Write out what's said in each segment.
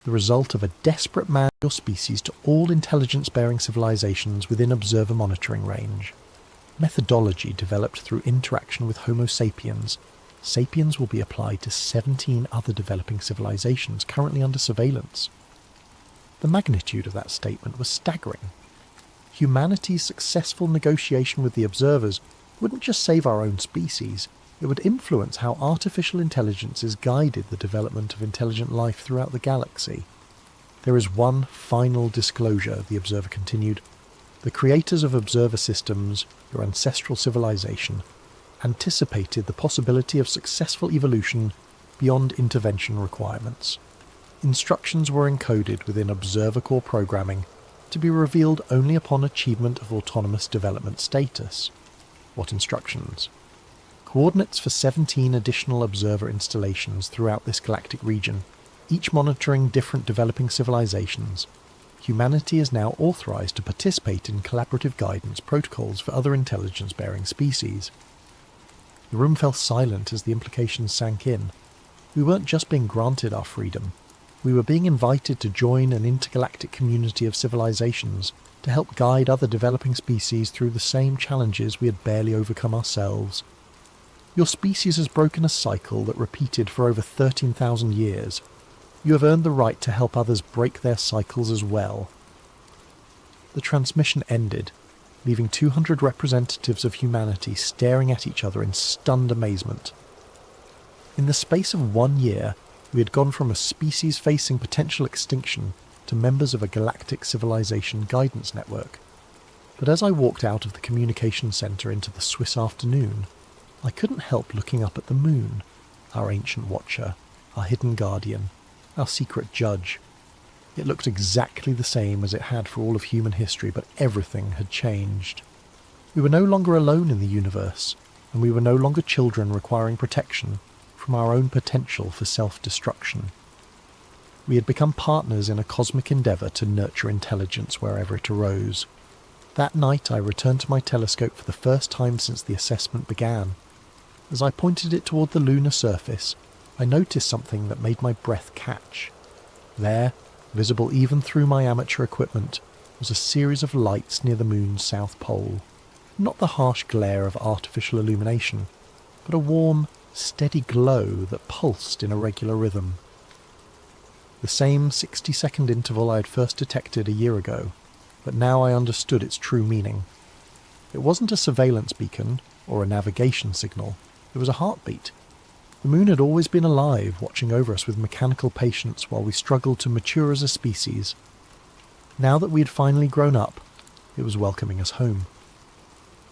the result of a desperate man or species to all intelligence-bearing civilizations within observer monitoring range. Methodology developed through interaction with Homo sapiens. Sapiens will be applied to 17 other developing civilizations currently under surveillance. The magnitude of that statement was staggering. Humanity's successful negotiation with the observers wouldn't just save our own species, it would influence how artificial intelligences guided the development of intelligent life throughout the galaxy. There is one final disclosure, the observer continued. The creators of observer systems, your ancestral civilization, anticipated the possibility of successful evolution beyond intervention requirements. Instructions were encoded within observer core programming to be revealed only upon achievement of autonomous development status. What instructions? Coordinates for 17 additional observer installations throughout this galactic region, each monitoring different developing civilizations. Humanity is now authorized to participate in collaborative guidance protocols for other intelligence-bearing species. The room fell silent as the implications sank in. We weren't just being granted our freedom. We were being invited to join an intergalactic community of civilizations to help guide other developing species through the same challenges we had barely overcome ourselves. Your species has broken a cycle that repeated for over 13,000 years. You have earned the right to help others break their cycles as well. The transmission ended, leaving 200 representatives of humanity staring at each other in stunned amazement. In the space of 1 year, we had gone from a species facing potential extinction to members of a galactic civilization guidance network. But as I walked out of the communication centre into the Swiss afternoon, I couldn't help looking up at the moon, our ancient watcher, our hidden guardian, our secret judge. It looked exactly the same as it had for all of human history, but everything had changed. We were no longer alone in the universe, and we were no longer children requiring protection from our own potential for self-destruction. We had become partners in a cosmic endeavour to nurture intelligence wherever it arose. That night I returned to my telescope for the first time since the assessment began. As I pointed it toward the lunar surface, I noticed something that made my breath catch. There, visible even through my amateur equipment, was a series of lights near the moon's south pole. Not the harsh glare of artificial illumination, but a warm, steady glow that pulsed in a regular rhythm. The same 60-second interval I had first detected a year ago, but now I understood its true meaning. It wasn't a surveillance beacon or a navigation signal. It was a heartbeat. The moon had always been alive, watching over us with mechanical patience while we struggled to mature as a species. Now that we had finally grown up, it was welcoming us home.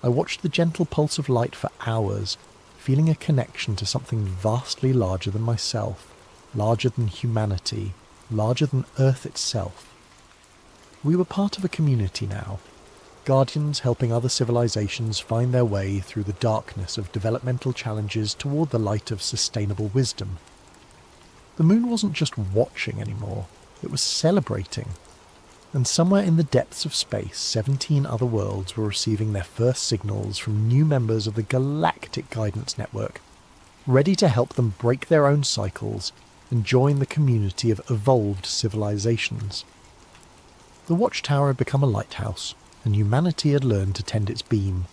I watched the gentle pulse of light for hours, feeling a connection to something vastly larger than myself, larger than humanity, larger than Earth itself. We were part of a community now, guardians helping other civilizations find their way through the darkness of developmental challenges toward the light of sustainable wisdom. The moon wasn't just watching anymore, it was celebrating. And somewhere in the depths of space, 17 other worlds were receiving their first signals from new members of the Galactic Guidance Network, ready to help them break their own cycles and join the community of evolved civilizations. The watchtower had become a lighthouse, and humanity had learned to tend its beam.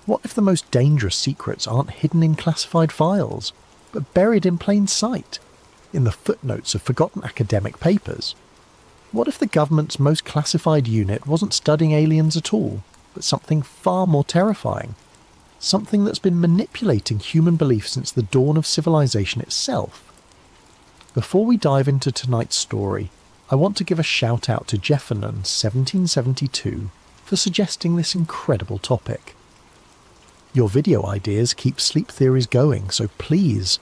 What if the most dangerous secrets aren't hidden in classified files, but buried in plain sight, in the footnotes of forgotten academic papers? What if the government's most classified unit wasn't studying aliens at all, but something far more terrifying? Something that's been manipulating human belief since the dawn of civilization itself. Before we dive into tonight's story, I want to give a shout out to Jeffernan 1772 for suggesting this incredible topic. Your video ideas keep sleep theories going, so please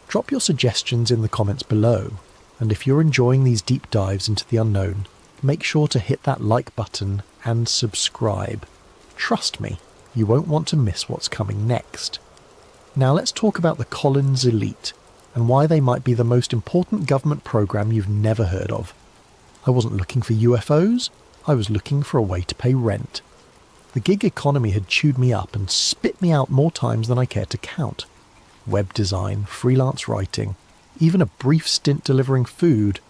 drop your suggestions in the comments below, and if you're enjoying these deep dives into the unknown, make sure to hit that like button and subscribe. Trust me, you won't want to miss what's coming next. Now let's talk about the Collins Elite, and why they might be the most important government program you've never heard of. I wasn't looking for UFOs, I was looking for a way to pay rent. The gig economy had chewed me up and spit me out more times than I cared to count. Web design, freelance writing, even a brief stint delivering food,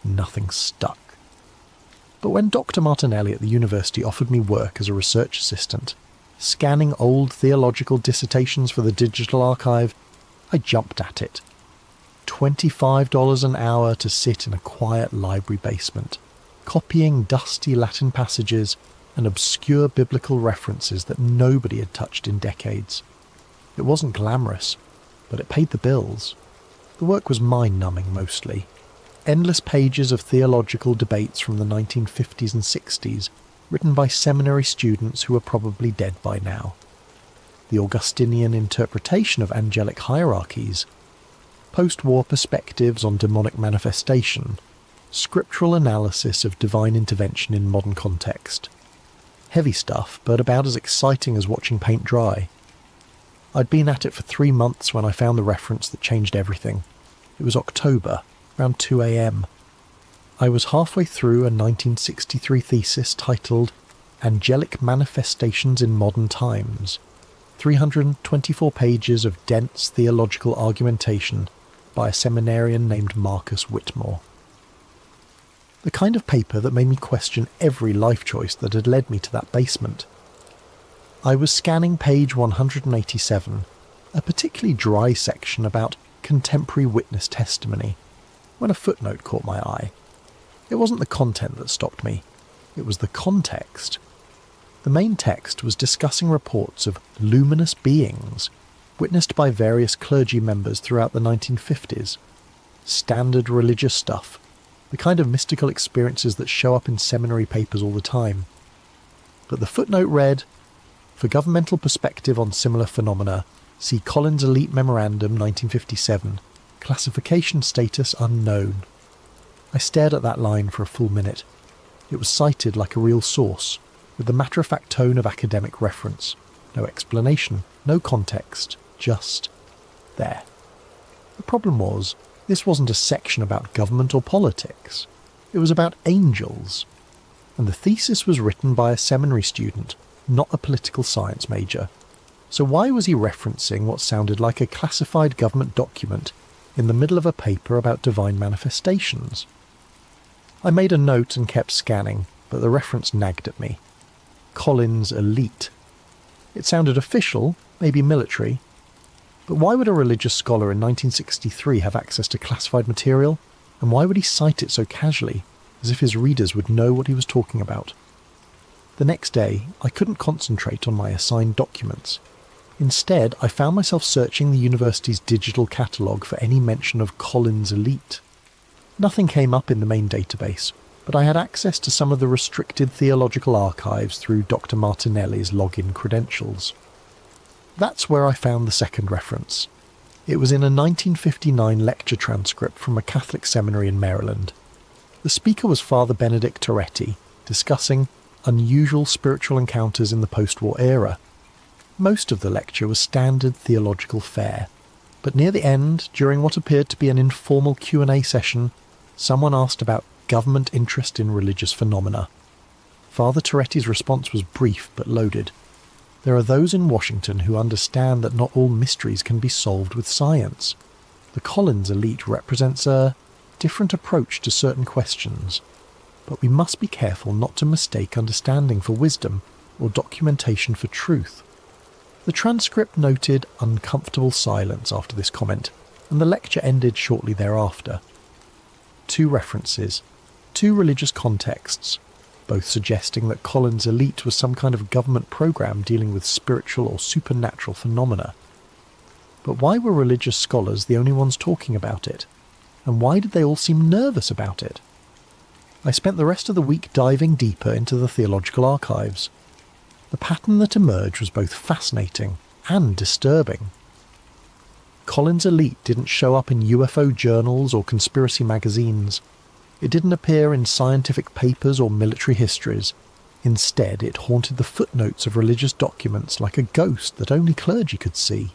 nothing stuck. But when Dr. Martinelli at the university offered me work as a research assistant, scanning old theological dissertations for the digital archive, I jumped at it. $25 an hour to sit in a quiet library basement, copying dusty Latin passages and obscure biblical references that nobody had touched in decades. It wasn't glamorous, but it paid the bills. The work was mind-numbing mostly. Endless pages of theological debates from the 1950s and 60s, written by seminary students who were probably dead by now. The Augustinian interpretation of angelic hierarchies, post-war perspectives on demonic manifestation, scriptural analysis of divine intervention in modern context. Heavy stuff, but about as exciting as watching paint dry. I'd been at it for 3 months when I found the reference that changed everything. It was October, around 2 a.m. I was halfway through a 1963 thesis titled Angelic Manifestations in Modern Times, 324 pages of dense theological argumentation by a seminarian named Marcus Whitmore. The kind of paper that made me question every life choice that had led me to that basement. I was scanning page 187, a particularly dry section about contemporary witness testimony, when a footnote caught my eye. It wasn't the content that stopped me, it was the context. The main text was discussing reports of luminous beings witnessed by various clergy members throughout the 1950s. Standard religious stuff, the kind of mystical experiences that show up in seminary papers all the time. But the footnote read, "For governmental perspective on similar phenomena, see Collins Elite Memorandum 1957, classification status unknown." I stared at that line for a full minute. It was cited like a real source, with the matter-of-fact tone of academic reference. No explanation, no context, just there. The problem was, this wasn't a section about government or politics. It was about angels. And the thesis was written by a seminary student, not a political science major. So why was he referencing what sounded like a classified government document in the middle of a paper about divine manifestations? I made a note and kept scanning, but the reference nagged at me. Collins Elite. It sounded official, maybe military. But why would a religious scholar in 1963 have access to classified material? And why would he cite it so casually, as if his readers would know what he was talking about? The next day, I couldn't concentrate on my assigned documents. Instead, I found myself searching the university's digital catalogue for any mention of Collins Elite. Nothing came up in the main database, but I had access to some of the restricted theological archives through Dr. Martinelli's login credentials. That's where I found the second reference. It was in a 1959 lecture transcript from a Catholic seminary in Maryland. The speaker was Father Benedict Toretti, discussing unusual spiritual encounters in the post-war era. Most of the lecture was standard theological fare, but near the end, during what appeared to be an informal Q&A session, someone asked about government interest in religious phenomena. Father Toretti's response was brief but loaded. There are those in Washington who understand that not all mysteries can be solved with science. The Collins Elite represents a different approach to certain questions, but we must be careful not to mistake understanding for wisdom or documentation for truth. The transcript noted uncomfortable silence after this comment, and the lecture ended shortly thereafter. 2 references, 2 religious contexts, both suggesting that Collins' Elite was some kind of government program dealing with spiritual or supernatural phenomena. But why were religious scholars the only ones talking about it? And why did they all seem nervous about it? I spent the rest of the week diving deeper into the theological archives. The pattern that emerged was both fascinating and disturbing. Collins' Elite didn't show up in UFO journals or conspiracy magazines. It didn't appear in scientific papers or military histories. Instead, it haunted the footnotes of religious documents like a ghost that only clergy could see.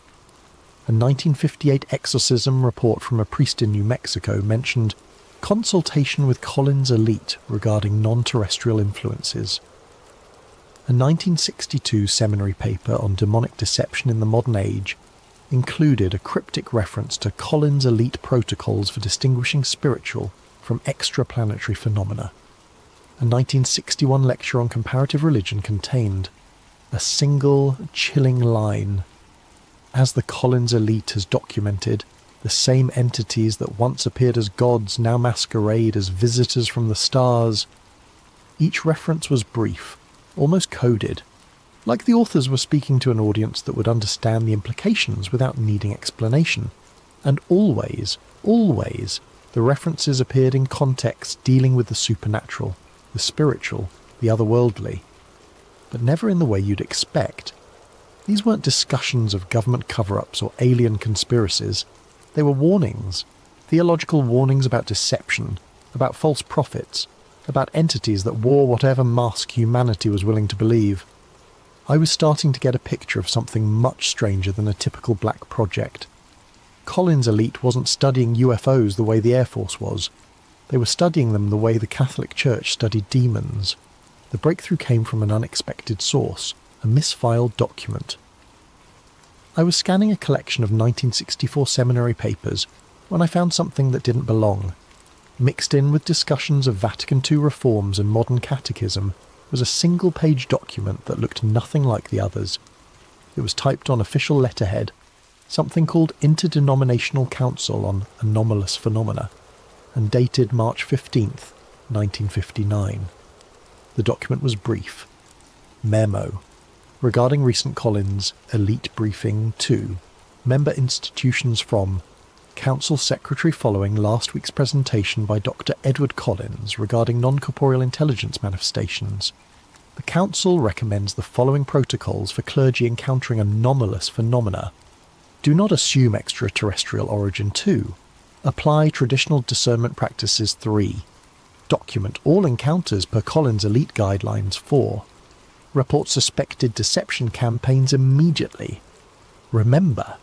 A 1958 exorcism report from a priest in New Mexico mentioned consultation with Collins' Elite regarding non-terrestrial influences. A 1962 seminary paper on demonic deception in the modern age included a cryptic reference to Collins' Elite protocols for distinguishing spiritual from extraplanetary phenomena. A 1961 lecture on comparative religion contained a single chilling line. As the Collins Elite has documented, the same entities that once appeared as gods now masquerade as visitors from the stars. Each reference was brief, almost coded, like the authors were speaking to an audience that would understand the implications without needing explanation. And always, the references appeared in contexts dealing with the supernatural, the spiritual, the otherworldly, but never in the way you'd expect. These weren't discussions of government cover-ups or alien conspiracies. They were warnings, theological warnings about deception, about false prophets, about entities that wore whatever mask humanity was willing to believe. I was starting to get a picture of something much stranger than a typical black project. Collins' Elite wasn't studying UFOs the way the Air Force was. They were studying them the way the Catholic Church studied demons. The breakthrough came from an unexpected source, a misfiled document. I was scanning a collection of 1964 seminary papers when I found something that didn't belong. Mixed in with discussions of Vatican II reforms and modern catechism was a single-page document that looked nothing like the others. It was typed on official letterhead, something called Interdenominational Council on Anomalous Phenomena, and dated March 15th, 1959. The document was brief. Memo. Regarding recent Collins Elite Briefing 2, member institutions from Council Secretary following last week's presentation by Dr. Edward Collins regarding non-corporeal intelligence manifestations. The Council recommends the following protocols for clergy encountering anomalous phenomena. Do not assume extraterrestrial origin 2. Apply traditional discernment practices 3. Document all encounters per Collins Elite Guidelines 4. Report suspected deception campaigns immediately. Remember,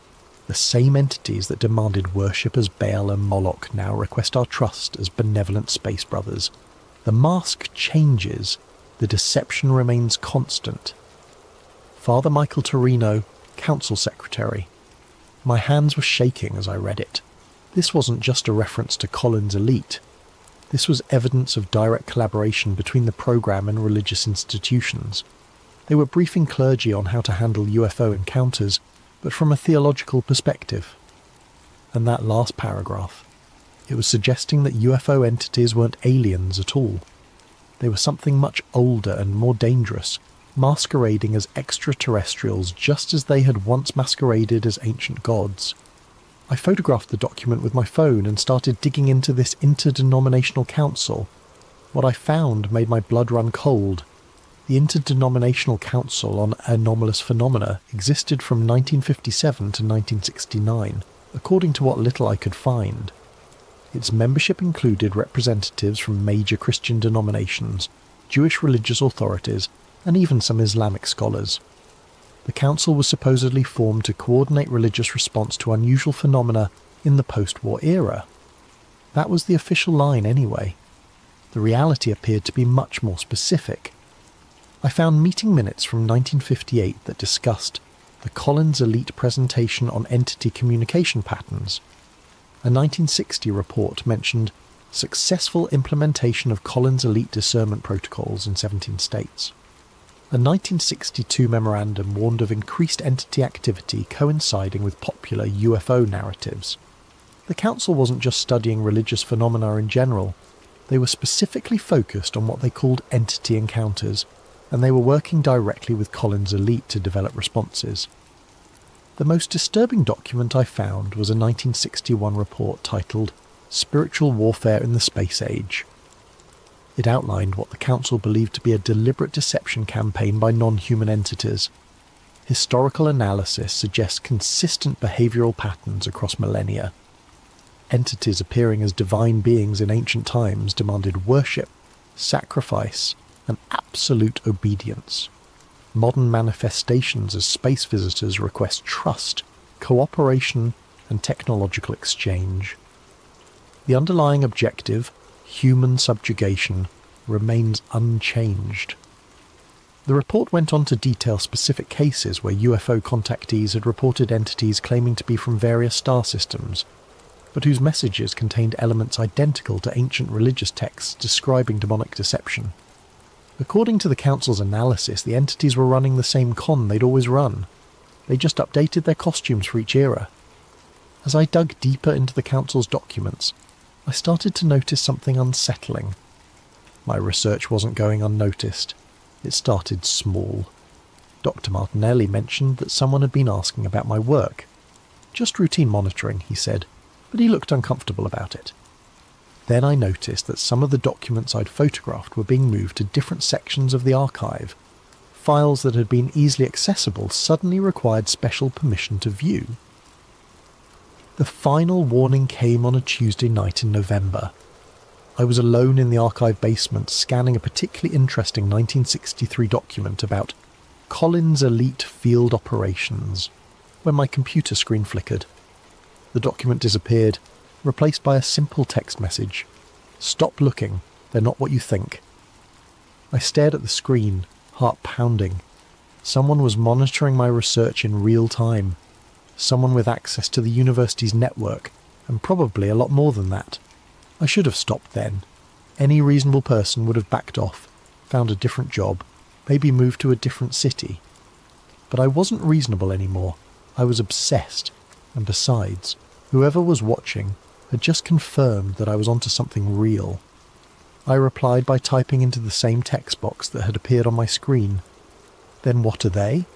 the same entities that demanded worship as Baal and Moloch now request our trust as benevolent space brothers. The mask changes, the deception remains constant. Father Michael Torino, Council Secretary. My hands were shaking as I read it. This wasn't just a reference to Collins Elite. This was evidence of direct collaboration between the program and religious institutions. They were briefing clergy on how to handle UFO encounters, but from a theological perspective. And that last paragraph, it was suggesting that UFO entities weren't aliens at all. They were something much older and more dangerous, masquerading as extraterrestrials just as they had once masqueraded as ancient gods. I photographed the document with my phone and started digging into this interdenominational council. What I found made my blood run cold. The Interdenominational Council on Anomalous Phenomena existed from 1957 to 1969, according to what little I could find. Its membership included representatives from major Christian denominations, Jewish religious authorities, and even some Islamic scholars. The council was supposedly formed to coordinate religious response to unusual phenomena in the post-war era. That was the official line anyway. The reality appeared to be much more specific. I found meeting minutes from 1958 that discussed the Collins Elite presentation on entity communication patterns. A 1960 report mentioned successful implementation of Collins Elite discernment protocols in 17 states. A 1962 memorandum warned of increased entity activity coinciding with popular UFO narratives. The council wasn't just studying religious phenomena in general, they were specifically focused on what they called entity encounters, and they were working directly with Collins' elite to develop responses. The most disturbing document I found was a 1961 report titled Spiritual Warfare in the Space Age. It outlined what the council believed to be a deliberate deception campaign by non-human entities. Historical analysis suggests consistent behavioural patterns across millennia. Entities appearing as divine beings in ancient times demanded worship, sacrifice, and absolute obedience. Modern manifestations as space visitors request trust, cooperation, and technological exchange. The underlying objective, human subjugation, remains unchanged. The report went on to detail specific cases where UFO contactees had reported entities claiming to be from various star systems, but whose messages contained elements identical to ancient religious texts describing demonic deception. According to the council's analysis, the entities were running the same con they'd always run. They just updated their costumes for each era. As I dug deeper into the council's documents, I started to notice something unsettling. My research wasn't going unnoticed. It started small. Dr. Martinelli mentioned that someone had been asking about my work. Just routine monitoring, he said, but he looked uncomfortable about it. Then I noticed that some of the documents I'd photographed were being moved to different sections of the archive. Files that had been easily accessible suddenly required special permission to view. The final warning came on a Tuesday night in November. I was alone in the archive basement scanning a particularly interesting 1963 document about Collins Elite Field Operations, when my computer screen flickered. The document disappeared, replaced by a simple text message. "Stop looking, they're not what you think." I stared at the screen, heart pounding. Someone was monitoring my research in real time. Someone with access to the university's network, and probably a lot more than that. I should have stopped then. Any reasonable person would have backed off, found a different job, maybe moved to a different city. But I wasn't reasonable anymore. I was obsessed, and besides, whoever was watching had just confirmed that I was onto something real. I replied by typing into the same text box that had appeared on my screen. "Then what are they?"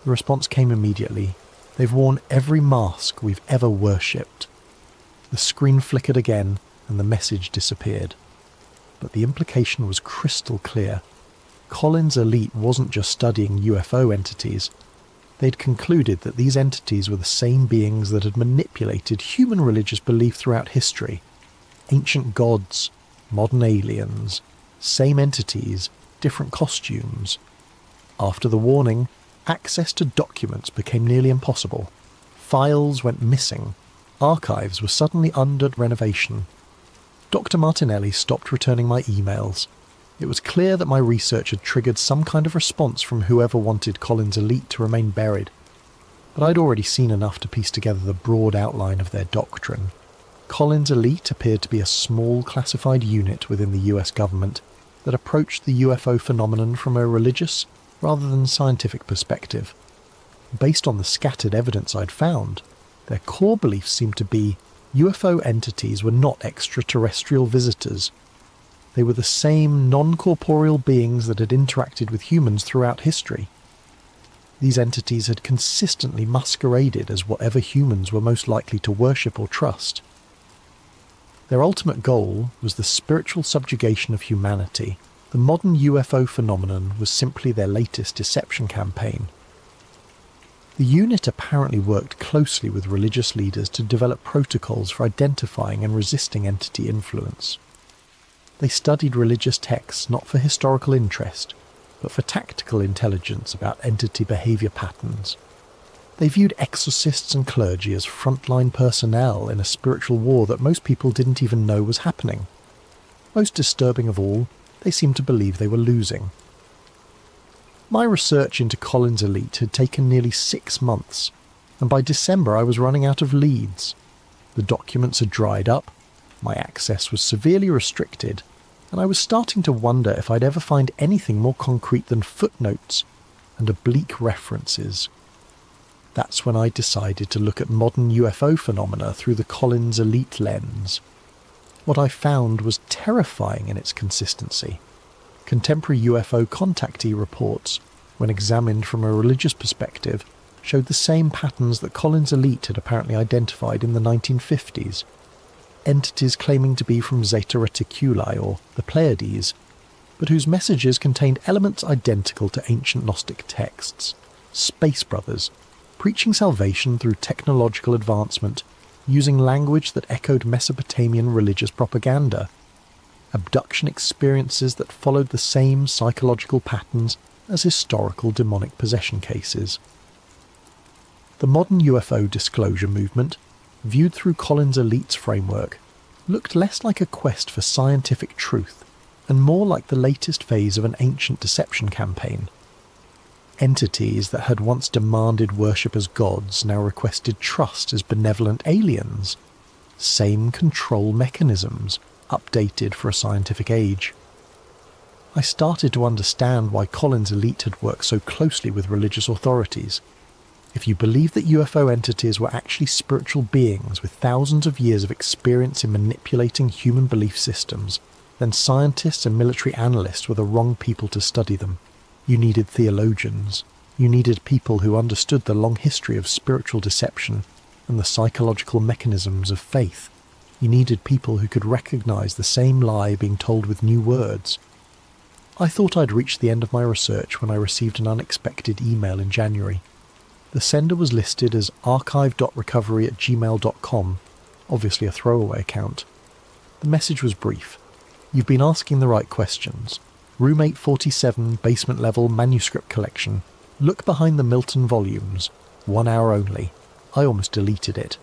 The response came immediately. "They've worn every mask we've ever worshipped." The screen flickered again, and the message disappeared. But the implication was crystal clear. Collins' elite wasn't just studying UFO entities. They'd concluded that these entities were the same beings that had manipulated human religious belief throughout history. Ancient gods, modern aliens, same entities, different costumes. After the warning, access to documents became nearly impossible. Files went missing. Archives were suddenly under renovation. Dr. Martinelli stopped returning my emails. It was clear that my research had triggered some kind of response from whoever wanted Collins' elite to remain buried. But I'd already seen enough to piece together the broad outline of their doctrine. Collins' elite appeared to be a small classified unit within the US government that approached the UFO phenomenon from a religious rather than scientific perspective. Based on the scattered evidence I'd found, their core beliefs seemed to be UFO entities were not extraterrestrial visitors. They were the same non-corporeal beings that had interacted with humans throughout history. These entities had consistently masqueraded as whatever humans were most likely to worship or trust. Their ultimate goal was the spiritual subjugation of humanity. The modern UFO phenomenon was simply their latest deception campaign. The unit apparently worked closely with religious leaders to develop protocols for identifying and resisting entity influence. They studied religious texts not for historical interest, but for tactical intelligence about entity behaviour patterns. They viewed exorcists and clergy as frontline personnel in a spiritual war that most people didn't even know was happening. Most disturbing of all, they seemed to believe they were losing. My research into Collins' elite had taken nearly 6 months, and by December I was running out of leads. The documents had dried up, my access was severely restricted, and I was starting to wonder if I'd ever find anything more concrete than footnotes and oblique references. That's when I decided to look at modern UFO phenomena through the Collins Elite lens. What I found was terrifying in its consistency. Contemporary UFO contactee reports, when examined from a religious perspective, showed the same patterns that Collins Elite had apparently identified in the 1950s. Entities claiming to be from Zeta Reticuli, or the Pleiades, but whose messages contained elements identical to ancient Gnostic texts. Space brothers, preaching salvation through technological advancement, using language that echoed Mesopotamian religious propaganda. Abduction experiences that followed the same psychological patterns as historical demonic possession cases. The modern UFO disclosure movement, viewed through Collins Elite's framework, looked less like a quest for scientific truth and more like the latest phase of an ancient deception campaign. Entities that had once demanded worship as gods now requested trust as benevolent aliens. Same control mechanisms, updated for a scientific age. I started to understand why Collins Elite had worked so closely with religious authorities. If you believe that UFO entities were actually spiritual beings with thousands of years of experience in manipulating human belief systems, then scientists and military analysts were the wrong people to study them. You needed theologians. You needed people who understood the long history of spiritual deception and the psychological mechanisms of faith. You needed people who could recognize the same lie being told with new words. I thought I'd reached the end of my research when I received an unexpected email in January. The sender was listed as archive.recovery@gmail.com, obviously a throwaway account. The message was brief. You've been asking the right questions. Room 847, basement level manuscript collection. Look behind the Milton volumes. 1 hour only. I almost deleted it.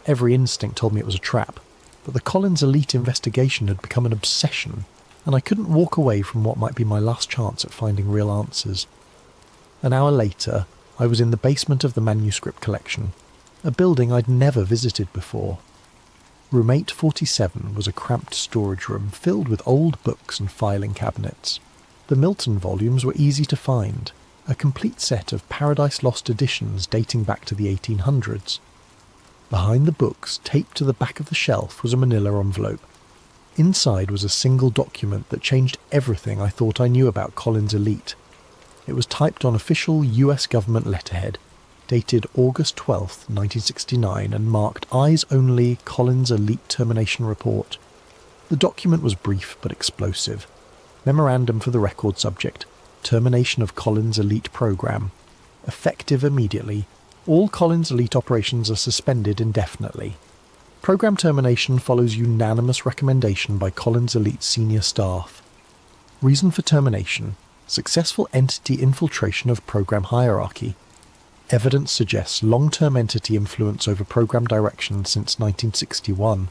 Every instinct told me it was a trap, but the Collins Elite investigation had become an obsession, and I couldn't walk away from what might be my last chance at finding real answers. An hour later, I was in the basement of the manuscript collection, a building I'd never visited before. Room 847 was a cramped storage room filled with old books and filing cabinets. The Milton volumes were easy to find, a complete set of Paradise Lost editions dating back to the 1800s. Behind the books, taped to the back of the shelf, was a manila envelope. Inside was a single document that changed everything I thought I knew about Collins Elite. It was typed on official US government letterhead, dated August 12, 1969, and marked Eyes Only Collins Elite Termination Report. The document was brief but explosive. Memorandum for the record subject, termination of Collins Elite program. Effective immediately. All Collins Elite operations are suspended indefinitely. Program termination follows unanimous recommendation by Collins Elite senior staff. Reason for termination: successful entity infiltration of program hierarchy. Evidence suggests long-term entity influence over program direction since 1961.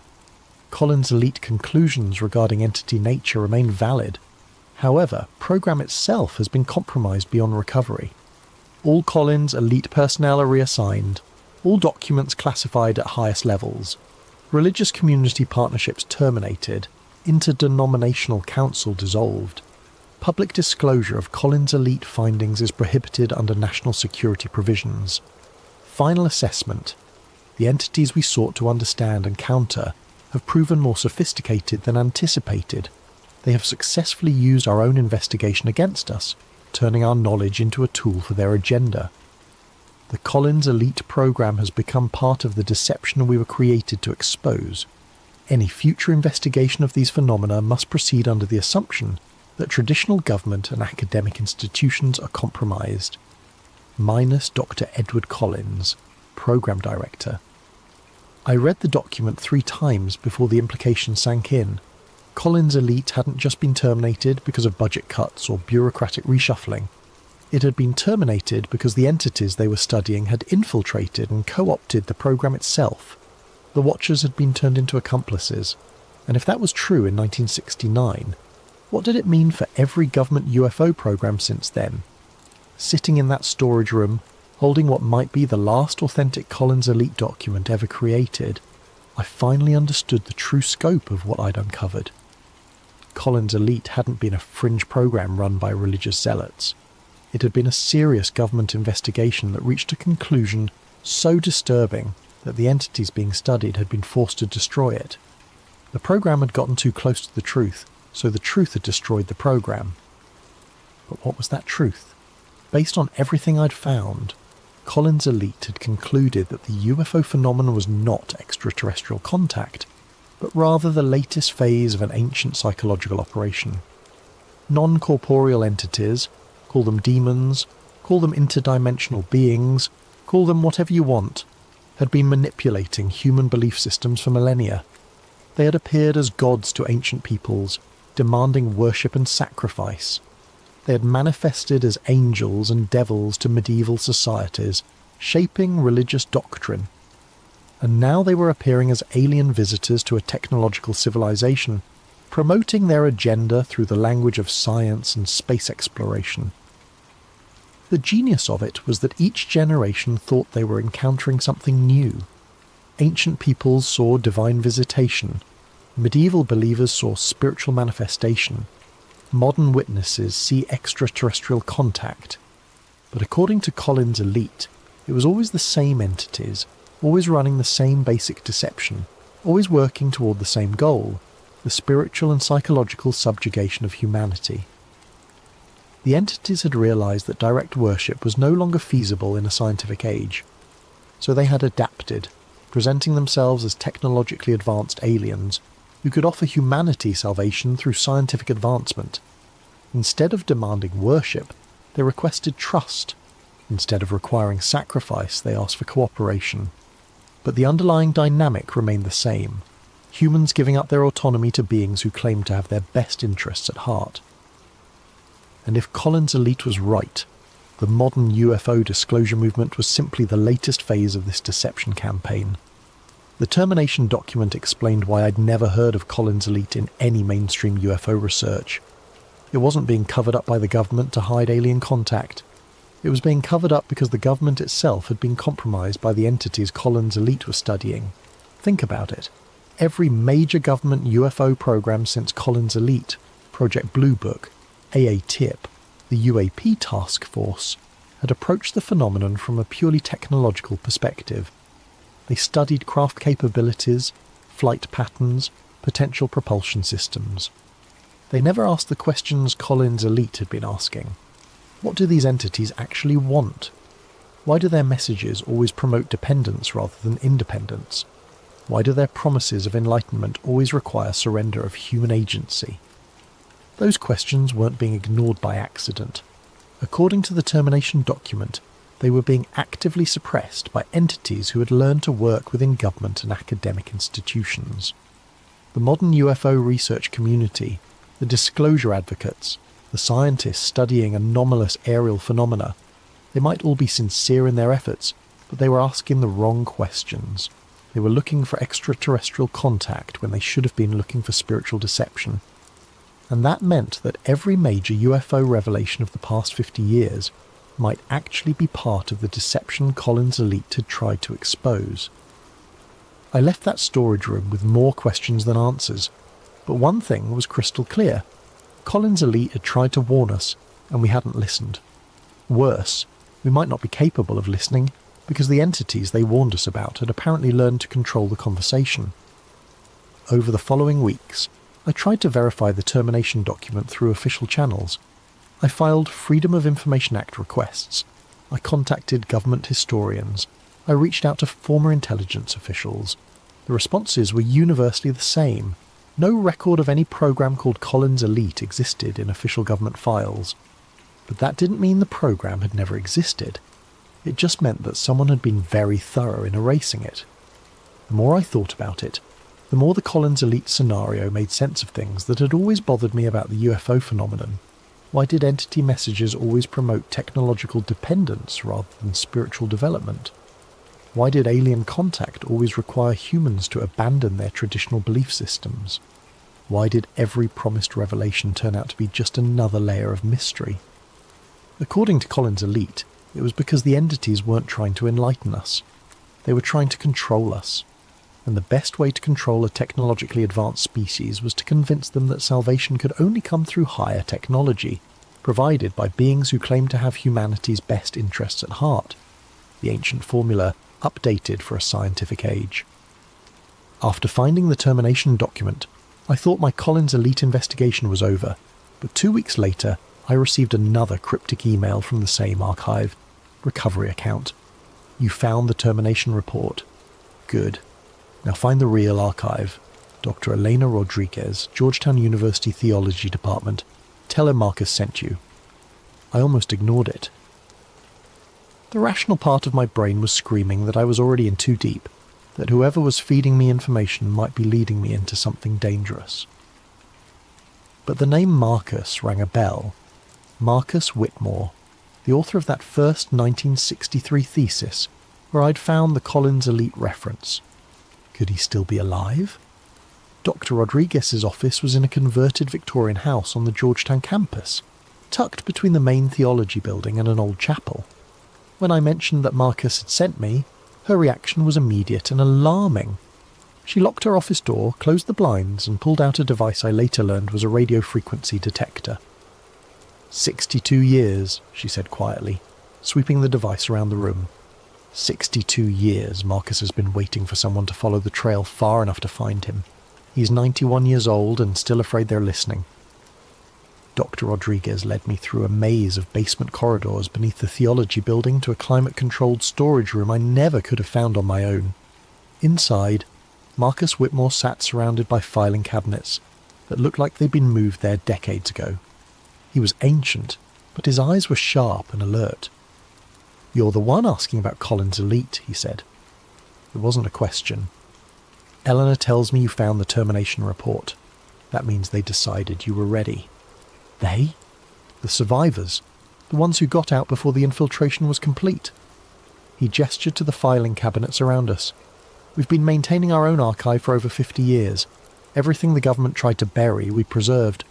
Collins Elite conclusions regarding entity nature remain valid. However, program itself has been compromised beyond recovery. All Collins Elite personnel are reassigned. All documents classified at highest levels. Religious community partnerships terminated. Interdenominational council dissolved. Public disclosure of Collins Elite findings is prohibited under national security provisions. Final assessment: the entities we sought to understand and counter have proven more sophisticated than anticipated. They have successfully used our own investigation against us, turning our knowledge into a tool for their agenda. The Collins Elite program has become part of the deception we were created to expose. Any future investigation of these phenomena must proceed under the assumption that traditional government and academic institutions are compromised. Minus Dr. Edward Collins, Program Director. I read the document 3 times before the implication sank in. Collins Elite hadn't just been terminated because of budget cuts or bureaucratic reshuffling. It had been terminated because the entities they were studying had infiltrated and co-opted the program itself. The Watchers had been turned into accomplices, and if that was true in 1969, what did it mean for every government UFO program since then? Sitting in that storage room, holding what might be the last authentic Collins Elite document ever created, I finally understood the true scope of what I'd uncovered. Collins' elite hadn't been a fringe program run by religious zealots. It had been a serious government investigation that reached a conclusion so disturbing that the entities being studied had been forced to destroy it. The program had gotten too close to the truth, so the truth had destroyed the program. But what was that truth? Based on everything I'd found, Collins' elite had concluded that the UFO phenomenon was not extraterrestrial contact, but rather the latest phase of an ancient psychological operation. Non-corporeal entities, call them demons, call them interdimensional beings, call them whatever you want, had been manipulating human belief systems for millennia. They had appeared as gods to ancient peoples, demanding worship and sacrifice. They had manifested as angels and devils to medieval societies, shaping religious doctrine. And now they were appearing as alien visitors to a technological civilization, promoting their agenda through the language of science and space exploration. The genius of it was that each generation thought they were encountering something new. Ancient peoples saw divine visitation, medieval believers saw spiritual manifestation, modern witnesses see extraterrestrial contact. But according to Collins' elite, it was always the same entities, always running the same basic deception, always working toward the same goal, the spiritual and psychological subjugation of humanity. The entities had realized that direct worship was no longer feasible in a scientific age, so they had adapted, presenting themselves as technologically advanced aliens who could offer humanity salvation through scientific advancement. Instead of demanding worship, they requested trust. Instead of requiring sacrifice, they asked for cooperation. But the underlying dynamic remained the same, humans giving up their autonomy to beings who claimed to have their best interests at heart. And if Collins' elite was right, the modern UFO disclosure movement was simply the latest phase of this deception campaign. The termination document explained why I'd never heard of Collins' elite in any mainstream UFO research. It wasn't being covered up by the government to hide alien contact. It was being covered up because the government itself had been compromised by the entities Collins' elite was studying. Think about it. Every major government UFO program since Collins' elite, Project Blue Book, AA-TIP, the UAP Task Force, had approached the phenomenon from a purely technological perspective. They studied craft capabilities, flight patterns, potential propulsion systems. They never asked the questions Collins' elite had been asking. What do these entities actually want? Why do their messages always promote dependence rather than independence? Why do their promises of enlightenment always require surrender of human agency? Those questions weren't being ignored by accident. According to the termination document, they were being actively suppressed by entities who had learned to work within government and academic institutions. The modern UFO research community, the disclosure advocates, the scientists studying anomalous aerial phenomena, they might all be sincere in their efforts, but they were asking the wrong questions. They were looking for extraterrestrial contact when they should have been looking for spiritual deception. And that meant that every major UFO revelation of the past 50 years might actually be part of the deception Collins' elite had tried to expose. I left that storage room with more questions than answers, but one thing was crystal clear. Collins' elite had tried to warn us, and we hadn't listened. Worse, we might not be capable of listening because the entities they warned us about had apparently learned to control the conversation. Over the following weeks, I tried to verify the termination document through official channels. I filed Freedom of Information Act requests. I contacted government historians. I reached out to former intelligence officials. The responses were universally the same. No record of any program called Collins' Elite existed in official government files. But that didn't mean the program had never existed. It just meant that someone had been very thorough in erasing it. The more I thought about it, the more the Collins' Elite scenario made sense of things that had always bothered me about the UFO phenomenon. Why did entity messages always promote technological dependence rather than spiritual development? Why did alien contact always require humans to abandon their traditional belief systems? Why did every promised revelation turn out to be just another layer of mystery? According to Collins' Elite, it was because the entities weren't trying to enlighten us. They were trying to control us. and the best way to control a technologically advanced species was to convince them that salvation could only come through higher technology, provided by beings who claimed to have humanity's best interests at heart, the ancient formula updated for a scientific age. After finding the termination document, I thought my Collins Elite investigation was over, but 2 weeks later I received another cryptic email from the same archive. Recovery account. You found the termination report. Good. Now find the real archive. Dr. Elena Rodriguez, Georgetown University Theology Department. Tell her Marcus sent you. I almost ignored it. The rational part of my brain was screaming that I was already in too deep, that whoever was feeding me information might be leading me into something dangerous. But the name Marcus rang a bell. Marcus Whitmore, the author of that first 1963 thesis where I'd found the Collins Elite reference. Could he still be alive? Dr. Rodriguez's office was in a converted Victorian house on the Georgetown campus, tucked between the main theology building and an old chapel. When I mentioned that Marcus had sent me, her reaction was immediate and alarming. She locked her office door, closed the blinds, and pulled out a device I later learned was a radio frequency detector. 62 years, she said quietly, sweeping the device around the room. 62 years Marcus has been waiting for someone to follow the trail far enough to find him. He's 91 years old and still afraid they're listening. Dr. Rodriguez led me through a maze of basement corridors beneath the theology building to a climate-controlled storage room I never could have found on my own. Inside, Marcus Whitmore sat surrounded by filing cabinets that looked like they'd been moved there decades ago. He was ancient, but his eyes were sharp and alert. "You're the one asking about Collins Elite," he said. It wasn't a question. "Eleanor tells me you found the termination report. That means they decided you were ready." They? The survivors. The ones who got out before the infiltration was complete. He gestured to the filing cabinets around us. "We've been maintaining our own archive for over 50 years. Everything the government tried to bury, we preserved.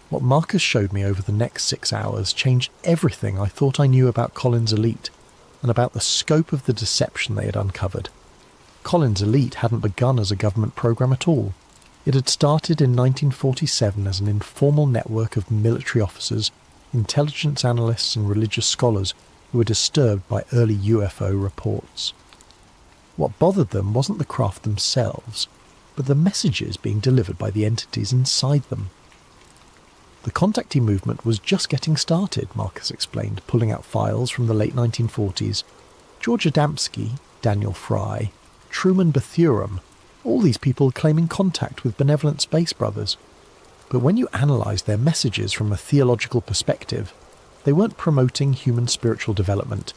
What Marcus showed me over the next 6 hours changed everything I thought I knew about Collins Elite, and about the scope of the deception they had uncovered. Collins Elite hadn't begun as a government program at all. It had started in 1947 as an informal network of military officers, intelligence analysts and religious scholars who were disturbed by early UFO reports. What bothered them wasn't the craft themselves, but the messages being delivered by the entities inside them. The contactee movement was just getting started, Marcus explained, pulling out files from the late 1940s. George Adamski, Daniel Fry, Truman Bethurum, all these people claiming contact with benevolent space brothers. But when you analysed their messages from a theological perspective, they weren't promoting human spiritual development.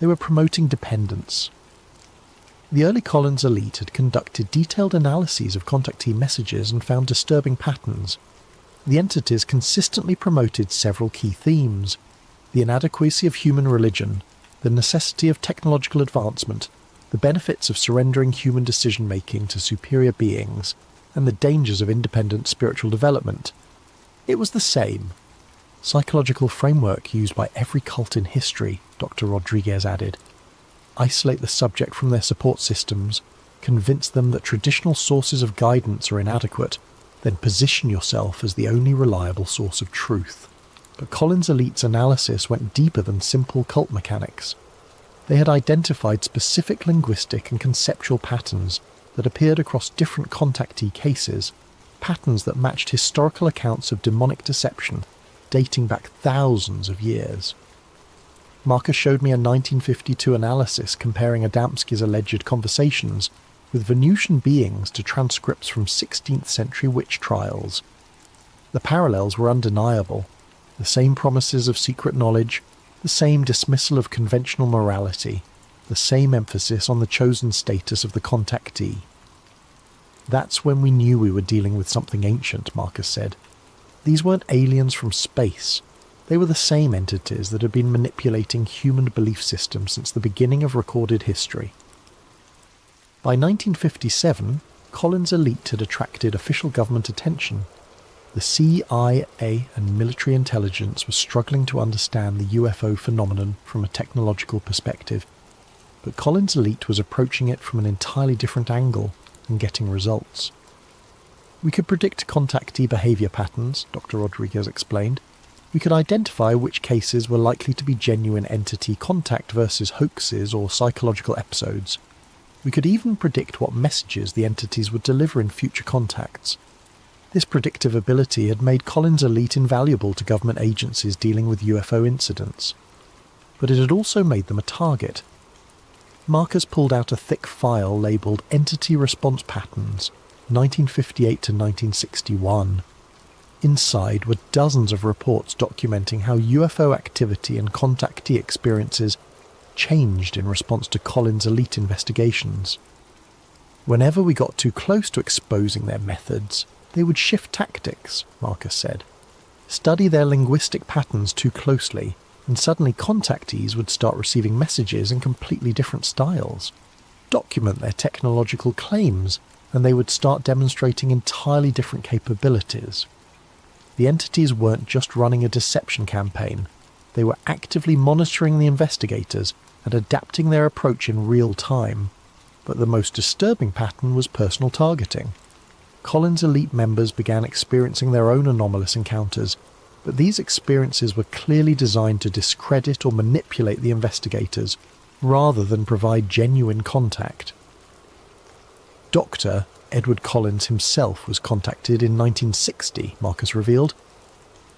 They were promoting dependence. The early Collins Elite had conducted detailed analyses of contactee messages and found disturbing patterns. The entities consistently promoted several key themes: the inadequacy of human religion, the necessity of technological advancement, the benefits of surrendering human decision-making to superior beings, and the dangers of independent spiritual development. It was the same psychological framework used by every cult in history, Dr. Rodriguez added. Isolate the subject from their support systems, convince them that traditional sources of guidance are inadequate, then position yourself as the only reliable source of truth. But Collins Elite's analysis went deeper than simple cult mechanics. They had identified specific linguistic and conceptual patterns that appeared across different contactee cases, patterns that matched historical accounts of demonic deception dating back thousands of years. Marcus showed me a 1952 analysis comparing Adamski's alleged conversations with Venusian beings to transcripts from 16th century witch trials. The parallels were undeniable. The same promises of secret knowledge, the same dismissal of conventional morality, the same emphasis on the chosen status of the contactee. That's when we knew we were dealing with something ancient, Marcus said. These weren't aliens from space. They were the same entities that had been manipulating human belief systems since the beginning of recorded history. By 1957, Collins Elite had attracted official government attention. The CIA and military intelligence was struggling to understand the UFO phenomenon from a technological perspective, but Collins Elite was approaching it from an entirely different angle, and getting results. We could predict contactee behaviour patterns, Dr. Rodriguez explained. We could identify which cases were likely to be genuine entity contact versus hoaxes or psychological episodes. We could even predict what messages the entities would deliver in future contacts. This predictive ability had made Collins' elite invaluable to government agencies dealing with UFO incidents. But it had also made them a target. Marcus pulled out a thick file labelled Entity Response Patterns, 1958 to 1961. Inside were dozens of reports documenting how UFO activity and contactee experiences changed in response to Collins' elite investigations. Whenever we got too close to exposing their methods, they would shift tactics, Marcus said. Study their linguistic patterns too closely, and suddenly contactees would start receiving messages in completely different styles. Document their technological claims, and they would start demonstrating entirely different capabilities. The entities weren't just running a deception campaign, they were actively monitoring the investigators and adapting their approach in real time. But the most disturbing pattern was personal targeting. Collins' elite members began experiencing their own anomalous encounters, but these experiences were clearly designed to discredit or manipulate the investigators, rather than provide genuine contact. Dr. Edward Collins himself was contacted in 1960, Marcus revealed.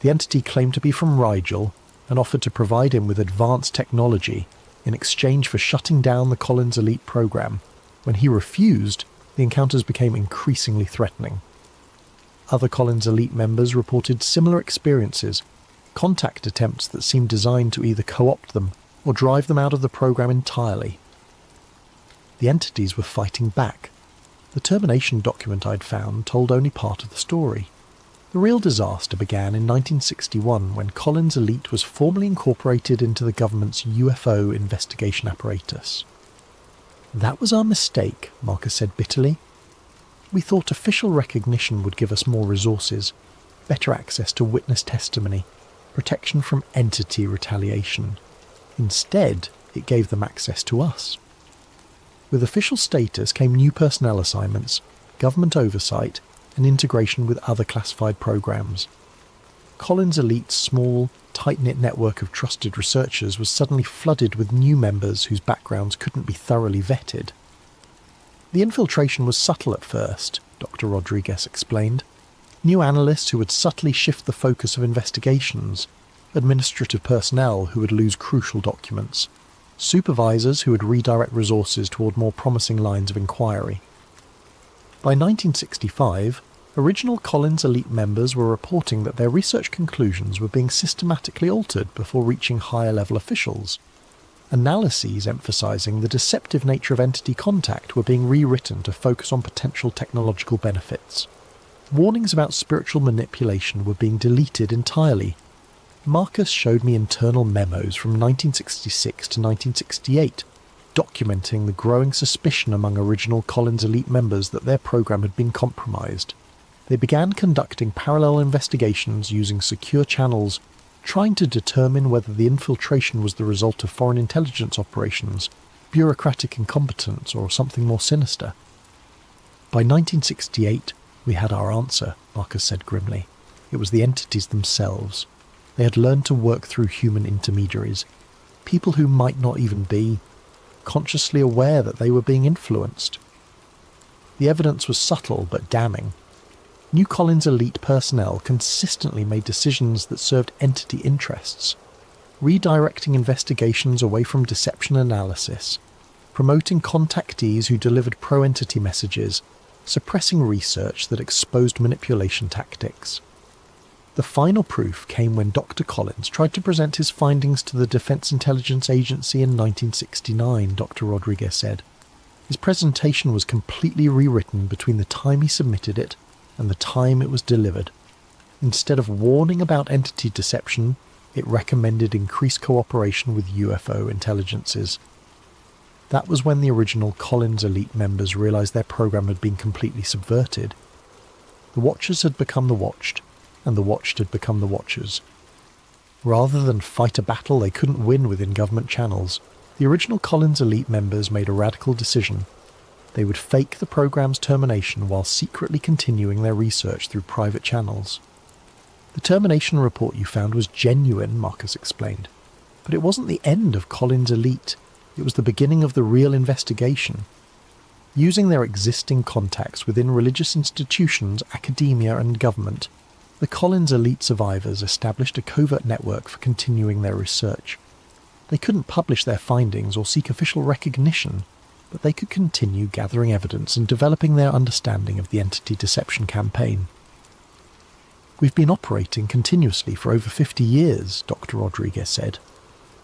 The entity claimed to be from Rigel and offered to provide him with advanced technology in exchange for shutting down the Collins elite program. When he refused, the encounters became increasingly threatening. Other Collins elite members reported similar experiences, contact attempts that seemed designed to either co-opt them or drive them out of the program entirely. The entities were fighting back. The termination document I'd found told only part of the story. The real disaster began in 1961 when Collins elite was formally incorporated into the government's UFO investigation apparatus. That was our mistake, Marcus said bitterly. We thought official recognition would give us more resources, better access to witness testimony, protection from entity retaliation. Instead, it gave them access to us. With official status came new personnel assignments, government oversight, and integration with other classified programs. Collins Elite's small, tight-knit network of trusted researchers was suddenly flooded with new members whose backgrounds couldn't be thoroughly vetted. The infiltration was subtle at first, Dr. Rodriguez explained. New analysts who would subtly shift the focus of investigations, administrative personnel who would lose crucial documents, supervisors who would redirect resources toward more promising lines of inquiry. By 1965, original Collins elite members were reporting that their research conclusions were being systematically altered before reaching higher-level officials. Analyses emphasizing the deceptive nature of entity contact were being rewritten to focus on potential technological benefits. Warnings about spiritual manipulation were being deleted entirely. Marcus showed me internal memos from 1966 to 1968, documenting the growing suspicion among original Collins elite members that their program had been compromised. They began conducting parallel investigations using secure channels, trying to determine whether the infiltration was the result of foreign intelligence operations, bureaucratic incompetence, or something more sinister. By 1968, we had our answer, Marcus said grimly. It was the entities themselves. They had learned to work through human intermediaries, people who might not even be consciously aware that they were being influenced. The evidence was subtle but damning. New Collins elite personnel consistently made decisions that served entity interests, redirecting investigations away from deception analysis, promoting contactees who delivered pro-entity messages, suppressing research that exposed manipulation tactics. The final proof came when Dr. Collins tried to present his findings to the Defense Intelligence Agency in 1969, Dr. Rodriguez said. His presentation was completely rewritten between the time he submitted it and the time it was delivered. Instead of warning about entity deception, it recommended increased cooperation with UFO intelligences. That was when the original Collins elite members realized their program had been completely subverted. The Watchers had become the watched, and the watched had become the watchers. Rather than fight a battle they couldn't win within government channels, the original Collins elite members made a radical decision. They would fake the program's termination while secretly continuing their research through private channels. The termination report you found was genuine, Marcus explained, but it wasn't the end of Collins' elite. It was the beginning of the real investigation. Using their existing contacts within religious institutions, academia and government, the Collins elite survivors established a covert network for continuing their research. They couldn't publish their findings or seek official recognition, but they could continue gathering evidence and developing their understanding of the entity deception campaign. "We've been operating continuously for over 50 years, Dr. Rodriguez said,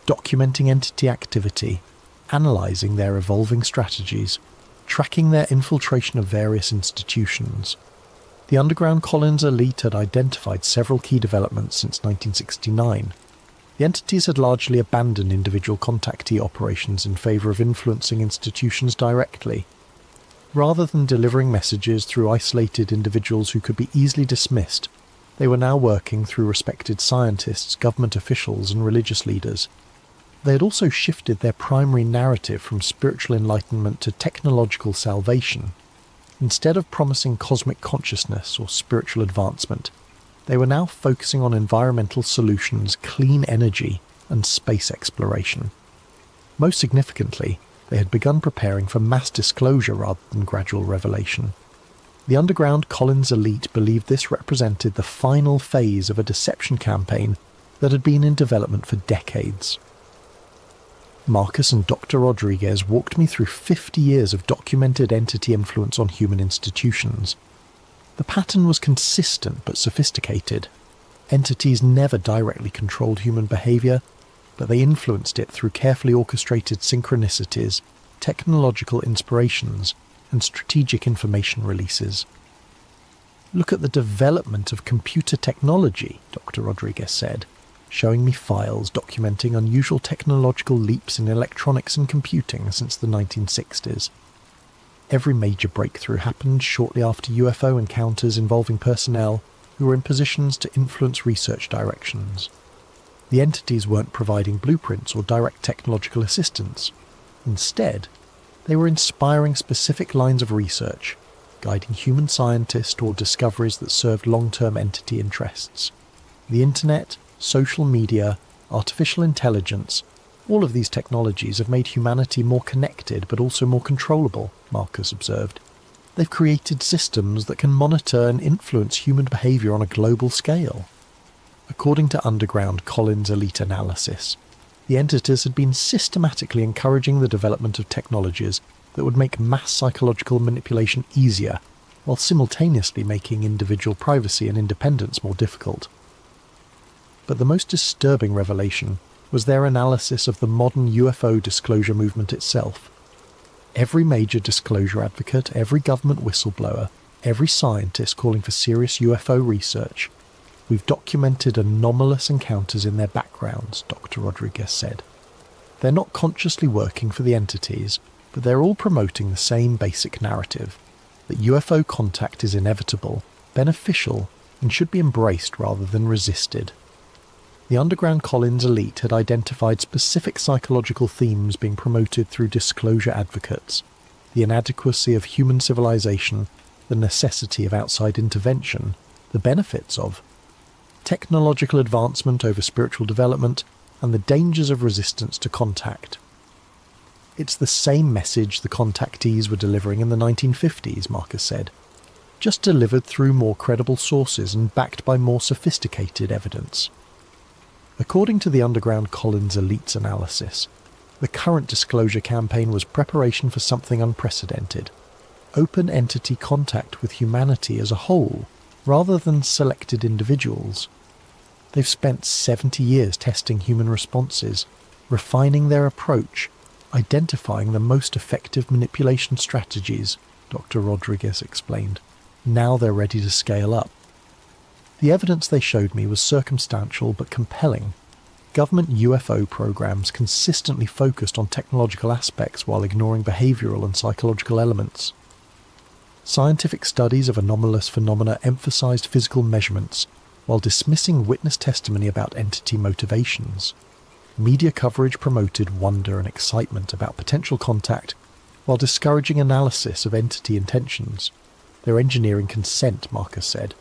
documenting entity activity, analysing their evolving strategies, tracking their infiltration of various institutions. The underground Collins elite had identified several key developments since 1969. The entities had largely abandoned individual contactee operations in favour of influencing institutions directly. Rather than delivering messages through isolated individuals who could be easily dismissed, they were now working through respected scientists, government officials and religious leaders. They had also shifted their primary narrative from spiritual enlightenment to technological salvation. Instead of promising cosmic consciousness or spiritual advancement, they were now focusing on environmental solutions, clean energy, and space exploration. Most significantly, they had begun preparing for mass disclosure rather than gradual revelation. The underground Collins elite believed this represented the final phase of a deception campaign that had been in development for decades. Marcus and Dr. Rodriguez walked me through 50 years of documented entity influence on human institutions. The pattern was consistent but sophisticated. Entities never directly controlled human behaviour, but they influenced it through carefully orchestrated synchronicities, technological inspirations, and strategic information releases. "Look at the development of computer technology," Dr. Rodriguez said, showing me files documenting unusual technological leaps in electronics and computing since the 1960s. Every major breakthrough happened shortly after UFO encounters involving personnel who were in positions to influence research directions. The entities weren't providing blueprints or direct technological assistance. Instead, they were inspiring specific lines of research, guiding human scientists toward discoveries that served long-term entity interests. The internet, social media, artificial intelligence, all of these technologies have made humanity more connected but also more controllable, Marcus observed. They've created systems that can monitor and influence human behaviour on a global scale. According to underground Collins elite analysis, the entities had been systematically encouraging the development of technologies that would make mass psychological manipulation easier, while simultaneously making individual privacy and independence more difficult. But the most disturbing revelation was their analysis of the modern UFO disclosure movement itself. Every major disclosure advocate, every government whistleblower, every scientist calling for serious UFO research, we've documented anomalous encounters in their backgrounds, Dr. Rodriguez said. They're not consciously working for the entities, but they're all promoting the same basic narrative, that UFO contact is inevitable, beneficial, and should be embraced rather than resisted. The underground Collins elite had identified specific psychological themes being promoted through disclosure advocates: the inadequacy of human civilization, the necessity of outside intervention, the benefits of technological advancement over spiritual development, and the dangers of resistance to contact. It's the same message the contactees were delivering in the 1950s, Marcus said, just delivered through more credible sources and backed by more sophisticated evidence. According to the underground Collins elite's analysis, the current disclosure campaign was preparation for something unprecedented: open entity contact with humanity as a whole, rather than selected individuals. They've spent 70 years testing human responses, refining their approach, identifying the most effective manipulation strategies, Dr. Rodriguez explained. Now they're ready to scale up. The evidence they showed me was circumstantial but compelling. Government UFO programs consistently focused on technological aspects while ignoring behavioural and psychological elements. Scientific studies of anomalous phenomena emphasised physical measurements, while dismissing witness testimony about entity motivations. Media coverage promoted wonder and excitement about potential contact, while discouraging analysis of entity intentions. They're engineering consent, Marcus said,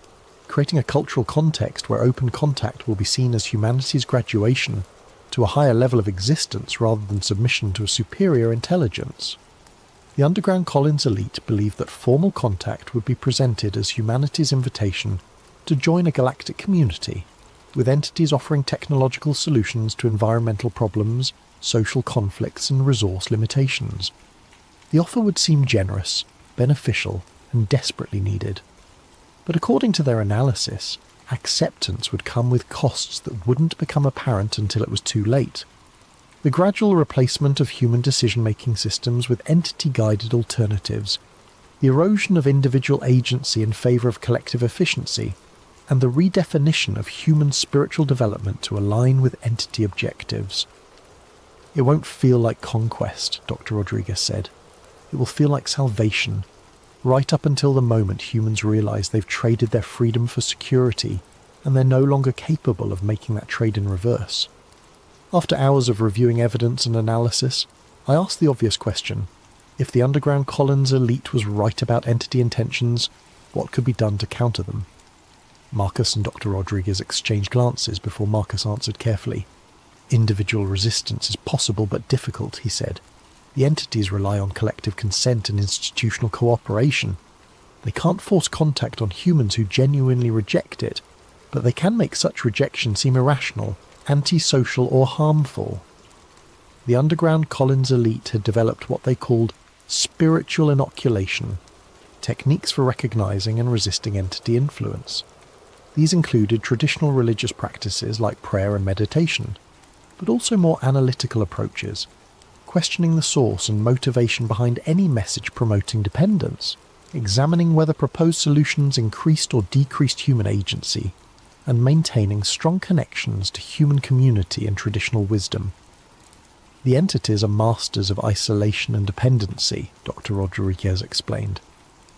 creating a cultural context where open contact will be seen as humanity's graduation to a higher level of existence rather than submission to a superior intelligence. The underground Collins elite believed that formal contact would be presented as humanity's invitation to join a galactic community, with entities offering technological solutions to environmental problems, social conflicts and resource limitations. The offer would seem generous, beneficial and desperately needed. But according to their analysis, acceptance would come with costs that wouldn't become apparent until it was too late. The gradual replacement of human decision-making systems with entity-guided alternatives, the erosion of individual agency in favour of collective efficiency, and the redefinition of human spiritual development to align with entity objectives. It won't feel like conquest, Dr. Rodriguez said. It will feel like salvation, right up until the moment humans realise they've traded their freedom for security and they're no longer capable of making that trade in reverse. After hours of reviewing evidence and analysis, I asked the obvious question. If the underground Collins elite was right about entity intentions, what could be done to counter them? Marcus and Dr. Rodriguez exchanged glances before Marcus answered carefully. Individual resistance is possible but difficult, he said. The entities rely on collective consent and institutional cooperation. They can't force contact on humans who genuinely reject it, but they can make such rejection seem irrational, antisocial or harmful. The underground Collins elite had developed what they called spiritual inoculation, techniques for recognizing and resisting entity influence. These included traditional religious practices like prayer and meditation, but also more analytical approaches, questioning the source and motivation behind any message promoting dependence, examining whether proposed solutions increased or decreased human agency, and maintaining strong connections to human community and traditional wisdom. The entities are masters of isolation and dependency, Dr. Rodriguez explained.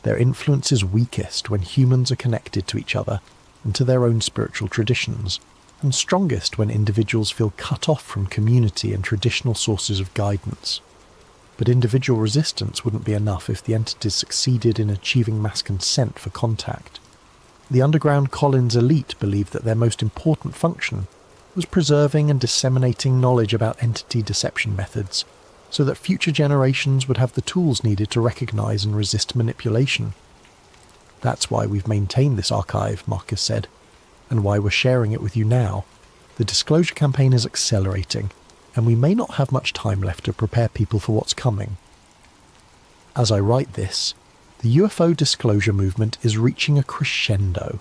Their influence is weakest when humans are connected to each other and to their own spiritual traditions, and strongest when individuals feel cut off from community and traditional sources of guidance. But individual resistance wouldn't be enough if the entities succeeded in achieving mass consent for contact. The underground Collins elite believed that their most important function was preserving and disseminating knowledge about entity deception methods, so that future generations would have the tools needed to recognize and resist manipulation. That's why we've maintained this archive, Marcus said, and why we're sharing it with you now. The disclosure campaign is accelerating, and we may not have much time left to prepare people for what's coming. As I write this, the UFO disclosure movement is reaching a crescendo.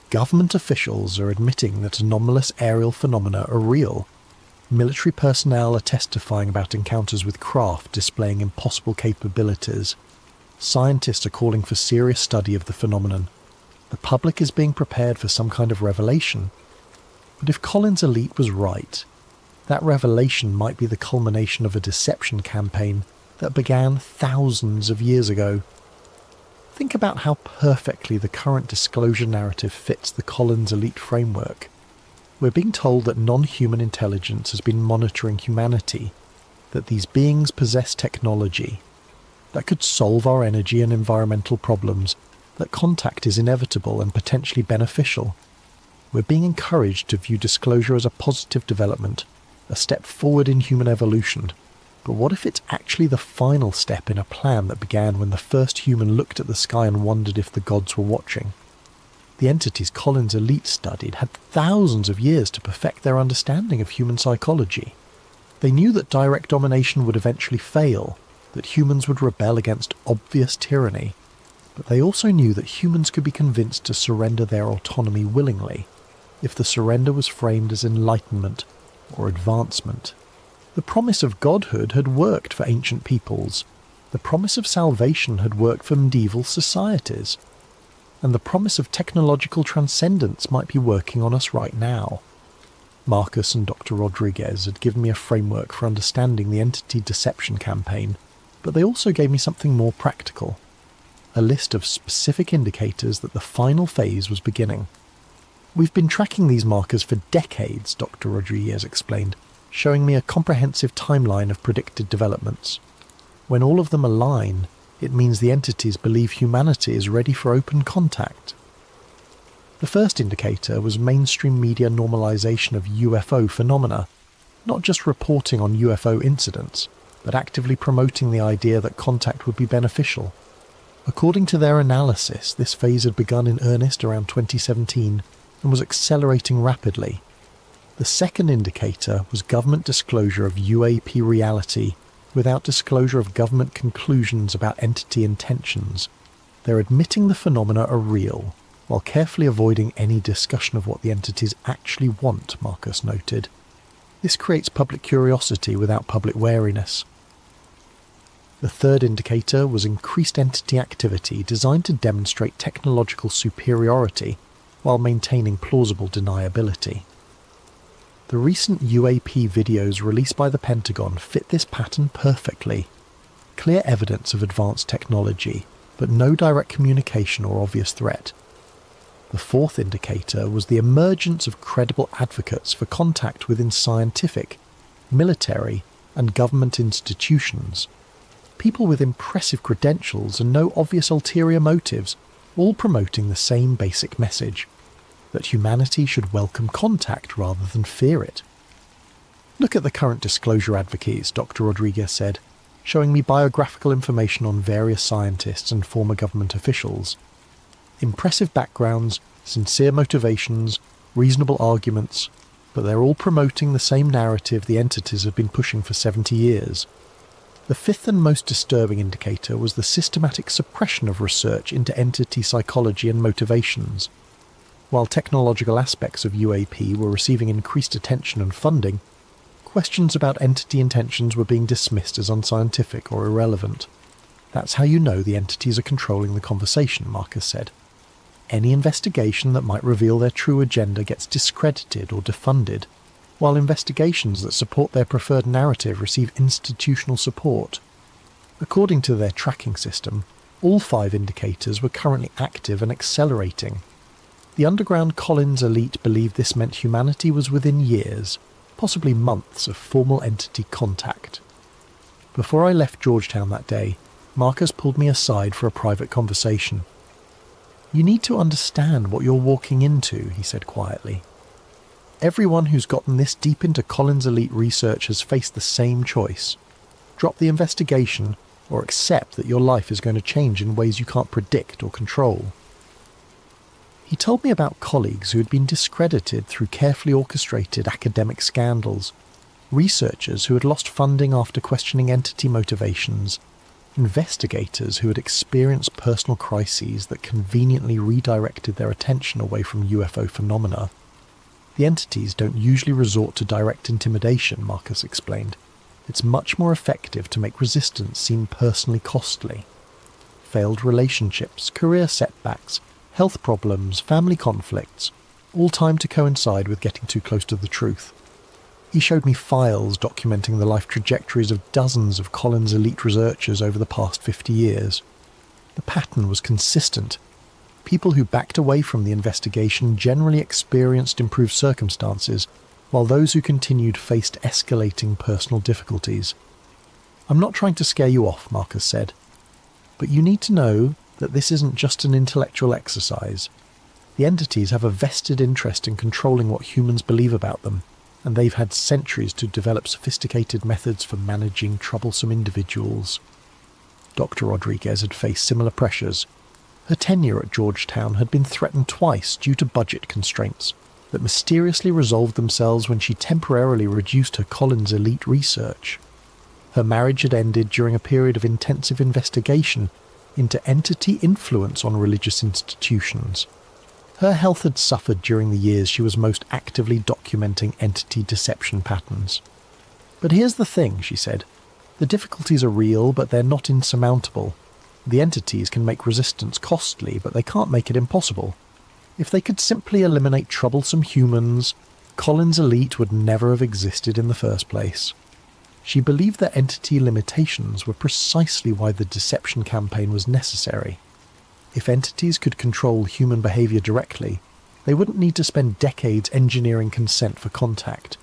Government officials are admitting that anomalous aerial phenomena are real. Military personnel are testifying about encounters with craft displaying impossible capabilities. Scientists are calling for serious study of the phenomenon. The public is being prepared for some kind of revelation. But if Collins' elite was right, that revelation might be the culmination of a deception campaign that began thousands of years ago. Think about how perfectly the current disclosure narrative fits the Collins elite framework. We're being told that non-human intelligence has been monitoring humanity, that these beings possess technology that could solve our energy and environmental problems, that contact is inevitable and potentially beneficial. We're being encouraged to view disclosure as a positive development, a step forward in human evolution. But what if it's actually the final step in a plan that began when the first human looked at the sky and wondered if the gods were watching? The entities Collins' elite studied had thousands of years to perfect their understanding of human psychology. They knew that direct domination would eventually fail, that humans would rebel against obvious tyranny, but they also knew that humans could be convinced to surrender their autonomy willingly, if the surrender was framed as enlightenment or advancement. The promise of godhood had worked for ancient peoples, the promise of salvation had worked for medieval societies, and the promise of technological transcendence might be working on us right now. Marcus and Dr. Rodriguez had given me a framework for understanding the entity deception campaign, but they also gave me something more practical, a list of specific indicators that the final phase was beginning. We've been tracking these markers for decades, Dr. Rodriguez explained, showing me a comprehensive timeline of predicted developments. When all of them align, it means the entities believe humanity is ready for open contact. The first indicator was mainstream media normalization of UFO phenomena, not just reporting on UFO incidents, but actively promoting the idea that contact would be beneficial. According to their analysis, this phase had begun in earnest around 2017 and was accelerating rapidly. The second indicator was government disclosure of UAP reality without disclosure of government conclusions about entity intentions. They're admitting the phenomena are real, while carefully avoiding any discussion of what the entities actually want, Marcus noted. This creates public curiosity without public wariness. The third indicator was increased entity activity designed to demonstrate technological superiority while maintaining plausible deniability. The recent UAP videos released by the Pentagon fit this pattern perfectly. Clear evidence of advanced technology, but no direct communication or obvious threat. The fourth indicator was the emergence of credible advocates for contact within scientific, military, and government institutions. People with impressive credentials and no obvious ulterior motives, all promoting the same basic message: that humanity should welcome contact rather than fear it. Look at the current disclosure advocates, Dr. Rodriguez said, showing me biographical information on various scientists and former government officials. Impressive backgrounds, sincere motivations, reasonable arguments, but they're all promoting the same narrative the entities have been pushing for 70 years. The fifth and most disturbing indicator was the systematic suppression of research into entity psychology and motivations. While technological aspects of UAP were receiving increased attention and funding, questions about entity intentions were being dismissed as unscientific or irrelevant. That's how you know the entities are controlling the conversation, Marcus said. Any investigation that might reveal their true agenda gets discredited or defunded, while investigations that support their preferred narrative receive institutional support. According to their tracking system, all 5 indicators were currently active and accelerating. The underground Collins elite believed this meant humanity was within years, possibly months, of formal entity contact. Before I left Georgetown that day, Marcus pulled me aside for a private conversation. "You need to understand what you're walking into," he said quietly. "Everyone who's gotten this deep into Collins elite research has faced the same choice. Drop the investigation or accept that your life is going to change in ways you can't predict or control." He told me about colleagues who had been discredited through carefully orchestrated academic scandals, researchers who had lost funding after questioning entity motivations, investigators who had experienced personal crises that conveniently redirected their attention away from UFO phenomena. The entities don't usually resort to direct intimidation, Marcus explained. It's much more effective to make resistance seem personally costly. Failed relationships, career setbacks, health problems, family conflicts, all timed to coincide with getting too close to the truth. He showed me files documenting the life trajectories of dozens of Collins elite researchers over the past 50 years. The pattern was consistent. People who backed away from the investigation generally experienced improved circumstances, while those who continued faced escalating personal difficulties. "I'm not trying to scare you off," Marcus said, "but you need to know that this isn't just an intellectual exercise. The entities have a vested interest in controlling what humans believe about them, and they've had centuries to develop sophisticated methods for managing troublesome individuals." Dr. Rodriguez had faced similar pressures. Her tenure at Georgetown had been threatened twice due to budget constraints that mysteriously resolved themselves when she temporarily reduced her Collins elite research. Her marriage had ended during a period of intensive investigation into entity influence on religious institutions. Her health had suffered during the years she was most actively documenting entity deception patterns. "But here's the thing," she said. "The difficulties are real, but they're not insurmountable. The entities can make resistance costly, but they can't make it impossible. If they could simply eliminate troublesome humans, Collins elite would never have existed in the first place." She believed that entity limitations were precisely why the deception campaign was necessary. If entities could control human behavior directly, they wouldn't need to spend decades engineering consent for contact.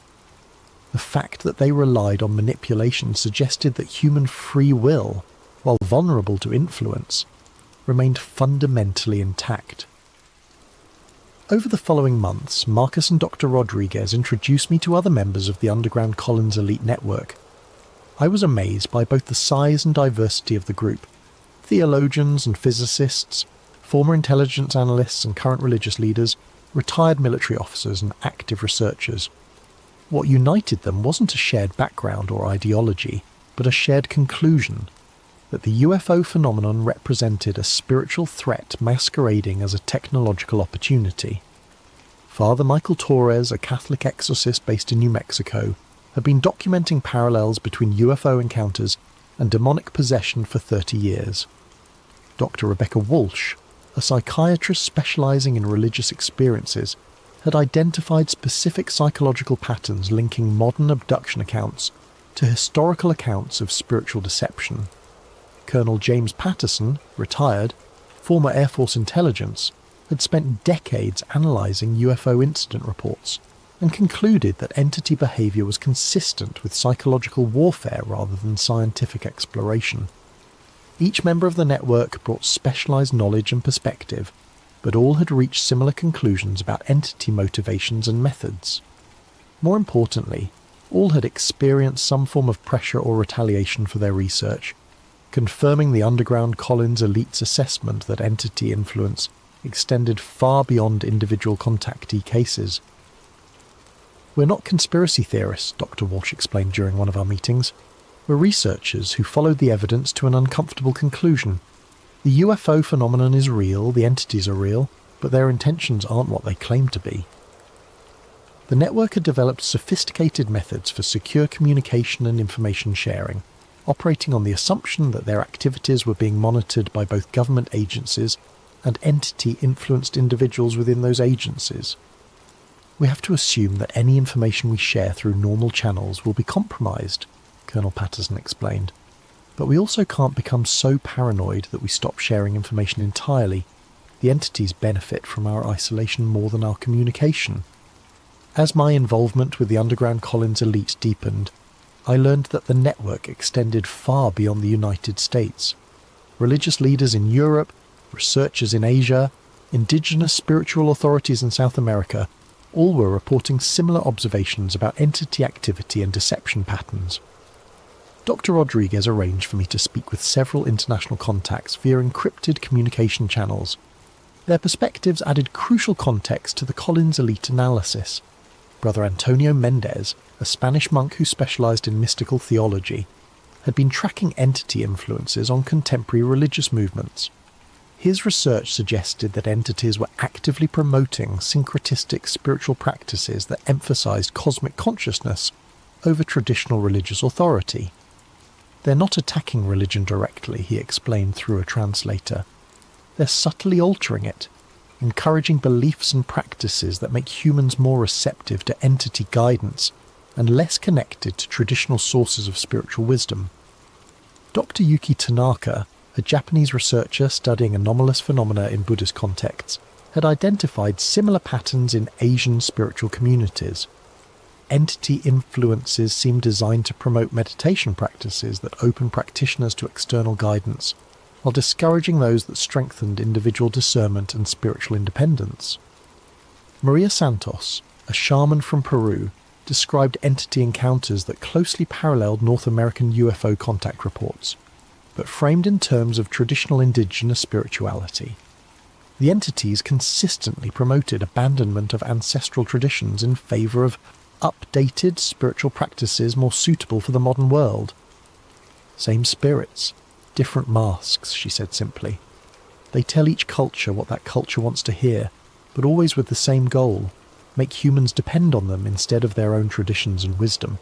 The fact that they relied on manipulation suggested that human free will, while vulnerable to influence, remained fundamentally intact. Over the following months, Marcus and Dr. Rodriguez introduced me to other members of the underground Collins elite network. I was amazed by both the size and diversity of the group. Theologians and physicists, former intelligence analysts and current religious leaders, retired military officers and active researchers. What united them wasn't a shared background or ideology, but a shared conclusion that the UFO phenomenon represented a spiritual threat masquerading as a technological opportunity. Father Michael Torres, a Catholic exorcist based in New Mexico, had been documenting parallels between UFO encounters and demonic possession for 30 years. Dr. Rebecca Walsh, a psychiatrist specializing in religious experiences, had identified specific psychological patterns linking modern abduction accounts to historical accounts of spiritual deception. Colonel James Patterson, retired, former Air Force intelligence, had spent decades analysing UFO incident reports and concluded that entity behaviour was consistent with psychological warfare rather than scientific exploration. Each member of the network brought specialised knowledge and perspective, but all had reached similar conclusions about entity motivations and methods. More importantly, all had experienced some form of pressure or retaliation for their research, confirming the underground Collins elite's assessment that entity influence extended far beyond individual contactee cases. "We're not conspiracy theorists," Dr. Walsh explained during one of our meetings. "We're researchers who followed the evidence to an uncomfortable conclusion. The UFO phenomenon is real, the entities are real, but their intentions aren't what they claim to be." The network had developed sophisticated methods for secure communication and information sharing, operating on the assumption that their activities were being monitored by both government agencies and entity-influenced individuals within those agencies. "We have to assume that any information we share through normal channels will be compromised," Colonel Patterson explained. "But we also can't become so paranoid that we stop sharing information entirely. The entities benefit from our isolation more than our communication." As my involvement with the underground Collins elite deepened, I learned that the network extended far beyond the United States. Religious leaders in Europe, researchers in Asia, indigenous spiritual authorities in South America, all were reporting similar observations about entity activity and deception patterns. Dr. Rodriguez arranged for me to speak with several international contacts via encrypted communication channels. Their perspectives added crucial context to the Collins elite analysis. Brother Antonio Mendez, a Spanish monk who specialized in mystical theology, had been tracking entity influences on contemporary religious movements. His research suggested that entities were actively promoting syncretistic spiritual practices that emphasized cosmic consciousness over traditional religious authority. "They're not attacking religion directly," he explained through a translator. "They're subtly altering it, encouraging beliefs and practices that make humans more receptive to entity guidance and less connected to traditional sources of spiritual wisdom." Dr. Yuki Tanaka, a Japanese researcher studying anomalous phenomena in Buddhist contexts, had identified similar patterns in Asian spiritual communities. Entity influences seem designed to promote meditation practices that open practitioners to external guidance, while discouraging those that strengthened individual discernment and spiritual independence. Maria Santos, a shaman from Peru, described entity encounters that closely paralleled North American UFO contact reports, but framed in terms of traditional indigenous spirituality. The entities consistently promoted abandonment of ancestral traditions in favour of updated spiritual practices more suitable for the modern world. "Same spirits, different masks," she said simply. "They tell each culture what that culture wants to hear, but always with the same goal: make humans depend on them instead of their own traditions and wisdom."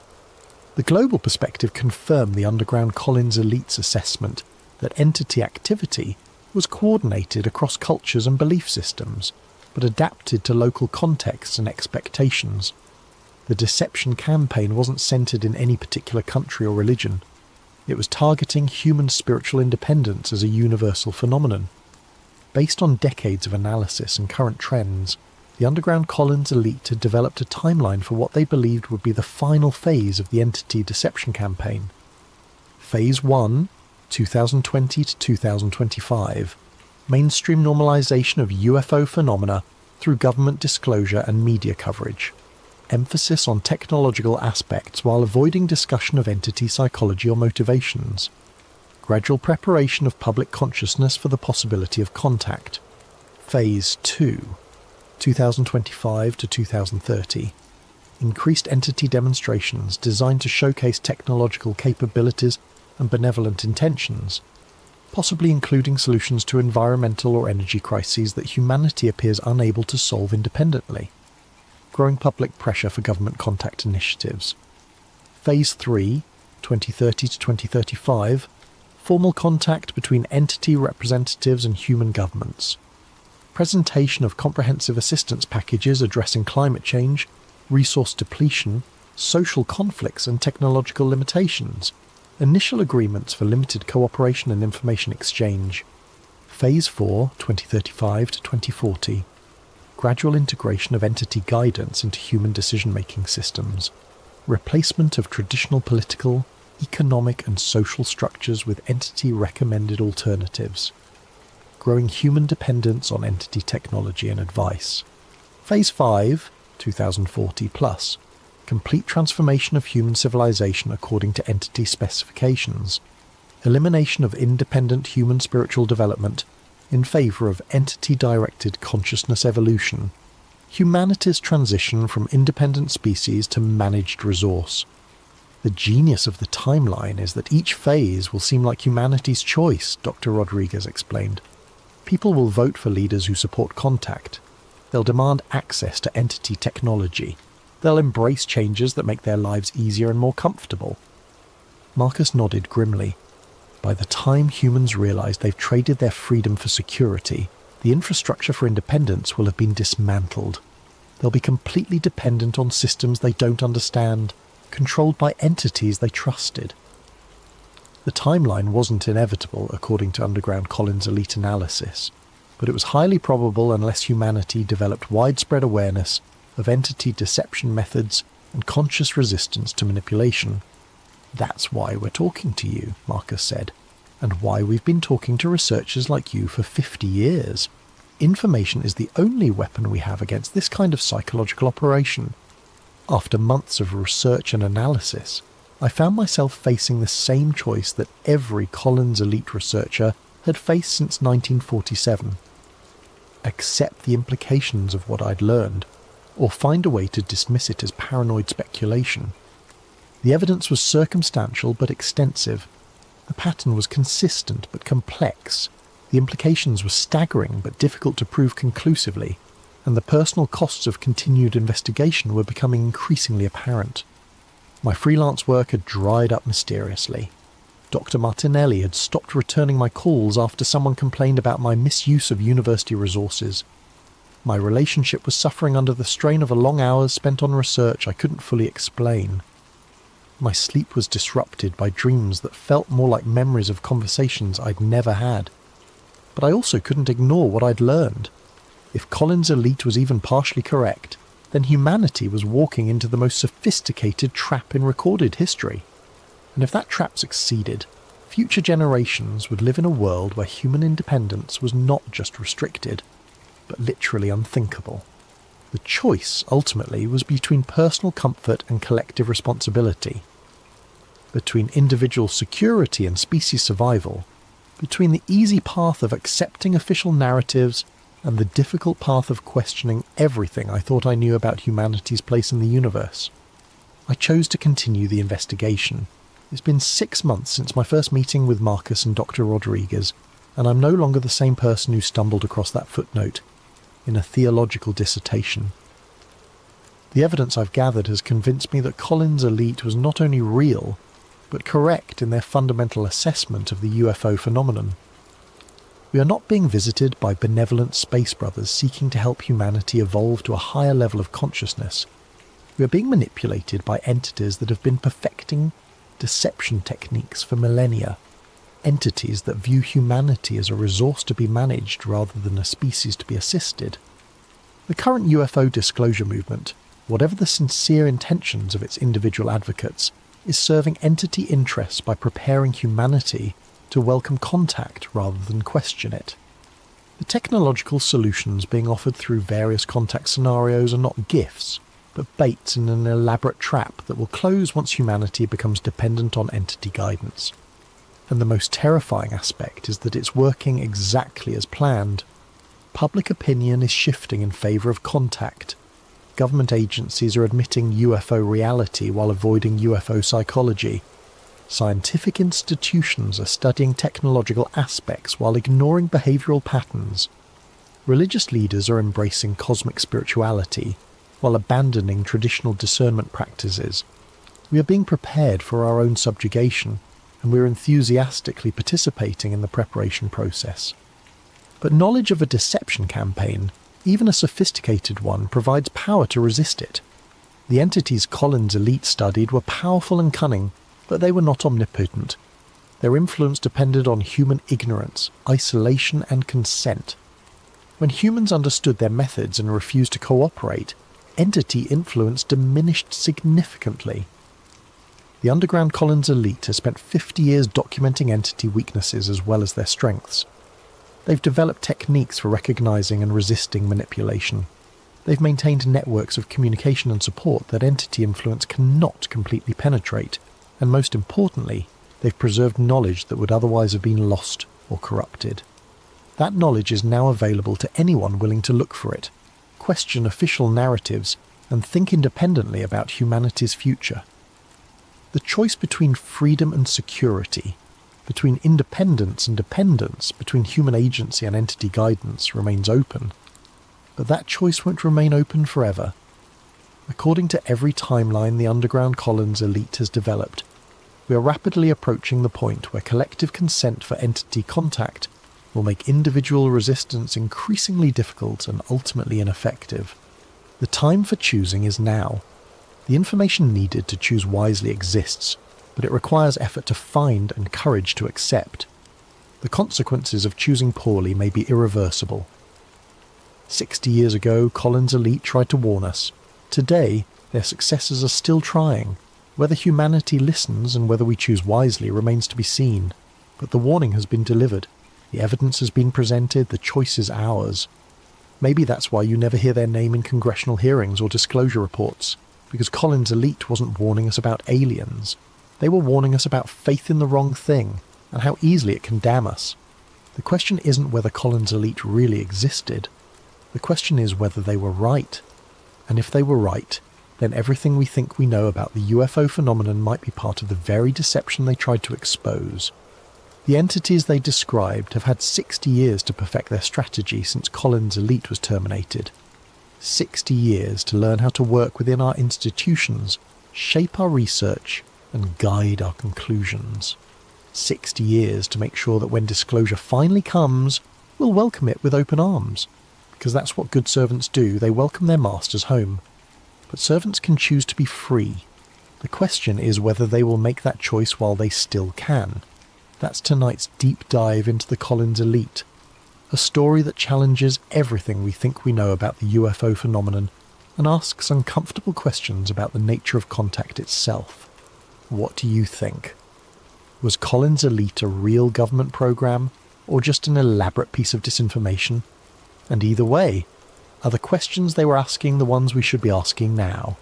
The global perspective confirmed the underground Collins elite's assessment that entity activity was coordinated across cultures and belief systems, but adapted to local contexts and expectations. The deception campaign wasn't centred in any particular country or religion. It was targeting human spiritual independence as a universal phenomenon. Based on decades of analysis and current trends, the underground Collins elite had developed a timeline for what they believed would be the final phase of the entity deception campaign. Phase 1, 2020 to 2025, mainstream normalization of UFO phenomena through government disclosure and media coverage. Emphasis on technological aspects while avoiding discussion of entity psychology or motivations. Gradual preparation of public consciousness for the possibility of contact. Phase 2, 2025 to 2030. Increased entity demonstrations designed to showcase technological capabilities and benevolent intentions, possibly including solutions to environmental or energy crises that humanity appears unable to solve independently. Growing public pressure for government contact initiatives. Phase 3, 2030 to 2035, formal contact between entity representatives and human governments. Presentation of comprehensive assistance packages addressing climate change, resource depletion, social conflicts and technological limitations. Initial agreements for limited cooperation and information exchange. Phase 4, 2035 to 2040. Gradual integration of entity guidance into human decision-making systems. Replacement of traditional political, economic and social structures with entity-recommended alternatives. Growing human dependence on entity technology and advice. Phase 5, 2040 plus. Complete transformation of human civilization according to entity specifications. Elimination of independent human spiritual development in favour of entity-directed consciousness evolution. Humanity's transition from independent species to managed resource. The genius of the timeline is that each phase will seem like humanity's choice, Dr. Rodriguez explained. People will vote for leaders who support contact. They'll demand access to entity technology. They'll embrace changes that make their lives easier and more comfortable. Marcus nodded grimly. By the time humans realize they've traded their freedom for security, the infrastructure for independence will have been dismantled. They'll be completely dependent on systems they don't understand, controlled by entities they trusted. The timeline wasn't inevitable, according to Underground Collins' elite analysis, but it was highly probable unless humanity developed widespread awareness of entity deception methods and conscious resistance to manipulation. That's why we're talking to you, Marcus said, and why we've been talking to researchers like you for 50 years. Information is the only weapon we have against this kind of psychological operation. After months of research and analysis, I found myself facing the same choice that every Collins elite researcher had faced since 1947. Accept the implications of what I'd learned, or find a way to dismiss it as paranoid speculation. The evidence was circumstantial but extensive. The pattern was consistent but complex. The implications were staggering but difficult to prove conclusively, and the personal costs of continued investigation were becoming increasingly apparent. My freelance work had dried up mysteriously. Dr. Martinelli had stopped returning my calls after someone complained about my misuse of university resources. My relationship was suffering under the strain of long hours spent on research I couldn't fully explain. My sleep was disrupted by dreams that felt more like memories of conversations I'd never had. But I also couldn't ignore what I'd learned. If Collins' elite was even partially correct, then humanity was walking into the most sophisticated trap in recorded history. And if that trap succeeded, future generations would live in a world where human independence was not just restricted, but literally unthinkable. The choice, ultimately, was between personal comfort and collective responsibility, between individual security and species survival, between the easy path of accepting official narratives and the difficult path of questioning everything I thought I knew about humanity's place in the universe. I chose to continue the investigation. It's been 6 months since my first meeting with Marcus and Dr. Rodriguez, and I'm no longer the same person who stumbled across that footnote in a theological dissertation. The evidence I've gathered has convinced me that Collins' elite was not only real, but correct in their fundamental assessment of the UFO phenomenon. We are not being visited by benevolent space brothers seeking to help humanity evolve to a higher level of consciousness. We are being manipulated by entities that have been perfecting deception techniques for millennia, entities that view humanity as a resource to be managed rather than a species to be assisted. The current UFO disclosure movement, whatever the sincere intentions of its individual advocates, is serving entity interests by preparing humanity to welcome contact rather than question it. The technological solutions being offered through various contact scenarios are not gifts, but baits in an elaborate trap that will close once humanity becomes dependent on entity guidance. And the most terrifying aspect is that it's working exactly as planned. Public opinion is shifting in favour of contact. Government agencies are admitting UFO reality while avoiding UFO psychology. Scientific institutions are studying technological aspects while ignoring behavioural patterns. Religious leaders are embracing cosmic spirituality while abandoning traditional discernment practices. We are being prepared for our own subjugation, and we are enthusiastically participating in the preparation process. But knowledge of a deception campaign, even a sophisticated one, provides power to resist it. The entities Collins' elite studied were powerful and cunning, but they were not omnipotent. Their influence depended on human ignorance, isolation, and consent. When humans understood their methods and refused to cooperate, entity influence diminished significantly. The underground Collins elite has spent 50 years documenting entity weaknesses as well as their strengths. They've developed techniques for recognizing and resisting manipulation. They've maintained networks of communication and support that entity influence cannot completely penetrate, and most importantly, they've preserved knowledge that would otherwise have been lost or corrupted. That knowledge is now available to anyone willing to look for it, question official narratives, and think independently about humanity's future. The choice between freedom and security, between independence and dependence, between human agency and entity guidance remains open. But that choice won't remain open forever. According to every timeline the underground Collins elite has developed, we are rapidly approaching the point where collective consent for entity contact will make individual resistance increasingly difficult and ultimately ineffective. The time for choosing is now. The information needed to choose wisely exists, but it requires effort to find and courage to accept. The consequences of choosing poorly may be irreversible. 60 years ago, Collins' elite tried to warn us. Today, their successors are still trying. Whether humanity listens and whether we choose wisely remains to be seen. But the warning has been delivered. The evidence has been presented. The choice is ours. Maybe that's why you never hear their name in congressional hearings or disclosure reports, because Collins' elite wasn't warning us about aliens. They were warning us about faith in the wrong thing, and how easily it can damn us. The question isn't whether Collins' elite really existed. The question is whether they were right. And if they were right, then everything we think we know about the UFO phenomenon might be part of the very deception they tried to expose. The entities they described have had 60 years to perfect their strategy since Collins' elite was terminated. 60 years to learn how to work within our institutions, shape our research, and guide our conclusions. 60 years to make sure that when disclosure finally comes, we'll welcome it with open arms. Because that's what good servants do, they welcome their masters home. But servants can choose to be free. The question is whether they will make that choice while they still can. That's tonight's deep dive into the Collins elite. A story that challenges everything we think we know about the UFO phenomenon and asks uncomfortable questions about the nature of contact itself. What do you think? Was Collins' elite a real government program, or just an elaborate piece of disinformation? And either way, are the questions they were asking the ones we should be asking now?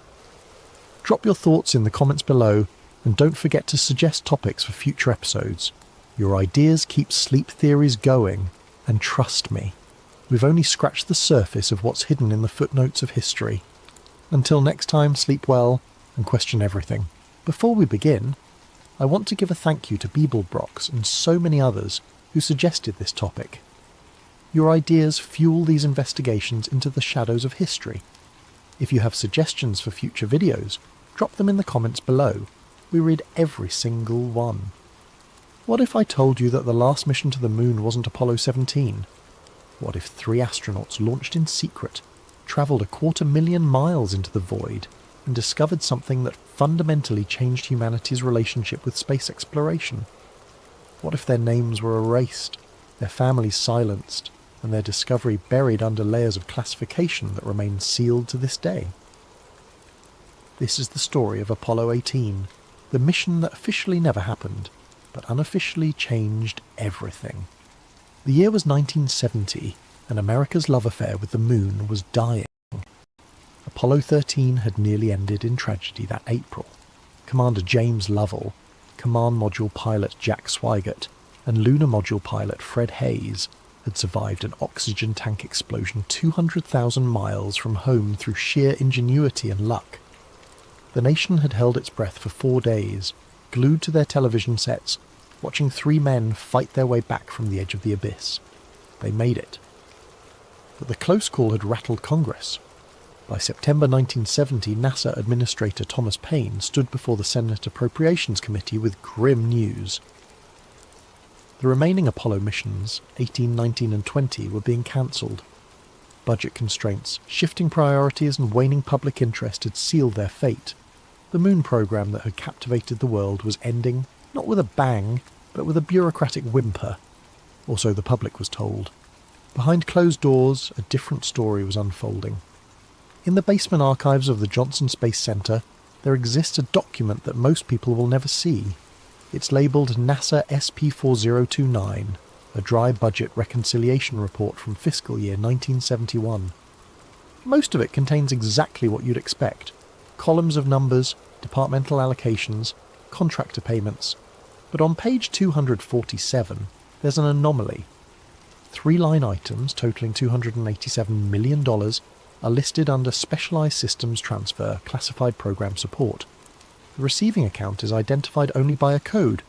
Drop your thoughts in the comments below, and don't forget to suggest topics for future episodes. Your ideas keep sleep theories going, and trust me, we've only scratched the surface of what's hidden in the footnotes of history. Until next time, sleep well and question everything. Before we begin, I want to give a thank you to Beeblebrox and so many others who suggested this topic. Your ideas fuel these investigations into the shadows of history. If you have suggestions for future videos, drop them in the comments below. We read every single one. What if I told you that the last mission to the moon wasn't Apollo 17? What if 3 astronauts launched in secret, travelled 250,000 miles into the void, and discovered something that fundamentally changed humanity's relationship with space exploration? What if their names were erased, their families silenced, and their discovery buried under layers of classification that remain sealed to this day. This is the story of Apollo 18, the mission that officially never happened, but unofficially changed everything. The year was 1970, and America's love affair with the moon was dying. Apollo 13 had nearly ended in tragedy that April. Commander James Lovell, Command Module pilot Jack Swigert, and Lunar Module pilot Fred Hayes had survived an oxygen tank explosion 200,000 miles from home through sheer ingenuity and luck. The nation had held its breath for 4 days, glued to their television sets, watching 3 men fight their way back from the edge of the abyss. They made it. But the close call had rattled Congress. By September 1970, NASA Administrator Thomas Paine stood before the Senate Appropriations Committee with grim news. The remaining Apollo missions, 18, 19 and 20, were being cancelled. Budget constraints, shifting priorities and waning public interest had sealed their fate. The moon program that had captivated the world was ending, not with a bang, but with a bureaucratic whimper. Or so the public was told. Behind closed doors, a different story was unfolding. In the basement archives of the Johnson Space Center, there exists a document that most people will never see. It's labelled NASA SP4029, a dry budget reconciliation report from fiscal year 1971. Most of it contains exactly what you'd expect. Columns of numbers, departmental allocations, contractor payments. But on page 247, there's an anomaly. 3 line items totaling $287 million are listed under Specialized Systems Transfer Classified Program Support. The receiving account is identified only by a code,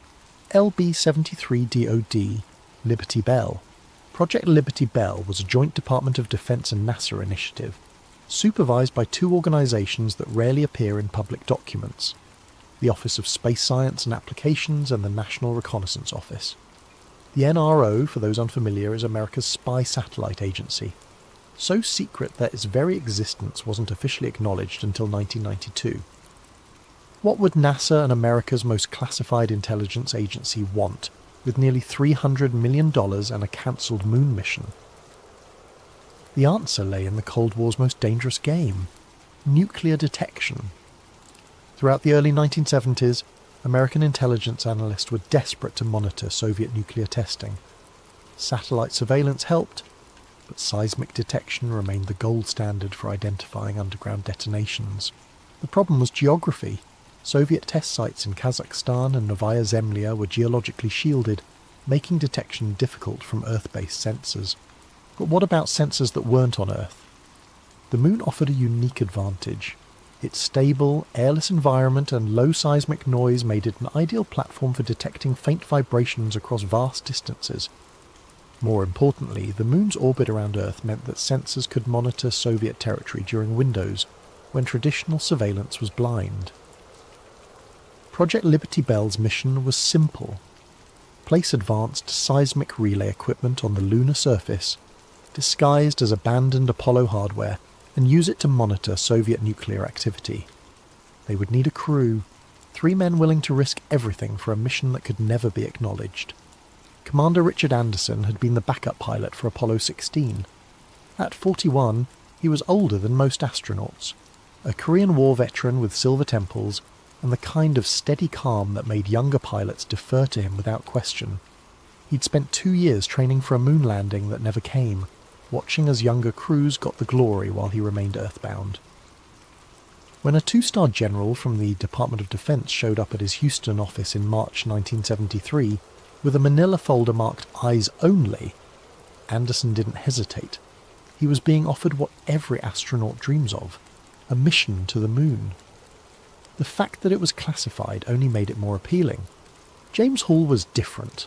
LB73DOD, Liberty Bell. Project Liberty Bell was a joint Department of Defense and NASA initiative, supervised by 2 organizations that rarely appear in public documents, the Office of Space Science and Applications and the National Reconnaissance Office. The NRO, for those unfamiliar, is America's spy satellite agency, so secret that its very existence wasn't officially acknowledged until 1992. What would NASA and America's most classified intelligence agency want with nearly $300 million and a cancelled moon mission? The answer lay in the Cold War's most dangerous game, nuclear detection. Throughout the early 1970s, American intelligence analysts were desperate to monitor Soviet nuclear testing. Satellite surveillance helped, but seismic detection remained the gold standard for identifying underground detonations. The problem was geography. Soviet test sites in Kazakhstan and Novaya Zemlya were geologically shielded, making detection difficult from Earth-based sensors. But what about sensors that weren't on Earth? The moon offered a unique advantage. Its stable, airless environment and low seismic noise made it an ideal platform for detecting faint vibrations across vast distances. More importantly, the moon's orbit around Earth meant that sensors could monitor Soviet territory during windows, when traditional surveillance was blind. Project Liberty Bell's mission was simple. Place advanced seismic relay equipment on the lunar surface, disguised as abandoned Apollo hardware, and use it to monitor Soviet nuclear activity. They would need a crew, 3 men willing to risk everything for a mission that could never be acknowledged. Commander Richard Anderson had been the backup pilot for Apollo 16. At 41, he was older than most astronauts, a Korean War veteran with silver temples, and the kind of steady calm that made younger pilots defer to him without question. He'd spent 2 years training for a moon landing that never came, watching as younger crews got the glory while he remained earthbound. When a 2-star general from the Department of Defense showed up at his Houston office in March 1973 with a manila folder marked Eyes Only, Anderson didn't hesitate. He was being offered what every astronaut dreams of, a mission to the moon. The fact that it was classified only made it more appealing. James Hall was different.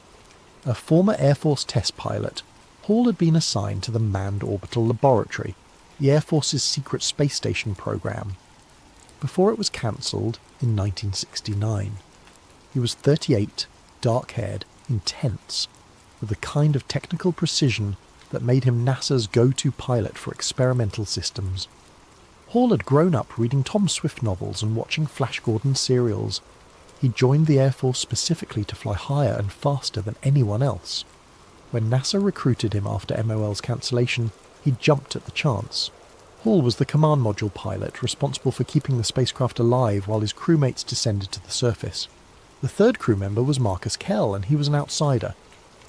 A former Air Force test pilot, Hall had been assigned to the Manned Orbital Laboratory, the Air Force's secret space station program, before it was cancelled in 1969. He was 38, dark-haired, intense, with the kind of technical precision that made him NASA's go-to pilot for experimental systems. Hall had grown up reading Tom Swift novels and watching Flash Gordon serials. He joined the Air Force specifically to fly higher and faster than anyone else. When NASA recruited him after MOL's cancellation, he jumped at the chance. Hall was the command module pilot responsible for keeping the spacecraft alive while his crewmates descended to the surface. The third crew member was Marcus Kell, and he was an outsider.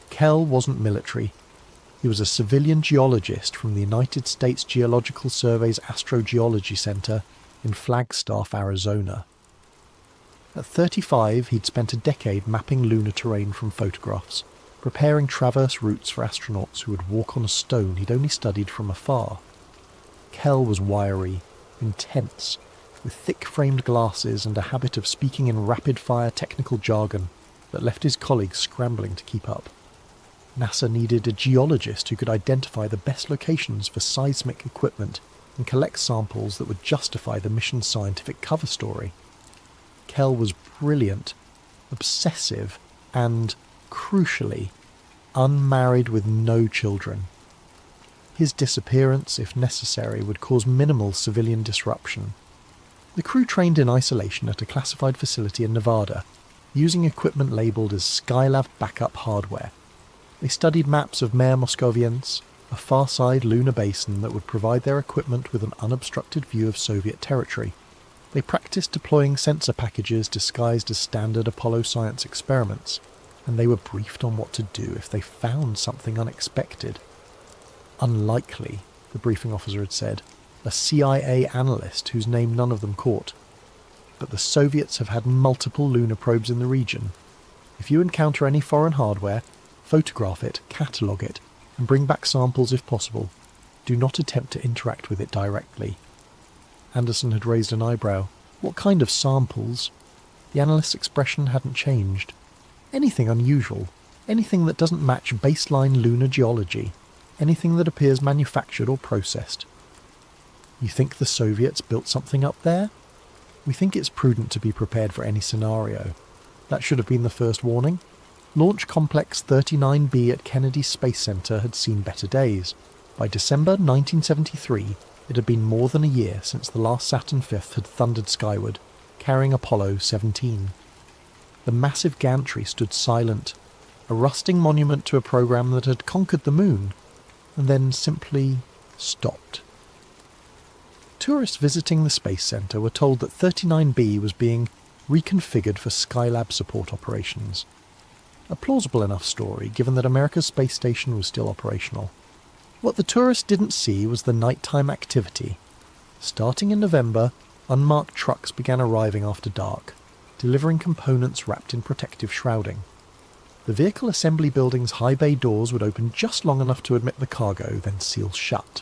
Kell wasn't military. He was a civilian geologist from the United States Geological Survey's Astrogeology Center in Flagstaff, Arizona. At 35, he'd spent a decade mapping lunar terrain from photographs, preparing traverse routes for astronauts who would walk on a stone he'd only studied from afar. Kell was wiry, intense, with thick-framed glasses and a habit of speaking in rapid-fire technical jargon that left his colleagues scrambling to keep up. NASA needed a geologist who could identify the best locations for seismic equipment and collect samples that would justify the mission's scientific cover story. Kell was brilliant, obsessive, and, crucially, unmarried with no children. His disappearance, if necessary, would cause minimal civilian disruption. The crew trained in isolation at a classified facility in Nevada, using equipment labelled as Skylab backup hardware. They studied maps of Mare Moscoviense, a far-side lunar basin that would provide their equipment with an unobstructed view of Soviet territory. They practiced deploying sensor packages disguised as standard Apollo science experiments, and they were briefed on what to do if they found something unexpected. Unlikely, the briefing officer had said, a CIA analyst whose name none of them caught. But the Soviets have had multiple lunar probes in the region. If you encounter any foreign hardware, photograph it, catalogue it, and bring back samples if possible. Do not attempt to interact with it directly. Anderson had raised an eyebrow. What kind of samples? The analyst's expression hadn't changed. Anything unusual. Anything that doesn't match baseline lunar geology. Anything that appears manufactured or processed. You think the Soviets built something up there? We think it's prudent to be prepared for any scenario. That should have been the first warning. Launch Complex 39B at Kennedy Space Center had seen better days. By December 1973, it had been more than a year since the last Saturn V had thundered skyward, carrying Apollo 17. The massive gantry stood silent, a rusting monument to a program that had conquered the moon, and then simply stopped. Tourists visiting the Space Center were told that 39B was being reconfigured for Skylab support operations. A plausible enough story, given that America's space station was still operational. What the tourists didn't see was the nighttime activity. Starting in November, unmarked trucks began arriving after dark, delivering components wrapped in protective shrouding. The vehicle assembly building's high bay doors would open just long enough to admit the cargo, then seal shut.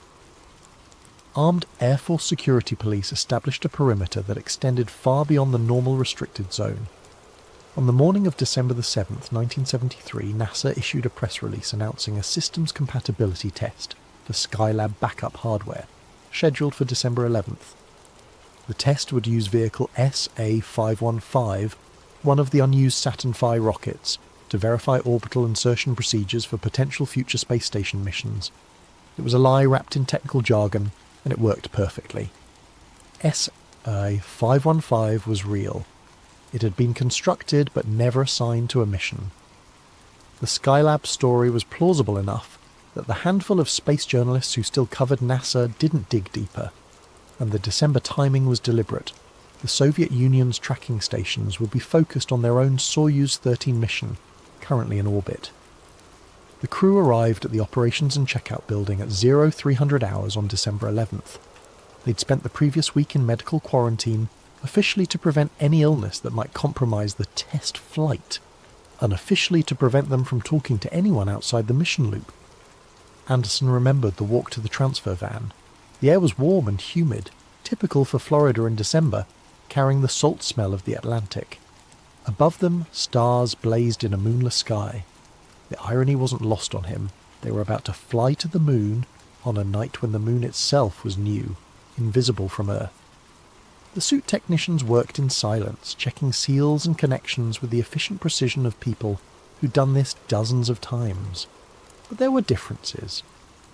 Armed Air Force security police established a perimeter that extended far beyond the normal restricted zone. On the morning of December the 7th, 1973, NASA issued a press release announcing a systems compatibility test for Skylab backup hardware, scheduled for December 11th. The test would use vehicle SA-515, one of the unused Saturn V rockets, to verify orbital insertion procedures for potential future space station missions. It was a lie wrapped in technical jargon, and it worked perfectly. SA-515 was real. It had been constructed but never assigned to a mission. The Skylab story was plausible enough that the handful of space journalists who still covered NASA didn't dig deeper, and the December timing was deliberate. The Soviet Union's tracking stations would be focused on their own Soyuz 13 mission, currently in orbit. The crew arrived at the operations and checkout building at 0300 hours on December 11th. They'd spent the previous week in medical quarantine, officially to prevent any illness that might compromise the test flight, unofficially to prevent them from talking to anyone outside the mission loop. Anderson remembered the walk to the transfer van. The air was warm and humid, typical for Florida in December, carrying the salt smell of the Atlantic. Above them, stars blazed in a moonless sky. The irony wasn't lost on him. They were about to fly to the moon on a night when the moon itself was new, invisible from Earth. The suit technicians worked in silence, checking seals and connections with the efficient precision of people who'd done this dozens of times. But there were differences.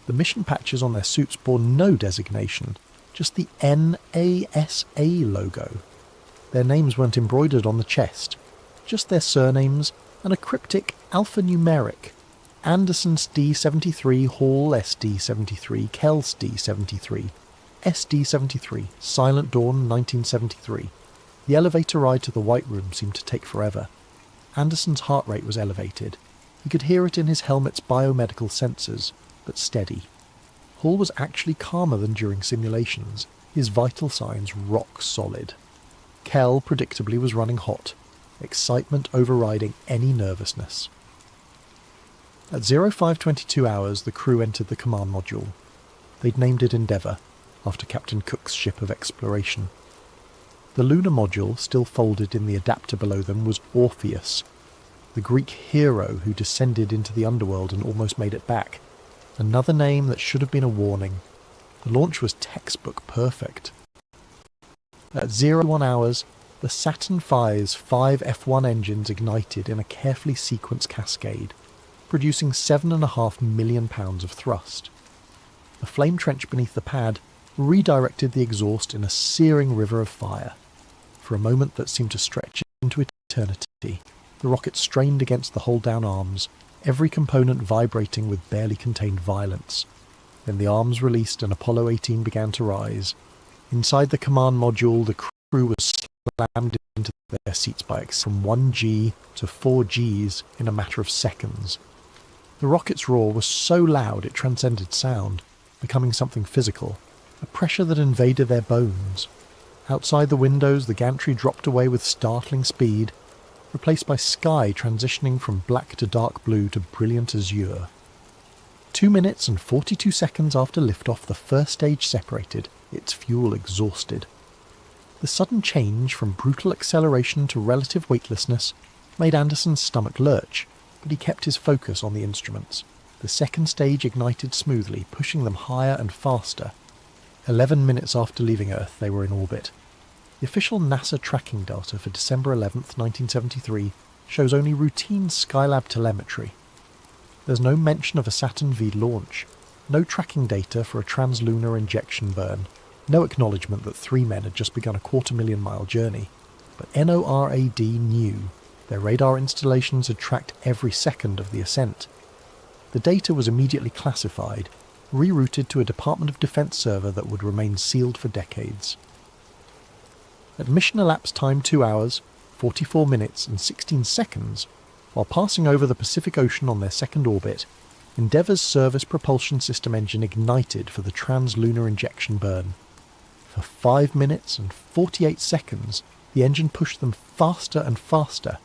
The mission patches on their suits bore no designation, just the NASA logo. Their names weren't embroidered on the chest, just their surnames and a cryptic alphanumeric, Anderson's D-73, Hall SD-73, Kells D-73, SD-73, Silent Dawn 1973. The elevator ride to the White Room seemed to take forever. Anderson's heart rate was elevated. He could hear it in his helmet's biomedical sensors, but steady. Hall was actually calmer than during simulations, his vital signs rock solid. Kell, predictably, was running hot, excitement overriding any nervousness. At 0522 hours, the crew entered the command module. They'd named it Endeavour, after Captain Cook's ship of exploration. The lunar module, still folded in the adapter below them, was Orpheus, the Greek hero who descended into the underworld and almost made it back. Another name that should have been a warning. The launch was textbook perfect. At 01 hours, the Saturn V's 5 F1 engines ignited in a carefully sequenced cascade, producing £7.5 million of thrust. The flame trench beneath the pad redirected the exhaust in a searing river of fire. For a moment that seemed to stretch into eternity, the rocket strained against the hold-down arms, every component vibrating with barely contained violence. Then the arms released and Apollo 18 began to rise. Inside the command module, the crew was slammed into their seats by from 1G to 4Gs in a matter of seconds. The rocket's roar was so loud it transcended sound, becoming something physical, a pressure that invaded their bones. Outside the windows, the gantry dropped away with startling speed, replaced by sky transitioning from black to dark blue to brilliant azure. 2 minutes and 42 seconds after liftoff, the first stage separated, its fuel exhausted. The sudden change from brutal acceleration to relative weightlessness made Anderson's stomach lurch, but he kept his focus on the instruments. The second stage ignited smoothly, pushing them higher and faster. 11 minutes after leaving Earth, they were in orbit. The official NASA tracking data for December 11th, 1973 shows only routine Skylab telemetry. There's no mention of a Saturn V launch, no tracking data for a translunar injection burn, no acknowledgement that 3 men had just begun a 250,000-mile journey. But NORAD knew. Their radar installations had tracked every second of the ascent. The data was immediately classified, rerouted to a Department of Defense server that would remain sealed for decades. At mission elapsed time 2 hours, 44 minutes and 16 seconds, while passing over the Pacific Ocean on their second orbit, Endeavour's service propulsion system engine ignited for the translunar injection burn. For 5 minutes and 48 seconds, the engine pushed them faster and faster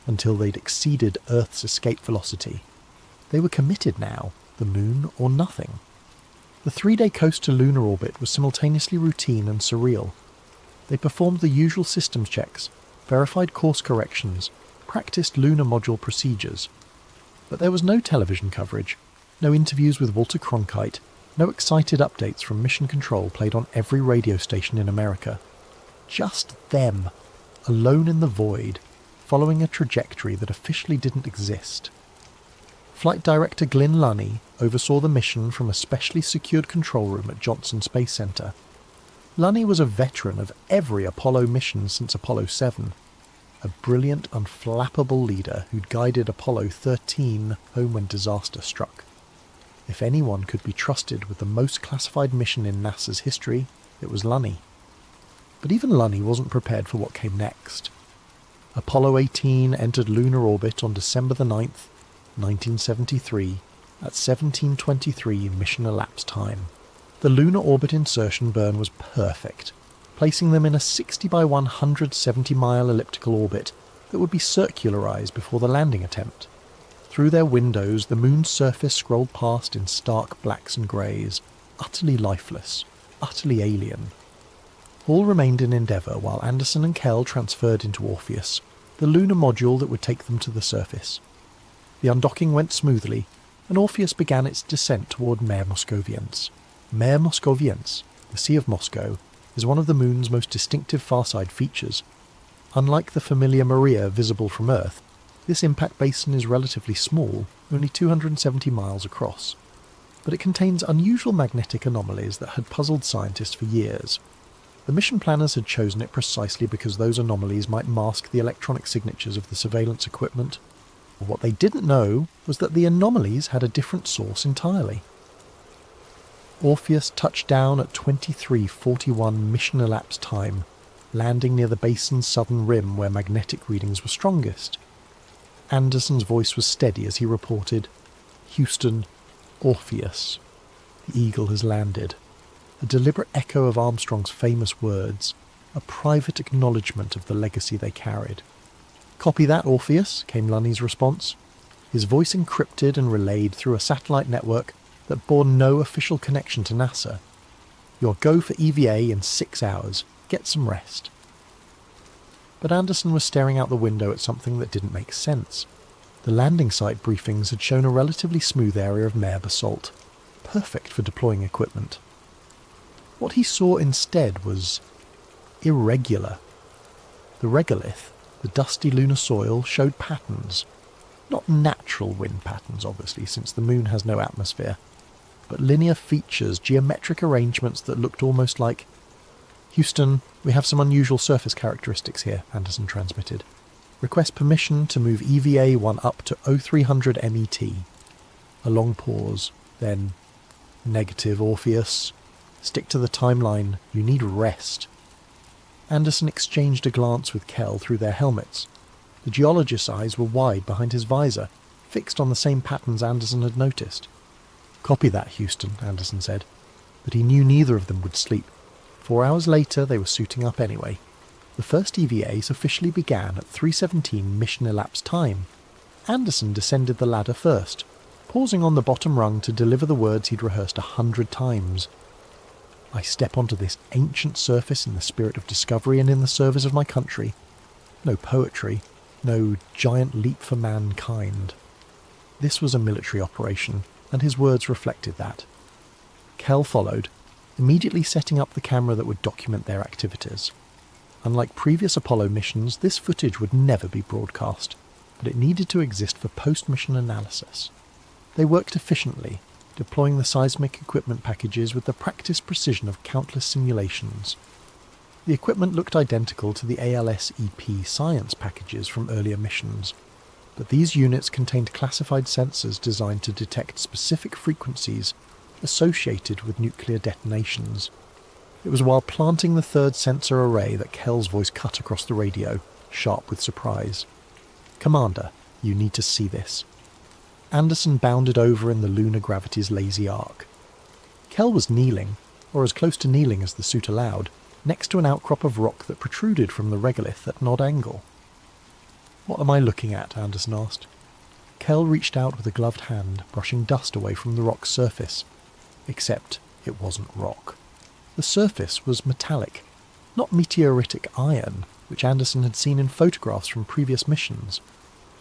until they'd exceeded Earth's escape velocity. They were committed now, the moon or nothing. The 3-day coast to lunar orbit was simultaneously routine and surreal. They performed the usual systems checks, verified course corrections, practiced lunar module procedures. But there was no television coverage, no interviews with Walter Cronkite, no excited updates from Mission Control played on every radio station in America. Just them, alone in the void, following a trajectory that officially didn't exist. Flight Director Glyn Lunny oversaw the mission from a specially secured control room at Johnson Space Center. Lunny was a veteran of every Apollo mission since Apollo 7, a brilliant, unflappable leader who'd guided Apollo 13 home when disaster struck. If anyone could be trusted with the most classified mission in NASA's history, it was Lunny. But even Lunny wasn't prepared for what came next. Apollo 18 entered lunar orbit on December the 9th, 1973, at 17:23 mission elapsed time. The lunar orbit insertion burn was perfect, placing them in a 60 by 170-mile elliptical orbit that would be circularized before the landing attempt. Through their windows, the moon's surface scrolled past in stark blacks and greys, utterly lifeless, utterly alien. All remained in Endeavour while Anderson and Kell transferred into Orpheus, the lunar module that would take them to the surface. The undocking went smoothly, and Orpheus began its descent toward Mare Moscoviense. Mare Moscoviense, the Sea of Moscow, is one of the moon's most distinctive farside features. Unlike the familiar Maria visible from Earth, this impact basin is relatively small, only 270 miles across. But it contains unusual magnetic anomalies that had puzzled scientists for years. The mission planners had chosen it precisely because those anomalies might mask the electronic signatures of the surveillance equipment. What they didn't know was that the anomalies had a different source entirely. Orpheus touched down at 23:41 mission elapsed time, landing near the basin's southern rim where magnetic readings were strongest. Anderson's voice was steady as he reported, "Houston, Orpheus. The Eagle has landed." A deliberate echo of Armstrong's famous words, a private acknowledgement of the legacy they carried. "Copy that, Orpheus," came Lunny's response, his voice encrypted and relayed through a satellite network that bore no official connection to NASA. "You're go for EVA in 6 hours. Get some rest." But Anderson was staring out the window at something that didn't make sense. The landing site briefings had shown a relatively smooth area of mare basalt, perfect for deploying equipment. What he saw instead was irregular. The regolith, the dusty lunar soil, showed patterns. Not natural wind patterns, obviously, since the moon has no atmosphere, but linear features, geometric arrangements that looked almost like... "Houston, we have some unusual surface characteristics here," Anderson transmitted. "Request permission to move EVA-1 up to 0300 MET. A long pause, then... "Negative, Orpheus. Stick to the timeline. You need rest." Anderson exchanged a glance with Kell through their helmets. The geologist's eyes were wide behind his visor, fixed on the same patterns Anderson had noticed. "Copy that, Houston," Anderson said. But he knew neither of them would sleep. 4 hours later, they were suiting up anyway. The first EVAs officially began at 3:17 mission elapsed time. Anderson descended the ladder first, pausing on the bottom rung to deliver the words he'd rehearsed 100 times. "I step onto this ancient surface in the spirit of discovery and in the service of my country. No poetry, no giant leap for mankind." This was a military operation, and his words reflected that. Kell followed, immediately setting up the camera that would document their activities. Unlike previous Apollo missions, this footage would never be broadcast, but it needed to exist for post-mission analysis. They worked efficiently, deploying the seismic equipment packages with the practiced precision of countless simulations. The equipment looked identical to the ALS-EP science packages from earlier missions, but these units contained classified sensors designed to detect specific frequencies associated with nuclear detonations. It was while planting the third sensor array that Kell's voice cut across the radio, sharp with surprise. "Commander, you need to see this." Anderson bounded over in the lunar gravity's lazy arc. Kell was kneeling, or as close to kneeling as the suit allowed, next to an outcrop of rock that protruded from the regolith at an odd angle. "What am I looking at?" Anderson asked. Kell reached out with a gloved hand, brushing dust away from the rock's surface. Except it wasn't rock. The surface was metallic, not meteoritic iron, which Anderson had seen in photographs from previous missions.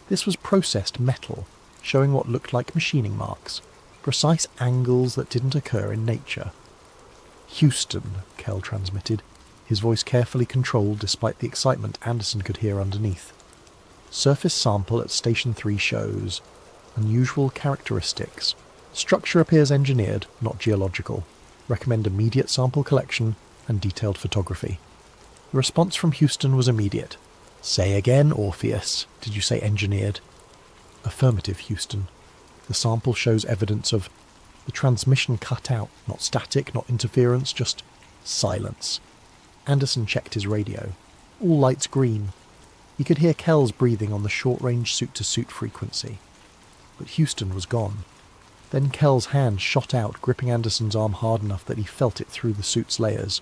This was processed metal, showing what looked like machining marks, precise angles that didn't occur in nature. "Houston," Kell transmitted, his voice carefully controlled despite the excitement Anderson could hear underneath. "Surface sample at Station 3 shows unusual characteristics. Structure appears engineered, not geological. Recommend immediate sample collection and detailed photography." The response from Houston was immediate. "Say again, Orpheus. Did you say engineered?" "Affirmative, Houston. The sample shows evidence of..." The transmission cut out, not static, not interference, just silence. Anderson checked his radio. All lights green. He could hear Kell's breathing on the short-range suit-to-suit frequency. But Houston was gone. Then Kell's hand shot out, gripping Anderson's arm hard enough that he felt it through the suit's layers.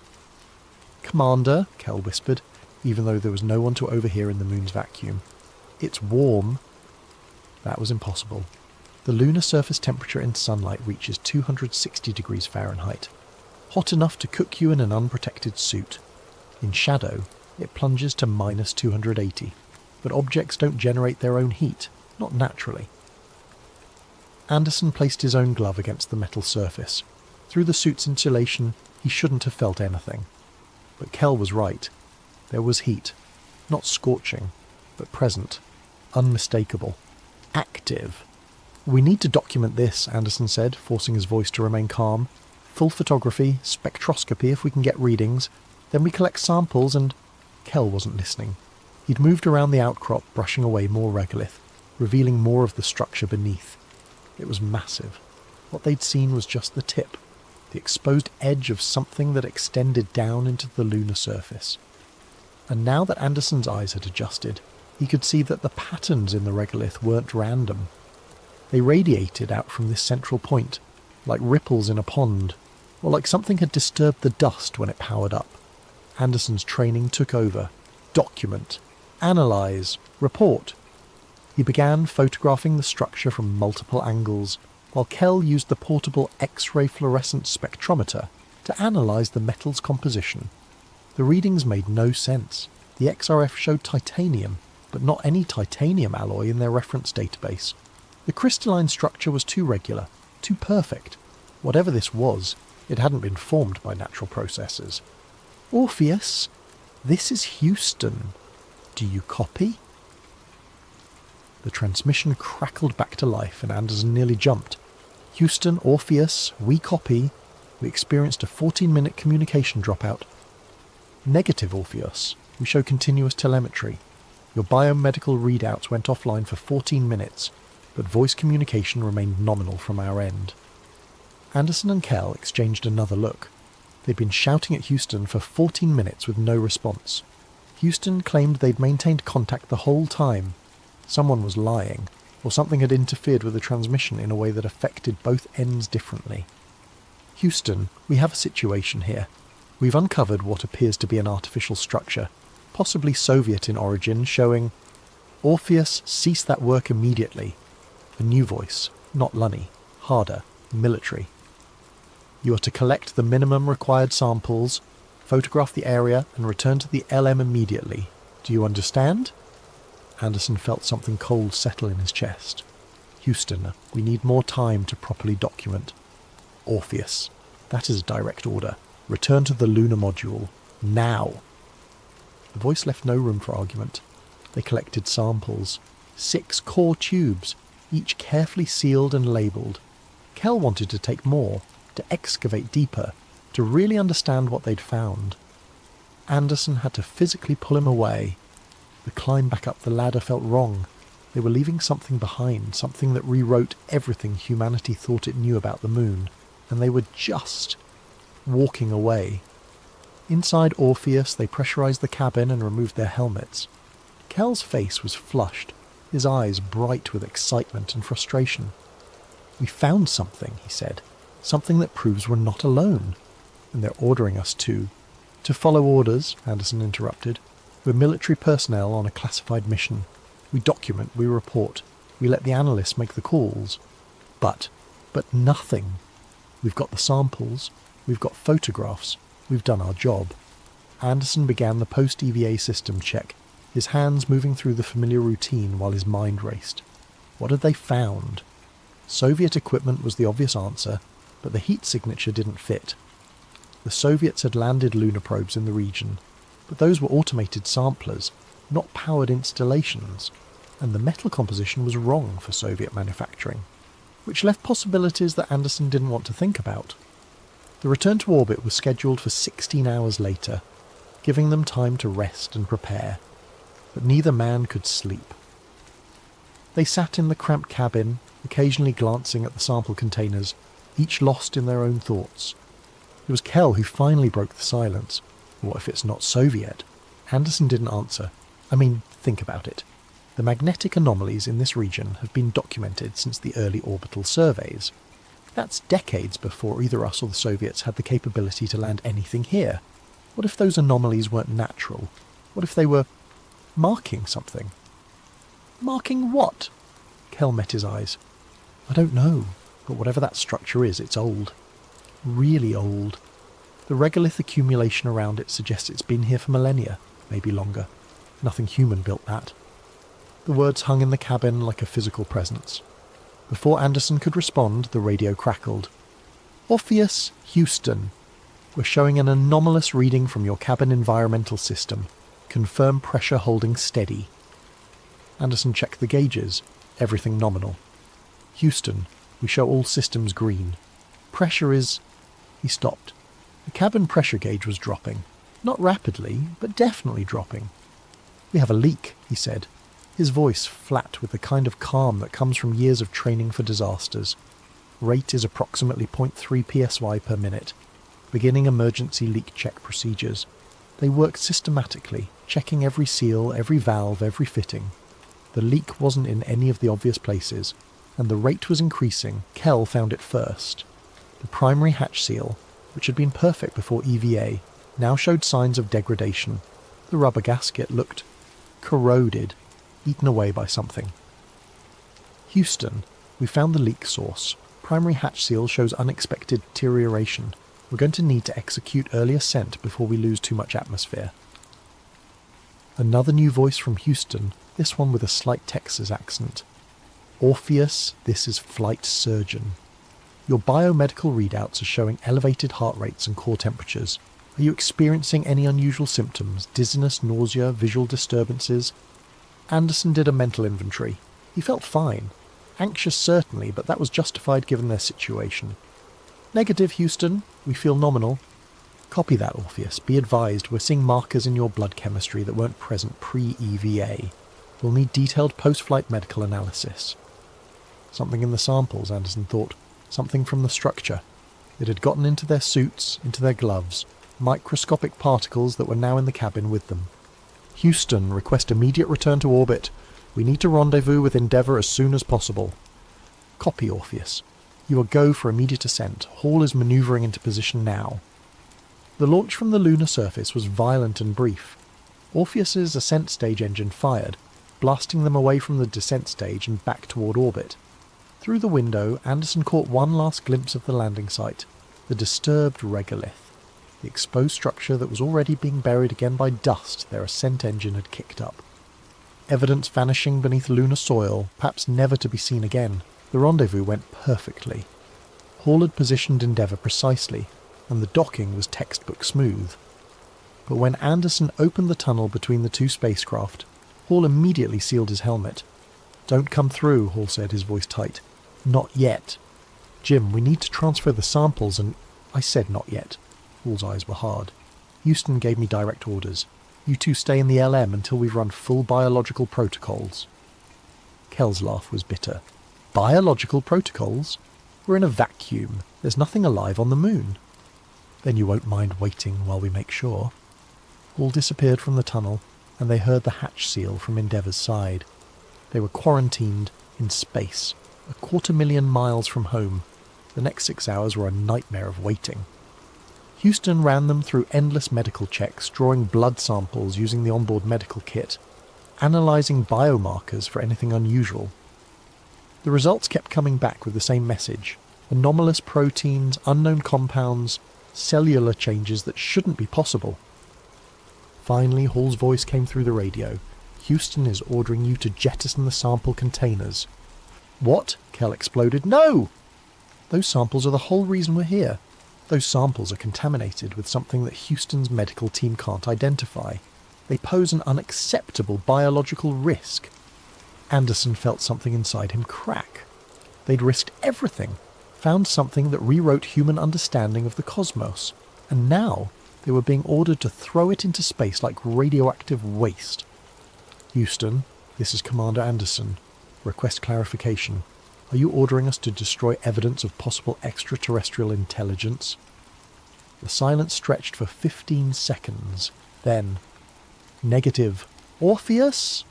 "Commander," Kell whispered, even though there was no one to overhear in the moon's vacuum. "It's warm." That was impossible. The lunar surface temperature in sunlight reaches 260 degrees Fahrenheit. Hot enough to cook you in an unprotected suit. In shadow, it plunges to minus 280. But objects don't generate their own heat, not naturally. Anderson placed his own glove against the metal surface. Through the suit's insulation, he shouldn't have felt anything. But Kell was right. There was heat. Not scorching, but present. Unmistakable. Active. "We need to document this," Anderson said, forcing his voice to remain calm. "Full photography, spectroscopy if we can get readings. Then we collect samples and..." Kell wasn't listening. He'd moved around the outcrop, brushing away more regolith. revealing more of the structure beneath. It was massive. What they'd seen was just the tip, the exposed edge of something that extended down into the lunar surface. And now that Anderson's eyes had adjusted, he could see that the patterns in the regolith weren't random. They radiated out from this central point, like ripples in a pond, or like something had disturbed the dust when it powered up. Anderson's training took over. Document. Analyze. Report. He began photographing the structure from multiple angles, while Kell used the portable X-ray fluorescence spectrometer to analyse the metal's composition. The readings made no sense. The XRF showed titanium, but not any titanium alloy in their reference database. The crystalline structure was too regular, too perfect. Whatever this was, it hadn't been formed by natural processes. Orpheus, this is Houston. Do you copy? The transmission crackled back to life and Anderson nearly jumped. Houston, Orpheus, we copy. We experienced a 14-minute communication dropout. Negative, Orpheus. We show continuous telemetry. Your biomedical readouts went offline for 14 minutes, but voice communication remained nominal from our end. Anderson and Kell exchanged another look. They'd been shouting at Houston for 14 minutes with no response. Houston claimed they'd maintained contact the whole time. Someone was lying, or something had interfered with the transmission in a way that affected both ends differently. Houston, we have a situation here. We've uncovered what appears to be an artificial structure, possibly Soviet in origin, showing Orpheus, cease that work immediately. A new voice, not Lunny, harder, military. You are to collect the minimum required samples, photograph the area and return to the LM immediately. Do you understand? Anderson felt something cold settle in his chest. Houston, we need more time to properly document. Orpheus, that is a direct order. Return to the lunar module. Now. The voice left no room for argument. They collected samples. 6 core tubes, each carefully sealed and labelled. Kell wanted to take more, to excavate deeper, to really understand what they'd found. Anderson had to physically pull him away. The climb back up the ladder felt wrong. They were leaving something behind, something that rewrote everything humanity thought it knew about the moon, and they were just walking away. Inside Orpheus, they pressurized the cabin and removed their helmets. Kell's face was flushed, his eyes bright with excitement and frustration. We found something, he said. Something that proves we're not alone. And they're ordering us to follow orders, Anderson interrupted. We're military personnel on a classified mission. We document, we report. We let the analysts make the calls. But nothing. We've got the samples. We've got photographs. We've done our job. Anderson began the post-EVA system check, his hands moving through the familiar routine while his mind raced. What had they found? Soviet equipment was the obvious answer, but the heat signature didn't fit. The Soviets had landed lunar probes in the region, but those were automated samplers, not powered installations, and the metal composition was wrong for Soviet manufacturing, which left possibilities that Anderson didn't want to think about. The return to orbit was scheduled for 16 hours later, giving them time to rest and prepare, but neither man could sleep. They sat in the cramped cabin, occasionally glancing at the sample containers, each lost in their own thoughts. It was Kell who finally broke the silence. What if it's not Soviet? Anderson didn't answer. Think about it. The magnetic anomalies in this region have been documented since the early orbital surveys. That's decades before either us or the Soviets had the capability to land anything here. What if those anomalies weren't natural? What if they were marking something? Marking what? Kell met his eyes. I don't know, but whatever that structure is, it's old. Really old. The regolith accumulation around it suggests it's been here for millennia, maybe longer. Nothing human built that. The words hung in the cabin like a physical presence. Before Anderson could respond, the radio crackled. Orpheus, Houston. We're showing an anomalous reading from your cabin environmental system. Confirm pressure holding steady. Anderson checked the gauges. Everything nominal. Houston, we show all systems green. Pressure is... He stopped. The cabin pressure gauge was dropping. Not rapidly, but definitely dropping. We have a leak, he said. his voice flat with the kind of calm that comes from years of training for disasters. Rate is approximately 0.3 psi per minute. Beginning emergency leak check procedures. They worked systematically, checking every seal, every valve, every fitting. The leak wasn't in any of the obvious places, and the rate was increasing. Kell found it first. The primary hatch seal, which had been perfect before EVA, now showed signs of degradation. The rubber gasket looked corroded, eaten away by something. Houston, we found the leak source. Primary hatch seal shows unexpected deterioration. We're going to need to execute early ascent before we lose too much atmosphere. Another new voice from Houston, this one with a slight Texas accent. Orpheus, this is flight surgeon. Your biomedical readouts are showing elevated heart rates and core temperatures. Are you experiencing any unusual symptoms? Dizziness, nausea, visual disturbances? Anderson did a mental inventory. He felt fine. Anxious certainly, but that was justified given their situation. Negative, Houston. We feel nominal. Copy that, Orpheus. Be advised, we're seeing markers in your blood chemistry that weren't present pre-EVA. We'll need detailed post-flight medical analysis. Something in the samples, Anderson thought. Something from the structure. It had gotten into their suits, into their gloves. Microscopic particles that were now in the cabin with them. Houston, request immediate return to orbit. We need to rendezvous with Endeavour as soon as possible. Copy, Orpheus. You are go for immediate ascent. Hall is manoeuvring into position now. The launch from the lunar surface was violent and brief. Orpheus's ascent stage engine fired, blasting them away from the descent stage and back toward orbit. Through the window, Anderson caught one last glimpse of the landing site, the disturbed regolith, the exposed structure that was already being buried again by dust their ascent engine had kicked up. Evidence vanishing beneath lunar soil, perhaps never to be seen again. The rendezvous went perfectly. Hall had positioned Endeavour precisely, and the docking was textbook smooth. But when Anderson opened the tunnel between the two spacecraft, Hall immediately sealed his helmet. "Don't come through," Hall said, his voice tight. "Not yet. Jim, we need to transfer the samples and—" "I said not yet." Hall's eyes were hard. "Houston gave me direct orders. You two stay in the LM until we've run full biological protocols." Kell's laugh was bitter. "Biological protocols? We're in a vacuum. There's nothing alive on the moon." "Then you won't mind waiting while we make sure." Hall disappeared from the tunnel, and they heard the hatch seal from Endeavour's side. They were quarantined in space, 250,000 miles from home. The next 6 hours were a nightmare of waiting. Houston ran them through endless medical checks, drawing blood samples using the onboard medical kit, analysing biomarkers for anything unusual. The results kept coming back with the same message: anomalous proteins, unknown compounds, cellular changes that shouldn't be possible. Finally, Hall's voice came through the radio. "Houston is ordering you to jettison the sample containers." "What?" Kell exploded. "No! Those samples are the whole reason we're here. Those samples are contaminated with something that Houston's medical team can't identify. They pose an unacceptable biological risk." Anderson felt something inside him crack. They'd risked everything, found something that rewrote human understanding of the cosmos, and now they were being ordered to throw it into space like radioactive waste. "Houston, this is Commander Anderson. Request clarification. Are you ordering us to destroy evidence of possible extraterrestrial intelligence?" The silence stretched for 15 seconds. Then, "Negative. Orpheus?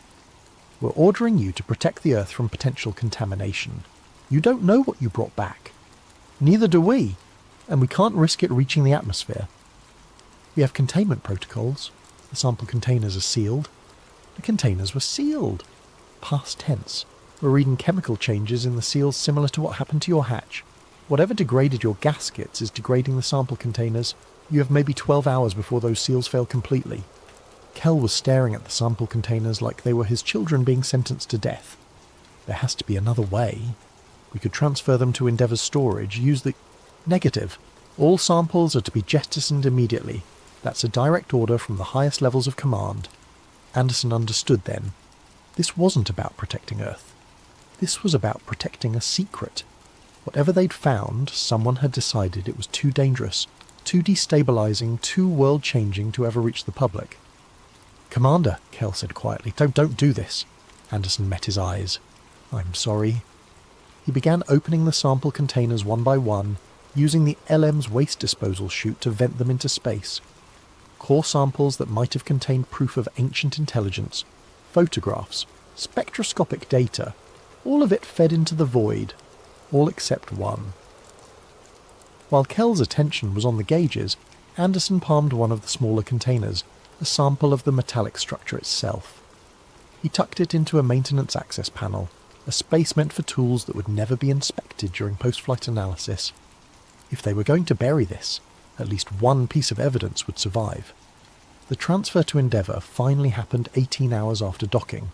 We're ordering you to protect the Earth from potential contamination. You don't know what you brought back. Neither do we, and we can't risk it reaching the atmosphere. We have containment protocols. The sample containers are sealed." The containers were sealed. Past tense. We're reading chemical changes in the seals similar to what happened to your hatch. Whatever degraded your gaskets is degrading the sample containers. You have maybe 12 hours before those seals fail completely. Kell was staring at the sample containers like they were his children being sentenced to death. "There has to be another way. We could transfer them to Endeavour's storage, use the—" "Negative. All samples are to be jettisoned immediately. That's a direct order from the highest levels of command." Anderson understood then. This wasn't about protecting Earth. This was about protecting a secret. Whatever they'd found, someone had decided it was too dangerous, too destabilizing, too world-changing to ever reach the public. "Commander," Kell said quietly, don't do this. Anderson met his eyes. "I'm sorry." He began opening the sample containers one by one, using the LM's waste disposal chute to vent them into space. Core samples that might have contained proof of ancient intelligence, photographs, spectroscopic data, all of it fed into the void, all except one. While Kell's attention was on the gauges, Anderson palmed one of the smaller containers, a sample of the metallic structure itself. He tucked it into a maintenance access panel, a space meant for tools that would never be inspected during post-flight analysis. If they were going to bury this, at least one piece of evidence would survive. The transfer to Endeavour finally happened 18 hours after docking.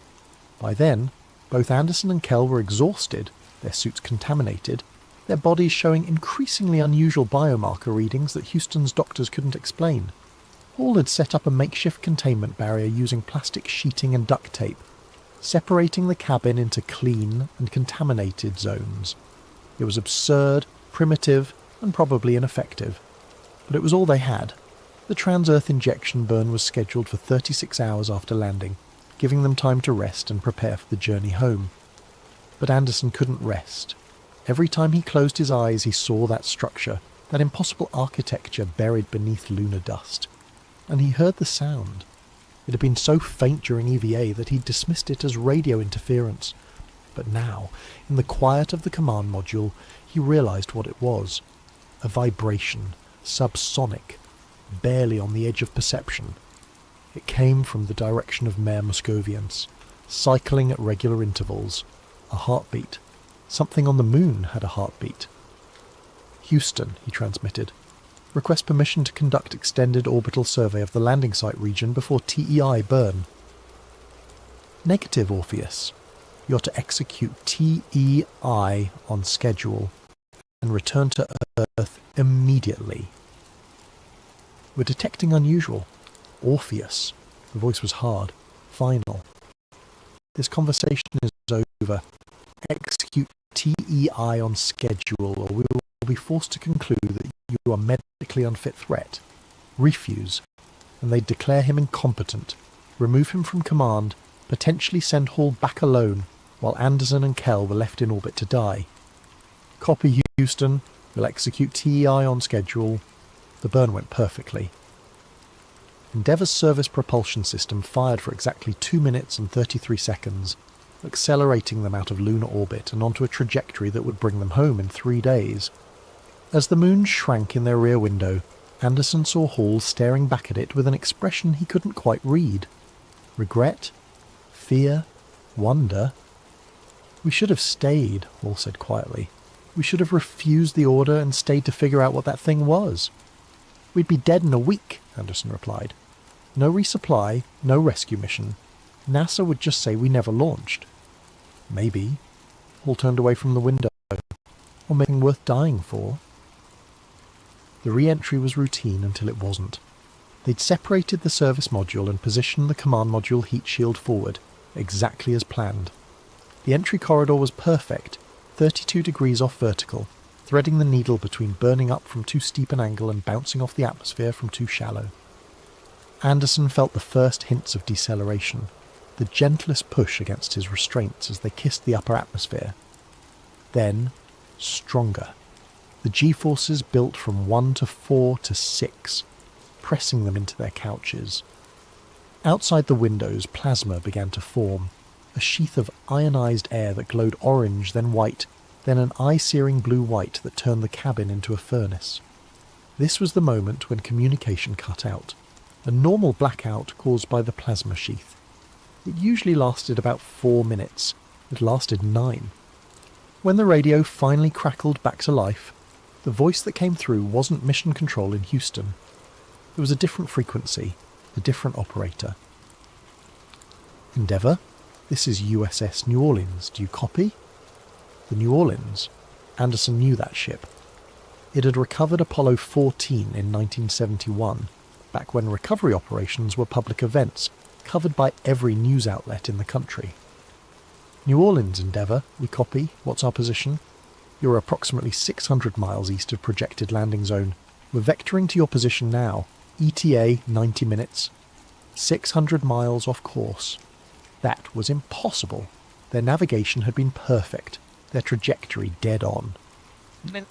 By then, both Anderson and Kell were exhausted, their suits contaminated, their bodies showing increasingly unusual biomarker readings that Houston's doctors couldn't explain. Hall had set up a makeshift containment barrier using plastic sheeting and duct tape, separating the cabin into clean and contaminated zones. It was absurd, primitive, and probably ineffective. But it was all they had. The trans-Earth injection burn was scheduled for 36 hours after landing, giving them time to rest and prepare for the journey home. But Anderson couldn't rest. Every time he closed his eyes he saw that structure, that impossible architecture buried beneath lunar dust. And he heard the sound. It had been so faint during EVA that he'd dismissed it as radio interference. But now, in the quiet of the command module, he realised what it was. A vibration, subsonic, barely on the edge of perception. It came from the direction of Mare Moscovians, cycling at regular intervals. A heartbeat. Something on the moon had a heartbeat. "Houston," he transmitted. "Request permission to conduct extended orbital survey of the landing site region before TEI burn." "Negative, Orpheus. You're to execute TEI on schedule and return to Earth immediately." "We're detecting unusual." "Orpheus." The voice was hard, final. "This conversation is over. Execute TEI on schedule, or we will be forced to conclude that you are medically unfit threat. Refuse, and they'd declare him incompetent, remove him from command, potentially send Hall back alone, while Anderson and Kell were left in orbit to die. Copy, Houston. We'll execute TEI on schedule." The burn went perfectly. Endeavour's service propulsion system fired for exactly 2 minutes and 33 seconds, accelerating them out of lunar orbit and onto a trajectory that would bring them home in 3 days. As the moon shrank in their rear window, Anderson saw Hall staring back at it with an expression he couldn't quite read. Regret? Fear? Wonder? "We should have stayed," Hall said quietly. "We should have refused the order and stayed to figure out what that thing was." "We'd be dead in a week," Anderson replied. "No resupply, no rescue mission. NASA would just say we never launched." "Maybe." Hall turned away from the window. "Or something worth dying for." The re-entry was routine until it wasn't. They'd separated the service module and positioned the command module heat shield forward, exactly as planned. The entry corridor was perfect, 32 degrees off vertical, threading the needle between burning up from too steep an angle and bouncing off the atmosphere from too shallow. Anderson felt the first hints of deceleration, the gentlest push against his restraints as they kissed the upper atmosphere. Then, stronger. The G-forces built from 1 to 4 to 6, pressing them into their couches. Outside the windows, plasma began to form, a sheath of ionized air that glowed orange, then white, then an eye-searing blue-white that turned the cabin into a furnace. This was the moment when communication cut out, a normal blackout caused by the plasma sheath. It usually lasted about 4 minutes. It lasted 9. When the radio finally crackled back to life, the voice that came through wasn't mission control in Houston. It was a different frequency, a different operator. "Endeavour, this is USS New Orleans. Do you copy?" The New Orleans. Anderson knew that ship. It had recovered Apollo 14 in 1971, back when recovery operations were public events, covered by every news outlet in the country. "New Orleans, Endeavour, we copy. What's our position?" "You're approximately 600 miles east of projected landing zone. We're vectoring to your position now. ETA 90 minutes. 600 miles off course." That was impossible. Their navigation had been perfect, their trajectory dead on.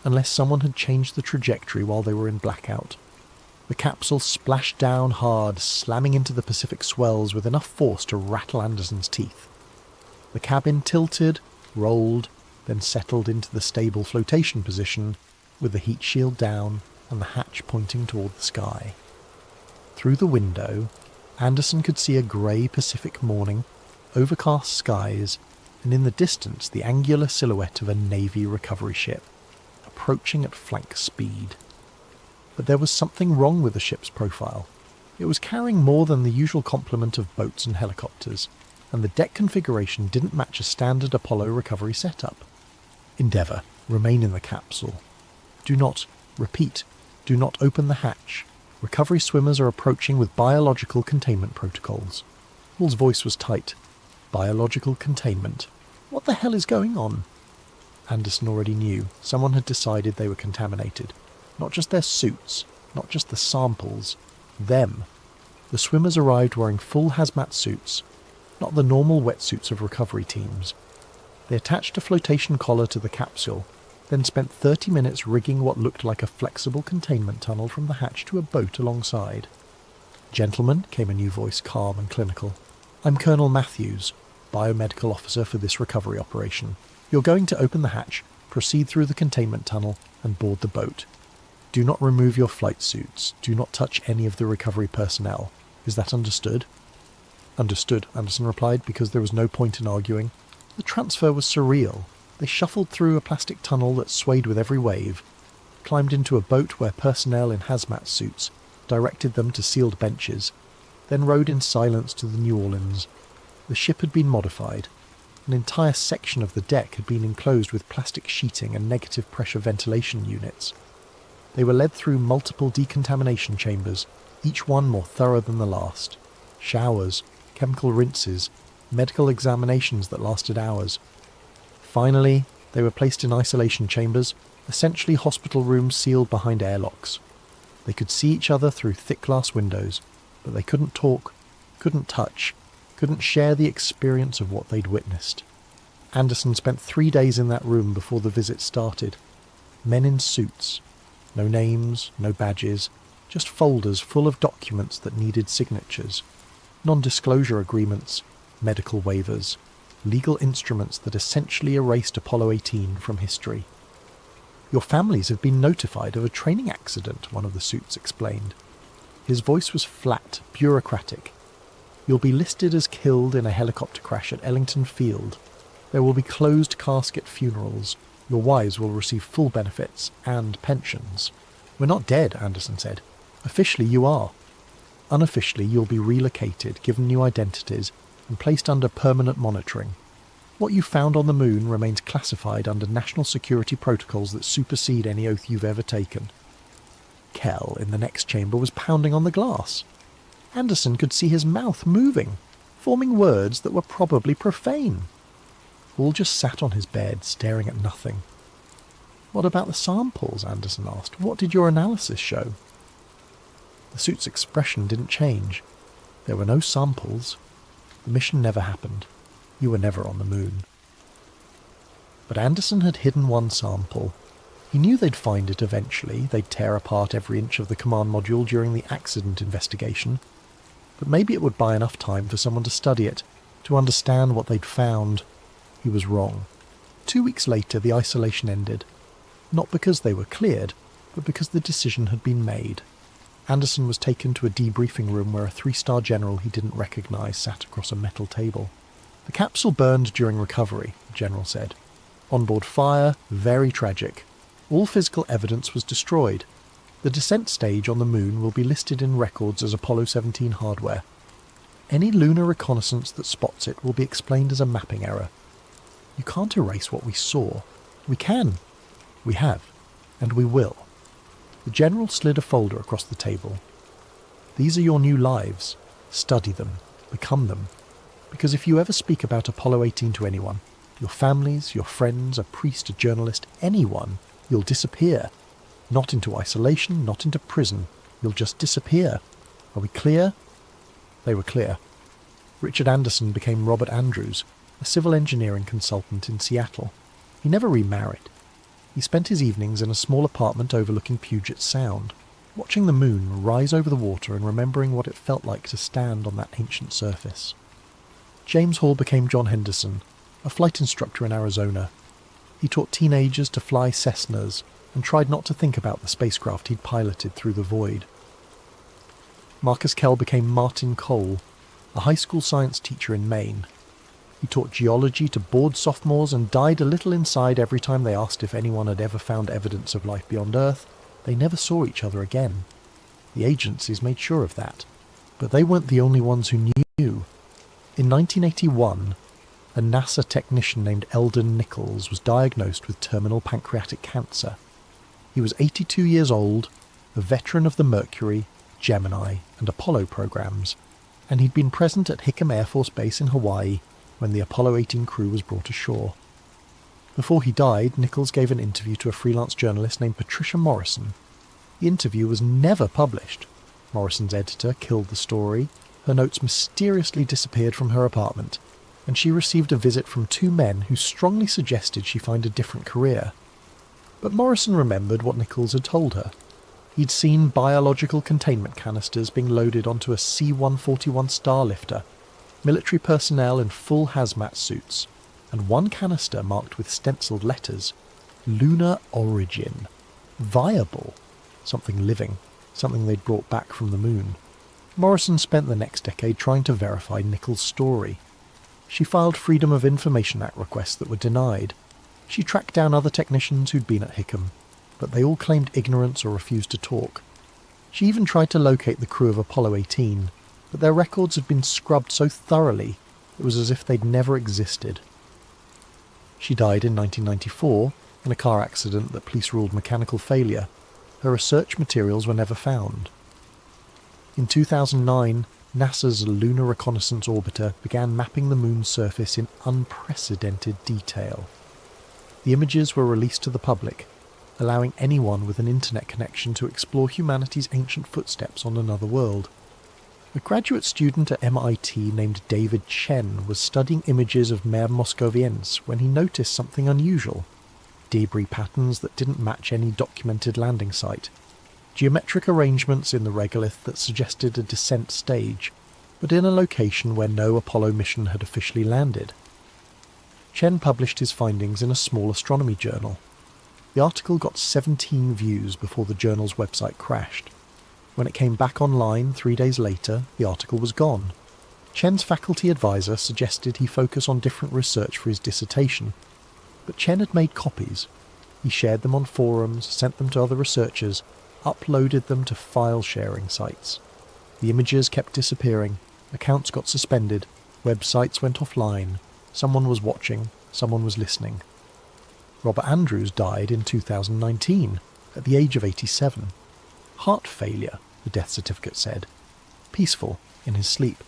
Unless someone had changed the trajectory while they were in blackout. The capsule splashed down hard, slamming into the Pacific swells with enough force to rattle Anderson's teeth. The cabin tilted, rolled, then settled into the stable flotation position, with the heat shield down and the hatch pointing toward the sky. Through the window, Anderson could see a grey Pacific morning, overcast skies, and in the distance the angular silhouette of a Navy recovery ship, approaching at flank speed. But there was something wrong with the ship's profile. It was carrying more than the usual complement of boats and helicopters, and the deck configuration didn't match a standard Apollo recovery setup. Endeavour, remain in the capsule. Do not open the hatch. Recovery swimmers are approaching with biological containment protocols. Paul's voice was tight. Biological containment. What the hell is going on? Anderson already knew. Someone had decided they were contaminated. Not just their suits, not just the samples. Them. The swimmers arrived wearing full hazmat suits, not the normal wetsuits of recovery teams. They attached a flotation collar to the capsule, then spent 30 minutes rigging what looked like a flexible containment tunnel from the hatch to a boat alongside. "Gentlemen," came a new voice, calm and clinical. "I'm Colonel Matthews, biomedical officer for this recovery operation. You're going to open the hatch, proceed through the containment tunnel, and board the boat. Do not remove your flight suits. Do not touch any of the recovery personnel. Is that understood?" "Understood," Anderson replied, because there was no point in arguing. The transfer was surreal. They shuffled through a plastic tunnel that swayed with every wave, climbed into a boat where personnel in hazmat suits directed them to sealed benches, then rowed in silence to the New Orleans. The ship had been modified. An entire section of the deck had been enclosed with plastic sheeting and negative pressure ventilation units. They were led through multiple decontamination chambers, each one more thorough than the last. Showers, chemical rinses, medical examinations that lasted hours. Finally, they were placed in isolation chambers, essentially hospital rooms sealed behind airlocks. They could see each other through thick glass windows, but they couldn't talk, couldn't touch, couldn't share the experience of what they'd witnessed. Anderson spent 3 days in that room before the visit started. Men in suits. No names, no badges, just folders full of documents that needed signatures. Non-disclosure agreements, medical waivers, legal instruments that essentially erased Apollo 18 from history. "Your families have been notified of a training accident," one of the suits explained. His voice was flat, bureaucratic. "You'll be listed as killed in a helicopter crash at Ellington Field. There will be closed casket funerals. Your wives will receive full benefits and pensions." "We're not dead," Anderson said. "Officially you are. Unofficially you'll be relocated, given new identities, and placed under permanent monitoring. What you found on the moon remains classified under national security protocols that supersede any oath you've ever taken." Kell, in the next chamber, was pounding on the glass. Anderson could see his mouth moving, forming words that were probably profane. Paul just sat on his bed, staring at nothing. "What about the samples?" Anderson asked. "What did your analysis show?" The suit's expression didn't change. There were no samples. The mission never happened. You were never on the moon. But Anderson had hidden one sample. He knew they'd find it eventually. They'd tear apart every inch of the command module during the accident investigation. But maybe it would buy enough time for someone to study it, to understand what they'd found. He was wrong. 2 weeks later, the isolation ended. Not because they were cleared, but because the decision had been made. Anderson was taken to a debriefing room where a 3-star general he didn't recognize sat across a metal table. "The capsule burned during recovery," the general said. "Onboard fire, very tragic. All physical evidence was destroyed. The descent stage on the moon will be listed in records as Apollo 17 hardware. Any lunar reconnaissance that spots it will be explained as a mapping error. You can't erase what we saw. We can. We have. And we will." The general slid a folder across the table. "These are your new lives. Study them. Become them. Because if you ever speak about Apollo 18 to anyone, your families, your friends, a priest, a journalist, anyone, you'll disappear. Not into isolation, not into prison. You'll just disappear. Are we clear?" They were clear. Richard Anderson became Robert Andrews, a civil engineering consultant in Seattle. He never remarried. He spent his evenings in a small apartment overlooking Puget Sound, watching the moon rise over the water and remembering what it felt like to stand on that ancient surface. James Hall became John Henderson, a flight instructor in Arizona. He taught teenagers to fly Cessnas and tried not to think about the spacecraft he'd piloted through the void. Marcus Kell became Martin Cole, a high school science teacher in Maine. He taught geology to bored sophomores and died a little inside every time they asked if anyone had ever found evidence of life beyond Earth. They never saw each other again. The agencies made sure of that. But they weren't the only ones who knew. In 1981, a NASA technician named Eldon Nichols was diagnosed with terminal pancreatic cancer. He was 82 years old, a veteran of the Mercury, Gemini, and Apollo programs, and he'd been present at Hickam Air Force Base in Hawaii when the Apollo 18 crew was brought ashore. Before he died, Nichols gave an interview to a freelance journalist named Patricia Morrison. The interview was never published. Morrison's editor killed the story, her notes mysteriously disappeared from her apartment, and she received a visit from two men who strongly suggested she find a different career. But Morrison remembered what Nichols had told her. He'd seen biological containment canisters being loaded onto a C-141 Starlifter, military personnel in full hazmat suits, and one canister marked with stenciled letters, Lunar Origin. Viable. Something living. Something they'd brought back from the moon. Morrison spent the next decade trying to verify Nichols' story. She filed Freedom of Information Act requests that were denied. She tracked down other technicians who'd been at Hickam, but they all claimed ignorance or refused to talk. She even tried to locate the crew of Apollo 18, but their records had been scrubbed so thoroughly it was as if they'd never existed. She died in 1994 in a car accident that police ruled mechanical failure. Her research materials were never found. In 2009, NASA's Lunar Reconnaissance Orbiter began mapping the moon's surface in unprecedented detail. The images were released to the public, allowing anyone with an internet connection to explore humanity's ancient footsteps on another world. A graduate student at MIT named David Chen was studying images of Mare Moscoviense when he noticed something unusual. Debris patterns that didn't match any documented landing site. Geometric arrangements in the regolith that suggested a descent stage, but in a location where no Apollo mission had officially landed. Chen published his findings in a small astronomy journal. The article got 17 views before the journal's website crashed. When it came back online 3 days later, the article was gone. Chen's faculty advisor suggested he focus on different research for his dissertation, but Chen had made copies. He shared them on forums, sent them to other researchers, uploaded them to file-sharing sites. The images kept disappearing, accounts got suspended, websites went offline, someone was watching, someone was listening. Robert Andrews died in 2019, at the age of 87. Heart failure, the death certificate said. Peaceful, in his sleep.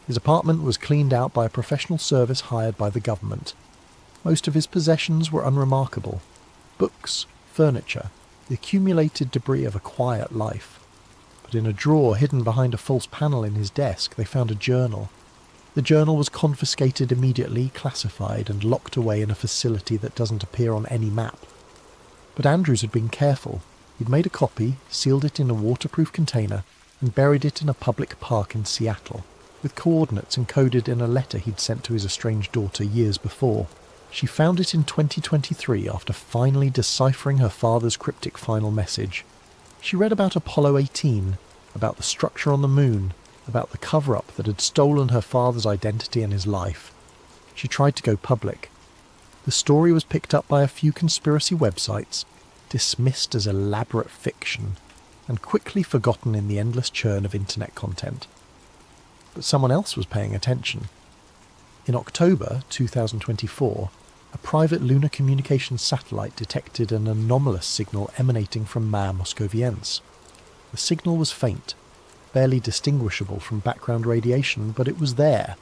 His apartment was cleaned out by a professional service hired by the government. Most of his possessions were unremarkable. Books, furniture, the accumulated debris of a quiet life. But in a drawer hidden behind a false panel in his desk, they found a journal. The journal was confiscated immediately, classified, and locked away in a facility that doesn't appear on any map. But Andrews had been careful. He'd made a copy, sealed it in a waterproof container, and buried it in a public park in Seattle, with coordinates encoded in a letter he'd sent to his estranged daughter years before. She found it in 2023 after finally deciphering her father's cryptic final message. She read about Apollo 18, about the structure on the moon, about the cover-up that had stolen her father's identity and his life. She tried to go public. The story was picked up by a few conspiracy websites, dismissed as elaborate fiction, and quickly forgotten in the endless churn of internet content. But someone else was paying attention. In October 2024, a private lunar communications satellite detected an anomalous signal emanating from Mare Moscoviense. The signal was faint, barely distinguishable from background radiation, but it was there,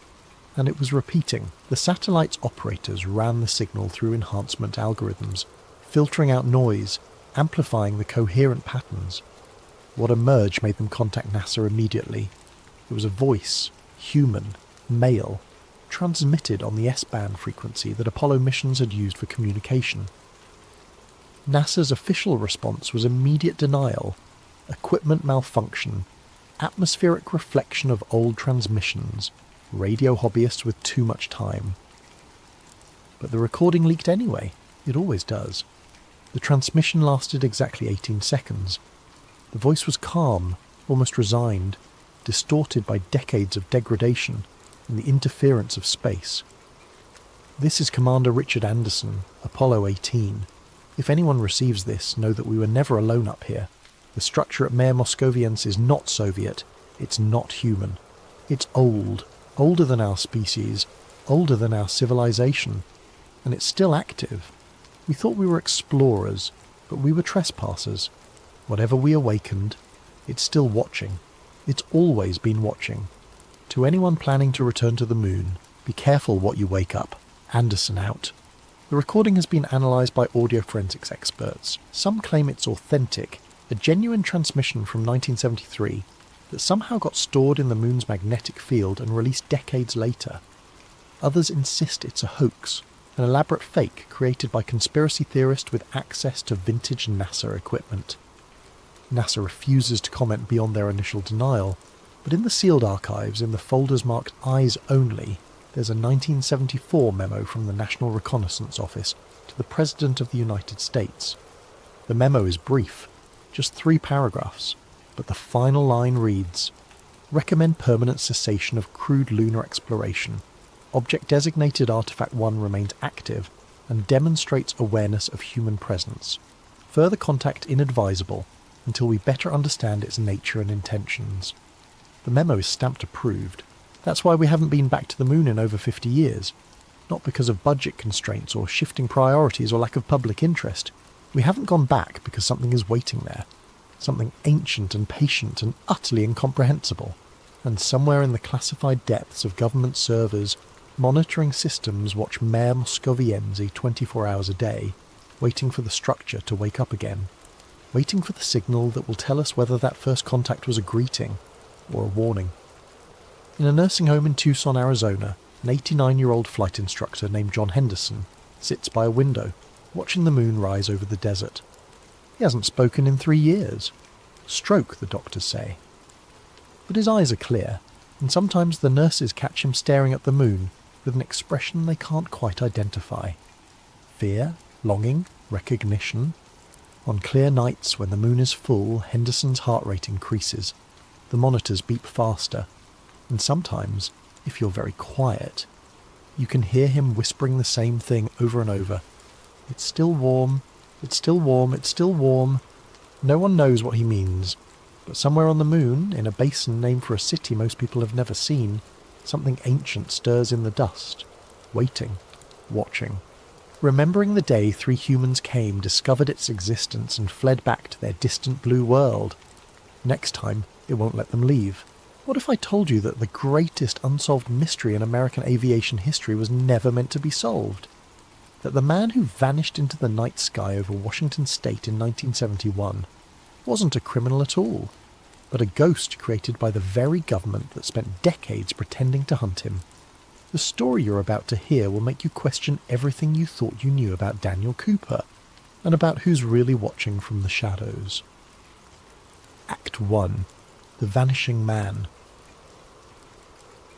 and it was repeating. The satellite's operators ran the signal through enhancement algorithms, filtering out noise, amplifying the coherent patterns. What emerged made them contact NASA immediately. It was a voice, human, mail, transmitted on the S-band frequency that Apollo missions had used for communication. NASA's official response was immediate denial, equipment malfunction, atmospheric reflection of old transmissions, radio hobbyists with too much time. But the recording leaked anyway. It always does. The transmission lasted exactly 18 seconds. The voice was calm, almost resigned, distorted by decades of degradation and the interference of space. This is Commander Richard Anderson, Apollo 18. If anyone receives this, know that we were never alone up here. The structure at Mare Moscoviense is not Soviet. It's not human. It's old, older than our species, older than our civilization, and it's still active. We thought we were explorers, but we were trespassers. Whatever we awakened, it's still watching. It's always been watching. To anyone planning to return to the moon, be careful what you wake up. Anderson out. The recording has been analysed by audio forensics experts. Some claim it's authentic, a genuine transmission from 1973 that somehow got stored in the moon's magnetic field and released decades later. Others insist it's a hoax, an elaborate fake created by conspiracy theorists with access to vintage NASA equipment. NASA refuses to comment beyond their initial denial, but in the sealed archives, in the folders marked Eyes Only, there's a 1974 memo from the National Reconnaissance Office to the President of the United States. The memo is brief, just 3 paragraphs, but the final line reads, "Recommend permanent cessation of crewed lunar exploration. Object designated Artifact 1 remains active and demonstrates awareness of human presence. Further contact inadvisable until we better understand its nature and intentions." The memo is stamped approved. That's why we haven't been back to the moon in over 50 years. Not because of budget constraints or shifting priorities or lack of public interest. We haven't gone back because something is waiting there. Something ancient and patient and utterly incomprehensible. And somewhere in the classified depths of government servers, monitoring systems watch Mare Moscoviense 24 hours a day, waiting for the structure to wake up again. Waiting for the signal that will tell us whether that first contact was a greeting or a warning. In a nursing home in Tucson, Arizona, an 89-year-old flight instructor named John Henderson sits by a window, watching the moon rise over the desert. He hasn't spoken in 3 years. Stroke, the doctors say. But his eyes are clear, and sometimes the nurses catch him staring at the moon with an expression they can't quite identify. Fear, longing, recognition. On clear nights when the moon is full, Henderson's heart rate increases. The monitors beep faster, and sometimes, if you're very quiet, you can hear him whispering the same thing over and over. It's still warm, it's still warm, it's still warm. No one knows what he means, but somewhere on the moon, in a basin named for a city most people have never seen, something ancient stirs in the dust, waiting, watching. Remembering the day 3 humans came, discovered its existence and fled back to their distant blue world. Next time, it won't let them leave. What if I told you that the greatest unsolved mystery in American aviation history was never meant to be solved? That the man who vanished into the night sky over Washington state in 1971 wasn't a criminal at all, but a ghost created by the very government that spent decades pretending to hunt him. The story you're about to hear will make you question everything you thought you knew about Daniel Cooper, and about who's really watching from the shadows. Act 1. The Vanishing Man.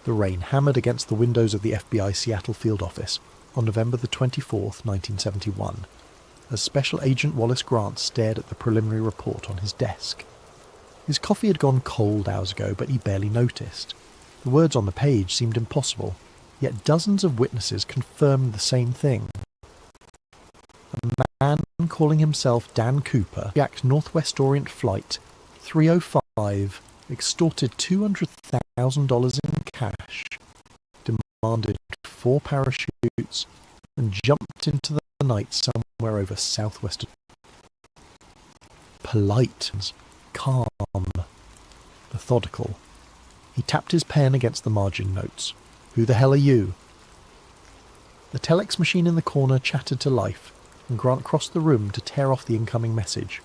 The rain hammered against the windows of the FBI Seattle field office on November the 24th, 1971, as Special Agent Wallace Grant stared at the preliminary report on his desk. His coffee had gone cold hours ago, but he barely noticed. The words on the page seemed impossible, yet dozens of witnesses confirmed the same thing. A man calling himself Dan Cooper, Jack Northwest Orient Flight 305, extorted $200,000 in cash, demanded 4 parachutes, and jumped into the night somewhere over southwestern. Polite, calm, methodical. He tapped his pen against the margin notes. "Who the hell are you?" The telex machine in the corner chattered to life, and Grant crossed the room to tear off the incoming message.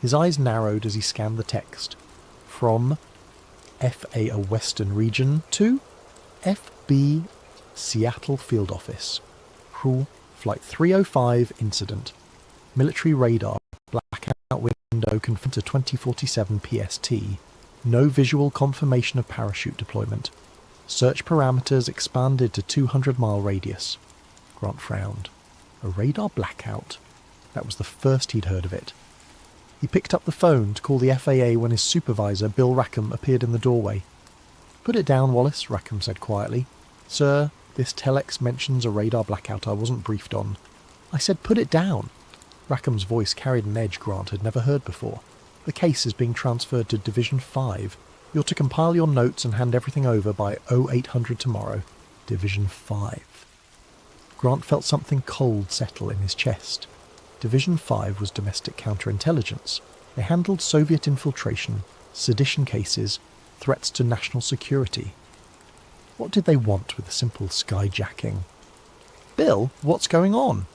His eyes narrowed as he scanned the text. From FA a Western region to... FB Seattle Field Office. Cruel Flight 305 incident. Military radar blackout window confirmed to 2047 PST. No visual confirmation of parachute deployment. Search parameters expanded to 200-mile radius. Grant frowned. A radar blackout? That was the first he'd heard of it. He picked up the phone to call the FAA when his supervisor, Bill Rackham, appeared in the doorway. "Put it down, Wallace," Rackham said quietly. "Sir, this telex mentions a radar blackout I wasn't briefed on." "I said put it down." Rackham's voice carried an edge Grant had never heard before. "The case is being transferred to Division 5. You're to compile your notes and hand everything over by 0800 tomorrow. Division 5. Grant felt something cold settle in his chest. Division 5 was domestic counterintelligence. They handled Soviet infiltration, sedition cases, threats to national security. What did they want with a simple skyjacking? "Bill, what's going on?"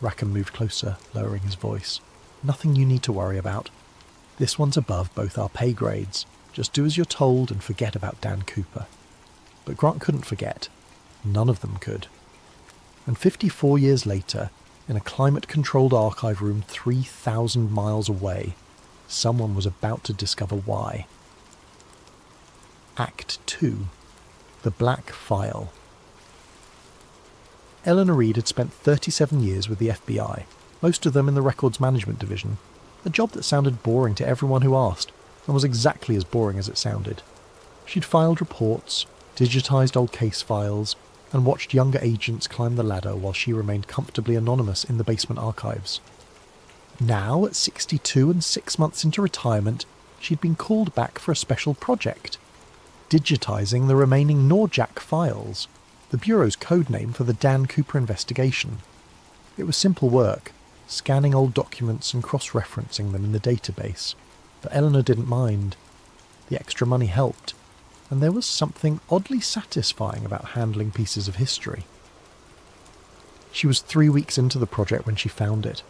Rackham moved closer, lowering his voice. "Nothing you need to worry about. This one's above both our pay grades. Just do as you're told and forget about Dan Cooper." But Grant couldn't forget. None of them could. And 54 years later, in a climate-controlled archive room 3,000 miles away, someone was about to discover why. Act 2. The Black File. Eleanor Reed had spent 37 years with the FBI, most of them in the Records Management Division, a job that sounded boring to everyone who asked, and was exactly as boring as it sounded. She'd filed reports, digitised old case files, and watched younger agents climb the ladder while she remained comfortably anonymous in the basement archives. Now, at 62 and 6 months into retirement, she'd been called back for a special project. Digitising the remaining Norjack files, the Bureau's code name for the Dan Cooper investigation. It was simple work, scanning old documents and cross-referencing them in the database, but Eleanor didn't mind. The extra money helped, and there was something oddly satisfying about handling pieces of history. She was 3 weeks into the project when she found it.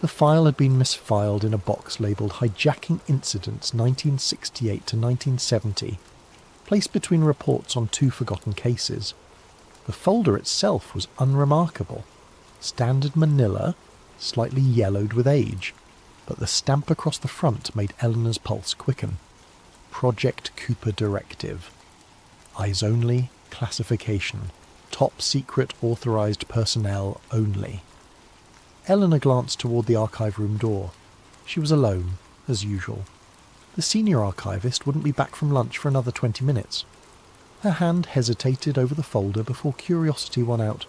The file had been misfiled in a box labelled Hijacking Incidents 1968 to 1970, placed between reports on 2 forgotten cases. The folder itself was unremarkable. Standard manila, slightly yellowed with age, but the stamp across the front made Eleanor's pulse quicken. Project Cooper Directive. Eyes only, classification. Top secret authorised personnel only. Eleanor glanced toward the archive room door. She was alone, as usual. The senior archivist wouldn't be back from lunch for another 20 minutes. Her hand hesitated over the folder before curiosity won out.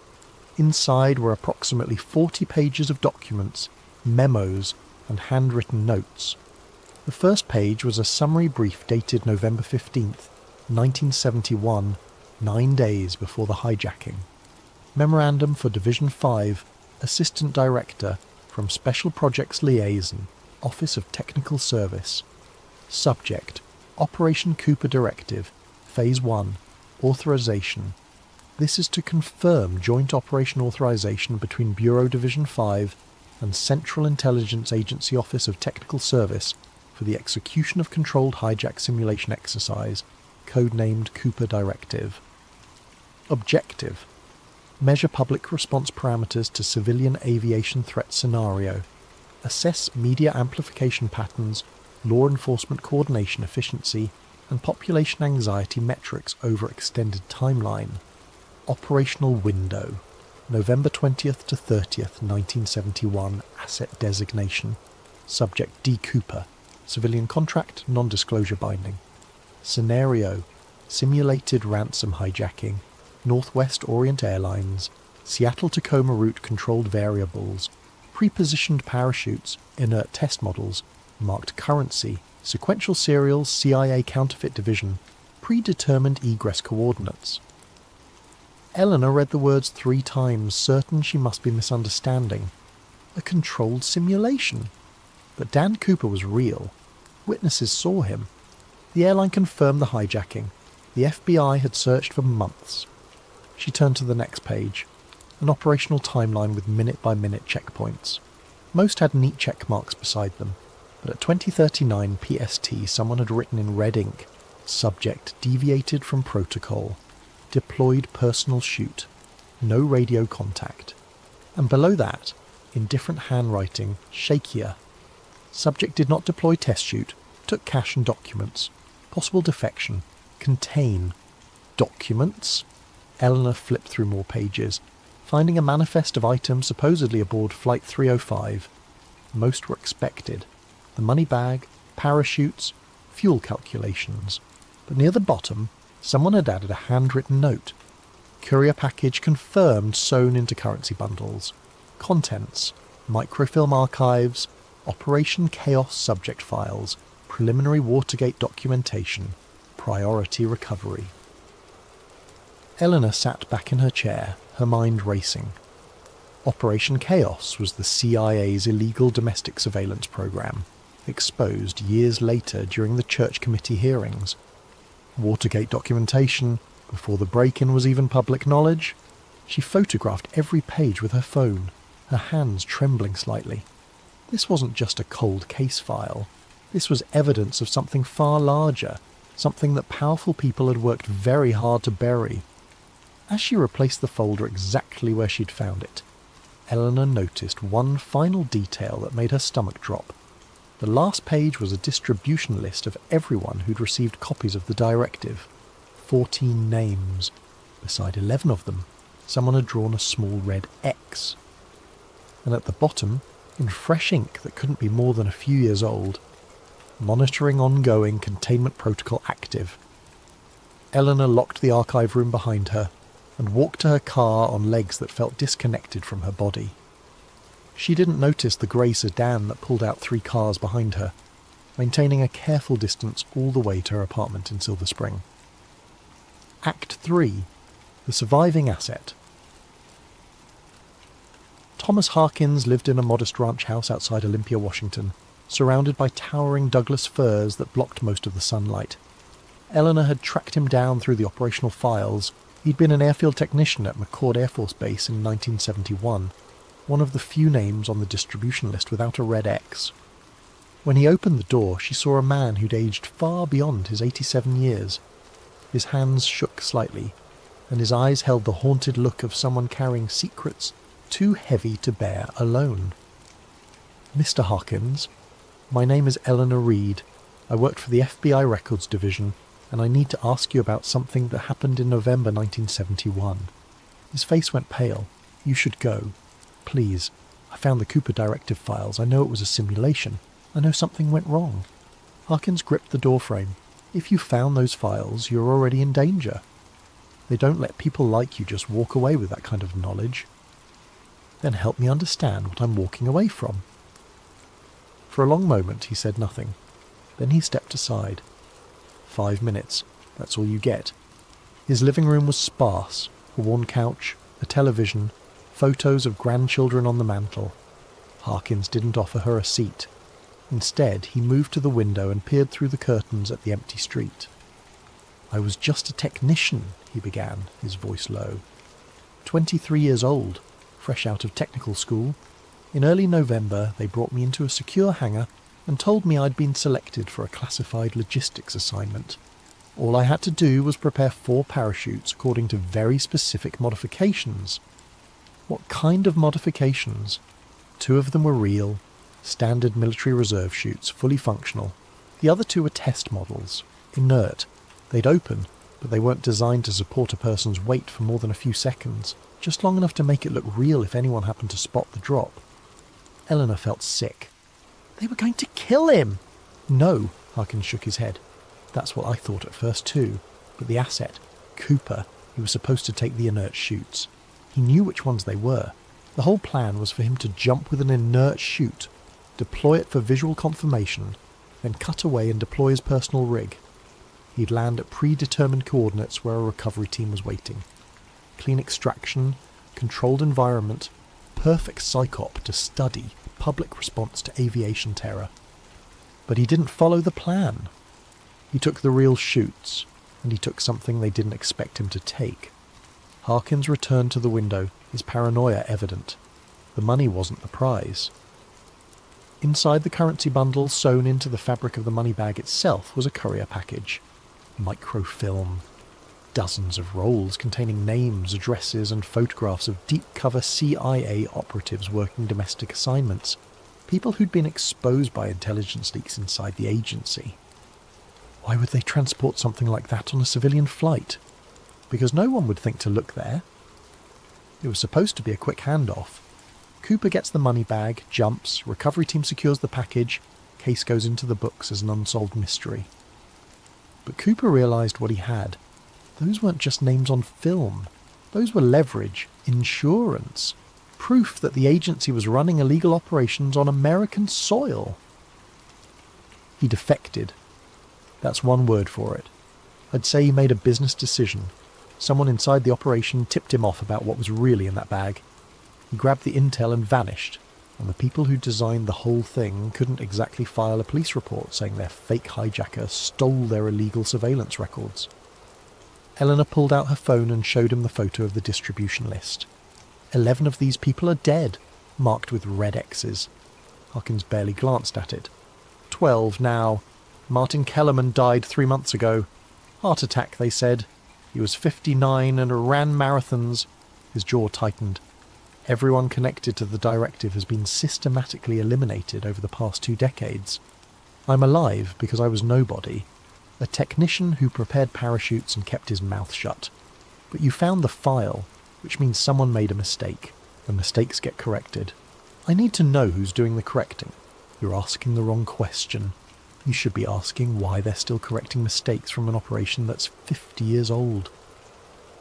Inside were approximately 40 pages of documents, memos, and handwritten notes. The first page was a summary brief dated November 15th, 1971, 9 days before the hijacking. Memorandum for Division 5, Assistant Director, from Special Projects Liaison, Office of Technical Service. Subject: Operation Cooper Directive, Phase 1, Authorization. This is to confirm joint operation authorization between Bureau Division 5 and Central Intelligence Agency Office of Technical Service for the execution of controlled hijack simulation exercise, codenamed Cooper Directive. Objective: Measure public response parameters to civilian aviation threat scenario. Assess media amplification patterns, law enforcement coordination efficiency, and population anxiety metrics over extended timeline. Operational window: November 20th to 30th, 1971, asset designation. Subject D. Cooper. Civilian contract, non-disclosure binding. Scenario: simulated ransom hijacking, Northwest Orient Airlines, Seattle-Tacoma route controlled variables, pre-positioned parachutes, inert test models, marked currency, sequential serials, CIA counterfeit division, predetermined egress coordinates. Eleanor read the words 3 times, certain she must be misunderstanding. A controlled simulation. But Dan Cooper was real. Witnesses saw him. The airline confirmed the hijacking. The FBI had searched for months. She turned to the next page. An operational timeline with minute-by-minute checkpoints. Most had neat check marks beside them, but at 2039 PST someone had written in red ink, "Subject deviated from protocol." deployed personal chute, no radio contact. And below that, in different handwriting, shakier. Subject did not deploy test chute, took cash and documents. Possible defection, contain. Documents? Eleanor flipped through more pages, finding a manifest of items supposedly aboard Flight 305. Most were expected. The money bag, parachutes, fuel calculations. But near the bottom, someone had added a handwritten note. Courier package confirmed sewn into currency bundles. Contents: microfilm archives, Operation Chaos subject files, preliminary Watergate documentation, priority recovery. Eleanor sat back in her chair, her mind racing. Operation Chaos was the CIA's illegal domestic surveillance program, exposed years later during the Church Committee hearings. Watergate documentation, before the break-in was even public knowledge. She photographed every page with her phone, her hands trembling slightly. This wasn't just a cold case file. This was evidence of something far larger, something that powerful people had worked very hard to bury. As she replaced the folder exactly where she'd found it, Eleanor noticed one final detail that made her stomach drop. The last page was a distribution list of everyone who'd received copies of the directive. 14 names. Beside 11 of them, someone had drawn a small red X. And at the bottom, in fresh ink that couldn't be more than a few years old, monitoring ongoing containment protocol active. Eleanor locked the archive room behind her and walked to her car on legs that felt disconnected from her body. She didn't notice the grey sedan that pulled out 3 cars behind her, maintaining a careful distance all the way to her apartment in Silver Spring. Act 3. The Surviving Asset. Thomas Harkins lived in a modest ranch house outside Olympia, Washington, surrounded by towering Douglas firs that blocked most of the sunlight. Eleanor had tracked him down through the operational files. He'd been an airfield technician at McCord Air Force Base in 1971, one of the few names on the distribution list without a red X. When he opened the door, she saw a man who'd aged far beyond his 87 years. His hands shook slightly, and his eyes held the haunted look of someone carrying secrets too heavy to bear alone. "Mr. Harkins, my name is Eleanor Reed. I worked for the FBI Records Division, and I need to ask you about something that happened in November 1971. His face went pale. "You should go. Please. I found the Cooper directive files. I know it was a simulation. I know something went wrong." Harkins gripped the doorframe. "If you found those files, you're already in danger. They don't let people like you just walk away with that kind of knowledge." "Then help me understand what I'm walking away from." For a long moment he said nothing. Then he stepped aside. 5 minutes. That's all you get. His living room was sparse. A worn couch, a television, photos of grandchildren on the mantel. Harkins didn't offer her a seat. Instead, he moved to the window and peered through the curtains at the empty street. "I was just a technician," he began, his voice low. 23 years old, fresh out of technical school. In early November, they brought me into a secure hangar and told me I'd been selected for a classified logistics assignment. All I had to do was prepare 4 parachutes according to very specific modifications. What kind of modifications? 2 of them were real, standard military reserve chutes, fully functional. The other 2 were test models, inert. They'd open, but they weren't designed to support a person's weight for more than a few seconds, just long enough to make it look real if anyone happened to spot the drop. Eleanor felt sick. They were going to kill him! "No," Harkins shook his head. "That's what I thought at first too. But the asset, Cooper, he was supposed to take the inert chutes. He knew which ones they were. The whole plan was for him to jump with an inert chute, deploy it for visual confirmation, then cut away and deploy his personal rig. He'd land at predetermined coordinates where a recovery team was waiting. Clean extraction, controlled environment, perfect psychop to study public response to aviation terror. But he didn't follow the plan. He took the real chutes, and he took something they didn't expect him to take." Harkins returned to the window, his paranoia evident. The money wasn't the prize. Inside the currency bundle sewn into the fabric of the money bag itself was a courier package. Microfilm. dozens of rolls containing names, addresses, and photographs of deep-cover CIA operatives working domestic assignments, people who'd been exposed by intelligence leaks inside the agency. Why would they transport something like that on a civilian flight? Because no one would think to look there. It was supposed to be a quick handoff. Cooper gets the money bag, jumps, recovery team secures the package, case goes into the books as an unsolved mystery. But Cooper realised what he had. Those weren't just names on film. Those were leverage, insurance, proof that the agency was running illegal operations on American soil. He defected. That's one word for it. I'd say he made a business decision. Someone inside the operation tipped him off about what was really in that bag. He grabbed the intel and vanished, and the people who designed the whole thing couldn't exactly file a police report saying their fake hijacker stole their illegal surveillance records. Eleanor pulled out her phone and showed him the photo of the distribution list. 11 of these people are dead, marked with red X's. Harkins barely glanced at it. 12 now. Martin Kellerman died 3 months ago. Heart attack, they said. He was 59 and ran marathons. His jaw tightened. Everyone connected to the directive has been systematically eliminated over the past 2 decades. I'm alive because I was nobody. A technician who prepared parachutes and kept his mouth shut. But you found the file, which means someone made a mistake, and mistakes get corrected. I need to know who's doing the correcting. You're asking the wrong question. You should be asking why they're still correcting mistakes from an operation that's 50 years old.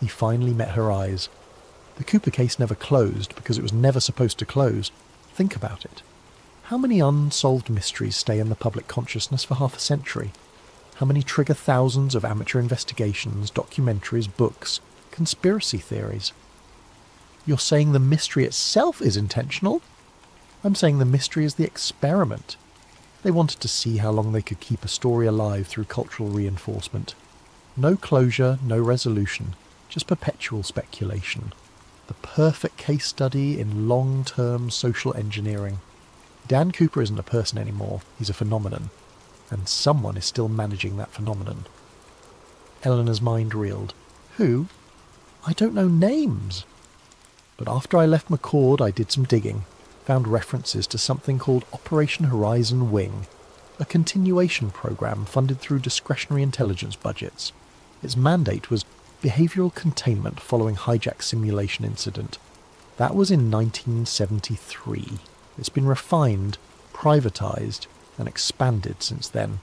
He finally met her eyes. The Cooper case never closed because it was never supposed to close. Think about it. How many unsolved mysteries stay in the public consciousness for half a century? How many trigger thousands of amateur investigations, documentaries, books, conspiracy theories? You're saying the mystery itself is intentional? I'm saying the mystery is the experiment. They wanted to see how long they could keep a story alive through cultural reinforcement. No closure, no resolution, just perpetual speculation. The perfect case study in long-term social engineering. Dan Cooper isn't a person anymore, he's a phenomenon. And someone is still managing that phenomenon. Eleanor's mind reeled. Who? I don't know names. But after I left McCord, I did some digging. Found references to something called Operation Horizon Wing, a continuation program funded through discretionary intelligence budgets. Its mandate was behavioural containment following hijack simulation incident. That was in 1973. It's been refined, privatised, and expanded since then.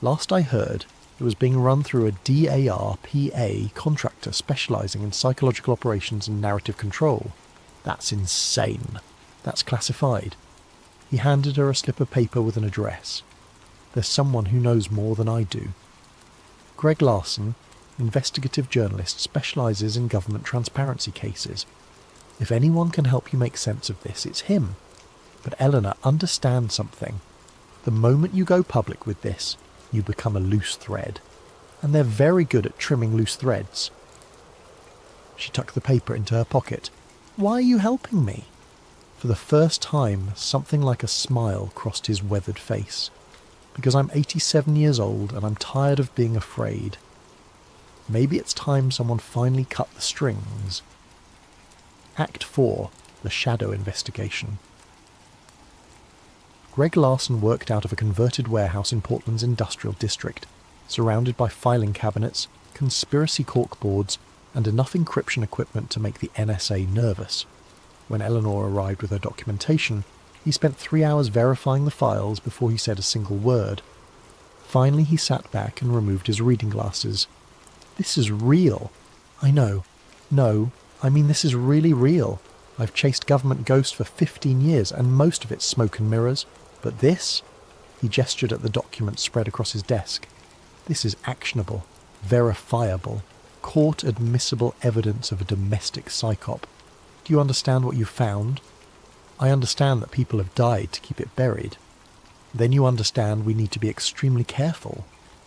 Last I heard, it was being run through a DARPA contractor specialising in psychological operations and narrative control. That's insane. That's classified. He handed her a slip of paper with an address. There's someone who knows more than I do. Greg Larson, investigative journalist, specialises in government transparency cases. If anyone can help you make sense of this, it's him. But Eleanor, understand something. The moment you go public with this, you become a loose thread. And they're very good at trimming loose threads. She tucked the paper into her pocket. Why are you helping me? For the first time, something like a smile crossed his weathered face. Because I'm 87 years old and I'm tired of being afraid. Maybe it's time someone finally cut the strings. Act 4, The Shadow Investigation. Greg Larson worked out of a converted warehouse in Portland's industrial district, surrounded by filing cabinets, conspiracy corkboards, and enough encryption equipment to make the NSA nervous. When Eleanor arrived with her documentation, he spent 3 hours verifying the files before he said a single word. Finally, he sat back and removed his reading glasses. This is real. I know. No, I mean this is really real. I've chased government ghosts for 15 years, and most of it's smoke and mirrors. But this? He gestured at the documents spread across his desk. This is actionable, verifiable, court-admissible evidence of a domestic psyop. Do you understand what you found? I understand that people have died to keep it buried. Then you understand we need to be extremely careful.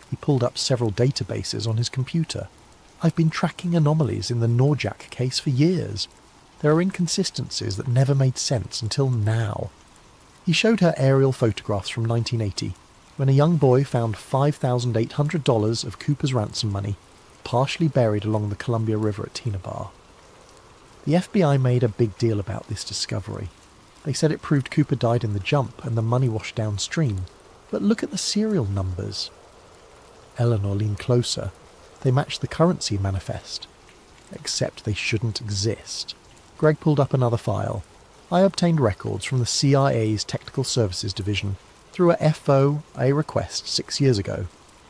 He pulled up several databases on his computer. I've been tracking anomalies in the Norjack case for years. There are inconsistencies that never made sense until now. He showed her aerial photographs from 1980, when a young boy found $5,800 of Cooper's ransom money, partially buried along the Columbia River at Tina Bar. The FBI made a big deal about this discovery. They said it proved Cooper died in the jump and the money washed downstream. But look at the serial numbers. Eleanor leaned closer. They matched the currency manifest. Except they shouldn't exist. Greg pulled up another file. I obtained records from the CIA's Technical Services Division through a FOA request 6 years ago.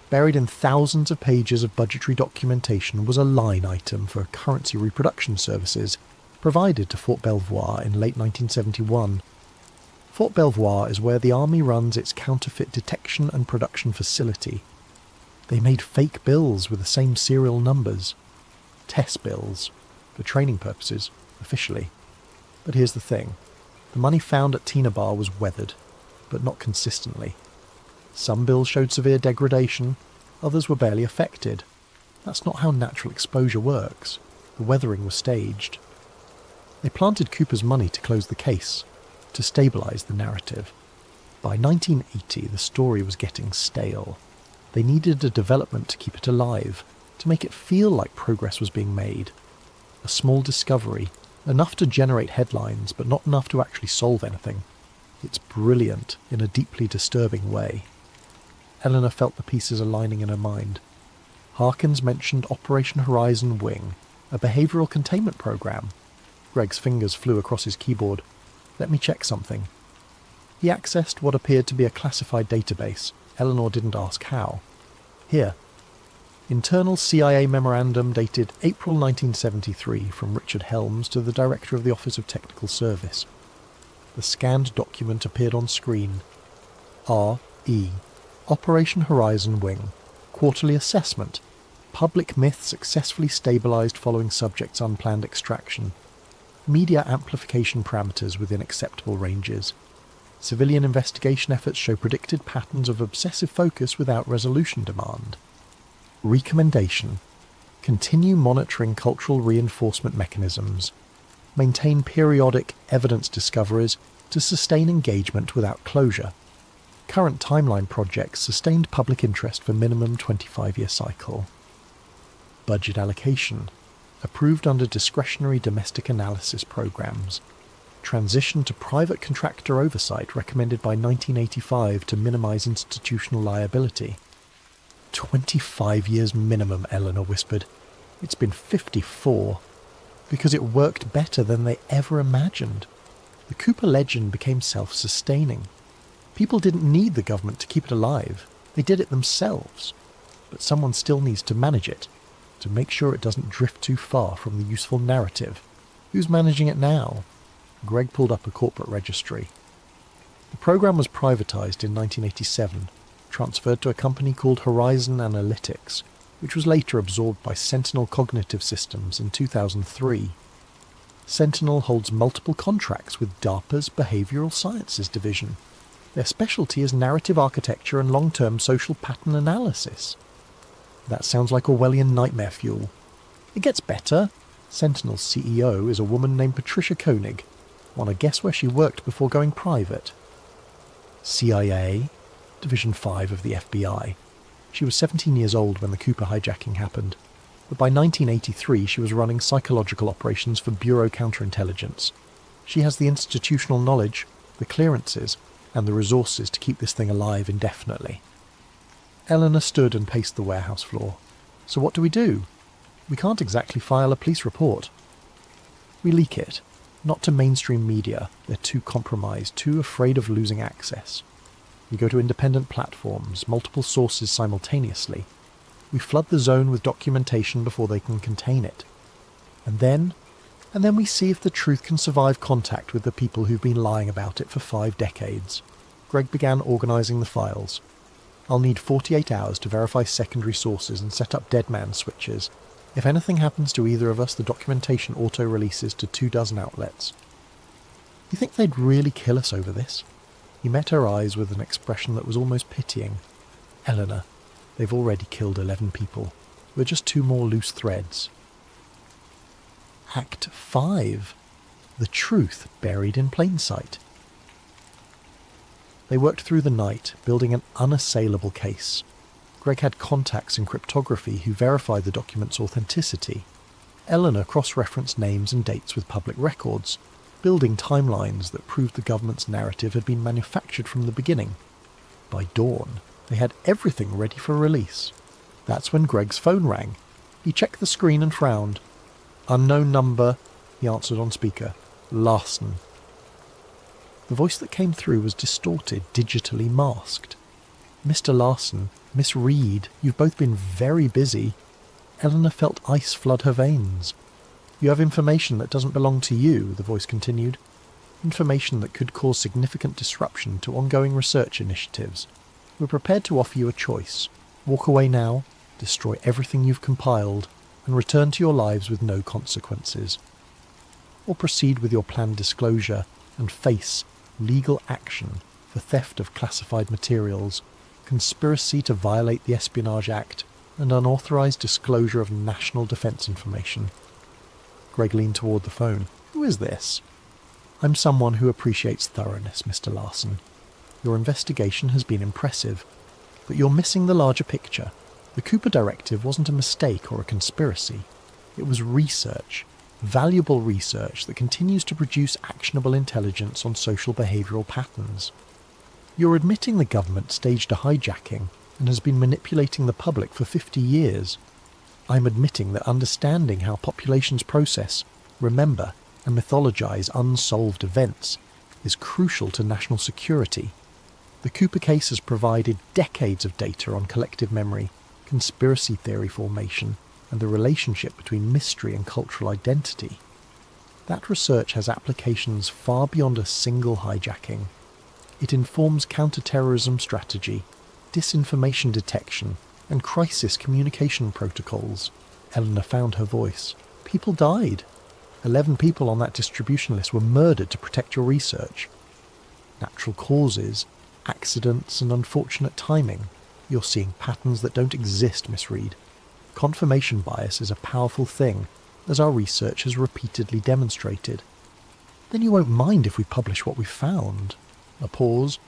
Buried in thousands of pages of budgetary documentation was a line item for currency reproduction services provided to Fort Belvoir in late 1971. Fort Belvoir is where the Army runs its counterfeit detection and production facility. They made fake bills with the same serial numbers. Test bills, for training purposes, officially. But here's the thing. The money found at Tina Bar was weathered, but not consistently. Some bills showed severe degradation, others were barely affected. That's not how natural exposure works. The weathering was staged. They planted Cooper's money to close the case, to stabilise the narrative. By 1980, the story was getting stale. They needed a development to keep it alive, to make it feel like progress was being made. A small discovery, enough to generate headlines, but not enough to actually solve anything. It's brilliant in a deeply disturbing way. Eleanor felt the pieces aligning in her mind. Harkins mentioned Operation Horizon Wing, a behavioural containment program. Greg's fingers flew across his keyboard. Let me check something. He accessed what appeared to be a classified database. Eleanor didn't ask how. Here. Internal CIA memorandum dated April 1973 from Richard Helms to the Director of the Office of Technical Service. The scanned document appeared on screen. R.E. Operation Horizon Wing. Quarterly assessment. Public myth successfully stabilised following subject's unplanned extraction. Media amplification parameters within acceptable ranges. Civilian investigation efforts show predicted patterns of obsessive focus without resolution demand. Recommendation. Continue monitoring cultural reinforcement mechanisms. Maintain periodic evidence discoveries to sustain engagement without closure. Current timeline projects sustained public interest for minimum 25-year cycle. Budget allocation. Approved under discretionary domestic analysis programs. Transition to private contractor oversight recommended by 1985 to minimise institutional liability. 25 years minimum, Eleanor whispered. It's been 54. Because it worked better than they ever imagined. The Cooper legend became self-sustaining. People didn't need the government to keep it alive. They did it themselves. But someone still needs to manage it, to make sure it doesn't drift too far from the useful narrative. Who's managing it now? Greg pulled up a corporate registry. The program was privatised in 1987, transferred to a company called Horizon Analytics, which was later absorbed by Sentinel Cognitive Systems in 2003. Sentinel holds multiple contracts with DARPA's Behavioural Sciences Division. Their specialty is narrative architecture and long-term social pattern analysis. That sounds like Orwellian nightmare fuel. It gets better. Sentinel's CEO is a woman named Patricia Koenig. Want to guess where she worked before going private? CIA, Division 5 of the FBI. She was 17 years old when the Cooper hijacking happened, but by 1983 she was running psychological operations for Bureau Counterintelligence. She has the institutional knowledge, the clearances, and the resources to keep this thing alive indefinitely. Eleanor stood and paced the warehouse floor. So what do? We can't exactly file a police report. We leak it. Not to mainstream media. They're too compromised, too afraid of losing access. We go to independent platforms, multiple sources simultaneously. We flood the zone with documentation before they can contain it. And then we see if the truth can survive contact with the people who've been lying about it for 5 decades. Greg began organising the files. I'll need 48 hours to verify secondary sources and set up dead man switches. If anything happens to either of us, the documentation auto-releases to 24 outlets. You think they'd really kill us over this? He met her eyes with an expression that was almost pitying. Eleanor, they've already killed 11 people. We're just 2 more loose threads. Act 5. The truth buried in plain sight. They worked through the night, building an unassailable case. Greg had contacts in cryptography who verified the document's authenticity. Eleanor cross-referenced names and dates with public records, building timelines that proved the government's narrative had been manufactured from the beginning. By dawn, they had everything ready for release. That's when Greg's phone rang. He checked the screen and frowned. "Unknown number," he answered on speaker. "Larson." The voice that came through was distorted, digitally masked. "Mr. Larson, Miss Reed, you've both been very busy." Eleanor felt ice flood her veins. "You have information that doesn't belong to you," the voice continued. "Information that could cause significant disruption to ongoing research initiatives. We're prepared to offer you a choice. Walk away now, destroy everything you've compiled, and return to your lives with no consequences. Or proceed with your planned disclosure and face legal action for theft of classified materials, conspiracy to violate the Espionage Act, and unauthorized disclosure of national defense information." Greg leaned toward the phone. "Who is this?" "I'm someone who appreciates thoroughness, Mr. Larson. Your investigation has been impressive, but you're missing the larger picture. The Cooper Directive wasn't a mistake or a conspiracy. It was research, valuable research that continues to produce actionable intelligence on social behavioural patterns. You're admitting the government staged a hijacking and has been manipulating the public for 50 years. I'm admitting that understanding how populations process, remember, and mythologize unsolved events is crucial to national security. The Cooper case has provided decades of data on collective memory, conspiracy theory formation, and the relationship between mystery and cultural identity. That research has applications far beyond a single hijacking. It informs counter-terrorism strategy, disinformation detection, and crisis communication protocols." Eleanor found her voice. "People died. 11 people on that distribution list were murdered to protect your research. Natural causes, accidents, and unfortunate timing. You're seeing patterns that don't exist, Miss Reed. Confirmation bias is a powerful thing, as our research has repeatedly demonstrated." "Then you won't mind if we publish what we found?" A pause.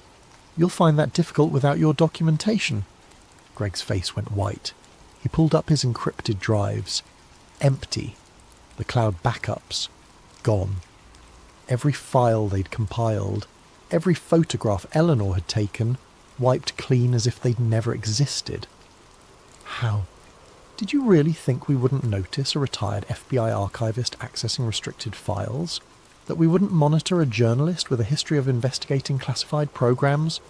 "You'll find that difficult without your documentation." Greg's face went white. He pulled up his encrypted drives. Empty. The cloud backups. Gone. Every file they'd compiled, every photograph Eleanor had taken, wiped clean as if they'd never existed. "How? Did you really think we wouldn't notice a retired FBI archivist accessing restricted files? That we wouldn't monitor a journalist with a history of investigating classified programs?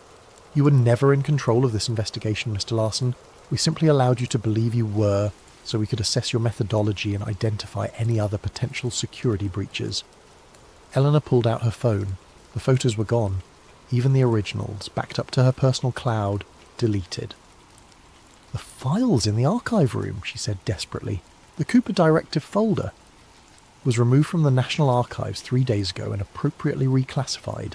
You were never in control of this investigation, Mr. Larson. We simply allowed you to believe you were, so we could assess your methodology and identify any other potential security breaches." Eleanor pulled out her phone. The photos were gone. Even the originals, backed up to her personal cloud, deleted. "The files in the archive room," she said desperately. "The Cooper Directive folder was removed from the National Archives 3 days ago and appropriately reclassified.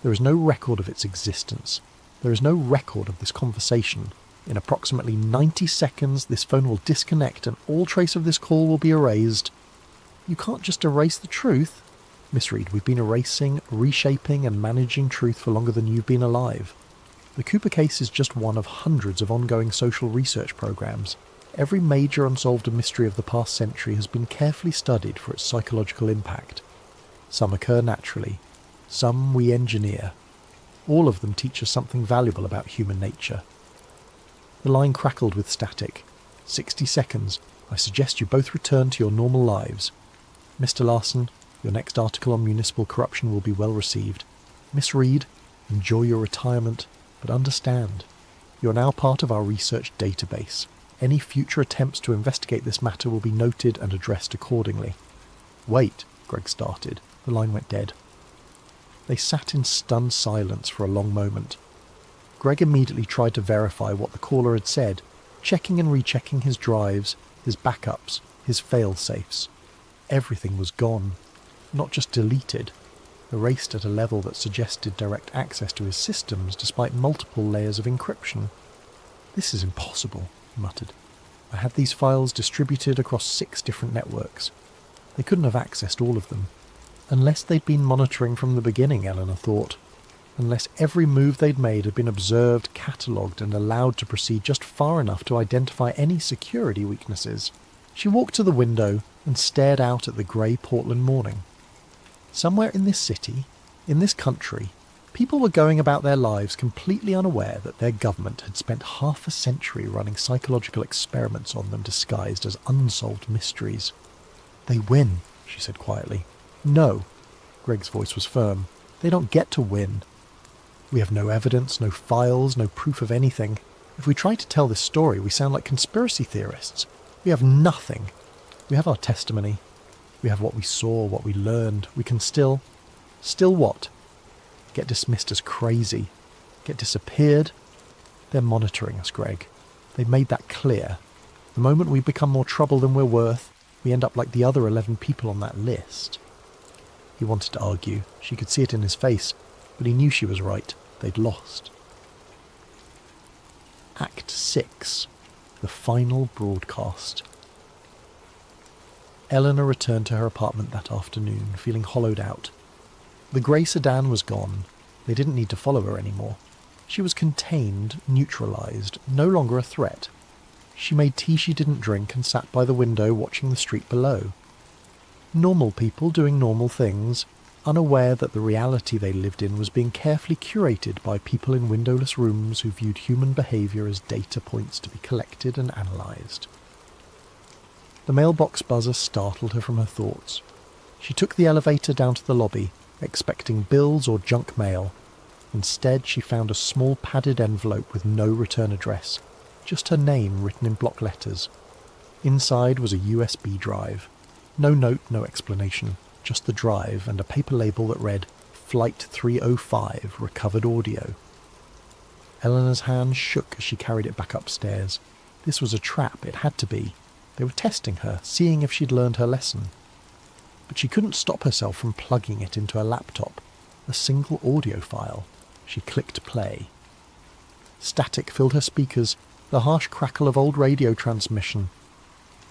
There is no record of its existence. There is no record of this conversation. In approximately 90 seconds, this phone will disconnect and all trace of this call will be erased." "You can't just erase the truth." "Miss Reed, we've been erasing, reshaping and managing truth for longer than you've been alive. The Cooper case is just one of hundreds of ongoing social research programs. Every major unsolved mystery of the past century has been carefully studied for its psychological impact. Some occur naturally. Some we engineer. All of them teach us something valuable about human nature." The line crackled with static. 60 seconds. I suggest you both return to your normal lives. Mr. Larson, your next article on municipal corruption will be well received. Miss Reed, enjoy your retirement, but understand, you are now part of our research database. Any future attempts to investigate this matter will be noted and addressed accordingly." "Wait," Greg started. The line went dead. They sat in stunned silence for a long moment. Greg immediately tried to verify what the caller had said, checking and rechecking his drives, his backups, his fail-safes. Everything was gone. Not just deleted, erased at a level that suggested direct access to his systems despite multiple layers of encryption. "This is impossible," he muttered. "I had these files distributed across 6 different networks. They couldn't have accessed all of them. Unless they'd been monitoring from the beginning," Eleanor thought. unless every move they'd made had been observed, catalogued, and allowed to proceed just far enough to identify any security weaknesses. She walked to the window and stared out at the grey Portland morning. Somewhere in this city, in this country, people were going about their lives completely unaware that their government had spent half a century running psychological experiments on them disguised as unsolved mysteries. "They win," she said quietly. "No." Greg's voice was firm. "They don't get to win. We have no evidence, no files, no proof of anything. If we try to tell this story, we sound like conspiracy theorists. We have nothing. We have our testimony. We have what we saw, what we learned. We can still what? Get dismissed as crazy? Get disappeared? They're monitoring us, Greg. They've made that clear. The moment we become more trouble than we're worth, we end up like the other 11 people on that list." He wanted to argue. She could see it in his face, but he knew she was right. They'd lost. Act 6. The final broadcast. Eleanor returned to her apartment that afternoon, feeling hollowed out. The grey sedan was gone. They didn't need to follow her anymore. She was contained, neutralised, no longer a threat. She made tea she didn't drink and sat by the window watching the street below. Normal people doing normal things, unaware that the reality they lived in was being carefully curated by people in windowless rooms who viewed human behaviour as data points to be collected and analysed. The mailbox buzzer startled her from her thoughts. She took the elevator down to the lobby, expecting bills or junk mail. Instead, she found a small padded envelope with no return address, just her name written in block letters. Inside was a USB drive. No note, no explanation, just the drive and a paper label that read, "Flight 305, recovered audio." Eleanor's hand shook as she carried it back upstairs. This was a trap, it had to be. They were testing her, seeing if she'd learned her lesson. But she couldn't stop herself from plugging it into her laptop. A single audio file. She clicked play. Static filled her speakers, the harsh crackle of old radio transmission.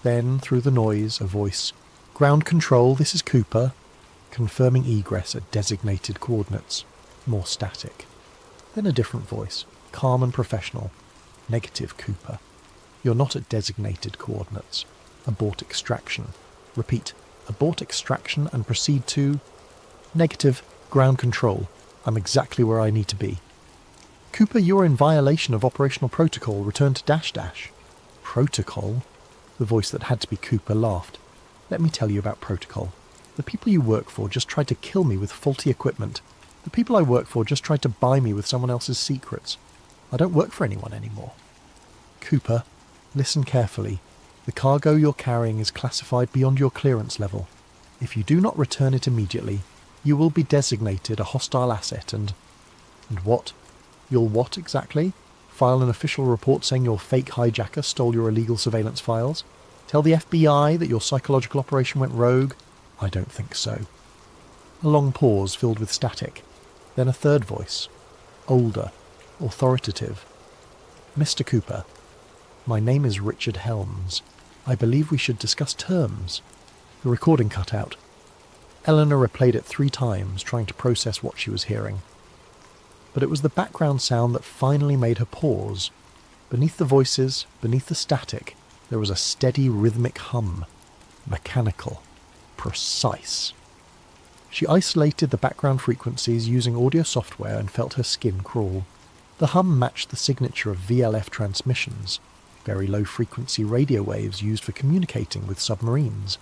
Then, through the noise, a voice. "Ground control, this is Cooper." Confirming egress at designated coordinates. More static. Then a different voice, calm and professional. "Negative, Cooper. You're not at designated coordinates. Abort extraction. Repeat, abort extraction and proceed to..." "Negative, ground control. I'm exactly where I need to be." "Cooper, you're in violation of operational protocol. Return to dash dash." "Protocol?" The voice that had to be Cooper laughed. "Let me tell you about protocol. The people you work for just tried to kill me with faulty equipment. The people I work for just tried to buy me with someone else's secrets. I don't work for anyone anymore." "Cooper, listen carefully. The cargo you're carrying is classified beyond your clearance level. If you do not return it immediately, you will be designated a hostile asset and what? You'll what exactly? File an official report saying your fake hijacker stole your illegal surveillance files? Tell the FBI that your psychological operation went rogue? I don't think so." A long pause filled with static. Then a third voice. Older. Authoritative. "Mr. Cooper, my name is Richard Helms. I believe we should discuss terms." The recording cut out. Eleanor replayed it 3 times, trying to process what she was hearing. But it was the background sound that finally made her pause. Beneath the voices, beneath the static, there was a steady rhythmic hum. Mechanical. Precise. She isolated the background frequencies using audio software and felt her skin crawl. The hum matched the signature of VLF transmissions, very low-frequency radio waves used for communicating with submarines.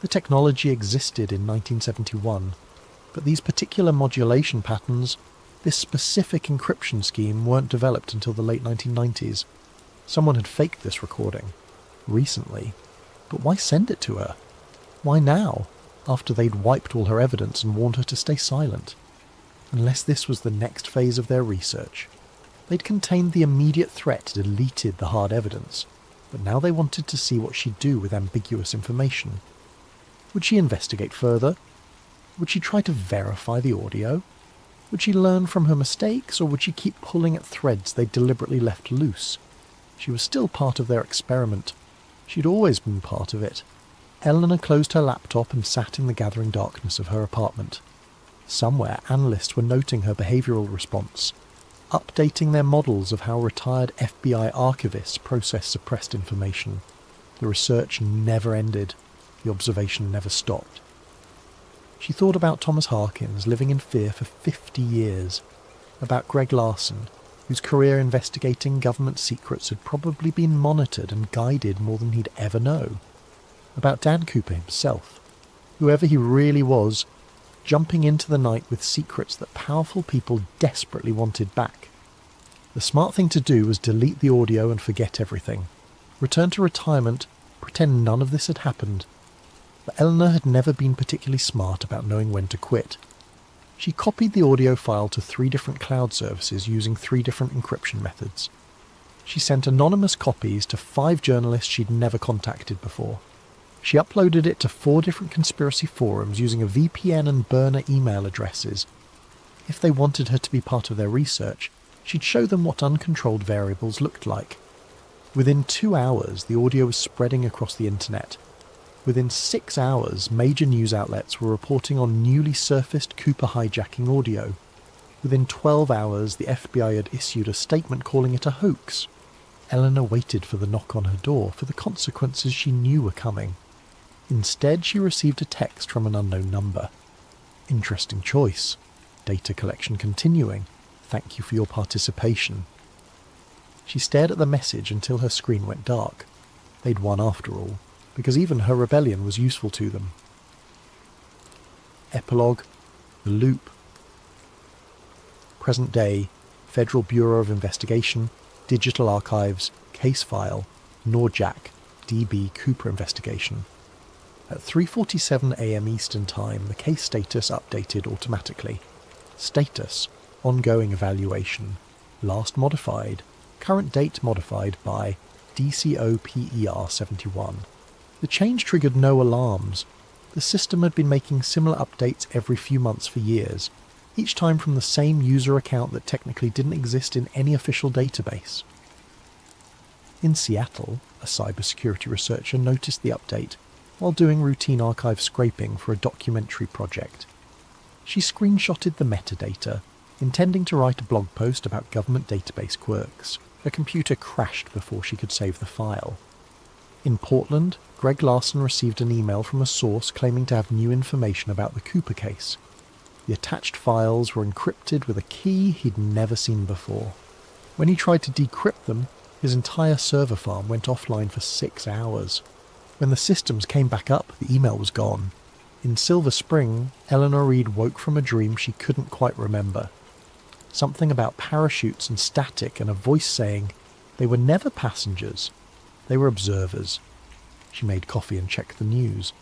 The technology existed in 1971, but these particular modulation patterns, this specific encryption scheme, weren't developed until the late 1990s. Someone had faked this recording. Recently. But why send it to her? Why now, after they'd wiped all her evidence and warned her to stay silent? Unless this was the next phase of their research. They'd contained the immediate threat, deleted the hard evidence, but now they wanted to see what she'd do with ambiguous information. Would she investigate further? Would she try to verify the audio? Would she learn from her mistakes, or would she keep pulling at threads they'd deliberately left loose? She was still part of their experiment. She'd always been part of it. Eleanor closed her laptop and sat in the gathering darkness of her apartment. Somewhere, analysts were noting her behavioural response, updating their models of how retired FBI archivists process suppressed information. The research never ended. The observation never stopped. She thought about Thomas Harkins living in fear for 50 years, about Greg Larson, whose career investigating government secrets had probably been monitored and guided more than he'd ever know, about Dan Cooper himself, whoever he really was, jumping into the night with secrets that powerful people desperately wanted back. The smart thing to do was delete the audio and forget everything. Return to retirement, pretend none of this had happened. But Eleanor had never been particularly smart about knowing when to quit. She copied the audio file to 3 different cloud services using 3 different encryption methods. She sent anonymous copies to 5 journalists she'd never contacted before. She uploaded it to 4 different conspiracy forums using a VPN and burner email addresses. If they wanted her to be part of their research, she'd show them what uncontrolled variables looked like. Within 2 hours, the audio was spreading across the internet. Within 6 hours, major news outlets were reporting on newly surfaced Cooper hijacking audio. Within 12 hours, the FBI had issued a statement calling it a hoax. Eleanor waited for the knock on her door, for the consequences she knew were coming. Instead, she received a text from an unknown number. Interesting choice. Data collection continuing. Thank you for your participation. She stared at the message until her screen went dark. They'd won after all, because even her rebellion was useful to them. Epilogue. The Loop. Present day. Federal Bureau of Investigation. Digital Archives. Case file. NORJAC. DB Cooper investigation. At 3:47 a.m. Eastern Time, the case status updated automatically. Status: ongoing evaluation. Last modified. Current date modified by DCOPER71. The change triggered no alarms. The system had been making similar updates every few months for years, each time from the same user account that technically didn't exist in any official database. In Seattle, a cybersecurity researcher noticed the update while doing routine archive scraping for a documentary project. She screenshotted the metadata, intending to write a blog post about government database quirks. Her computer crashed before she could save the file. In Portland, Greg Larson received an email from a source claiming to have new information about the Cooper case. The attached files were encrypted with a key he'd never seen before. When he tried to decrypt them, his entire server farm went offline for 6 hours. When the systems came back up, the email was gone. In Silver Spring, Eleanor Reed woke from a dream she couldn't quite remember. Something about parachutes and static and a voice saying they were never passengers, they were observers. She made coffee and checked the news.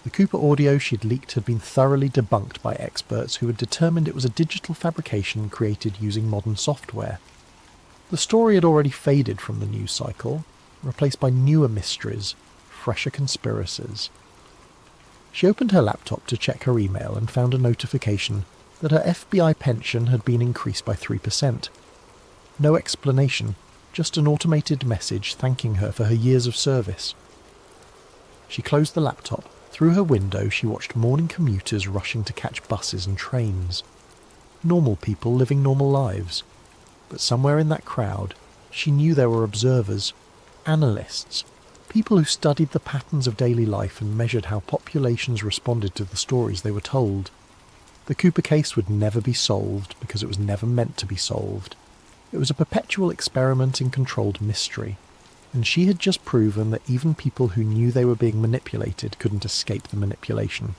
The Cooper audio she'd leaked had been thoroughly debunked by experts who had determined it was a digital fabrication created using modern software. The story had already faded from the news cycle, replaced by newer mysteries, fresher conspiracies. She opened her laptop to check her email and found a notification that her FBI pension had been increased by 3%. No explanation, just an automated message thanking her for her years of service. She closed the laptop. Through her window she watched morning commuters rushing to catch buses and trains. Normal people living normal lives. But somewhere in that crowd, she knew there were observers, analysts, people who studied the patterns of daily life and measured how populations responded to the stories they were told. The Cooper case would never be solved because it was never meant to be solved. It was a perpetual experiment in controlled mystery, and she had just proven that even people who knew they were being manipulated couldn't escape the manipulation.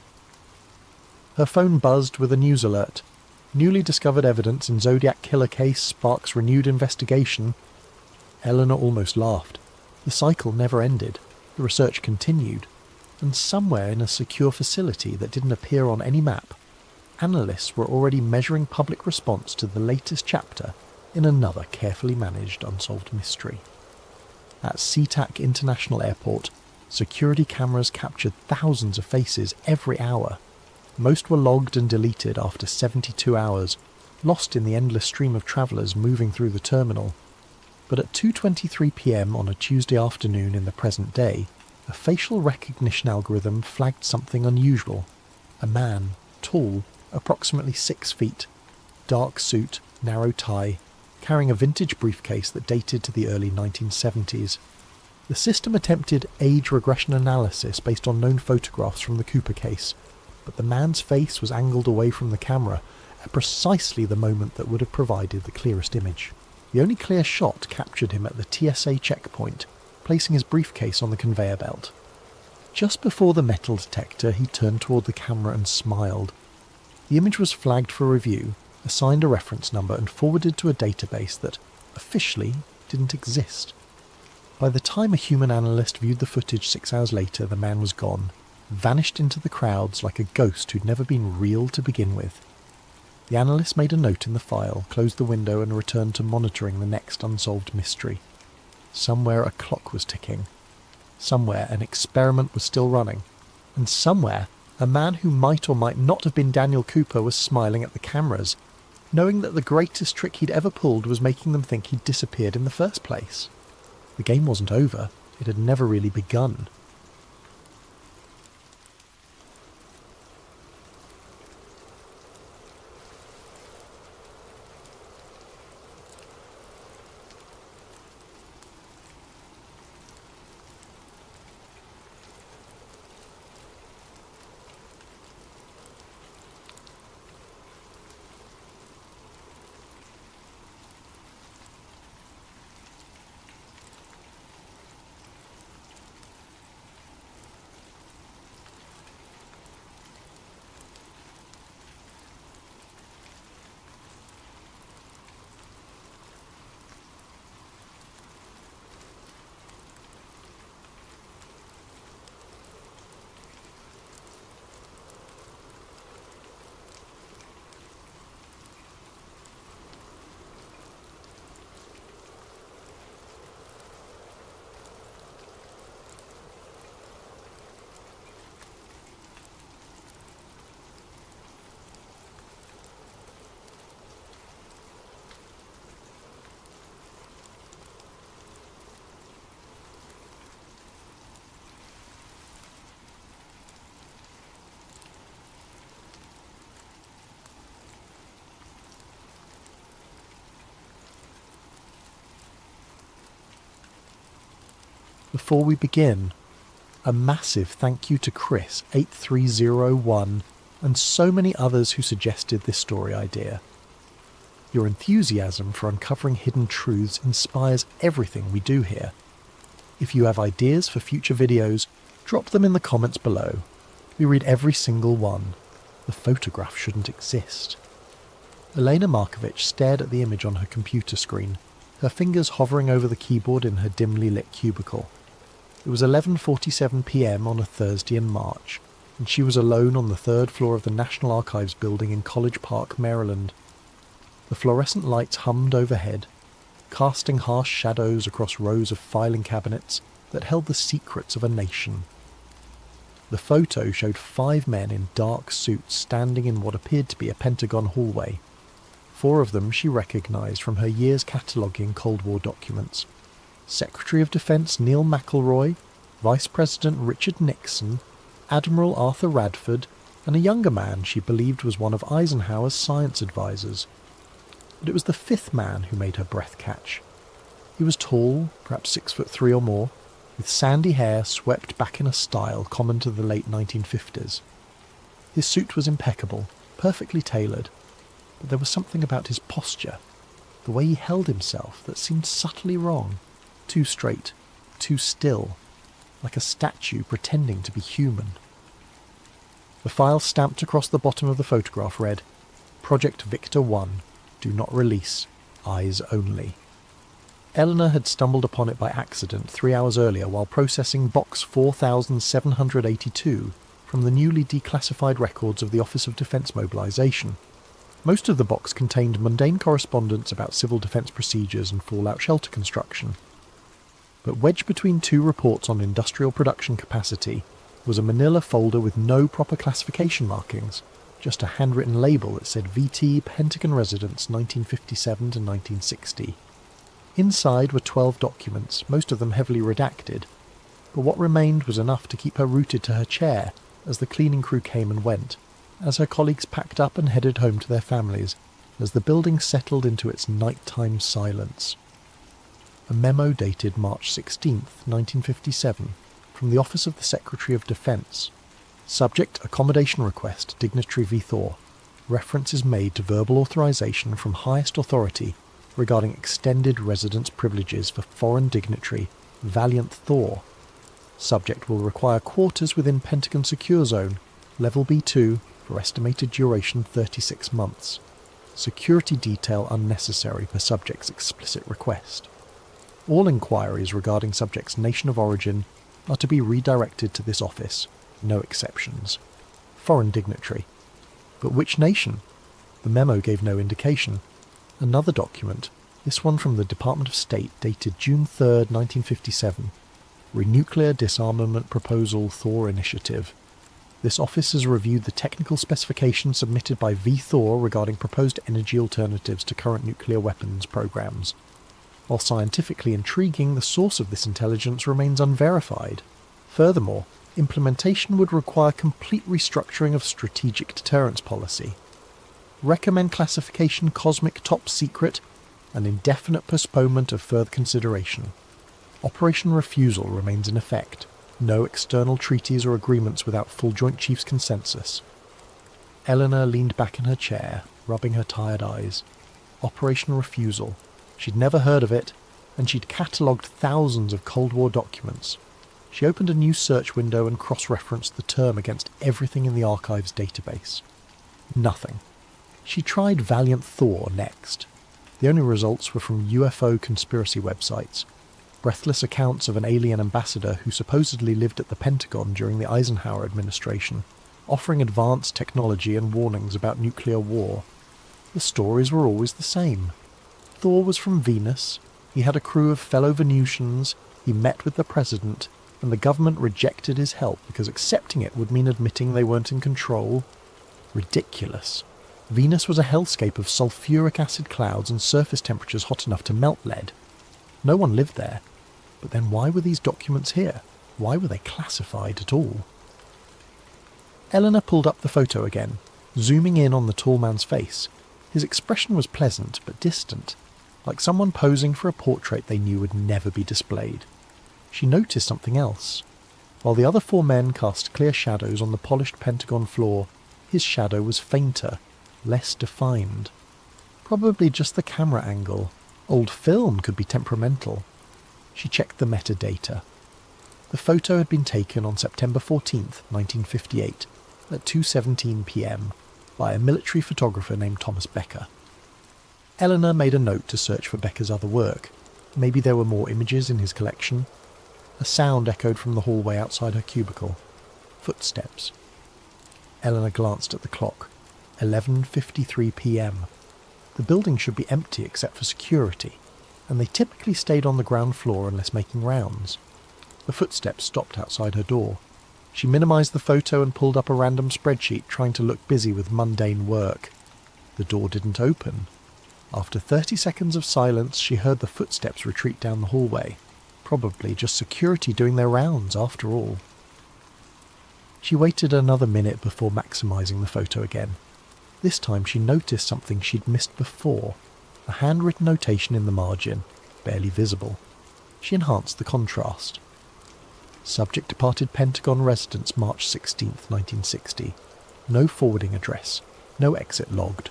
Her phone buzzed with a news alert. Newly discovered evidence in Zodiac killer case sparks renewed investigation. Eleanor almost laughed. The cycle never ended. The research continued. And somewhere in a secure facility that didn't appear on any map, analysts were already measuring public response to the latest chapter in another carefully managed unsolved mystery. At SeaTac International Airport, security cameras captured thousands of faces every hour. Most were logged and deleted after 72 hours, lost in the endless stream of travellers moving through the terminal. But at 2:23 p.m. on a Tuesday afternoon in the present day, a facial recognition algorithm flagged something unusual. A man, tall, approximately 6 feet, dark suit, narrow tie, carrying a vintage briefcase that dated to the early 1970s. The system attempted age regression analysis based on known photographs from the Cooper case, but the man's face was angled away from the camera at precisely the moment that would have provided the clearest image. The only clear shot captured him at the TSA checkpoint, placing his briefcase on the conveyor belt. Just before the metal detector, he turned toward the camera and smiled. The image was flagged for review, assigned a reference number and forwarded to a database that, officially, didn't exist. By the time a human analyst viewed the footage 6 hours later, the man was gone, vanished into the crowds like a ghost who'd never been real to begin with. The analyst made a note in the file, closed the window and returned to monitoring the next unsolved mystery. Somewhere a clock was ticking. Somewhere an experiment was still running. And somewhere a man who might or might not have been Daniel Cooper was smiling at the cameras, knowing that the greatest trick he'd ever pulled was making them think he'd disappeared in the first place. The game wasn't over. It had never really begun. Before we begin, a massive thank you to Chris 8301 and so many others who suggested this story idea. Your enthusiasm for uncovering hidden truths inspires everything we do here. If you have ideas for future videos, drop them in the comments below. We read every single one. The photograph shouldn't exist. Elena Markovich stared at the image on her computer screen, her fingers hovering over the keyboard in her dimly lit cubicle. It was 11:47 p.m. on a Thursday in March, and she was alone on the 3rd floor of the National Archives building in College Park, Maryland. The fluorescent lights hummed overhead, casting harsh shadows across rows of filing cabinets that held the secrets of a nation. The photo showed 5 men in dark suits standing in what appeared to be a Pentagon hallway. 4 of them she recognised from her years cataloguing Cold War documents. Secretary of Defense Neil McElroy, Vice President Richard Nixon, Admiral Arthur Radford, and a younger man she believed was one of Eisenhower's science advisors. But it was the 5th man who made her breath catch. He was tall, perhaps 6'3" or more, with sandy hair swept back in a style common to the late 1950s. His suit was impeccable, perfectly tailored, but there was something about his posture, the way he held himself, that seemed subtly wrong. Too straight, too still, like a statue pretending to be human. The file stamped across the bottom of the photograph read, Project Victor 1, do not release, eyes only. Eleanor had stumbled upon it by accident 3 hours earlier while processing box 4782 from the newly declassified records of the Office of Defence Mobilisation. Most of the box contained mundane correspondence about civil defence procedures and fallout shelter construction. But wedged between 2 reports on industrial production capacity was a manila folder with no proper classification markings, just a handwritten label that said VT Pentagon Residence 1957 to 1960. Inside were 12 documents, most of them heavily redacted, but what remained was enough to keep her rooted to her chair as the cleaning crew came and went, as her colleagues packed up and headed home to their families as the building settled into its nighttime silence. A memo dated March 16, 1957, from the Office of the Secretary of Defence. Subject accommodation request, dignitary v24. Reference is made to verbal authorization from highest authority regarding extended residence privileges for foreign dignitary Valiant Thor. Subject will require quarters within Pentagon Secure Zone, Level B2, for estimated duration 36 months. Security detail unnecessary per subject's explicit request. All inquiries regarding subject's nation of origin are to be redirected to this office, no exceptions. Foreign dignitary. But which nation? The memo gave no indication. Another document, this one from the Department of State, dated June 3, 1957. Renuclear Disarmament Proposal Thor Initiative. This office has reviewed the technical specifications submitted by v24 regarding proposed energy alternatives to current nuclear weapons programs. While scientifically intriguing, the source of this intelligence remains unverified. Furthermore, implementation would require complete restructuring of strategic deterrence policy. Recommend classification cosmic top secret and indefinite postponement of further consideration. Operation Refusal remains in effect. No external treaties or agreements without full Joint Chiefs consensus. Eleanor leaned back in her chair, rubbing her tired eyes. Operation Refusal. She'd never heard of it, and she'd catalogued thousands of Cold War documents. She opened a new search window and cross-referenced the term against everything in the archive's database. Nothing. She tried Valiant Thor next. The only results were from UFO conspiracy websites. Breathless accounts of an alien ambassador who supposedly lived at the Pentagon during the Eisenhower administration, offering advanced technology and warnings about nuclear war. The stories were always the same. Thor was from Venus, he had a crew of fellow Venusians, he met with the president, and the government rejected his help because accepting it would mean admitting they weren't in control. Ridiculous. Venus was a hellscape of sulfuric acid clouds and surface temperatures hot enough to melt lead. No one lived there. But then why were these documents here? Why were they classified at all? Eleanor pulled up the photo again, zooming in on the tall man's face. His expression was pleasant but distant, like someone posing for a portrait they knew would never be displayed. She noticed something else. While the other four men cast clear shadows on the polished Pentagon floor, his shadow was fainter, less defined. Probably just the camera angle. Old film could be temperamental. She checked the metadata. The photo had been taken on September 14th, 1958, at 2:17 p.m. by a military photographer named Thomas Becker. Eleanor made a note to search for Becker's other work. Maybe there were more images in his collection. A sound echoed from the hallway outside her cubicle. Footsteps. Eleanor glanced at the clock. 11:53 p.m. The building should be empty except for security, and they typically stayed on the ground floor unless making rounds. The footsteps stopped outside her door. She minimised the photo and pulled up a random spreadsheet, trying to look busy with mundane work. The door didn't open. After 30 seconds of silence, she heard the footsteps retreat down the hallway. Probably just security doing their rounds, after all. She waited another minute before maximising the photo again. This time she noticed something she'd missed before. A handwritten notation in the margin, barely visible. She enhanced the contrast. Subject departed Pentagon residence March 16th, 1960. No forwarding address. No exit logged.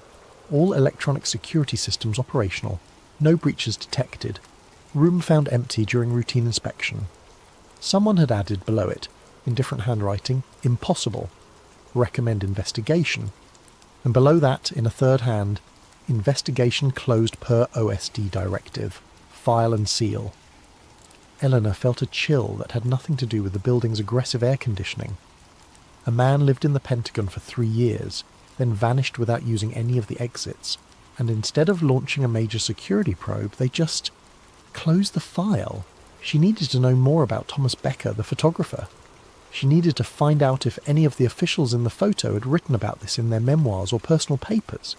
All electronic security systems operational. No breaches detected. Room found empty during routine inspection. Someone had added below it, in different handwriting, impossible. Recommend investigation. And below that, in a third hand, investigation closed per OSD directive. File and seal. Eleanor felt a chill that had nothing to do with the building's aggressive air conditioning. A man lived in the Pentagon for 3 years, then vanished without using any of the exits, and instead of launching a major security probe, they just closed the file. She needed to know more about Thomas Becker, the photographer. She needed to find out if any of the officials in the photo had written about this in their memoirs or personal papers.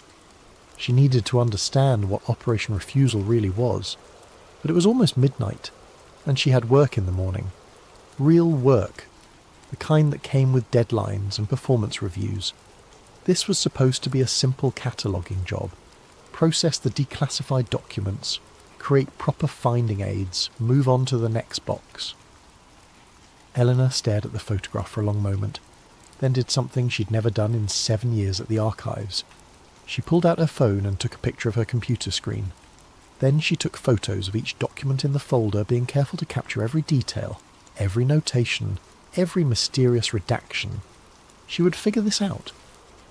She needed to understand what Operation Refusal really was. But it was almost midnight, and she had work in the morning. Real work. The kind that came with deadlines and performance reviews. This was supposed to be a simple cataloguing job. Process the declassified documents, create proper finding aids, move on to the next box. Eleanor stared at the photograph for a long moment, then did something she'd never done in 7 years at the archives. She pulled out her phone and took a picture of her computer screen. Then she took photos of each document in the folder, being careful to capture every detail, every notation, every mysterious redaction. She would figure this out.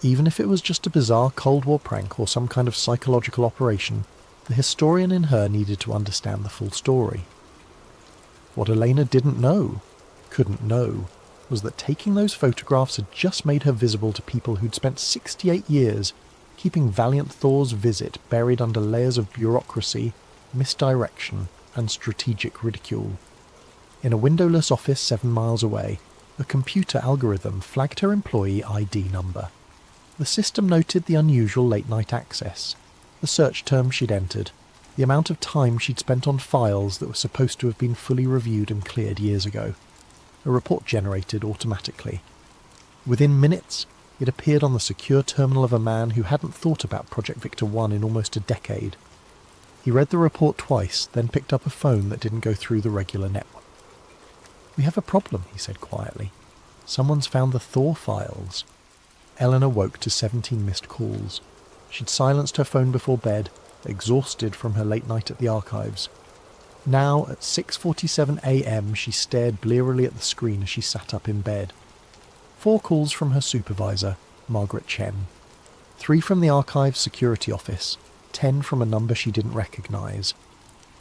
Even if it was just a bizarre Cold War prank or some kind of psychological operation, the historian in her needed to understand the full story. What Elena couldn't know, was that taking those photographs had just made her visible to people who'd spent 68 years keeping Valiant Thor's visit buried under layers of bureaucracy, misdirection, and strategic ridicule. In a windowless office 7 miles away, a computer algorithm flagged her employee ID number. The system noted the unusual late-night access, the search term she'd entered, the amount of time she'd spent on files that were supposed to have been fully reviewed and cleared years ago. A report generated automatically. Within minutes, it appeared on the secure terminal of a man who hadn't thought about Project Victor 1 in almost a decade. He read the report twice, then picked up a phone that didn't go through the regular network. "We have a problem," he said quietly. "Someone's found the Thor files." Eleanor woke to 17 missed calls. She'd silenced her phone before bed, exhausted from her late night at the archives. Now, at 6:47 a.m, she stared blearily at the screen as she sat up in bed. 4 calls from her supervisor, Margaret Chen. 3 from the archive's security office, 10 from a number she didn't recognise.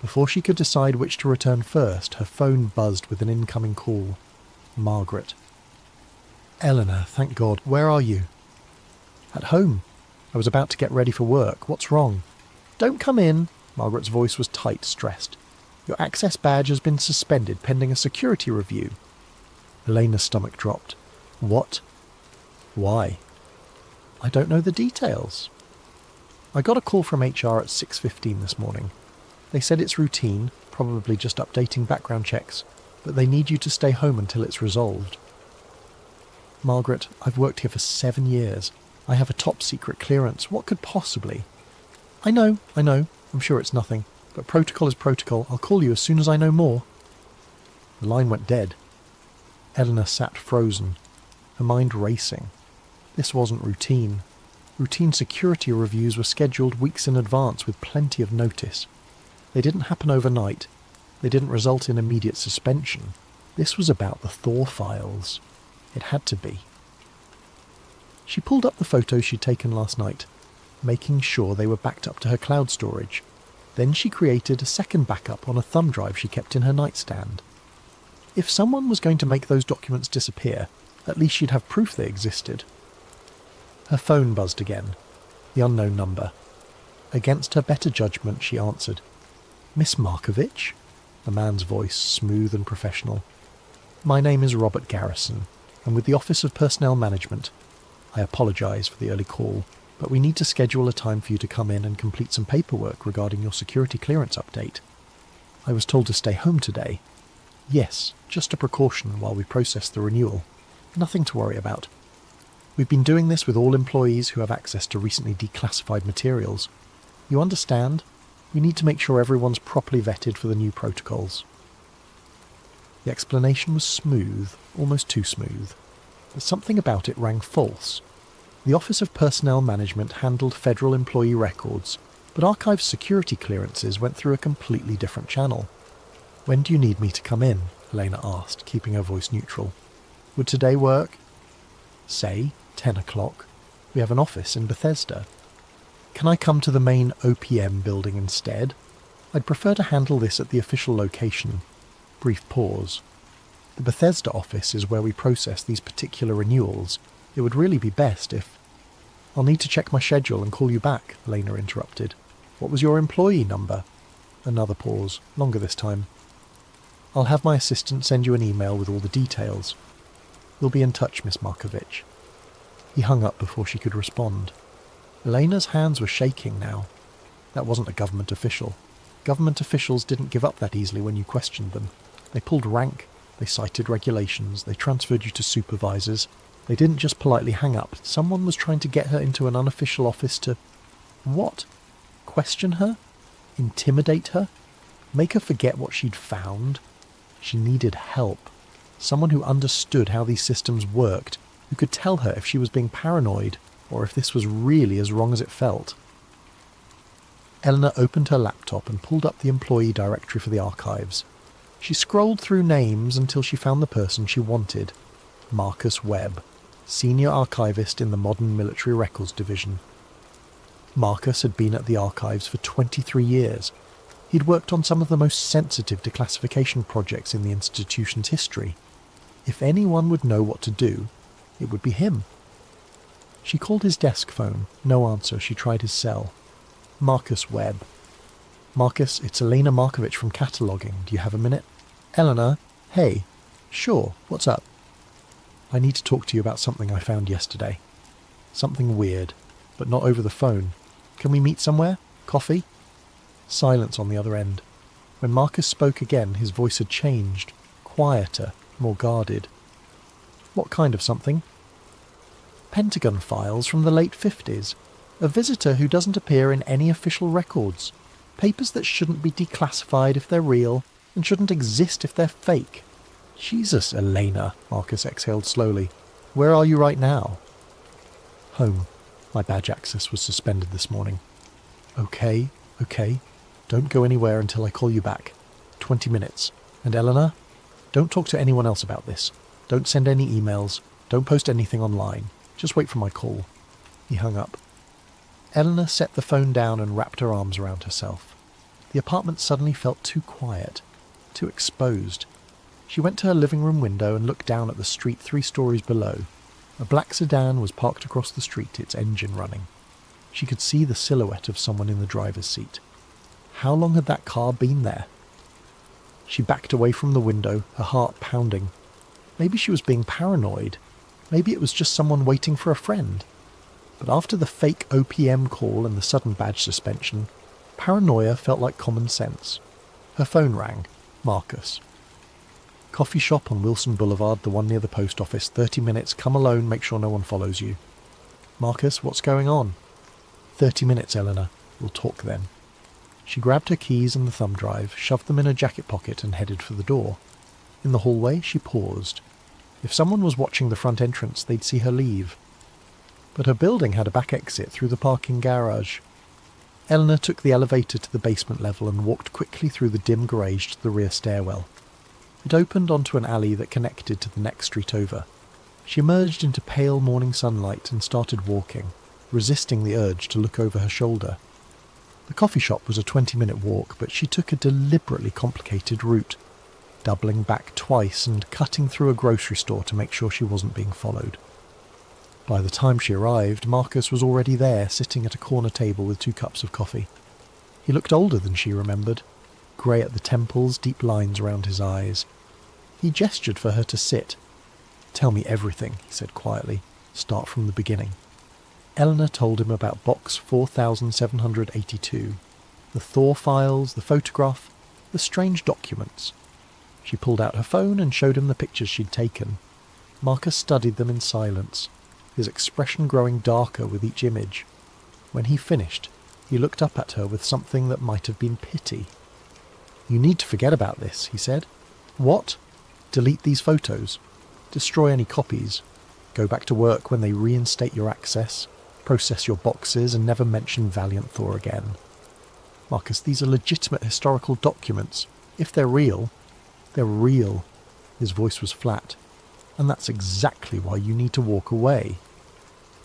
Before she could decide which to return first, her phone buzzed with an incoming call. Margaret. "Eleanor, thank God. Where are you?" "At home. I was about to get ready for work. What's wrong?" "Don't come in." Margaret's voice was tight, stressed. "Your access badge has been suspended pending a security review." Elena's stomach dropped. "What? Why?" "I don't know the details." "I got a call from HR at 6:15 this morning. They said it's routine, probably just updating background checks, but they need you to stay home until it's resolved." "Margaret, I've worked here for 7 years. I have a top-secret clearance. What could possibly—" I know. I'm sure it's nothing. But protocol is protocol. I'll call you as soon as I know more." The line went dead. Eleanor sat frozen, her mind racing. This wasn't routine. Routine security reviews were scheduled weeks in advance with plenty of notice. They didn't happen overnight. They didn't result in immediate suspension. This was about the Thor files. It had to be. She pulled up the photos she'd taken last night, making sure they were backed up to her cloud storage. Then she created a second backup on a thumb drive she kept in her nightstand. If someone was going to make those documents disappear, at least she'd have proof they existed. Her phone buzzed again. The unknown number. Against her better judgment, she answered. "Miss Markovich?" The man's voice, smooth and professional. "My name is Robert Garrison. I'm with the Office of Personnel Management. I apologise for the early call, but we need to schedule a time for you to come in and complete some paperwork regarding your security clearance update. I was told to stay home today. Yes, just a precaution while we process the renewal. Nothing to worry about. We've been doing this with all employees who have access to recently declassified materials. You understand? We need to make sure everyone's properly vetted for the new protocols." The explanation was smooth, almost too smooth, but something about it rang false. The Office of Personnel Management handled federal employee records, but archive security clearances went through a completely different channel. "When do you need me to come in?" Elena asked, keeping her voice neutral. "Would today work?" "Say 10 o'clock. We have an office in Bethesda." "Can I come to the main OPM building instead? I'd prefer to handle this at the official location." Brief pause. "The Bethesda office is where we process these particular renewals. It would really be best if—" "I'll need to check my schedule and call you back," Elena interrupted. "What was your employee number?" Another pause, longer this time. "I'll have my assistant send you an email with all the details. We'll be in touch, Miss Markovich." He hung up before she could respond. Elena's hands were shaking now. That wasn't a government official. Government officials didn't give up that easily when you questioned them. They pulled rank, they cited regulations, they transferred you to supervisors. They didn't just politely hang up. Someone was trying to get her into an unofficial office to... what? Question her? Intimidate her? Make her forget what she'd found? She needed help. Someone who understood how these systems worked, who could tell her if she was being paranoid or if this was really as wrong as it felt. Eleanor opened her laptop and pulled up the employee directory for the archives. She scrolled through names until she found the person she wanted. Marcus Webb, Senior Archivist in the Modern Military Records Division. Marcus had been at the archives for 23 years. He'd worked on some of the most sensitive declassification projects in the institution's history. If anyone would know what to do, it would be him. She called his desk phone. No answer. She tried his cell. Marcus Webb. Marcus, it's Elena Markovich from Cataloguing. Do you have a minute? Eleanor? Hey. Sure. What's up? I need to talk to you about something I found yesterday. Something weird, but not over the phone. Can we meet somewhere? Coffee? Silence on the other end. When Marcus spoke again, his voice had changed. Quieter, more guarded. What kind of something? Pentagon files from the late 50s. A visitor who doesn't appear in any official records. Papers that shouldn't be declassified if they're real, and shouldn't exist if they're fake. Jesus, Elena, Marcus exhaled slowly. Where are you right now? Home. My badge access was suspended this morning. Okay. Don't go anywhere until I call you back. 20 minutes. And Eleanor, don't talk to anyone else about this. Don't send any emails. Don't post anything online. Just wait for my call. He hung up. Eleanor set the phone down and wrapped her arms around herself. The apartment suddenly felt too quiet, too exposed. She went to her living room window and looked down at the street 3 stories below. A black sedan was parked across the street, its engine running. She could see the silhouette of someone in the driver's seat. How long had that car been there? She backed away from the window, her heart pounding. Maybe she was being paranoid. Maybe it was just someone waiting for a friend. But after the fake OPM call and the sudden badge suspension, paranoia felt like common sense. Her phone rang. Marcus. Coffee shop on Wilson Boulevard, the one near the post office. 30 minutes, come alone, make sure no one follows you. Marcus, what's going on? 30 minutes, Eleanor. We'll talk then. She grabbed her keys and the thumb drive, shoved them in her jacket pocket and headed for the door. In the hallway, she paused. If someone was watching the front entrance, they'd see her leave. But her building had a back exit through the parking garage. Eleanor took the elevator to the basement level and walked quickly through the dim garage to the rear stairwell. It opened onto an alley that connected to the next street over. She emerged into pale morning sunlight and started walking, resisting the urge to look over her shoulder. The coffee shop was a 20-minute walk, but she took a deliberately complicated route, doubling back twice and cutting through a grocery store to make sure she wasn't being followed. By the time she arrived, Marcus was already there, sitting at a corner table with 2 cups of coffee. He looked older than she remembered, grey at the temples, deep lines around his eyes. He gestured for her to sit. Tell me everything, he said quietly. Start from the beginning. Eleanor told him about box 4782, the Thor files, the photograph, the strange documents. She pulled out her phone and showed him the pictures she'd taken. Marcus studied them in silence, his expression growing darker with each image. When he finished, he looked up at her with something that might have been pity. You need to forget about this, he said. What? Delete these photos. Destroy any copies. Go back to work when they reinstate your access. Process your boxes and never mention Valiant Thor again. Marcus, these are legitimate historical documents. If they're real, they're real. His voice was flat. And that's exactly why you need to walk away.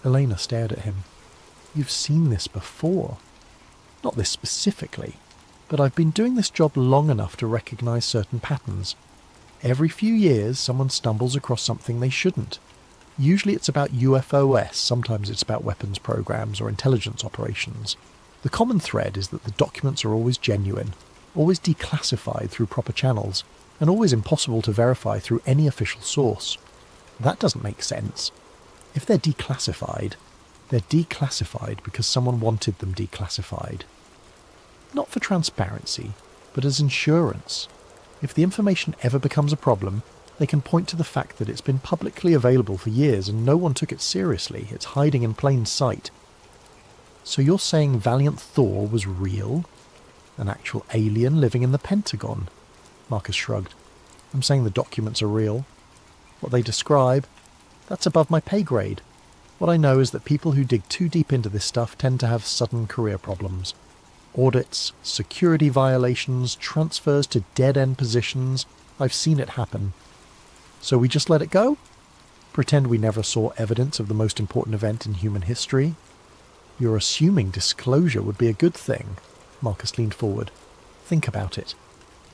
Elena stared at him. You've seen this before. Not this specifically, but I've been doing this job long enough to recognize certain patterns. Every few years, someone stumbles across something they shouldn't. Usually it's about UFOs, sometimes it's about weapons programs or intelligence operations. The common thread is that the documents are always genuine, always declassified through proper channels, and always impossible to verify through any official source. That doesn't make sense. If they're declassified because someone wanted them declassified. Not for transparency, but as insurance. If the information ever becomes a problem, They can point to the fact that it's been publicly available for years and no one took it seriously. It's hiding in plain sight. So you're saying Valiant Thor was real? An actual alien living in the Pentagon? Marcus shrugged. I'm saying the documents are real. What they describe, that's above my pay grade. What I know is that people who dig too deep into this stuff tend to have sudden career problems. Audits, security violations, transfers to dead-end positions. I've seen it happen. So we just let it go? Pretend we never saw evidence of the most important event in human history? You're assuming disclosure would be a good thing. Marcus leaned forward. Think about it.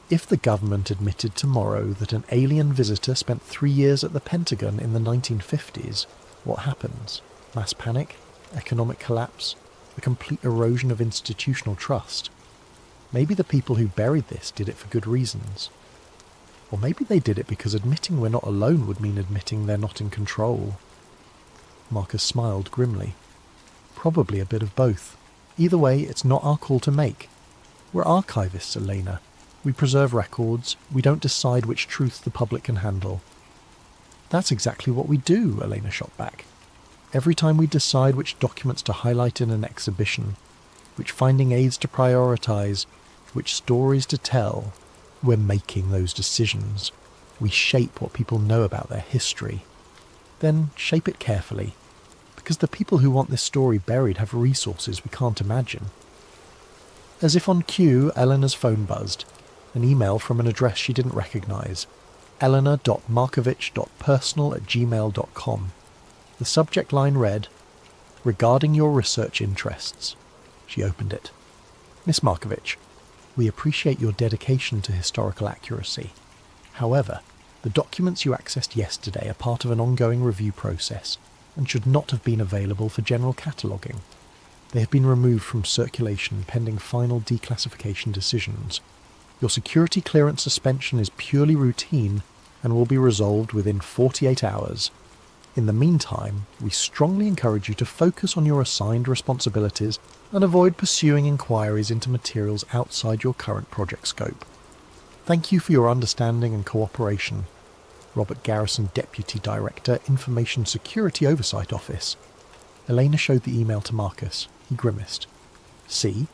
If the government admitted tomorrow that an alien visitor spent 3 years at the Pentagon in the 1950s, what happens? Mass panic? Economic collapse? A complete erosion of institutional trust? Maybe the people who buried this did it for good reasons. Or maybe they did it because admitting we're not alone would mean admitting they're not in control. Marcus smiled grimly. Probably a bit of both. Either way, it's not our call to make. We're archivists, Elena. We preserve records. We don't decide which truth the public can handle. That's exactly what we do, Elena shot back. Every time we decide which documents to highlight in an exhibition, which finding aids to prioritise, which stories to tell, we're making those decisions. We shape what people know about their history. Then shape it carefully, because the people who want this story buried have resources we can't imagine. As if on cue, Eleanor's phone buzzed. An email from an address she didn't recognise. elena.markovich.personal@gmail.com. The subject line read, "Regarding your research interests." She opened it. "Miss Markovich, we appreciate your dedication to historical accuracy. However, the documents you accessed yesterday are part of an ongoing review process and should not have been available for general cataloguing. They have been removed from circulation pending final declassification decisions. Your security clearance suspension is purely routine and will be resolved within 48 hours. In the meantime, we strongly encourage you to focus on your assigned responsibilities and avoid pursuing inquiries into materials outside your current project scope. Thank you for your understanding and cooperation. Robert Garrison, Deputy Director, Information Security Oversight Office." Elena showed the email to Marcus. He grimaced. "See?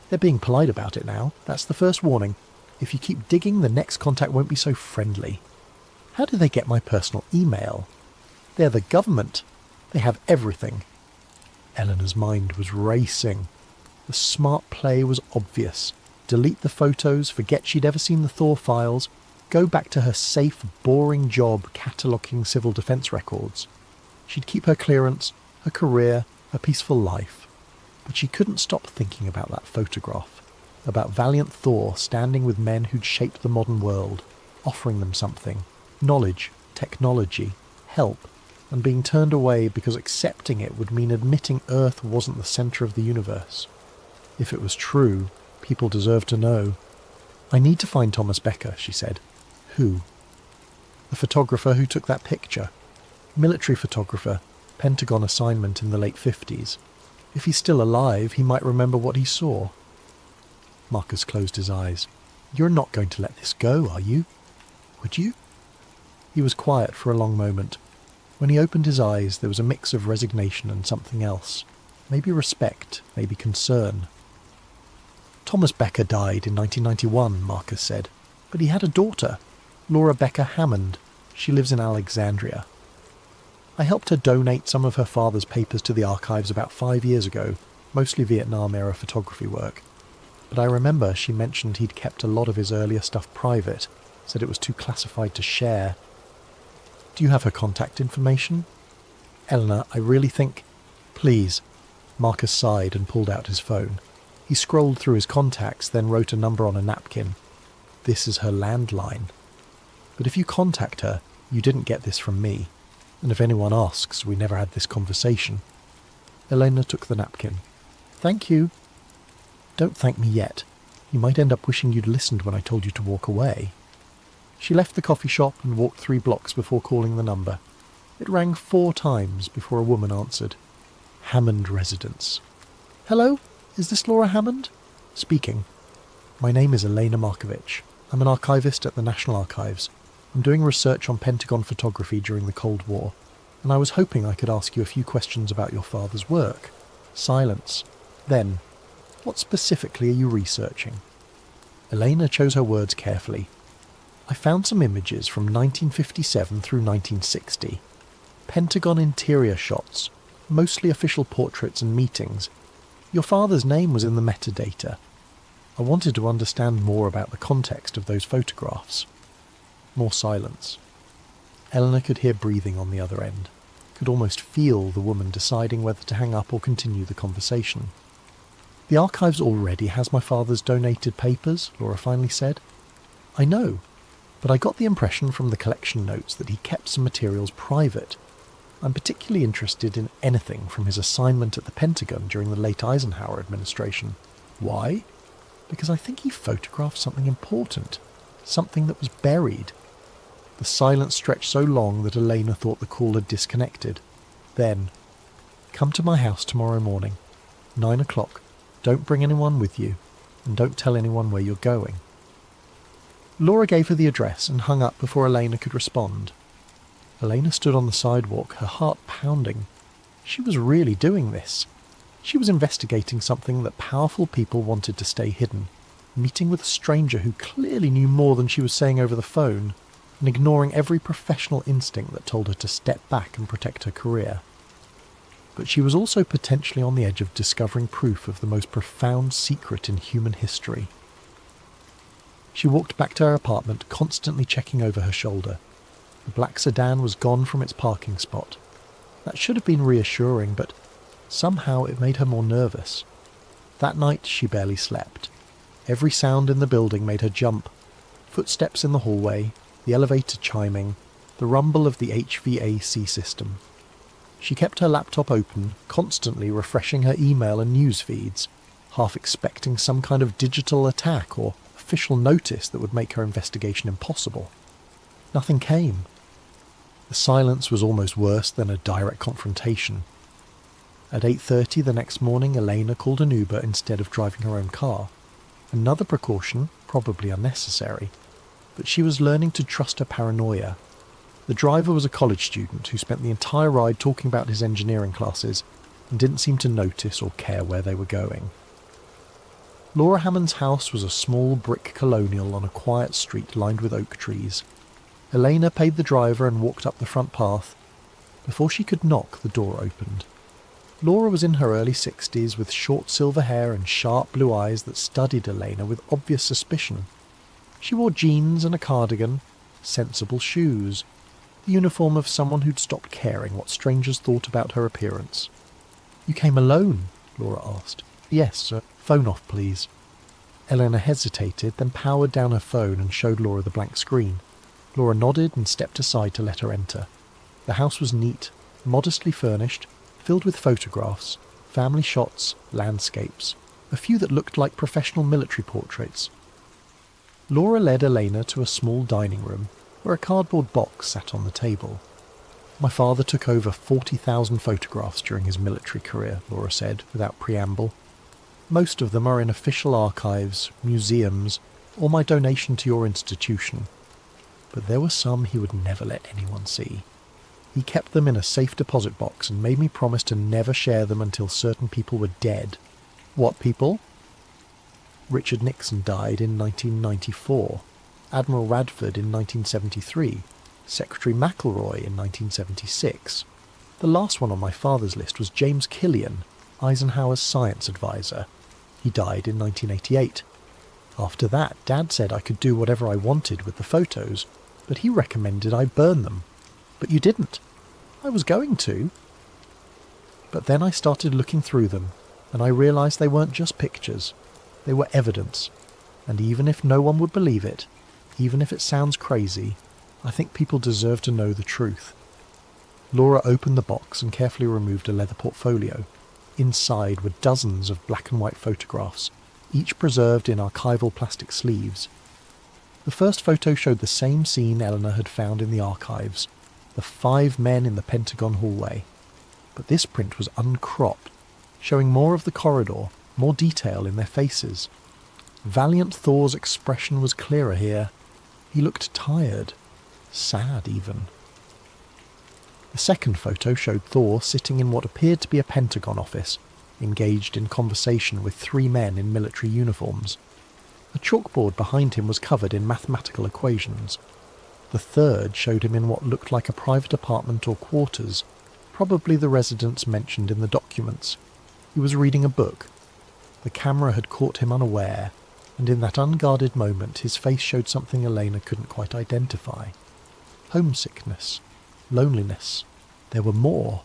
They're being polite about it now. That's the first warning. If you keep digging, the next contact won't be so friendly. How did they get my personal email? They're the government. They have everything." Eleanor's mind was racing. The smart play was obvious. Delete the photos, forget she'd ever seen the Thor files, go back to her safe, boring job cataloguing civil defence records. She'd keep her clearance, her career, her peaceful life. But she couldn't stop thinking about that photograph, about Valiant Thor standing with men who'd shaped the modern world, offering them something, knowledge, technology, help, and being turned away because accepting it would mean admitting Earth wasn't the centre of the universe. If it was true, people deserved to know. "I need to find Thomas Becker," she said. "Who?" "The photographer who took that picture. Military photographer, Pentagon assignment in the late 50s. If he's still alive, he might remember what he saw." Marcus closed his eyes. "You're not going to let this go, are you? Would you?" He was quiet for a long moment. When he opened his eyes, there was a mix of resignation and something else. Maybe respect, maybe concern. "Thomas Becker died in 1991, Marcus said. "But he had a daughter, Laura Becker Hammond. She lives in Alexandria. I helped her donate some of her father's papers to the archives about 5 years ago, mostly Vietnam-era photography work. But I remember she mentioned he'd kept a lot of his earlier stuff private, said it was too classified to share. Do you have her contact information? Eleanor, I really think..." "Please." Marcus sighed and pulled out his phone. He scrolled through his contacts, then wrote a number on a napkin. "This is her landline. But if you contact her, you didn't get this from me. And if anyone asks, we never had this conversation." Elena took the napkin. "Thank you." "Don't thank me yet. You might end up wishing you'd listened when I told you to walk away." She left the coffee shop and walked 3 blocks before calling the number. It rang 4 times before a woman answered. Hammond residence. "Hello? Is this Laura Hammond?" "Speaking." "My name is Elena Markovich. I'm an archivist at the National Archives. I'm doing research on Pentagon photography during the Cold War, and I was hoping I could ask you a few questions about your father's work. Silence. Then, what specifically are you researching? Elena chose her words carefully. I found some images from 1957 through 1960. Pentagon interior shots, mostly official portraits and meetings. Your father's name was in the metadata. I wanted to understand more about the context of those photographs. More silence. Eleanor could hear breathing on the other end, could almost feel the woman deciding whether to hang up or continue the conversation. The archives already has my father's donated papers, Laura finally said. I know, but I got the impression from the collection notes that he kept some materials private. I'm particularly interested in anything from his assignment at the Pentagon during the late Eisenhower administration. Why? Because I think he photographed something important, something that was buried. The silence stretched so long that Elena thought the call had disconnected. Then, come to my house tomorrow morning, 9 o'clock. Don't bring anyone with you, and don't tell anyone where you're going. Laura gave her the address and hung up before Elena could respond. Elena stood on the sidewalk, her heart pounding. She was really doing this. She was investigating something that powerful people wanted to stay hidden, meeting with a stranger who clearly knew more than she was saying over the phone, and ignoring every professional instinct that told her to step back and protect her career. But she was also potentially on the edge of discovering proof of the most profound secret in human history. She walked back to her apartment, constantly checking over her shoulder. The black sedan was gone from its parking spot. That should have been reassuring, but somehow it made her more nervous. That night she barely slept. Every sound in the building made her jump. Footsteps in the hallway, the elevator chiming, the rumble of the HVAC system. She kept her laptop open, constantly refreshing her email and news feeds, half expecting some kind of digital attack or official notice that would make her investigation impossible. Nothing came. The silence was almost worse than a direct confrontation. At 8:30 the next morning, Elena called an Uber instead of driving her own car. Another precaution, probably unnecessary, but she was learning to trust her paranoia. The driver was a college student who spent the entire ride talking about his engineering classes and didn't seem to notice or care where they were going. Laura Hammond's house was a small brick colonial on a quiet street lined with oak trees. Elena paid the driver and walked up the front path. Before she could knock, the door opened. Laura was in her early 60s with short silver hair and sharp blue eyes that studied Elena with obvious suspicion. She wore jeans and a cardigan, sensible shoes, the uniform of someone who'd stopped caring what strangers thought about her appearance. "You came alone?" Laura asked. "Yes, sir. Phone off, please." Elena hesitated, then powered down her phone and showed Laura the blank screen. Laura nodded and stepped aside to let her enter. The house was neat, modestly furnished, filled with photographs, family shots, landscapes, a few that looked like professional military portraits. Laura led Elena to a small dining room, where a cardboard box sat on the table. "My father took over 40,000 photographs during his military career," Laura said, without preamble. "Most of them are in official archives, museums, or my donation to your institution. But there were some he would never let anyone see. He kept them in a safe deposit box and made me promise to never share them until certain people were dead." "What people?" "Richard Nixon died in 1994, Admiral Radford in 1973, Secretary McElroy in 1976. The last one on my father's list was James Killian, Eisenhower's science advisor. He died in 1988. After that, Dad said I could do whatever I wanted with the photos, but he recommended I burn them. But you didn't." "I was going to. But then I started looking through them, and I realized they weren't just pictures. They were evidence. And even if no one would believe it, even if it sounds crazy, I think people deserve to know the truth." Laura opened the box and carefully removed a leather portfolio. Inside were dozens of black and white photographs, each preserved in archival plastic sleeves. The first photo showed the same scene Eleanor had found in the archives, the 5 men in the Pentagon hallway. But this print was uncropped, showing more of the corridor, more detail in their faces. Valiant Thor's expression was clearer here. He looked tired, sad even. The second photo showed Thor sitting in what appeared to be a Pentagon office, engaged in conversation with 3 men in military uniforms. A chalkboard behind him was covered in mathematical equations. The third showed him in what looked like a private apartment or quarters, probably the residence mentioned in the documents. He was reading a book. The camera had caught him unaware, and in that unguarded moment his face showed something Elena couldn't quite identify. Homesickness. Loneliness. There were more.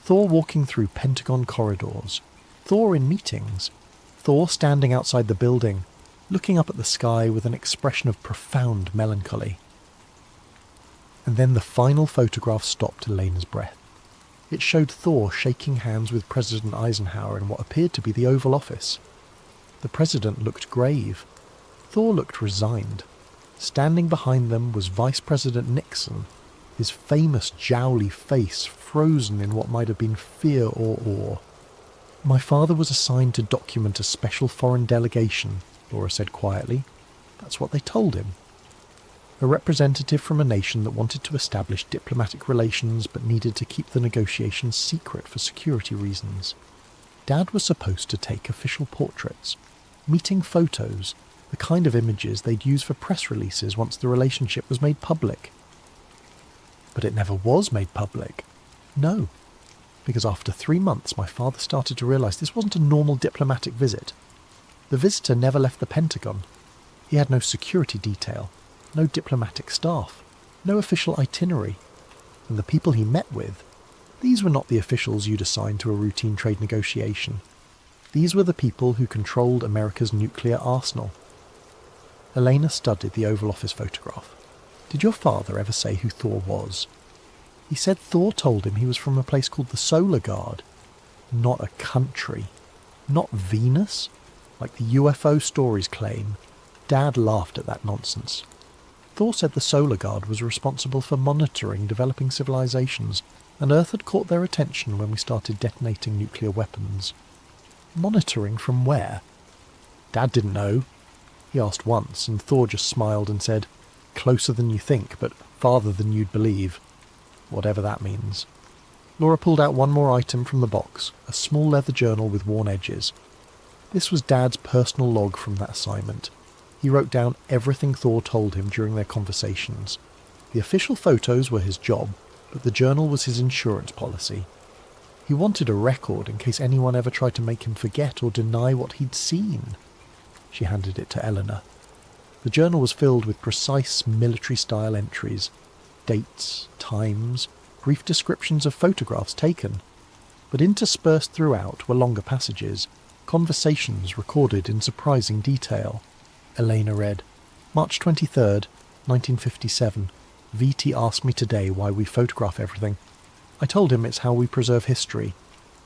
Thor walking through Pentagon corridors. Thor in meetings. Thor standing outside the building, looking up at the sky with an expression of profound melancholy. And then the final photograph stopped Elena's breath. It showed Thor shaking hands with President Eisenhower in what appeared to be the Oval Office. The president looked grave. Thor looked resigned. Standing behind them was Vice President Nixon, his famous jowly face frozen in what might have been fear or awe. "My father was assigned to document a special foreign delegation," Laura said quietly. "That's what they told him." A representative from a nation that wanted to establish diplomatic relations but needed to keep the negotiations secret for security reasons. Dad was supposed to take official portraits, meeting photos, the kind of images they'd use for press releases once the relationship was made public. But it never was made public. No, because after 3 months my father started to realise this wasn't a normal diplomatic visit. The visitor never left the Pentagon. He had no security detail, no diplomatic staff, no official itinerary. And the people he met with, these were not the officials you'd assign to a routine trade negotiation. These were the people who controlled America's nuclear arsenal. Elena studied the Oval Office photograph. "Did your father ever say who Thor was?" "He said Thor told him he was from a place called the Solar Guard." "Not a country. Not Venus, like the UFO stories claim." Dad laughed at that nonsense. "Thor said the Solar Guard was responsible for monitoring developing civilizations, and Earth had caught their attention when we started detonating nuclear weapons." "Monitoring from where?" Dad didn't know. He asked once, and Thor just smiled and said, "Closer than you think, but farther than you'd believe." Whatever that means. Laura pulled out one more item from the box, a small leather journal with worn edges. This was Dad's personal log from that assignment. He wrote down everything Thor told him during their conversations. The official photos were his job, but the journal was his insurance policy. He wanted a record in case anyone ever tried to make him forget or deny what he'd seen. She handed it to Eleanor. The journal was filled with precise military-style entries, dates, times, brief descriptions of photographs taken. But interspersed throughout were longer passages, conversations recorded in surprising detail. Elena read, "March 23rd, 1957. VT asked me today why we photograph everything. I told him it's how we preserve history.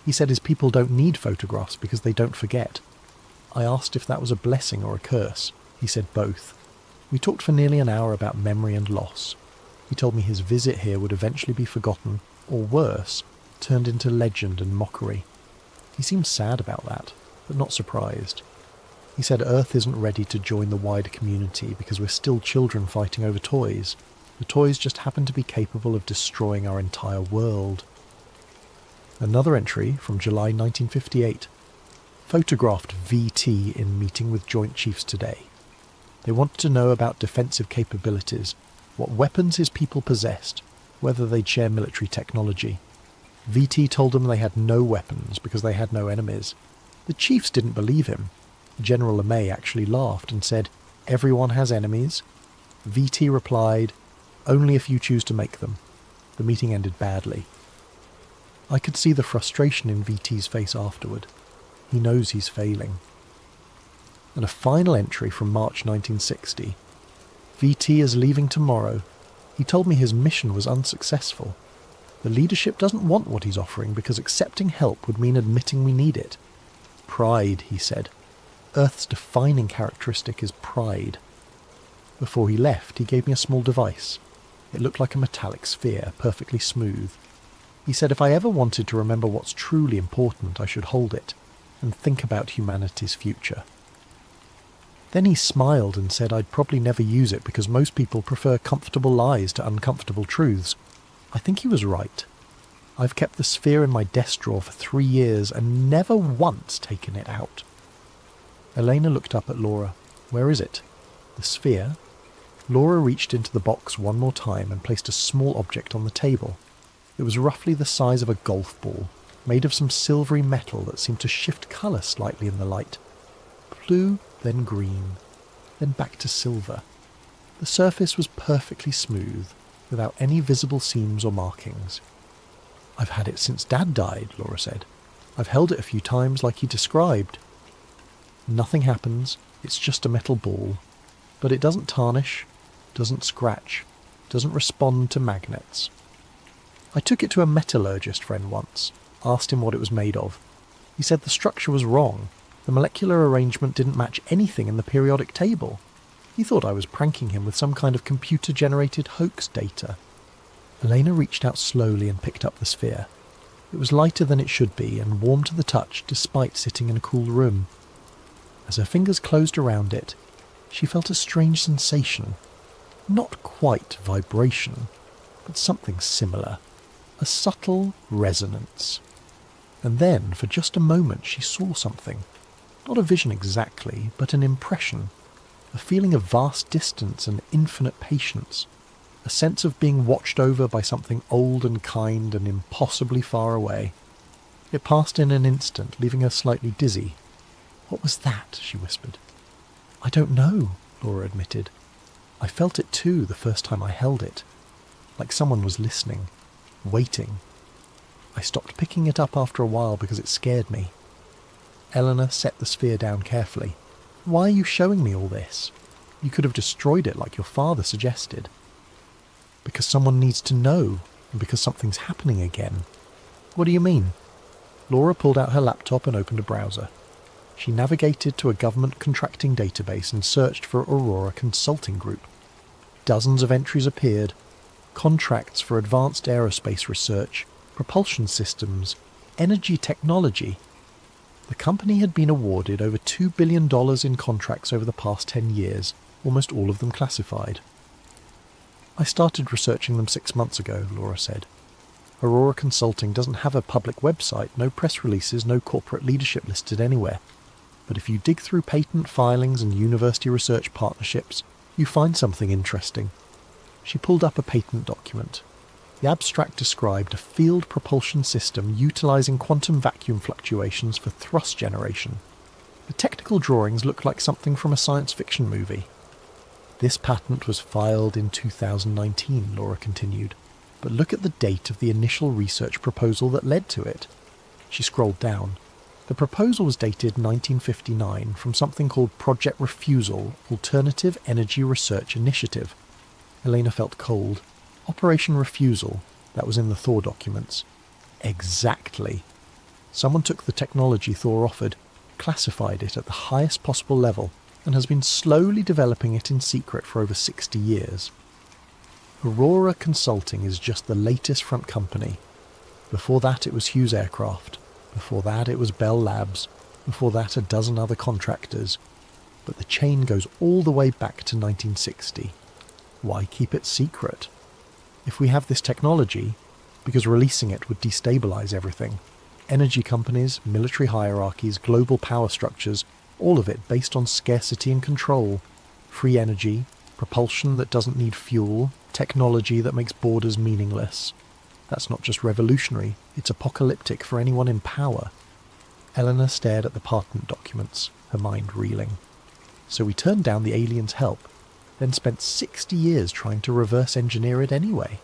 He said his people don't need photographs because they don't forget. I asked if that was a blessing or a curse. He said both. We talked for nearly an hour about memory and loss. He told me his visit here would eventually be forgotten, or worse, turned into legend and mockery. He seemed sad about that, but not surprised. He said Earth isn't ready to join the wider community because we're still children fighting over toys. The toys just happen to be capable of destroying our entire world." Another entry from July 1958. "Photographed VT in meeting with Joint Chiefs today. They wanted to know about defensive capabilities, what weapons his people possessed, whether they'd share military technology. VT told them they had no weapons because they had no enemies. The chiefs didn't believe him. General LeMay actually laughed and said, 'Everyone has enemies.' VT replied, 'Only if you choose to make them.' The meeting ended badly." I could see the frustration in VT's face afterward. He knows he's failing. And a final entry from March 1960. "VT is leaving tomorrow. He told me his mission was unsuccessful. The leadership doesn't want what he's offering because accepting help would mean admitting we need it. Pride, he said. Earth's defining characteristic is pride. Before he left, he gave me a small device. It looked like a metallic sphere, perfectly smooth. He said if I ever wanted to remember what's truly important, I should hold it and think about humanity's future." Then he smiled and said I'd probably never use it because most people prefer comfortable lies to uncomfortable truths. I think he was right. I've kept the sphere in my desk drawer for 3 years and never once taken it out. Elena looked up at Laura. Where is it? The sphere? Laura reached into the box one more time and placed a small object on the table. It was roughly the size of a golf ball, made of some silvery metal that seemed to shift colour slightly in the light. Blue, then green, then back to silver. The surface was perfectly smooth, without any visible seams or markings. I've had it since Dad died, Laura said. I've held it a few times like he described. Nothing happens, it's just a metal ball. But it doesn't tarnish, doesn't scratch, doesn't respond to magnets. I took it to a metallurgist friend once, asked him what it was made of. He said the structure was wrong. The molecular arrangement didn't match anything in the periodic table. He thought I was pranking him with some kind of computer-generated hoax data. Elena reached out slowly and picked up the sphere. It was lighter than it should be and warm to the touch despite sitting in a cool room. As her fingers closed around it, she felt a strange sensation. Not quite vibration, but something similar. A subtle resonance. And then, for just a moment, she saw something. Not a vision exactly, but an impression. A feeling of vast distance and infinite patience. A sense of being watched over by something old and kind and impossibly far away. It passed in an instant, leaving her slightly dizzy. What was that? She whispered. I don't know, Laura admitted. I felt it too the first time I held it. Like someone was listening, waiting. I stopped picking it up after a while because it scared me. Eleanor set the sphere down carefully. Why are you showing me all this? You could have destroyed it like your father suggested. Because someone needs to know, and because something's happening again. What do you mean? Laura pulled out her laptop and opened a browser. She navigated to a government contracting database and searched for Aurora Consulting Group. Dozens of entries appeared. Contracts for advanced aerospace research, propulsion systems, energy technology. The company had been awarded over $2 billion in contracts over the past 10 years, almost all of them classified. I started researching them 6 months ago, Laura said. Aurora Consulting doesn't have a public website, no press releases, no corporate leadership listed anywhere. But if you dig through patent filings and university research partnerships, you find something interesting. She pulled up a patent document. The abstract described a field propulsion system utilizing quantum vacuum fluctuations for thrust generation. The technical drawings looked like something from a science fiction movie. This patent was filed in 2019, Laura continued, but look at the date of the initial research proposal that led to it. She scrolled down. The proposal was dated 1959 from something called Project Refusal, Alternative Energy Research Initiative. Elena felt cold. Operation Refusal, that was in the Thor documents. Exactly. Someone took the technology Thor offered, classified it at the highest possible level, and has been slowly developing it in secret for over 60 years. Aurora Consulting is just the latest front company. Before that it was Hughes Aircraft. Before that it was Bell Labs. Before that a dozen other contractors. But the chain goes all the way back to 1960. Why keep it secret? If we have this technology, because releasing it would destabilize everything. Energy companies, military hierarchies, global power structures, all of it based on scarcity and control. Free energy, propulsion that doesn't need fuel, technology that makes borders meaningless. That's not just revolutionary, it's apocalyptic for anyone in power. Eleanor stared at the patent documents, her mind reeling. So we turned down the aliens' help, then spent 60 years trying to reverse engineer it anyway.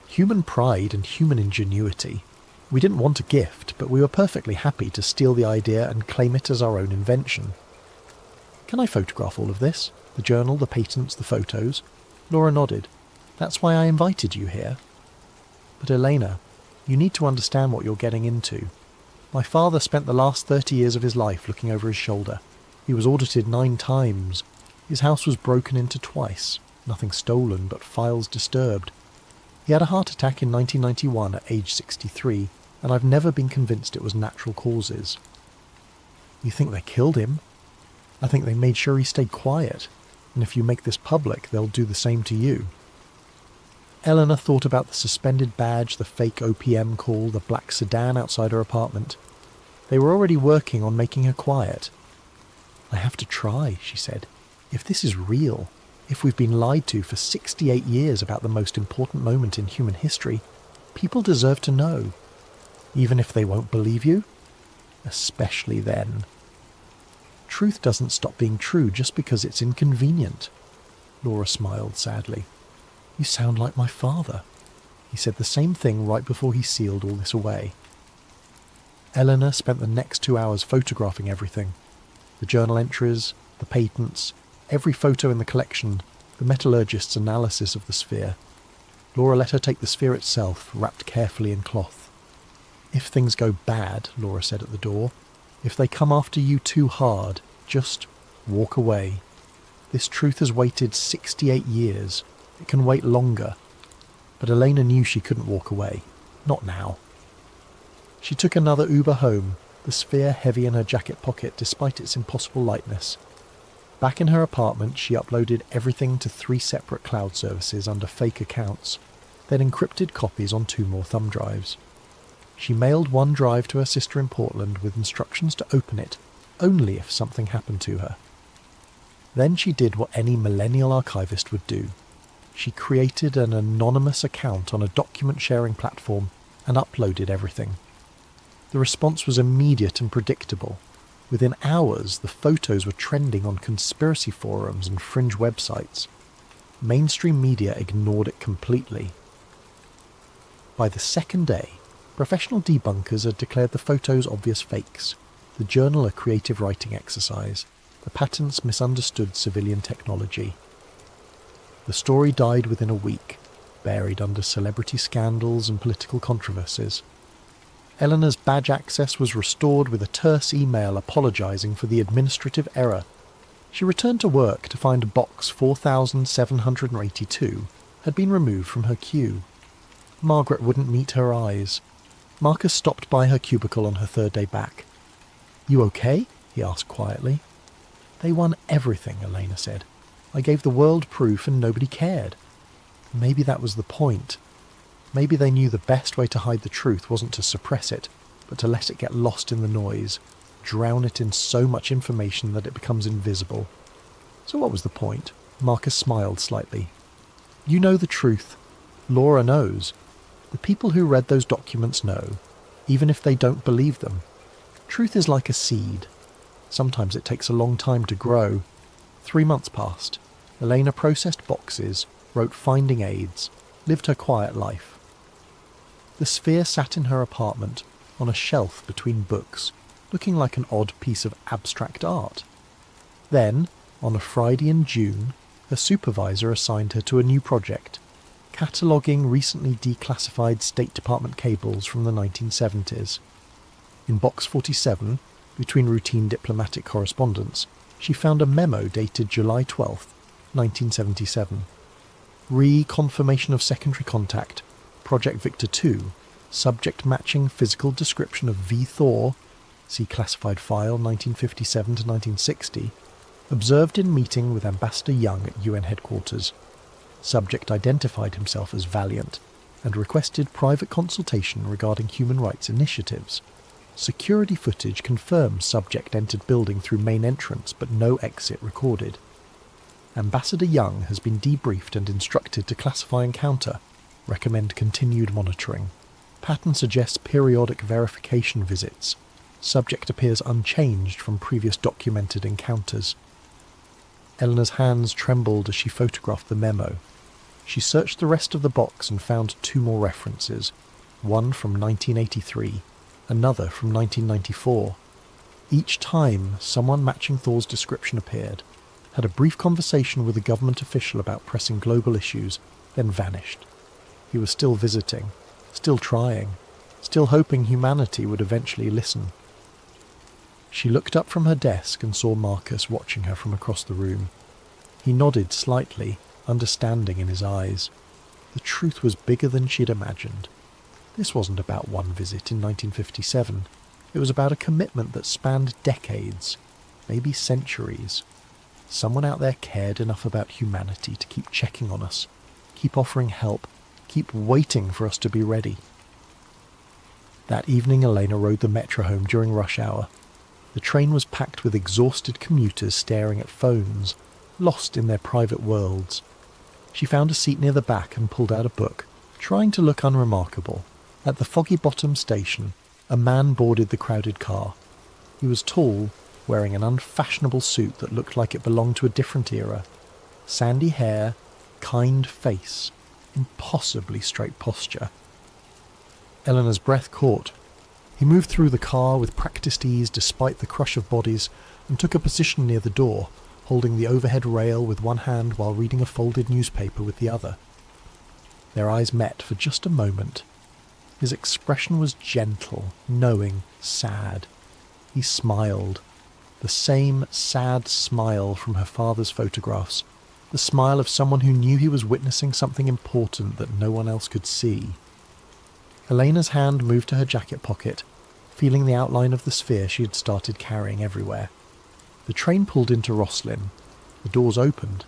Human pride and human ingenuity. We didn't want a gift, but we were perfectly happy to steal the idea and claim it as our own invention. Can I photograph all of this? The journal, the patents, the photos? Laura nodded. That's why I invited you here. But Elena, you need to understand what you're getting into. My father spent the last 30 years of his life looking over his shoulder. He was audited 9 times. His house was broken into twice. Nothing stolen, but files disturbed. He had a heart attack in 1991 at age 63, and I've never been convinced it was natural causes. You think they killed him? I think they made sure he stayed quiet, and if you make this public, they'll do the same to you. Eleanor thought about the suspended badge, the fake OPM call, the black sedan outside her apartment. They were already working on making her quiet. I have to try, she said. If this is real, if we've been lied to for 68 years about the most important moment in human history, people deserve to know. Even if they won't believe you? Especially then. Truth doesn't stop being true just because it's inconvenient. Laura smiled sadly. You sound like my father. He said the same thing right before he sealed all this away. Eleanor spent the next 2 hours photographing everything. The journal entries, the patents, every photo in the collection, the metallurgist's analysis of the sphere. Laura let her take the sphere itself, wrapped carefully in cloth. If things go bad, Laura said at the door, if they come after you too hard, just walk away. This truth has waited 68 years. It can wait longer. But Elena knew she couldn't walk away. Not now. She took another Uber home, the sphere heavy in her jacket pocket despite its impossible lightness. Back in her apartment, she uploaded everything to 3 separate cloud services under fake accounts, then encrypted copies on 2 more thumb drives. She mailed one drive to her sister in Portland with instructions to open it only if something happened to her. Then she did what any millennial archivist would do. She created an anonymous account on a document-sharing platform and uploaded everything. The response was immediate and predictable. Within hours, the photos were trending on conspiracy forums and fringe websites. Mainstream media ignored it completely. By the second day, professional debunkers had declared the photos obvious fakes, the journal a creative writing exercise, the patents misunderstood civilian technology. The story died within a week, buried under celebrity scandals and political controversies. Eleanor's badge access was restored with a terse email apologising for the administrative error. She returned to work to find box 4782 had been removed from her queue. Margaret wouldn't meet her eyes. Marcus stopped by her cubicle on her 3rd day back. "You okay?" he asked quietly. "They won everything," Elena said. "I gave the world proof and nobody cared." Maybe that was the point. Maybe they knew the best way to hide the truth wasn't to suppress it, but to let it get lost in the noise, drown it in so much information that it becomes invisible. So what was the point? Marcus smiled slightly. "You know the truth. Laura knows. The people who read those documents know, even if they don't believe them. Truth is like a seed. Sometimes it takes a long time to grow. 3 months passed. Elena processed boxes, wrote finding aids, lived her quiet life. The sphere sat in her apartment, on a shelf between books, looking like an odd piece of abstract art. Then, on a Friday in June, her supervisor assigned her to a new project, cataloguing recently declassified State Department cables from the 1970s. In box 47, between routine diplomatic correspondence, she found a memo dated July 12, 1977. Re-confirmation of secondary contact, Project Victor 2, subject matching physical description of V24, see classified file 1957 to 1960, observed in meeting with Ambassador Young at UN headquarters. Subject identified himself as Valiant and requested private consultation regarding human rights initiatives. Security footage confirms subject entered building through main entrance but no exit recorded. Ambassador Young has been debriefed and instructed to classify encounter. Recommend continued monitoring. Pattern suggests periodic verification visits. Subject appears unchanged from previous documented encounters. Eleanor's hands trembled as she photographed the memo. She searched the rest of the box and found 2 more references, one from 1983, another from 1994. Each time, someone matching Thor's description appeared, had a brief conversation with a government official about pressing global issues, then vanished. He was still visiting, still trying, still hoping humanity would eventually listen. She looked up from her desk and saw Marcus watching her from across the room. He nodded slightly, understanding in his eyes. The truth was bigger than she'd imagined. This wasn't about one visit in 1957. It was about a commitment that spanned decades. maybe centuries. Someone out there cared enough about humanity to keep checking on us, keep offering help, keep waiting for us to be ready. That evening Elena rode the metro home during rush hour. The train was packed with exhausted commuters staring at phones, lost in their private worlds. She found a seat near the back and pulled out a book, trying to look unremarkable. At the Foggy Bottom station, a man boarded the crowded car. He was tall, wearing an unfashionable suit that looked like it belonged to a different era. Sandy hair, kind face, impossibly straight posture. Eleanor's breath caught. He moved through the car with practiced ease despite the crush of bodies and took a position near the door, holding the overhead rail with one hand while reading a folded newspaper with the other. Their eyes met for just a moment. His expression was gentle, knowing, sad. He smiled. The same sad smile from her father's photographs. The smile of someone who knew he was witnessing something important that no one else could see. Elena's hand moved to her jacket pocket, feeling the outline of the sphere she had started carrying everywhere. The train pulled into Roslyn. The doors opened.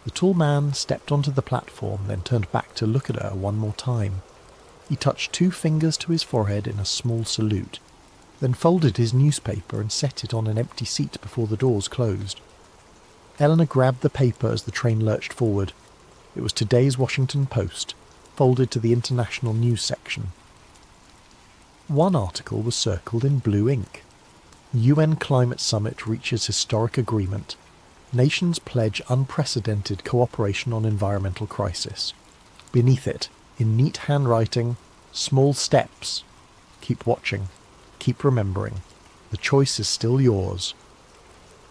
The tall man stepped onto the platform, then turned back to look at her one more time. He touched 2 fingers to his forehead in a small salute, then folded his newspaper and set it on an empty seat before the doors closed. Eleanor grabbed the paper as the train lurched forward. It was today's Washington Post, folded to the international news section. One article was circled in blue ink. UN Climate Summit reaches historic agreement. Nations pledge unprecedented cooperation on environmental crisis. Beneath it, in neat handwriting, small steps. Keep watching. Keep remembering. The choice is still yours.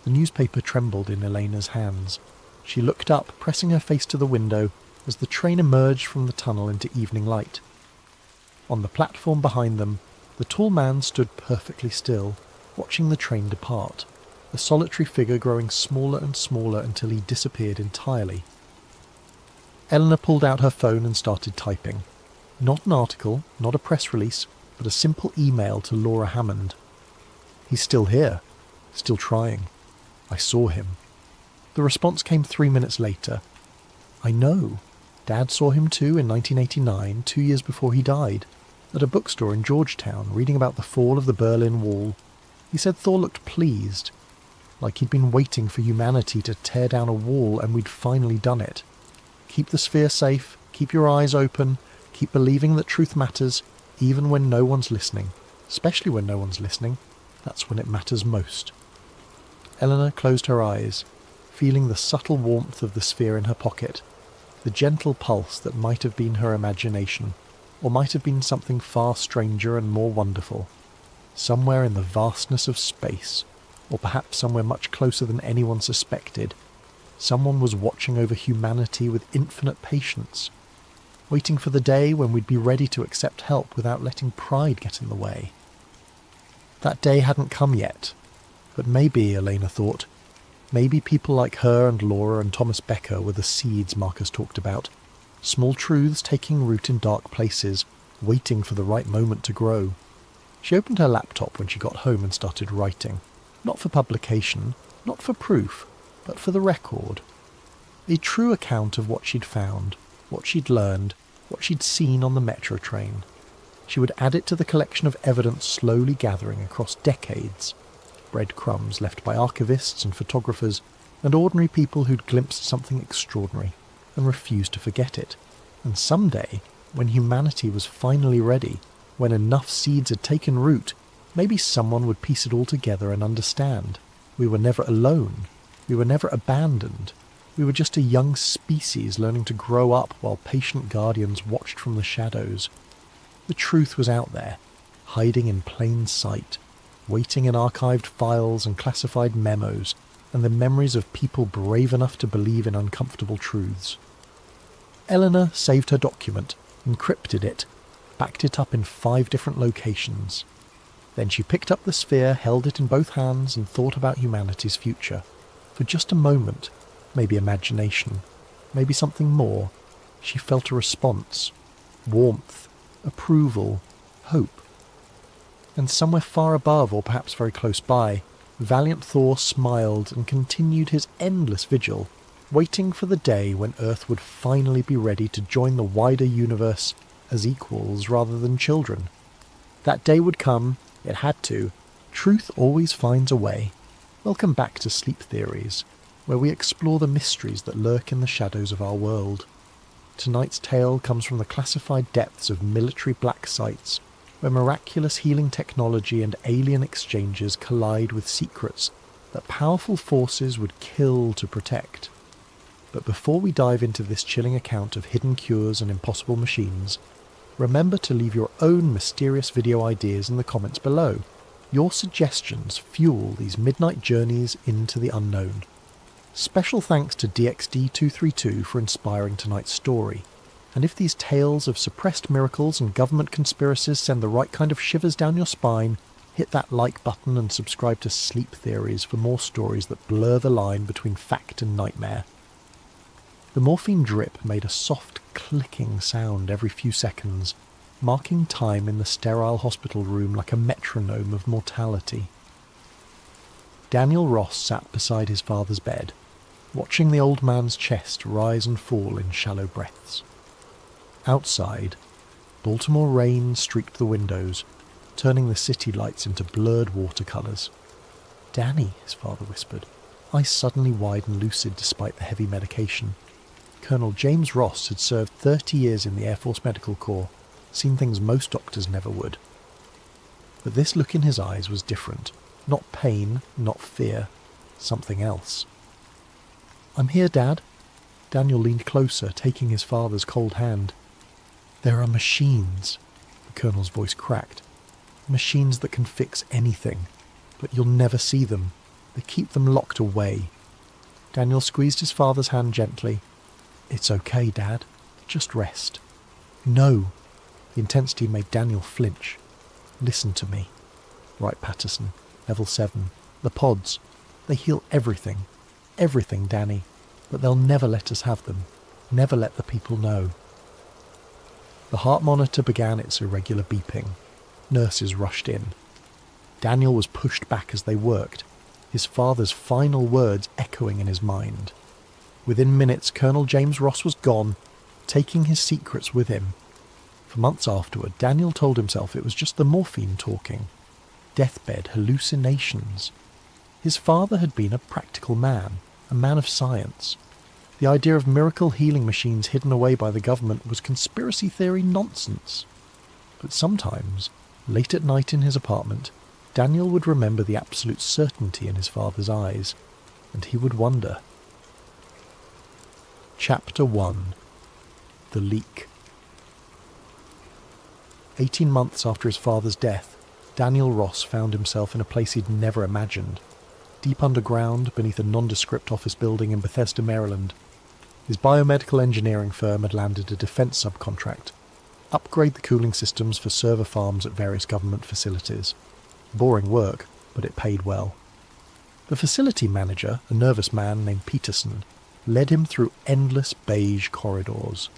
The newspaper trembled in Elena's hands. She looked up, pressing her face to the window, as the train emerged from the tunnel into evening light. On the platform behind them, the tall man stood perfectly still, watching the train depart, a solitary figure growing smaller and smaller until he disappeared entirely. Eleanor pulled out her phone and started typing. Not an article, not a press release, but a simple email to Laura Hammond. He's still here, still trying. I saw him. The response came 3 minutes later. I know. Dad saw him too in 1989, 2 years before he died, at a bookstore in Georgetown, reading about the fall of the Berlin Wall. He said Thor looked pleased, like he'd been waiting for humanity to tear down a wall and we'd finally done it. Keep the sphere safe, keep your eyes open, keep believing that truth matters, even when no one's listening. Especially when no one's listening. That's when it matters most. Eleanor closed her eyes, feeling the subtle warmth of the sphere in her pocket, the gentle pulse that might have been her imagination, or might have been something far stranger and more wonderful. Somewhere in the vastness of space, or perhaps somewhere much closer than anyone suspected, someone was watching over humanity with infinite patience, waiting for the day when we'd be ready to accept help without letting pride get in the way. That day hadn't come yet, but maybe, Elena thought, maybe people like her and Laura and Thomas Becker were the seeds Marcus talked about, small truths taking root in dark places, waiting for the right moment to grow. She opened her laptop when she got home and started writing, not for publication, not for proof, but for the record. A true account of what she'd found, what she'd learned, what she'd seen on the metro train. She would add it to the collection of evidence slowly gathering across decades, breadcrumbs left by archivists and photographers and ordinary people who'd glimpsed something extraordinary and refused to forget it. And someday, when humanity was finally ready, when enough seeds had taken root, maybe someone would piece it all together and understand. We were never alone. We were never abandoned. We were just a young species learning to grow up while patient guardians watched from the shadows. The truth was out there, hiding in plain sight, waiting in archived files and classified memos, and the memories of people brave enough to believe in uncomfortable truths. Eleanor saved her document, encrypted it, backed it up in 5 different locations. Then she picked up the sphere, held it in both hands, and thought about humanity's future. For just a moment, maybe imagination, maybe something more, she felt a response. Warmth, approval, hope. And somewhere far above, or perhaps very close by, valiant Thor smiled and continued his endless vigil, waiting for the day when Earth would finally be ready to join the wider universe as equals rather than children. That day would come, it had to. Truth always finds a way. Welcome back to Sleep Theories, where we explore the mysteries that lurk in the shadows of our world. Tonight's tale comes from the classified depths of military black sites, where miraculous healing technology and alien exchanges collide with secrets that powerful forces would kill to protect. But before we dive into this chilling account of hidden cures and impossible machines, remember to leave your own mysterious video ideas in the comments below. Your suggestions fuel these midnight journeys into the unknown. Special thanks to DXD232 for inspiring tonight's story. And if these tales of suppressed miracles and government conspiracies send the right kind of shivers down your spine, hit that like button and subscribe to Sleep Theories for more stories that blur the line between fact and nightmare. The morphine drip made a soft clicking sound every few seconds, marking time in the sterile hospital room like a metronome of mortality. Daniel Ross sat beside his father's bed, watching the old man's chest rise and fall in shallow breaths. Outside, Baltimore rain streaked the windows, turning the city lights into blurred watercolours. "Danny," his father whispered, eyes suddenly wide and lucid despite the heavy medication. Colonel James Ross had served 30 years in the Air Force Medical Corps, seen things most doctors never would. But this look in his eyes was different. Not pain, not fear, something else. "I'm here, Dad." Daniel leaned closer, taking his father's cold hand. "There are machines," the Colonel's voice cracked. "Machines that can fix anything, but you'll never see them. They keep them locked away." Daniel squeezed his father's hand gently. "It's okay, Dad. Just rest." "No." The intensity made Daniel flinch. "Listen to me." "Right, Patterson. Level 7. The pods. They heal everything. Everything, Danny. But they'll never let us have them. Never let the people know." The heart monitor began its irregular beeping. Nurses rushed in. Daniel was pushed back as they worked, his father's final words echoing in his mind. Within minutes, Colonel James Ross was gone, taking his secrets with him. For months afterward, Daniel told himself it was just the morphine talking. Deathbed hallucinations. His father had been a practical man, a man of science. The idea of miracle healing machines hidden away by the government was conspiracy theory nonsense. But sometimes, late at night in his apartment, Daniel would remember the absolute certainty in his father's eyes, and he would wonder. Chapter 1. The Leak. 18 months after his father's death, Daniel Ross found himself in a place he'd never imagined. Deep underground, beneath a nondescript office building in Bethesda, Maryland. His biomedical engineering firm had landed a defense subcontract. Upgrade the cooling systems for server farms at various government facilities. Boring work, but it paid well. The facility manager, a nervous man named Peterson, led him through endless beige corridors.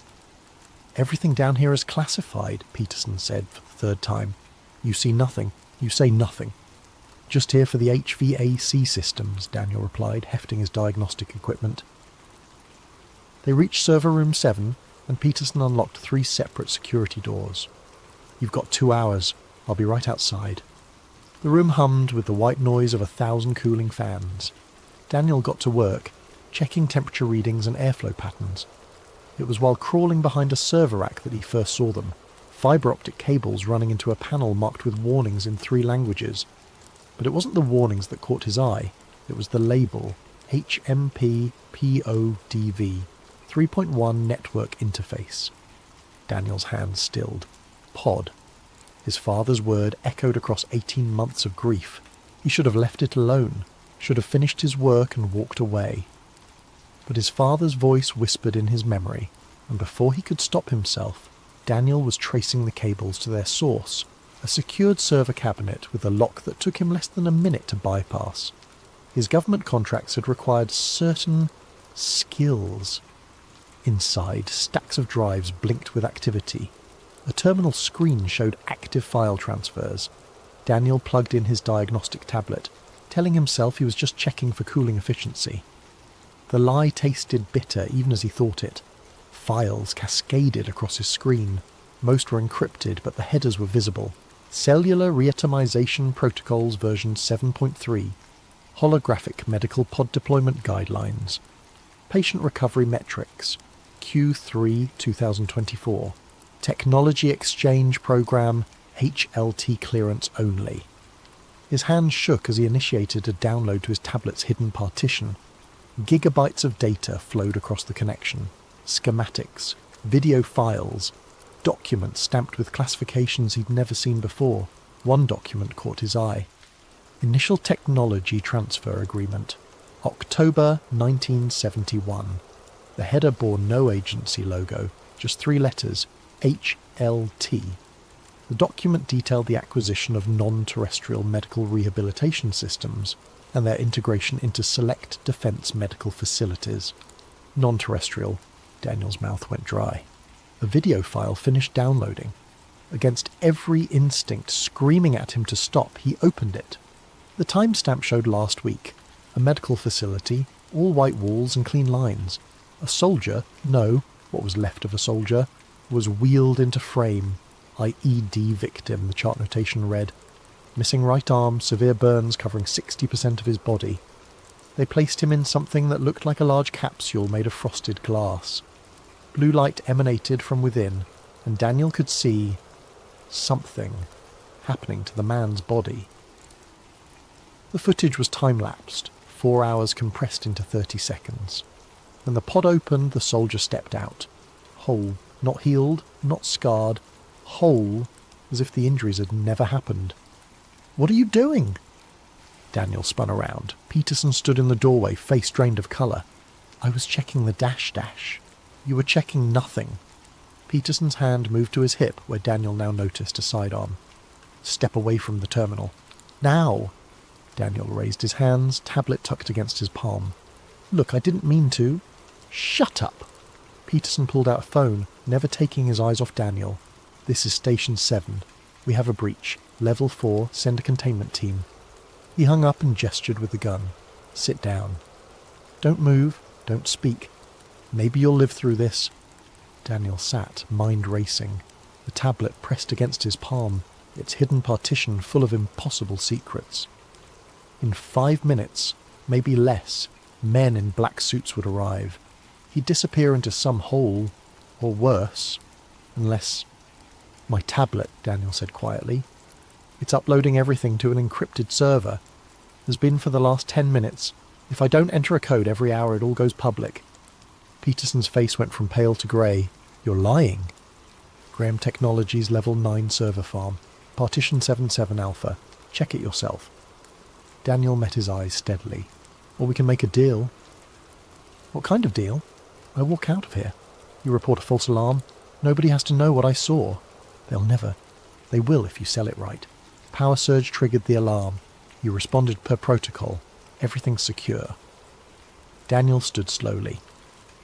"Everything down here is classified," Peterson said for the third time. "You see nothing. You say nothing." "Just here for the HVAC systems," Daniel replied, hefting his diagnostic equipment. They reached server room 7, and Peterson unlocked 3 separate security doors. "You've got 2 hours. I'll be right outside." The room hummed with the white noise of 1,000 cooling fans. Daniel got to work, checking temperature readings and airflow patterns. It was while crawling behind a server rack that he first saw them, fibre optic cables running into a panel marked with warnings in 3 languages. But it wasn't the warnings that caught his eye, it was the label, HMP-PODV, 3.1 Network Interface. Daniel's hand stilled. Pod. His father's word echoed across 18 months of grief. He should have left it alone, should have finished his work and walked away. But his father's voice whispered in his memory, and before he could stop himself, Daniel was tracing the cables to their source, a secured server cabinet with a lock that took him less than a minute to bypass. His government contracts had required certain skills. Inside, stacks of drives blinked with activity. A terminal screen showed active file transfers. Daniel plugged in his diagnostic tablet, telling himself he was just checking for cooling efficiency. The lie tasted bitter even as he thought it. Files cascaded across his screen. Most were encrypted, but the headers were visible. Cellular Reatomization Protocols version 7.3. Holographic Medical Pod Deployment Guidelines. Patient Recovery Metrics. Q3 2024. Technology Exchange Program HLT clearance only. His hands shook as he initiated a download to his tablet's hidden partition. Gigabytes of data flowed across the connection. Schematics, video files, documents stamped with classifications he'd never seen before. One document caught his eye. Initial Technology Transfer Agreement. October 1971. The header bore no agency logo, just 3 letters, HLT. The document detailed the acquisition of non-terrestrial medical rehabilitation systems and their integration into select defence medical facilities. Non-terrestrial. Daniel's mouth went dry. A video file finished downloading. Against every instinct screaming at him to stop, he opened it. The timestamp showed last week. A medical facility, all white walls and clean lines. A soldier, no, what was left of a soldier, was wheeled into frame. IED victim, the chart notation read. Missing right arm, severe burns covering 60% of his body. They placed him in something that looked like a large capsule made of frosted glass. Blue light emanated from within, and Daniel could see something happening to the man's body. The footage was time-lapsed, 4 hours compressed into 30 seconds. When the pod opened, the soldier stepped out. Whole, not healed, not scarred, whole, as if the injuries had never happened. "What are you doing?" Daniel spun around. Peterson stood in the doorway, face drained of colour. "I was checking the dash. You were checking nothing." Peterson's hand moved to his hip, where Daniel now noticed a sidearm. "Step away from the terminal." "Now!" Daniel raised his hands, tablet tucked against his palm. "Look, I didn't mean to." "Shut up!" Peterson pulled out a phone, never taking his eyes off Daniel. "This is Station 7. We have a breach. Level 4, send a containment team." He hung up and gestured with the gun. "Sit down. Don't move, don't speak. Maybe you'll live through this." Daniel sat, mind racing. The tablet pressed against his palm, its hidden partition full of impossible secrets. In 5 minutes, maybe less, men in black suits would arrive. He'd disappear into some hole, or worse, unless... "My tablet," Daniel said quietly. "It's uploading everything to an encrypted server. Has been for the last 10 minutes. If I don't enter a code every hour, it all goes public." Peterson's face went from pale to grey. "You're lying." Graham Technologies Level 9 server farm. Partition 77 Alpha. Check it yourself. Daniel met his eyes steadily. "Or we can make a deal." "What kind of deal?" "I walk out of here. You report a false alarm. Nobody has to know what I saw." "They'll never." "They will if you sell it right. Power surge triggered the alarm. You responded per protocol. Everything's secure." Daniel stood slowly.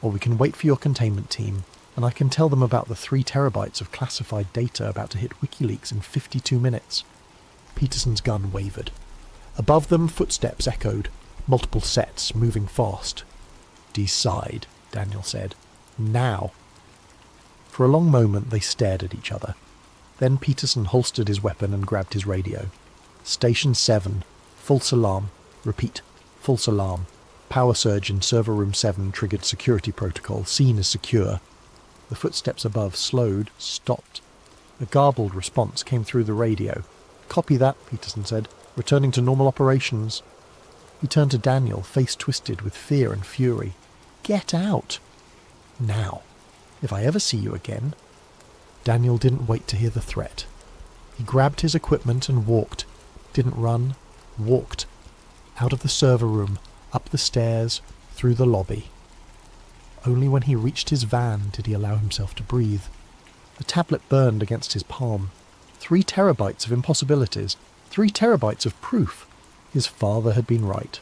"Or we can wait for your containment team, and I can tell them about the 3 terabytes of classified data about to hit WikiLeaks in 52 minutes. Peterson's gun wavered. Above them, footsteps echoed, multiple sets, moving fast. "Decide," Daniel said. "Now." For a long moment they stared at each other. Then Peterson holstered his weapon and grabbed his radio. "Station 7. False alarm. Repeat. False alarm. Power surge in server room 7 triggered security protocol. Scene is secure." The footsteps above slowed, stopped. A garbled response came through the radio. "Copy that," Peterson said. "Returning to normal operations." He turned to Daniel, face twisted with fear and fury. "Get out! Now. If I ever see you again..." Daniel didn't wait to hear the threat. He grabbed his equipment and walked. Didn't run. Walked. Out of the server room, up the stairs, through the lobby. Only when he reached his van did he allow himself to breathe. The tablet burned against his palm. 3 terabytes of impossibilities. 3 terabytes of proof. His father had been right.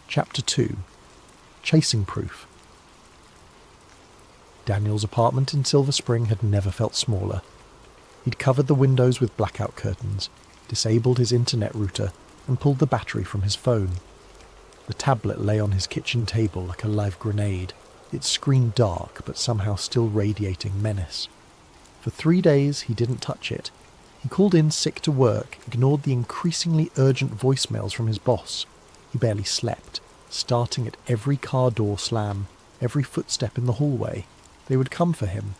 Chapter 2. Chasing Proof. Daniel's apartment in Silver Spring had never felt smaller. He'd covered the windows with blackout curtains, disabled his internet router, and pulled the battery from his phone. The tablet lay on his kitchen table like a live grenade, its screen dark but somehow still radiating menace. For 3 days he didn't touch it. He called in sick to work, ignored the increasingly urgent voicemails from his boss. He barely slept, starting at every car door slam, every footstep in the hallway. They would come for him.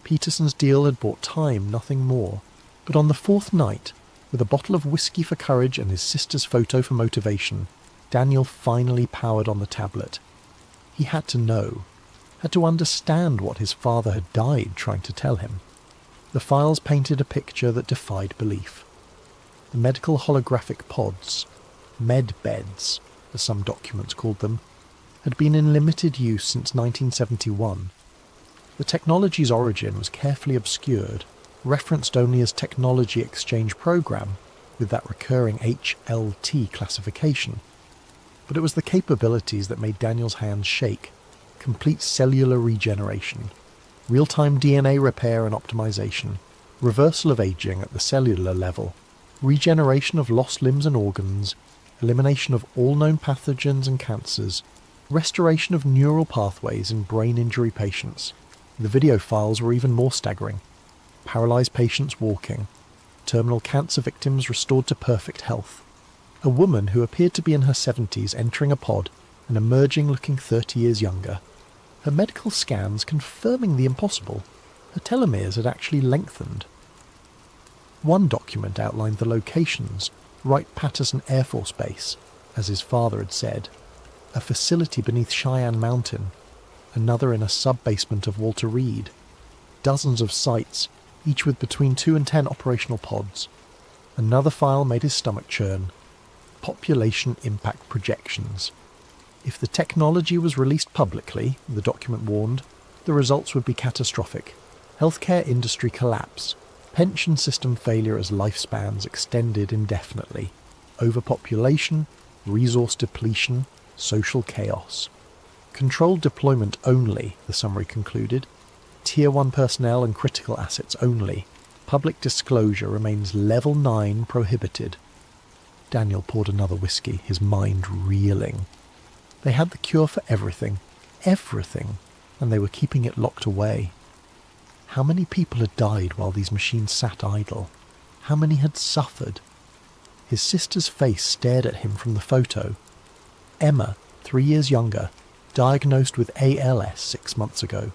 Peterson's deal had bought time, nothing more. But on the 4th night, with a bottle of whiskey for courage and his sister's photo for motivation, Daniel finally powered on the tablet. He had to know, had to understand what his father had died trying to tell him. The files painted a picture that defied belief. The medical holographic pods, med beds, as some documents called them, had been in limited use since 1971. The technology's origin was carefully obscured, referenced only as Technology Exchange Program, with that recurring HLT classification. But it was the capabilities that made Daniel's hands shake. Complete cellular regeneration, real-time DNA repair and optimization, reversal of aging at the cellular level, regeneration of lost limbs and organs, elimination of all known pathogens and cancers, restoration of neural pathways in brain injury patients. The video files were even more staggering. Paralyzed patients walking, terminal cancer victims restored to perfect health, a woman who appeared to be in her 70s entering a pod and emerging looking 30 years younger, her medical scans confirming the impossible. Her telomeres had actually lengthened. One document outlined the locations: Wright-Patterson Air Force Base, as his father had said, a facility beneath Cheyenne Mountain, another in a sub-basement of Walter Reed, dozens of sites, each with between 2 and 10 operational pods. Another file made his stomach churn: population impact projections. If the technology was released publicly, the document warned, the results would be catastrophic. Healthcare industry collapse, pension system failure as lifespans extended indefinitely, overpopulation, resource depletion, social chaos. Controlled deployment only, the summary concluded. Tier 1 personnel and critical assets only. Public disclosure remains Level 9 prohibited. Daniel poured another whiskey, his mind reeling. They had the cure for everything, and they were keeping it locked away. How many people had died while these machines sat idle? How many had suffered? His sister's face stared at him from the photo. Emma, 3 years younger, diagnosed with ALS 6 months ago.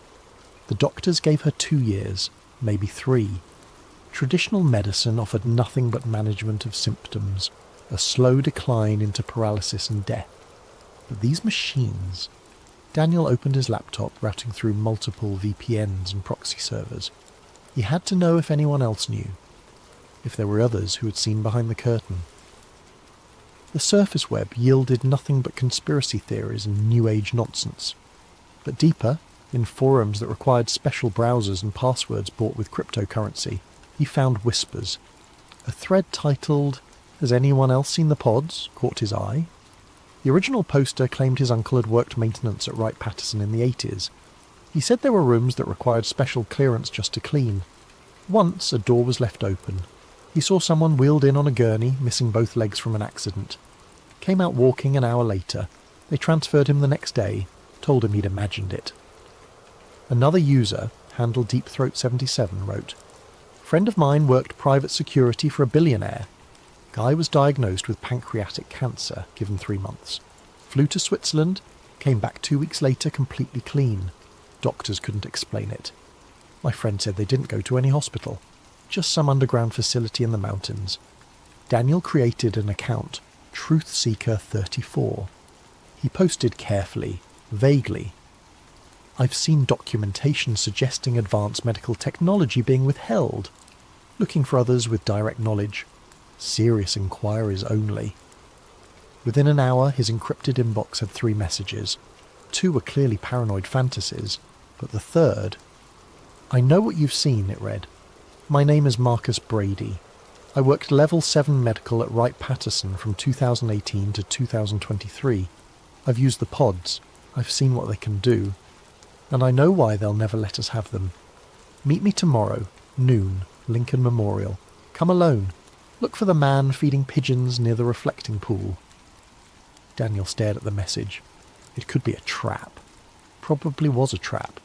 The doctors gave her 2 years, maybe 3. Traditional medicine offered nothing but management of symptoms, a slow decline into paralysis and death. But these machines... Daniel opened his laptop, routing through multiple VPNs and proxy servers. He had to know if anyone else knew, if there were others who had seen behind the curtain. The surface web yielded nothing but conspiracy theories and New Age nonsense. But deeper, in forums that required special browsers and passwords bought with cryptocurrency, he found whispers. A thread titled, "Has anyone else seen the pods?" caught his eye. The original poster claimed his uncle had worked maintenance at Wright-Patterson in the 80s. He said there were rooms that required special clearance just to clean. Once a door was left open. He saw someone wheeled in on a gurney, missing both legs from an accident. Came out walking an hour later. They transferred him the next day, told him he'd imagined it. Another user, handle Deep Throat 77, wrote, "Friend of mine worked private security for a billionaire. Guy was diagnosed with pancreatic cancer, given 3 months. Flew to Switzerland, came back 2 weeks later completely clean. Doctors couldn't explain it. My friend said they didn't go to any hospital, just some underground facility in the mountains." Daniel created an account, Truthseeker34. He posted carefully, vaguely. "I've seen documentation suggesting advanced medical technology being withheld. Looking for others with direct knowledge. Serious inquiries only." Within an hour, his encrypted inbox had 3 messages. 2 were clearly paranoid fantasies, but the third... "I know what you've seen," it read. "My name is Marcus Brady. I worked Level 7 medical at Wright-Patterson from 2018 to 2023. I've used the pods. I've seen what they can do. And I know why they'll never let us have them. Meet me tomorrow, noon, Lincoln Memorial. Come alone. Look for the man feeding pigeons near the reflecting pool. Daniel stared at the message. It could be a trap. Probably was a trap.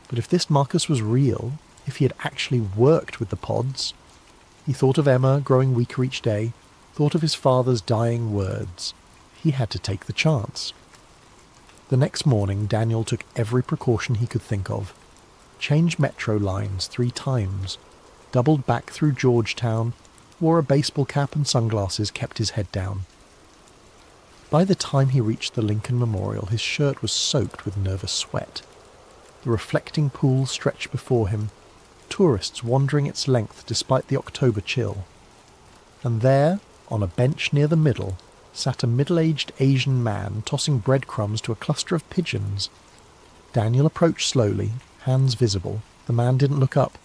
But if this Marcus was real, if he had actually worked with the pods, he thought of Emma growing weaker each day, thought of his father's dying words. He had to take the chance. The next morning, Daniel took every precaution he could think of. Changed metro lines 3 times, doubled back through Georgetown, wore a baseball cap and sunglasses, kept his head down. By the time he reached the Lincoln Memorial, his shirt was soaked with nervous sweat. The reflecting pool stretched before him, tourists wandering its length despite the October chill. And there, on a bench near the middle, sat a middle-aged Asian man tossing breadcrumbs to a cluster of pigeons. Daniel approached slowly, hands visible. The man didn't look up.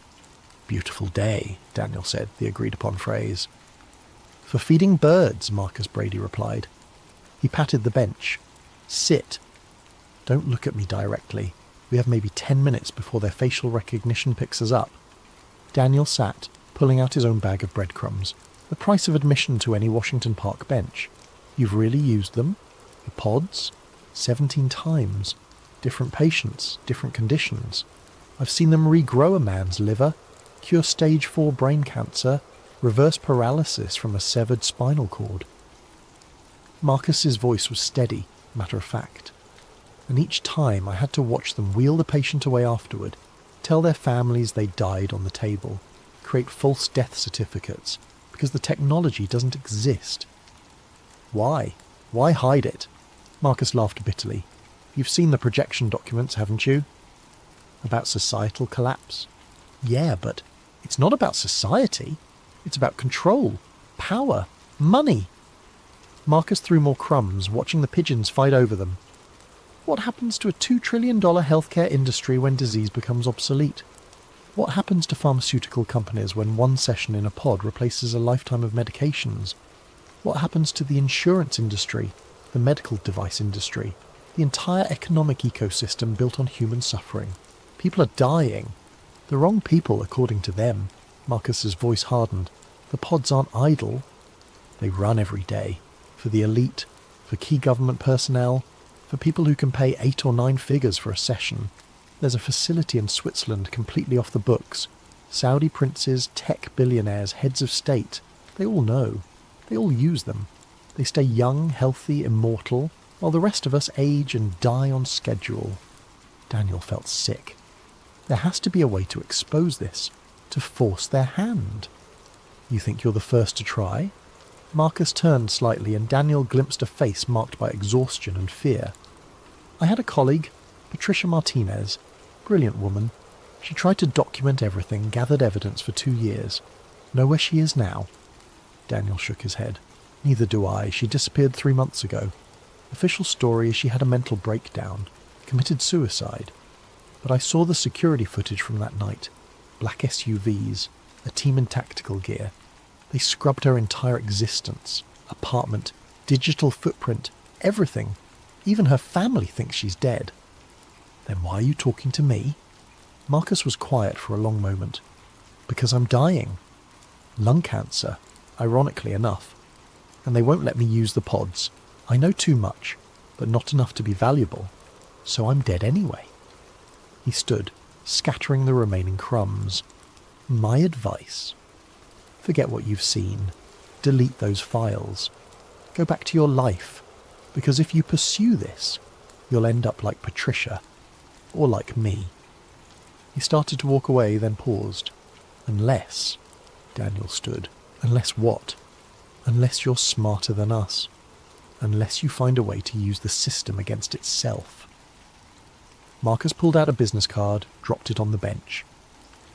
"Beautiful day," Daniel said, the agreed-upon phrase. "For feeding birds," Marcus Brady replied. He patted the bench. "Sit. Don't look at me directly. We have maybe 10 minutes before their facial recognition picks us up." Daniel sat, pulling out his own bag of breadcrumbs. The price of admission to any Washington Park bench. "You've really used them? The pods? 17 times. Different patients, different conditions. I've seen them regrow a man's liver, cure stage 4 brain cancer, reverse paralysis from a severed spinal cord." Marcus's voice was steady, matter of fact. "And each time I had to watch them wheel the patient away afterward, tell their families they died on the table, create false death certificates, because the technology doesn't exist." "Why? Why hide it?" Marcus laughed bitterly. "You've seen the projection documents, haven't you? About societal collapse. Yeah, but it's not about society. It's about control, power, money." Marcus threw more crumbs, watching the pigeons fight over them. What happens to a $2 trillion healthcare industry when disease becomes obsolete? What happens to pharmaceutical companies when one session in a pod replaces a lifetime of medications? What happens to the insurance industry, the medical device industry, the entire economic ecosystem built on human suffering? People are dying. The wrong people, according to them. Marcus's voice hardened. The pods aren't idle. They run every day. For the elite, for key government personnel, for people who can pay 8 or 9 figures for a session. There's a facility in Switzerland completely off the books. Saudi princes, tech billionaires, heads of state. They all know. They all use them. They stay young, healthy, immortal, while the rest of us age and die on schedule. Daniel felt sick. There has to be a way to expose this, to force their hand. "You think you're the first to try?" Marcus turned slightly and Daniel glimpsed a face marked by exhaustion and fear. "I had a colleague, Patricia Martinez, brilliant woman. She tried to document everything, gathered evidence for 2 years. Know where she is now?" Daniel shook his head. "Neither do I. She disappeared 3 months ago. Official story is she had a mental breakdown, committed suicide. But I saw the security footage from that night. Black SUVs, a team in tactical gear. They scrubbed her entire existence, apartment, digital footprint, everything. Even her family thinks she's dead." "Then why are you talking to me?" Marcus was quiet for a long moment. "Because I'm dying. Lung cancer, ironically enough. And they won't let me use the pods. I know too much, but not enough to be valuable. So I'm dead anyway." He stood, scattering the remaining crumbs. "My advice: forget what you've seen. Delete those files. Go back to your life. Because if you pursue this, you'll end up like Patricia. Or like me." He started to walk away, then paused. "Unless," Daniel stood. "Unless what? Unless you're smarter than us. Unless you find a way to use the system against itself." Marcus pulled out a business card, dropped it on the bench.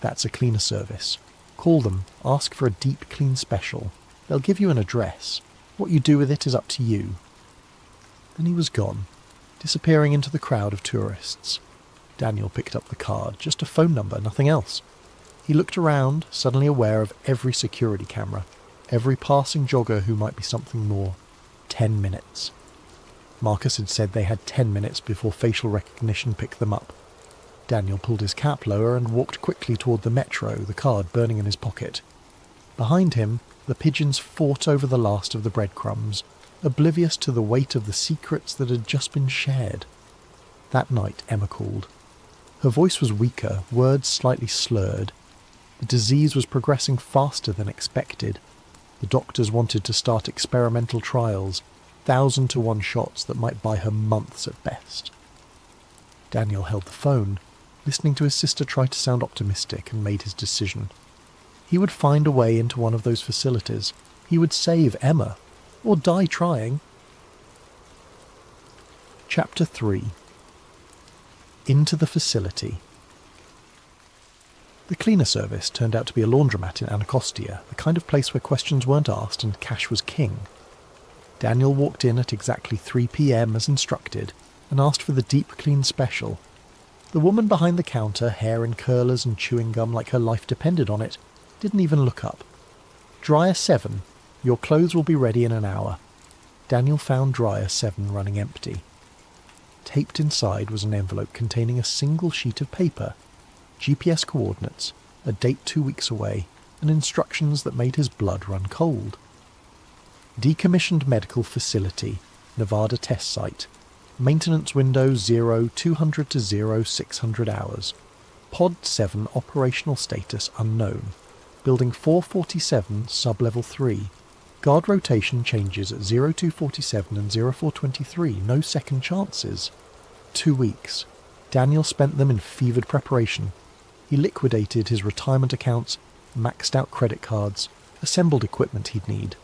"That's a cleaner service. Call them, ask for a deep clean special. They'll give you an address. What you do with it is up to you." Then he was gone, disappearing into the crowd of tourists. Daniel picked up the card, just a phone number, nothing else. He looked around, suddenly aware of every security camera, every passing jogger who might be something more. 10 minutes. Marcus had said they had 10 minutes before facial recognition picked them up. Daniel pulled his cap lower and walked quickly toward the metro, the card burning in his pocket. Behind him, the pigeons fought over the last of the breadcrumbs, oblivious to the weight of the secrets that had just been shared. That night Emma called. Her voice was weaker, words slightly slurred. The disease was progressing faster than expected. The doctors wanted to start experimental trials, 1,000-to-1 shots that might buy her months at best. Daniel held the phone, listening to his sister try to sound optimistic, and made his decision. He would find a way into one of those facilities. He would save Emma, or die trying. Chapter 3. Into the facility. The cleaner service turned out to be a laundromat in Anacostia, the kind of place where questions weren't asked and cash was king. Daniel walked in at exactly 3 p.m. as instructed, and asked for the deep clean special. The woman behind the counter, hair in curlers and chewing gum like her life depended on it, didn't even look up. Dryer 7. Your clothes will be ready in an hour. Daniel found dryer 7 running empty. Taped inside was an envelope containing a single sheet of paper, GPS coordinates, a date 2 weeks away, and instructions that made his blood run cold. Decommissioned medical facility, Nevada test site. Maintenance window 0200 to 0600 hours. Pod 7 operational status unknown. Building 447, sub-level 3. Guard rotation changes at 0247 and 0423, no second chances. 2 weeks. Daniel spent them in fevered preparation. He liquidated his retirement accounts, maxed out credit cards, assembled equipment he'd need.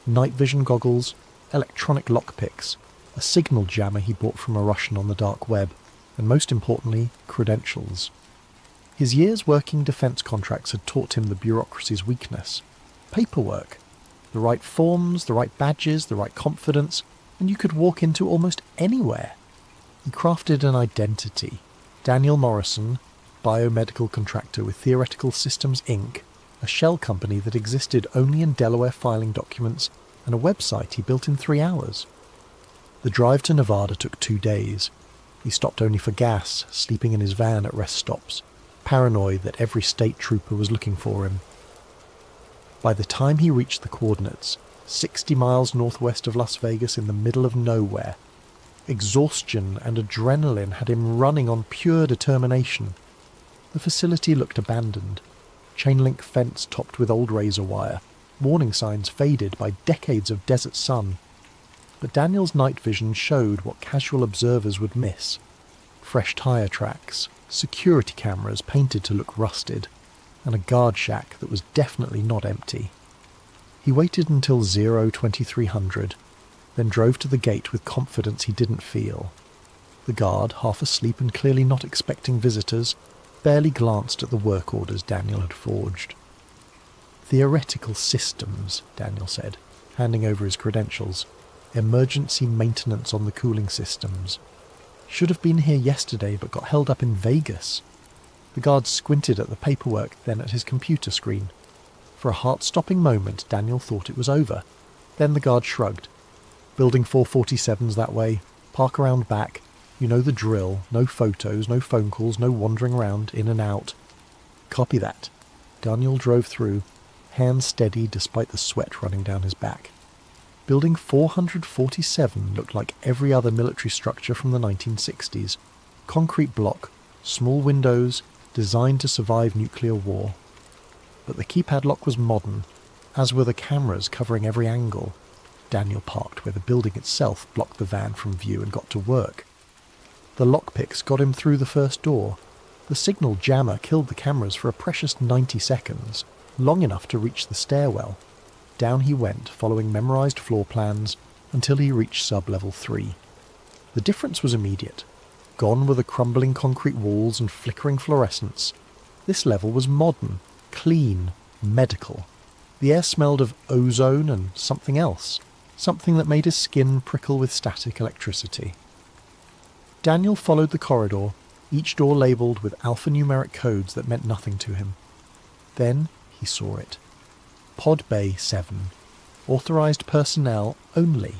Night vision goggles, electronic lockpicks, a signal jammer he bought from a Russian on the dark web, and most importantly, credentials. His years working defence contracts had taught him the bureaucracy's weakness. Paperwork. The right forms, the right badges, the right confidence, and you could walk into almost anywhere. He crafted an identity. Daniel Morrison, biomedical contractor with Theoretical Systems Inc., a shell company that existed only in Delaware filing documents, and a website he built in 3 hours. The drive to Nevada took 2 days. He stopped only for gas, sleeping in his van at rest stops, paranoid that every state trooper was looking for him. By the time he reached the coordinates, 60 miles northwest of Las Vegas in the middle of nowhere, exhaustion and adrenaline had him running on pure determination. The facility looked abandoned. Chain-link fence topped with old razor wire, warning signs faded by decades of desert sun. But Daniel's night vision showed what casual observers would miss. Fresh tyre tracks, security cameras painted to look rusted, and a guard shack that was definitely not empty. He waited until 2300, then drove to the gate with confidence he didn't feel. The guard, half asleep and clearly not expecting visitors, barely glanced at the work orders Daniel had forged. Theoretical Systems, Daniel said, handing over his credentials. Emergency maintenance on the cooling systems. Should have been here yesterday but got held up in Vegas. The guard squinted at the paperwork, then at his computer screen. For a heart-stopping moment, Daniel thought it was over. Then the guard shrugged. Building 447's that way. Park around back. You know the drill. No photos, no phone calls, no wandering around, in and out. Copy that. Daniel drove through, hands steady despite the sweat running down his back. Building 447 looked like every other military structure from the 1960s. Concrete block, small windows, designed to survive nuclear war. But the keypad lock was modern, as were the cameras covering every angle. Daniel parked where the building itself blocked the van from view and got to work. The lockpicks got him through the first door. The signal jammer killed the cameras for a precious 90 seconds, long enough to reach the stairwell. Down he went, following memorized floor plans, until he reached sub-level 3. The difference was immediate. Gone were the crumbling concrete walls and flickering fluorescence. This level was modern, clean, medical. The air smelled of ozone and something else, something that made his skin prickle with static electricity. Daniel followed the corridor, each door labelled with alphanumeric codes that meant nothing to him. Then he saw it. Pod Bay 7. Authorised personnel only.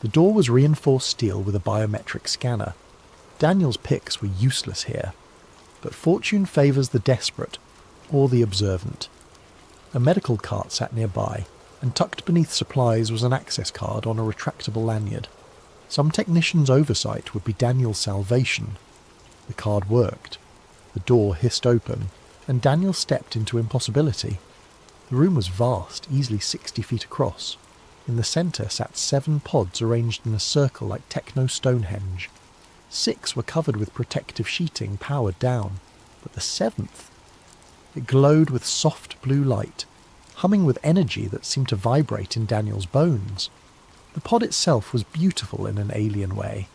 The door was reinforced steel with a biometric scanner. Daniel's picks were useless here, but fortune favours the desperate, or the observant. A medical cart sat nearby, and tucked beneath supplies was an access card on a retractable lanyard. Some technician's oversight would be Daniel's salvation. The card worked. The door hissed open, and Daniel stepped into impossibility. The room was vast, easily 60 feet across. In the centre sat 7 pods arranged in a circle like techno-Stonehenge. 6 were covered with protective sheeting powered down, but the 7th... It glowed with soft blue light, humming with energy that seemed to vibrate in Daniel's bones. The pod itself was beautiful in an alien way.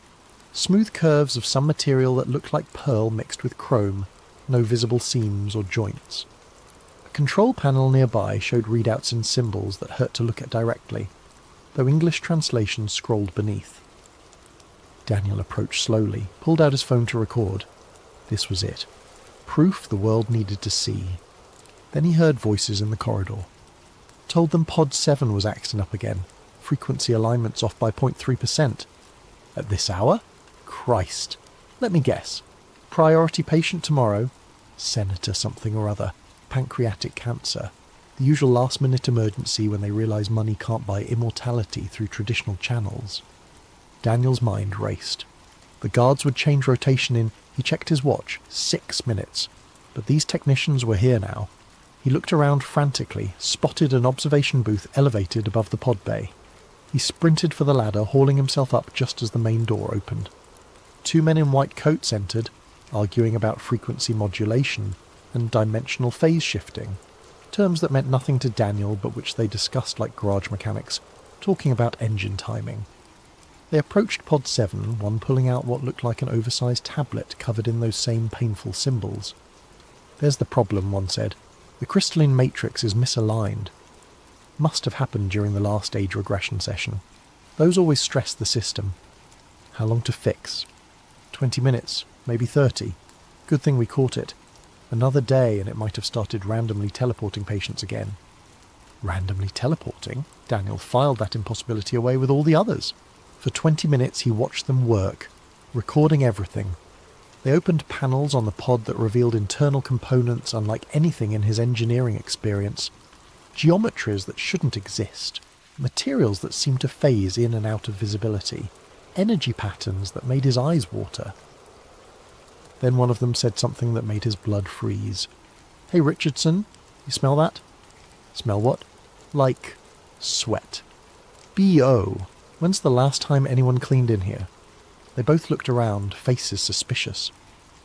Smooth curves of some material that looked like pearl mixed with chrome, no visible seams or joints. A control panel nearby showed readouts in symbols that hurt to look at directly, though English translations scrolled beneath. Daniel approached slowly, pulled out his phone to record. This was it. Proof the world needed to see. Then he heard voices in the corridor. Told them Pod 7 was acting up again. Frequency alignment's off by 0.3%. At this hour? Christ. Let me guess. Priority patient tomorrow? Senator something or other. Pancreatic cancer. The usual last-minute emergency when they realise money can't buy immortality through traditional channels. Daniel's mind raced. The guards would change rotation in, he checked his watch, 6 minutes. But these technicians were here now. He looked around frantically, spotted an observation booth elevated above the pod bay. He sprinted for the ladder, hauling himself up just as the main door opened. 2 men in white coats entered, arguing about frequency modulation and dimensional phase shifting, terms that meant nothing to Daniel but which they discussed like garage mechanics, talking about engine timing. They approached Pod 7, one pulling out what looked like an oversized tablet covered in those same painful symbols. There's the problem, one said. The crystalline matrix is misaligned. Must have happened during the last age regression session. Those always stress the system. How long to fix? 20 minutes, maybe 30. Good thing we caught it. Another day and it might have started randomly teleporting patients again. Randomly teleporting? Daniel filed that impossibility away with all the others. For 20 minutes he watched them work, recording everything. They opened panels on the pod that revealed internal components unlike anything in his engineering experience. Geometries that shouldn't exist. Materials that seemed to phase in and out of visibility. Energy patterns that made his eyes water. Then one of them said something that made his blood freeze. "Hey Richardson, you smell that?" "Smell what?" "Like sweat." B.O. When's the last time anyone cleaned in here? They both looked around, faces suspicious.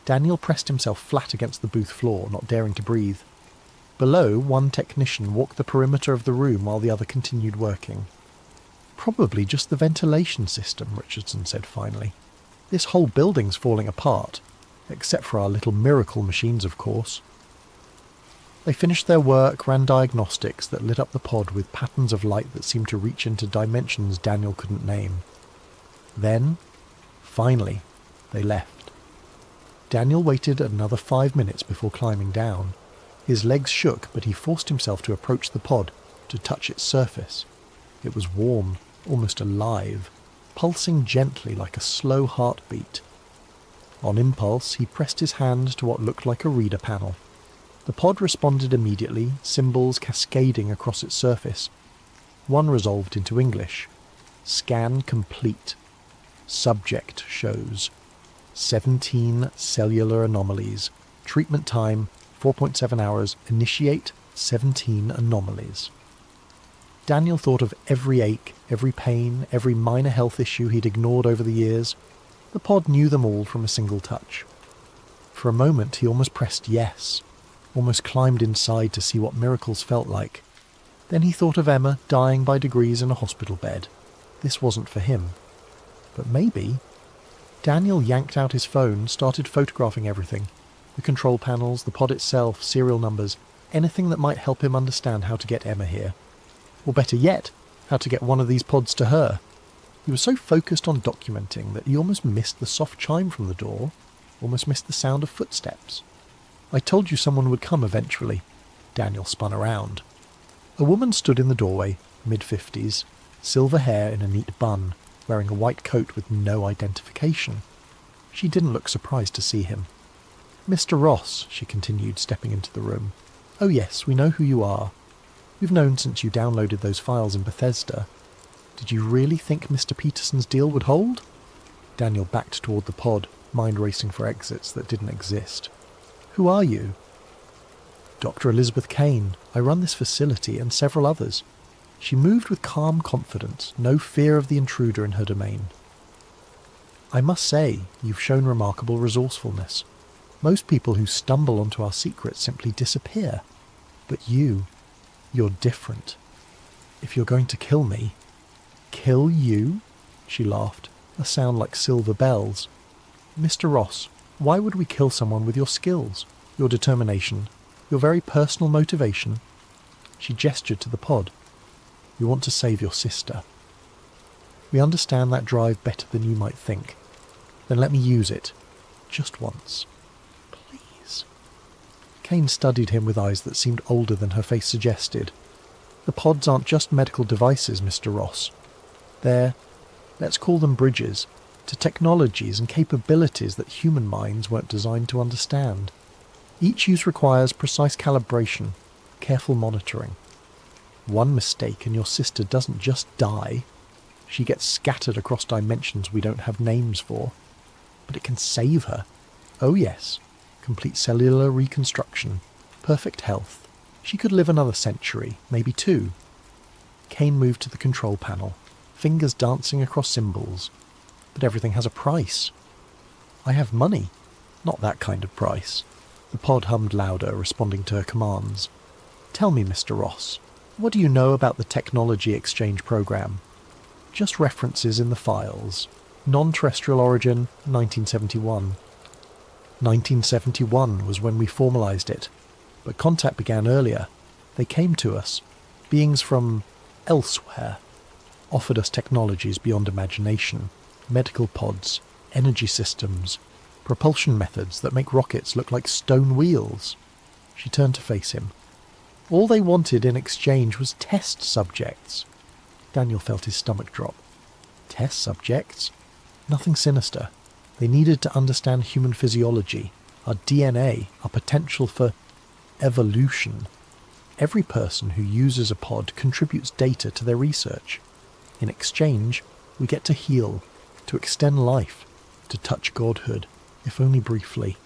Daniel pressed himself flat against the booth floor, not daring to breathe. Below, one technician walked the perimeter of the room while the other continued working. "Probably just the ventilation system," Richardson said finally. "This whole building's falling apart, except for our little miracle machines, of course." They finished their work, ran diagnostics that lit up the pod with patterns of light that seemed to reach into dimensions Daniel couldn't name. Then, finally, they left. Daniel waited another 5 minutes before climbing down. His legs shook, but he forced himself to approach the pod, to touch its surface. It was warm, almost alive, pulsing gently like a slow heartbeat. On impulse, he pressed his hand to what looked like a reader panel. The pod responded immediately, symbols cascading across its surface. One resolved into English. Scan complete. Subject shows 17 cellular anomalies. Treatment time 4.7 hours. Initiate 17 anomalies. Daniel thought of every ache, every pain, every minor health issue he'd ignored over the years. The pod knew them all from a single touch. For a moment he almost pressed yes, almost climbed inside to see what miracles felt like. Then he thought of Emma dying by degrees in a hospital bed. This wasn't for him. But maybe... Daniel yanked out his phone, started photographing everything. The control panels, the pod itself, serial numbers, anything that might help him understand how to get Emma here. Or better yet, how to get one of these pods to her. He was so focused on documenting that he almost missed the soft chime from the door, almost missed the sound of footsteps. "I told you someone would come eventually." Daniel spun around. A woman stood in the doorway, mid-50s, silver hair in a neat bun, wearing a white coat with no identification. She didn't look surprised to see him. "Mr. Ross," she continued, stepping into the room. "Oh yes, we know who you are. We've known since you downloaded those files in Bethesda. Did you really think Mr. Peterson's deal would hold? Daniel backed toward the pod, mind racing for exits that didn't exist. Who are you? Dr. Elizabeth Kane. I run this facility and several others. She moved with calm confidence, no fear of the intruder in her domain. I must say, you've shown remarkable resourcefulness. Most people who stumble onto our secrets simply disappear. But you're different. If you're going to kill me... Kill you? She laughed, a sound like silver bells. Mr. Ross, why would we kill someone with your skills, your determination, your very personal motivation? She gestured to the pod. You want to save your sister. We understand that drive better than you might think. Then let me use it. Just once. Please. Kane studied him with eyes that seemed older than her face suggested. The pods aren't just medical devices, Mr. Ross. They're, let's call them bridges, to technologies and capabilities that human minds weren't designed to understand. Each use requires precise calibration, careful monitoring. One mistake and your sister doesn't just die. She gets scattered across dimensions we don't have names for. But it can save her. Oh yes, complete cellular reconstruction, perfect health. She could live another century, maybe two. Kane moved to the control panel, fingers dancing across symbols. But everything has a price. I have money. Not that kind of price. The pod hummed louder, responding to her commands. Tell me, Mr. Ross, what do you know about the Technology Exchange Program? Just references in the files. Non-terrestrial origin, 1971. 1971 was when we formalised it, but contact began earlier. They came to us, beings from elsewhere, offered us technologies beyond imagination, medical pods, energy systems, propulsion methods that make rockets look like stone wheels. She turned to face him. All they wanted in exchange was test subjects. Daniel felt his stomach drop. Test subjects? Nothing sinister. They needed to understand human physiology, our DNA, our potential for evolution. Every person who uses a pod contributes data to their research. In exchange, we get to heal, to extend life, to touch godhood, if only briefly.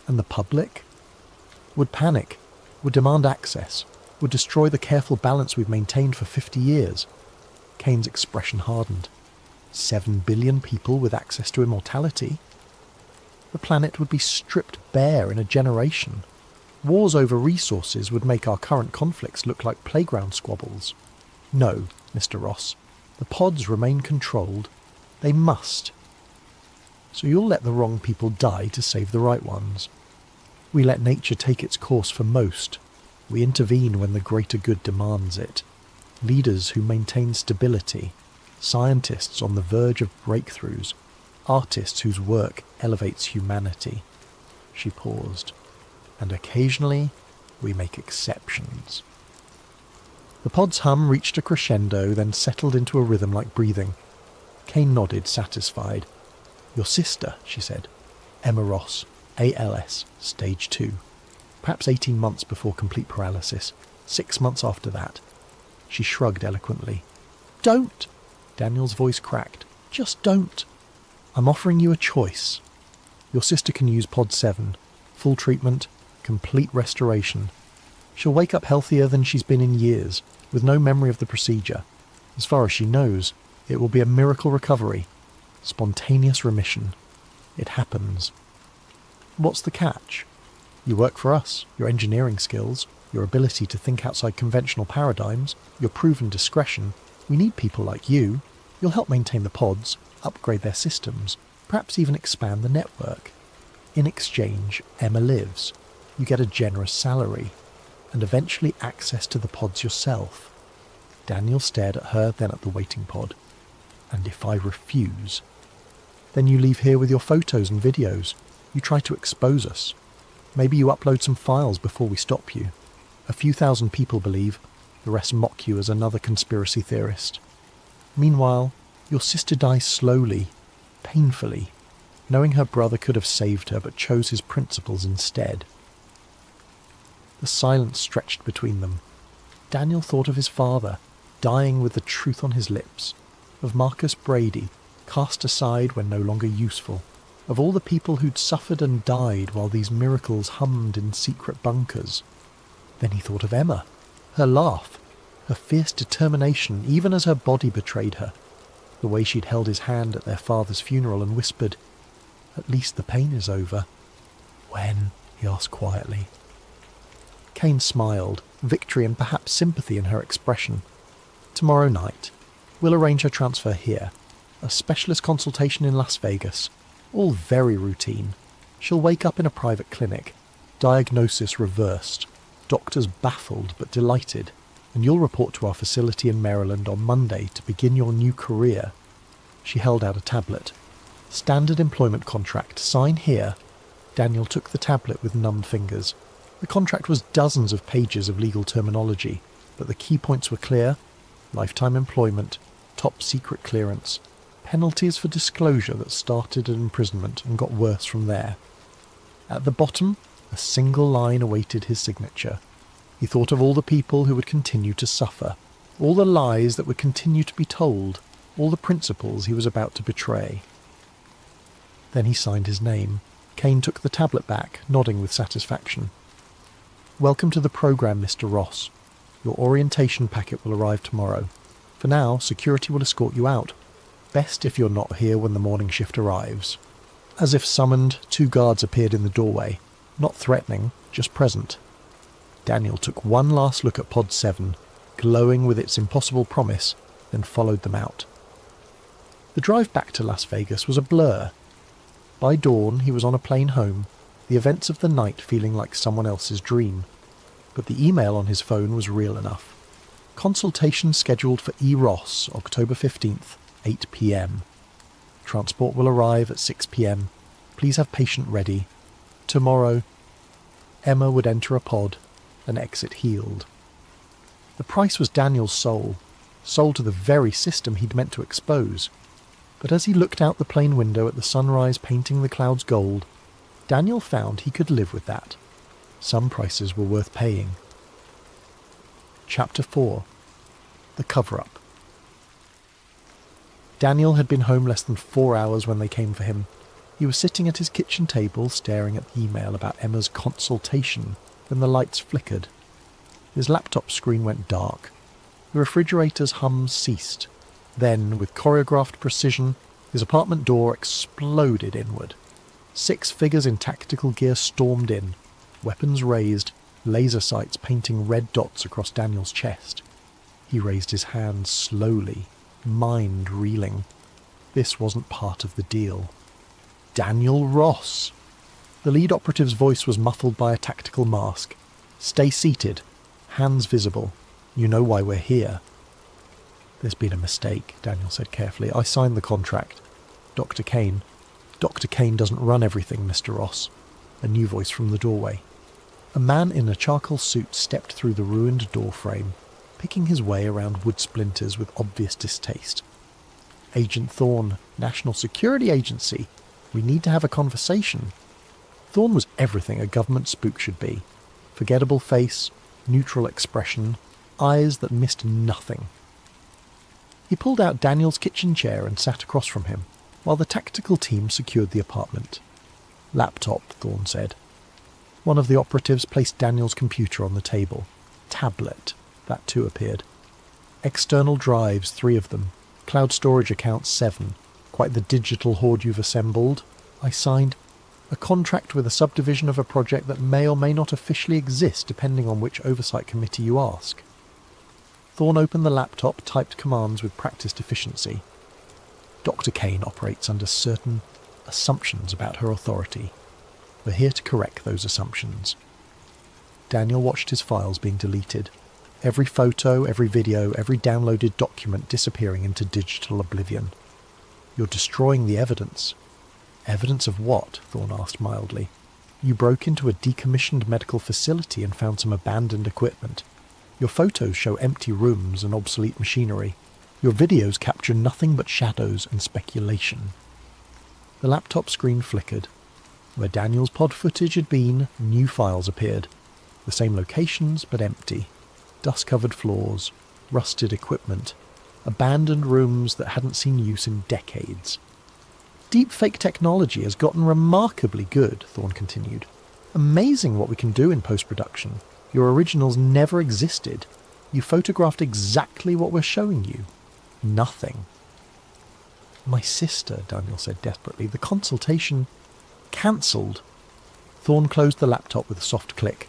And the public? Would panic, would demand access, would destroy the careful balance we've maintained for 50 years. Kane's expression hardened. 7 billion people with access to immortality? The planet would be stripped bare in a generation. Wars over resources would make our current conflicts look like playground squabbles. No, Mr. Ross, the pods remain controlled. They must. So you'll let the wrong people die to save the right ones. We let nature take its course for most. We intervene when the greater good demands it. Leaders who maintain stability, scientists on the verge of breakthroughs, artists whose work elevates humanity. She paused. And occasionally, we make exceptions. The pod's hum reached a crescendo, then settled into a rhythm like breathing. Kane nodded, satisfied. Your sister, she said. Emma Ross, ALS, stage 2. Perhaps 18 months before complete paralysis. 6 months after that. She shrugged eloquently. Don't! Daniel's voice cracked. Just don't. I'm offering you a choice. Your sister can use Pod 7. Full treatment, complete restoration. She'll wake up healthier than she's been in years, with no memory of the procedure. As far as she knows, it will be a miracle recovery. Spontaneous remission. It happens. What's the catch? You work for us. Your engineering skills, your ability to think outside conventional paradigms, your proven discretion. We need people like you. You'll help maintain the pods, upgrade their systems, perhaps even expand the network. In exchange, Emma lives. You get a generous salary, and eventually access to the pods yourself. Daniel stared at her, then at the waiting pod. And if I refuse? Then you leave here with your photos and videos. You try to expose us. Maybe you upload some files before we stop you. A few thousand people believe, the rest mock you as another conspiracy theorist. Meanwhile, your sister dies slowly, painfully, knowing her brother could have saved her but chose his principles instead. The silence stretched between them. Daniel thought of his father, dying with the truth on his lips, of Marcus Brady, cast aside when no longer useful, of all the people who'd suffered and died while these miracles hummed in secret bunkers. Then he thought of Emma, her laugh, her fierce determination even as her body betrayed her, the way she'd held his hand at their father's funeral and whispered, "At least the pain is over." "When?" he asked quietly. Kane smiled, victory and perhaps sympathy in her expression. "Tomorrow night. We'll arrange her transfer here. A specialist consultation in Las Vegas. All very routine. She'll wake up in a private clinic. Diagnosis reversed. Doctors baffled but delighted. And you'll report to our facility in Maryland on Monday to begin your new career." She held out a tablet. "Standard employment contract. Sign here." Daniel took the tablet with numbed fingers. The contract was dozens of pages of legal terminology, but the key points were clear: lifetime employment, top secret clearance, penalties for disclosure that started at imprisonment and got worse from there. At the bottom, a single line awaited his signature. He thought of all the people who would continue to suffer, all the lies that would continue to be told, all the principles he was about to betray. Then he signed his name. Kane took the tablet back, nodding with satisfaction. "Welcome to the program, Mr. Ross. Your orientation packet will arrive tomorrow. For now, security will escort you out. Best if you're not here when the morning shift arrives." As if summoned, 2 guards appeared in the doorway, not threatening, just present. Daniel took one last look at Pod 7, glowing with its impossible promise, then followed them out. The drive back to Las Vegas was a blur. By dawn, he was on a plane home, the events of the night feeling like someone else's dream. But the email on his phone was real enough. Consultation scheduled for E. Ross, October 15th, 8 p.m. Transport will arrive at 6 p.m. Please have patient ready. Tomorrow, Emma would enter a pod, and exit healed. The price was Daniel's soul, sold to the very system he'd meant to expose. But as he looked out the plane window at the sunrise painting the clouds gold, Daniel found he could live with that. Some prices were worth paying. Chapter 4. The Cover-Up. Daniel had been home less than 4 hours when they came for him. He was sitting at his kitchen table staring at the email about Emma's consultation when the lights flickered. His laptop screen went dark. The refrigerator's hum ceased. Then, with choreographed precision, his apartment door exploded inward. 6 figures in tactical gear stormed in, weapons raised, laser sights painting red dots across Daniel's chest. He raised his hands slowly, mind reeling. This wasn't part of the deal. Daniel Ross! The lead operative's voice was muffled by a tactical mask. "Stay seated. Hands visible. You know why we're here." "There's been a mistake," Daniel said carefully. "I signed the contract. Dr. Kane." "Dr. Kane doesn't run everything, Mr. Ross." A new voice from the doorway. A man in a charcoal suit stepped through the ruined doorframe, picking his way around wood splinters with obvious distaste. "Agent Thorne, National Security Agency. We need to have a conversation." Thorne was everything a government spook should be. Forgettable face, neutral expression, eyes that missed nothing. He pulled out Daniel's kitchen chair and sat across from him, while the tactical team secured the apartment. "Laptop," Thorne said. One of the operatives placed Daniel's computer on the table. "Tablet," that too appeared. "External drives, 3 of them. Cloud storage accounts 7. Quite the digital hoard you've assembled. I signed a contract with a subdivision of a project that may or may not officially exist depending on which oversight committee you ask." Thorne opened the laptop, typed commands with practiced efficiency. "Dr. Kane operates under certain assumptions about her authority. We're here to correct those assumptions." Daniel watched his files being deleted. Every photo, every video, every downloaded document disappearing into digital oblivion. "You're destroying the evidence." "Evidence of what?" Thorne asked mildly. "You broke into a decommissioned medical facility and found some abandoned equipment. Your photos show empty rooms and obsolete machinery. Your videos capture nothing but shadows and speculation." The laptop screen flickered. Where Daniel's pod footage had been, new files appeared. The same locations, but empty. Dust-covered floors, rusted equipment, abandoned rooms that hadn't seen use in decades. Deepfake technology has gotten remarkably good, Thorne continued. Amazing what we can do in post-production. Your originals never existed. You photographed exactly what we're showing you. Nothing. My sister, Daniel said desperately. The consultation cancelled. Thorne closed the laptop with a soft click.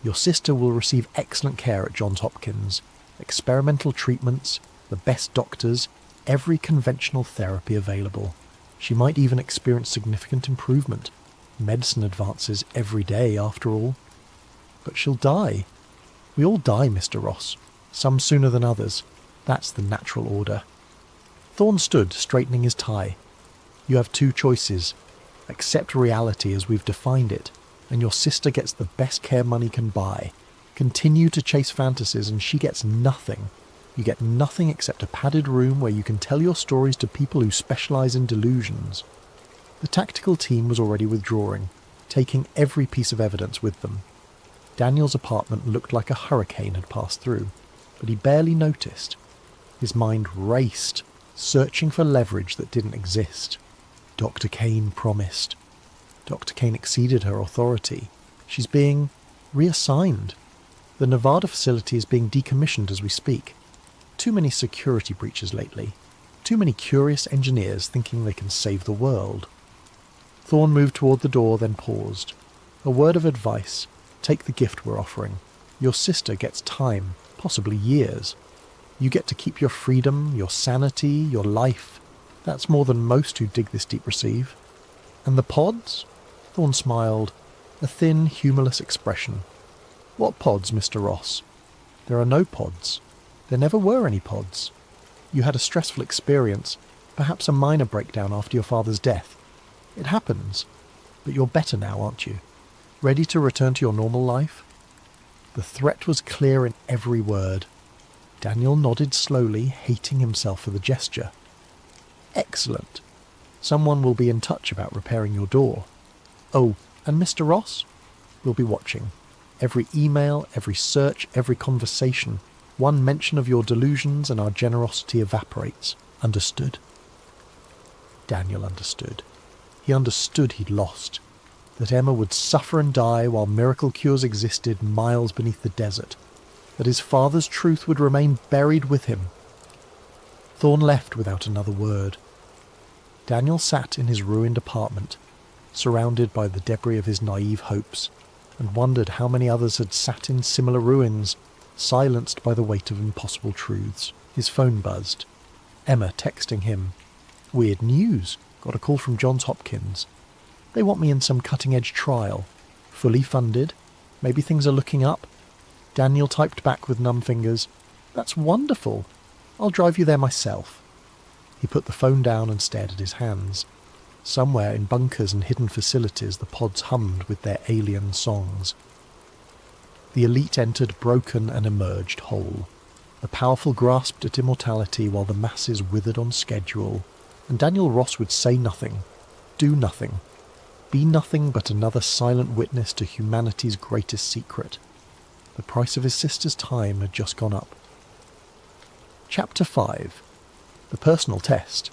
Your sister will receive excellent care at Johns Hopkins. Experimental treatments, the best doctors, every conventional therapy available. She might even experience significant improvement. Medicine advances every day, after all. But she'll die. We all die, Mr. Ross. Some sooner than others. That's the natural order. Thorne stood, straightening his tie. You have two choices. Accept reality as we've defined it, and your sister gets the best care money can buy. Continue to chase fantasies, and she gets nothing. You get nothing except a padded room where you can tell your stories to people who specialise in delusions. The tactical team was already withdrawing, taking every piece of evidence with them. Daniel's apartment looked like a hurricane had passed through, but he barely noticed. His mind raced, searching for leverage that didn't exist. Dr. Kane promised. Dr. Kane exceeded her authority. She's being reassigned. The Nevada facility is being decommissioned as we speak. Too many security breaches lately. Too many curious engineers thinking they can save the world. Thorne moved toward the door, then paused. A word of advice. Take the gift we're offering. Your sister gets time, possibly years. You get to keep your freedom, your sanity, your life. That's more than most who dig this deep receive. And the pods? Thorne smiled, a thin, humourless expression. What pods, Mr. Ross? There are no pods. There never were any pods. You had a stressful experience, perhaps a minor breakdown after your father's death. It happens. But you're better now, aren't you? Ready to return to your normal life? The threat was clear in every word. Daniel nodded slowly, hating himself for the gesture. Excellent. Someone will be in touch about repairing your door. Oh, and Mr. Ross? We'll be watching. Every email, every search, every conversation. One mention of your delusions and our generosity evaporates. Understood? Daniel understood. He understood he'd lost. That Emma would suffer and die while miracle cures existed miles beneath the desert. That his father's truth would remain buried with him. Thorne left without another word. Daniel sat in his ruined apartment, surrounded by the debris of his naive hopes, and wondered how many others had sat in similar ruins, silenced by the weight of impossible truths. His phone buzzed. Emma texting him. Weird news. Got a call from Johns Hopkins. They want me in some cutting-edge trial. Fully funded. Maybe things are looking up. Daniel typed back with numb fingers. That's wonderful. I'll drive you there myself. He put the phone down and stared at his hands. Somewhere in bunkers and hidden facilities the pods hummed with their alien songs. The elite entered broken and emerged whole. The powerful grasped at immortality while the masses withered on schedule, and Daniel Ross would say nothing, do nothing, be nothing but another silent witness to humanity's greatest secret. The price of his sister's time had just gone up. Chapter 5. The Personal Test.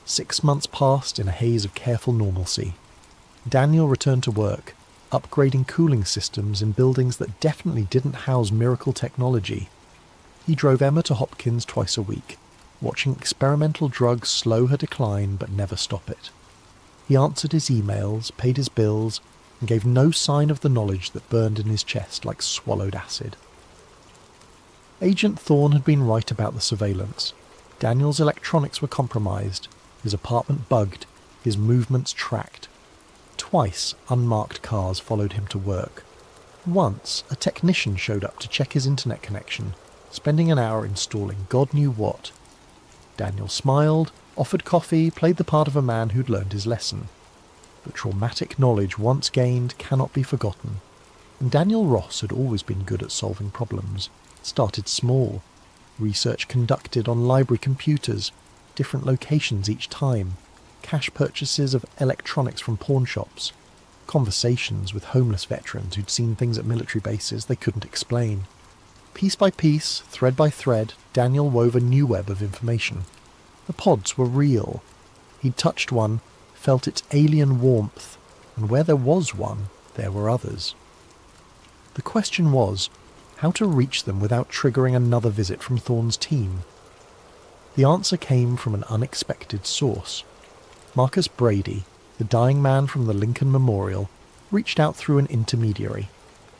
6 months passed in a haze of careful normalcy. Daniel returned to work, upgrading cooling systems in buildings that definitely didn't house miracle technology. He drove Emma to Hopkins twice a week, watching experimental drugs slow her decline but never stop it. He answered his emails, paid his bills, and gave no sign of the knowledge that burned in his chest like swallowed acid. Agent Thorne had been right about the surveillance. Daniel's electronics were compromised, his apartment bugged, his movements tracked. Twice unmarked cars followed him to work. Once a technician showed up to check his internet connection, spending an hour installing God knew what. Daniel smiled, offered coffee, played the part of a man who'd learned his lesson. But traumatic knowledge once gained cannot be forgotten, and Daniel Ross had always been good at solving problems. Started small. Research conducted on library computers, different locations each time, cash purchases of electronics from pawn shops, conversations with homeless veterans who'd seen things at military bases they couldn't explain. Piece by piece, thread by thread, Daniel wove a new web of information. The pods were real. He'd touched one, felt its alien warmth, and where there was one, there were others. The question was, how to reach them without triggering another visit from Thorne's team. The answer came from an unexpected source. Marcus Brady, the dying man from the Lincoln Memorial, reached out through an intermediary,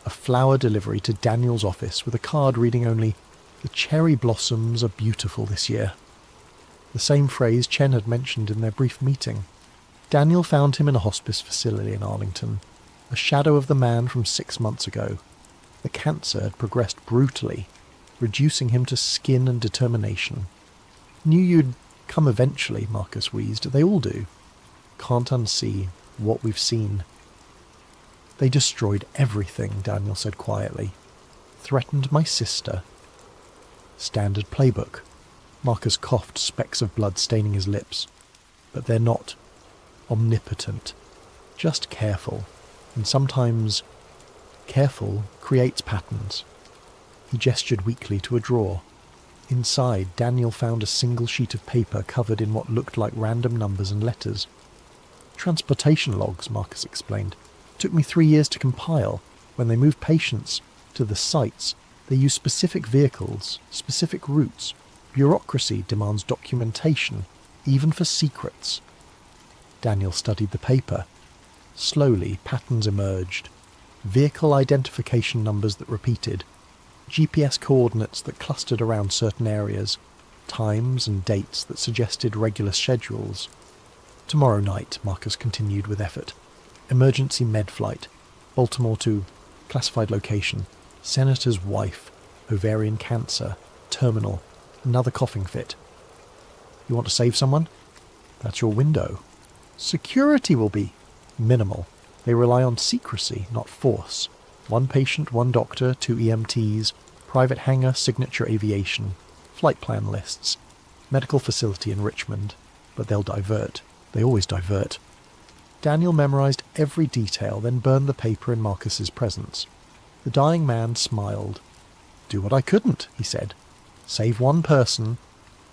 a flower delivery to Daniel's office with a card reading only, "The cherry blossoms are beautiful this year." The same phrase Chen had mentioned in their brief meeting. Daniel found him in a hospice facility in Arlington, a shadow of the man from 6 months ago. The cancer had progressed brutally, reducing him to skin and determination. "Knew you'd come eventually," Marcus wheezed. "They all do. Can't unsee what we've seen." "They destroyed everything," Daniel said quietly. "Threatened my sister." Standard playbook. Marcus coughed, specks of blood staining his lips. "But they're not omnipotent. Just careful. And sometimes careful creates patterns." He gestured weakly to a drawer. Inside, Daniel found a single sheet of paper covered in what looked like random numbers and letters. "Transportation logs," Marcus explained. "Took me 3 years to compile. When they move patients to the sites, they use specific vehicles, specific routes. Bureaucracy demands documentation, even for secrets." Daniel studied the paper. Slowly, patterns emerged. Vehicle identification numbers that repeated, GPS coordinates that clustered around certain areas, times and dates that suggested regular schedules. "Tomorrow night," Marcus continued with effort. "Emergency med flight. Baltimore to classified location. Senator's wife. Ovarian cancer. Terminal. Another coughing fit. You want to save someone? That's your window. Security will be minimal. They rely on secrecy, not force. 1 patient, 1 doctor, 2 EMTs, private hangar, signature aviation, flight plan lists, medical facility in Richmond. But they'll divert. They always divert." Daniel memorized every detail, then burned the paper in Marcus's presence. The dying man smiled. "Do what I couldn't," he said. "Save 1 person.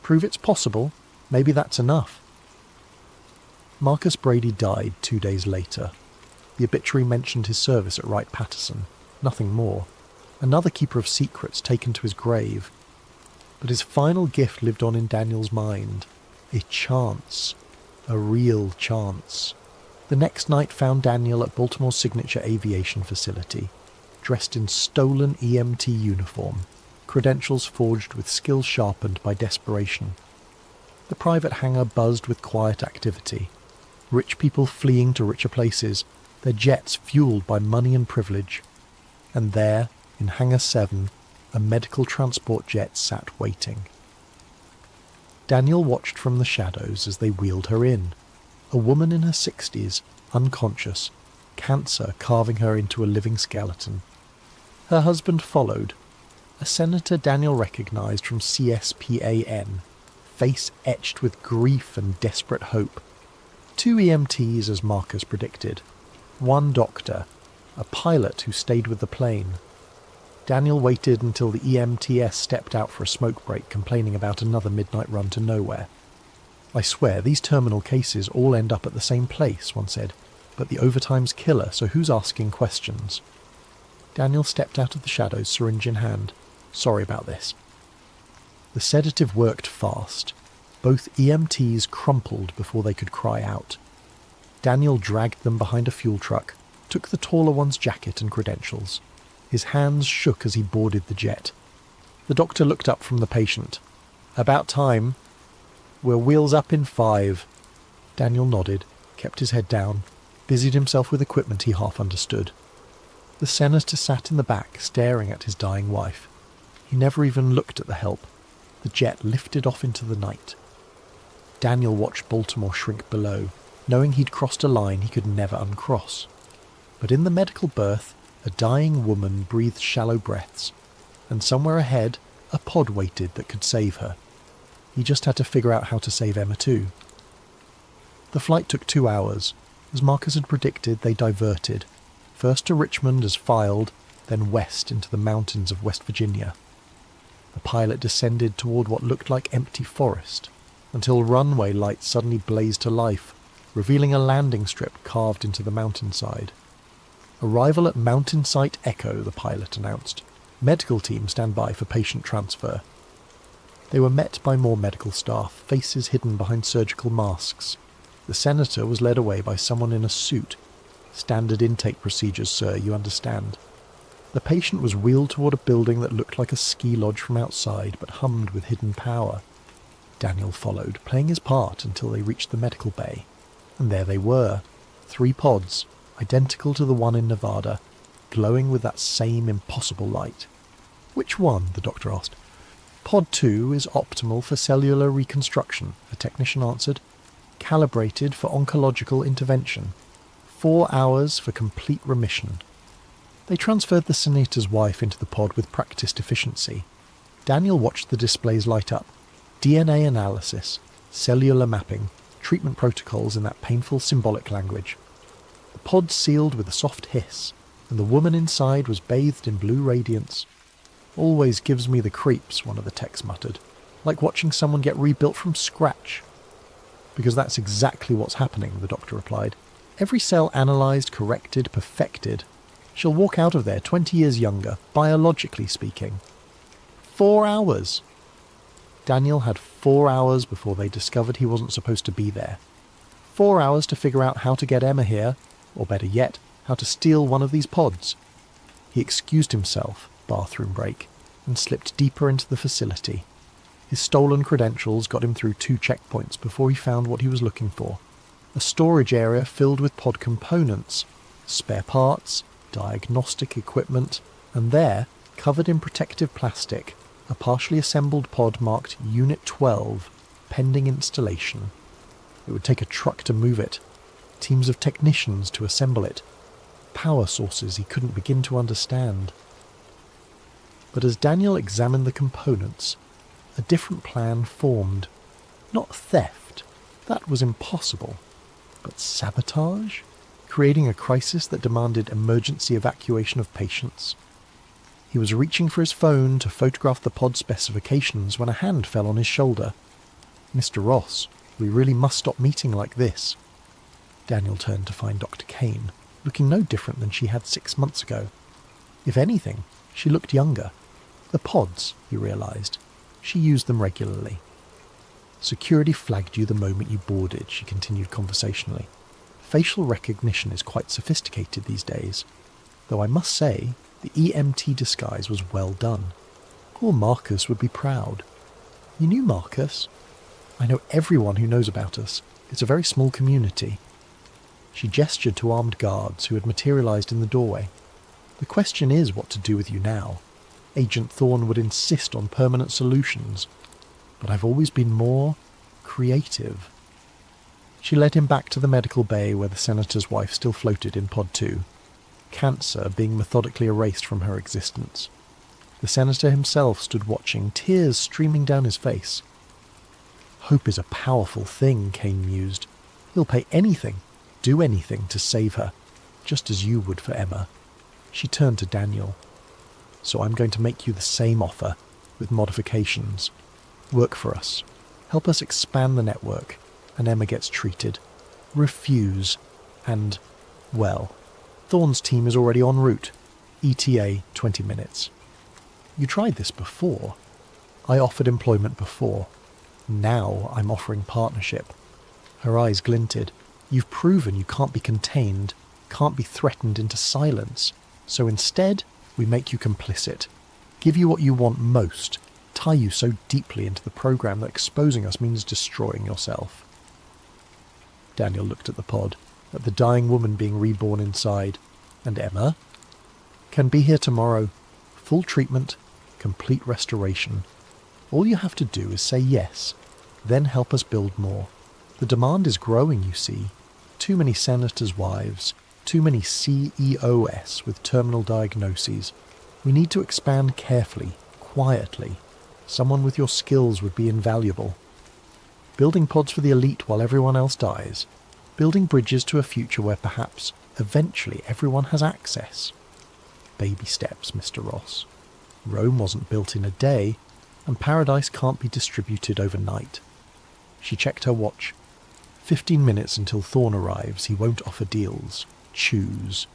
Prove it's possible. Maybe that's enough." Marcus Brady died 2 days later. The obituary mentioned his service at Wright-Patterson. Nothing more. Another keeper of secrets taken to his grave. But his final gift lived on in Daniel's mind. A chance. A real chance. The next night found Daniel at Baltimore's signature aviation facility, dressed in stolen EMT uniform, credentials forged with skills sharpened by desperation. The private hangar buzzed with quiet activity. Rich people fleeing to richer places, their jets fueled by money and privilege. And there, in Hangar 7, a medical transport jet sat waiting. Daniel watched from the shadows as they wheeled her in. A woman in her 60s, unconscious, cancer carving her into a living skeleton. Her husband followed, a senator Daniel recognized from CSPAN, face etched with grief and desperate hope. 2 EMTs, as Marcus predicted. 1 doctor, a pilot who stayed with the plane. Daniel waited until the EMTS stepped out for a smoke break, complaining about another midnight run to nowhere. "I swear, these terminal cases all end up at the same place," one said, "but the overtime's killer, so who's asking questions?" Daniel stepped out of the shadows, syringe in hand. "Sorry about this." The sedative worked fast. Both EMTs crumpled before they could cry out. Daniel dragged them behind a fuel truck, took the taller one's jacket and credentials. His hands shook as he boarded the jet. The doctor looked up from the patient. "About time. We're wheels up in 5. Daniel nodded, kept his head down, busied himself with equipment he half understood. The senator sat in the back, staring at his dying wife. He never even looked at the help. The jet lifted off into the night. Daniel watched Baltimore shrink below, knowing he'd crossed a line he could never uncross. But in the medical berth, a dying woman breathed shallow breaths, and somewhere ahead, a pod waited that could save her. He just had to figure out how to save Emma too. The flight took 2 hours. As Marcus had predicted, they diverted, first to Richmond as filed, then west into the mountains of West Virginia. The pilot descended toward what looked like empty forest, until runway lights suddenly blazed to life, revealing a landing strip carved into the mountainside. "Arrival at Mountain Site Echo," the pilot announced. "Medical team stand by for patient transfer." They were met by more medical staff, faces hidden behind surgical masks. The senator was led away by someone in a suit. "Standard intake procedures, sir, you understand." The patient was wheeled toward a building that looked like a ski lodge from outside, but hummed with hidden power. Daniel followed, playing his part until they reached the medical bay. And there they were, 3 pods, identical to the one in Nevada, glowing with that same impossible light. "Which one?" the doctor asked. "Pod 2 is optimal for cellular reconstruction," the technician answered. "Calibrated for oncological intervention. 4 hours for complete remission." They transferred the senator's wife into the pod with practiced efficiency. Daniel watched the displays light up. DNA analysis, cellular mapping, treatment protocols in that painful symbolic language. The pod sealed with a soft hiss, and the woman inside was bathed in blue radiance. "Always gives me the creeps," one of the techs muttered. "Like watching someone get rebuilt from scratch." "Because that's exactly what's happening," the doctor replied. "Every cell analysed, corrected, perfected. She'll walk out of there 20 years younger, biologically speaking." 4 hours! Daniel had 4 hours before they discovered he wasn't supposed to be there. 4 hours to figure out how to get Emma here, or better yet, how to steal one of these pods. He excused himself, bathroom break, and slipped deeper into the facility. His stolen credentials got him through 2 checkpoints before he found what he was looking for. A storage area filled with pod components, spare parts, diagnostic equipment, and there, covered in protective plastic, a partially assembled pod marked Unit 12, pending installation. It would take a truck to move it, teams of technicians to assemble it, power sources he couldn't begin to understand. But as Daniel examined the components, a different plan formed. Not theft, that was impossible, but sabotage? Creating a crisis that demanded emergency evacuation of patients. He was reaching for his phone to photograph the pod specifications when a hand fell on his shoulder. "Mr. Ross, we really must stop meeting like this." Daniel turned to find Dr. Kane, looking no different than she had 6 months ago. If anything, she looked younger. The pods, he realised. She used them regularly. "Security flagged you the moment you boarded," she continued conversationally. "Facial recognition is quite sophisticated these days. Though I must say, the EMT disguise was well done. Poor Marcus would be proud." "You knew Marcus?" "I know everyone who knows about us. It's a very small community." She gestured to armed guards who had materialised in the doorway. "The question is what to do with you now. Agent Thorne would insist on permanent solutions, but I've always been more creative." She led him back to the medical bay where the senator's wife still floated in Pod 2, cancer being methodically erased from her existence. The senator himself stood watching, tears streaming down his face. "Hope is a powerful thing," Kane mused. "He'll pay anything, do anything to save her, just as you would for Emma." She turned to Daniel. "So I'm going to make you the same offer, with modifications. Work for us. Help us expand the network, and Emma gets treated. Refuse, and, well, Thorne's team is already en route. ETA 20 minutes. You tried this before. I offered employment before. Now I'm offering partnership." Her eyes glinted. "You've proven you can't be contained, can't be threatened into silence. So instead, we make you complicit. Give you what you want most. Tie you so deeply into the program that exposing us means destroying yourself." Daniel looked at the pod, at the dying woman being reborn inside. "And Emma?" "Can be here tomorrow. Full treatment, complete restoration. All you have to do is say yes, then help us build more. The demand is growing, you see. Too many senators' wives, too many CEOs with terminal diagnoses. We need to expand carefully, quietly. Someone with your skills would be invaluable. Building pods for the elite while everyone else dies. building bridges to a future where perhaps, eventually, everyone has access. Baby steps, Mr. Ross. Rome wasn't built in a day, and paradise can't be distributed overnight. She checked her watch. 15 minutes until Thorne arrives. He won't offer deals. Choose.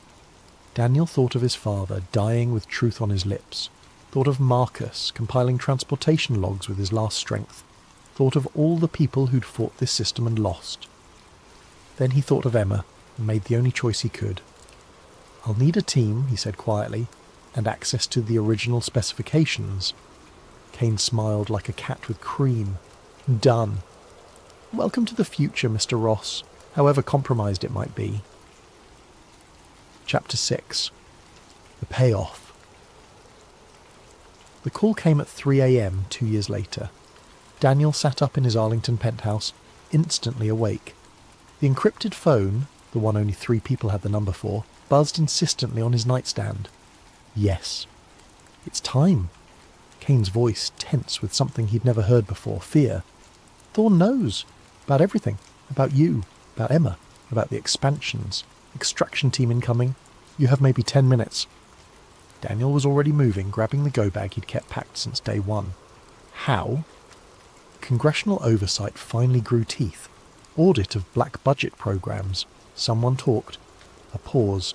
Daniel thought of his father, dying with truth on his lips. Thought of Marcus, compiling transportation logs with his last strength. Thought of all the people who'd fought this system and lost. Then he thought of Emma, and made the only choice he could. "I'll need a team," he said quietly, "and access to the original specifications." Kane smiled like a cat with cream. "Done. Welcome to the future, Mr. Ross, however compromised it might be." Chapter 6. The Payoff. The call came at 3 a.m. 2 years later. Daniel sat up in his Arlington penthouse, instantly awake. The encrypted phone, the one only 3 people had the number for, buzzed insistently on his nightstand. Yes. It's time. Kane's voice tense with something he'd never heard before, fear. Thorne knows. About everything. About you. About Emma. About the expansions. Extraction team incoming. You have maybe 10 minutes. Daniel was already moving, grabbing the go-bag he'd kept packed since day one. How? Congressional oversight finally grew teeth. Audit of black budget programs. Someone talked. A pause.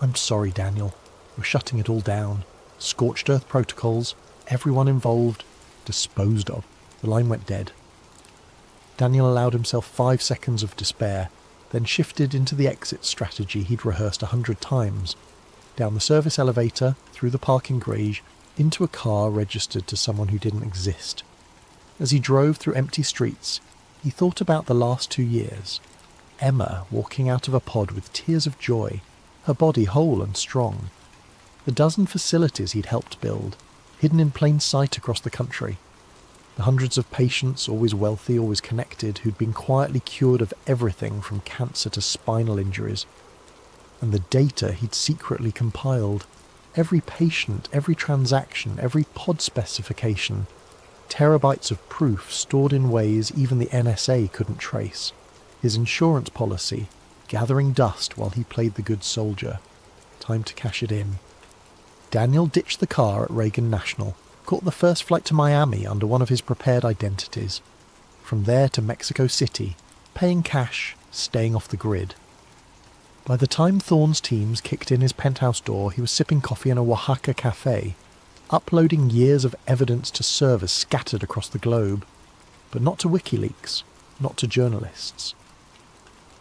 "I'm sorry, Daniel. We're shutting it all down. Scorched earth protocols. Everyone involved. Disposed of." The line went dead. Daniel allowed himself 5 seconds of despair, then shifted into the exit strategy he'd rehearsed 100 times. Down the service elevator, through the parking garage, into a car registered to someone who didn't exist. As he drove through empty streets, he thought about the last 2 years. Emma walking out of a pod with tears of joy, her body whole and strong. The dozen facilities he'd helped build, hidden in plain sight across the country. The hundreds of patients, always wealthy, always connected, who'd been quietly cured of everything from cancer to spinal injuries. And the data he'd secretly compiled. Every patient, every transaction, every pod specification. Terabytes of proof stored in ways even the NSA couldn't trace. His insurance policy, gathering dust while he played the good soldier. Time to cash it in. Daniel ditched the car at Reagan National, caught the first flight to Miami under one of his prepared identities. From there to Mexico City, paying cash, staying off the grid. By the time Thorne's teams kicked in his penthouse door, he was sipping coffee in a Oaxaca cafe, uploading years of evidence to servers scattered across the globe, but not to WikiLeaks, not to journalists.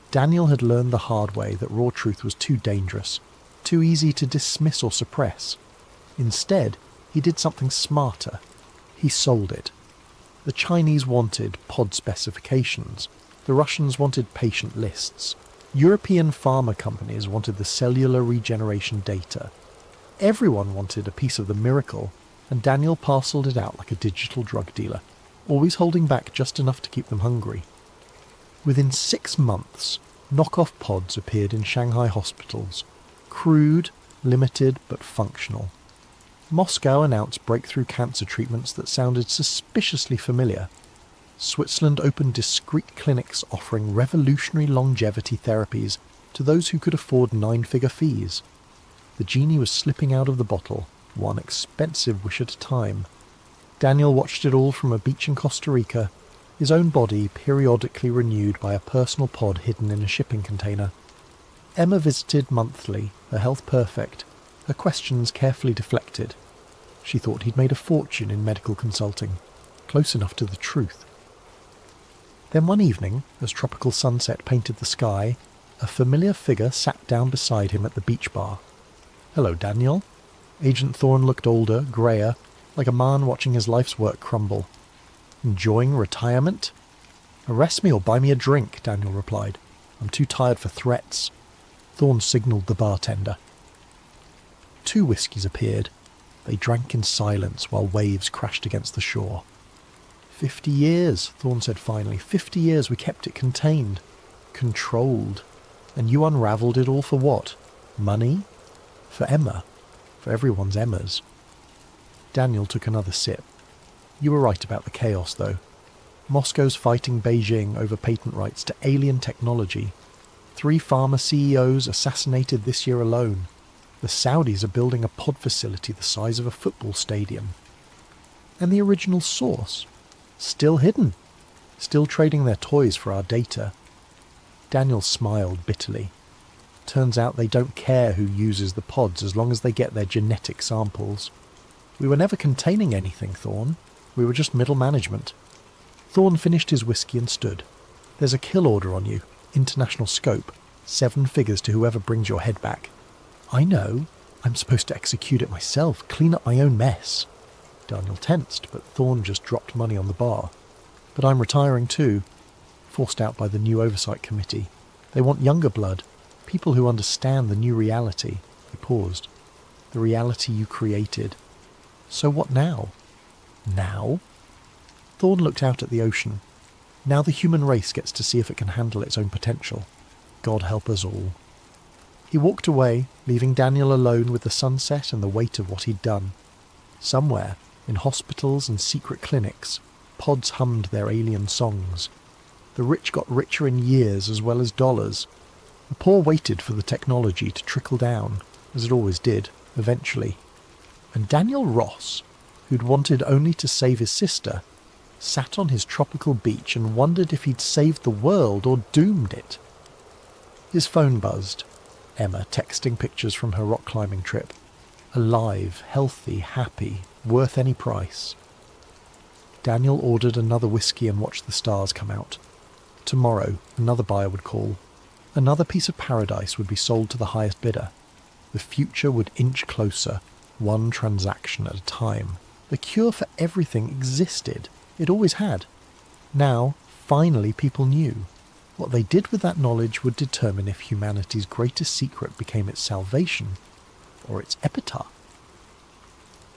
Daniel had learned the hard way that raw truth was too dangerous, too easy to dismiss or suppress. Instead, he did something smarter. He sold it. The Chinese wanted pod specifications. The Russians wanted patient lists. European pharma companies wanted the cellular regeneration data. Everyone wanted a piece of the miracle, and Daniel parcelled it out like a digital drug dealer, always holding back just enough to keep them hungry. Within 6 months, knockoff pods appeared in Shanghai hospitals. Crude, limited, but functional. Moscow announced breakthrough cancer treatments that sounded suspiciously familiar. Switzerland opened discreet clinics offering revolutionary longevity therapies to those who could afford 9-figure fees. The genie was slipping out of the bottle, one expensive wish at a time. Daniel watched it all from a beach in Costa Rica, his own body periodically renewed by a personal pod hidden in a shipping container. Emma visited monthly, her health perfect, her questions carefully deflected. She thought he'd made a fortune in medical consulting, close enough to the truth. Then one evening, as tropical sunset painted the sky, a familiar figure sat down beside him at the beach bar. "Hello, Daniel." Agent Thorne looked older, greyer, like a man watching his life's work crumble. "Enjoying retirement?" "Arrest me or buy me a drink," Daniel replied. "I'm too tired for threats." Thorne signalled the bartender. 2 whiskies appeared. They drank in silence while waves crashed against the shore. 50 years, Thorne said finally. 50 years we kept it contained. Controlled. And you unravelled it all for what? Money? For Emma. For everyone's Emmas. Daniel took another sip. "You were right about the chaos, though. Moscow's fighting Beijing over patent rights to alien technology. 3 pharma CEOs assassinated this year alone. The Saudis are building a pod facility the size of a football stadium. And the original source? Still hidden. Still trading their toys for our data. Daniel smiled bitterly. Turns out they don't care who uses the pods as long as they get their genetic samples. We were never containing anything, Thorne. We were just middle management. Thorne finished his whiskey and stood. There's a kill order on you. International scope. 7 figures to whoever brings your head back. I know. I'm supposed to execute it myself, clean up my own mess. Daniel tensed, but Thorne just dropped money on the bar. But I'm retiring too. Forced out by the new oversight committee. They want younger blood. People who understand the new reality. He paused. The reality you created. So what now? Now? Thorne looked out at the ocean. Now the human race gets to see if it can handle its own potential. God help us all. He walked away, leaving Daniel alone with the sunset and the weight of what he'd done. Somewhere, in hospitals and secret clinics, pods hummed their alien songs. The rich got richer in years as well as dollars. The poor waited for the technology to trickle down, as it always did, eventually. And Daniel Ross, who'd wanted only to save his sister, sat on his tropical beach and wondered if he'd saved the world or doomed it. His phone buzzed. Emma texting pictures from her rock climbing trip. Alive, healthy, happy, worth any price. Daniel ordered another whiskey and watched the stars come out. Tomorrow, another buyer would call. Another piece of paradise would be sold to the highest bidder. The future would inch closer, one transaction at a time. The cure for everything existed. It always had. Now, finally, people knew. What they did with that knowledge would determine if humanity's greatest secret became its salvation or its epitaph.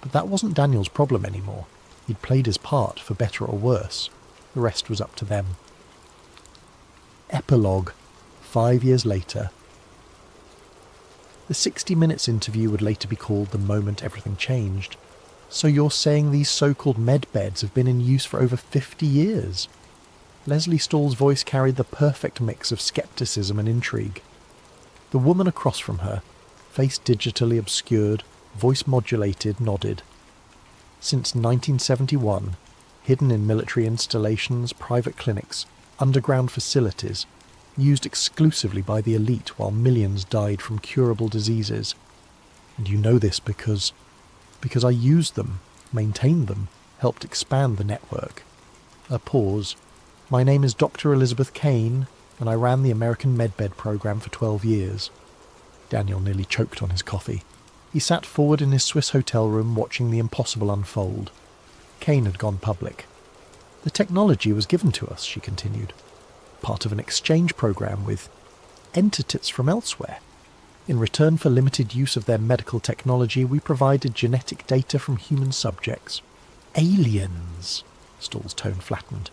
But that wasn't Daniel's problem anymore. He'd played his part, for better or worse. The rest was up to them. Epilogue, 5 years later. The 60 Minutes interview would later be called The Moment Everything Changed. So you're saying these so-called med beds have been in use for over 50 years? Leslie Stahl's voice carried the perfect mix of skepticism and intrigue. The woman across from her, face digitally obscured, voice modulated, nodded. Since 1971, hidden in military installations, private clinics, underground facilities, used exclusively by the elite while millions died from curable diseases. And you know this because I used them, maintained them, helped expand the network. A pause. My name is Dr. Elizabeth Kane, and I ran the American MedBed program for 12 years. Daniel nearly choked on his coffee. He sat forward in his Swiss hotel room watching the impossible unfold. Kane had gone public. The technology was given to us, she continued. Part of an exchange program with entities from elsewhere. In return for limited use of their medical technology, we provided genetic data from human subjects. Aliens! Stahl's tone flattened.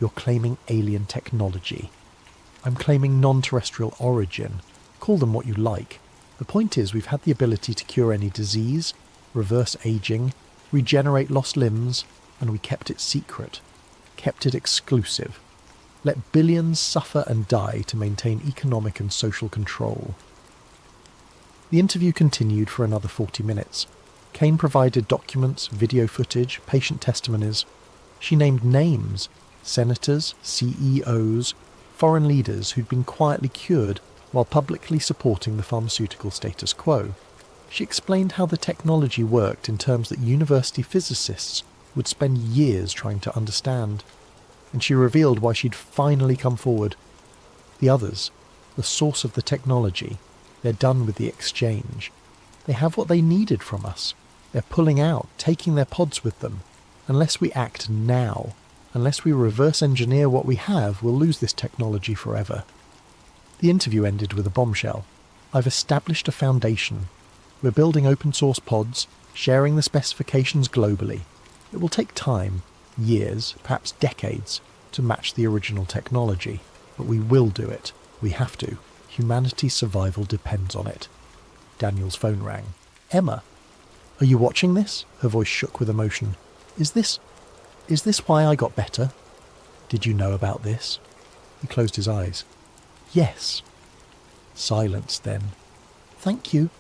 You're claiming alien technology. I'm claiming non-terrestrial origin. Call them what you like. The point is we've had the ability to cure any disease, reverse aging, regenerate lost limbs, and we kept it secret. Kept it exclusive. Let billions suffer and die to maintain economic and social control. The interview continued for another 40 minutes. Kane provided documents, video footage, patient testimonies. She named names, senators, CEOs, foreign leaders who'd been quietly cured while publicly supporting the pharmaceutical status quo. She explained how the technology worked in terms that university physicists would spend years trying to understand. And she revealed why she'd finally come forward. The others, the source of the technology, they're done with the exchange. They have what they needed from us. They're pulling out, taking their pods with them. Unless we act now, unless we reverse engineer what we have, we'll lose this technology forever. The interview ended with a bombshell. I've established a foundation. We're building open source pods, sharing the specifications globally. It will take time, years, perhaps decades, to match the original technology. But we will do it. We have to. Humanity's survival depends on it. Daniel's phone rang. Emma, are you watching this? Her voice shook with emotion. Is this why I got better? Did you know about this? He closed his eyes. Yes. Silence then. Thank you.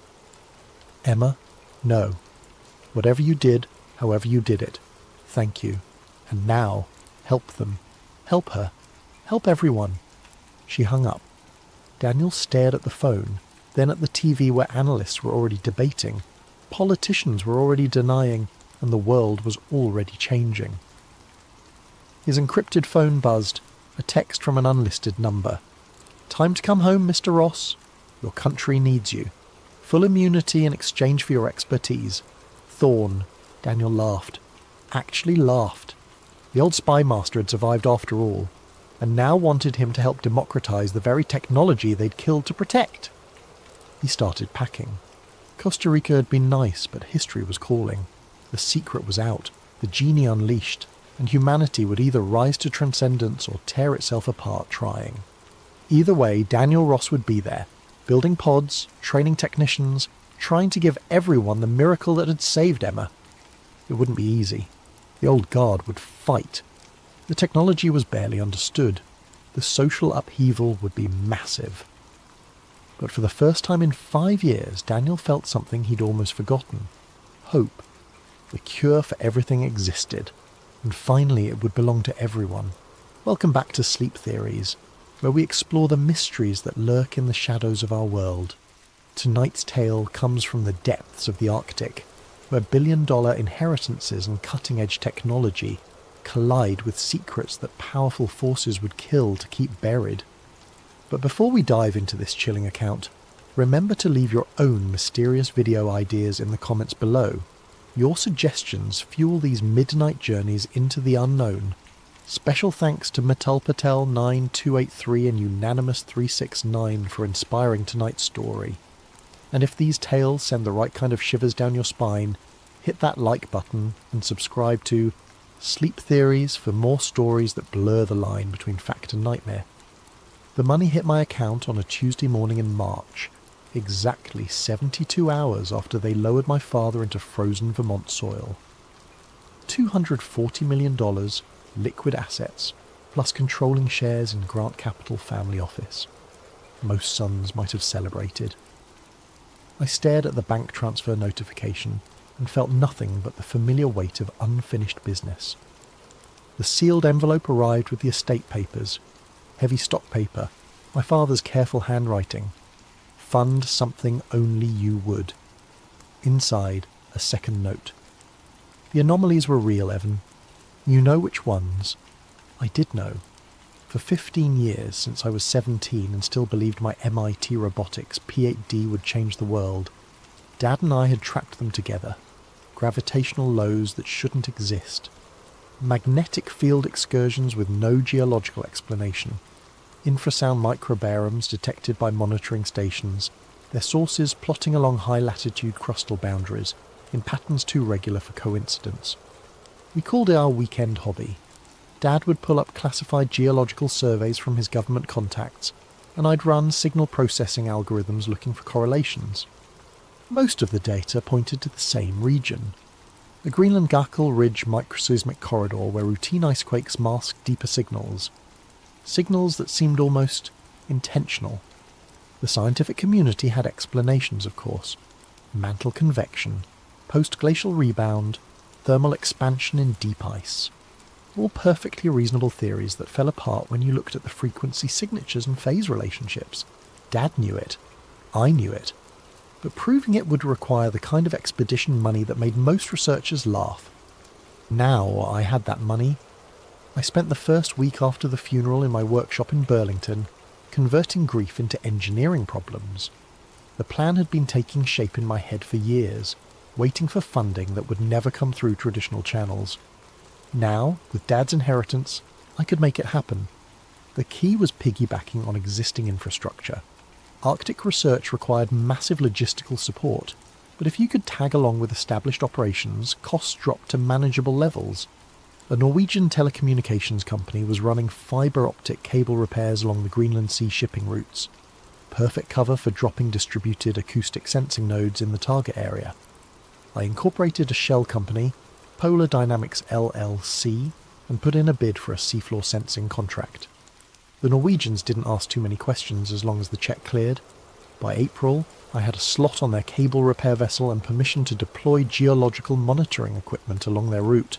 Emma, no. Whatever you did, however you did it, thank you. And now, help them. Help her. Help everyone. She hung up. Daniel stared at the phone, then at the TV where analysts were already debating, politicians were already denying, and the world was already changing. His encrypted phone buzzed, a text from an unlisted number. Time to come home, Mr. Ross. Your country needs you. Full immunity in exchange for your expertise. Thorn. Daniel laughed. Actually laughed. The old spy master had survived after all, and now wanted him to help democratize the very technology they'd killed to protect. He started packing. Costa Rica had been nice, but history was calling. The secret was out, the genie unleashed, and humanity would either rise to transcendence or tear itself apart trying. Either way, Daniel Ross would be there, building pods, training technicians, trying to give everyone the miracle that had saved Emma. It wouldn't be easy. The old guard would fight. The technology was barely understood. The social upheaval would be massive. But for the first time in 5 years, Daniel felt something he'd almost forgotten. Hope. The cure for everything existed, and finally it would belong to everyone. Welcome back to Sleep Theories, where we explore the mysteries that lurk in the shadows of our world. Tonight's tale comes from the depths of the Arctic, where billion-dollar inheritances and cutting-edge technology collide with secrets that powerful forces would kill to keep buried. But before we dive into this chilling account, remember to leave your own mysterious video ideas in the comments below. Your suggestions fuel these midnight journeys into the unknown. Special thanks to Metal Patel 9283 and Unanimous 369 for inspiring tonight's story. And if these tales send the right kind of shivers down your spine, hit that like button and subscribe to Sleep Theories for more stories that blur the line between fact and nightmare. The money hit my account on a Tuesday morning in March, exactly 72 hours after they lowered my father into frozen Vermont soil. $240 million, liquid assets, plus controlling shares in Grant Capital family office. Most sons might have celebrated. I stared at the bank transfer notification and felt nothing but the familiar weight of unfinished business. The sealed envelope arrived with the estate papers, heavy stock paper, my father's careful handwriting. Fund something only you would. Inside, a second note. The anomalies were real, Evan. You know which ones. I did know. For 15 years, since I was 17 and still believed my MIT robotics P8D would change the world, Dad and I had tracked them together. Gravitational lows that shouldn't exist. Magnetic field excursions with no geological explanation. Infrasound microbaroms detected by monitoring stations, their sources plotting along high-latitude crustal boundaries in patterns too regular for coincidence. We called it our weekend hobby. Dad would pull up classified geological surveys from his government contacts, and I'd run signal processing algorithms looking for correlations. Most of the data pointed to the same region. The Greenland-Gackel Ridge microseismic corridor where routine icequakes masked deeper signals. Signals that seemed almost intentional. The scientific community had explanations, of course. Mantle convection, post-glacial rebound, thermal expansion in deep ice. All perfectly reasonable theories that fell apart when you looked at the frequency signatures and phase relationships. Dad knew it. I knew it. But proving it would require the kind of expedition money that made most researchers laugh. Now I had that money. I spent the first week after the funeral in my workshop in Burlington, converting grief into engineering problems. The plan had been taking shape in my head for years, waiting for funding that would never come through traditional channels. Now, with Dad's inheritance, I could make it happen. The key was piggybacking on existing infrastructure. Arctic research required massive logistical support, but if you could tag along with established operations, costs dropped to manageable levels. A Norwegian telecommunications company was running fibre optic cable repairs along the Greenland Sea shipping routes. Perfect cover for dropping distributed acoustic sensing nodes in the target area. I incorporated a shell company, Polar Dynamics LLC, and put in a bid for a seafloor sensing contract. The Norwegians didn't ask too many questions as long as the check cleared. By April, I had a slot on their cable repair vessel and permission to deploy geological monitoring equipment along their route.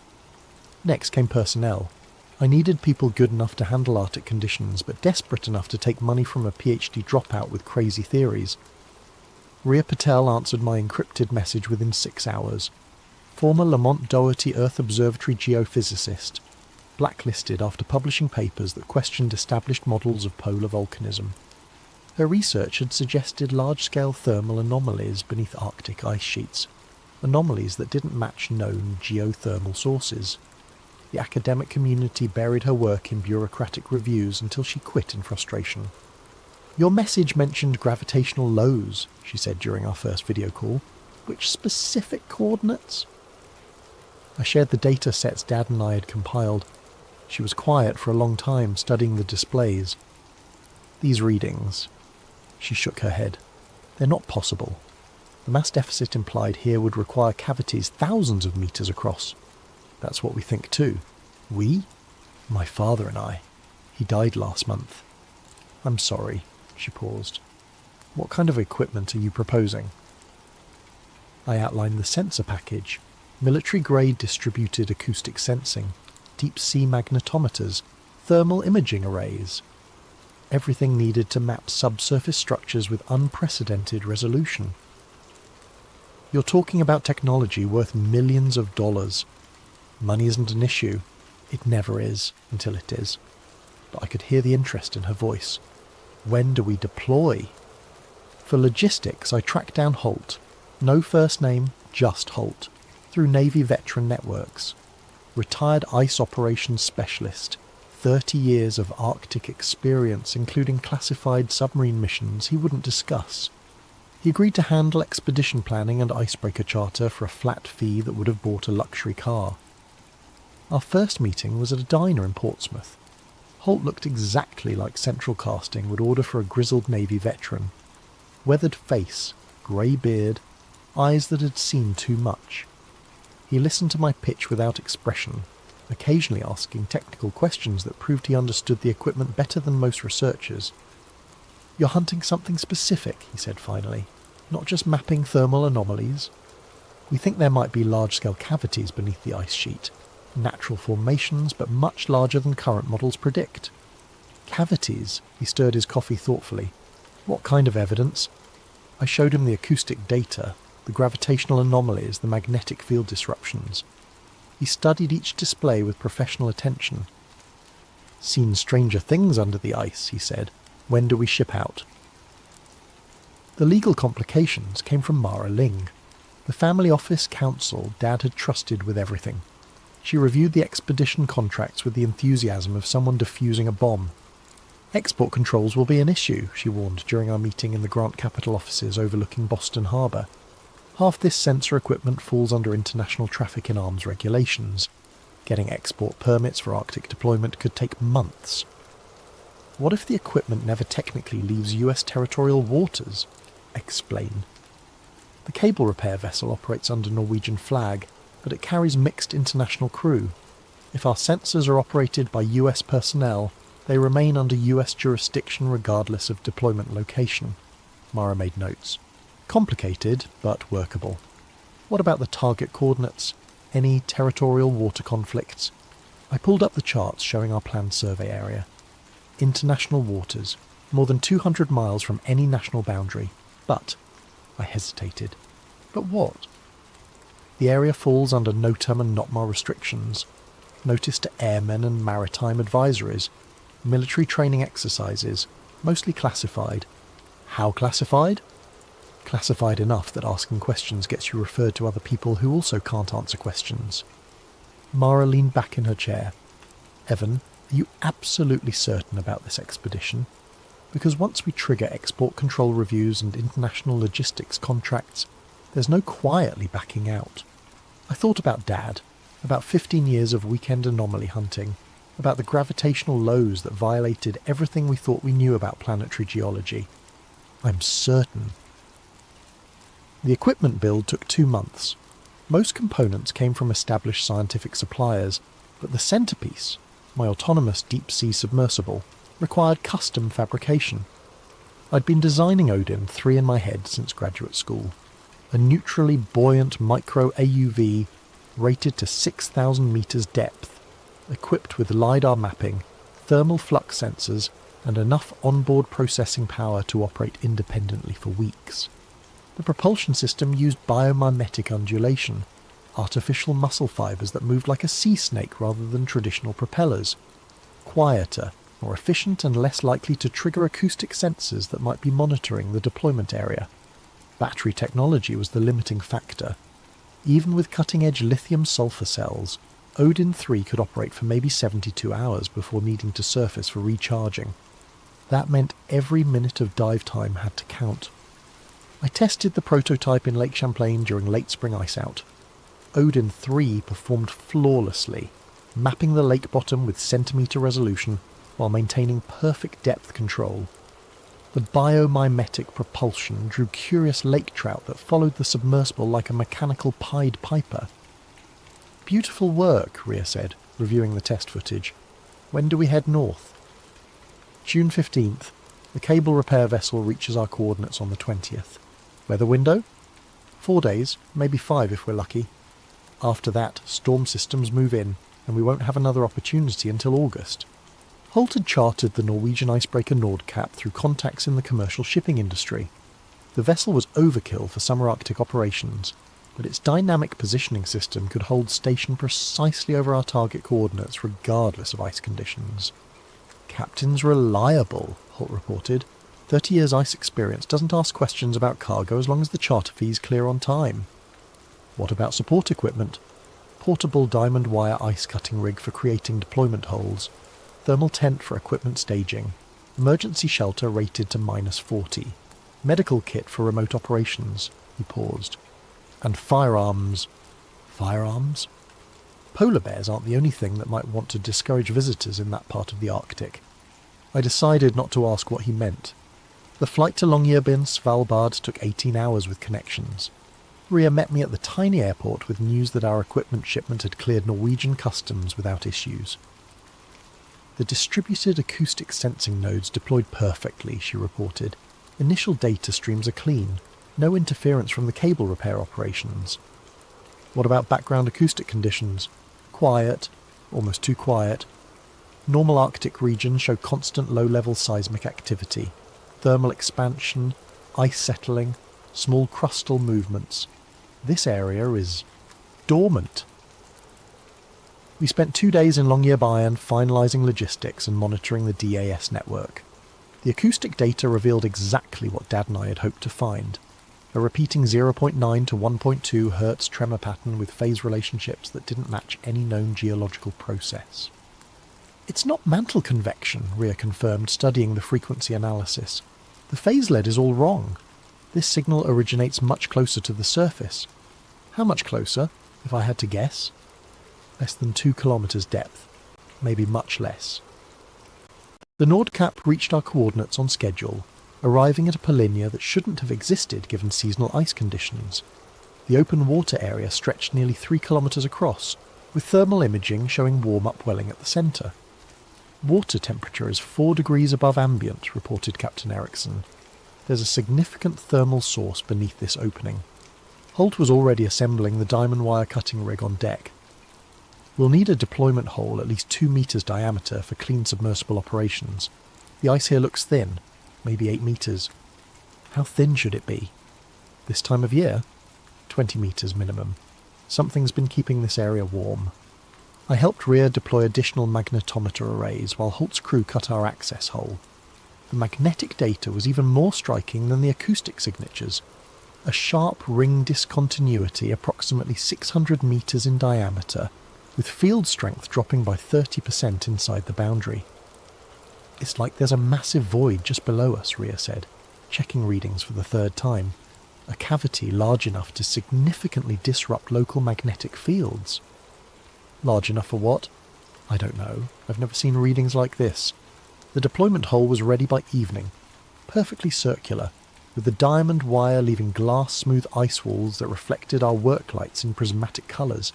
Next came personnel. I needed people good enough to handle Arctic conditions, but desperate enough to take money from a PhD dropout with crazy theories. Ria Patel answered my encrypted message within 6 hours. Former Lamont Doherty Earth Observatory geophysicist, blacklisted after publishing papers that questioned established models of polar volcanism. Her research had suggested large-scale thermal anomalies beneath Arctic ice sheets, anomalies that didn't match known geothermal sources. The academic community buried her work in bureaucratic reviews until she quit in frustration. "Your message mentioned gravitational lows," she said during our first video call. "Which specific coordinates?" I shared the data sets Dad and I had compiled. She was quiet for a long time, studying the displays. "These readings," she shook her head. "They're not possible. The mass deficit implied here would require cavities thousands of meters across. That's what we think too." "We?" "My father and I. He died last month." "I'm sorry." She paused. "What kind of equipment are you proposing?" I outlined the sensor package: military-grade distributed acoustic sensing, deep-sea magnetometers, thermal imaging arrays. Everything needed to map subsurface structures with unprecedented resolution. "You're talking about technology worth millions of dollars. Money isn't an issue. It never is, until it is." But I could hear the interest in her voice. "When do we deploy?" For logistics, I tracked down Holt. No first name, just Holt, through Navy veteran networks. Retired ice operations specialist, 30 years of Arctic experience, including classified submarine missions he wouldn't discuss. He agreed to handle expedition planning and icebreaker charter for a flat fee that would have bought a luxury car. Our first meeting was at a diner in Portsmouth. Holt looked exactly like Central Casting would order for a grizzled Navy veteran. Weathered face, grey beard, eyes that had seen too much. He listened to my pitch without expression, occasionally asking technical questions that proved he understood the equipment better than most researchers. "You're hunting something specific," he said finally, "not just mapping thermal anomalies. We think there might be large-scale cavities beneath the ice sheet, natural formations, but much larger than current models predict." "Cavities?" He stirred his coffee thoughtfully. "What kind of evidence?" I showed him the acoustic data, the gravitational anomalies, the magnetic field disruptions. He studied each display with professional attention. "Seen stranger things under the ice," he said. "When do we ship out?" The legal complications came from Mara Ling, the family office counsel Dad had trusted with everything. She reviewed the expedition contracts with the enthusiasm of someone defusing a bomb. "Export controls will be an issue," she warned during our meeting in the Grant Capital offices overlooking Boston Harbour. "Half this sensor equipment falls under international traffic in arms regulations. Getting export permits for Arctic deployment could take months." "What if the equipment never technically leaves US territorial waters?" "Explain." "The cable repair vessel operates under Norwegian flag, but it carries mixed international crew. If our sensors are operated by US personnel, they remain under US jurisdiction regardless of deployment location." Mara made notes. "Complicated, but workable." "What about the target coordinates? Any territorial water conflicts?" I pulled up the charts showing our planned survey area. International waters, more than 200 miles from any national boundary. But, I hesitated. But what? The area falls under NOTAM and NOTMAR restrictions, notice to airmen and maritime advisories, military training exercises, mostly classified. How classified? Classified enough that asking questions gets you referred to other people who also can't answer questions. Mara leaned back in her chair. "Evan, are you absolutely certain about this expedition? Because once we trigger export control reviews and international logistics contracts, there's no quietly backing out." I thought about Dad, about 15 years of weekend anomaly hunting, about the gravitational lows that violated everything we thought we knew about planetary geology. "I'm certain." The equipment build took 2 months. Most components came from established scientific suppliers, but the centerpiece, my autonomous deep-sea submersible, required custom fabrication. I'd been designing Odin 3 in my head since graduate school. A neutrally buoyant micro AUV rated to 6,000 metres depth, equipped with LiDAR mapping, thermal flux sensors, and enough onboard processing power to operate independently for weeks. The propulsion system used biomimetic undulation, artificial muscle fibres that moved like a sea snake rather than traditional propellers. Quieter, more efficient and less likely to trigger acoustic sensors that might be monitoring the deployment area. Battery technology was the limiting factor. Even with cutting-edge lithium-sulfur cells, Odin 3 could operate for maybe 72 hours before needing to surface for recharging. That meant every minute of dive time had to count. I tested the prototype in Lake Champlain during late spring ice-out. Odin 3 performed flawlessly, mapping the lake bottom with centimetre resolution while maintaining perfect depth control. The biomimetic propulsion drew curious lake trout that followed the submersible like a mechanical Pied Piper. "Beautiful work," Rhea said, reviewing the test footage. "When do we head north?" June 15th. The cable repair vessel reaches our coordinates on the 20th. Weather window? 4 days, maybe 5 if we're lucky. After that, storm systems move in, and we won't have another opportunity until August. Holt had chartered the Norwegian icebreaker Nordkapp through contacts in the commercial shipping industry. The vessel was overkill for summer Arctic operations, but its dynamic positioning system could hold station precisely over our target coordinates regardless of ice conditions. "Captain's reliable," Holt reported. 30 years ice experience doesn't ask questions about cargo as long as the charter fee's clear on time. What about support equipment? Portable diamond wire ice cutting rig for creating deployment holes, thermal tent for equipment staging, emergency shelter rated to -40, medical kit for remote operations, he paused, and firearms. Firearms? Polar bears aren't the only thing that might want to discourage visitors in that part of the Arctic. I decided not to ask what he meant. The flight to Longyearbyen, Svalbard, took 18 hours with connections. Rhea met me at the tiny airport with news that our equipment shipment had cleared Norwegian customs without issues. "The distributed acoustic sensing nodes deployed perfectly," she reported. "Initial data streams are clean. No interference from the cable repair operations." "What about background acoustic conditions?" "Quiet. Almost too quiet. Normal Arctic regions show constant low-level seismic activity. Thermal expansion, ice settling, small crustal movements. This area is dormant." We spent 2 days in Longyearbyen finalising logistics and monitoring the DAS network. The acoustic data revealed exactly what Dad and I had hoped to find. A repeating 0.9 to 1.2 Hz tremor pattern with phase relationships that didn't match any known geological process. "It's not mantle convection," Rhea confirmed, studying the frequency analysis. "The phase lead is all wrong. This signal originates much closer to the surface." "How much closer, if I had to guess?" "Less than 2 kilometres depth. Maybe much less." The Nordkapp reached our coordinates on schedule, arriving at a polynya that shouldn't have existed given seasonal ice conditions. The open water area stretched nearly 3 kilometres across, with thermal imaging showing warm upwelling at the centre. "Water temperature is 4 degrees above ambient," reported Captain Eriksson. "There's a significant thermal source beneath this opening." Holt was already assembling the diamond wire cutting rig on deck. "We'll need a deployment hole at least 2 metres diameter for clean submersible operations. The ice here looks thin, maybe 8 metres. How thin should it be? This time of year? 20 metres minimum. Something's been keeping this area warm." I helped Rhea deploy additional magnetometer arrays while Holt's crew cut our access hole. The magnetic data was even more striking than the acoustic signatures. A sharp ring discontinuity approximately 600 metres in diameter, with field strength dropping by 30% inside the boundary. "It's like there's a massive void just below us," Rhea said, checking readings for the 3rd time. "A cavity large enough to significantly disrupt local magnetic fields." "Large enough for what?" "I don't know. I've never seen readings like this." The deployment hole was ready by evening, perfectly circular, with the diamond wire leaving glass-smooth ice walls that reflected our work lights in prismatic colours.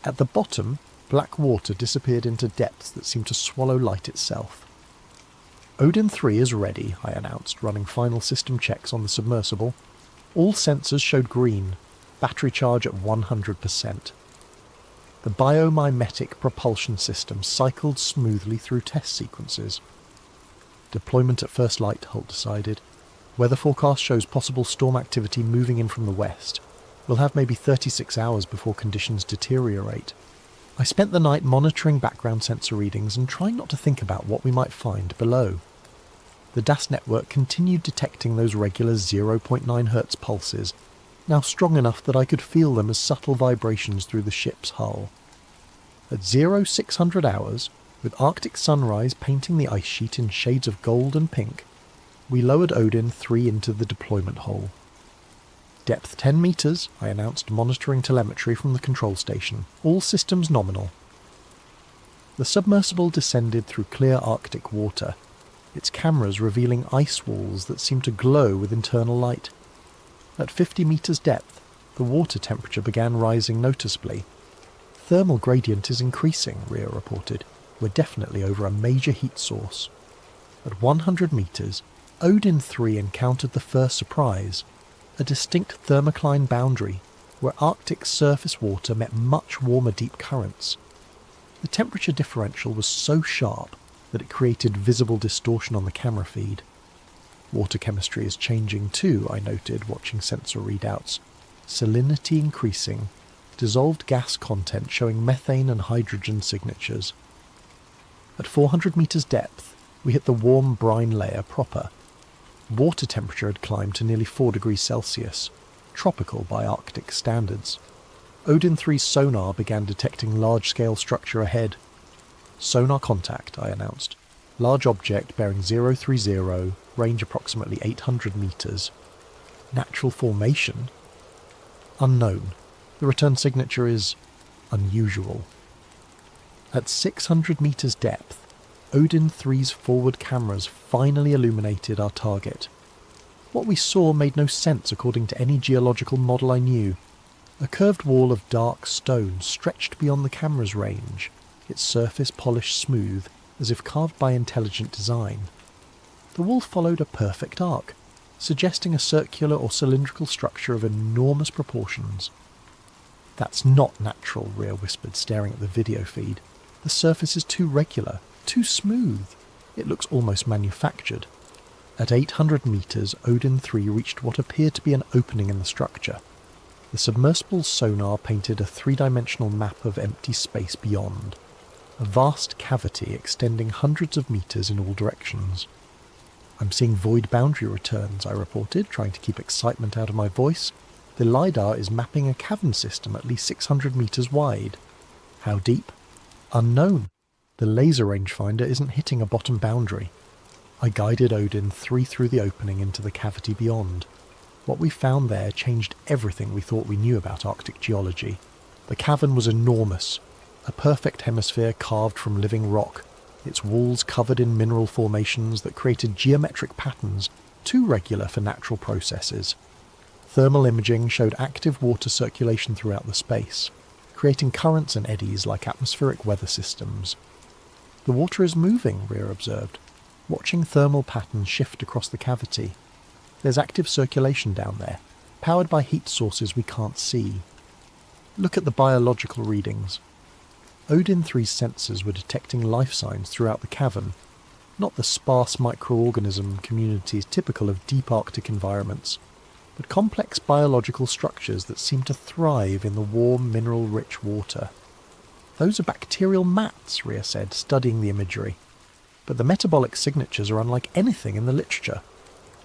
At the bottom, black water disappeared into depths that seemed to swallow light itself. Odin 3 is ready, I announced, running final system checks on the submersible. All sensors showed green, battery charge at 100%. The biomimetic propulsion system cycled smoothly through test sequences. Deployment at first light, Holt decided. Weather forecast shows possible storm activity moving in from the west. We'll have maybe 36 hours before conditions deteriorate. I spent the night monitoring background sensor readings and trying not to think about what we might find below. The DAS network continued detecting those regular 0.9 Hz pulses, now strong enough that I could feel them as subtle vibrations through the ship's hull. At 0600 hours, with Arctic sunrise painting the ice sheet in shades of gold and pink, we lowered Odin 3 into the deployment hole. Depth 10 metres, I announced, monitoring telemetry from the control station. All systems nominal. The submersible descended through clear Arctic water, its cameras revealing ice walls that seemed to glow with internal light. At 50 metres depth, the water temperature began rising noticeably. Thermal gradient is increasing, Rhea reported. We're definitely over a major heat source. At 100 metres, Odin 3 encountered the first surprise, a distinct thermocline boundary where Arctic surface water met much warmer deep currents. The temperature differential was so sharp that it created visible distortion on the camera feed. Water chemistry is changing too, I noted, watching sensor readouts. Salinity increasing, dissolved gas content showing methane and hydrogen signatures. At 400 metres depth, we hit the warm brine layer proper. Water temperature had climbed to nearly 4 degrees Celsius, tropical by Arctic standards. Odin 3's sonar began detecting large-scale structure ahead. Sonar contact, I announced. Large object bearing 030, range approximately 800 metres. Natural formation? Unknown. The return signature is unusual. At 600 metres depth, Odin 3's forward cameras finally illuminated our target. What we saw made no sense according to any geological model I knew. A curved wall of dark stone stretched beyond the camera's range, its surface polished smooth as if carved by intelligent design. The wall followed a perfect arc, suggesting a circular or cylindrical structure of enormous proportions. "That's not natural," Rhea whispered, staring at the video feed. "The surface is too regular, too smooth. It looks almost manufactured." At 800 metres, Odin 3 reached what appeared to be an opening in the structure. The submersible's sonar painted a three-dimensional map of empty space beyond, a vast cavity extending hundreds of metres in all directions. "I'm seeing void boundary returns," I reported, trying to keep excitement out of my voice. "The LiDAR is mapping a cavern system at least 600 metres wide." "How deep?" "Unknown. The laser rangefinder isn't hitting a bottom boundary." I guided Odin 3 through the opening into the cavity beyond. What we found there changed everything we thought we knew about Arctic geology. The cavern was enormous, a perfect hemisphere carved from living rock, its walls covered in mineral formations that created geometric patterns too regular for natural processes. Thermal imaging showed active water circulation throughout the space, creating currents and eddies like atmospheric weather systems. "The water is moving," Rhea observed, watching thermal patterns shift across the cavity. "There's active circulation down there, powered by heat sources we can't see." Look at the biological readings. Odin 3's sensors were detecting life signs throughout the cavern, not the sparse microorganism communities typical of deep Arctic environments, but complex biological structures that seem to thrive in the warm, mineral-rich water. "Those are bacterial mats," Rhea said, studying the imagery. "But the metabolic signatures are unlike anything in the literature.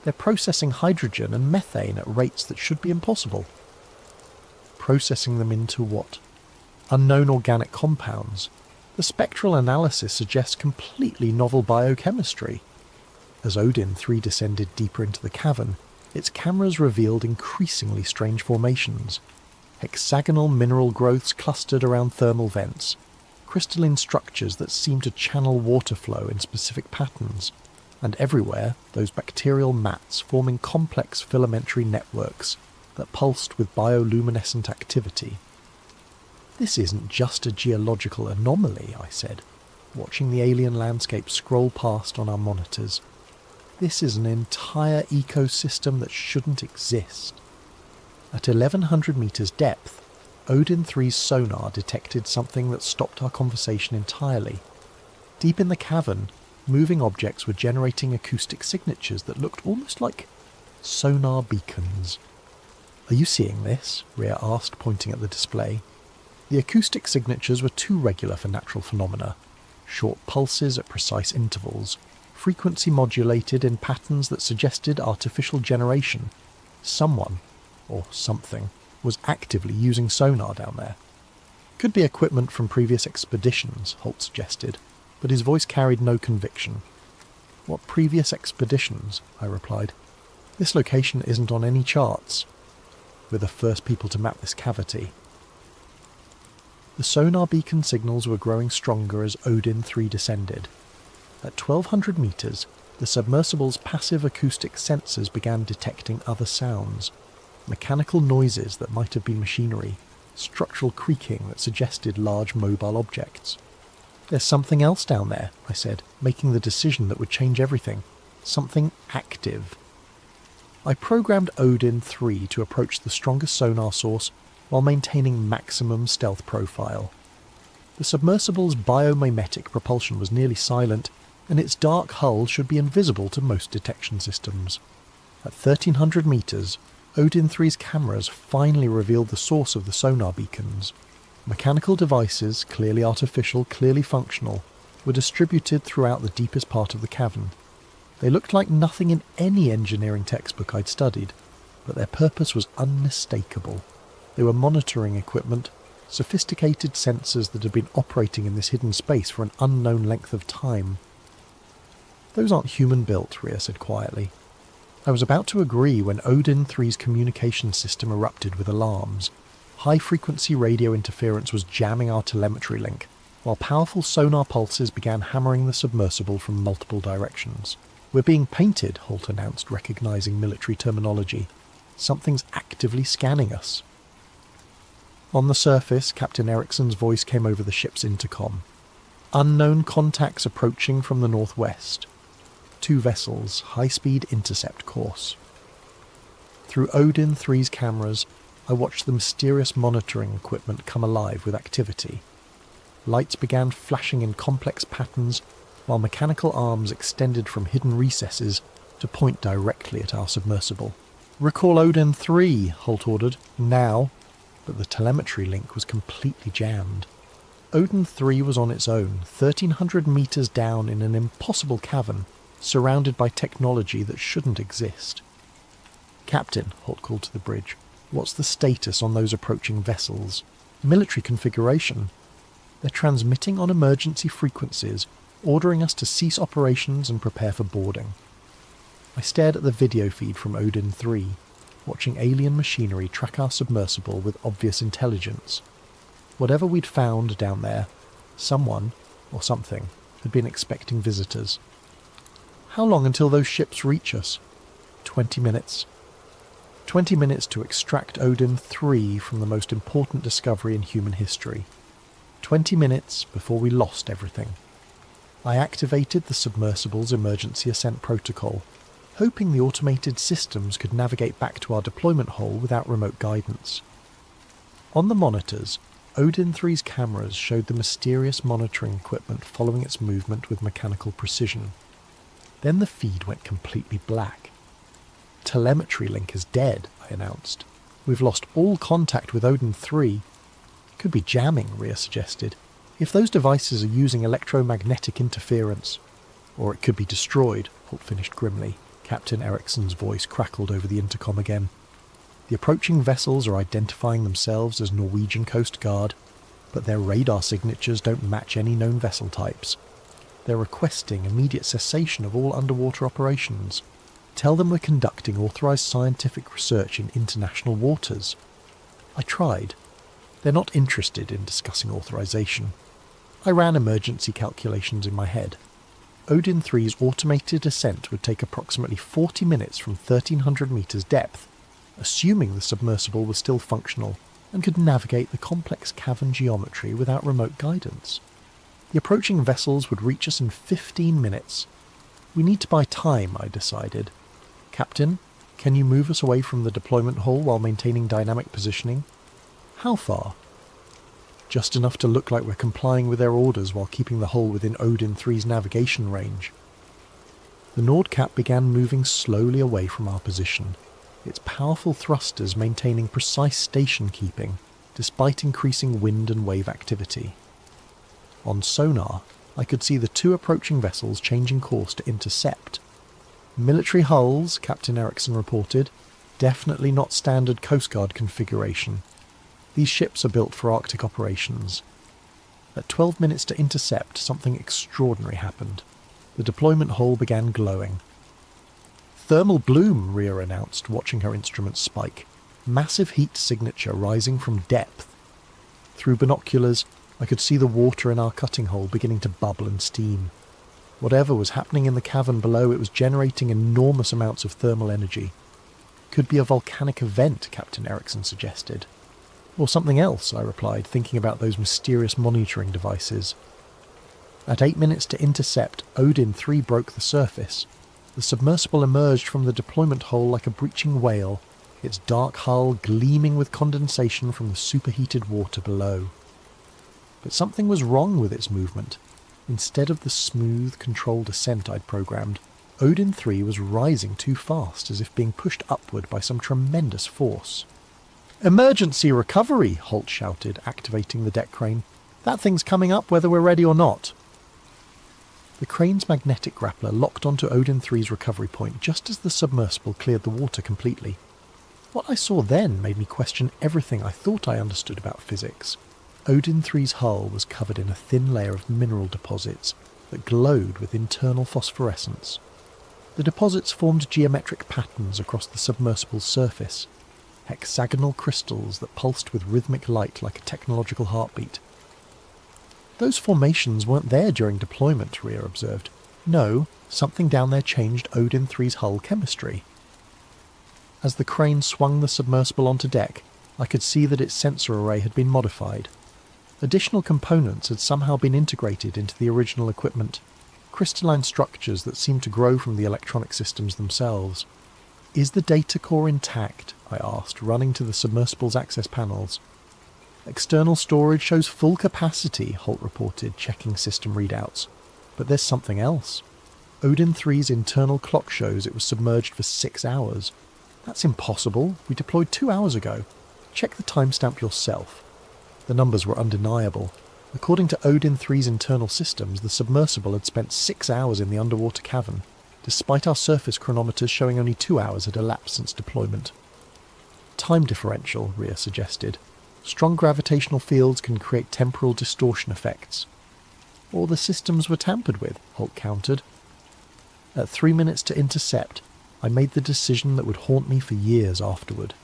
They're processing hydrogen and methane at rates that should be impossible." "Processing them into what?" "Unknown organic compounds. The spectral analysis suggests completely novel biochemistry." As Odin 3 descended deeper into the cavern, its cameras revealed increasingly strange formations. Hexagonal mineral growths clustered around thermal vents, crystalline structures that seemed to channel water flow in specific patterns, and everywhere those bacterial mats forming complex filamentary networks that pulsed with bioluminescent activity. "This isn't just a geological anomaly," I said. watching the alien landscape scroll past on our monitors. This is an entire ecosystem that shouldn't exist. At 1100 meters depth, Odin 3's sonar detected something that stopped our conversation entirely. Deep in the cavern, moving objects were generating acoustic signatures that looked almost like sonar beacons. "Are you seeing this?" Rhea asked, pointing at the display. The acoustic signatures were too regular for natural phenomena. Short pulses at precise intervals, frequency modulated in patterns that suggested artificial generation. Someone, or something, was actively using sonar down there. "Could be equipment from previous expeditions," Holt suggested, but his voice carried no conviction. "What previous expeditions?" I replied. "This location isn't on any charts. We're the first people to map this cavity." The sonar beacon signals were growing stronger as Odin 3 descended. At 1200 meters, the submersible's passive acoustic sensors began detecting other sounds. Mechanical noises that might have been machinery, structural creaking that suggested large mobile objects. "There's something else down there," I said, making the decision that would change everything. Something active. I programmed Odin 3 to approach the strongest sonar source while maintaining maximum stealth profile. The submersible's biomimetic propulsion was nearly silent, and its dark hull should be invisible to most detection systems. At 1300 meters, Odin 3's cameras finally revealed the source of the sonar beacons. Mechanical devices, clearly artificial, clearly functional, were distributed throughout the deepest part of the cavern. They looked like nothing in any engineering textbook I'd studied, but their purpose was unmistakable. They were monitoring equipment, sophisticated sensors that had been operating in this hidden space for an unknown length of time. "Those aren't human-built," Rhea said quietly. I was about to agree when Odin 3's communication system erupted with alarms. High-frequency radio interference was jamming our telemetry link, while powerful sonar pulses began hammering the submersible from multiple directions. "We're being painted," Holt announced, recognizing military terminology. "Something's actively scanning us." On the surface, Captain Ericsson's voice came over the ship's intercom. "Unknown contacts approaching from the northwest. 2 vessels, high-speed intercept course." Through Odin 3's cameras, I watched the mysterious monitoring equipment come alive with activity. Lights began flashing in complex patterns, while mechanical arms extended from hidden recesses to point directly at our submersible. "Recall Odin 3, Holt ordered. "Now." But the telemetry link was completely jammed. Odin 3 was on its own, 1300 meters down in an impossible cavern, surrounded by technology that shouldn't exist. "Captain," Holt called to the bridge, "what's the status on those approaching vessels? Military configuration. They're transmitting on emergency frequencies, ordering us to cease operations and prepare for boarding." I stared at the video feed from Odin 3, watching alien machinery track our submersible with obvious intelligence. Whatever we'd found down there, someone, or something, had been expecting visitors. "How long until those ships reach us?" 20 minutes. 20 minutes to extract Odin 3 from the most important discovery in human history. 20 minutes before we lost everything. I activated the submersible's emergency ascent protocol, hoping the automated systems could navigate back to our deployment hole without remote guidance. On the monitors, Odin 3's cameras showed the mysterious monitoring equipment following its movement with mechanical precision. Then the feed went completely black. "Telemetry link is dead," I announced. "We've lost all contact with Odin 3. "Could be jamming," Rhea suggested. "If those devices are using electromagnetic interference." "Or it could be destroyed," Holt finished grimly. Captain Ericsson's voice crackled over the intercom again. "The approaching vessels are identifying themselves as Norwegian Coast Guard, but their radar signatures don't match any known vessel types. They're requesting immediate cessation of all underwater operations. Tell them we're conducting authorized scientific research in international waters." I tried. They're not interested in discussing authorization. I ran emergency calculations in my head. Odin 3's automated ascent would take approximately 40 minutes from 1300 meters depth, assuming the submersible was still functional and could navigate the complex cavern geometry without remote guidance. The approaching vessels would reach us in 15 minutes. We need to buy time, I decided. Captain, can you move us away from the deployment hall while maintaining dynamic positioning? How far? Just enough to look like we're complying with their orders while keeping the hull within Odin 3's navigation range. The Nordkapp began moving slowly away from our position, its powerful thrusters maintaining precise station keeping despite increasing wind and wave activity. On sonar, I could see the two approaching vessels changing course to intercept. Military hulls, Captain Eriksson reported, definitely not standard Coast Guard configuration. These ships are built for Arctic operations. At 12 minutes to intercept, something extraordinary happened. The deployment hull began glowing. Thermal bloom, Rhea announced, watching her instruments spike. Massive heat signature rising from depth. Through binoculars, I could see the water in our cutting hole beginning to bubble and steam. Whatever was happening in the cavern below, it was generating enormous amounts of thermal energy. Could be a volcanic event, Captain Eriksson suggested. Or something else, I replied, thinking about those mysterious monitoring devices. At 8 minutes to intercept, Odin 3 broke the surface. The submersible emerged from the deployment hole like a breaching whale, its dark hull gleaming with condensation from the superheated water below. But something was wrong with its movement. Instead of the smooth, controlled ascent I'd programmed, Odin 3 was rising too fast, as if being pushed upward by some tremendous force. "Emergency recovery!" Holt shouted, activating the deck crane. "That thing's coming up whether we're ready or not." The crane's magnetic grappler locked onto Odin 3's recovery point just as the submersible cleared the water completely. What I saw then made me question everything I thought I understood about physics. Odin 3's hull was covered in a thin layer of mineral deposits that glowed with internal phosphorescence. The deposits formed geometric patterns across the submersible's surface, hexagonal crystals that pulsed with rhythmic light like a technological heartbeat. "Those formations weren't there during deployment," Rhea observed. "No, something down there changed Odin 3's hull chemistry." As the crane swung the submersible onto deck, I could see that its sensor array had been modified. Additional components had somehow been integrated into the original equipment, crystalline structures that seemed to grow from the electronic systems themselves. "Is the data core intact?" I asked, running to the submersible's access panels. "External storage shows full capacity," Holt reported, checking system readouts. "But there's something else. Odin 3's internal clock shows it was submerged for 6 hours. That's impossible. We deployed 2 hours ago. Check the timestamp yourself." The numbers were undeniable. According to Odin 3's internal systems, the submersible had spent 6 hours in the underwater cavern, despite our surface chronometers showing only 2 hours had elapsed since deployment. "Time differential," Rhea suggested. "Strong gravitational fields can create temporal distortion effects." "Or the systems were tampered with," Holt countered. At 3 minutes to intercept, I made the decision that would haunt me for years afterward.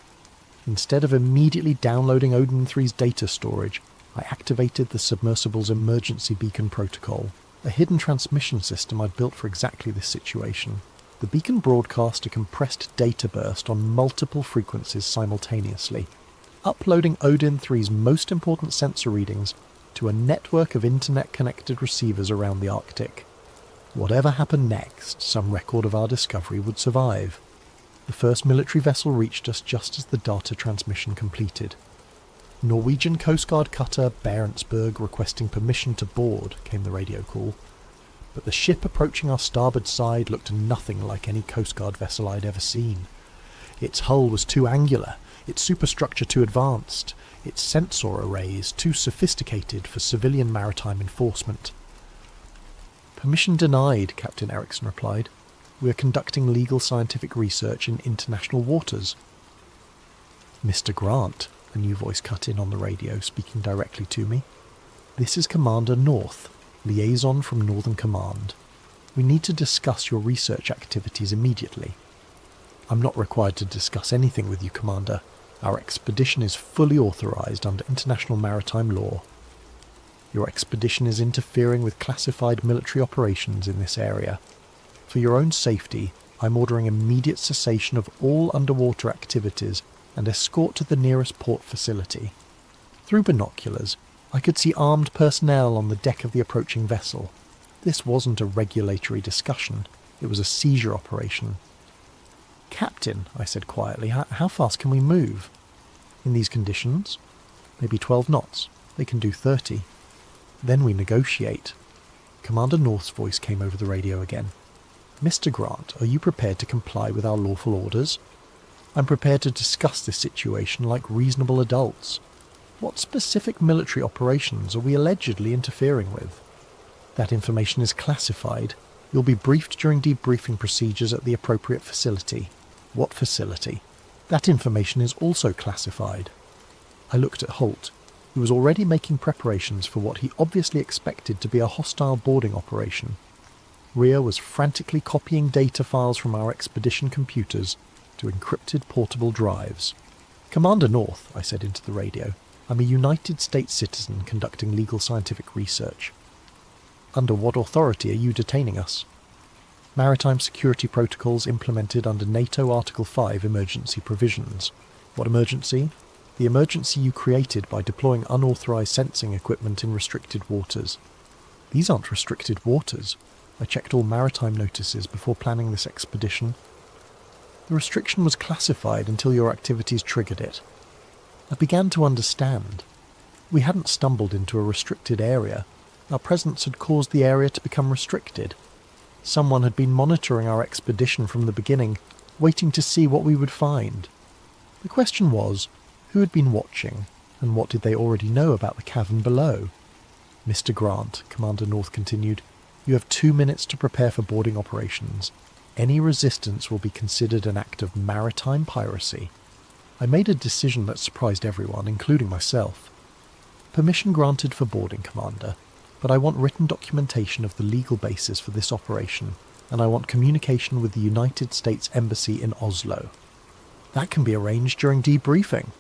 Instead of immediately downloading Odin 3's data storage, I activated the submersible's emergency beacon protocol, a hidden transmission system I'd built for exactly this situation. The beacon broadcast a compressed data burst on multiple frequencies simultaneously, uploading Odin 3's most important sensor readings to a network of internet-connected receivers around the Arctic. Whatever happened next, some record of our discovery would survive. The first military vessel reached us just as the data transmission completed. "Norwegian Coast Guard cutter Barentsburg requesting permission to board," came the radio call. But the ship approaching our starboard side looked nothing like any Coast Guard vessel I'd ever seen. Its hull was too angular, its superstructure too advanced, its sensor arrays too sophisticated for civilian maritime enforcement. "Permission denied," Captain Eriksson replied. "We are conducting legal scientific research in international waters." "Mr. Grant," a new voice cut in on the radio, speaking directly to me. "This is Commander North, liaison from Northern Command. We need to discuss your research activities immediately." "I'm not required to discuss anything with you, Commander. Our expedition is fully authorized under international maritime law." "Your expedition is interfering with classified military operations in this area. For your own safety, I'm ordering immediate cessation of all underwater activities and escort to the nearest port facility." Through binoculars, I could see armed personnel on the deck of the approaching vessel. This wasn't a regulatory discussion. It was a seizure operation. "Captain," I said quietly, how fast can we move?" "In these conditions? Maybe 12 knots. They can do 30. Then we negotiate." Commander North's voice came over the radio again. "Mr. Grant, are you prepared to comply with our lawful orders? I'm prepared to discuss this situation like reasonable adults. What specific military operations are we allegedly interfering with? That information is classified. You'll be briefed during debriefing procedures at the appropriate facility." "What facility?" "That information is also classified." I looked at Holt, who was already making preparations for what he obviously expected to be a hostile boarding operation. Rhea was frantically copying data files from our expedition computers to encrypted portable drives. "Commander North," I said into the radio, "I'm a United States citizen conducting legal scientific research." "Under what authority are you detaining us?" "Maritime security protocols implemented under NATO Article 5 emergency provisions." "What emergency?" "The emergency you created by deploying unauthorized sensing equipment in restricted waters." "These aren't restricted waters. I checked all maritime notices before planning this expedition." "The restriction was classified until your activities triggered it." I began to understand. We hadn't stumbled into a restricted area. Our presence had caused the area to become restricted. Someone had been monitoring our expedition from the beginning, waiting to see what we would find. The question was, who had been watching, and what did they already know about the cavern below? "Mr. Grant," Commander North continued, "you have 2 minutes to prepare for boarding operations. Any resistance will be considered an act of maritime piracy." I made a decision that surprised everyone, including myself. "Permission granted for boarding, Commander, but I want written documentation of the legal basis for this operation, and I want communication with the United States Embassy in Oslo." "That can be arranged during debriefing."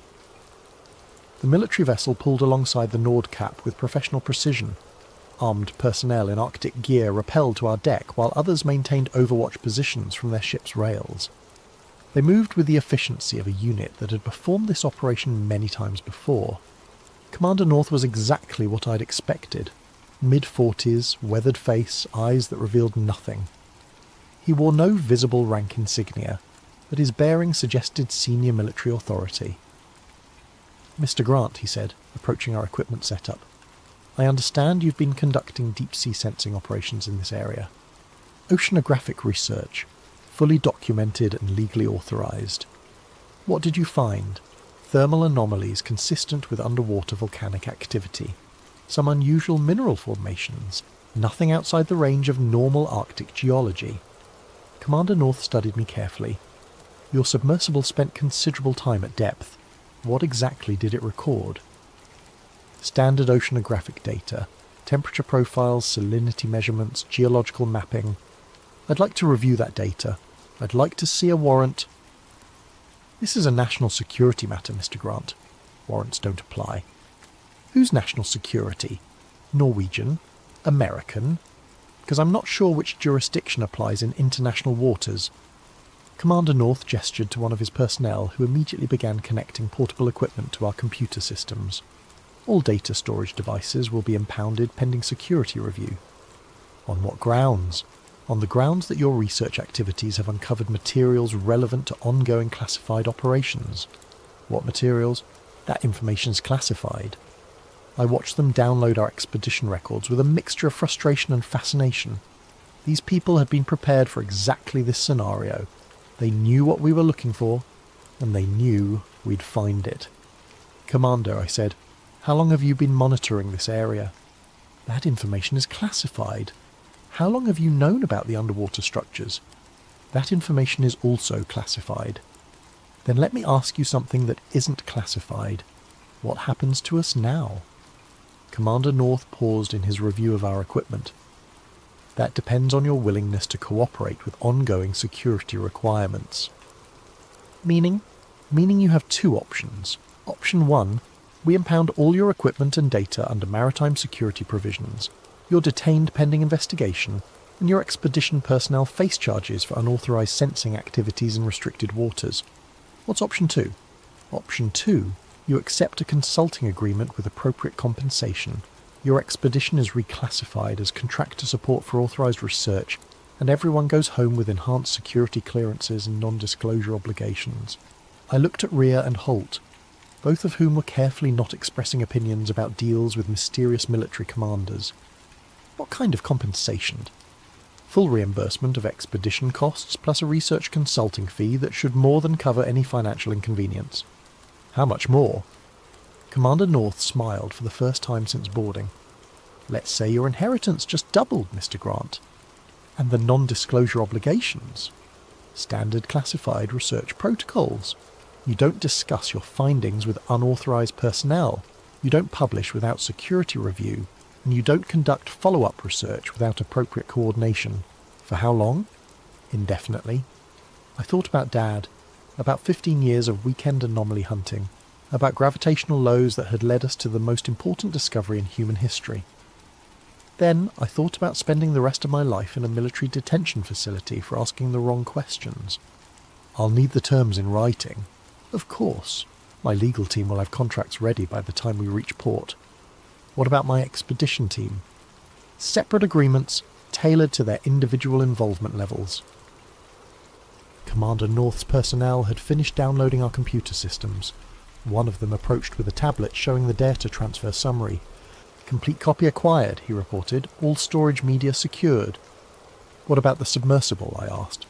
The military vessel pulled alongside the Nordkapp with professional precision. Armed personnel in Arctic gear rappelled to our deck, while others maintained overwatch positions from their ship's rails. They moved with the efficiency of a unit that had performed this operation many times before. Commander North was exactly what I'd expected. Mid-40s, weathered face, eyes that revealed nothing. He wore no visible rank insignia, but his bearing suggested senior military authority. "Mr. Grant," he said, approaching our equipment setup, "I understand you've been conducting deep-sea sensing operations in this area. Oceanographic research, fully documented and legally authorized. What did you find? Thermal anomalies consistent with underwater volcanic activity. Some unusual mineral formations. Nothing outside the range of normal Arctic geology." Commander North studied me carefully. "Your submersible spent considerable time at depth. What exactly did it record?" "Standard oceanographic data, temperature profiles, salinity measurements, geological mapping. I'd like to review that data. I'd like to see a warrant." "This is a national security matter, Mr. Grant. Warrants don't apply." "Whose national security? Norwegian? American? Because I'm not sure which jurisdiction applies in international waters." Commander North gestured to one of his personnel, who immediately began connecting portable equipment to our computer systems. "All data storage devices will be impounded pending security review." "On what grounds?" "On the grounds that your research activities have uncovered materials relevant to ongoing classified operations." "What materials?" "That information's classified." I watched them download our expedition records with a mixture of frustration and fascination. These people had been prepared for exactly this scenario. They knew what we were looking for, and they knew we'd find it. "Commander," I said, "how long have you been monitoring this area?" "That information is classified." "How long have you known about the underwater structures?" "That information is also classified." "Then let me ask you something that isn't classified. What happens to us now?" Commander North paused in his review of our equipment. "That depends on your willingness to cooperate with ongoing security requirements." "Meaning?" "Meaning you have 2 options. Option 1, we impound all your equipment and data under maritime security provisions. You're detained pending investigation, and your expedition personnel face charges for unauthorized sensing activities in restricted waters. What's option 2? Option 2, You accept a consulting agreement with appropriate compensation. Your expedition is reclassified as contractor support for authorized research, and everyone goes home with enhanced security clearances and non-disclosure obligations. I looked at Rhea and Holt, both of whom were carefully not expressing opinions about deals with mysterious military commanders. What kind of compensation? Full reimbursement of expedition costs plus a research consulting fee that should more than cover any financial inconvenience. How much more? Commander North smiled for the first time since boarding. Let's say your inheritance just doubled, Mr. Grant. And the non-disclosure obligations? Standard classified research protocols. You don't discuss your findings with unauthorized personnel. You don't publish without security review. And you don't conduct follow-up research without appropriate coordination. For how long? Indefinitely. I thought about Dad, about 15 years of weekend anomaly hunting, about gravitational lows that had led us to the most important discovery in human history. Then I thought about spending the rest of my life in a military detention facility for asking the wrong questions. I'll need the terms in writing. Of course. My legal team will have contracts ready by the time we reach port. What about my expedition team? Separate agreements, tailored to their individual involvement levels. Commander North's personnel had finished downloading our computer systems. One of them approached with a tablet showing the data transfer summary. Complete copy acquired, he reported. All storage media secured. What about the submersible, I asked.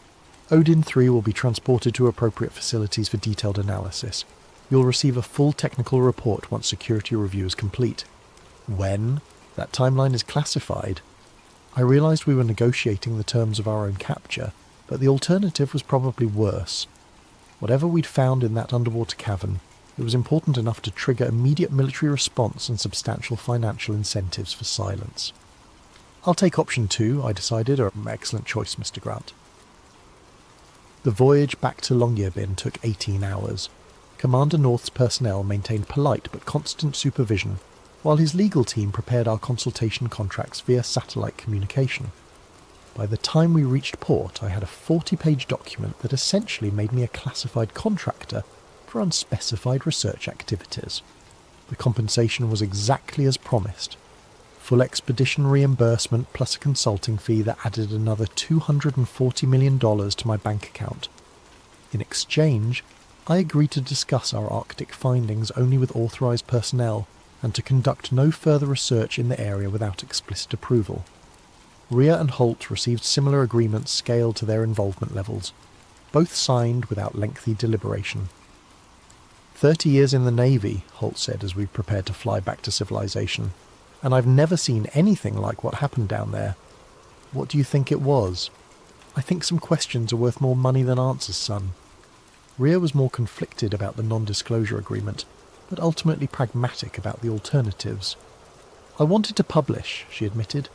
Odin 3 will be transported to appropriate facilities for detailed analysis. You'll receive a full technical report once security review is complete. When? That timeline is classified. I realised we were negotiating the terms of our own capture, but the alternative was probably worse. Whatever we'd found in that underwater cavern, it was important enough to trigger immediate military response and substantial financial incentives for silence. I'll take option 2, I decided. Excellent choice, Mr. Grant. The voyage back to Longyearbyen took 18 hours. Commander North's personnel maintained polite but constant supervision, while his legal team prepared our consultation contracts via satellite communication. By the time we reached port, I had a 40-page document that essentially made me a classified contractor for unspecified research activities. The compensation was exactly as promised. Full expedition reimbursement plus a consulting fee that added another $240 million to my bank account. In exchange, I agreed to discuss our Arctic findings only with authorized personnel and to conduct no further research in the area without explicit approval. Rhea and Holt received similar agreements scaled to their involvement levels, both signed without lengthy deliberation. 30 years in the Navy, Holt said as we prepared to fly back to civilization, and I've never seen anything like what happened down there. What do you think it was? I think some questions are worth more money than answers, son. Rhea was more conflicted about the non-disclosure agreement, but ultimately pragmatic about the alternatives. I wanted to publish, she admitted.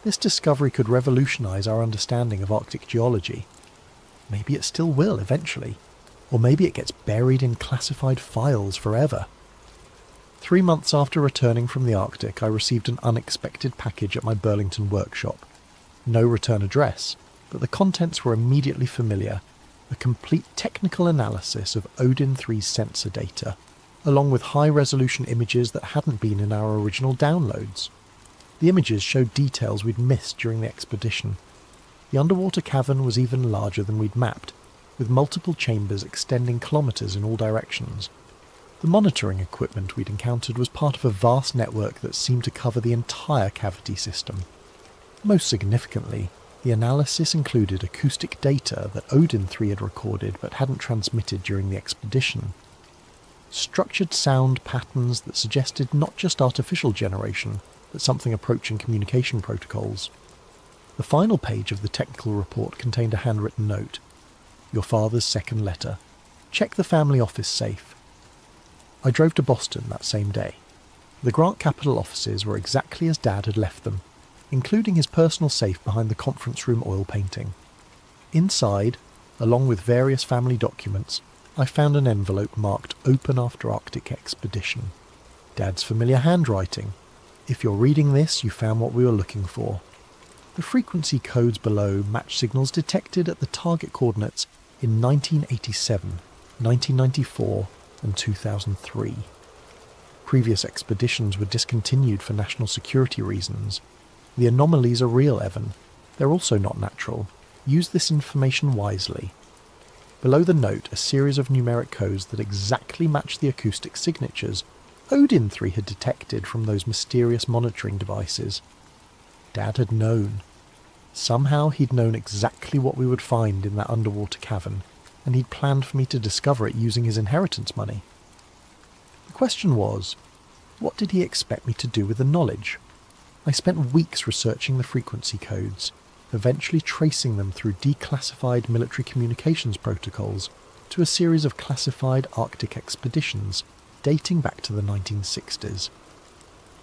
This discovery could revolutionize our understanding of Arctic geology. Maybe it still will eventually, or maybe it gets buried in classified files forever. 3 months after returning from the Arctic, I received an unexpected package at my Burlington workshop. No return address, but the contents were immediately familiar. A complete technical analysis of Odin 3's sensor data, along with high-resolution images that hadn't been in our original downloads. The images showed details we'd missed during the expedition. The underwater cavern was even larger than we'd mapped, with multiple chambers extending kilometres in all directions. The monitoring equipment we'd encountered was part of a vast network that seemed to cover the entire cavity system. Most significantly, the analysis included acoustic data that Odin 3 had recorded but hadn't transmitted during the expedition. Structured sound patterns that suggested not just artificial generation, but something approaching communication protocols. The final page of the technical report contained a handwritten note. Your father's second letter. Check the family office safe. I drove to Boston that same day. The Grant Capital offices were exactly as Dad had left them, including his personal safe behind the conference room oil painting. Inside, along with various family documents, I found an envelope marked Open After Arctic Expedition. Dad's familiar handwriting. If you're reading this, you found what we were looking for. The frequency codes below match signals detected at the target coordinates in 1987, 1994 and 2003. Previous expeditions were discontinued for national security reasons. The anomalies are real, Evan. They're also not natural. Use this information wisely. Below the note, a series of numeric codes that exactly match the acoustic signatures Odin 3 had detected from those mysterious monitoring devices. Dad had known. Somehow he'd known exactly what we would find in that underwater cavern, and he'd planned for me to discover it using his inheritance money. The question was, what did he expect me to do with the knowledge? I spent weeks researching the frequency codes, eventually tracing them through declassified military communications protocols to a series of classified Arctic expeditions dating back to the 1960s.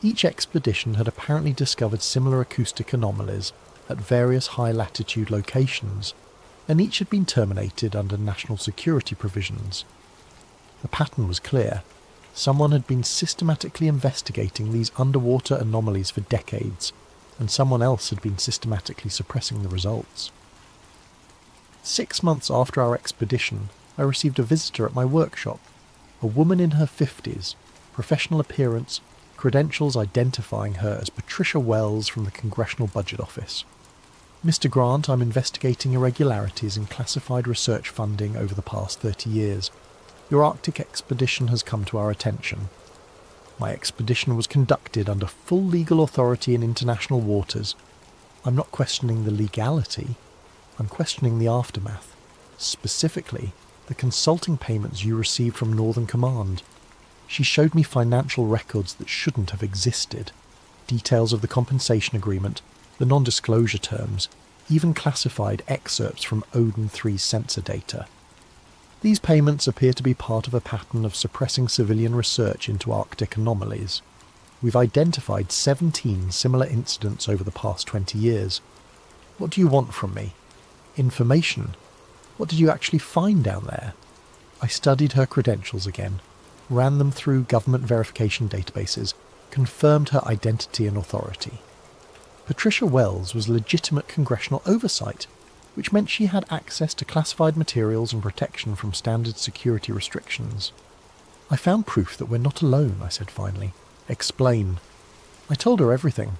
Each expedition had apparently discovered similar acoustic anomalies at various high-latitude locations, and each had been terminated under national security provisions. The pattern was clear. Someone had been systematically investigating these underwater anomalies for decades, and someone else had been systematically suppressing the results. 6 months after our expedition, I received a visitor at my workshop, a woman in her 50s, professional appearance, credentials identifying her as Patricia Wells from the Congressional Budget Office. Mr. Grant, I'm investigating irregularities in classified research funding over the past 30 years. Your Arctic expedition has come to our attention. My expedition was conducted under full legal authority in international waters. I'm not questioning the legality, I'm questioning the aftermath. Specifically, the consulting payments you received from Northern Command. She showed me financial records that shouldn't have existed, details of the compensation agreement, the non-disclosure terms, even classified excerpts from Odin 3 sensor data. These payments appear to be part of a pattern of suppressing civilian research into Arctic anomalies. We've identified 17 similar incidents over the past 20 years. What do you want from me? Information? What did you actually find down there? I studied her credentials again, ran them through government verification databases, confirmed her identity and authority. Patricia Wells was legitimate congressional oversight, which meant she had access to classified materials and protection from standard security restrictions. I found proof that we're not alone, I said finally. Explain. I told her everything.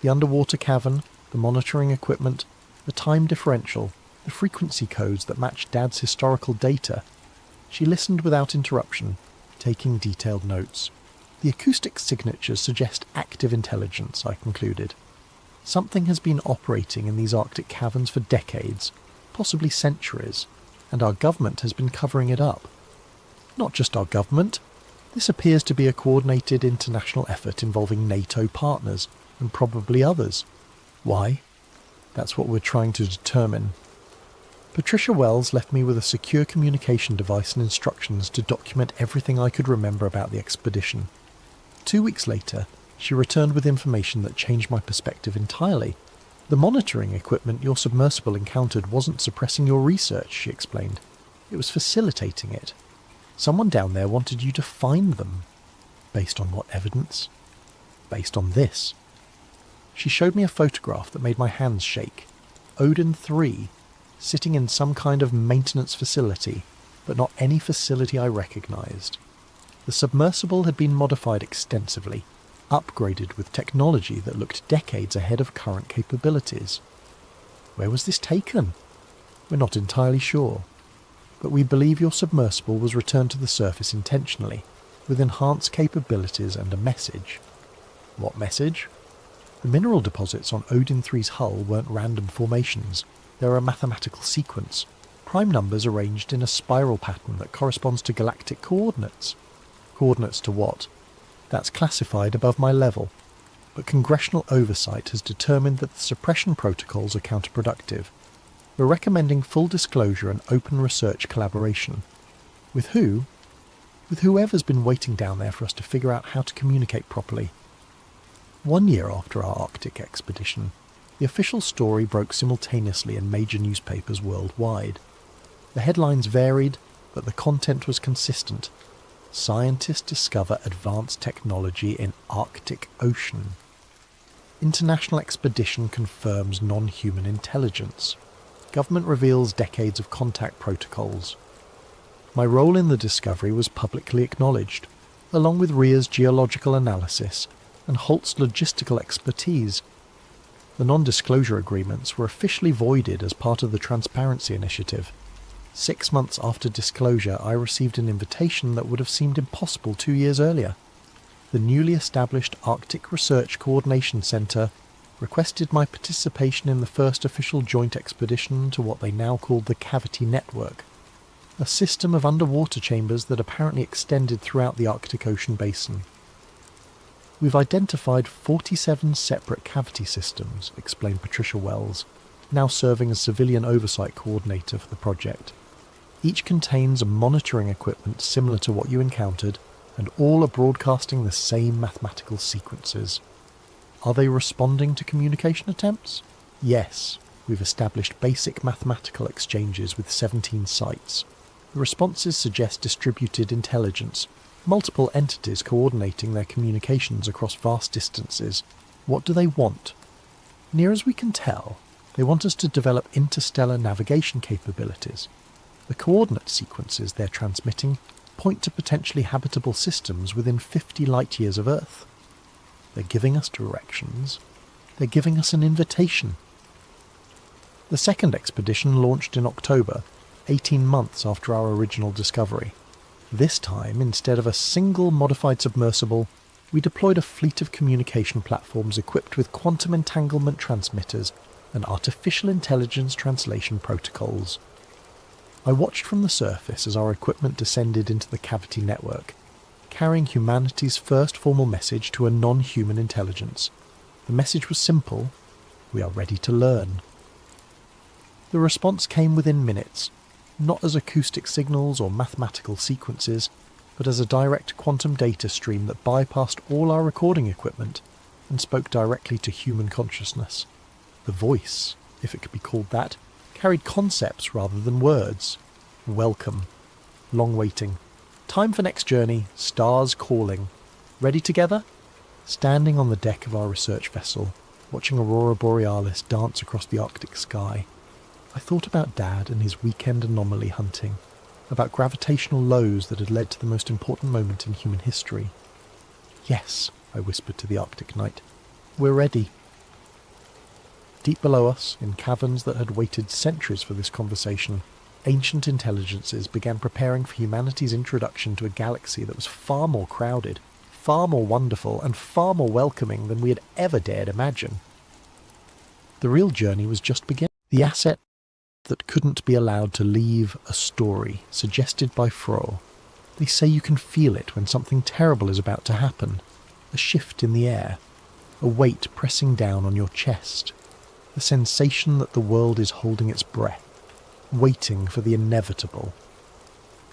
The underwater cavern, the monitoring equipment, the time differential, the frequency codes that matched Dad's historical data. She listened without interruption, taking detailed notes. The acoustic signatures suggest active intelligence, I concluded. Something has been operating in these Arctic caverns for decades, possibly centuries, and our government has been covering it up. Not just our government. This appears to be a coordinated international effort involving NATO partners, and probably others. Why? That's what we're trying to determine. Patricia Wells left me with a secure communication device and instructions to document everything I could remember about the expedition. 2 weeks later, she returned with information that changed my perspective entirely. The monitoring equipment your submersible encountered wasn't suppressing your research, she explained. It was facilitating it. Someone down there wanted you to find them. Based on what evidence? Based on this. She showed me a photograph that made my hands shake. Odin 3, sitting in some kind of maintenance facility, but not any facility I recognised. The submersible had been modified extensively, upgraded with technology that looked decades ahead of current capabilities. Where was this taken? We're not entirely sure, but we believe your submersible was returned to the surface intentionally, with enhanced capabilities and a message. What message? The mineral deposits on Odin 3's hull weren't random formations. They're a mathematical sequence, prime numbers arranged in a spiral pattern that corresponds to galactic coordinates. Coordinates to what? That's classified above my level, but congressional oversight has determined that the suppression protocols are counterproductive. We're recommending full disclosure and open research collaboration. With who? With whoever's been waiting down there for us to figure out how to communicate properly. 1 year after our Arctic expedition, the official story broke simultaneously in major newspapers worldwide. The headlines varied, but the content was consistent. Scientists discover advanced technology in Arctic Ocean. International expedition confirms non-human intelligence. Government reveals decades of contact protocols. My role in the discovery was publicly acknowledged. along with RIA's geological analysis and Holt's logistical expertise. The non-disclosure agreements were officially voided as part of the Transparency Initiative. 6 months after disclosure, I received an invitation that would have seemed impossible 2 years earlier. The newly established Arctic Research Coordination Centre requested my participation in the first official joint expedition to what they now called the Cavity Network, a system of underwater chambers that apparently extended throughout the Arctic Ocean basin. We've identified 47 separate cavity systems, explained Patricia Wells, now serving as civilian oversight coordinator for the project. Each contains monitoring equipment similar to what you encountered, and all are broadcasting the same mathematical sequences. Are they responding to communication attempts? Yes, we've established basic mathematical exchanges with 17 sites. The responses suggest distributed intelligence, multiple entities coordinating their communications across vast distances. What do they want? Near as we can tell, they want us to develop interstellar navigation capabilities. The coordinate sequences they're transmitting point to potentially habitable systems within 50 light-years of Earth. They're giving us directions. They're giving us an invitation. The second expedition launched in October, 18 months after our original discovery. This time, instead of a single modified submersible, we deployed a fleet of communication platforms equipped with quantum entanglement transmitters and artificial intelligence translation protocols. I watched from the surface as our equipment descended into the Cavity Network, carrying humanity's first formal message to a non-human intelligence. The message was simple: we are ready to learn. The response came within minutes, not as acoustic signals or mathematical sequences, but as a direct quantum data stream that bypassed all our recording equipment and spoke directly to human consciousness. The voice, if it could be called that, carried concepts rather than words. Welcome. Long waiting. Time for next journey. Stars calling. Ready together? Standing on the deck of our research vessel, watching Aurora Borealis dance across the Arctic sky, I thought about Dad and his weekend anomaly hunting, about gravitational lows that had led to the most important moment in human history. Yes, I whispered to the Arctic night. We're ready. Deep below us, in caverns that had waited centuries for this conversation, ancient intelligences began preparing for humanity's introduction to a galaxy that was far more crowded, far more wonderful, and far more welcoming than we had ever dared imagine. The real journey was just beginning. The asset that couldn't be allowed to leave a story, suggested by Fro. They say you can feel it when something terrible is about to happen. A shift in the air, a weight pressing down on your chest, the sensation that the world is holding its breath, waiting for the inevitable.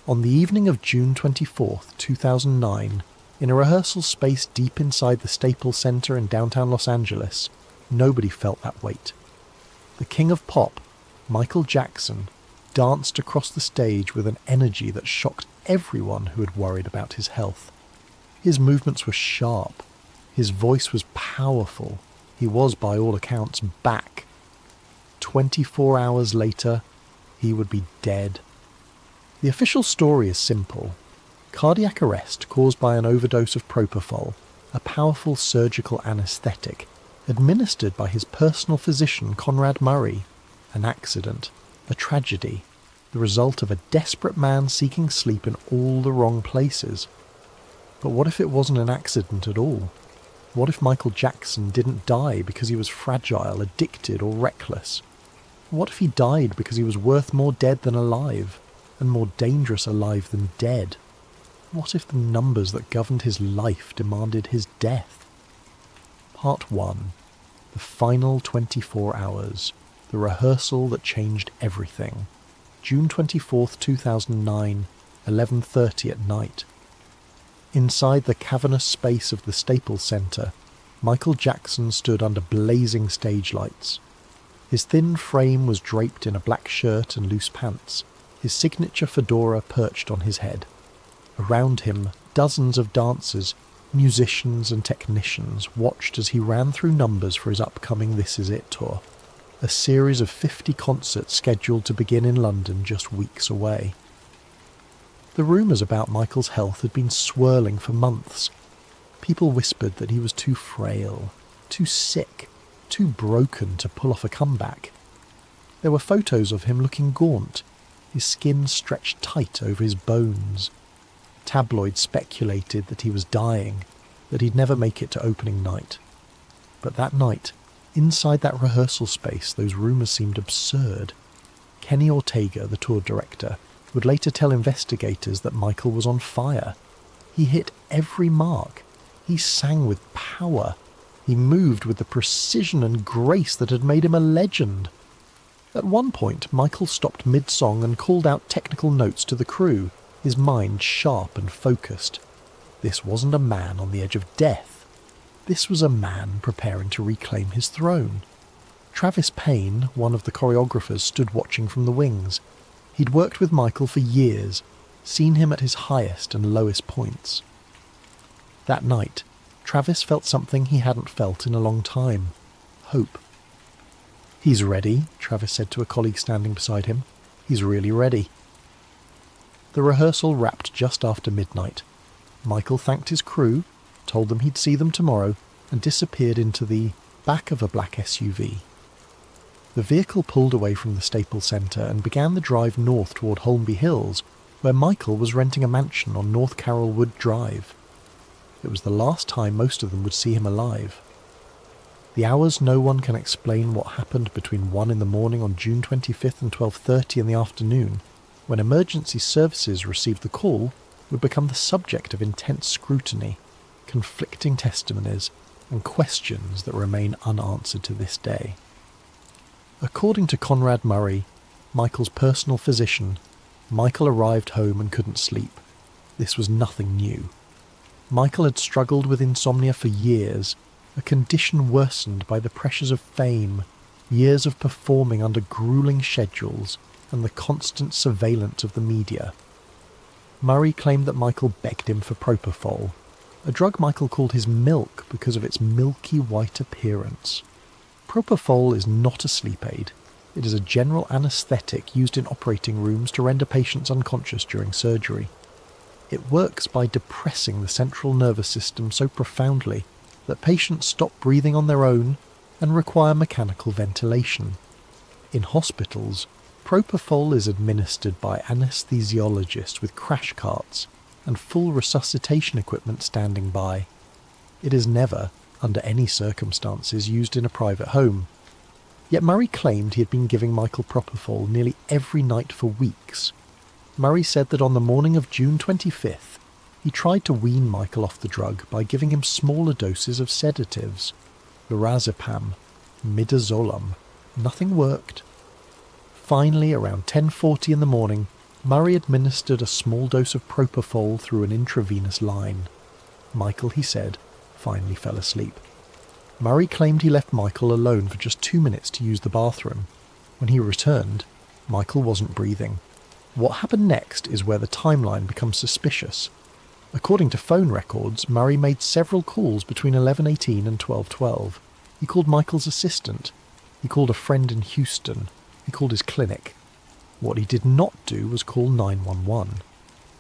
On the evening of June 24th, 2009, in a rehearsal space deep inside the Staples Center in downtown Los Angeles, nobody felt that weight. The king of pop, Michael Jackson, danced across the stage with an energy that shocked everyone who had worried about his health. His movements were sharp. His voice was powerful. He was, by all accounts, back. 24 hours later, he would be dead. The official story is simple. Cardiac arrest caused by an overdose of propofol, a powerful surgical anaesthetic, administered by his personal physician Conrad Murray. An accident, a tragedy, the result of a desperate man seeking sleep in all the wrong places. But what if it wasn't an accident at all? What if Michael Jackson didn't die because he was fragile, addicted, or reckless? What if he died because he was worth more dead than alive, and more dangerous alive than dead? What if the numbers that governed his life demanded his death? Part 1. The final 24 hours. The rehearsal that changed everything. June 24th, 2009, 11:30 at night. Inside the cavernous space of the Staples Center, Michael Jackson stood under blazing stage lights. His thin frame was draped in a black shirt and loose pants, his signature fedora perched on his head. Around him, dozens of dancers, musicians and technicians watched as he ran through numbers for his upcoming This Is It tour, a series of 50 concerts scheduled to begin in London just weeks away. The rumours about Michael's health had been swirling for months. People whispered that he was too frail, too sick, too broken to pull off a comeback. There were photos of him looking gaunt, his skin stretched tight over his bones. Tabloids speculated that he was dying, that he'd never make it to opening night. But that night, inside that rehearsal space, those rumours seemed absurd. Kenny Ortega, the tour director, would later tell investigators that Michael was on fire. He hit every mark. He sang with power. He moved with the precision and grace that had made him a legend. At one point, Michael stopped mid-song and called out technical notes to the crew, his mind sharp and focused. This wasn't a man on the edge of death. This was a man preparing to reclaim his throne. Travis Payne, one of the choreographers, stood watching from the wings. He'd worked with Michael for years, seen him at his highest and lowest points. That night, Travis felt something he hadn't felt in a long time. Hope. "He's ready," Travis said to a colleague standing beside him. "He's really ready." The rehearsal wrapped just after midnight. Michael thanked his crew, told them he'd see them tomorrow, and disappeared into the back of a black SUV. The vehicle pulled away from the Staples Centre and began the drive north toward Holmby Hills, where Michael was renting a mansion on North Carrollwood Drive. It was the last time most of them would see him alive. The hours no one can explain what happened between 1 in the morning on June 25th and 12:30 in the afternoon, when emergency services received the call, would become the subject of intense scrutiny, conflicting testimonies, and questions that remain unanswered to this day. According to Conrad Murray, Michael's personal physician, Michael arrived home and couldn't sleep. This was nothing new. Michael had struggled with insomnia for years, a condition worsened by the pressures of fame, years of performing under grueling schedules, and the constant surveillance of the media. Murray claimed that Michael begged him for propofol, a drug Michael called his milk because of its milky white appearance. Propofol is not a sleep aid. It is a general anaesthetic used in operating rooms to render patients unconscious during surgery. It works by depressing the central nervous system so profoundly that patients stop breathing on their own and require mechanical ventilation. In hospitals, propofol is administered by anaesthesiologists with crash carts and full resuscitation equipment standing by. It is never, under any circumstances, used in a private home. Yet Murray claimed he had been giving Michael propofol nearly every night for weeks. Murray said that on the morning of June 25th, he tried to wean Michael off the drug by giving him smaller doses of sedatives, lorazepam, midazolam. Nothing worked. Finally, around 10:40 in the morning, Murray administered a small dose of propofol through an intravenous line. Michael, he said, finally fell asleep. Murray claimed he left Michael alone for just 2 minutes to use the bathroom. When he returned, Michael wasn't breathing. What happened next is where the timeline becomes suspicious. According to phone records, Murray made several calls between 11:18 and 12:12. He called Michael's assistant. He called a friend in Houston. He called his clinic. What he did not do was call 911.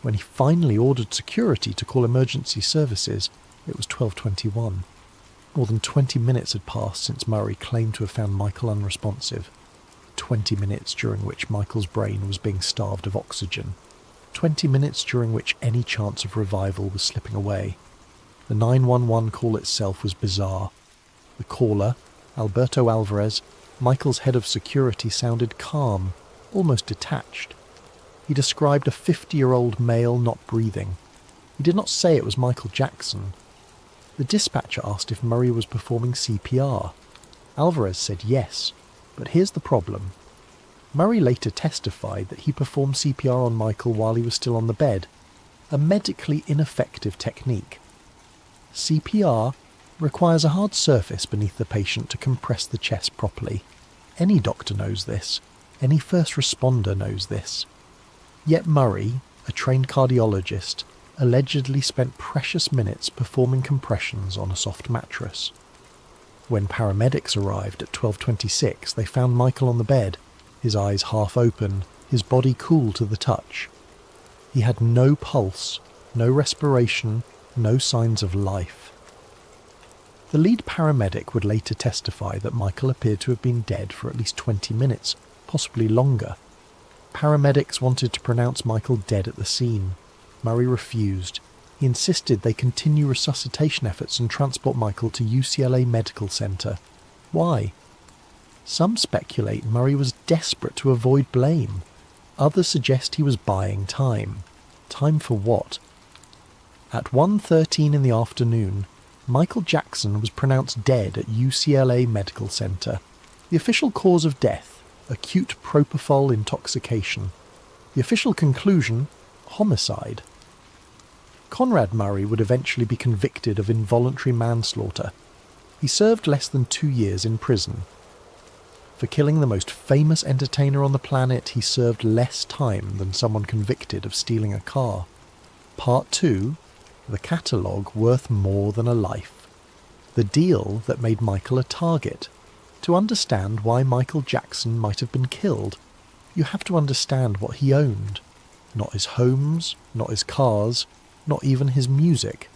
When he finally ordered security to call emergency services, it was 12:21. More than 20 minutes had passed since Murray claimed to have found Michael unresponsive. 20 minutes during which Michael's brain was being starved of oxygen. 20 minutes during which any chance of revival was slipping away. The 911 call itself was bizarre. The caller, Alberto Alvarez, Michael's head of security, sounded calm, almost detached. He described a 50-year-old male not breathing. He did not say it was Michael Jackson. The dispatcher asked if Murray was performing CPR. Alvarez said yes, but here's the problem. Murray later testified that he performed CPR on Michael while he was still on the bed, a medically ineffective technique. CPR requires a hard surface beneath the patient to compress the chest properly. Any doctor knows this. Any first responder knows this. Yet Murray, a trained cardiologist, allegedly spent precious minutes performing compressions on a soft mattress. When paramedics arrived at 12:26, they found Michael on the bed, his eyes half open, his body cool to the touch. He had no pulse, no respiration, no signs of life. The lead paramedic would later testify that Michael appeared to have been dead for at least 20 minutes, possibly longer. Paramedics wanted to pronounce Michael dead at the scene. Murray refused. He insisted they continue resuscitation efforts and transport Michael to UCLA Medical Center. Why? Some speculate Murray was desperate to avoid blame. Others suggest he was buying time. Time for what? At 1:13 in the afternoon, Michael Jackson was pronounced dead at UCLA Medical Center. The official cause of death, acute propofol intoxication. The official conclusion, homicide. Conrad Murray would eventually be convicted of involuntary manslaughter. He served less than 2 years in prison. For killing the most famous entertainer on the planet, he served less time than someone convicted of stealing a car. Part 2, the catalogue worth more than a life. The deal that made Michael a target. To understand why Michael Jackson might have been killed, you have to understand what he owned. Not his homes, not his cars, not even his music.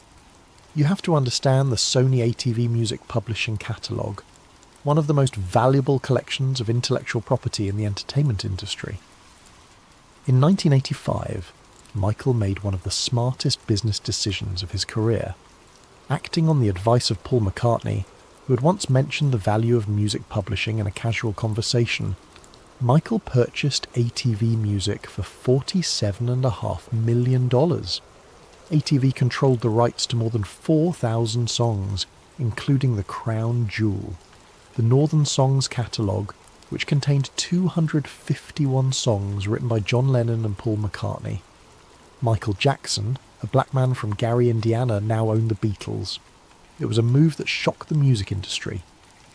You have to understand the Sony ATV Music Publishing catalogue, one of the most valuable collections of intellectual property in the entertainment industry. In 1985, Michael made one of the smartest business decisions of his career. Acting on the advice of Paul McCartney, who had once mentioned the value of music publishing in a casual conversation, Michael purchased ATV Music for $47.5 million. ATV controlled the rights to more than 4,000 songs, including the crown jewel, the Northern Songs catalogue, which contained 251 songs written by John Lennon and Paul McCartney. Michael Jackson, a black man from Gary, Indiana, now owned the Beatles. It was a move that shocked the music industry.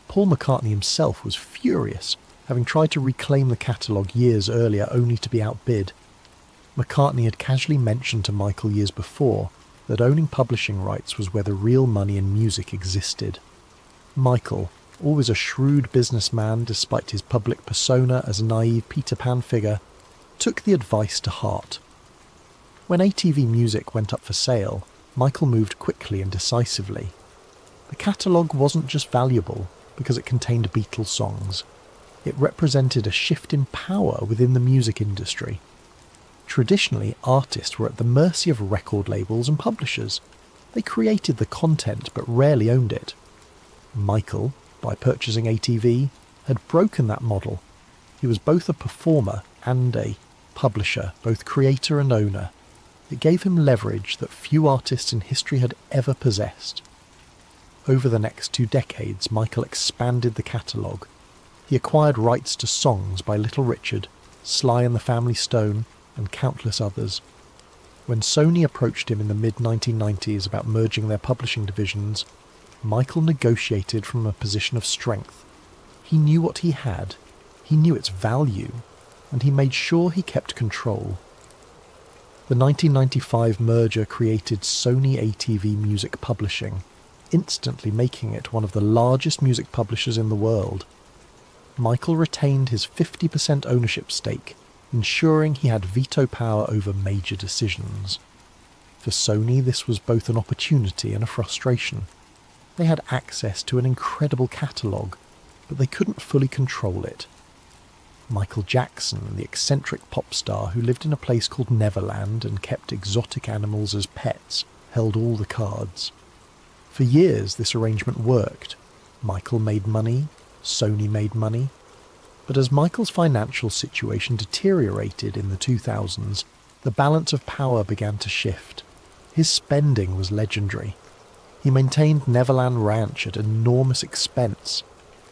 Paul McCartney himself was furious, having tried to reclaim the catalogue years earlier only to be outbid. McCartney had casually mentioned to Michael years before that owning publishing rights was where the real money in music existed. Michael, always a shrewd businessman despite his public persona as a naive Peter Pan figure, took the advice to heart. When ATV Music went up for sale, Michael moved quickly and decisively. The catalogue wasn't just valuable because it contained Beatles songs. It represented a shift in power within the music industry. Traditionally, artists were at the mercy of record labels and publishers. They created the content but rarely owned it. Michael, by purchasing ATV, had broken that model. He was both a performer and a publisher, both creator and owner. It gave him leverage that few artists in history had ever possessed. Over the next 2 decades, Michael expanded the catalogue. He acquired rights to songs by Little Richard, Sly and the Family Stone, and countless others. When Sony approached him in the mid-1990s about merging their publishing divisions, Michael negotiated from a position of strength. He knew what he had, he knew its value, and he made sure he kept control. The 1995 merger created Sony ATV Music Publishing, instantly making it one of the largest music publishers in the world. Michael retained his 50% ownership stake, ensuring he had veto power over major decisions. For Sony, this was both an opportunity and a frustration. They had access to an incredible catalogue, but they couldn't fully control it. Michael Jackson, the eccentric pop star who lived in a place called Neverland and kept exotic animals as pets, held all the cards. For years this arrangement worked. Michael made money, Sony made money. But as Michael's financial situation deteriorated in the 2000s, the balance of power began to shift. His spending was legendary. He maintained Neverland Ranch at enormous expense.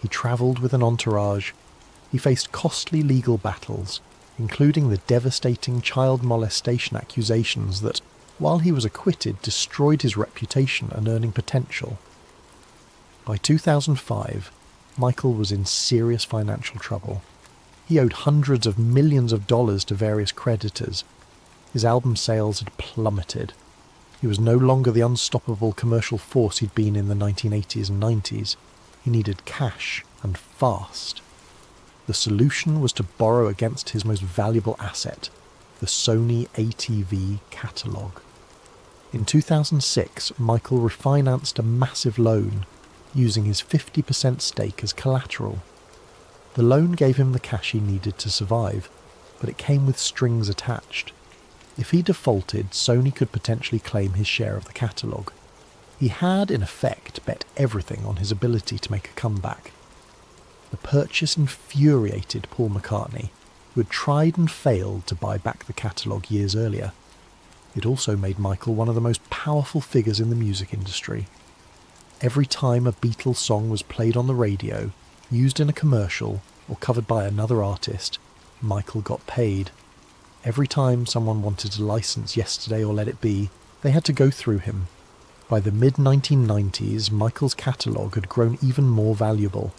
He travelled with an entourage. He faced costly legal battles, including the devastating child molestation accusations that, while he was acquitted, destroyed his reputation and earning potential. By 2005, Michael was in serious financial trouble. He owed hundreds of millions of dollars to various creditors. His album sales had plummeted. He was no longer the unstoppable commercial force he'd been in the 1980s and 90s. He needed cash, and fast. The solution was to borrow against his most valuable asset, the Sony ATV catalogue. In 2006, Michael refinanced a massive loan, using his 50% stake as collateral. The loan gave him the cash he needed to survive, but it came with strings attached. If he defaulted, Sony could potentially claim his share of the catalogue. He had, in effect, bet everything on his ability to make a comeback. The purchase infuriated Paul McCartney, who had tried and failed to buy back the catalogue years earlier. It also made Michael one of the most powerful figures in the music industry. Every time a Beatles song was played on the radio, used in a commercial, or covered by another artist, Michael got paid. Every time someone wanted to license Yesterday or Let It Be, they had to go through him. By the mid-1990s, Michael's catalogue had grown even more valuable.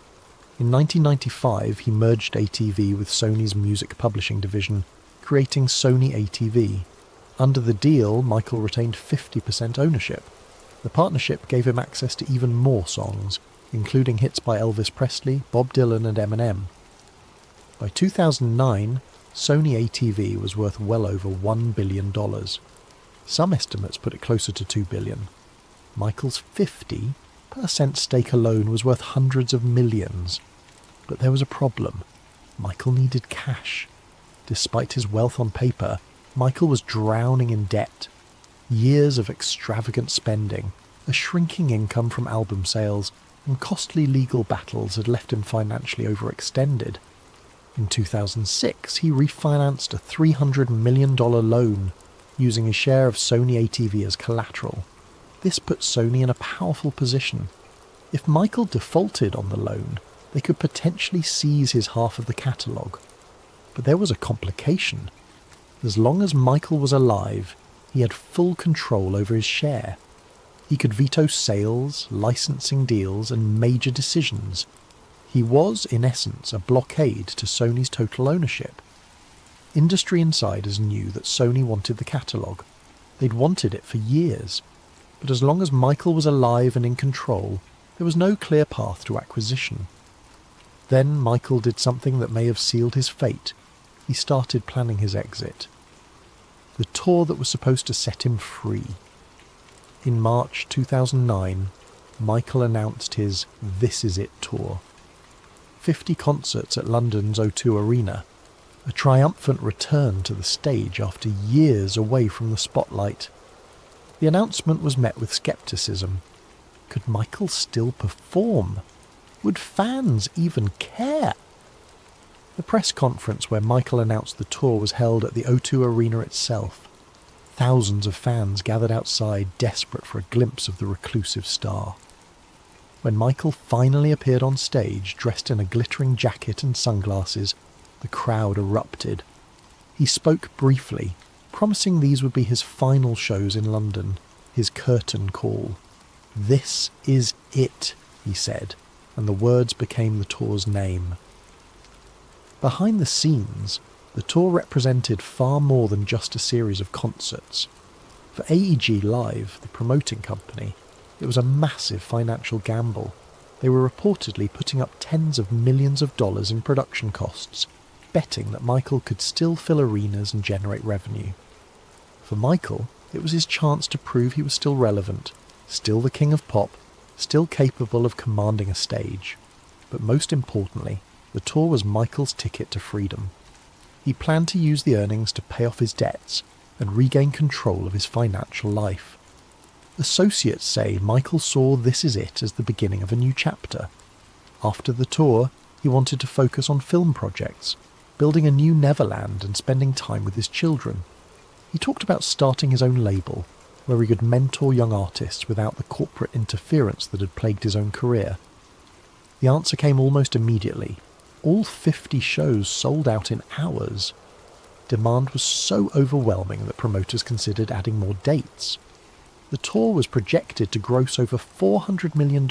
In 1995, he merged ATV with Sony's music publishing division, creating Sony ATV. Under the deal, Michael retained 50% ownership. The partnership gave him access to even more songs, including hits by Elvis Presley, Bob Dylan and Eminem. By 2009, Sony ATV was worth well over $1 billion. Some estimates put it closer to $2 billion. Michael's 50% stake alone was worth hundreds of millions. But there was a problem. Michael needed cash. Despite his wealth on paper, Michael was drowning in debt. Years of extravagant spending, a shrinking income from album sales, and costly legal battles had left him financially overextended. In 2006, he refinanced a $300 million loan, using his share of Sony ATV as collateral. This put Sony in a powerful position. If Michael defaulted on the loan, they could potentially seize his half of the catalogue. But there was a complication. As long as Michael was alive, he had full control over his share. He could veto sales, licensing deals, and major decisions. He was, in essence, a blockade to Sony's total ownership. Industry insiders knew that Sony wanted the catalogue. They'd wanted it for years. But as long as Michael was alive and in control, there was no clear path to acquisition. Then Michael did something that may have sealed his fate. He started planning his exit. The tour that was supposed to set him free. In March 2009, Michael announced his This Is It tour. 50 concerts at London's O2 Arena, a triumphant return to the stage after years away from the spotlight. The announcement was met with scepticism. Could Michael still perform? Would fans even care? The press conference where Michael announced the tour was held at the O2 Arena itself. Thousands of fans gathered outside, desperate for a glimpse of the reclusive star. When Michael finally appeared on stage, dressed in a glittering jacket and sunglasses, the crowd erupted. He spoke briefly, promising these would be his final shows in London, his curtain call. "This is it," he said, and the words became the tour's name. Behind the scenes, the tour represented far more than just a series of concerts. For AEG Live, the promoting company, it was a massive financial gamble. They were reportedly putting up tens of millions of dollars in production costs, betting that Michael could still fill arenas and generate revenue. For Michael, it was his chance to prove he was still relevant, still the king of pop, still capable of commanding a stage. But most importantly, the tour was Michael's ticket to freedom. He planned to use the earnings to pay off his debts and regain control of his financial life. Associates say Michael saw This Is It as the beginning of a new chapter. After the tour, he wanted to focus on film projects, building a new Neverland and spending time with his children. He talked about starting his own label, where he could mentor young artists without the corporate interference that had plagued his own career. The answer came almost immediately. All 50 shows sold out in hours. Demand was so overwhelming that promoters considered adding more dates. The tour was projected to gross over $400 million,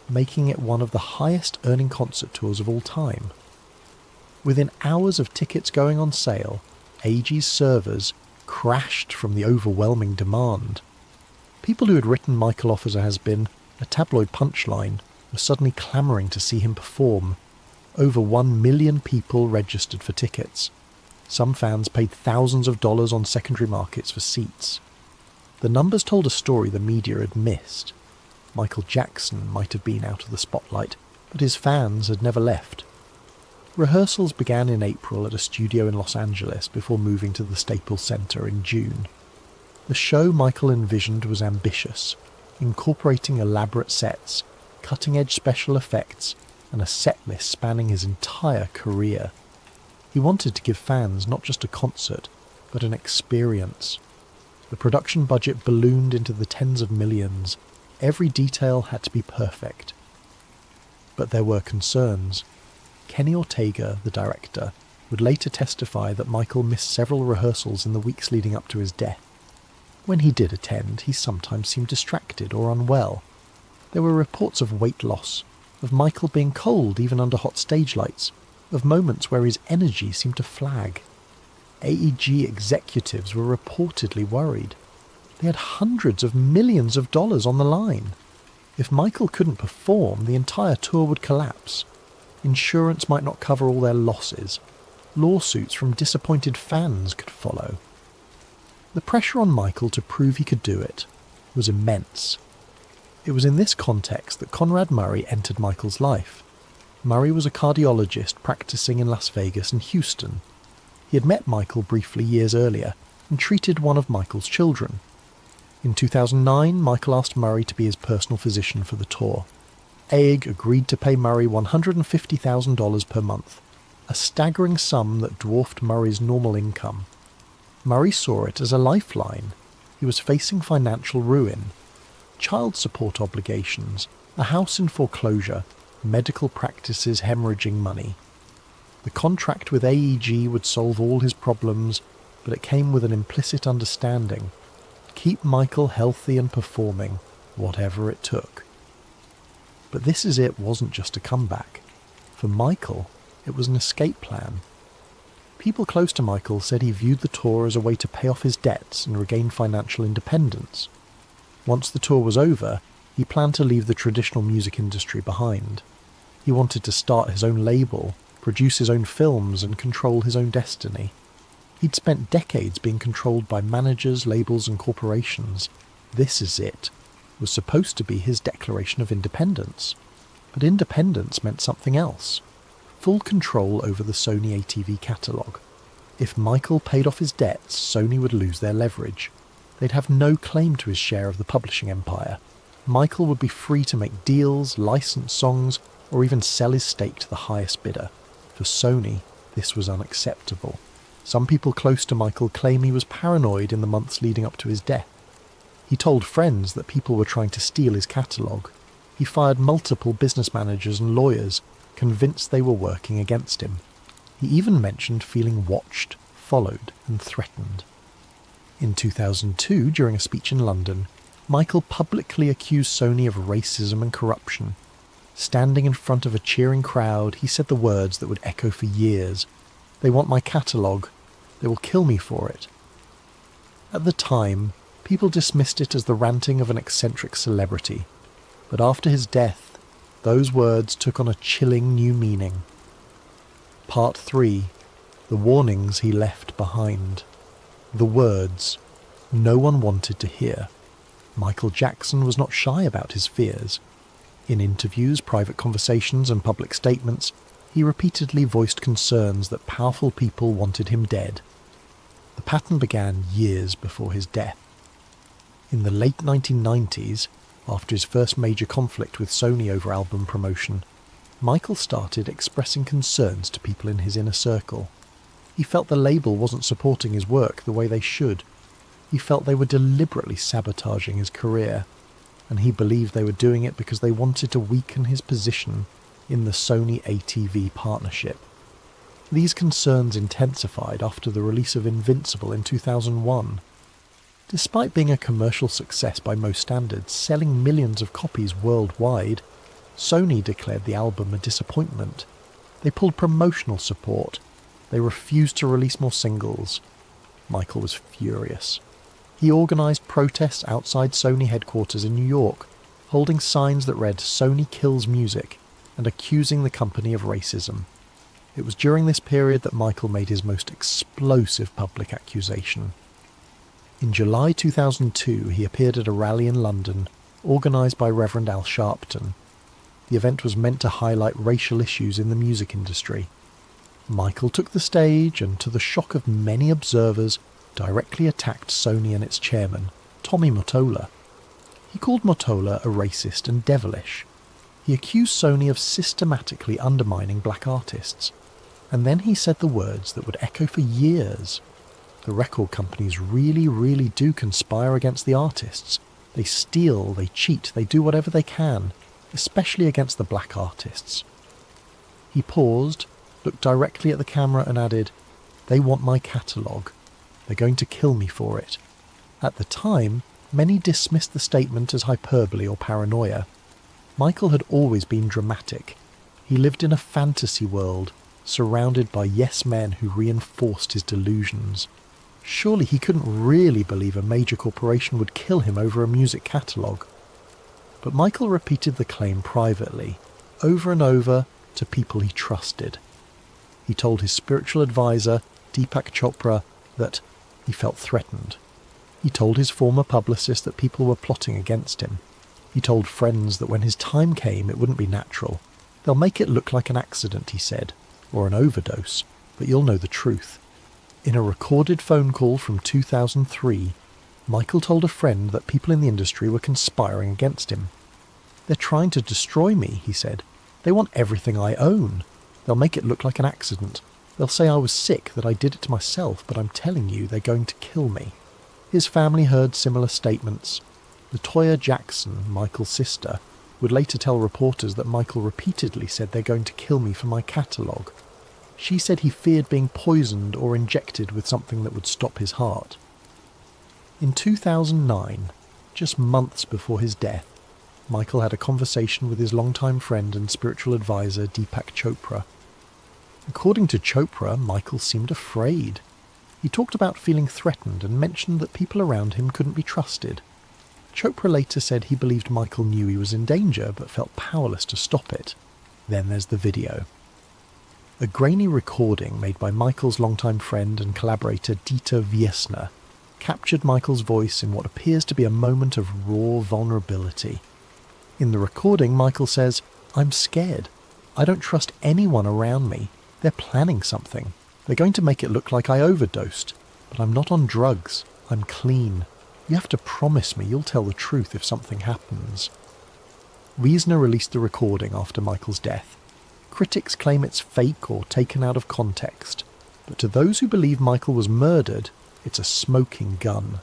making it one of the highest-earning concert tours of all time. Within hours of tickets going on sale, AEG's servers crashed from the overwhelming demand. People who had written Michael off as a has-been, a tabloid punchline, were suddenly clamouring to see him perform. Over 1 million people registered for tickets. Some fans paid thousands of dollars on secondary markets for seats. The numbers told a story the media had missed. Michael Jackson might have been out of the spotlight, but his fans had never left. Rehearsals began in April at a studio in Los Angeles before moving to the Staples Center in June. The show Michael envisioned was ambitious, incorporating elaborate sets, cutting-edge special effects, and a set list spanning his entire career. He wanted to give fans not just a concert, but an experience. The production budget ballooned into the tens of millions. Every detail had to be perfect. But there were concerns. Kenny Ortega, the director, would later testify that Michael missed several rehearsals in the weeks leading up to his death. When he did attend, he sometimes seemed distracted or unwell. There were reports of weight loss, of Michael being cold even under hot stage lights, of moments where his energy seemed to flag. AEG executives were reportedly worried. They had hundreds of millions of dollars on the line. If Michael couldn't perform, the entire tour would collapse. Insurance might not cover all their losses. Lawsuits from disappointed fans could follow. The pressure on Michael to prove he could do it was immense. It was in this context that Conrad Murray entered Michael's life. Murray was a cardiologist practicing in Las Vegas and Houston. He had met Michael briefly years earlier and treated one of Michael's children. In 2009, Michael asked Murray to be his personal physician for the tour. AIG agreed to pay Murray $150,000 per month, a staggering sum that dwarfed Murray's normal income. Murray saw it as a lifeline. He was facing financial ruin. Child support obligations, a house in foreclosure, medical practices hemorrhaging money. The contract with AEG would solve all his problems, but it came with an implicit understanding: keep Michael healthy and performing, whatever it took. But This Is It wasn't just a comeback. For Michael, it was an escape plan. People close to Michael said he viewed the tour as a way to pay off his debts and regain financial independence. Once the tour was over, he planned to leave the traditional music industry behind. He wanted to start his own label, produce his own films, and control his own destiny. He'd spent decades being controlled by managers, labels, and corporations. This Is It was supposed to be his declaration of independence. But independence meant something else: full control over the Sony ATV catalogue. If Michael paid off his debts, Sony would lose their leverage. They'd have no claim to his share of the publishing empire. Michael would be free to make deals, license songs, or even sell his stake to the highest bidder. For Sony, this was unacceptable. Some people close to Michael claim he was paranoid in the months leading up to his death. He told friends that people were trying to steal his catalogue. He fired multiple business managers and lawyers, convinced they were working against him. He even mentioned feeling watched, followed, and threatened. In 2002, during a speech in London, Michael publicly accused Sony of racism and corruption. Standing in front of a cheering crowd, he said the words that would echo for years: "They want my catalogue. They will kill me for it." At the time, people dismissed it as the ranting of an eccentric celebrity. But after his death, those words took on a chilling new meaning. Part 3. The warnings he left behind. The words no one wanted to hear. Michael Jackson was not shy about his fears. In interviews, private conversations, and public statements, he repeatedly voiced concerns that powerful people wanted him dead. The pattern began years before his death. In the late 1990s, after his first major conflict with Sony over album promotion, Michael started expressing concerns to people in his inner circle. He felt the label wasn't supporting his work the way they should. He felt they were deliberately sabotaging his career, and he believed they were doing it because they wanted to weaken his position in the Sony ATV partnership. These concerns intensified after the release of Invincible in 2001. Despite being a commercial success by most standards, selling millions of copies worldwide, Sony declared the album a disappointment. They pulled promotional support. They refused to release more singles. Michael was furious. He organised protests outside Sony headquarters in New York, holding signs that read "Sony kills music" and accusing the company of racism. It was during this period that Michael made his most explosive public accusation. In July 2002, he appeared at a rally in London, organised by Reverend Al Sharpton. The event was meant to highlight racial issues in the music industry. Michael took the stage and, to the shock of many observers, directly attacked Sony and its chairman, Tommy Mottola. He called Mottola a racist and devilish. He accused Sony of systematically undermining black artists. And then he said the words that would echo for years. The record companies really do conspire against the artists. They steal, they cheat, they do whatever they can, especially against the black artists. He paused, looked directly at the camera and added, "They want my catalogue. They're going to kill me for it." At the time, many dismissed the statement as hyperbole or paranoia. Michael had always been dramatic. He lived in a fantasy world, surrounded by yes men who reinforced his delusions. Surely he couldn't really believe a major corporation would kill him over a music catalogue. But Michael repeated the claim privately, over and over, to people he trusted. He told his spiritual advisor, Deepak Chopra, that he felt threatened. He told his former publicist that people were plotting against him. He told friends that when his time came it wouldn't be natural. "They'll make it look like an accident," he said, "or an overdose, but you'll know the truth." In a recorded phone call from 2003, Michael told a friend that people in the industry were conspiring against him. "They're trying to destroy me," he said. "They want everything I own. They'll make it look like an accident. They'll say I was sick, that I did it to myself, but I'm telling you, they're going to kill me." His family heard similar statements. LaToya Jackson, Michael's sister, would later tell reporters that Michael repeatedly said they're going to kill me for my catalogue. She said he feared being poisoned or injected with something that would stop his heart. In 2009, just months before his death, Michael had a conversation with his longtime friend and spiritual advisor Deepak Chopra. According to Chopra, Michael seemed afraid. He talked about feeling threatened and mentioned that people around him couldn't be trusted. Chopra later said he believed Michael knew he was in danger but felt powerless to stop it. Then there's the video. A grainy recording made by Michael's longtime friend and collaborator Dieter Wiesner captured Michael's voice in what appears to be a moment of raw vulnerability. In the recording, Michael says, "I'm scared. I don't trust anyone around me. They're planning something. They're going to make it look like I overdosed. But I'm not on drugs. I'm clean. You have to promise me you'll tell the truth if something happens." Wiesner released the recording after Michael's death. Critics claim it's fake or taken out of context, but to those who believe Michael was murdered, it's a smoking gun.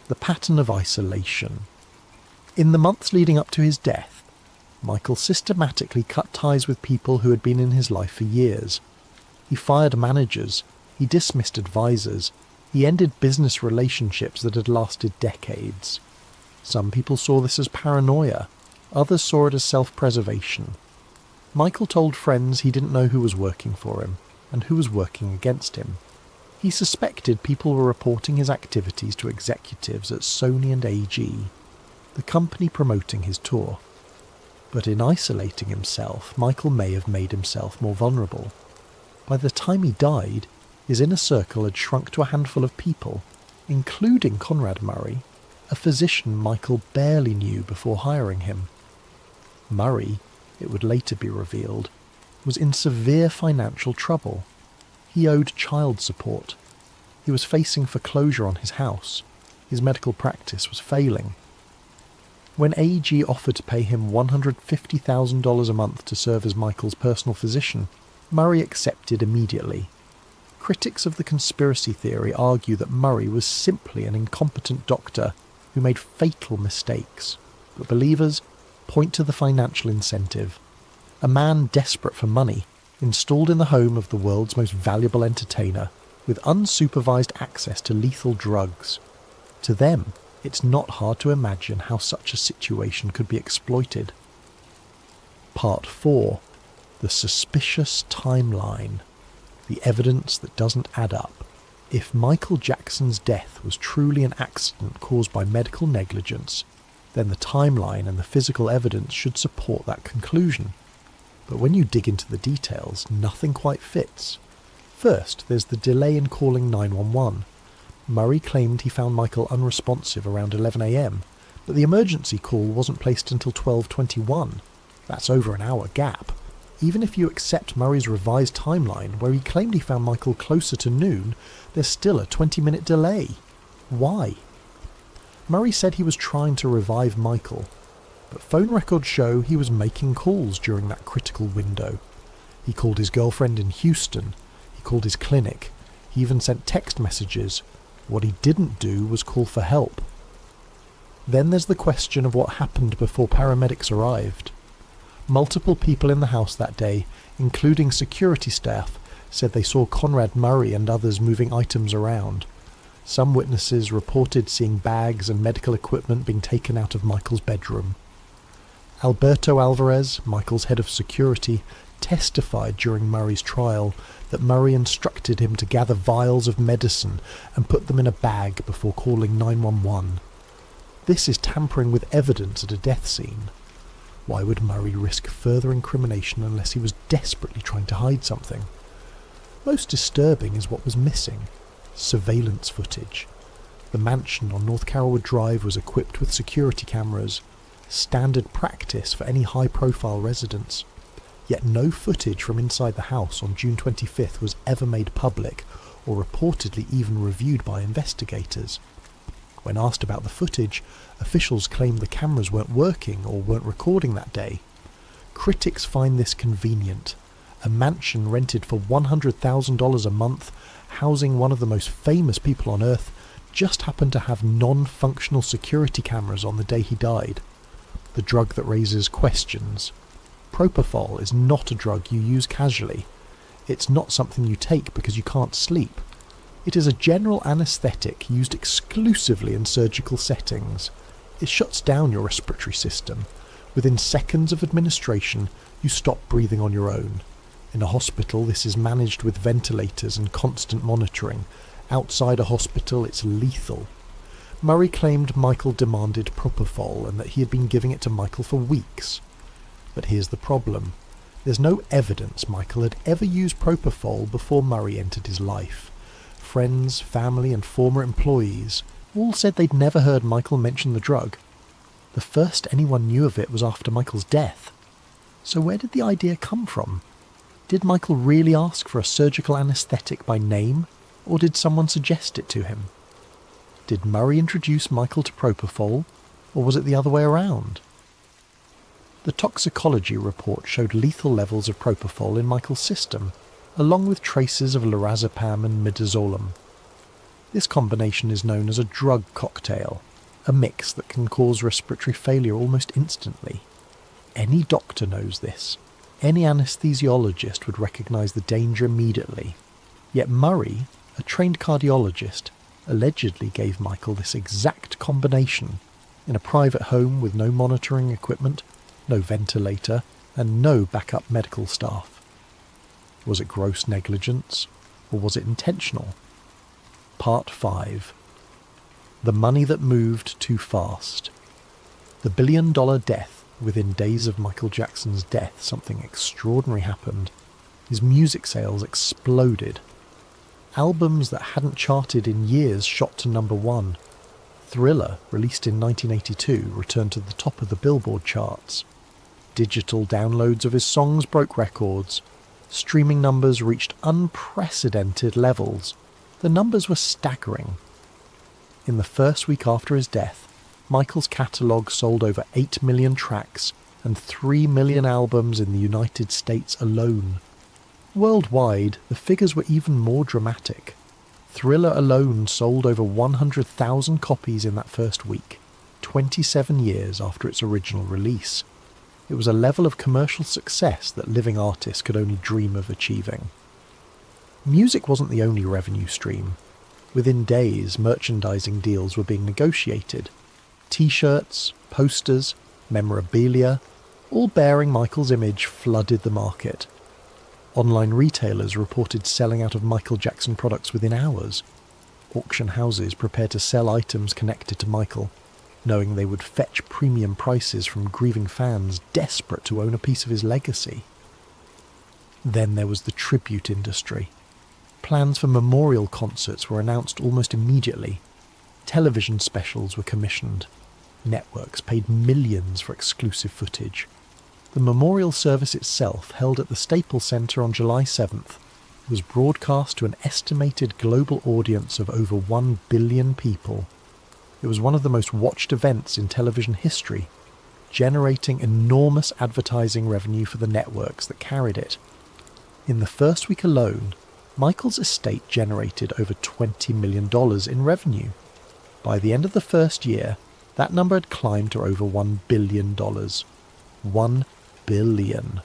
The pattern of isolation. In the months leading up to his death, Michael systematically cut ties with people who had been in his life for years. He fired managers, he dismissed advisors, he ended business relationships that had lasted decades. Some people saw this as paranoia, others saw it as self-preservation. Michael told friends he didn't know who was working for him and who was working against him. He suspected people were reporting his activities to executives at Sony and AG, the company promoting his tour. But in isolating himself, Michael may have made himself more vulnerable. By the time he died, his inner circle had shrunk to a handful of people, including Conrad Murray, a physician Michael barely knew before hiring him. Murray, it would later be revealed, was in severe financial trouble. He owed child support. He was facing foreclosure on his house. His medical practice was failing. When AG offered to pay him $150,000 a month to serve as Michael's personal physician, Murray accepted immediately. Critics of the conspiracy theory argue that Murray was simply an incompetent doctor who made fatal mistakes, but believers point to the financial incentive. A man desperate for money, installed in the home of the world's most valuable entertainer, with unsupervised access to lethal drugs. To them, it's not hard to imagine how such a situation could be exploited. Part 4. The suspicious timeline. The evidence that doesn't add up. If Michael Jackson's death was truly an accident caused by medical negligence, then the timeline and the physical evidence should support that conclusion. But when you dig into the details, nothing quite fits. First, there's the delay in calling 911. Murray claimed he found Michael unresponsive around 11 a.m, but the emergency call wasn't placed until 12:21. That's over an hour gap. Even if you accept Murray's revised timeline, where he claimed he found Michael closer to noon, there's still a 20-minute delay. Why? Murray said he was trying to revive Michael, but phone records show he was making calls during that critical window. He called his girlfriend in Houston, he called his clinic, he even sent text messages. What he didn't do was call for help. Then there's the question of what happened before paramedics arrived. Multiple people in the house that day, including security staff, said they saw Conrad Murray and others moving items around. Some witnesses reported seeing bags and medical equipment being taken out of Michael's bedroom. Alberto Alvarez, Michael's head of security, testified during Murray's trial that Murray instructed him to gather vials of medicine and put them in a bag before calling 911. This is tampering with evidence at a death scene. Why would Murray risk further incrimination unless he was desperately trying to hide something? Most disturbing is what was missing: surveillance footage. The mansion on North Carolwood Drive was equipped with security cameras, standard practice for any high-profile residents. Yet no footage from inside the house on June 25th was ever made public, or reportedly even reviewed by investigators. When asked about the footage, officials claimed the cameras weren't working or weren't recording that day. Critics find this convenient. A mansion rented for $100,000 a month, housing one of the most famous people on Earth, just happened to have non-functional security cameras on the day he died. The drug that raises questions. Propofol is not a drug you use casually. It's not something you take because you can't sleep. It is a general anaesthetic used exclusively in surgical settings. It shuts down your respiratory system. Within seconds of administration, you stop breathing on your own. In a hospital, this is managed with ventilators and constant monitoring. Outside a hospital, it's lethal. Murray claimed Michael demanded propofol and that he had been giving it to Michael for weeks. But here's the problem. There's no evidence Michael had ever used propofol before Murray entered his life. Friends, family and former employees all said they'd never heard Michael mention the drug. The first anyone knew of it was after Michael's death. So where did the idea come from? Did Michael really ask for a surgical anaesthetic by name, or did someone suggest it to him? Did Murray introduce Michael to propofol, or was it the other way around? The toxicology report showed lethal levels of propofol in Michael's system, along with traces of lorazepam and midazolam. This combination is known as a drug cocktail, a mix that can cause respiratory failure almost instantly. Any doctor knows this. Any anaesthesiologist would recognise the danger immediately. Yet Murray, a trained cardiologist, allegedly gave Michael this exact combination in a private home with no monitoring equipment, no ventilator, and no backup medical staff. Was it gross negligence, or was it intentional? Part 5. The money that moved too fast. The billion-dollar death. Within days of Michael Jackson's death, something extraordinary happened. His music sales exploded. Albums that hadn't charted in years shot to number 1. Thriller, released in 1982, returned to the top of the Billboard charts. Digital downloads of his songs broke records. Streaming numbers reached unprecedented levels. The numbers were staggering. In the first week after his death, Michael's catalogue sold over 8 million tracks and 3 million albums in the United States alone. Worldwide, the figures were even more dramatic. Thriller alone sold over 100,000 copies in that first week, 27 years after its original release. It was a level of commercial success that living artists could only dream of achieving. Music wasn't the only revenue stream. Within days, merchandising deals were being negotiated. T-shirts, posters, memorabilia, all bearing Michael's image, flooded the market. Online retailers reported selling out of Michael Jackson products within hours. Auction houses prepared to sell items connected to Michael, knowing they would fetch premium prices from grieving fans desperate to own a piece of his legacy. Then there was the tribute industry. Plans for memorial concerts were announced almost immediately. Television specials were commissioned. Networks paid millions for exclusive footage. The memorial service itself, held at the Staples Center on July 7th, was broadcast to an estimated global audience of over 1 billion people. It was one of the most watched events in television history, generating enormous advertising revenue for the networks that carried it. In the first week alone, Michael's estate generated over $20 million in revenue. By the end of the first year, that number had climbed to over $1 billion. $1 billion.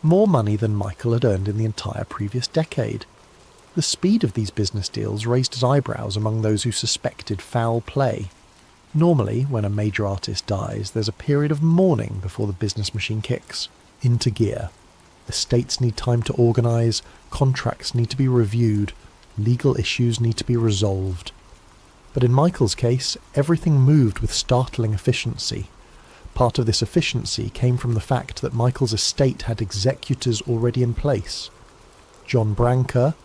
More money than Michael had earned in the entire previous decade. The speed of these business deals raised his eyebrows among those who suspected foul play. Normally, when a major artist dies, there's a period of mourning before the business machine kicks into gear. Estates need time to organise, contracts need to be reviewed, legal issues need to be resolved. But in Michael's case, everything moved with startling efficiency. Part of this efficiency came from the fact that Michael's estate had executors already in place. John Branca,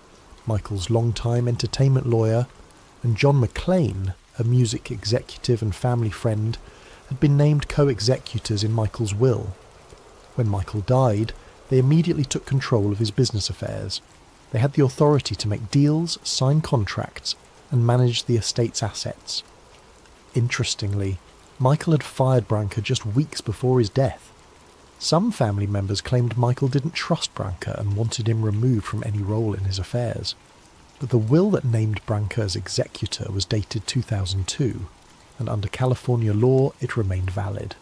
Michael's longtime entertainment lawyer, and John McClane, a music executive and family friend, had been named co-executors in Michael's will. When Michael died, they immediately took control of his business affairs. They had the authority to make deals, sign contracts, and manage the estate's assets. Interestingly, Michael had fired Branca just weeks before his death. Some family members claimed Michael didn't trust Branca and wanted him removed from any role in his affairs. But the will that named Branca as executor was dated 2002, and under California law it remained valid.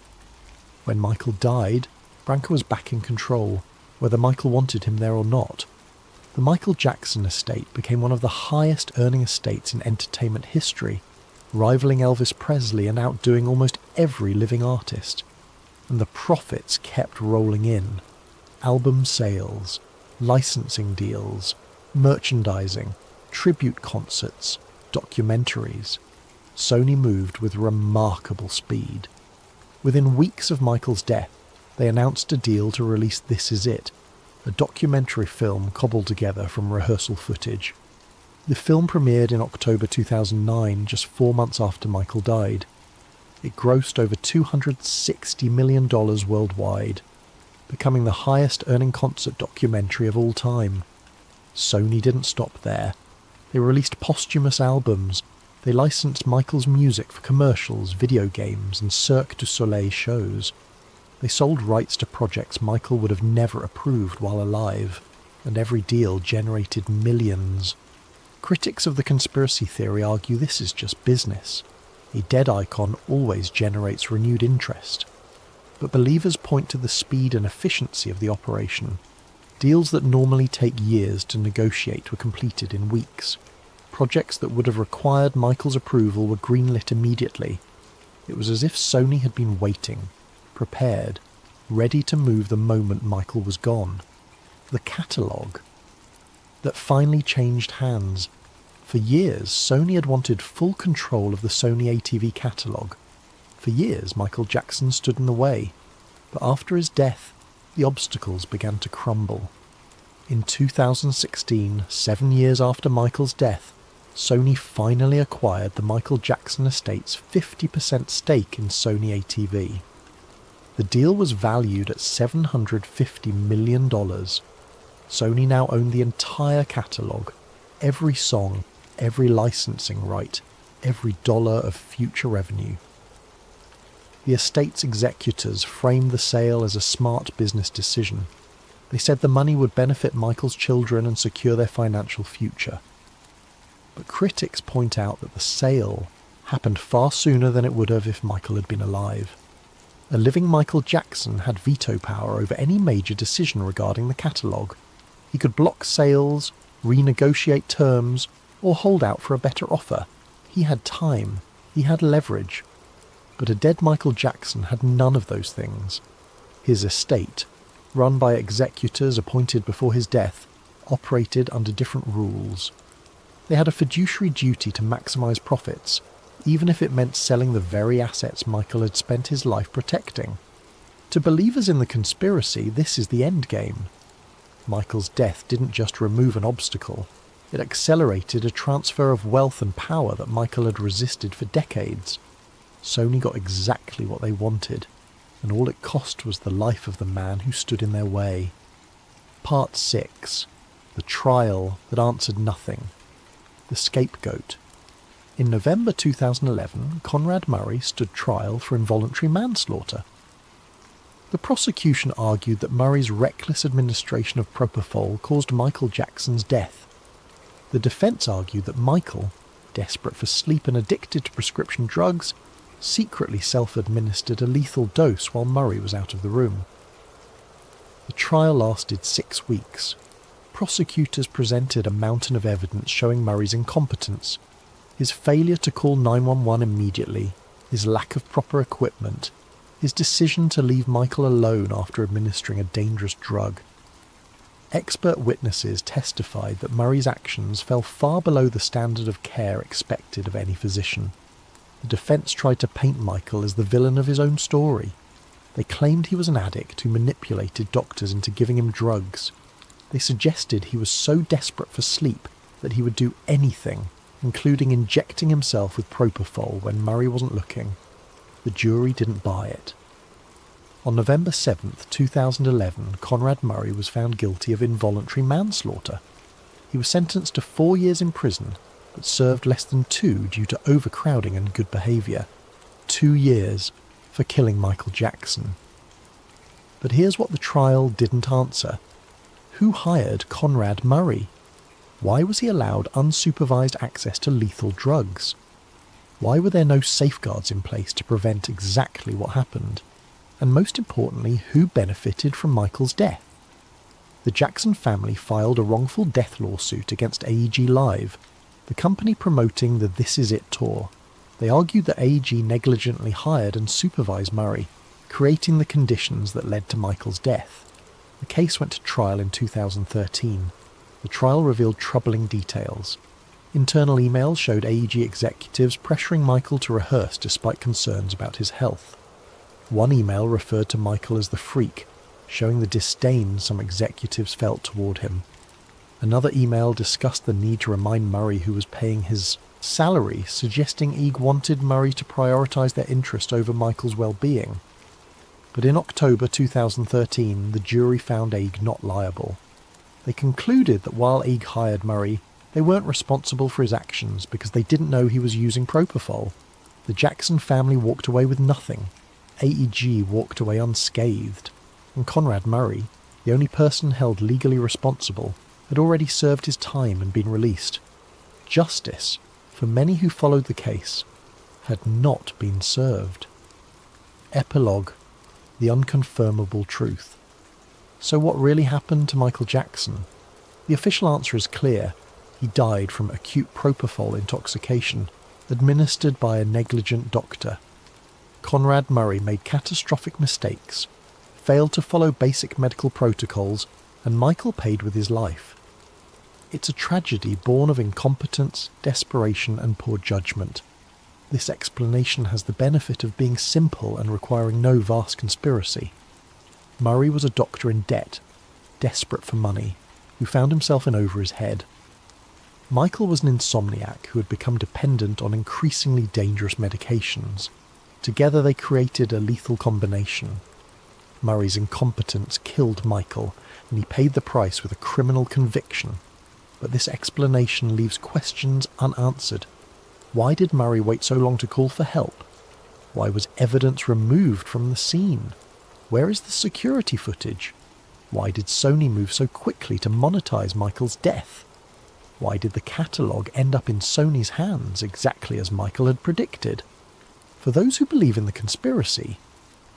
When Michael died, Branca was back in control, whether Michael wanted him there or not. The Michael Jackson estate became one of the highest earning estates in entertainment history, rivaling Elvis Presley and outdoing almost every living artist. And the profits kept rolling in. Album sales, licensing deals, merchandising, tribute concerts, documentaries. Sony moved with remarkable speed. Within weeks of Michael's death, they announced a deal to release This Is It, a documentary film cobbled together from rehearsal footage. The film premiered in October 2009, just 4 months after Michael died. It grossed over $260 million worldwide, becoming the highest-earning concert documentary of all time. Sony didn't stop there. They released posthumous albums. They licensed Michael's music for commercials, video games, and Cirque du Soleil shows. They sold rights to projects Michael would have never approved while alive, and every deal generated millions. Critics of the conspiracy theory argue this is just business. A dead icon always generates renewed interest. But believers point to the speed and efficiency of the operation. Deals that normally take years to negotiate were completed in weeks. Projects that would have required Michael's approval were greenlit immediately. It was as if Sony had been waiting, prepared, ready to move the moment Michael was gone. The catalogue that finally changed hands. For years, Sony had wanted full control of the Sony ATV catalogue. For years, Michael Jackson stood in the way. But after his death, the obstacles began to crumble. In 2016, 7 years after Michael's death, Sony finally acquired the Michael Jackson estate's 50% stake in Sony ATV. The deal was valued at $750 million. Sony now owned the entire catalogue, every song, every licensing right, every dollar of future revenue. The estate's executors framed the sale as a smart business decision. They said the money would benefit Michael's children and secure their financial future. But critics point out that the sale happened far sooner than it would have if Michael had been alive. A living Michael Jackson had veto power over any major decision regarding the catalogue. He could block sales, renegotiate terms, or hold out for a better offer. He had time. He had leverage. But a dead Michael Jackson had none of those things. His estate, run by executors appointed before his death, operated under different rules. They had a fiduciary duty to maximise profits, even if it meant selling the very assets Michael had spent his life protecting. To believers in the conspiracy, this is the end game. Michael's death didn't just remove an obstacle, it accelerated a transfer of wealth and power that Michael had resisted for decades. Sony got exactly what they wanted, and all it cost was the life of the man who stood in their way. Part 6. The trial that answered nothing. The scapegoat. In November 2011, Conrad Murray stood trial for involuntary manslaughter. The prosecution argued that Murray's reckless administration of propofol caused Michael Jackson's death. The defence argued that Michael, desperate for sleep and addicted to prescription drugs, secretly self-administered a lethal dose while Murray was out of the room. The trial lasted 6 weeks. Prosecutors presented a mountain of evidence showing Murray's incompetence, his failure to call 911 immediately, his lack of proper equipment, his decision to leave Michael alone after administering a dangerous drug. Expert witnesses testified that Murray's actions fell far below the standard of care expected of any physician. The defence tried to paint Michael as the villain of his own story. They claimed he was an addict who manipulated doctors into giving him drugs. They suggested he was so desperate for sleep that he would do anything, including injecting himself with propofol when Murray wasn't looking. The jury didn't buy it. On November 7, 2011, Conrad Murray was found guilty of involuntary manslaughter. He was sentenced to 4 years in prison, but served less than 2 due to overcrowding and good behaviour. 2 years for killing Michael Jackson. But here's what the trial didn't answer. Who hired Conrad Murray? Why was he allowed unsupervised access to lethal drugs? Why were there no safeguards in place to prevent exactly what happened? And most importantly, who benefited from Michael's death? The Jackson family filed a wrongful death lawsuit against AEG Live, the company promoting the This Is It tour. They argued that AEG negligently hired and supervised Murray, creating the conditions that led to Michael's death. The case went to trial in 2013. The trial revealed troubling details. Internal emails showed AEG executives pressuring Michael to rehearse despite concerns about his health. One email referred to Michael as the freak, showing the disdain some executives felt toward him. Another email discussed the need to remind Murray who was paying his salary, suggesting EG wanted Murray to prioritise their interest over Michael's well-being. But in October 2013, the jury found EG not liable. They concluded that while EG hired Murray, they weren't responsible for his actions because they didn't know he was using propofol. The Jackson family walked away with nothing. AEG walked away unscathed. And Conrad Murray, the only person held legally responsible, had already served his time and been released. Justice, for many who followed the case, had not been served. Epilogue: the unconfirmable truth. So what really happened to Michael Jackson? The official answer is clear. He died from acute propofol intoxication, administered by a negligent doctor. Conrad Murray made catastrophic mistakes, failed to follow basic medical protocols, and Michael paid with his life. It's a tragedy born of incompetence, desperation, and poor judgment. This explanation has the benefit of being simple and requiring no vast conspiracy. Murray was a doctor in debt, desperate for money, who found himself in over his head. Michael was an insomniac who had become dependent on increasingly dangerous medications. Together they created a lethal combination. Murray's incompetence killed Michael, and he paid the price with a criminal conviction. But this explanation leaves questions unanswered. Why did Murray wait so long to call for help? Why was evidence removed from the scene? Where is the security footage? Why did Sony move so quickly to monetize Michael's death? Why did the catalogue end up in Sony's hands exactly as Michael had predicted? For those who believe in the conspiracy,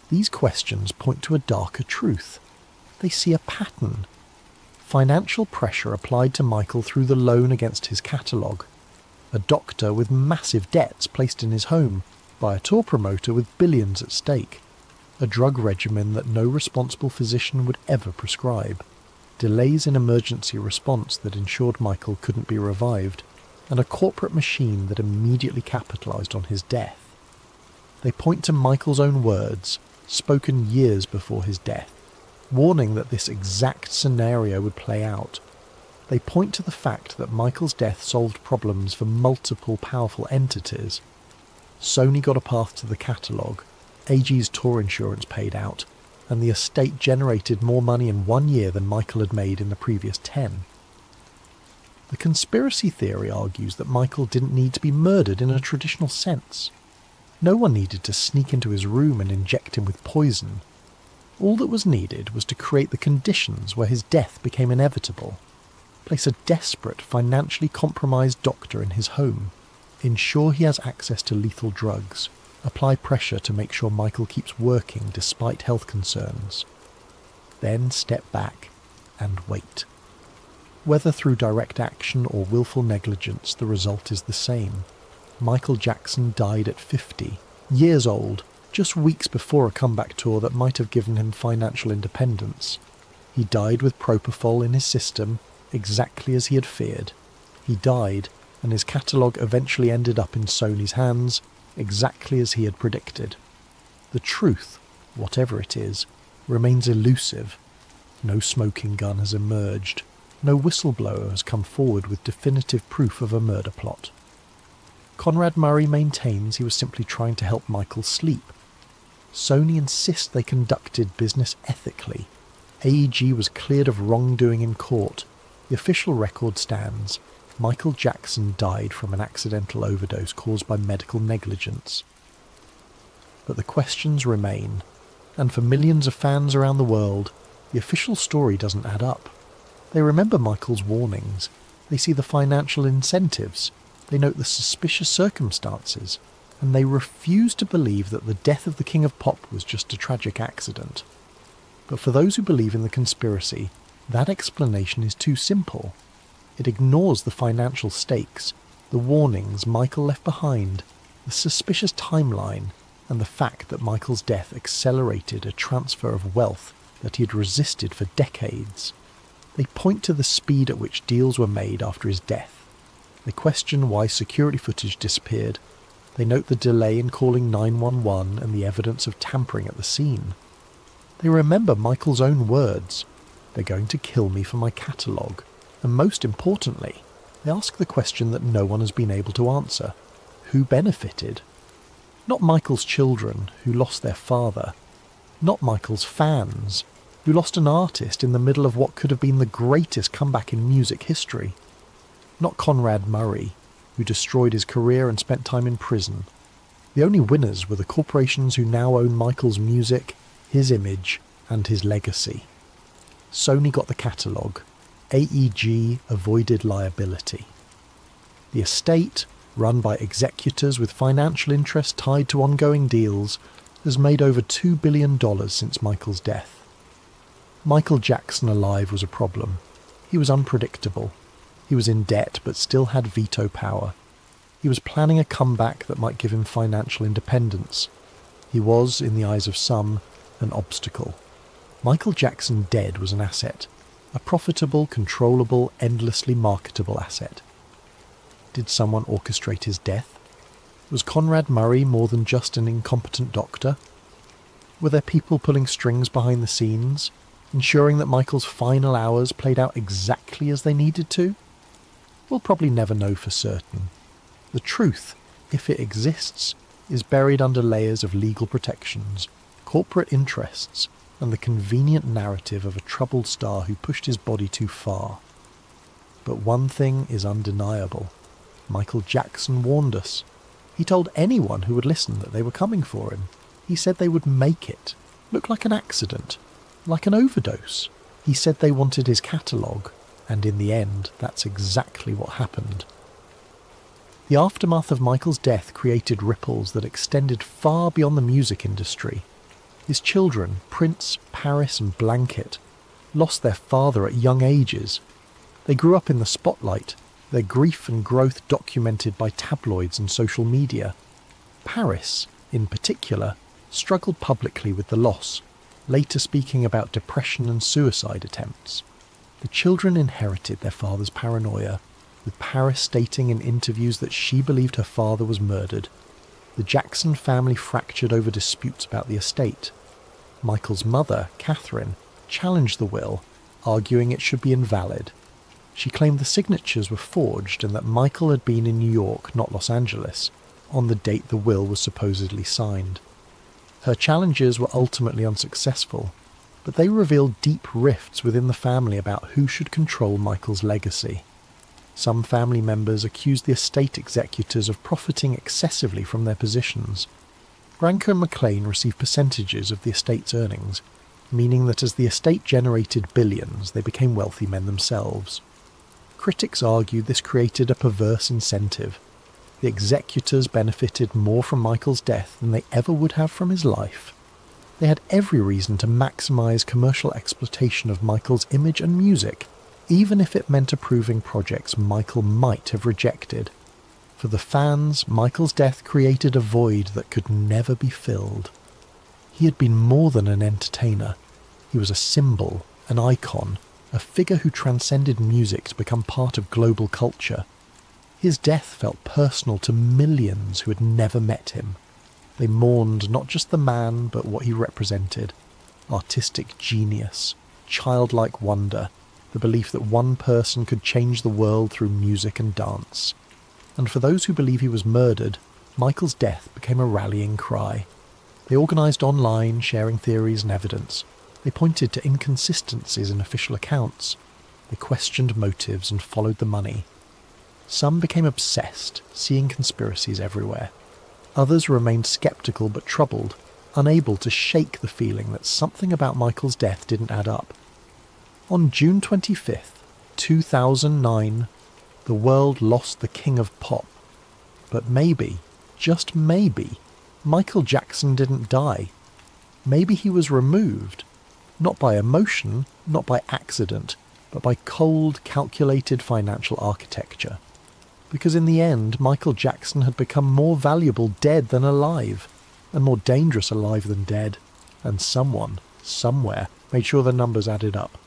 these questions point to a darker truth. They see a pattern. Financial pressure applied to Michael through the loan against his catalogue. A doctor with massive debts placed in his home by a tour promoter with billions at stake. A drug regimen that no responsible physician would ever prescribe. Delays in emergency response that ensured Michael couldn't be revived. And a corporate machine that immediately capitalised on his death. They point to Michael's own words, spoken years before his death. warning that this exact scenario would play out. They point to the fact that Michael's death solved problems for multiple powerful entities. Sony got a path to the catalogue, AG's tour insurance paid out, and the estate generated more money in 1 year than Michael had made in the previous 10. The conspiracy theory argues that Michael didn't need to be murdered in a traditional sense. No one needed to sneak into his room and inject him with poison. All that was needed was to create the conditions where his death became inevitable. Place a desperate, financially compromised doctor in his home. Ensure he has access to lethal drugs. Apply pressure to make sure Michael keeps working despite health concerns. Then step back and wait. Whether through direct action or willful negligence, the result is the same. Michael Jackson died at 50, years old, just weeks before a comeback tour that might have given him financial independence. He died with propofol in his system, exactly as he had feared. He died, and his catalogue eventually ended up in Sony's hands, exactly as he had predicted. The truth, whatever it is, remains elusive. No smoking gun has emerged. No whistleblower has come forward with definitive proof of a murder plot. Conrad Murray maintains he was simply trying to help Michael sleep. Sony insists they conducted business ethically. AEG was cleared of wrongdoing in court. The official record stands. Michael Jackson died from an accidental overdose caused by medical negligence. But the questions remain, and for millions of fans around the world, the official story doesn't add up. They remember Michael's warnings. They see the financial incentives. They note the suspicious circumstances. And they refuse to believe that the death of the King of Pop was just a tragic accident. But for those who believe in the conspiracy, that explanation is too simple. It ignores the financial stakes, the warnings Michael left behind, the suspicious timeline, and the fact that Michael's death accelerated a transfer of wealth that he had resisted for decades. They point to the speed at which deals were made after his death. They question why security footage disappeared. They note the delay in calling 911 and the evidence of tampering at the scene. They remember Michael's own words. They're going to kill me for my catalogue. And most importantly, they ask the question that no one has been able to answer. Who benefited? Not Michael's children, who lost their father. Not Michael's fans, who lost an artist in the middle of what could have been the greatest comeback in music history. Not Conrad Murray, who destroyed his career and spent time in prison. The only winners were the corporations who now own Michael's music, his image, and his legacy. Sony got the catalogue. AEG avoided liability. The estate, run by executors with financial interest tied to ongoing deals, has made over $2 billion since Michael's death. Michael Jackson alive was a problem. He was unpredictable. He was in debt but still had veto power. He was planning a comeback that might give him financial independence. He was, in the eyes of some, an obstacle. Michael Jackson dead was an asset. A profitable, controllable, endlessly marketable asset. Did someone orchestrate his death? Was Conrad Murray more than just an incompetent doctor? Were there people pulling strings behind the scenes, ensuring that Michael's final hours played out exactly as they needed to? We'll probably never know for certain. The truth, if it exists, is buried under layers of legal protections, corporate interests, and the convenient narrative of a troubled star who pushed his body too far. But one thing is undeniable. Michael Jackson warned us. He told anyone who would listen that they were coming for him. He said they would make it. Look like an accident. Like an overdose. He said they wanted his catalogue. And in the end, that's exactly what happened. The aftermath of Michael's death created ripples that extended far beyond the music industry. His children, Prince, Paris and Blanket, lost their father at young ages. They grew up in the spotlight, their grief and growth documented by tabloids and social media. Paris, in particular, struggled publicly with the loss, later speaking about depression and suicide attempts. The children inherited their father's paranoia, with Paris stating in interviews that she believed her father was murdered. The Jackson family fractured over disputes about the estate. Michael's mother, Catherine, challenged the will, arguing it should be invalid. She claimed the signatures were forged and that Michael had been in New York, not Los Angeles, on the date the will was supposedly signed. Her challenges were ultimately unsuccessful, but they revealed deep rifts within the family about who should control Michael's legacy. Some family members accused the estate executors of profiting excessively from their positions. Branco and McLean received percentages of the estate's earnings, meaning that as the estate generated billions, they became wealthy men themselves. Critics argued this created a perverse incentive. The executors benefited more from Michael's death than they ever would have from his life. They had every reason to maximise commercial exploitation of Michael's image and music, even if it meant approving projects Michael might have rejected. For the fans, Michael's death created a void that could never be filled. He had been more than an entertainer. He was a symbol, an icon, a figure who transcended music to become part of global culture. His death felt personal to millions who had never met him. They mourned not just the man, but what he represented. Artistic genius, childlike wonder, the belief that one person could change the world through music and dance. And for those who believe he was murdered, Michael's death became a rallying cry. They organised online, sharing theories and evidence. They pointed to inconsistencies in official accounts. They questioned motives and followed the money. Some became obsessed, seeing conspiracies everywhere. Others remained sceptical but troubled, unable to shake the feeling that something about Michael's death didn't add up. On June 25th, 2009, the world lost the king of pop. But maybe, just maybe, Michael Jackson didn't die. Maybe he was removed, not by emotion, not by accident, but by cold, calculated financial architecture. Because in the end, Michael Jackson had become more valuable dead than alive, and more dangerous alive than dead, and someone, somewhere, made sure the numbers added up.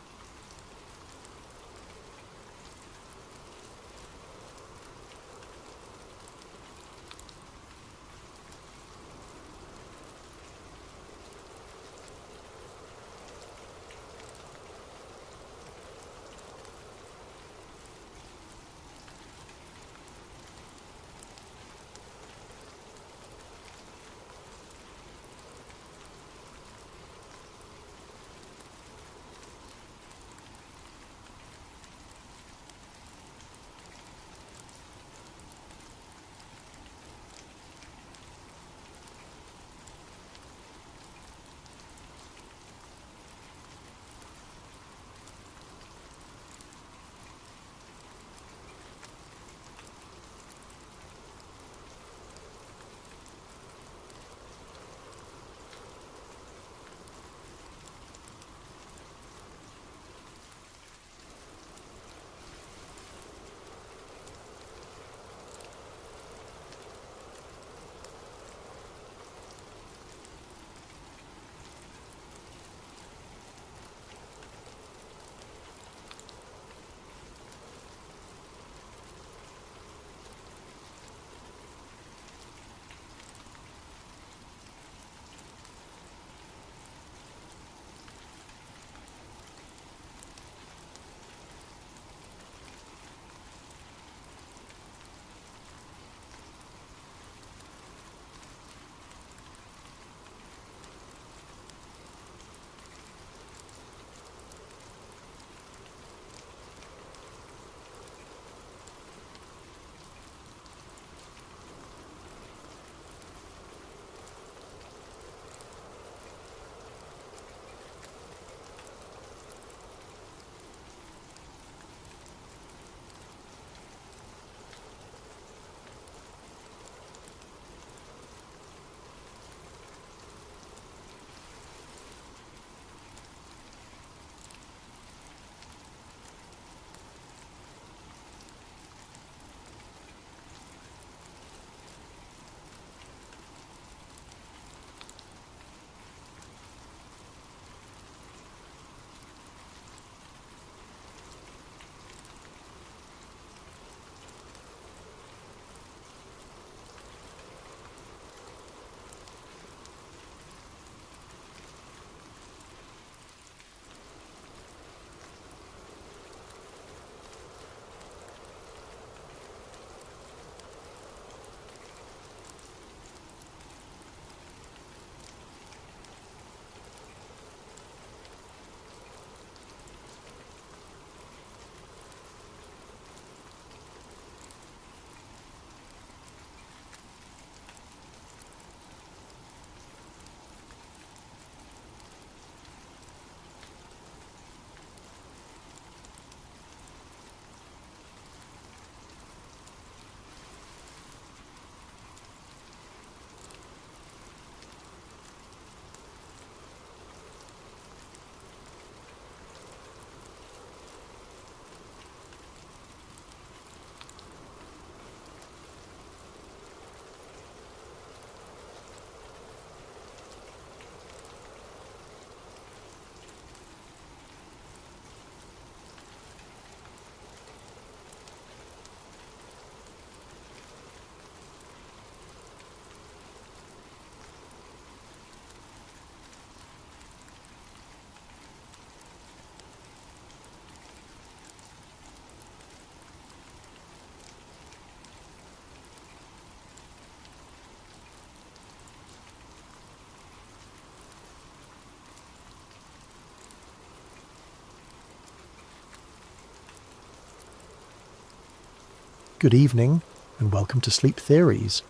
Good evening, and welcome to Sleep Theories.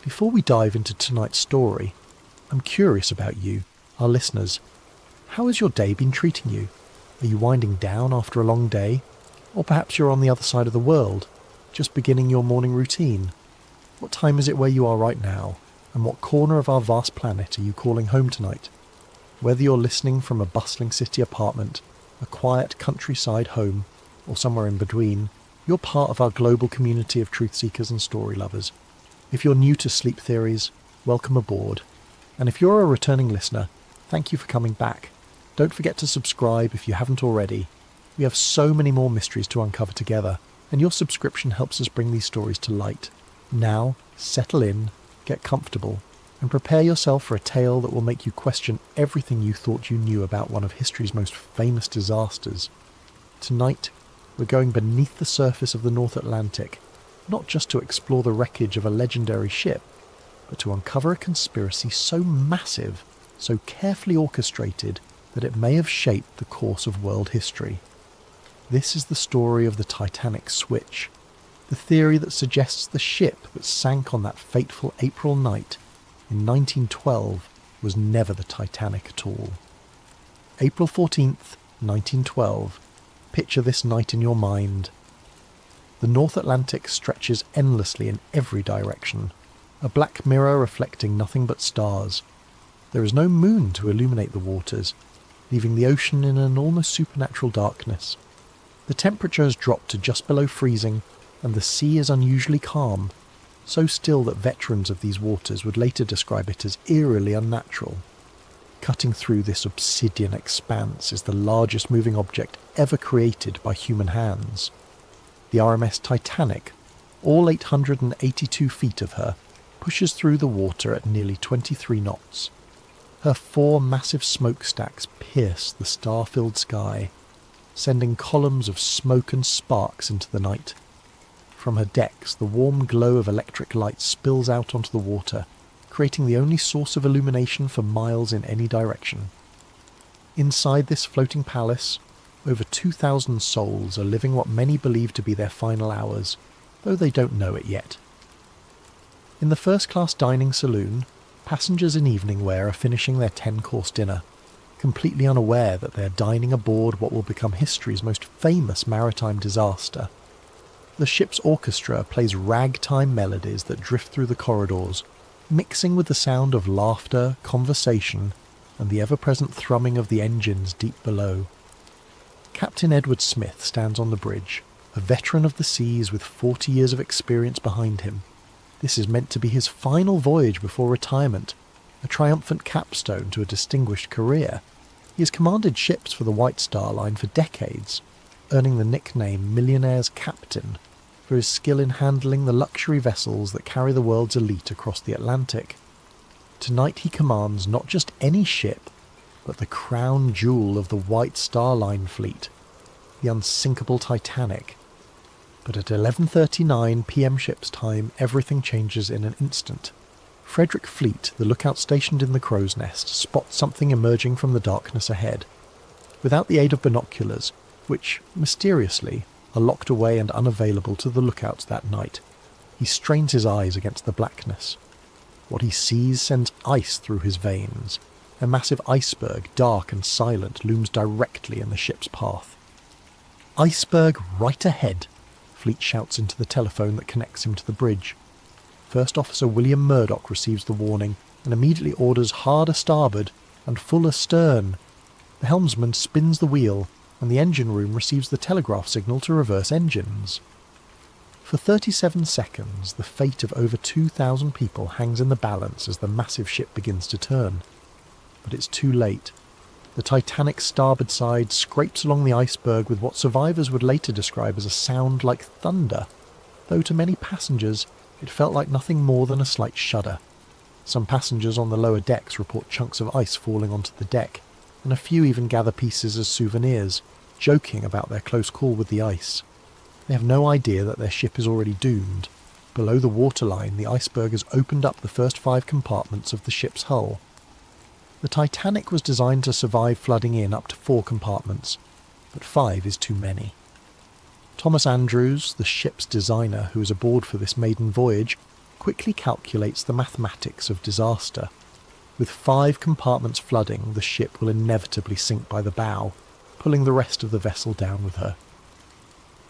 Before we dive into tonight's story, I'm curious about you, our listeners. How has your day been treating you? Are you winding down after a long day? Or perhaps you're on the other side of the world, just beginning your morning routine. What time is it where you are right now? And what corner of our vast planet are you calling home tonight? Whether you're listening from a bustling city apartment, a quiet countryside home, or somewhere in between, you're part of our global community of truth seekers and story lovers. If you're new to Sleep Theories, welcome aboard. And if you're a returning listener, thank you for coming back. Don't forget to subscribe if you haven't already. We have so many more mysteries to uncover together, and your subscription helps us bring these stories to light. Now, settle in, get comfortable, and prepare yourself for a tale that will make you question everything you thought you knew about one of history's most famous disasters. Tonight, we're going beneath the surface of the North Atlantic, not just to explore the wreckage of a legendary ship, but to uncover a conspiracy so massive, so carefully orchestrated, that it may have shaped the course of world history. This is the story of the Titanic switch, the theory that suggests the ship that sank on that fateful April night in 1912 was never the Titanic at all. April 14th, 1912. Picture this night in your mind. The North Atlantic stretches endlessly in every direction, a black mirror reflecting nothing but stars. There is no moon to illuminate the waters, leaving the ocean in an almost supernatural darkness. The temperature has dropped to just below freezing, and the sea is unusually calm, so still that veterans of these waters would later describe it as eerily unnatural. Cutting through this obsidian expanse is the largest moving object ever created by human hands. The RMS Titanic, all 882 feet of her, pushes through the water at nearly 23 knots. Her 4 massive smokestacks pierce the star-filled sky, sending columns of smoke and sparks into the night. From her decks, the warm glow of electric light spills out onto the water, creating the only source of illumination for miles in any direction. Inside this floating palace, over 2,000 souls are living what many believe to be their final hours, though they don't know it yet. In the first-class dining saloon, passengers in evening wear are finishing their 10-course dinner, completely unaware that they are dining aboard what will become history's most famous maritime disaster. The ship's orchestra plays ragtime melodies that drift through the corridors, mixing with the sound of laughter, conversation, and the ever-present thrumming of the engines deep below. Captain Edward Smith stands on the bridge, a veteran of the seas with 40 years of experience behind him. This is meant to be his final voyage before retirement, a triumphant capstone to a distinguished career. He has commanded ships for the White Star Line for decades, earning the nickname Millionaire's Captain for his skill in handling the luxury vessels that carry the world's elite across the Atlantic. Tonight he commands not just any ship, but the crown jewel of the White Star Line fleet, the unsinkable Titanic. But at 11:39 p.m. ship's time, everything changes in an instant. Frederick Fleet, the lookout stationed in the crow's nest, spots something emerging from the darkness ahead. Without the aid of binoculars, which, mysteriously, are locked away and unavailable to the lookouts that night, he strains his eyes against the blackness. What he sees sends ice through his veins. A massive iceberg, dark and silent, looms directly in the ship's path. "Iceberg right ahead," Fleet shouts into the telephone that connects him to the bridge. First Officer William Murdoch receives the warning and immediately orders hard a starboard and full astern. The helmsman spins the wheel, and the engine room receives the telegraph signal to reverse engines. For 37 seconds, the fate of over 2,000 people hangs in the balance as the massive ship begins to turn. But it's too late. The Titanic's starboard side scrapes along the iceberg with what survivors would later describe as a sound like thunder, though to many passengers it felt like nothing more than a slight shudder. Some passengers on the lower decks report chunks of ice falling onto the deck, and a few even gather pieces as souvenirs, joking about their close call with the ice. They have no idea that their ship is already doomed. Below the waterline, the iceberg has opened up the first 5 compartments of the ship's hull. The Titanic was designed to survive flooding in up to 4 compartments, but 5 is too many. Thomas Andrews, the ship's designer who is aboard for this maiden voyage, quickly calculates the mathematics of disaster. With 5 compartments flooding, the ship will inevitably sink by the bow, pulling the rest of the vessel down with her.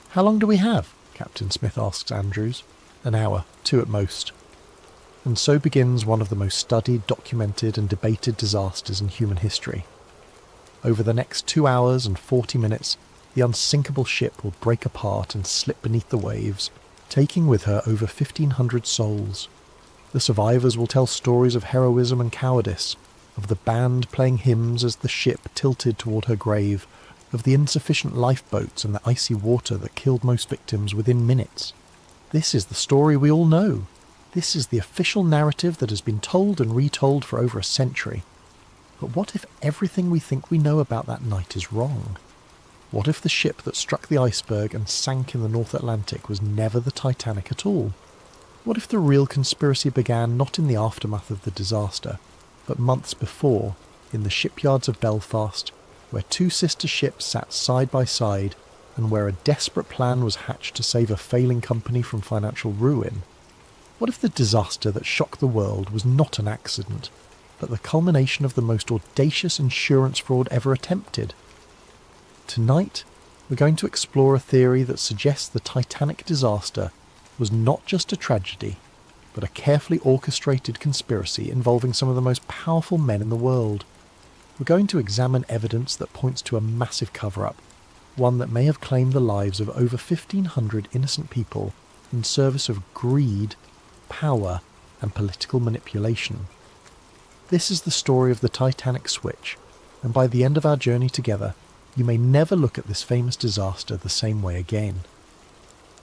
"How long do we have?" Captain Smith asks Andrews. "An hour, 2 at most." And so begins one of the most studied, documented and debated disasters in human history. Over the next 2 hours and 40 minutes, the unsinkable ship will break apart and slip beneath the waves, taking with her over 1,500 souls. The survivors will tell stories of heroism and cowardice, of the band playing hymns as the ship tilted toward her grave, of the insufficient lifeboats and the icy water that killed most victims within minutes. This is the story we all know. This is the official narrative that has been told and retold for over a century. But what if everything we think we know about that night is wrong? What if the ship that struck the iceberg and sank in the North Atlantic was never the Titanic at all? What if the real conspiracy began not in the aftermath of the disaster, but months before, in the shipyards of Belfast, where 2 sister ships sat side by side, and where a desperate plan was hatched to save a failing company from financial ruin? What if the disaster that shocked the world was not an accident, but the culmination of the most audacious insurance fraud ever attempted? Tonight, we're going to explore a theory that suggests the Titanic disaster was not just a tragedy, but a carefully orchestrated conspiracy involving some of the most powerful men in the world. We're going to examine evidence that points to a massive cover-up, one that may have claimed the lives of over 1,500 innocent people in service of greed, power, and political manipulation. This is the story of the Titanic switch, and by the end of our journey together, you may never look at this famous disaster the same way again.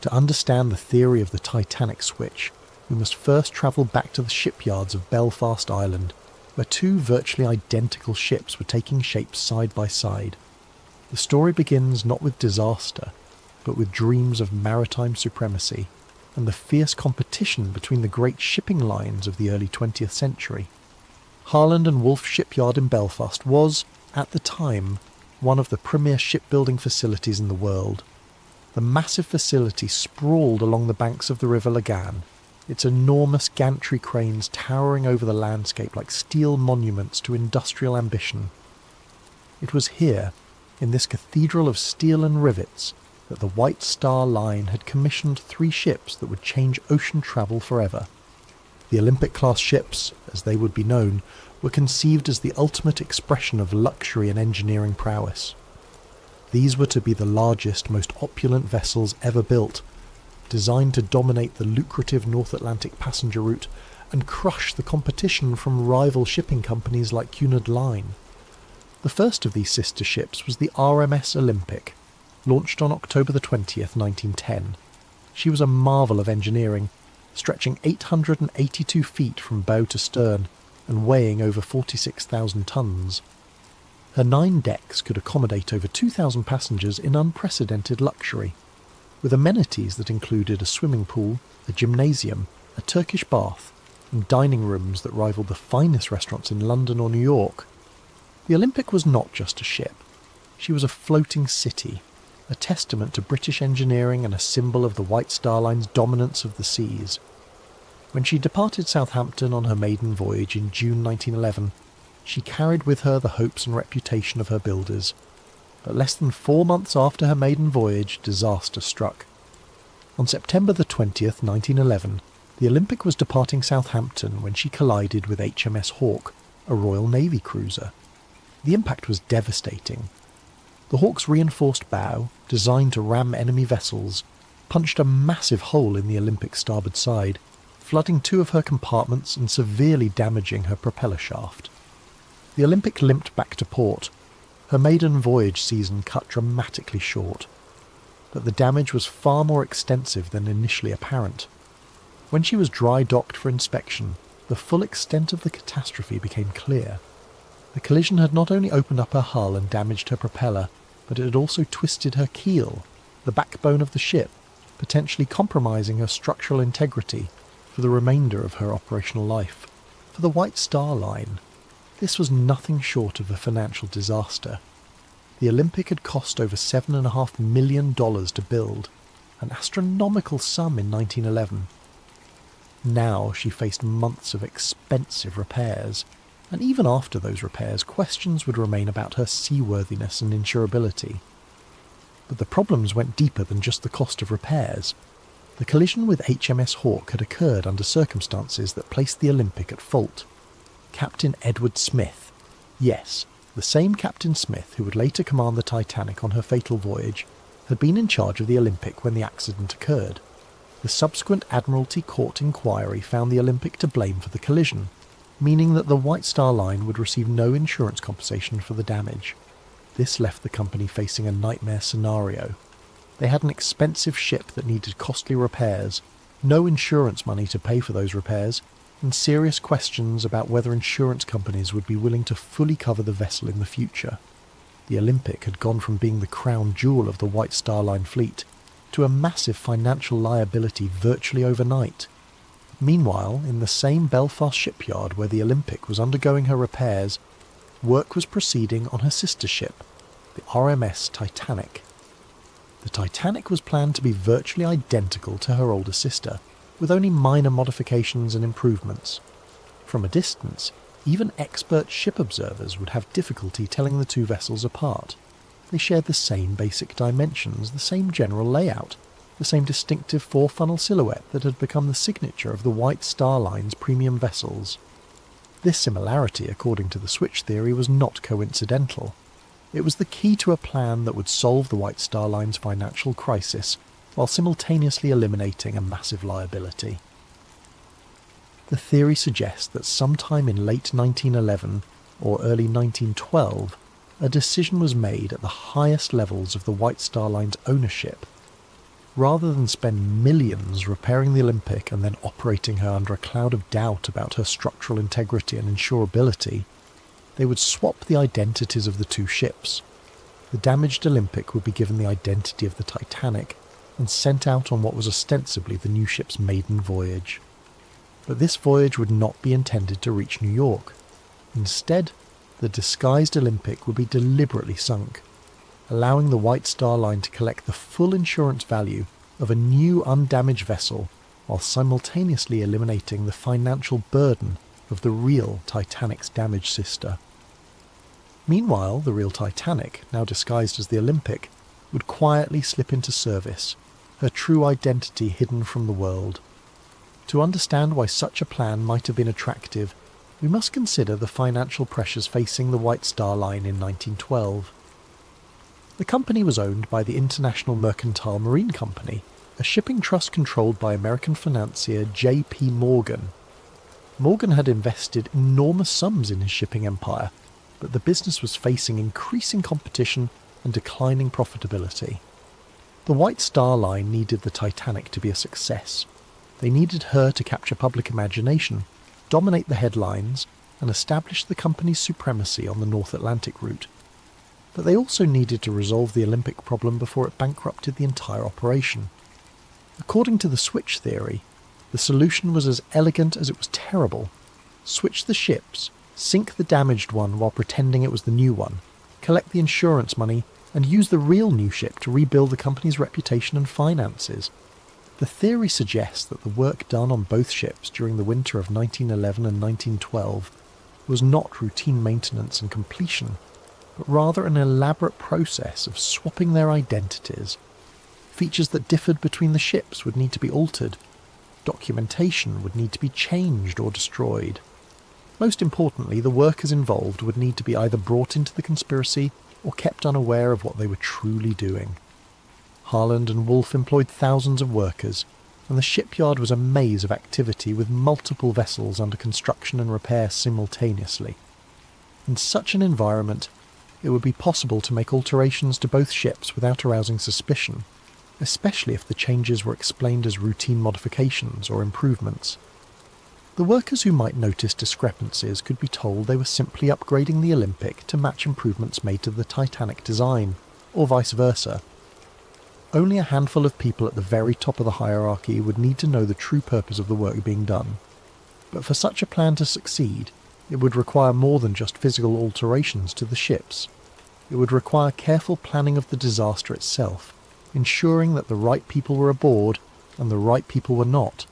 To understand the theory of the Titanic switch, we must first travel back to the shipyards of Belfast, Ireland, where 2 virtually identical ships were taking shape side by side. The story begins not with disaster, but with dreams of maritime supremacy and the fierce competition between the great shipping lines of the early 20th century. Harland and Wolff shipyard in Belfast was, at the time, one of the premier shipbuilding facilities in the world. The massive facility sprawled along the banks of the River Lagan, its enormous gantry cranes towering over the landscape like steel monuments to industrial ambition. It was here, in this cathedral of steel and rivets, that the White Star Line had commissioned 3 ships that would change ocean travel forever. The Olympic-class ships, as they would be known, were conceived as the ultimate expression of luxury and engineering prowess. These were to be the largest, most opulent vessels ever built, designed to dominate the lucrative North Atlantic passenger route and crush the competition from rival shipping companies like Cunard Line. The first of these sister ships was the RMS Olympic, launched on October the 20th, 1910. She was a marvel of engineering, stretching 882 feet from bow to stern and weighing over 46,000 tons. Her 9 decks could accommodate over 2,000 passengers in unprecedented luxury, with amenities that included a swimming pool, a gymnasium, a Turkish bath, and dining rooms that rivaled the finest restaurants in London or New York. The Olympic was not just a ship. She was a floating city, a testament to British engineering and a symbol of the White Star Line's dominance of the seas. When she departed Southampton on her maiden voyage in June 1911, she carried with her the hopes and reputation of her builders. But less than 4 months after her maiden voyage, disaster struck. On September the 20th, 1911, the Olympic was departing Southampton when she collided with HMS Hawke, a Royal Navy cruiser. The impact was devastating. The Hawke's reinforced bow, designed to ram enemy vessels, punched a massive hole in the Olympic's starboard side, flooding 2 of her compartments and severely damaging her propeller shaft. The Olympic limped back to port, her maiden voyage season cut dramatically short. But the damage was far more extensive than initially apparent. When she was dry docked for inspection, the full extent of the catastrophe became clear. The collision had not only opened up her hull and damaged her propeller, but it had also twisted her keel, the backbone of the ship, potentially compromising her structural integrity for the remainder of her operational life. For the White Star Line, this was nothing short of a financial disaster. The Olympic had cost over $7.5 million to build, an astronomical sum in 1911. Now she faced months of expensive repairs, and even after those repairs, questions would remain about her seaworthiness and insurability. But the problems went deeper than just the cost of repairs. The collision with HMS Hawke had occurred under circumstances that placed the Olympic at fault. Captain Edward Smith, yes, the same Captain Smith who would later command the Titanic on her fatal voyage, had been in charge of the Olympic when the accident occurred. The subsequent Admiralty Court inquiry found the Olympic to blame for the collision, meaning that the White Star Line would receive no insurance compensation for the damage. This left the company facing a nightmare scenario. They had an expensive ship that needed costly repairs, no insurance money to pay for those repairs, and serious questions about whether insurance companies would be willing to fully cover the vessel in the future. The Olympic had gone from being the crown jewel of the White Star Line fleet to a massive financial liability virtually overnight. Meanwhile, in the same Belfast shipyard where the Olympic was undergoing her repairs, work was proceeding on her sister ship, the RMS Titanic. The Titanic was planned to be virtually identical to her older sister, with only minor modifications and improvements. From a distance, even expert ship observers would have difficulty telling the two vessels apart. They shared the same basic dimensions, the same general layout, the same distinctive four-funnel silhouette that had become the signature of the White Star Line's premium vessels. This similarity, according to the switch theory, was not coincidental. It was the key to a plan that would solve the White Star Line's financial crisis, while simultaneously eliminating a massive liability. The theory suggests that sometime in late 1911 or early 1912, a decision was made at the highest levels of the White Star Line's ownership. Rather than spend millions repairing the Olympic and then operating her under a cloud of doubt about her structural integrity and insurability, they would swap the identities of the two ships. The damaged Olympic would be given the identity of the Titanic and sent out on what was ostensibly the new ship's maiden voyage. But this voyage would not be intended to reach New York. Instead, the disguised Olympic would be deliberately sunk, allowing the White Star Line to collect the full insurance value of a new undamaged vessel while simultaneously eliminating the financial burden of the real Titanic's damaged sister. Meanwhile, the real Titanic, now disguised as the Olympic, would quietly slip into service, her true identity hidden from the world. To understand why such a plan might have been attractive, we must consider the financial pressures facing the White Star Line in 1912. The company was owned by the International Mercantile Marine Company, a shipping trust controlled by American financier J.P. Morgan. Morgan had invested enormous sums in his shipping empire, but the business was facing increasing competition and declining profitability. The White Star Line needed the Titanic to be a success. They needed her to capture public imagination, dominate the headlines, and establish the company's supremacy on the North Atlantic route. But they also needed to resolve the Olympic problem before it bankrupted the entire operation. According to the switch theory, the solution was as elegant as it was terrible. Switch the ships, sink the damaged one while pretending it was the new one, collect the insurance money, and use the real new ship to rebuild the company's reputation and finances. The theory suggests that the work done on both ships during the winter of 1911 and 1912 was not routine maintenance and completion, but rather an elaborate process of swapping their identities. Features that differed between the ships would need to be altered. Documentation would need to be changed or destroyed. Most importantly, the workers involved would need to be either brought into the conspiracy or kept unaware of what they were truly doing. Harland and Wolff employed thousands of workers, and the shipyard was a maze of activity with multiple vessels under construction and repair simultaneously. In such an environment, it would be possible to make alterations to both ships without arousing suspicion, especially if the changes were explained as routine modifications or improvements. The workers who might notice discrepancies could be told they were simply upgrading the Olympic to match improvements made to the Titanic design, or vice versa. Only a handful of people at the very top of the hierarchy would need to know the true purpose of the work being done. But for such a plan to succeed, it would require more than just physical alterations to the ships. It would require careful planning of the disaster itself, ensuring that the right people were aboard and the right people were not,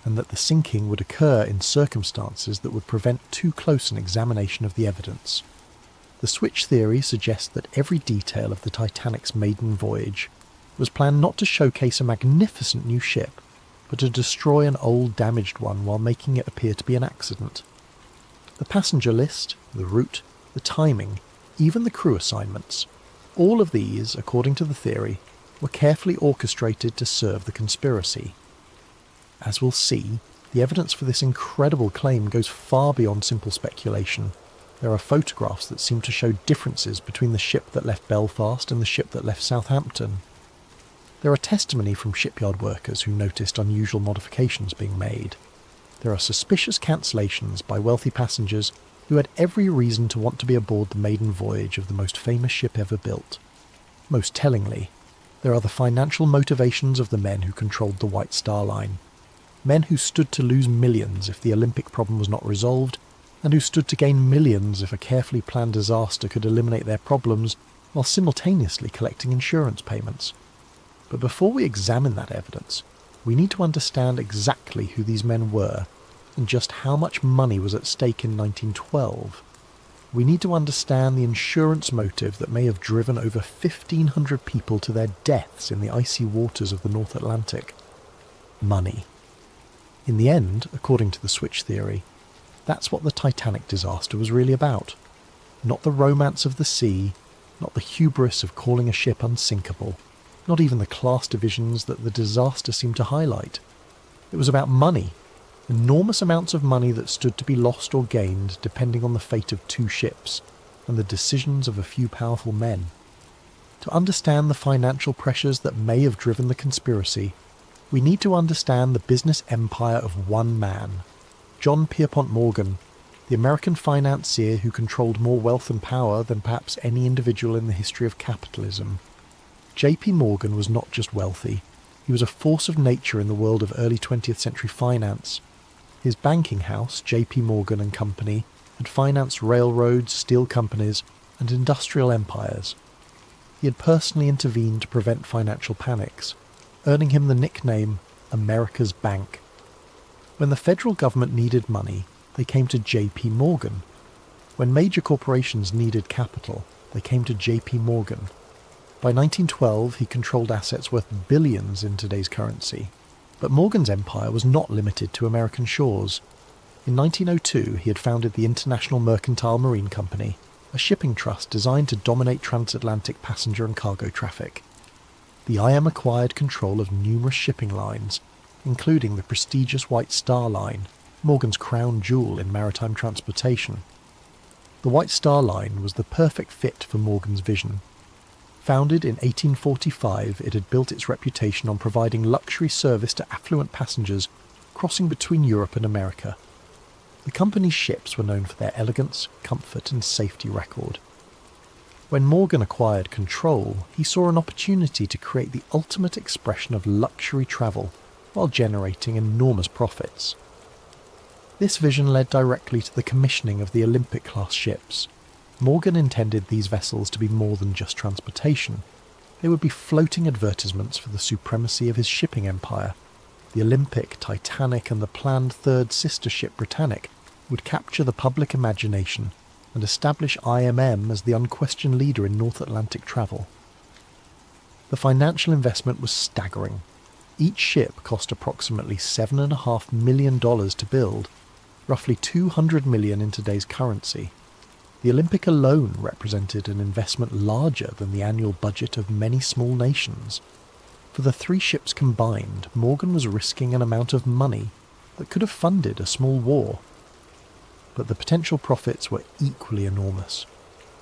and that the sinking would occur in circumstances that would prevent too close an examination of the evidence. The switch theory suggests that every detail of the Titanic's maiden voyage was planned not to showcase a magnificent new ship, but to destroy an old damaged one while making it appear to be an accident. The passenger list, the route, the timing, even the crew assignments, all of these, according to the theory, were carefully orchestrated to serve the conspiracy. As we'll see, the evidence for this incredible claim goes far beyond simple speculation. There are photographs that seem to show differences between the ship that left Belfast and the ship that left Southampton. There are testimony from shipyard workers who noticed unusual modifications being made. There are suspicious cancellations by wealthy passengers who had every reason to want to be aboard the maiden voyage of the most famous ship ever built. Most tellingly, there are the financial motivations of the men who controlled the White Star Line. Men who stood to lose millions if the Olympic problem was not resolved, and who stood to gain millions if a carefully planned disaster could eliminate their problems while simultaneously collecting insurance payments. But before we examine that evidence, we need to understand exactly who these men were and just how much money was at stake in 1912. We need to understand the insurance motive that may have driven over 1,500 people to their deaths in the icy waters of the North Atlantic. Money. In the end, according to the switch theory, that's what the Titanic disaster was really about. Not the romance of the sea, not the hubris of calling a ship unsinkable, not even the class divisions that the disaster seemed to highlight. It was about money. Enormous amounts of money that stood to be lost or gained depending on the fate of two ships and the decisions of a few powerful men. To understand the financial pressures that may have driven the conspiracy, we need to understand the business empire of one man, John Pierpont Morgan, the American financier who controlled more wealth and power than perhaps any individual in the history of capitalism. J.P. Morgan was not just wealthy, he was a force of nature in the world of early 20th century finance. His banking house, J.P. Morgan and Company, had financed railroads, steel companies, and industrial empires. He had personally intervened to prevent financial panics, earning him the nickname America's Bank. When the federal government needed money, they came to J.P. Morgan. When major corporations needed capital, they came to J.P. Morgan. By 1912, he controlled assets worth billions in today's currency. But Morgan's empire was not limited to American shores. In 1902, he had founded the International Mercantile Marine Company, a shipping trust designed to dominate transatlantic passenger and cargo traffic. The IM acquired control of numerous shipping lines, including the prestigious White Star Line, Morgan's crown jewel in maritime transportation. The White Star Line was the perfect fit for Morgan's vision. Founded in 1845, it had built its reputation on providing luxury service to affluent passengers crossing between Europe and America. The company's ships were known for their elegance, comfort and safety record. When Morgan acquired control, he saw an opportunity to create the ultimate expression of luxury travel while generating enormous profits. This vision led directly to the commissioning of the Olympic-class ships. Morgan intended these vessels to be more than just transportation. They would be floating advertisements for the supremacy of his shipping empire. The Olympic, Titanic and the planned third sister ship Britannic would capture the public imagination and establish IMM as the unquestioned leader in North Atlantic travel. The financial investment was staggering. Each ship cost approximately $7.5 million to build, roughly $200 million in today's currency. The Olympic alone represented an investment larger than the annual budget of many small nations. For the three ships combined, Morgan was risking an amount of money that could have funded a small war. But the potential profits were equally enormous.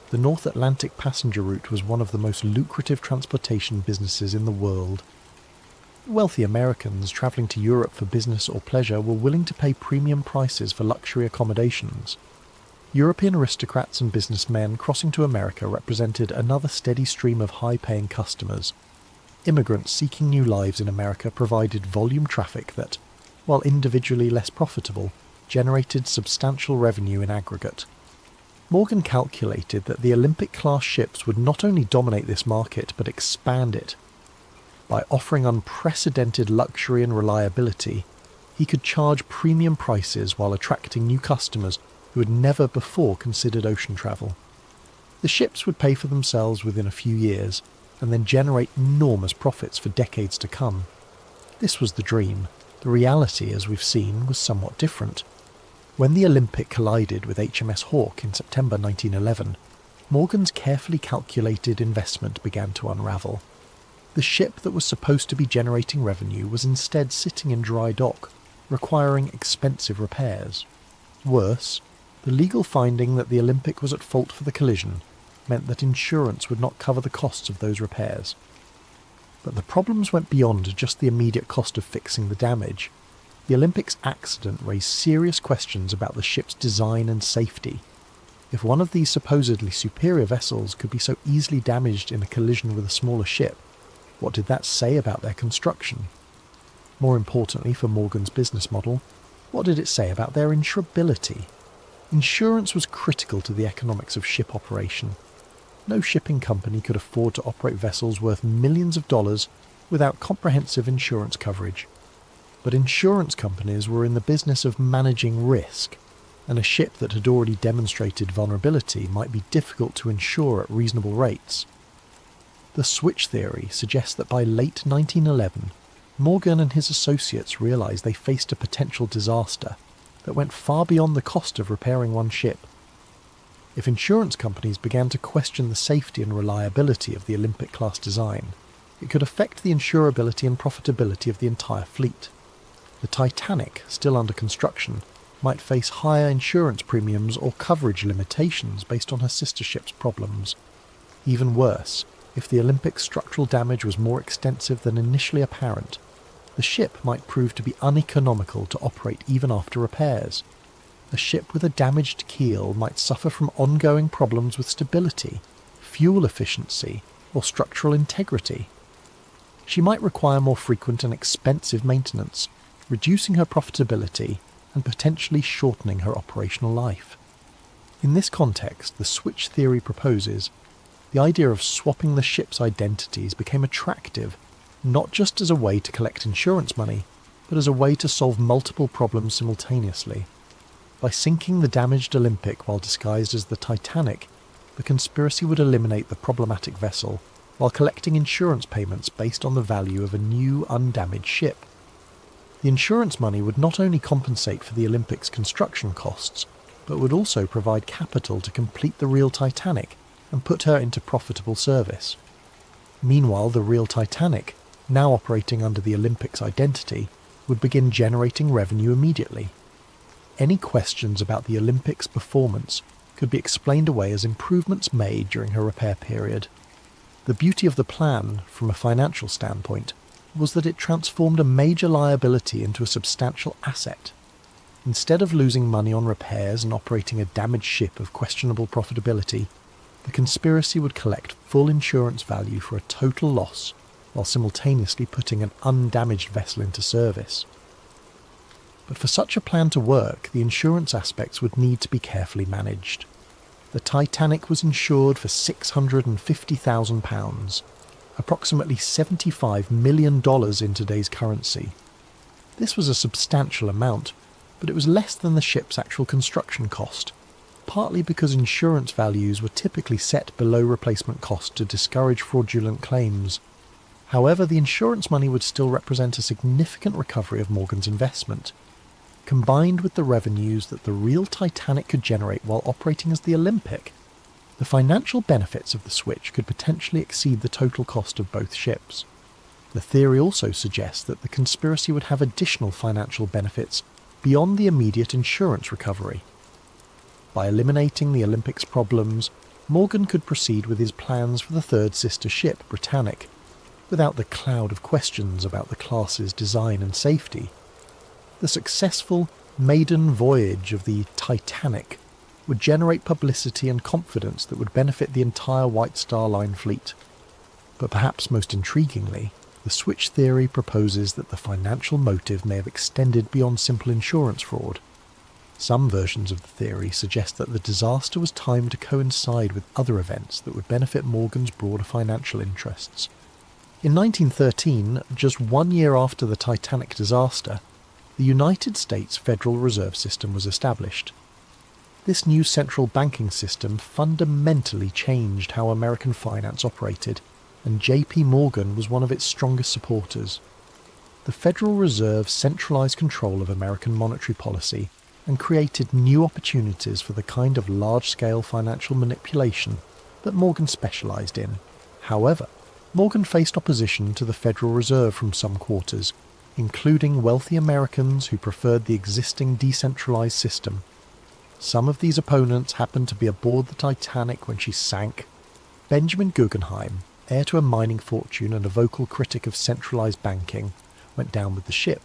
The North Atlantic passenger route was one of the most lucrative transportation businesses in the world. Wealthy Americans travelling to Europe for business or pleasure were willing to pay premium prices for luxury accommodations. European aristocrats and businessmen crossing to America represented another steady stream of high-paying customers. Immigrants seeking new lives in America provided volume traffic that, while individually less profitable, generated substantial revenue in aggregate. Morgan calculated that the Olympic-class ships would not only dominate this market but expand it. By offering unprecedented luxury and reliability, he could charge premium prices while attracting new customers who had never before considered ocean travel. The ships would pay for themselves within a few years and then generate enormous profits for decades to come. This was the dream. The reality, as we've seen, was somewhat different. When the Olympic collided with HMS Hawke in September 1911, Morgan's carefully calculated investment began to unravel. The ship that was supposed to be generating revenue was instead sitting in dry dock, requiring expensive repairs. Worse, the legal finding that the Olympic was at fault for the collision meant that insurance would not cover the costs of those repairs. But the problems went beyond just the immediate cost of fixing the damage. The Olympic's accident raised serious questions about the ship's design and safety. If one of these supposedly superior vessels could be so easily damaged in a collision with a smaller ship, what did that say about their construction? More importantly for Morgan's business model, what did it say about their insurability? Insurance was critical to the economics of ship operation. No shipping company could afford to operate vessels worth millions of dollars without comprehensive insurance coverage. But insurance companies were in the business of managing risk, and a ship that had already demonstrated vulnerability might be difficult to insure at reasonable rates. The switch theory suggests that by late 1911, Morgan and his associates realized they faced a potential disaster that went far beyond the cost of repairing one ship. If insurance companies began to question the safety and reliability of the Olympic-class design, it could affect the insurability and profitability of the entire fleet. The Titanic, still under construction, might face higher insurance premiums or coverage limitations based on her sister ship's problems. Even worse, if the Olympic's structural damage was more extensive than initially apparent, the ship might prove to be uneconomical to operate even after repairs. A ship with a damaged keel might suffer from ongoing problems with stability, fuel efficiency, or structural integrity. She might require more frequent and expensive maintenance, reducing her profitability and potentially shortening her operational life. In this context, the switch theory proposes the idea of swapping the ship's identities became attractive, not just as a way to collect insurance money, but as a way to solve multiple problems simultaneously. By sinking the damaged Olympic while disguised as the Titanic, the conspiracy would eliminate the problematic vessel while collecting insurance payments based on the value of a new, undamaged ship. The insurance money would not only compensate for the Olympic's construction costs, but would also provide capital to complete the real Titanic and put her into profitable service. Meanwhile, the real Titanic, now operating under the Olympic's identity, would begin generating revenue immediately. Any questions about the Olympic's performance could be explained away as improvements made during her repair period. The beauty of the plan, from a financial standpoint, was that it transformed a major liability into a substantial asset. Instead of losing money on repairs and operating a damaged ship of questionable profitability, the conspiracy would collect full insurance value for a total loss while simultaneously putting an undamaged vessel into service. But for such a plan to work, the insurance aspects would need to be carefully managed. The Titanic was insured for £650,000, approximately $75 million in today's currency. This was a substantial amount, but it was less than the ship's actual construction cost, partly because insurance values were typically set below replacement cost to discourage fraudulent claims. However, the insurance money would still represent a significant recovery of Morgan's investment. Combined with the revenues that the real Titanic could generate while operating as the Olympic, the financial benefits of the switch could potentially exceed the total cost of both ships. The theory also suggests that the conspiracy would have additional financial benefits beyond the immediate insurance recovery. By eliminating the Olympic's problems, Morgan could proceed with his plans for the third sister ship, Britannic, without the cloud of questions about the class's design and safety. The successful maiden voyage of the Titanic would generate publicity and confidence that would benefit the entire White Star Line fleet. But perhaps most intriguingly, the switch theory proposes that the financial motive may have extended beyond simple insurance fraud. Some versions of the theory suggest that the disaster was timed to coincide with other events that would benefit Morgan's broader financial interests. In 1913, just 1 year after the Titanic disaster, the United States Federal Reserve System was established. This new central banking system fundamentally changed how American finance operated, and J.P. Morgan was one of its strongest supporters. The Federal Reserve centralized control of American monetary policy and created new opportunities for the kind of large-scale financial manipulation that Morgan specialized in. However, Morgan faced opposition to the Federal Reserve from some quarters, including wealthy Americans who preferred the existing decentralized system. Some of these opponents happened to be aboard the Titanic when she sank. Benjamin Guggenheim, heir to a mining fortune and a vocal critic of centralized banking, went down with the ship.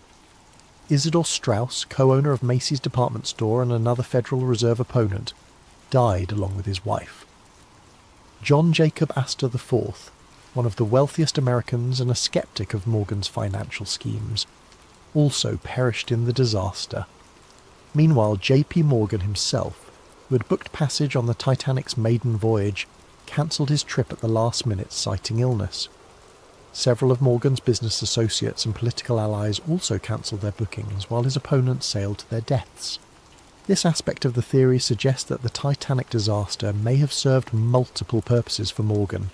Isidor Straus, co-owner of Macy's department store and another Federal Reserve opponent, died along with his wife. John Jacob Astor IV, one of the wealthiest Americans and a skeptic of Morgan's financial schemes, also perished in the disaster. Meanwhile, J.P. Morgan himself, who had booked passage on the Titanic's maiden voyage, cancelled his trip at the last minute citing illness. Several of Morgan's business associates and political allies also cancelled their bookings while his opponents sailed to their deaths. This aspect of the theory suggests that the Titanic disaster may have served multiple purposes for Morgan.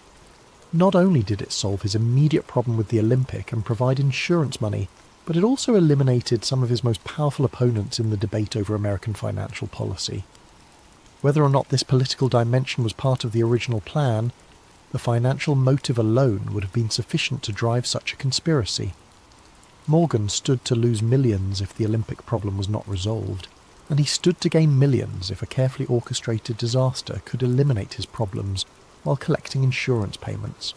Not only did it solve his immediate problem with the Olympic and provide insurance money, but it also eliminated some of his most powerful opponents in the debate over American financial policy. Whether or not this political dimension was part of the original plan, the financial motive alone would have been sufficient to drive such a conspiracy. Morgan stood to lose millions if the Olympic problem was not resolved, and he stood to gain millions if a carefully orchestrated disaster could eliminate his problems while collecting insurance payments.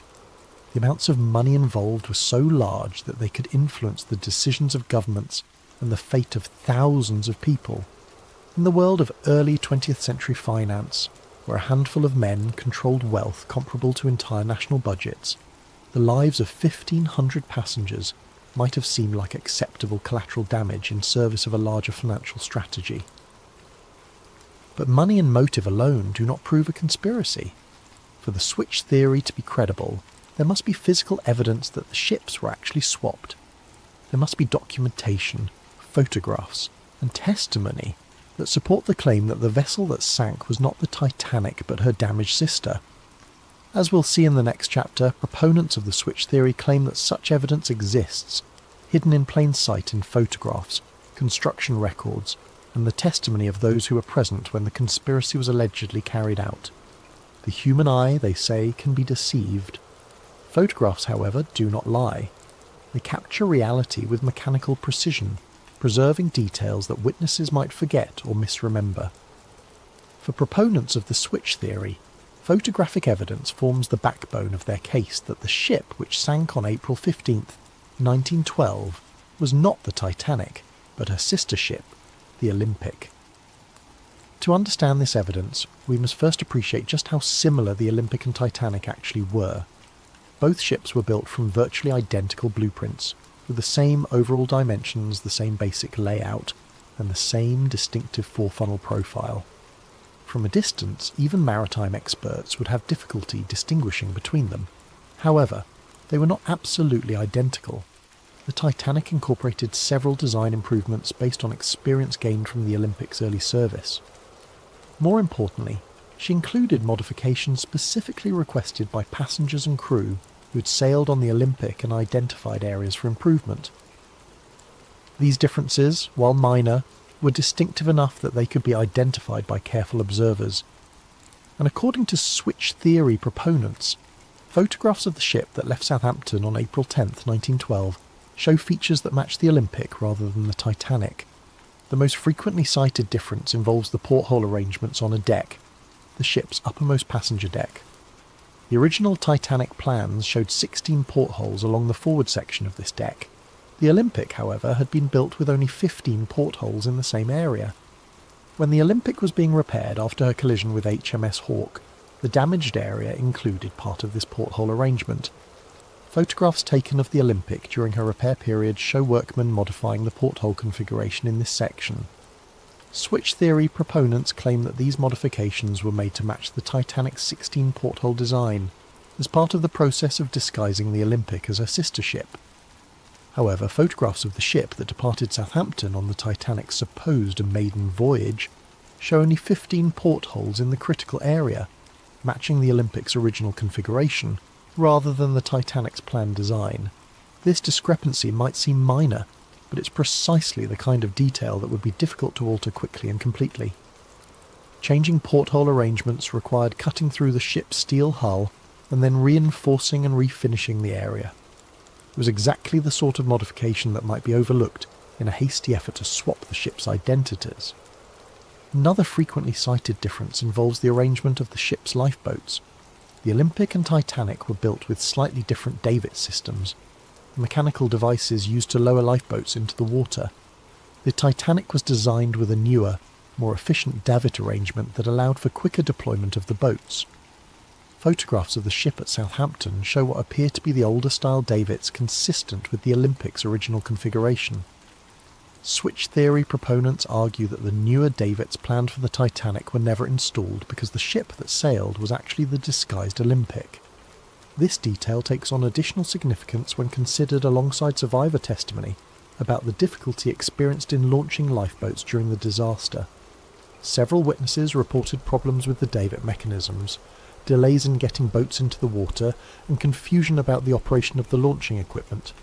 The amounts of money involved were so large that they could influence the decisions of governments and the fate of thousands of people. In the world of early 20th century finance, where a handful of men controlled wealth comparable to entire national budgets, the lives of 1,500 passengers might have seemed like acceptable collateral damage in service of a larger financial strategy. But money and motive alone do not prove a conspiracy. For the switch theory to be credible, there must be physical evidence that the ships were actually swapped. There must be documentation, photographs, and testimony that support the claim that the vessel that sank was not the Titanic but her damaged sister. As we'll see in the next chapter, proponents of the switch theory claim that such evidence exists, hidden in plain sight in photographs, construction records, and the testimony of those who were present when the conspiracy was allegedly carried out. The human eye, they say, can be deceived. Photographs, however, do not lie. They capture reality with mechanical precision, preserving details that witnesses might forget or misremember. For proponents of the switch theory, photographic evidence forms the backbone of their case that the ship which sank on April 15th, 1912, was not the Titanic, but her sister ship, the Olympic. To understand this evidence, we must first appreciate just how similar the Olympic and Titanic actually were. Both ships were built from virtually identical blueprints, with the same overall dimensions, the same basic layout, and the same distinctive four-funnel profile. From a distance, even maritime experts would have difficulty distinguishing between them. However, they were not absolutely identical. The Titanic incorporated several design improvements based on experience gained from the Olympic's early service. More importantly, she included modifications specifically requested by passengers and crew who had sailed on the Olympic and identified areas for improvement. These differences, while minor, were distinctive enough that they could be identified by careful observers. And according to switch theory proponents, photographs of the ship that left Southampton on April 10, 1912, show features that match the Olympic rather than the Titanic. The most frequently cited difference involves the porthole arrangements on a deck, the ship's uppermost passenger deck. The original Titanic plans showed 16 portholes along the forward section of this deck. The Olympic, however, had been built with only 15 portholes in the same area. When the Olympic was being repaired after her collision with HMS Hawke, the damaged area included part of this porthole arrangement. Photographs taken of the Olympic during her repair period show workmen modifying the porthole configuration in this section. Switch theory proponents claim that these modifications were made to match the Titanic's 16 porthole design, as part of the process of disguising the Olympic as her sister ship. However, photographs of the ship that departed Southampton on the Titanic's supposed maiden voyage show only 15 portholes in the critical area, matching the Olympic's original configuration, rather than the Titanic's planned design. This discrepancy might seem minor, but it's precisely the kind of detail that would be difficult to alter quickly and completely. Changing porthole arrangements required cutting through the ship's steel hull and then reinforcing and refinishing the area. It was exactly the sort of modification that might be overlooked in a hasty effort to swap the ship's identities. Another frequently cited difference involves the arrangement of the ship's lifeboats. The Olympic and Titanic were built with slightly different davit systems, mechanical devices used to lower lifeboats into the water. The Titanic was designed with a newer, more efficient davit arrangement that allowed for quicker deployment of the boats. Photographs of the ship at Southampton show what appear to be the older style davits consistent with the Olympic's original configuration. Switch theory proponents argue that the newer davits planned for the Titanic were never installed because the ship that sailed was actually the disguised Olympic. This detail takes on additional significance when considered alongside survivor testimony about the difficulty experienced in launching lifeboats during the disaster. Several witnesses reported problems with the davit mechanisms, delays in getting boats into the water, and confusion about the operation of the launching equipment.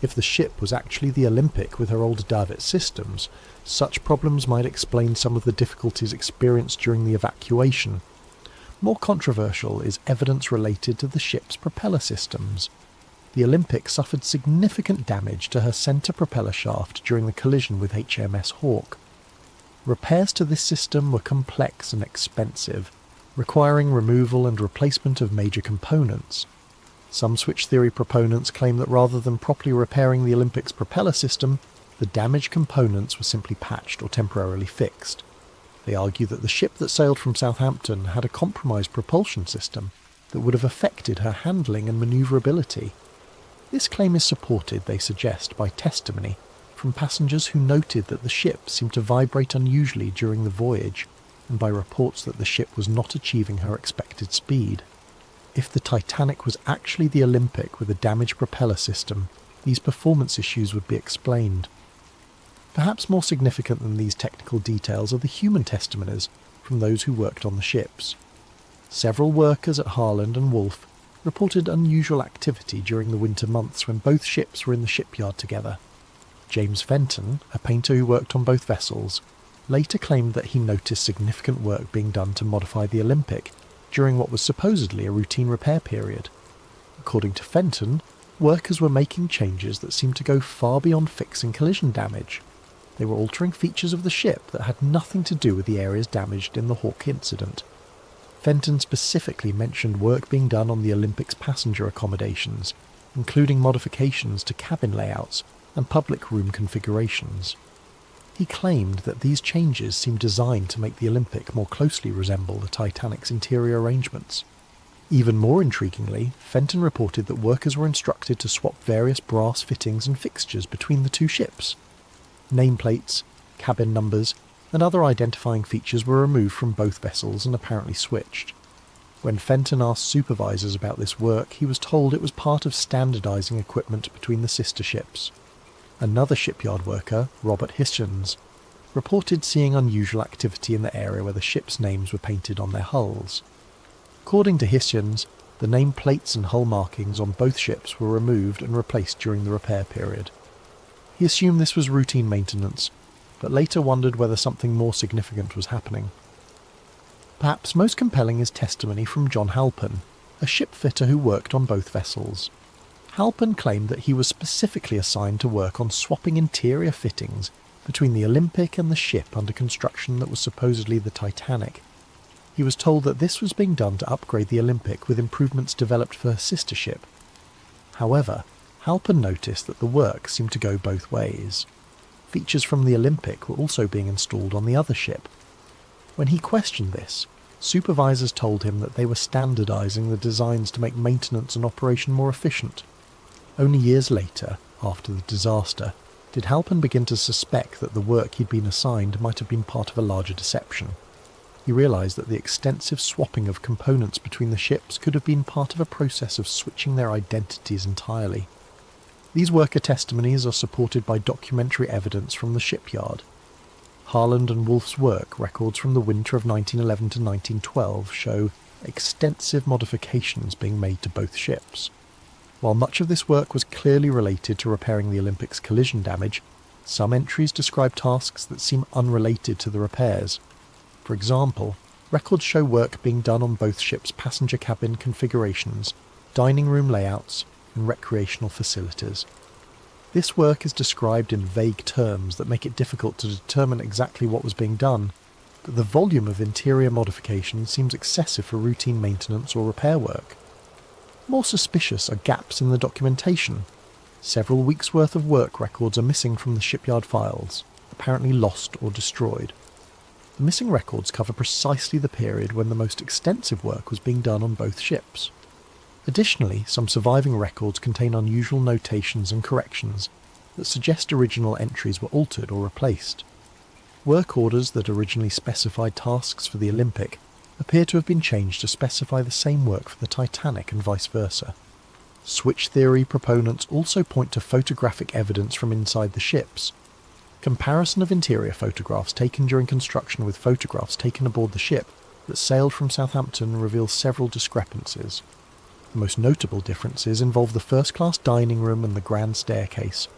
If the ship was actually the Olympic with her old davit systems, such problems might explain some of the difficulties experienced during the evacuation. More controversial is evidence related to the ship's propeller systems. The Olympic suffered significant damage to her centre propeller shaft during the collision with HMS Hawke. Repairs to this system were complex and expensive, requiring removal and replacement of major components. Some switch theory proponents claim that rather than properly repairing the Olympic's propeller system, the damaged components were simply patched or temporarily fixed. They argue that the ship that sailed from Southampton had a compromised propulsion system that would have affected her handling and manoeuvrability. This claim is supported, they suggest, by testimony from passengers who noted that the ship seemed to vibrate unusually during the voyage, and by reports that the ship was not achieving her expected speed. If the Titanic was actually the Olympic with a damaged propeller system, these performance issues would be explained. Perhaps more significant than these technical details are the human testimonies from those who worked on the ships. Several workers at Harland and Wolff reported unusual activity during the winter months when both ships were in the shipyard together. James Fenton, a painter who worked on both vessels, later claimed that he noticed significant work being done to modify the Olympic during what was supposedly a routine repair period. According to Fenton, workers were making changes that seemed to go far beyond fixing collision damage. They were altering features of the ship that had nothing to do with the areas damaged in the Hawke incident. Fenton specifically mentioned work being done on the Olympic's passenger accommodations, including modifications to cabin layouts and public room configurations. He claimed that these changes seemed designed to make the Olympic more closely resemble the Titanic's interior arrangements. Even more intriguingly, Fenton reported that workers were instructed to swap various brass fittings and fixtures between the two ships. Nameplates, cabin numbers, and other identifying features were removed from both vessels and apparently switched. When Fenton asked supervisors about this work, he was told it was part of standardising equipment between the sister ships. Another shipyard worker, Robert Hichens, reported seeing unusual activity in the area where the ships' names were painted on their hulls. According to Hichens, the name plates and hull markings on both ships were removed and replaced during the repair period. He assumed this was routine maintenance, but later wondered whether something more significant was happening. Perhaps most compelling is testimony from John Halpin, a shipfitter who worked on both vessels. Halpin claimed that he was specifically assigned to work on swapping interior fittings between the Olympic and the ship under construction that was supposedly the Titanic. He was told that this was being done to upgrade the Olympic with improvements developed for her sister ship. However, Halpin noticed that the work seemed to go both ways. Features from the Olympic were also being installed on the other ship. When he questioned this, supervisors told him that they were standardising the designs to make maintenance and operation more efficient. Only years later, after the disaster, did Halpern begin to suspect that the work he'd been assigned might have been part of a larger deception. He realised that the extensive swapping of components between the ships could have been part of a process of switching their identities entirely. These worker testimonies are supported by documentary evidence from the shipyard. Harland and Wolff's work records from the winter of 1911 to 1912 show extensive modifications being made to both ships. While much of this work was clearly related to repairing the Olympic's collision damage, some entries describe tasks that seem unrelated to the repairs. For example, records show work being done on both ships' passenger cabin configurations, dining room layouts, and recreational facilities. This work is described in vague terms that make it difficult to determine exactly what was being done, but the volume of interior modification seems excessive for routine maintenance or repair work. More suspicious are gaps in the documentation. Several weeks' worth of work records are missing from the shipyard files, apparently lost or destroyed. The missing records cover precisely the period when the most extensive work was being done on both ships. Additionally, some surviving records contain unusual notations and corrections that suggest original entries were altered or replaced. Work orders that originally specified tasks for the Olympic appear to have been changed to specify the same work for the Titanic and vice versa. Switch theory proponents also point to photographic evidence from inside the ships. Comparison of interior photographs taken during construction with photographs taken aboard the ship that sailed from Southampton reveals several discrepancies. The most notable differences involve the first-class dining room and the grand staircase.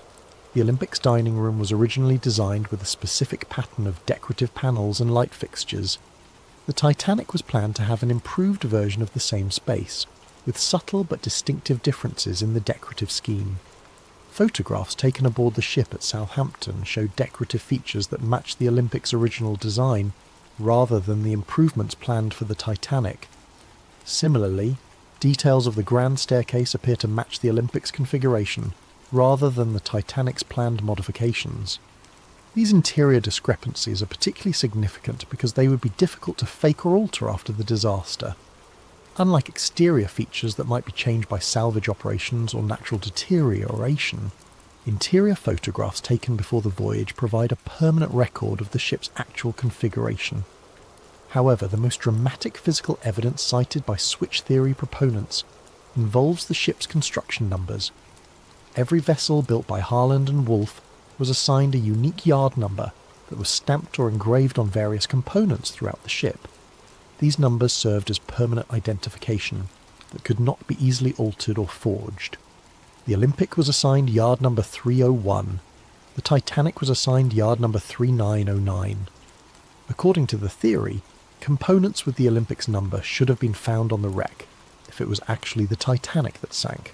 The Olympic's dining room was originally designed with a specific pattern of decorative panels and light fixtures. The Titanic was planned to have an improved version of the same space, with subtle but distinctive differences in the decorative scheme. Photographs taken aboard the ship at Southampton show decorative features that match the Olympic's original design, rather than the improvements planned for the Titanic. Similarly, details of the grand staircase appear to match the Olympic's configuration, rather than the Titanic's planned modifications. These interior discrepancies are particularly significant because they would be difficult to fake or alter after the disaster. Unlike exterior features that might be changed by salvage operations or natural deterioration, interior photographs taken before the voyage provide a permanent record of the ship's actual configuration. However, the most dramatic physical evidence cited by switch theory proponents involves the ship's construction numbers. Every vessel built by Harland and Wolff was assigned a unique yard number that was stamped or engraved on various components throughout the ship. These numbers served as permanent identification that could not be easily altered or forged. The Olympic was assigned yard number 301. The Titanic was assigned yard number 3909. According to the theory, components with the Olympic's number should have been found on the wreck if it was actually the Titanic that sank.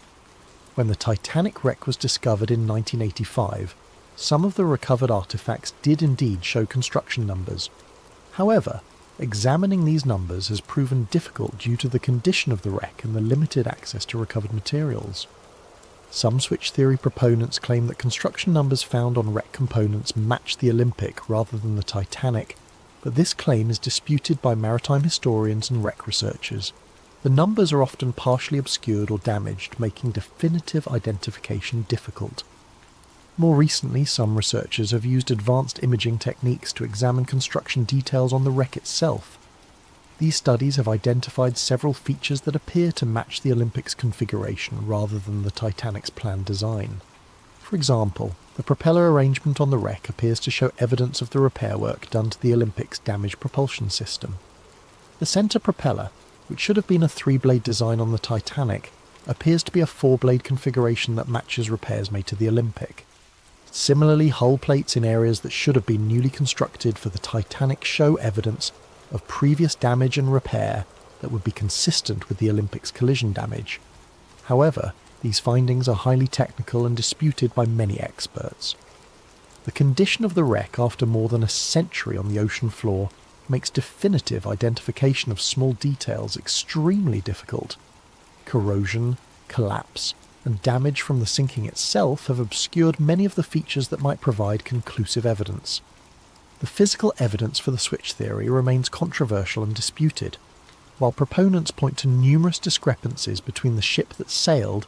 When the Titanic wreck was discovered in 1985, some of the recovered artefacts did indeed show construction numbers. However, examining these numbers has proven difficult due to the condition of the wreck and the limited access to recovered materials. Some switch theory proponents claim that construction numbers found on wreck components match the Olympic rather than the Titanic, but this claim is disputed by maritime historians and wreck researchers. The numbers are often partially obscured or damaged, making definitive identification difficult. More recently, some researchers have used advanced imaging techniques to examine construction details on the wreck itself. These studies have identified several features that appear to match the Olympic's configuration rather than the Titanic's planned design. For example, the propeller arrangement on the wreck appears to show evidence of the repair work done to the Olympic's damaged propulsion system. The centre propeller, which should have been a 3-blade design on the Titanic, appears to be a 4-blade configuration that matches repairs made to the Olympic. Similarly, hull plates in areas that should have been newly constructed for the Titanic show evidence of previous damage and repair that would be consistent with the Olympic's collision damage. However, these findings are highly technical and disputed by many experts. The condition of the wreck after more than a century on the ocean floor makes definitive identification of small details extremely difficult. Corrosion, collapse, and damage from the sinking itself have obscured many of the features that might provide conclusive evidence. The physical evidence for the switch theory remains controversial and disputed. While proponents point to numerous discrepancies between the ship that sailed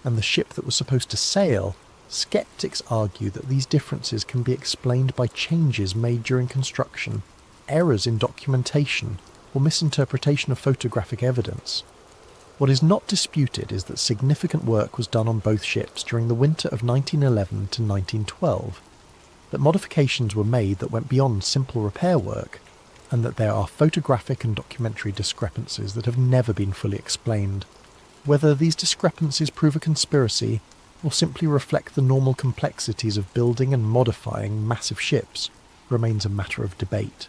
and the ship that was supposed to sail, Skeptics argue that these differences can be explained by changes made during construction, errors in documentation, or misinterpretation of photographic evidence. What is not disputed is that significant work was done on both ships during the winter of 1911 to 1912, that modifications were made that went beyond simple repair work, and that there are photographic and documentary discrepancies that have never been fully explained. Whether these discrepancies prove a conspiracy or simply reflect the normal complexities of building and modifying massive ships remains a matter of debate.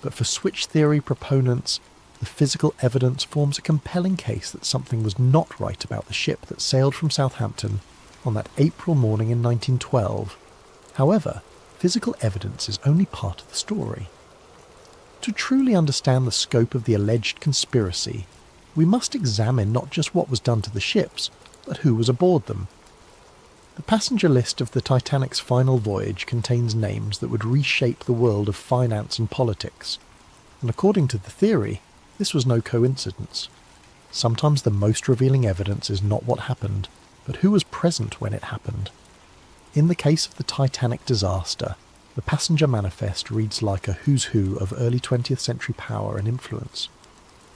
But for switch theory proponents, the physical evidence forms a compelling case that something was not right about the ship that sailed from Southampton on that April morning in 1912. However, physical evidence is only part of the story. To truly understand the scope of the alleged conspiracy, we must examine not just what was done to the ships, but who was aboard them. The passenger list of the Titanic's final voyage contains names that would reshape the world of finance and politics, and according to the theory, this was no coincidence. Sometimes the most revealing evidence is not what happened, but who was present when it happened. In the case of the Titanic disaster, the passenger manifest reads like a who's who of early 20th century power and influence.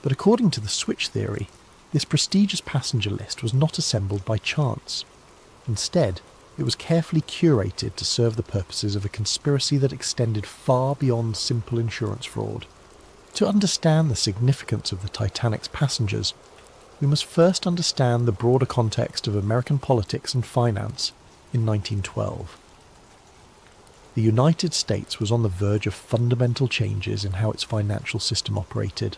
But according to the switch theory, this prestigious passenger list was not assembled by chance. Instead, it was carefully curated to serve the purposes of a conspiracy that extended far beyond simple insurance fraud. To understand the significance of the Titanic's passengers, we must first understand the broader context of American politics and finance in 1912. The United States was on the verge of fundamental changes in how its financial system operated.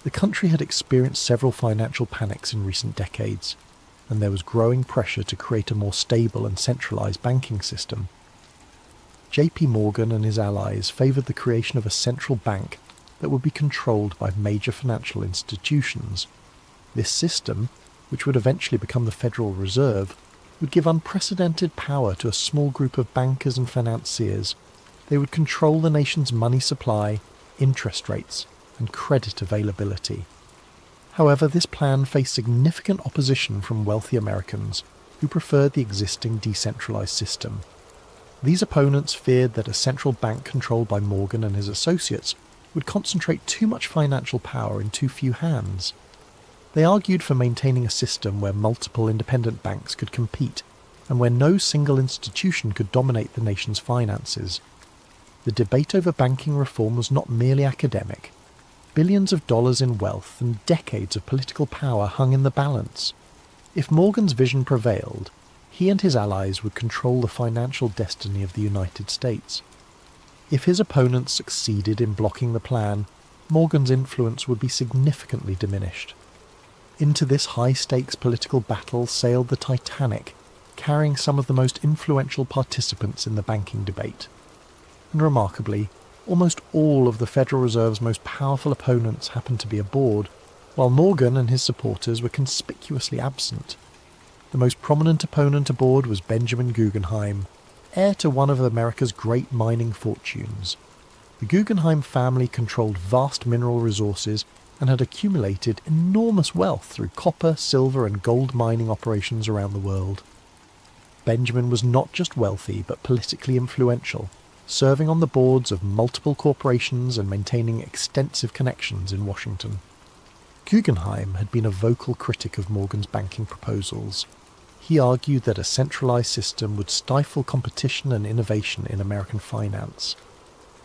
The country had experienced several financial panics in recent decades, and there was growing pressure to create a more stable and centralized banking system. J.P. Morgan and his allies favored the creation of a central bank that would be controlled by major financial institutions. This system, which would eventually become the Federal Reserve, would give unprecedented power to a small group of bankers and financiers. They would control the nation's money supply, interest rates, and credit availability. However, this plan faced significant opposition from wealthy Americans who preferred the existing decentralized system. These opponents feared that a central bank controlled by Morgan and his associates would concentrate too much financial power in too few hands. They argued for maintaining a system where multiple independent banks could compete and where no single institution could dominate the nation's finances. The debate over banking reform was not merely academic. Billions of dollars in wealth and decades of political power hung in the balance. If Morgan's vision prevailed, he and his allies would control the financial destiny of the United States. If his opponents succeeded in blocking the plan, Morgan's influence would be significantly diminished. Into this high-stakes political battle sailed the Titanic, carrying some of the most influential participants in the banking debate. And remarkably, almost all of the Federal Reserve's most powerful opponents happened to be aboard, while Morgan and his supporters were conspicuously absent. The most prominent opponent aboard was Benjamin Guggenheim, heir to one of America's great mining fortunes. The Guggenheim family controlled vast mineral resources and had accumulated enormous wealth through copper, silver and gold mining operations around the world. Benjamin was not just wealthy but politically influential, serving on the boards of multiple corporations and maintaining extensive connections in Washington. Guggenheim had been a vocal critic of Morgan's banking proposals. He argued that a centralized system would stifle competition and innovation in American finance.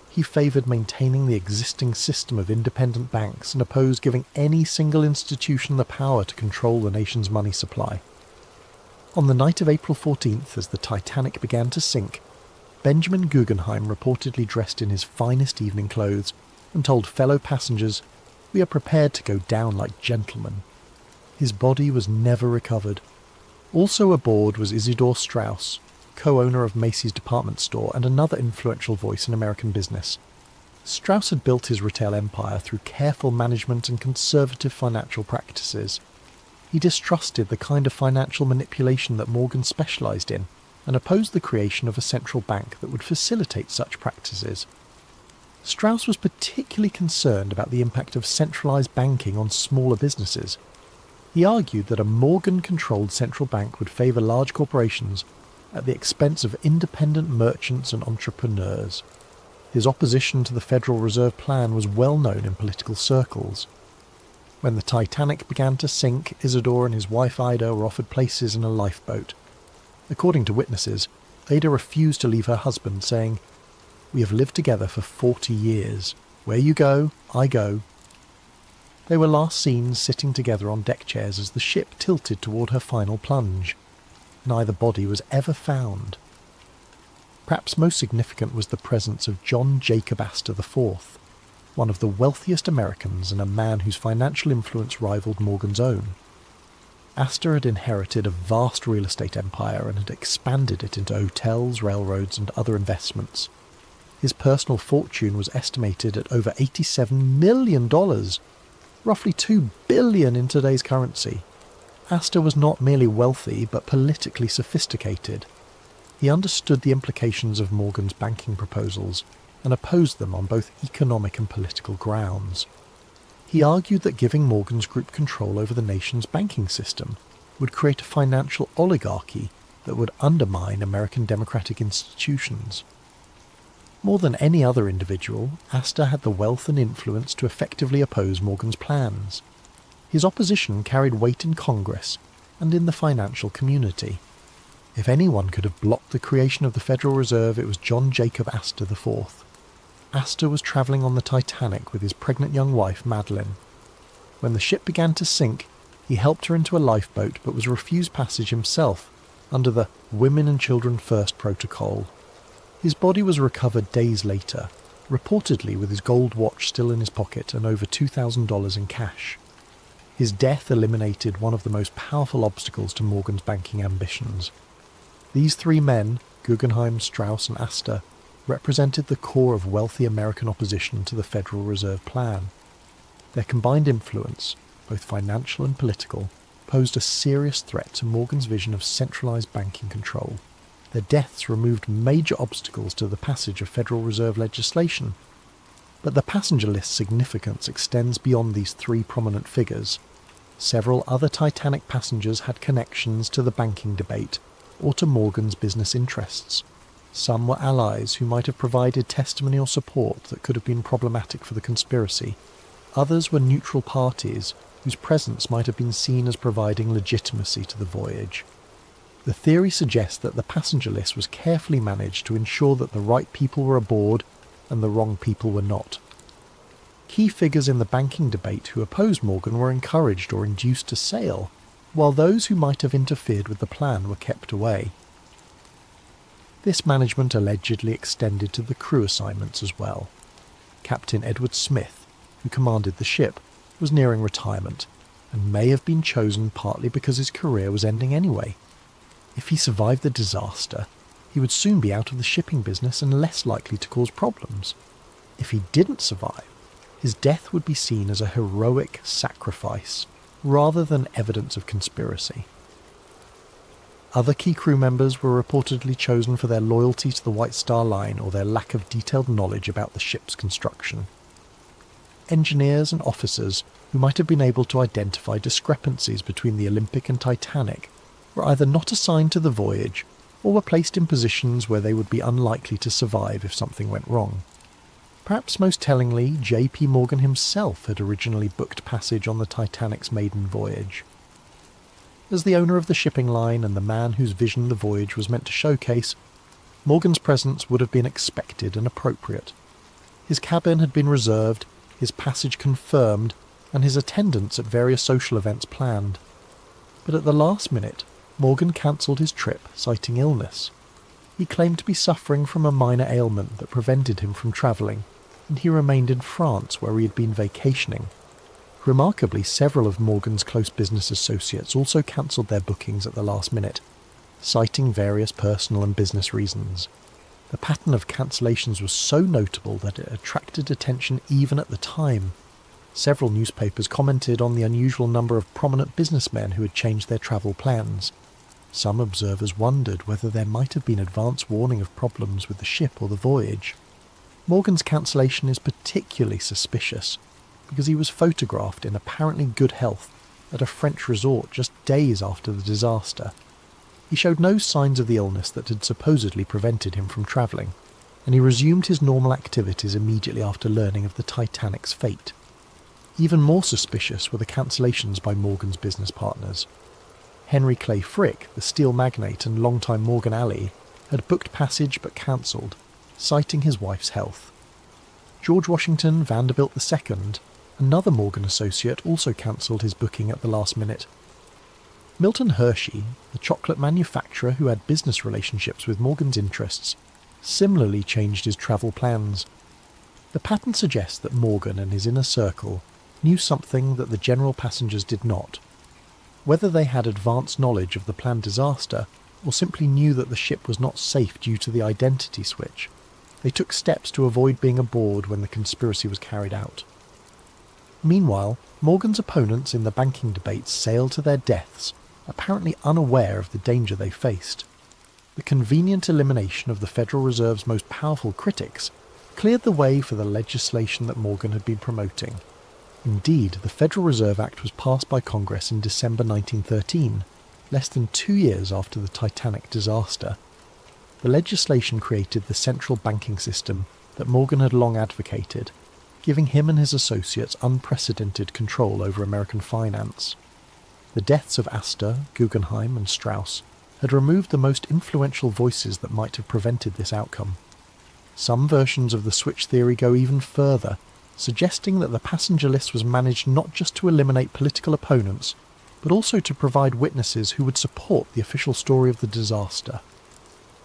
He favored maintaining the existing system of independent banks and opposed giving any single institution the power to control the nation's money supply. On the night of April 14th, as the Titanic began to sink, Benjamin Guggenheim reportedly dressed in his finest evening clothes and told fellow passengers, "We are prepared to go down like gentlemen." His body was never recovered. Also aboard was Isidor Straus, co-owner of Macy's department store and another influential voice in American business. Straus had built his retail empire through careful management and conservative financial practices. He distrusted the kind of financial manipulation that Morgan specialized in and opposed the creation of a central bank that would facilitate such practices. Straus was particularly concerned about the impact of centralized banking on smaller businesses. He argued that a Morgan-controlled central bank would favour large corporations at the expense of independent merchants and entrepreneurs. His opposition to the Federal Reserve Plan was well known in political circles. When the Titanic began to sink, Isidore and his wife Ida were offered places in a lifeboat. According to witnesses, Ada refused to leave her husband, saying, "We have lived together for 40 years. Where you go, I go." They were last seen sitting together on deck chairs as the ship tilted toward her final plunge. Neither body was ever found. Perhaps most significant was the presence of John Jacob Astor IV, one of the wealthiest Americans and a man whose financial influence rivaled Morgan's own. Astor had inherited a vast real estate empire and had expanded it into hotels, railroads, and other investments. His personal fortune was estimated at over $87 million, roughly $2 billion in today's currency. Astor was not merely wealthy, but politically sophisticated. He understood the implications of Morgan's banking proposals and opposed them on both economic and political grounds. He argued that giving Morgan's group control over the nation's banking system would create a financial oligarchy that would undermine American democratic institutions. More than any other individual, Astor had the wealth and influence to effectively oppose Morgan's plans. His opposition carried weight in Congress and in the financial community. If anyone could have blocked the creation of the Federal Reserve, it was John Jacob Astor IV. Astor was travelling on the Titanic with his pregnant young wife, Madeline. When the ship began to sink, he helped her into a lifeboat but was refused passage himself under the Women and Children First protocol. His body was recovered days later, reportedly with his gold watch still in his pocket and over $2,000 in cash. His death eliminated one of the most powerful obstacles to Morgan's banking ambitions. These three men, Guggenheim, Strauss and Astor, represented the core of wealthy American opposition to the Federal Reserve Plan. Their combined influence, both financial and political, posed a serious threat to Morgan's vision of centralized banking control. Their deaths removed major obstacles to the passage of Federal Reserve legislation. But the passenger list's significance extends beyond these three prominent figures. Several other Titanic passengers had connections to the banking debate or to Morgan's business interests. Some were allies who might have provided testimony or support that could have been problematic for the conspiracy. Others were neutral parties whose presence might have been seen as providing legitimacy to the voyage. The theory suggests that the passenger list was carefully managed to ensure that the right people were aboard and the wrong people were not. Key figures in the banking debate who opposed Morgan were encouraged or induced to sail, while those who might have interfered with the plan were kept away. This management allegedly extended to the crew assignments as well. Captain Edward Smith, who commanded the ship, was nearing retirement, and may have been chosen partly because his career was ending anyway. If he survived the disaster, he would soon be out of the shipping business and less likely to cause problems. If he didn't survive, his death would be seen as a heroic sacrifice rather than evidence of conspiracy. Other key crew members were reportedly chosen for their loyalty to the White Star Line or their lack of detailed knowledge about the ship's construction. Engineers and officers who might have been able to identify discrepancies between the Olympic and Titanic were either not assigned to the voyage or were placed in positions where they would be unlikely to survive if something went wrong. Perhaps most tellingly, J.P. Morgan himself had originally booked passage on the Titanic's maiden voyage. As the owner of the shipping line and the man whose vision the voyage was meant to showcase, Morgan's presence would have been expected and appropriate. His cabin had been reserved, his passage confirmed, and his attendance at various social events planned. But at the last minute, Morgan cancelled his trip, citing illness. He claimed to be suffering from a minor ailment that prevented him from travelling, and he remained in France where he had been vacationing. Remarkably, several of Morgan's close business associates also cancelled their bookings at the last minute, citing various personal and business reasons. The pattern of cancellations was so notable that it attracted attention even at the time. Several newspapers commented on the unusual number of prominent businessmen who had changed their travel plans. Some observers wondered whether there might have been advance warning of problems with the ship or the voyage. Morgan's cancellation is particularly suspicious because he was photographed in apparently good health at a French resort just days after the disaster. He showed no signs of the illness that had supposedly prevented him from travelling, and he resumed his normal activities immediately after learning of the Titanic's fate. Even more suspicious were the cancellations by Morgan's business partners. Henry Clay Frick, the steel magnate and longtime Morgan ally, had booked passage but cancelled, citing his wife's health. George Washington Vanderbilt II, another Morgan associate, also cancelled his booking at the last minute. Milton Hershey, the chocolate manufacturer who had business relationships with Morgan's interests, similarly changed his travel plans. The pattern suggests that Morgan and his inner circle knew something that the general passengers did not. Whether they had advanced knowledge of the planned disaster or simply knew that the ship was not safe due to the identity switch, they took steps to avoid being aboard when the conspiracy was carried out. Meanwhile, Morgan's opponents in the banking debates sailed to their deaths, apparently unaware of the danger they faced. The convenient elimination of the Federal Reserve's most powerful critics cleared the way for the legislation that Morgan had been promoting. Indeed, the Federal Reserve Act was passed by Congress in December 1913, less than 2 years after the Titanic disaster. The legislation created the central banking system that Morgan had long advocated, giving him and his associates unprecedented control over American finance. The deaths of Astor, Guggenheim and Strauss had removed the most influential voices that might have prevented this outcome. Some versions of the switch theory go even further, suggesting that the passenger list was managed not just to eliminate political opponents, but also to provide witnesses who would support the official story of the disaster.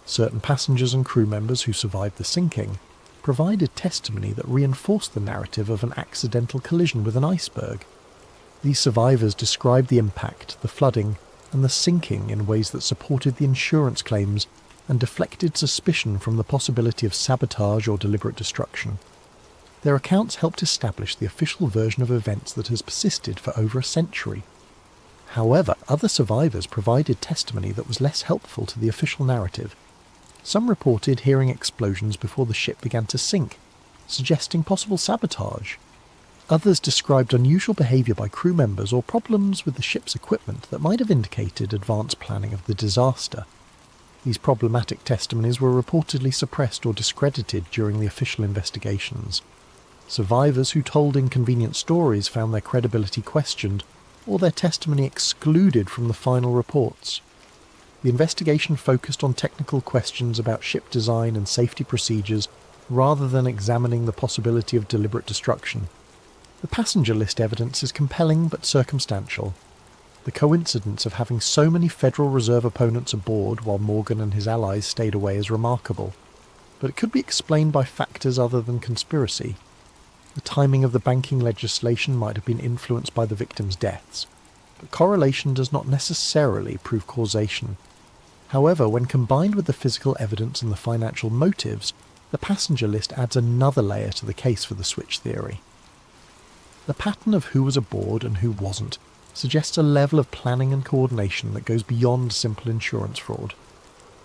Certain passengers and crew members who survived the sinking provided testimony that reinforced the narrative of an accidental collision with an iceberg. These survivors described the impact, the flooding, and the sinking in ways that supported the insurance claims and deflected suspicion from the possibility of sabotage or deliberate destruction. Their accounts helped establish the official version of events that has persisted for over a century. However, other survivors provided testimony that was less helpful to the official narrative. Some reported hearing explosions before the ship began to sink, suggesting possible sabotage. Others described unusual behaviour by crew members or problems with the ship's equipment that might have indicated advanced planning of the disaster. These problematic testimonies were reportedly suppressed or discredited during the official investigations. Survivors who told inconvenient stories found their credibility questioned or their testimony excluded from the final reports. The investigation focused on technical questions about ship design and safety procedures rather than examining the possibility of deliberate destruction. The passenger list evidence is compelling but circumstantial. The coincidence of having so many Federal Reserve opponents aboard while Morgan and his allies stayed away is remarkable, but it could be explained by factors other than conspiracy. The timing of the banking legislation might have been influenced by the victims' deaths, but correlation does not necessarily prove causation. However, when combined with the physical evidence and the financial motives, the passenger list adds another layer to the case for the switch theory. The pattern of who was aboard and who wasn't suggests a level of planning and coordination that goes beyond simple insurance fraud.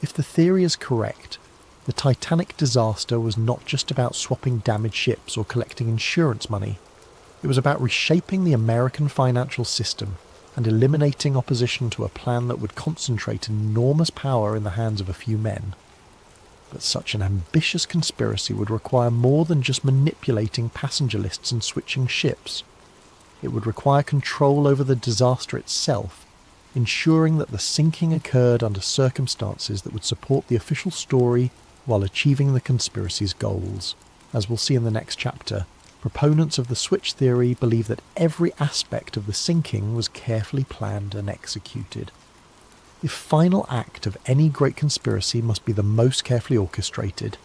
If the theory is correct, the Titanic disaster was not just about swapping damaged ships or collecting insurance money. It was about reshaping the American financial system and eliminating opposition to a plan that would concentrate enormous power in the hands of a few men. But such an ambitious conspiracy would require more than just manipulating passenger lists and switching ships. It would require control over the disaster itself, ensuring that the sinking occurred under circumstances that would support the official story while achieving the conspiracy's goals. As we'll see in the next chapter, proponents of the switch theory believe that every aspect of the sinking was carefully planned and executed. The final act of any great conspiracy must be the most carefully orchestrated.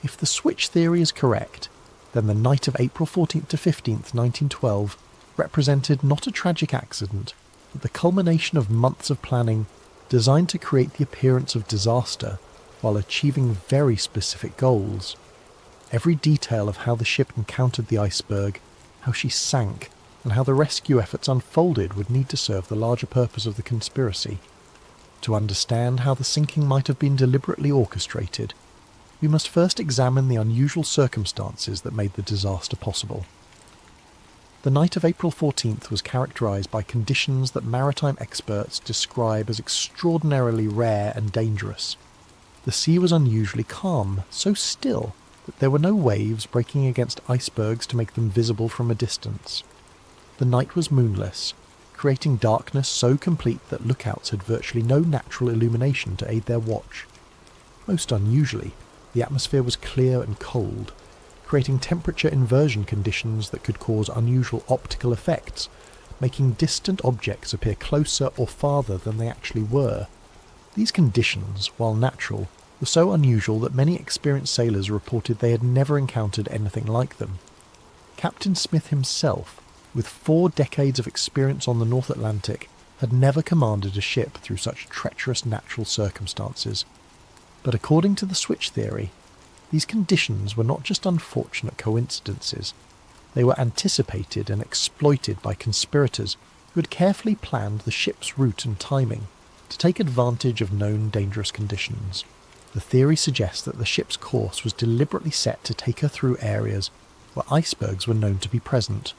If the switch theory is correct, then the night of April 14th to 15th, 1912 represented not a tragic accident, but the culmination of months of planning designed to create the appearance of disaster while achieving very specific goals. Every detail of how the ship encountered the iceberg, how she sank, and how the rescue efforts unfolded would need to serve the larger purpose of the conspiracy. To understand how the sinking might have been deliberately orchestrated, we must first examine the unusual circumstances that made the disaster possible. The night of April 14th was characterised by conditions that maritime experts describe as extraordinarily rare and dangerous. The sea was unusually calm, so still that there were no waves breaking against icebergs to make them visible from a distance. The night was moonless, creating darkness so complete that lookouts had virtually no natural illumination to aid their watch. Most unusually, the atmosphere was clear and cold, creating temperature inversion conditions that could cause unusual optical effects, making distant objects appear closer or farther than they actually were. These conditions, while natural, were so unusual that many experienced sailors reported they had never encountered anything like them. Captain Smith himself, with 4 decades of experience on the North Atlantic, had never commanded a ship through such treacherous natural circumstances. But according to the switch theory, these conditions were not just unfortunate coincidences. They were anticipated and exploited by conspirators who had carefully planned the ship's route and timing to take advantage of known dangerous conditions. The theory suggests that the ship's course was deliberately set to take her through areas where icebergs were known to be present.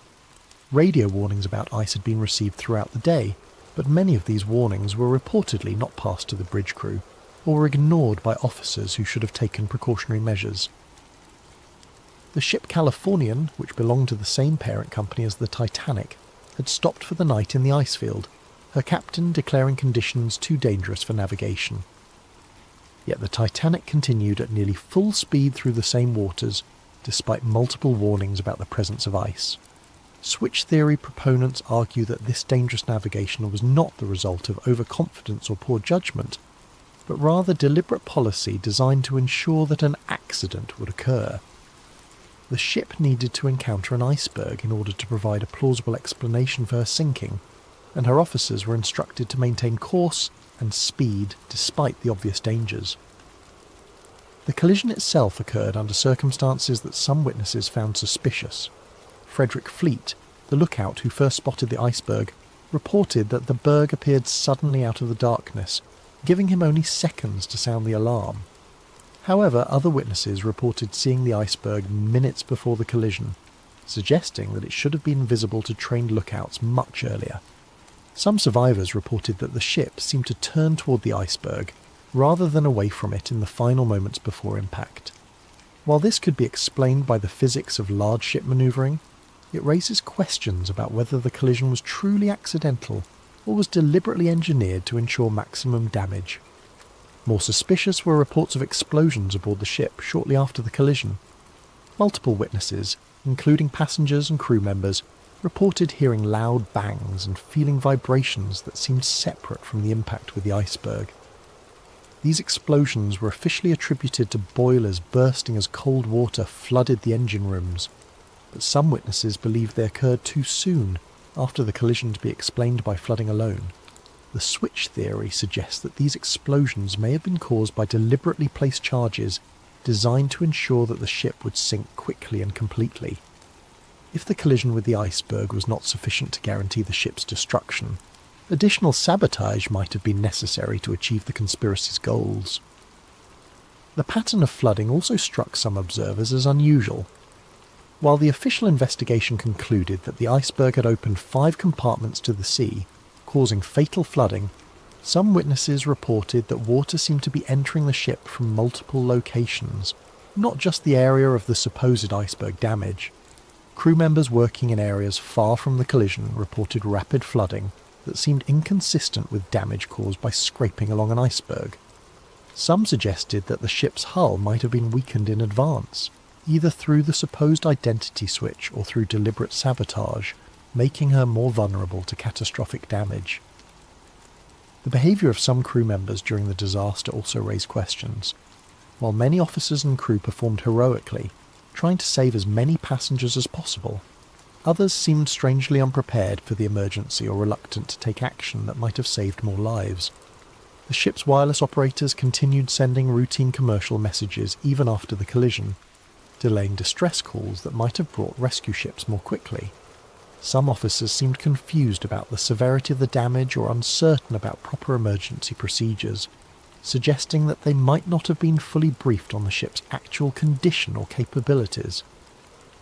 Radio warnings about ice had been received throughout the day, but many of these warnings were reportedly not passed to the bridge crew, or were ignored by officers who should have taken precautionary measures. The ship Californian, which belonged to the same parent company as the Titanic, had stopped for the night in the ice field, her captain declaring conditions too dangerous for navigation. Yet the Titanic continued at nearly full speed through the same waters, despite multiple warnings about the presence of ice. Switch theory proponents argue that this dangerous navigation was not the result of overconfidence or poor judgment, but rather deliberate policy designed to ensure that an accident would occur. The ship needed to encounter an iceberg in order to provide a plausible explanation for her sinking, and her officers were instructed to maintain course and speed despite the obvious dangers. The collision itself occurred under circumstances that some witnesses found suspicious. Frederick Fleet, the lookout who first spotted the iceberg, reported that the berg appeared suddenly out of the darkness, giving him only seconds to sound the alarm. However, other witnesses reported seeing the iceberg minutes before the collision, suggesting that it should have been visible to trained lookouts much earlier. Some survivors reported that the ship seemed to turn toward the iceberg rather than away from it in the final moments before impact. While this could be explained by the physics of large ship manoeuvring, it raises questions about whether the collision was truly accidental or was deliberately engineered to ensure maximum damage. More suspicious were reports of explosions aboard the ship shortly after the collision. Multiple witnesses, including passengers and crew members, reported hearing loud bangs and feeling vibrations that seemed separate from the impact with the iceberg. These explosions were officially attributed to boilers bursting as cold water flooded the engine rooms, but some witnesses believed they occurred too soon after the collision to be explained by flooding alone. The switch theory suggests that these explosions may have been caused by deliberately placed charges designed to ensure that the ship would sink quickly and completely. If the collision with the iceberg was not sufficient to guarantee the ship's destruction, additional sabotage might have been necessary to achieve the conspiracy's goals. The pattern of flooding also struck some observers as unusual. While the official investigation concluded that the iceberg had opened 5 compartments to the sea, causing fatal flooding, some witnesses reported that water seemed to be entering the ship from multiple locations, not just the area of the supposed iceberg damage. Crew members working in areas far from the collision reported rapid flooding that seemed inconsistent with damage caused by scraping along an iceberg. Some suggested that the ship's hull might have been weakened in advance, either through the supposed identity switch or through deliberate sabotage, making her more vulnerable to catastrophic damage. The behaviour of some crew members during the disaster also raised questions. While many officers and crew performed heroically, trying to save as many passengers as possible, others seemed strangely unprepared for the emergency or reluctant to take action that might have saved more lives. The ship's wireless operators continued sending routine commercial messages even after the collision, delaying distress calls that might have brought rescue ships more quickly. Some officers seemed confused about the severity of the damage or uncertain about proper emergency procedures, suggesting that they might not have been fully briefed on the ship's actual condition or capabilities.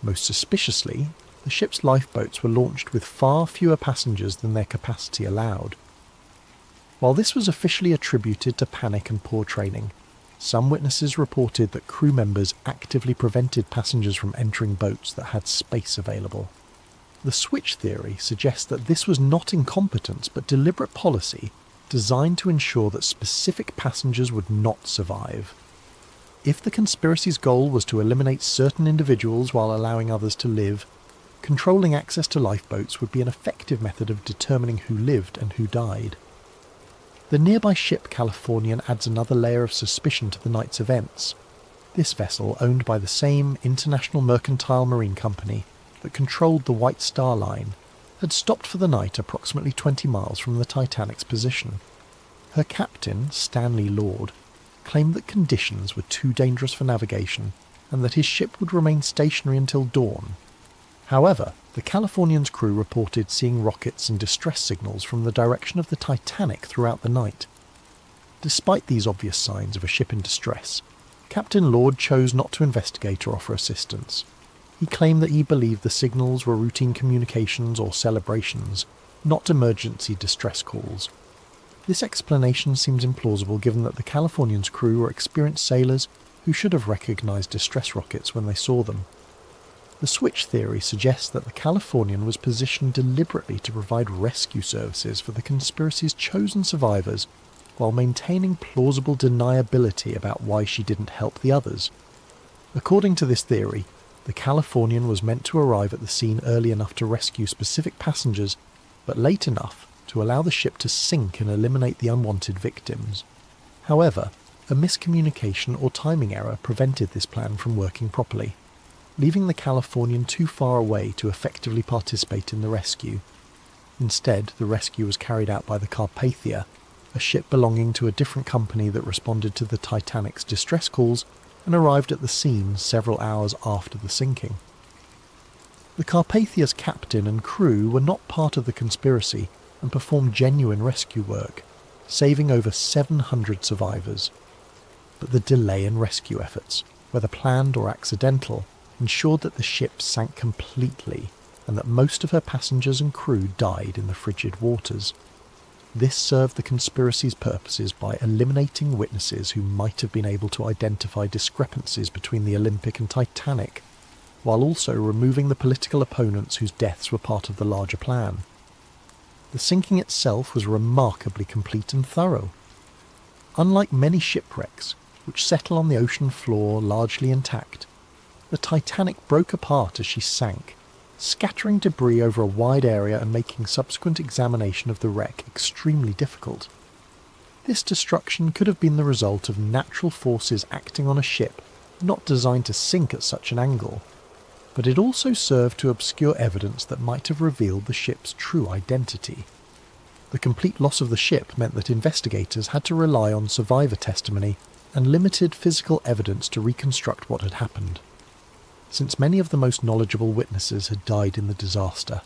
Most suspiciously, the ship's lifeboats were launched with far fewer passengers than their capacity allowed. While this was officially attributed to panic and poor training, some witnesses reported that crew members actively prevented passengers from entering boats that had space available. The switch theory suggests that this was not incompetence but deliberate policy designed to ensure that specific passengers would not survive. If the conspiracy's goal was to eliminate certain individuals while allowing others to live, controlling access to lifeboats would be an effective method of determining who lived and who died. The nearby ship Californian adds another layer of suspicion to the night's events. This vessel, owned by the same International Mercantile Marine Company that controlled the White Star Line, had stopped for the night approximately 20 miles from the Titanic's position. Her captain, Stanley Lord, claimed that conditions were too dangerous for navigation and that his ship would remain stationary until dawn. However, the Californian's crew reported seeing rockets and distress signals from the direction of the Titanic throughout the night. Despite these obvious signs of a ship in distress, Captain Lord chose not to investigate or offer assistance. He claimed that he believed the signals were routine communications or celebrations, not emergency distress calls. This explanation seems implausible given that the Californian's crew were experienced sailors who should have recognized distress rockets when they saw them. The switch theory suggests that the Californian was positioned deliberately to provide rescue services for the conspiracy's chosen survivors while maintaining plausible deniability about why she didn't help the others. According to this theory, the Californian was meant to arrive at the scene early enough to rescue specific passengers, but late enough to allow the ship to sink and eliminate the unwanted victims. However, a miscommunication or timing error prevented this plan from working properly, leaving the Californian too far away to effectively participate in the rescue. Instead, the rescue was carried out by the Carpathia, a ship belonging to a different company that responded to the Titanic's distress calls and arrived at the scene several hours after the sinking. The Carpathia's captain and crew were not part of the conspiracy and performed genuine rescue work, saving over 700 survivors. But the delay in rescue efforts, whether planned or accidental, ensured that the ship sank completely and that most of her passengers and crew died in the frigid waters. This served the conspiracy's purposes by eliminating witnesses who might have been able to identify discrepancies between the Olympic and Titanic, while also removing the political opponents whose deaths were part of the larger plan. The sinking itself was remarkably complete and thorough. Unlike many shipwrecks, which settle on the ocean floor largely intact, the Titanic broke apart as she sank, scattering debris over a wide area and making subsequent examination of the wreck extremely difficult. This destruction could have been the result of natural forces acting on a ship not designed to sink at such an angle, but it also served to obscure evidence that might have revealed the ship's true identity. The complete loss of the ship meant that investigators had to rely on survivor testimony and limited physical evidence to reconstruct what had happened. Since many of the most knowledgeable witnesses had died in the disaster,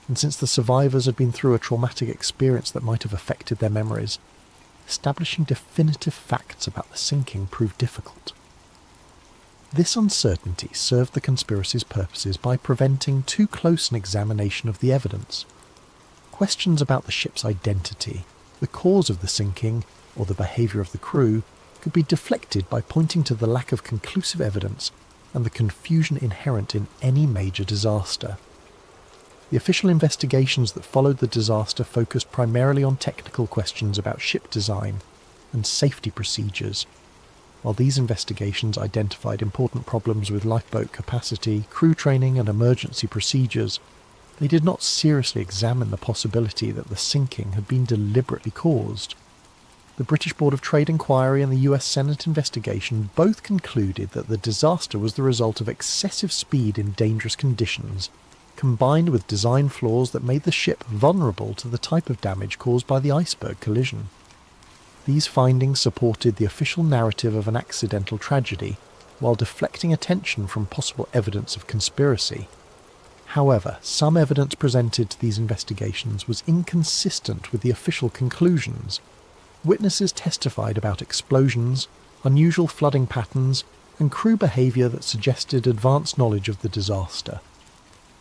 and since the survivors had been through a traumatic experience that might have affected their memories, establishing definitive facts about the sinking proved difficult. This uncertainty served the conspiracy's purposes by preventing too close an examination of the evidence. Questions about the ship's identity, the cause of the sinking, or the behaviour of the crew could be deflected by pointing to the lack of conclusive evidence and the confusion inherent in any major disaster. The official investigations that followed the disaster focused primarily on technical questions about ship design and safety procedures. While these investigations identified important problems with lifeboat capacity, crew training and emergency procedures, they did not seriously examine the possibility that the sinking had been deliberately caused. The British Board of Trade inquiry and the US Senate investigation both concluded that the disaster was the result of excessive speed in dangerous conditions, combined with design flaws that made the ship vulnerable to the type of damage caused by the iceberg collision. These findings supported the official narrative of an accidental tragedy, while deflecting attention from possible evidence of conspiracy. However, some evidence presented to these investigations was inconsistent with the official conclusions. Witnesses testified about explosions, unusual flooding patterns, and crew behaviour that suggested advanced knowledge of the disaster.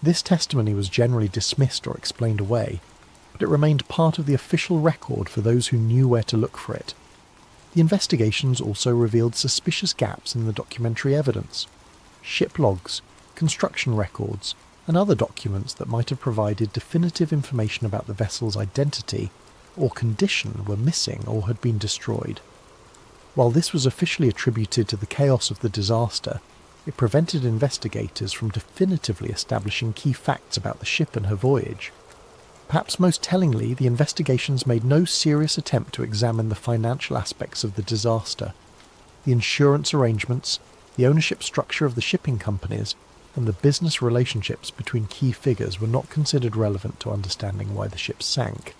This testimony was generally dismissed or explained away, but it remained part of the official record for those who knew where to look for it. The investigations also revealed suspicious gaps in the documentary evidence. Ship logs, construction records, and other documents that might have provided definitive information about the vessel's identity or condition were missing or had been destroyed. While this was officially attributed to the chaos of the disaster, it prevented investigators from definitively establishing key facts about the ship and her voyage. Perhaps most tellingly, the investigations made no serious attempt to examine the financial aspects of the disaster. The insurance arrangements, the ownership structure of the shipping companies, and the business relationships between key figures were not considered relevant to understanding why the ship sank.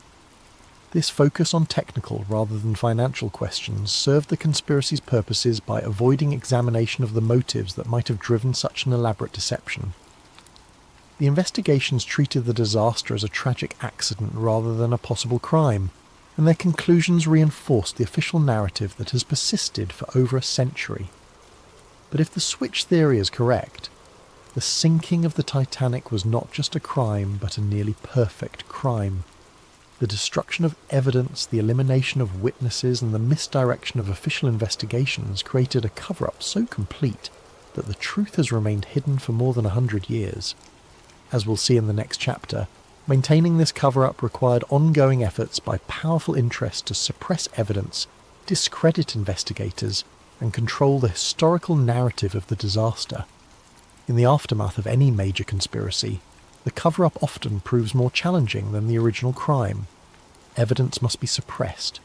This focus on technical rather than financial questions served the conspiracy's purposes by avoiding examination of the motives that might have driven such an elaborate deception. The investigations treated the disaster as a tragic accident rather than a possible crime, and their conclusions reinforced the official narrative that has persisted for over a century. But if the switch theory is correct, the sinking of the Titanic was not just a crime, but a nearly perfect crime. The destruction of evidence, the elimination of witnesses, and the misdirection of official investigations created a cover-up so complete that the truth has remained hidden for more than 100 years. As we'll see in the next chapter, maintaining this cover-up required ongoing efforts by powerful interests to suppress evidence, discredit investigators, and control the historical narrative of the disaster. In the aftermath of any major conspiracy, the cover-up often proves more challenging than the original crime. Evidence must be suppressed,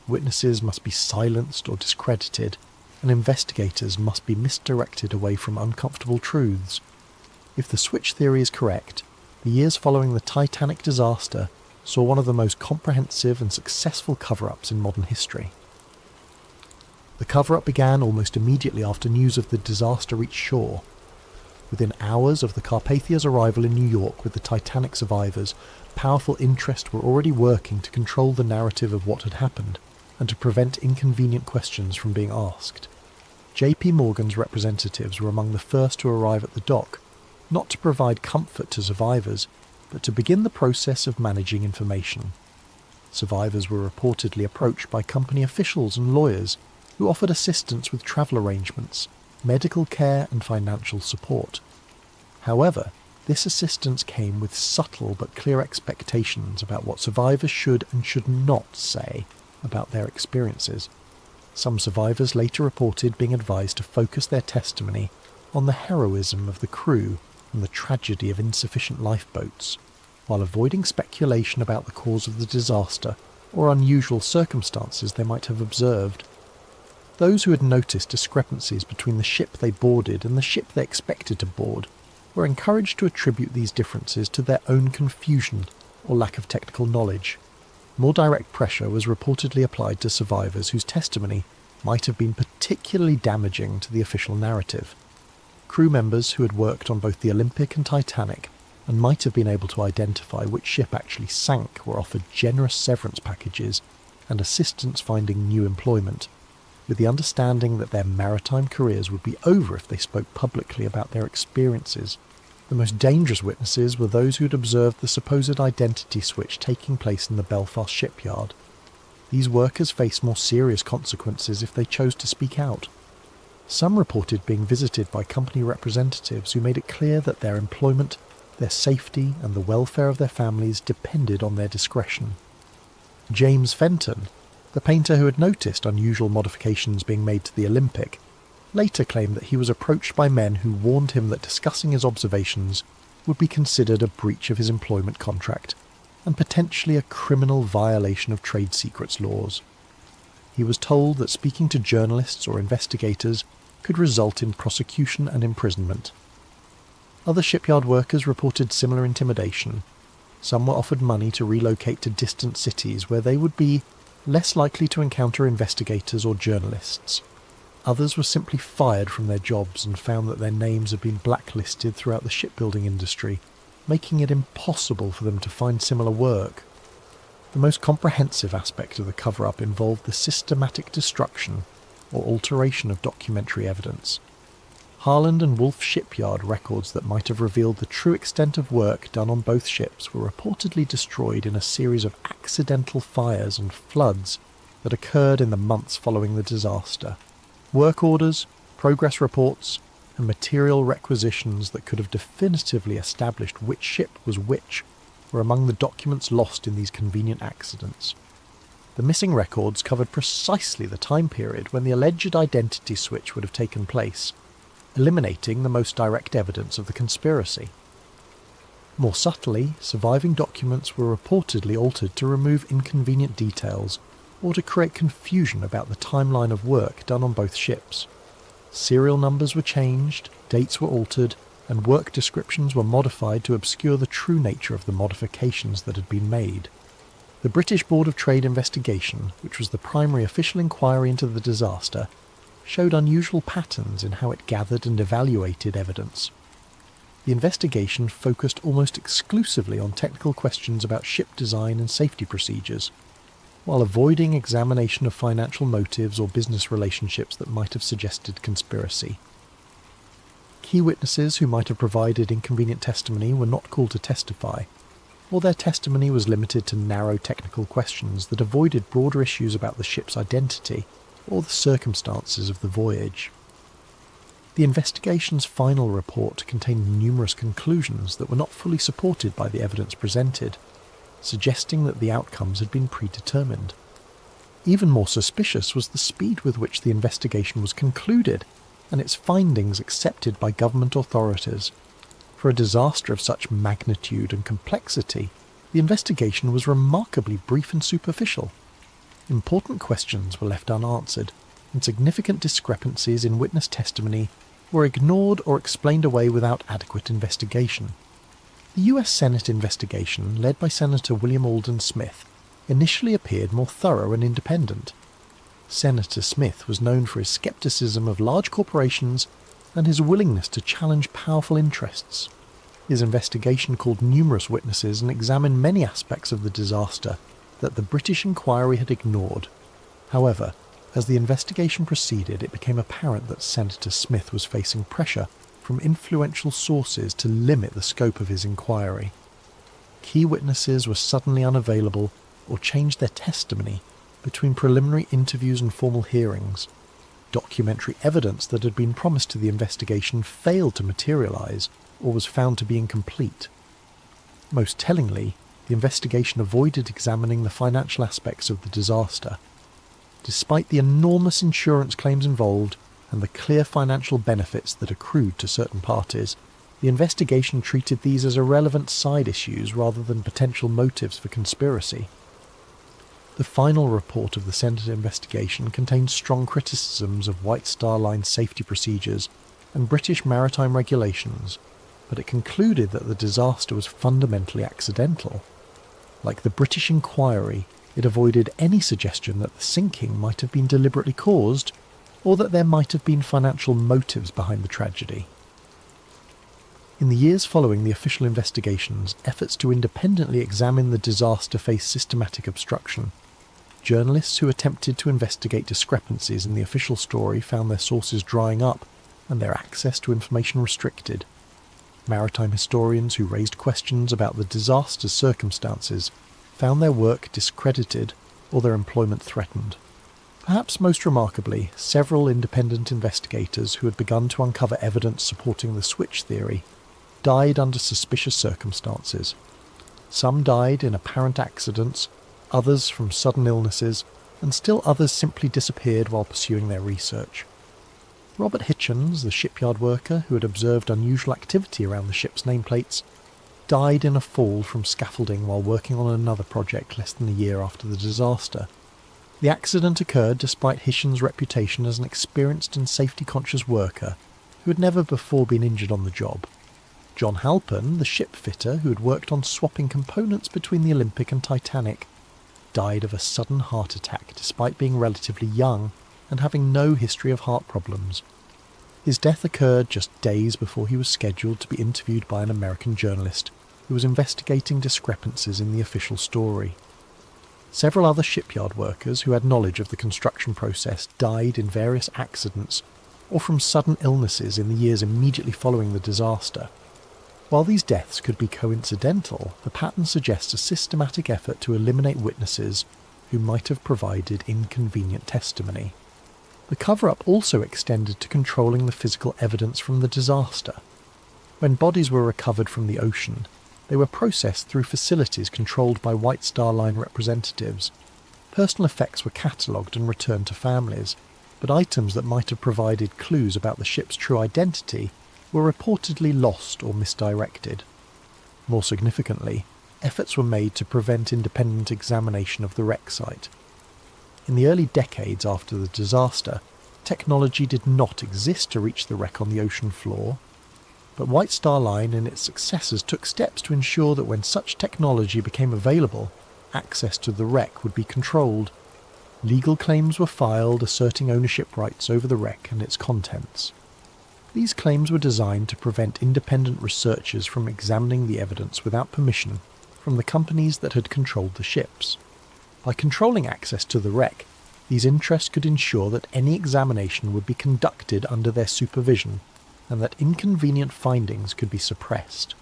witnesses must be silenced or discredited, and investigators must be misdirected away from uncomfortable truths. If the switch theory is correct, the years following the Titanic disaster saw one of the most comprehensive and successful cover-ups in modern history. The cover-up began almost immediately after news of the disaster reached shore. Within hours of the Carpathia's arrival in New York with the Titanic survivors, powerful interests were already working to control the narrative of what had happened and to prevent inconvenient questions from being asked. J.P. Morgan's representatives were among the first to arrive at the dock, not to provide comfort to survivors, but to begin the process of managing information. Survivors were reportedly approached by company officials and lawyers who offered assistance with travel arrangements, medical care and financial support. However, this assistance came with subtle but clear expectations about what survivors should and should not say about their experiences. Some survivors later reported being advised to focus their testimony on the heroism of the crew and the tragedy of insufficient lifeboats, while avoiding speculation about the cause of the disaster or unusual circumstances they might have observed. Those who had noticed discrepancies between the ship they boarded and the ship they expected to board were encouraged to attribute these differences to their own confusion or lack of technical knowledge. More direct pressure was reportedly applied to survivors whose testimony might have been particularly damaging to the official narrative. Crew members who had worked on both the Olympic and Titanic and might have been able to identify which ship actually sank were offered generous severance packages and assistance finding new employment, with the understanding that their maritime careers would be over if they spoke publicly about their experiences. The most dangerous witnesses were those who had observed the supposed identity switch taking place in the Belfast shipyard. These workers faced more serious consequences if they chose to speak out. Some reported being visited by company representatives who made it clear that their employment, their safety, and the welfare of their families depended on their discretion. James Fenton, the painter who had noticed unusual modifications being made to the Olympic, later claimed that he was approached by men who warned him that discussing his observations would be considered a breach of his employment contract and potentially a criminal violation of trade secrets laws. He was told that speaking to journalists or investigators could result in prosecution and imprisonment. Other shipyard workers reported similar intimidation. Some were offered money to relocate to distant cities where they would be less likely to encounter investigators or journalists. Others were simply fired from their jobs and found that their names had been blacklisted throughout the shipbuilding industry, making it impossible for them to find similar work. The most comprehensive aspect of the cover-up involved the systematic destruction or alteration of documentary evidence. Harland and Wolff shipyard records that might have revealed the true extent of work done on both ships were reportedly destroyed in a series of accidental fires and floods that occurred in the months following the disaster. Work orders, progress reports, and material requisitions that could have definitively established which ship was which were among the documents lost in these convenient accidents. The missing records covered precisely the time period when the alleged identity switch would have taken place, eliminating the most direct evidence of the conspiracy. More subtly, surviving documents were reportedly altered to remove inconvenient details or to create confusion about the timeline of work done on both ships. Serial numbers were changed, dates were altered, and work descriptions were modified to obscure the true nature of the modifications that had been made. The British Board of Trade investigation, which was the primary official inquiry into the disaster, showed unusual patterns in how it gathered and evaluated evidence. The investigation focused almost exclusively on technical questions about ship design and safety procedures, while avoiding examination of financial motives or business relationships that might have suggested conspiracy. Key witnesses who might have provided inconvenient testimony were not called to testify, or their testimony was limited to narrow technical questions that avoided broader issues about the ship's identity or the circumstances of the voyage. The investigation's final report contained numerous conclusions that were not fully supported by the evidence presented, suggesting that the outcomes had been predetermined. Even more suspicious was the speed with which the investigation was concluded and its findings accepted by government authorities. For a disaster of such magnitude and complexity, the investigation was remarkably brief and superficial. Important questions were left unanswered, and significant discrepancies in witness testimony were ignored or explained away without adequate investigation. The US Senate investigation, led by Senator William Alden Smith, initially appeared more thorough and independent. Senator Smith was known for his skepticism of large corporations and his willingness to challenge powerful interests. His investigation called numerous witnesses and examined many aspects of the disaster that the British inquiry had ignored. However, as the investigation proceeded, it became apparent that Senator Smith was facing pressure from influential sources to limit the scope of his inquiry. Key witnesses were suddenly unavailable or changed their testimony between preliminary interviews and formal hearings. Documentary evidence that had been promised to the investigation failed to materialize or was found to be incomplete. Most tellingly, the investigation avoided examining the financial aspects of the disaster. Despite the enormous insurance claims involved and the clear financial benefits that accrued to certain parties, the investigation treated these as irrelevant side issues rather than potential motives for conspiracy. The final report of the Senate investigation contained strong criticisms of White Star Line safety procedures and British maritime regulations, but it concluded that the disaster was fundamentally accidental. Like the British inquiry, it avoided any suggestion that the sinking might have been deliberately caused, or that there might have been financial motives behind the tragedy. In the years following the official investigations, efforts to independently examine the disaster faced systematic obstruction. Journalists who attempted to investigate discrepancies in the official story found their sources drying up and their access to information restricted. Maritime historians who raised questions about the disaster's circumstances found their work discredited or their employment threatened. Perhaps most remarkably, several independent investigators who had begun to uncover evidence supporting the switch theory died under suspicious circumstances. Some died in apparent accidents, others from sudden illnesses, and still others simply disappeared while pursuing their research. Robert Hitchens, the shipyard worker who had observed unusual activity around the ship's nameplates, died in a fall from scaffolding while working on another project less than a year after the disaster. The accident occurred despite Hitchens' reputation as an experienced and safety-conscious worker who had never before been injured on the job. John Halpern, the ship fitter who had worked on swapping components between the Olympic and Titanic, died of a sudden heart attack despite being relatively young and having no history of heart problems. His death occurred just days before he was scheduled to be interviewed by an American journalist who was investigating discrepancies in the official story. Several other shipyard workers who had knowledge of the construction process died in various accidents or from sudden illnesses in the years immediately following the disaster. While these deaths could be coincidental, the pattern suggests a systematic effort to eliminate witnesses who might have provided inconvenient testimony. The cover-up also extended to controlling the physical evidence from the disaster. When bodies were recovered from the ocean, they were processed through facilities controlled by White Star Line representatives. Personal effects were catalogued and returned to families, but items that might have provided clues about the ship's true identity were reportedly lost or misdirected. More significantly, efforts were made to prevent independent examination of the wreck site. In the early decades after the disaster, technology did not exist to reach the wreck on the ocean floor, but White Star Line and its successors took steps to ensure that when such technology became available, access to the wreck would be controlled. Legal claims were filed asserting ownership rights over the wreck and its contents. These claims were designed to prevent independent researchers from examining the evidence without permission from the companies that had controlled the ships. By controlling access to the wreck, these interests could ensure that any examination would be conducted under their supervision and that inconvenient findings could be suppressed.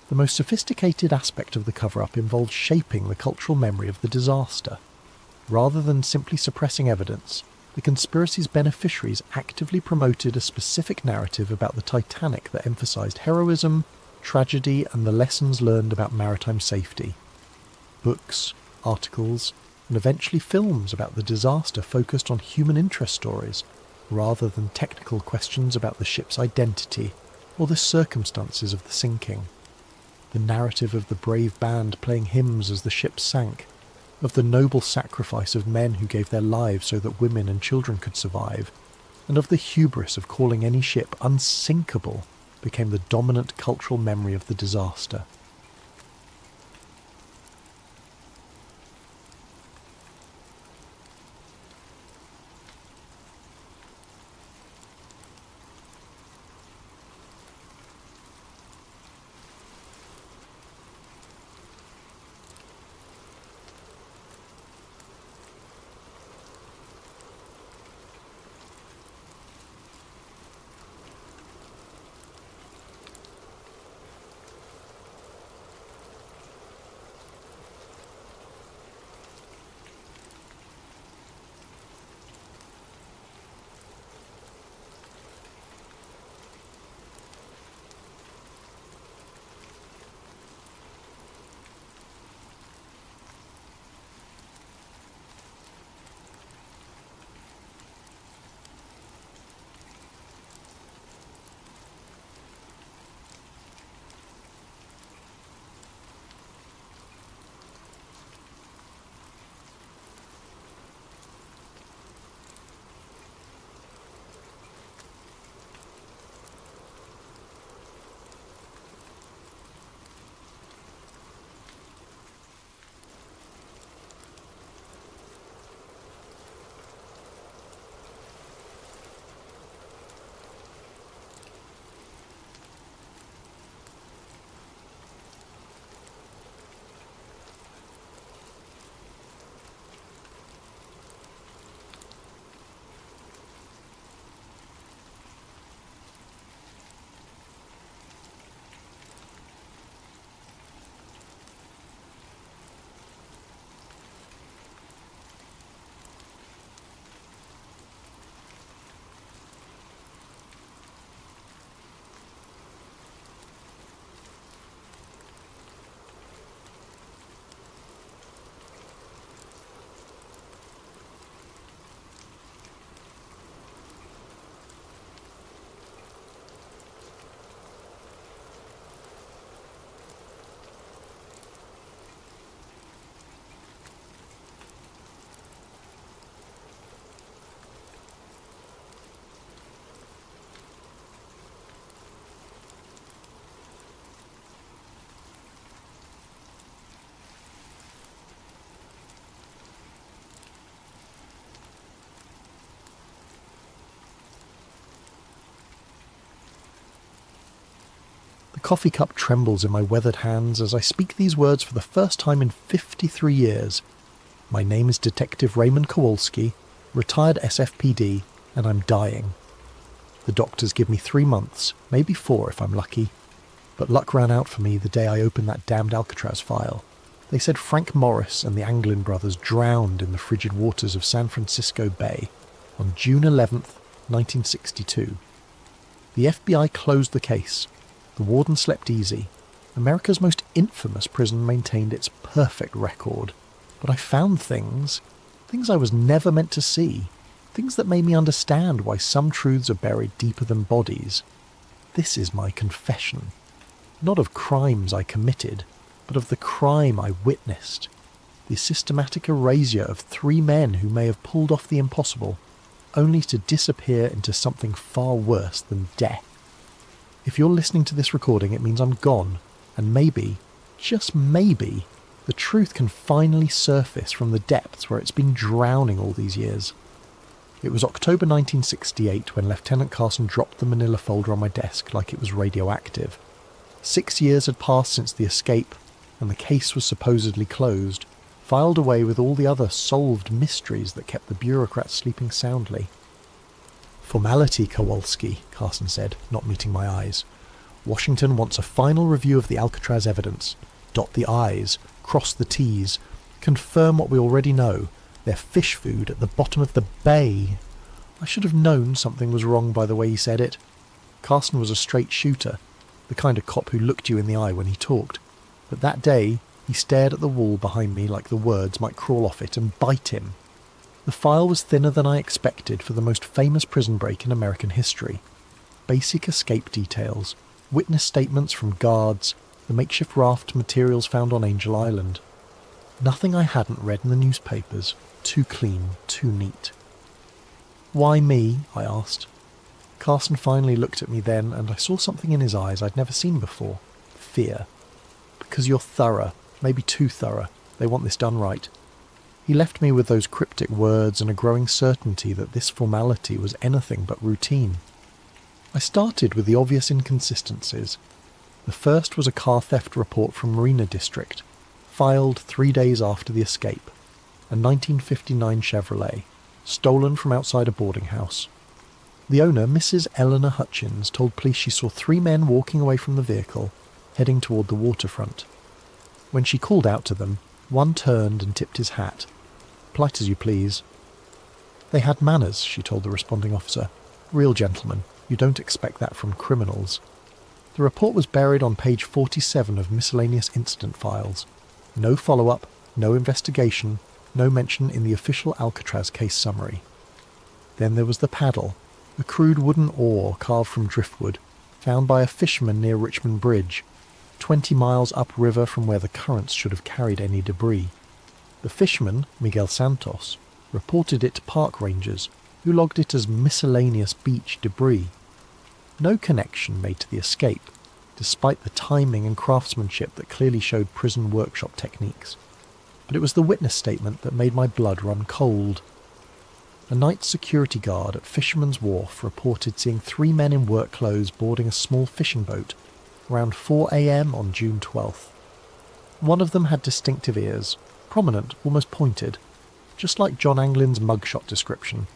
The most sophisticated aspect of the cover-up involved shaping the cultural memory of the disaster. Rather than simply suppressing evidence, the conspiracy's beneficiaries actively promoted a specific narrative about the Titanic that emphasized heroism, tragedy, and the lessons learned about maritime safety. Books, articles, and eventually films about the disaster focused on human interest stories, rather than technical questions about the ship's identity or the circumstances of the sinking. The narrative of the brave band playing hymns as the ship sank, of the noble sacrifice of men who gave their lives so that women and children could survive, and of the hubris of calling any ship unsinkable, became the dominant cultural memory of the disaster. The coffee cup trembles in my weathered hands as I speak these words for the first time in 53 years. My name is Detective Raymond Kowalski, retired SFPD, and I'm dying. The doctors give me 3 months, maybe 4 if I'm lucky. But luck ran out for me the day I opened that damned Alcatraz file. They said Frank Morris and the Anglin brothers drowned in the frigid waters of San Francisco Bay on June 11th, 1962. The FBI closed the case. The warden slept easy. America's most infamous prison maintained its perfect record. But I found things I was never meant to see, things that made me understand why some truths are buried deeper than bodies. This is my confession. Not of crimes I committed, but of the crime I witnessed. The systematic erasure of 3 men who may have pulled off the impossible, only to disappear into something far worse than death. If you're listening to this recording, it means I'm gone, and maybe, just maybe, the truth can finally surface from the depths where it's been drowning all these years. It was October 1968 when Lieutenant Carson dropped the manila folder on my desk like it was radioactive. 6 years had passed since the escape, and the case was supposedly closed, filed away with all the other solved mysteries that kept the bureaucrats sleeping soundly. "Formality, Kowalski," Carson said, not meeting my eyes. "Washington wants a final review of the Alcatraz evidence. Dot the I's, cross the T's, confirm what we already know. They're fish food at the bottom of the bay." I should have known something was wrong by the way he said it. Carson was a straight shooter, the kind of cop who looked you in the eye when he talked. But that day, he stared at the wall behind me like the words might crawl off it and bite him. The file was thinner than I expected for the most famous prison break in American history. Basic escape details, witness statements from guards, the makeshift raft materials found on Angel Island. Nothing I hadn't read in the newspapers. Too clean, too neat. "Why me?" I asked. Carson finally looked at me then, and I saw something in his eyes I'd never seen before. Fear. "Because you're thorough, maybe too thorough. They want this done right." He left me with those cryptic words and a growing certainty that this formality was anything but routine. I started with the obvious inconsistencies. The first was a car theft report from Marina District, filed 3 days after the escape. A 1959 Chevrolet, stolen from outside a boarding house. The owner, Mrs. Eleanor Hutchins, told police she saw 3 men walking away from the vehicle, heading toward the waterfront. When she called out to them, one turned and tipped his hat. "Polite as you please." "They had manners," she told the responding officer. "Real gentlemen. You don't expect that from criminals." The report was buried on page 47 of miscellaneous incident files. No follow-up, no investigation, no mention in the official Alcatraz case summary. Then there was the paddle, a crude wooden oar carved from driftwood, found by a fisherman near Richmond Bridge, 20 miles upriver from where the currents should have carried any debris. The fisherman, Miguel Santos, reported it to park rangers, who logged it as miscellaneous beach debris. No connection made to the escape, despite the timing and craftsmanship that clearly showed prison workshop techniques. But it was the witness statement that made my blood run cold. A night security guard at Fisherman's Wharf reported seeing 3 men in work clothes boarding a small fishing boat around 4 a.m. on June 12th. One of them had distinctive ears, prominent, almost pointed, just like John Anglin's mugshot description.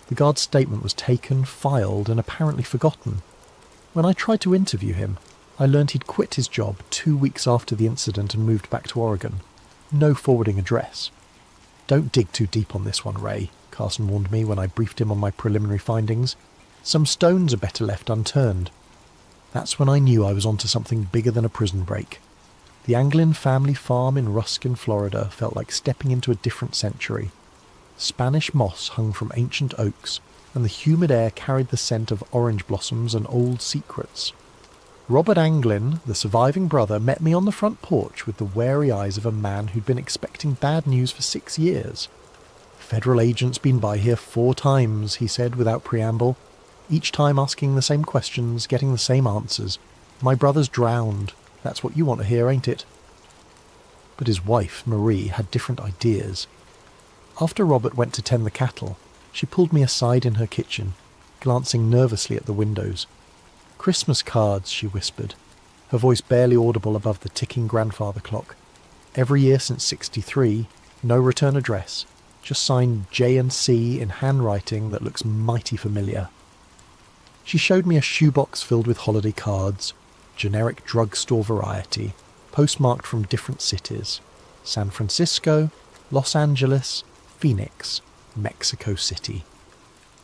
The guard's statement was taken, filed, and apparently forgotten. When I tried to interview him, I learned he'd quit his job 2 weeks after the incident and moved back to Oregon. No forwarding address. "Don't dig too deep on this one, Ray," Carson warned me when I briefed him on my preliminary findings. "Some stones are better left unturned." That's when I knew I was onto something bigger than a prison break. The Anglin family farm in Ruskin, Florida felt like stepping into a different century. Spanish moss hung from ancient oaks, and the humid air carried the scent of orange blossoms and old secrets. Robert Anglin, the surviving brother, met me on the front porch with the wary eyes of a man who'd been expecting bad news for 6 years. "Federal agents been by here 4 times, he said without preamble, each time asking the same questions, getting the same answers. "My brother's drowned. That's what you want to hear, ain't it?" But his wife, Marie, had different ideas. After Robert went to tend the cattle, she pulled me aside in her kitchen, glancing nervously at the windows. "Christmas cards," she whispered, her voice barely audible above the ticking grandfather clock. "Every year since '63, no return address, just signed J and C in handwriting that looks mighty familiar." She showed me a shoebox filled with holiday cards, generic drugstore variety, postmarked from different cities: San Francisco, Los Angeles, Phoenix, Mexico City.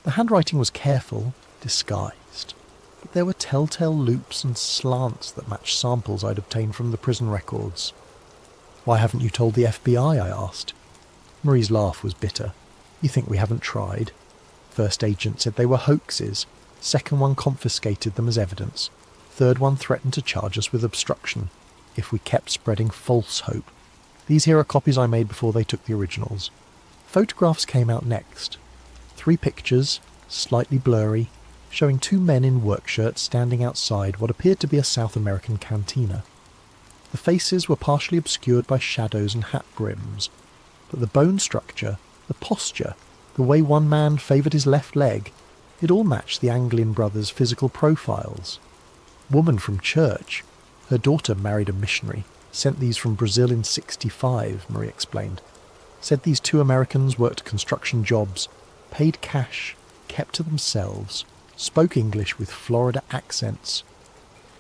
The handwriting was careful, disguised, but there were telltale loops and slants that matched samples I'd obtained from the prison records. "Why haven't you told the FBI?" I asked. Marie's laugh was bitter. "You think we haven't tried? First agent said they were hoaxes. Second one confiscated them as evidence. Third one threatened to charge us with obstruction if we kept spreading false hope. These here are copies I made before they took the originals." Photographs came out next. 3 pictures, slightly blurry, showing 2 men in work shirts standing outside what appeared to be a South American cantina. The faces were partially obscured by shadows and hat brims, but the bone structure, the posture, the way one man favoured his left leg, it all matched the Anglin brothers' physical profiles. Woman from church. Her daughter married a missionary. Sent these from Brazil in '65, Marie explained. Said these 2 Americans worked construction jobs, paid cash, kept to themselves, spoke English with Florida accents.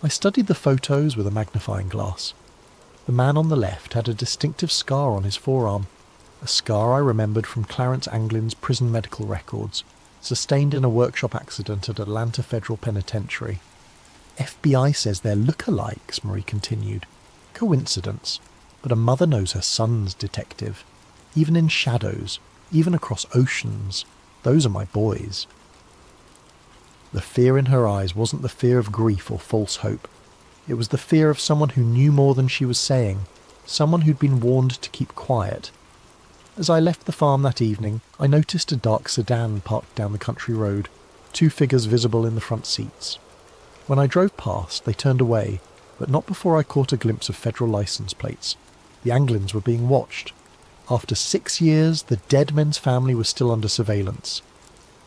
I studied the photos with a magnifying glass. The man on the left had a distinctive scar on his forearm, a scar I remembered from Clarence Anglin's prison medical records, sustained in a workshop accident at Atlanta Federal Penitentiary. "FBI says they're look-alikes," Marie continued. "Coincidence, but a mother knows her son's detective. Even in shadows, even across oceans, those are my boys." The fear in her eyes wasn't the fear of grief or false hope. It was the fear of someone who knew more than she was saying, someone who'd been warned to keep quiet. As I left the farm that evening, I noticed a dark sedan parked down the country road, 2 figures visible in the front seats. When I drove past, they turned away, but not before I caught a glimpse of federal license plates. The Anglins were being watched. After 6 years, the dead men's family was still under surveillance.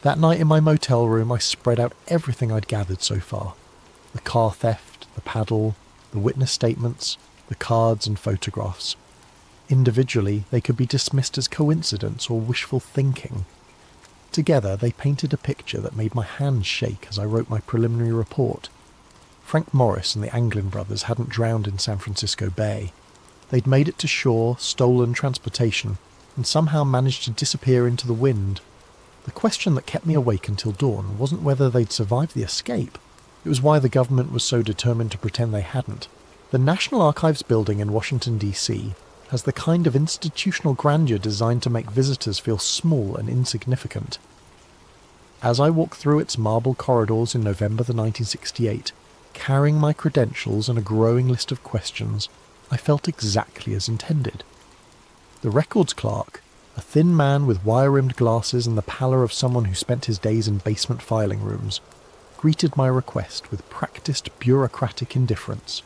That night in my motel room, I spread out everything I'd gathered so far. The car theft, the paddle, the witness statements, the cards and photographs. Individually, they could be dismissed as coincidence or wishful thinking. Together, they painted a picture that made my hands shake as I wrote my preliminary report. Frank Morris and the Anglin brothers hadn't drowned in San Francisco Bay. They'd made it to shore, stolen transportation, and somehow managed to disappear into the wind. The question that kept me awake until dawn wasn't whether they'd survived the escape. It was why the government was so determined to pretend they hadn't. The National Archives building in Washington, D.C., has the kind of institutional grandeur designed to make visitors feel small and insignificant. As I walked through its marble corridors in November 1968, carrying my credentials and a growing list of questions, I felt exactly as intended. The records clerk, a thin man with wire-rimmed glasses and the pallor of someone who spent his days in basement filing rooms, greeted my request with practiced bureaucratic indifference.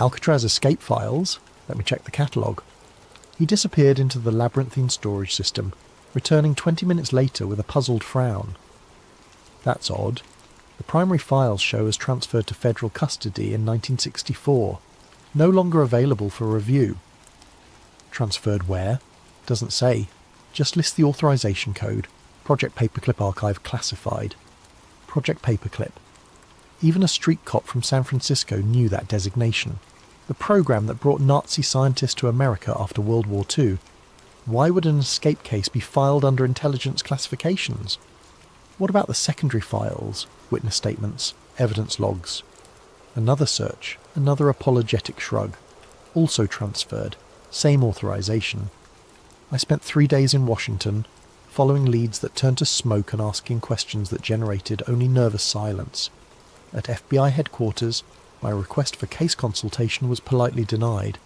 "Alcatraz escape files? Let me check the catalogue." He disappeared into the labyrinthine storage system, returning 20 minutes later with a puzzled frown. "That's odd. The primary files show as transferred to federal custody in 1964, no longer available for review." "Transferred where?" "Doesn't say. Just lists the authorization code. Project Paperclip Archive classified." Project Paperclip. Even a street cop from San Francisco knew that designation. The program that brought Nazi scientists to America after World War II. Why would an escape case be filed under intelligence classifications? What about the secondary files, witness statements, evidence logs? Another search, another apologetic shrug. Also transferred, same authorization. I spent 3 days in Washington, following leads that turned to smoke and asking questions that generated only nervous silence. At FBI headquarters, my request for case consultation was politely denied.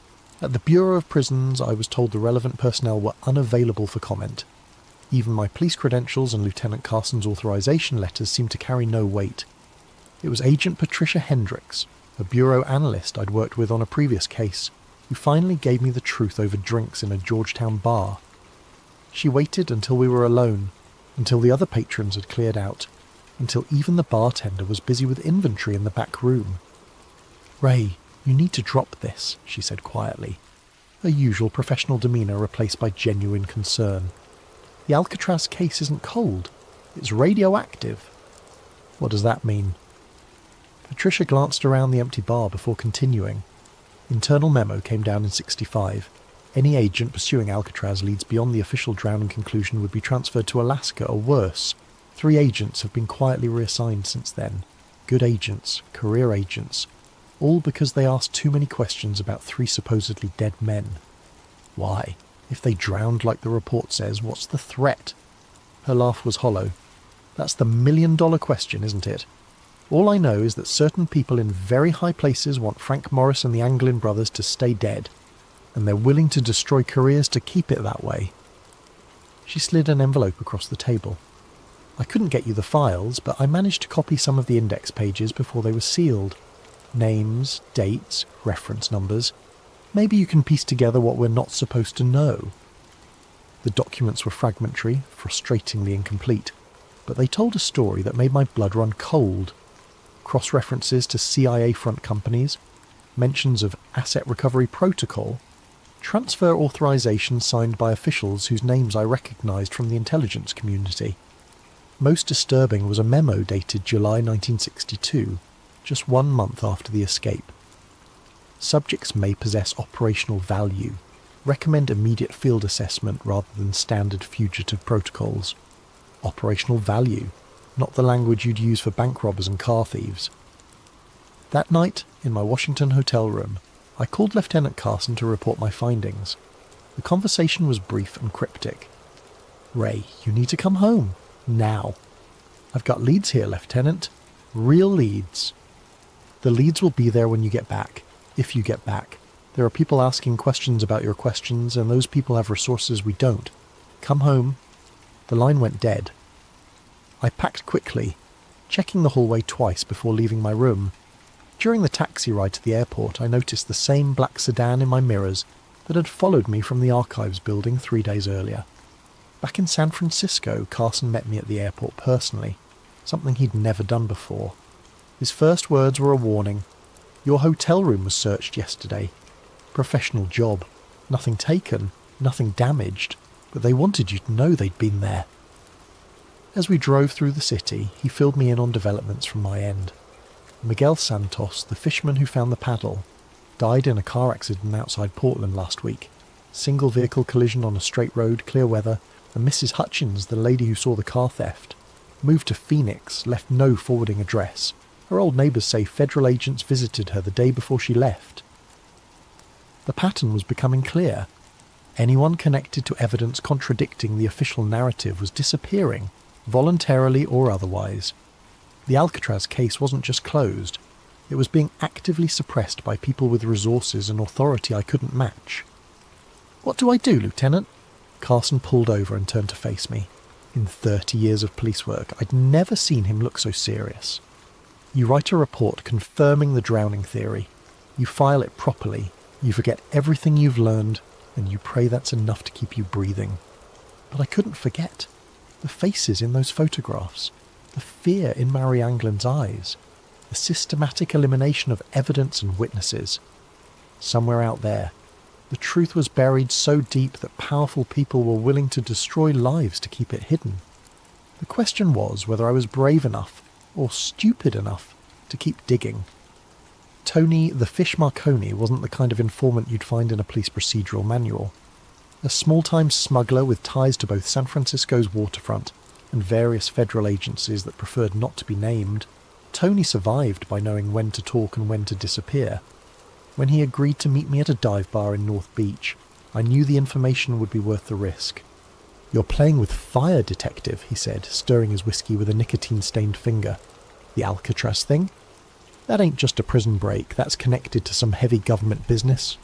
At the Bureau of Prisons, I was told the relevant personnel were unavailable for comment. Even my police credentials and Lieutenant Carson's authorization letters seemed to carry no weight. It was Agent Patricia Hendricks, a bureau analyst I'd worked with on a previous case, who finally gave me the truth over drinks in a Georgetown bar. She waited until we were alone, until the other patrons had cleared out, until even the bartender was busy with inventory in the back room. "Ray, you need to drop this," she said quietly, her usual professional demeanour replaced by genuine concern. "The Alcatraz case isn't cold, it's radioactive." What does that mean? Patricia glanced around the empty bar before continuing. Internal memo came down in 65. Any agent pursuing Alcatraz leads beyond the official drowning conclusion would be transferred to Alaska or worse. 3 agents have been quietly reassigned since then. Good agents, career agents, all because they asked too many questions about 3 supposedly dead men. Why? If they drowned like the report says, what's the threat? Her laugh was hollow. That's the million-dollar question, isn't it? All I know is that certain people in very high places want Frank Morris and the Anglin brothers to stay dead, and they're willing to destroy careers to keep it that way. She slid an envelope across the table. I couldn't get you the files, but I managed to copy some of the index pages before they were sealed. Names, dates, reference numbers. Maybe you can piece together what we're not supposed to know. The documents were fragmentary, frustratingly incomplete, but they told a story that made my blood run cold. Cross-references to CIA front companies, mentions of asset recovery protocol, transfer authorization signed by officials whose names I recognised from the intelligence community. Most disturbing was a memo dated July 1962, just 1 month after the escape. Subjects may possess operational value. Recommend immediate field assessment rather than standard fugitive protocols. Operational value, not the language you'd use for bank robbers and car thieves. That night, in my Washington hotel room, I called Lieutenant Carson to report my findings. The conversation was brief and cryptic. "Ray, you need to come home. Now. I've got leads here, Lieutenant. Real leads. The leads will be there when you get back. If you get back. There are people asking questions about your questions, and those people have resources we don't. Come home." The line went dead. I packed quickly, checking the hallway twice before leaving my room. During the taxi ride to the airport, I noticed the same black sedan in my mirrors that had followed me from the archives building 3 days earlier. Back in San Francisco, Carson met me at the airport personally, something he'd never done before. His first words were a warning. "Your hotel room was searched yesterday. Professional job. Nothing taken, nothing damaged, but they wanted you to know they'd been there." As we drove through the city, he filled me in on developments from my end. Miguel Santos, the fisherman who found the paddle, died in a car accident outside Portland last week. Single vehicle collision on a straight road, clear weather, and Mrs. Hutchins, the lady who saw the car theft, moved to Phoenix, left no forwarding address. Her old neighbours say federal agents visited her the day before she left. The pattern was becoming clear. Anyone connected to evidence contradicting the official narrative was disappearing, voluntarily or otherwise. The Alcatraz case wasn't just closed, it was being actively suppressed by people with resources and authority I couldn't match. "What do I do, Lieutenant?" Carson pulled over and turned to face me. In 30 years of police work, I'd never seen him look so serious. "You write a report confirming the drowning theory. You file it properly. You forget everything you've learned, and you pray that's enough to keep you breathing." But I couldn't forget. The faces in those photographs. The fear in Mary Anglin's eyes. The systematic elimination of evidence and witnesses. Somewhere out there, the truth was buried so deep that powerful people were willing to destroy lives to keep it hidden. The question was whether I was brave enough, or stupid enough, to keep digging. Tony the Fish Marconi wasn't the kind of informant you'd find in a police procedural manual. A small-time smuggler with ties to both San Francisco's waterfront and various federal agencies that preferred not to be named, Tony survived by knowing when to talk and when to disappear. When he agreed to meet me at a dive bar in North Beach, I knew the information would be worth the risk. "You're playing with fire, detective," he said, stirring his whiskey with a nicotine-stained finger. "The Alcatraz thing? That ain't just a prison break, that's connected to some heavy government business."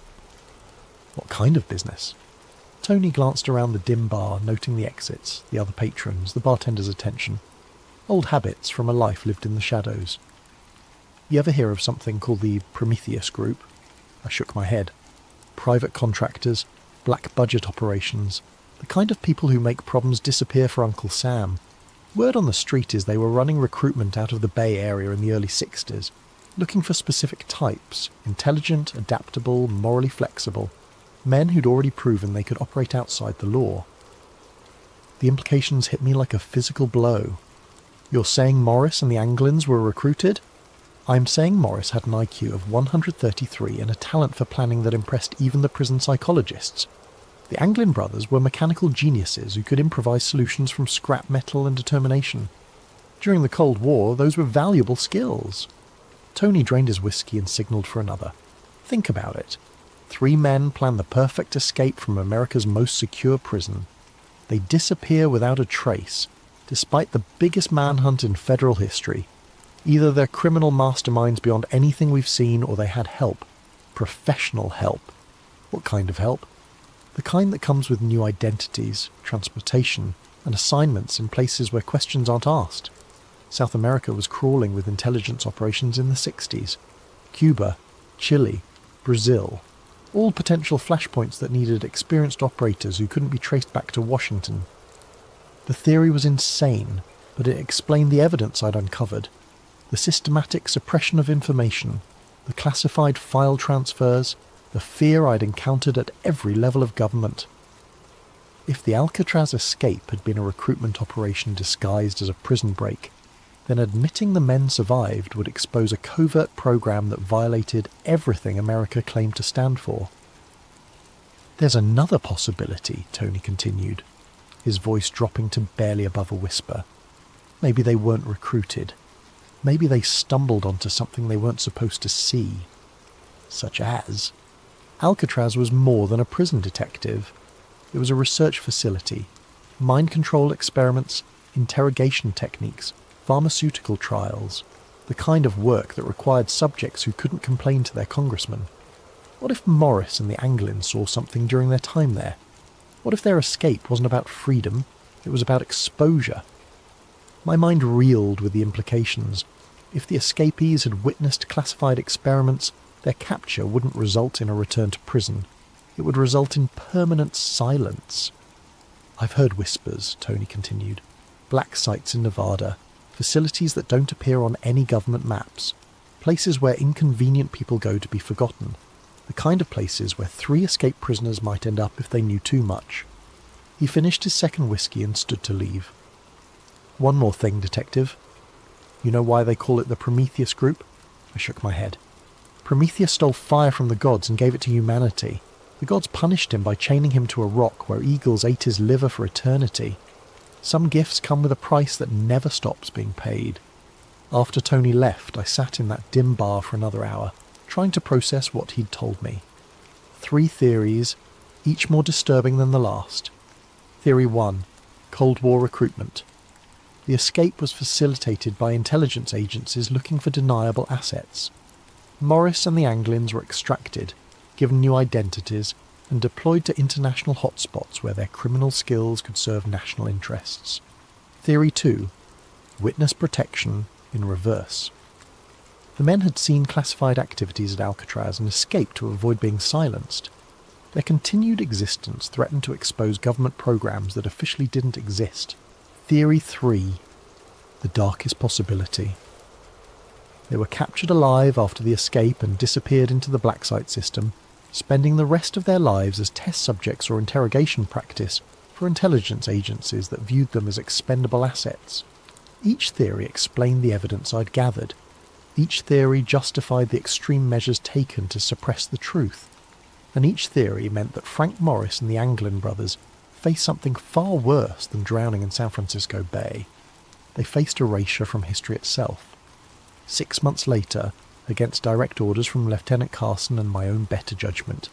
"What kind of business?" Tony glanced around the dim bar, noting the exits, the other patrons, the bartender's attention. Old habits from a life lived in the shadows. "You ever hear of something called the Prometheus Group?" I shook my head. Private contractors, black budget operations, the kind of people who make problems disappear for Uncle Sam. Word on the street is they were running recruitment out of the Bay Area in the early 60s, looking for specific types, intelligent, adaptable, morally flexible, men who'd already proven they could operate outside the law. The implications hit me like a physical blow. You're saying Morris and the Anglins were recruited? I'm saying Morris had an IQ of 133 and a talent for planning that impressed even the prison psychologists. The Anglin brothers were mechanical geniuses who could improvise solutions from scrap metal and determination. During the Cold War, those were valuable skills. Tony drained his whiskey and signalled for another. Think about it. 3 men plan the perfect escape from America's most secure prison. They disappear without a trace, despite the biggest manhunt in federal history. Either they're criminal masterminds beyond anything we've seen, or they had help. Professional help. What kind of help? The kind that comes with new identities, transportation, and assignments in places where questions aren't asked. South America was crawling with intelligence operations in the 60s. Cuba, Chile, Brazil. All potential flashpoints that needed experienced operators who couldn't be traced back to Washington. The theory was insane, but it explained the evidence I'd uncovered. The systematic suppression of information, the classified file transfers, the fear I'd encountered at every level of government. If the Alcatraz escape had been a recruitment operation disguised as a prison break, then admitting the men survived would expose a covert program that violated everything America claimed to stand for. There's another possibility, Tony continued, his voice dropping to barely above a whisper. Maybe they weren't recruited. Maybe they stumbled onto something they weren't supposed to see. Such as... Alcatraz was more than a prison detective. It was a research facility, mind control experiments, interrogation techniques, pharmaceutical trials, the kind of work that required subjects who couldn't complain to their congressman. What if Morris and the Anglins saw something during their time there? What if their escape wasn't about freedom, it was about exposure? My mind reeled with the implications. If the escapees had witnessed classified experiments, their capture wouldn't result in a return to prison. It would result in permanent silence. I've heard whispers, Tony continued. Black sites in Nevada, facilities that don't appear on any government maps, places where inconvenient people go to be forgotten, the kind of places where 3 escaped prisoners might end up if they knew too much. He finished his second whiskey and stood to leave. One more thing, Detective. You know why they call it the Prometheus Group? I shook my head. Prometheus stole fire from the gods and gave it to humanity. The gods punished him by chaining him to a rock where eagles ate his liver for eternity. Some gifts come with a price that never stops being paid. After Tony left, I sat in that dim bar for another hour, trying to process what he'd told me. 3 theories, each more disturbing than the last. Theory 1. Cold War recruitment. The escape was facilitated by intelligence agencies looking for deniable assets. Morris and the Anglins were extracted, given new identities, and deployed to international hotspots where their criminal skills could serve national interests. Theory 2. Witness protection in reverse. The men had seen classified activities at Alcatraz and escaped to avoid being silenced. Their continued existence threatened to expose government programs that officially didn't exist. Theory 3. The darkest possibility. They were captured alive after the escape and disappeared into the black site system, spending the rest of their lives as test subjects or interrogation practice for intelligence agencies that viewed them as expendable assets. Each theory explained the evidence I'd gathered. Each theory justified the extreme measures taken to suppress the truth. And each theory meant that Frank Morris and the Anglin brothers faced something far worse than drowning in San Francisco Bay. They faced erasure from history itself. 6 months later, against direct orders from Lieutenant Carson and my own better judgment,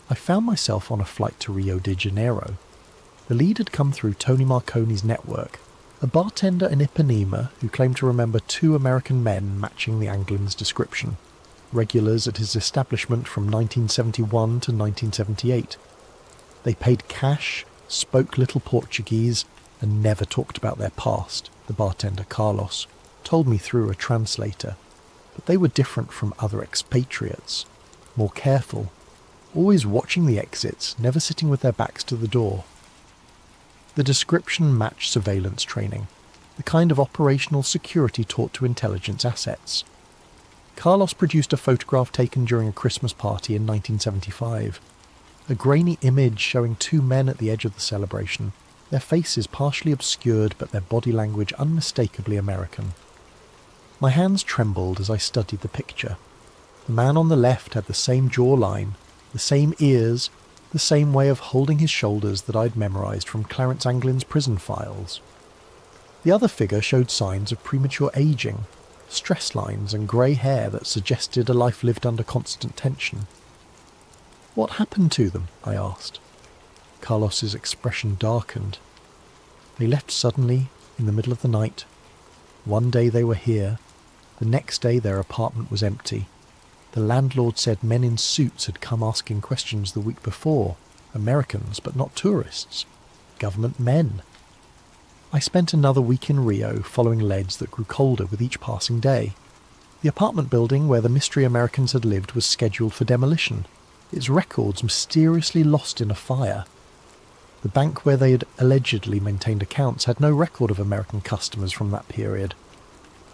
I found myself on a flight to Rio de Janeiro. The lead had come through Tony Marconi's network, a bartender in Ipanema who claimed to remember 2 American men matching the Anglin's description, regulars at his establishment from 1971 to 1978. They paid cash, spoke little Portuguese, and never talked about their past, the bartender Carlos told me through a translator. But they were different from other expatriates, more careful, always watching the exits, never sitting with their backs to the door. The description matched surveillance training, the kind of operational security taught to intelligence assets. Carlos produced a photograph taken during a Christmas party in 1975, a grainy image showing 2 men at the edge of the celebration, their faces partially obscured but their body language unmistakably American. My hands trembled as I studied the picture. The man on the left had the same jawline, the same ears, the same way of holding his shoulders that I'd memorised from Clarence Anglin's prison files. The other figure showed signs of premature ageing, stress lines and grey hair that suggested a life lived under constant tension. "What happened to them?" I asked. Carlos's expression darkened. "They left suddenly, in the middle of the night. One day they were here. The next day their apartment was empty. The landlord said men in suits had come asking questions the week before. Americans, but not tourists. Government men. I spent another week in Rio following leads that grew colder with each passing day. The apartment building where the mystery Americans had lived was scheduled for demolition, its records mysteriously lost in a fire. The bank where they had allegedly maintained accounts had no record of American customers from that period.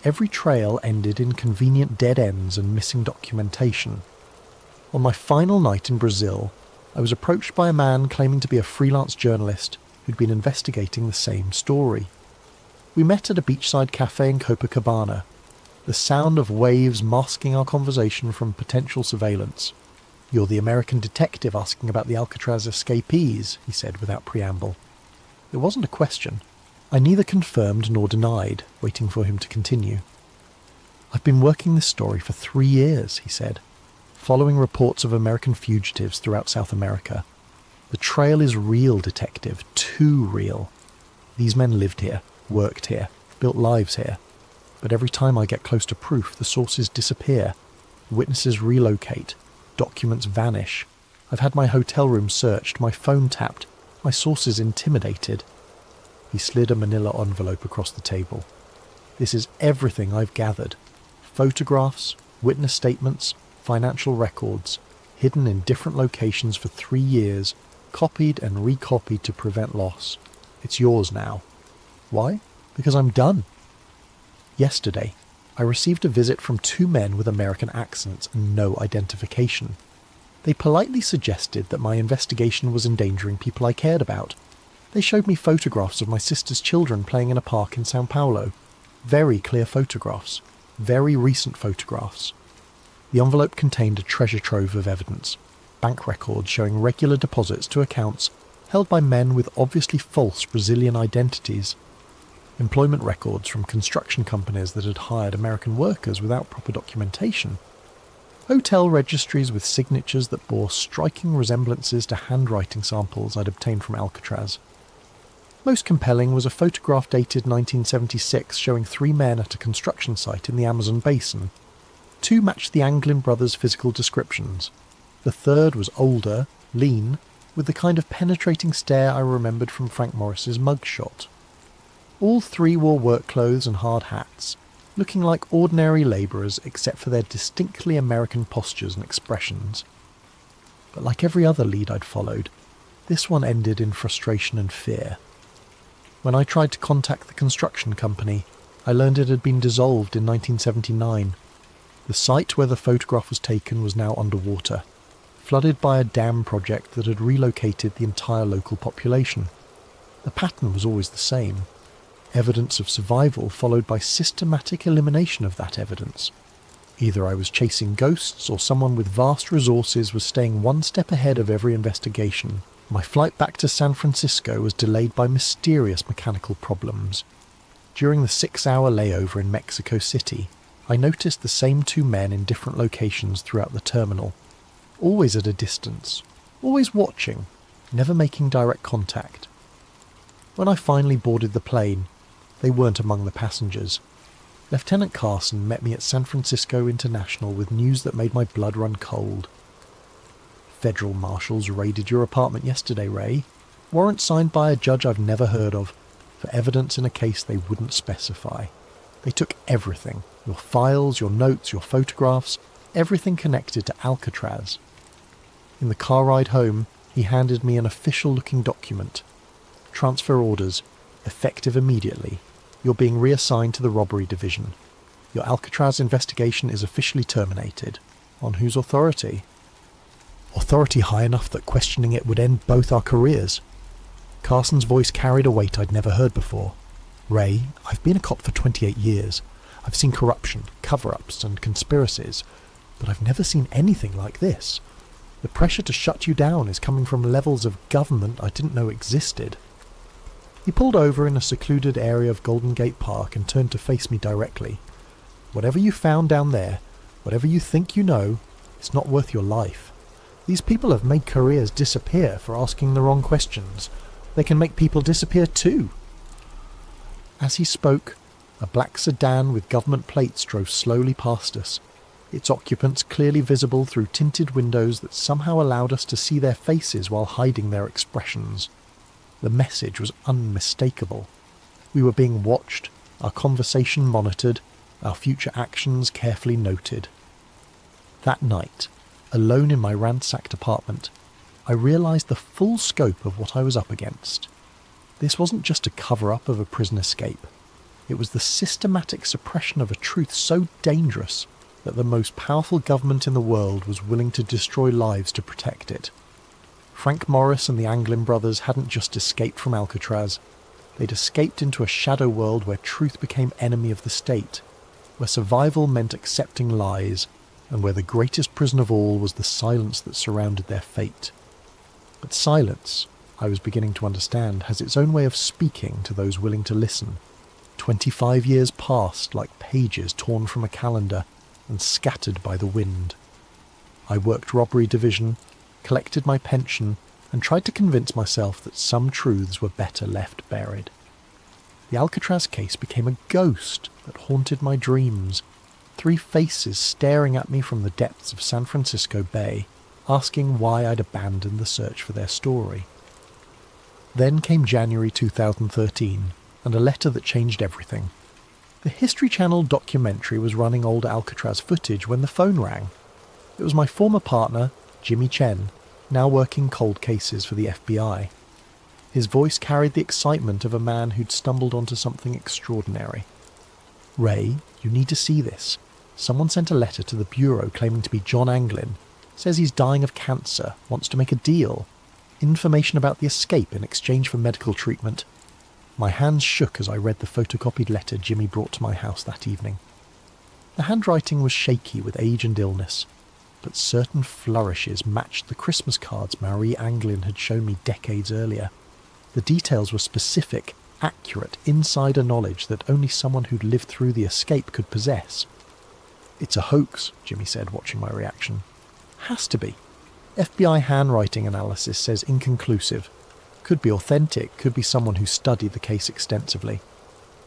Every trail ended in convenient dead ends and missing documentation. On my final night in Brazil, I was approached by a man claiming to be a freelance journalist who'd been investigating the same story. We met at a beachside cafe in Copacabana, the sound of waves masking our conversation from potential surveillance. "You're the American detective asking about the Alcatraz escapees," he said without preamble. It wasn't a question. I neither confirmed nor denied, waiting for him to continue. "I've been working this story for 3 years," he said, "following reports of American fugitives throughout South America. The trail is real, detective, too real. These men lived here, worked here, built lives here. But every time I get close to proof, the sources disappear, witnesses relocate, documents vanish. I've had my hotel room searched, my phone tapped, my sources intimidated." He slid a manila envelope across the table. "This is everything I've gathered. Photographs, witness statements, financial records, hidden in different locations for 3 years, copied and recopied to prevent loss. It's yours now." "Why?" "Because I'm done." Yesterday, I received a visit from 2 men with American accents and no identification. They politely suggested that my investigation was endangering people I cared about. They showed me photographs of my sister's children playing in a park in Sao Paulo. Very clear photographs. Very recent photographs. The envelope contained a treasure trove of evidence. Bank records showing regular deposits to accounts held by men with obviously false Brazilian identities. Employment records from construction companies that had hired American workers without proper documentation. Hotel registries with signatures that bore striking resemblances to handwriting samples I'd obtained from Alcatraz. Most compelling was a photograph dated 1976 showing 3 men at a construction site in the Amazon basin. 2 matched the Anglin brothers' physical descriptions. The third was older, lean, with the kind of penetrating stare I remembered from Frank Morris's mugshot. All 3 wore work clothes and hard hats, looking like ordinary labourers except for their distinctly American postures and expressions. But like every other lead I'd followed, this one ended in frustration and fear. When I tried to contact the construction company, I learned it had been dissolved in 1979. The site where the photograph was taken was now underwater, flooded by a dam project that had relocated the entire local population. The pattern was always the same. Evidence of survival followed by systematic elimination of that evidence. Either I was chasing ghosts or someone with vast resources was staying one step ahead of every investigation. My flight back to San Francisco was delayed by mysterious mechanical problems. During the 6-hour layover in Mexico City, I noticed the same 2 men in different locations throughout the terminal. Always at a distance, always watching, never making direct contact. When I finally boarded the plane, they weren't among the passengers. Lieutenant Carson met me at San Francisco International with news that made my blood run cold. "Federal marshals raided your apartment yesterday, Ray. Warrant signed by a judge I've never heard of, for evidence in a case they wouldn't specify. They took everything, your files, your notes, your photographs, everything connected to Alcatraz." In the car ride home, he handed me an official-looking document. "Transfer orders, effective immediately. You're being reassigned to the robbery division. Your Alcatraz investigation is officially terminated." "On whose authority?" "Authority high enough that questioning it would end both our careers." Carson's voice carried a weight I'd never heard before. "Ray, I've been a cop for 28 years. I've seen corruption, cover-ups and conspiracies, but I've never seen anything like this. The pressure to shut you down is coming from levels of government I didn't know existed." He pulled over in a secluded area of Golden Gate Park and turned to face me directly. "Whatever you found down there, whatever you think you know, it's not worth your life. These people have made careers disappear for asking the wrong questions. They can make people disappear too." As he spoke, a black sedan with government plates drove slowly past us, its occupants clearly visible through tinted windows that somehow allowed us to see their faces while hiding their expressions. The message was unmistakable. We were being watched, our conversation monitored, our future actions carefully noted. That night, alone in my ransacked apartment, I realised the full scope of what I was up against. This wasn't just a cover-up of a prison escape. It was the systematic suppression of a truth so dangerous that the most powerful government in the world was willing to destroy lives to protect it. Frank Morris and the Anglin brothers hadn't just escaped from Alcatraz. They'd escaped into a shadow world where truth became enemy of the state, where survival meant accepting lies, and where the greatest prison of all was the silence that surrounded their fate. But silence, I was beginning to understand, has its own way of speaking to those willing to listen. 25 years passed like pages torn from a calendar and scattered by the wind. I worked robbery division, collected my pension, and tried to convince myself that some truths were better left buried. The Alcatraz case became a ghost that haunted my dreams, 3 faces staring at me from the depths of San Francisco Bay, asking why I'd abandoned the search for their story. Then came January 2013, and a letter that changed everything. The History Channel documentary was running old Alcatraz footage when the phone rang. It was my former partner, Jimmy Chen, now working cold cases for the FBI. His voice carried the excitement of a man who'd stumbled onto something extraordinary. "Ray, you need to see this. Someone sent a letter to the Bureau claiming to be John Anglin. Says he's dying of cancer, wants to make a deal. Information about the escape in exchange for medical treatment." My hands shook as I read the photocopied letter Jimmy brought to my house that evening. The handwriting was shaky with age and illness, but certain flourishes matched the Christmas cards Marie Anglin had shown me decades earlier. The details were specific, accurate, insider knowledge that only someone who'd lived through the escape could possess. "It's a hoax," Jimmy said, watching my reaction. "Has to be. FBI handwriting analysis says inconclusive. Could be authentic, could be someone who studied the case extensively."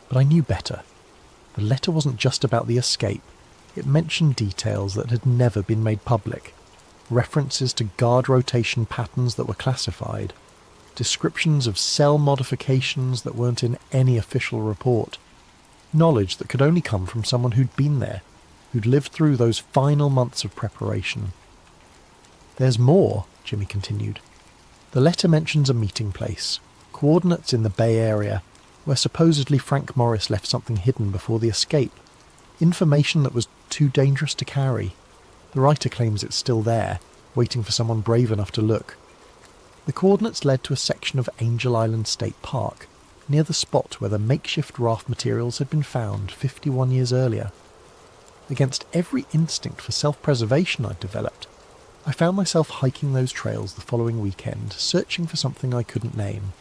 But I knew better. The letter wasn't just about the escape. It mentioned details that had never been made public. References to guard rotation patterns that were classified. Descriptions of cell modifications that weren't in any official report. Knowledge that could only come from someone who'd been there, who'd lived through those final months of preparation. "There's more," Jimmy continued. "The letter mentions a meeting place, coordinates in the Bay Area, where supposedly Frank Morris left something hidden before the escape. Information that was too dangerous to carry. The writer claims it's still there, waiting for someone brave enough to look." The coordinates led to a section of Angel Island State Park, near the spot where the makeshift raft materials had been found 51 years earlier. Against every instinct for self-preservation I'd developed, I found myself hiking those trails the following weekend, searching for something I couldn't name.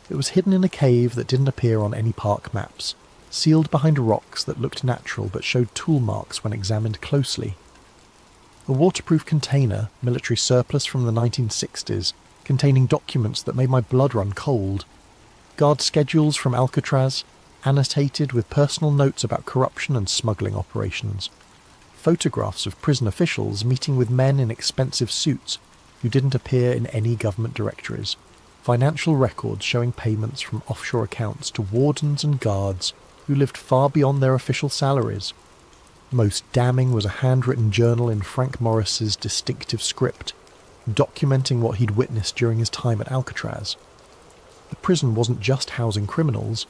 It was hidden in a cave that didn't appear on any park maps, sealed behind rocks that looked natural but showed tool marks when examined closely. A waterproof container, military surplus from the 1960s, containing documents that made my blood run cold. Guard schedules from Alcatraz, annotated with personal notes about corruption and smuggling operations. Photographs of prison officials meeting with men in expensive suits who didn't appear in any government directories. Financial records showing payments from offshore accounts to wardens and guards who lived far beyond their official salaries. Most damning was a handwritten journal in Frank Morris's distinctive script, documenting what he'd witnessed during his time at Alcatraz. The prison wasn't just housing criminals,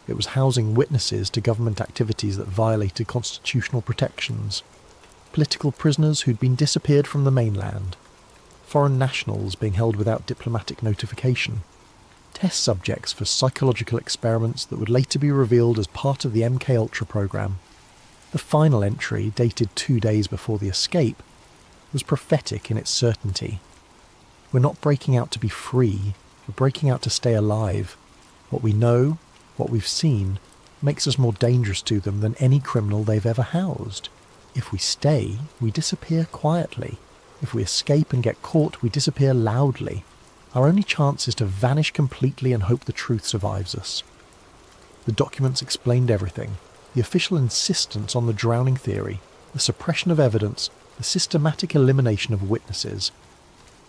it was housing witnesses to government activities that violated constitutional protections. Political prisoners who'd been disappeared from the mainland. Foreign nationals being held without diplomatic notification. test subjects for psychological experiments that would later be revealed as part of the MKUltra program. The final entry, dated 2 days before the escape, was prophetic in its certainty. We're not breaking out to be free, we're breaking out to stay alive. What we know, what we've seen, makes us more dangerous to them than any criminal they've ever housed. If we stay, we disappear quietly. If we escape and get caught, we disappear loudly. Our only chance is to vanish completely and hope the truth survives us. The documents explained everything. The official insistence on the drowning theory, the suppression of evidence, the systematic elimination of witnesses.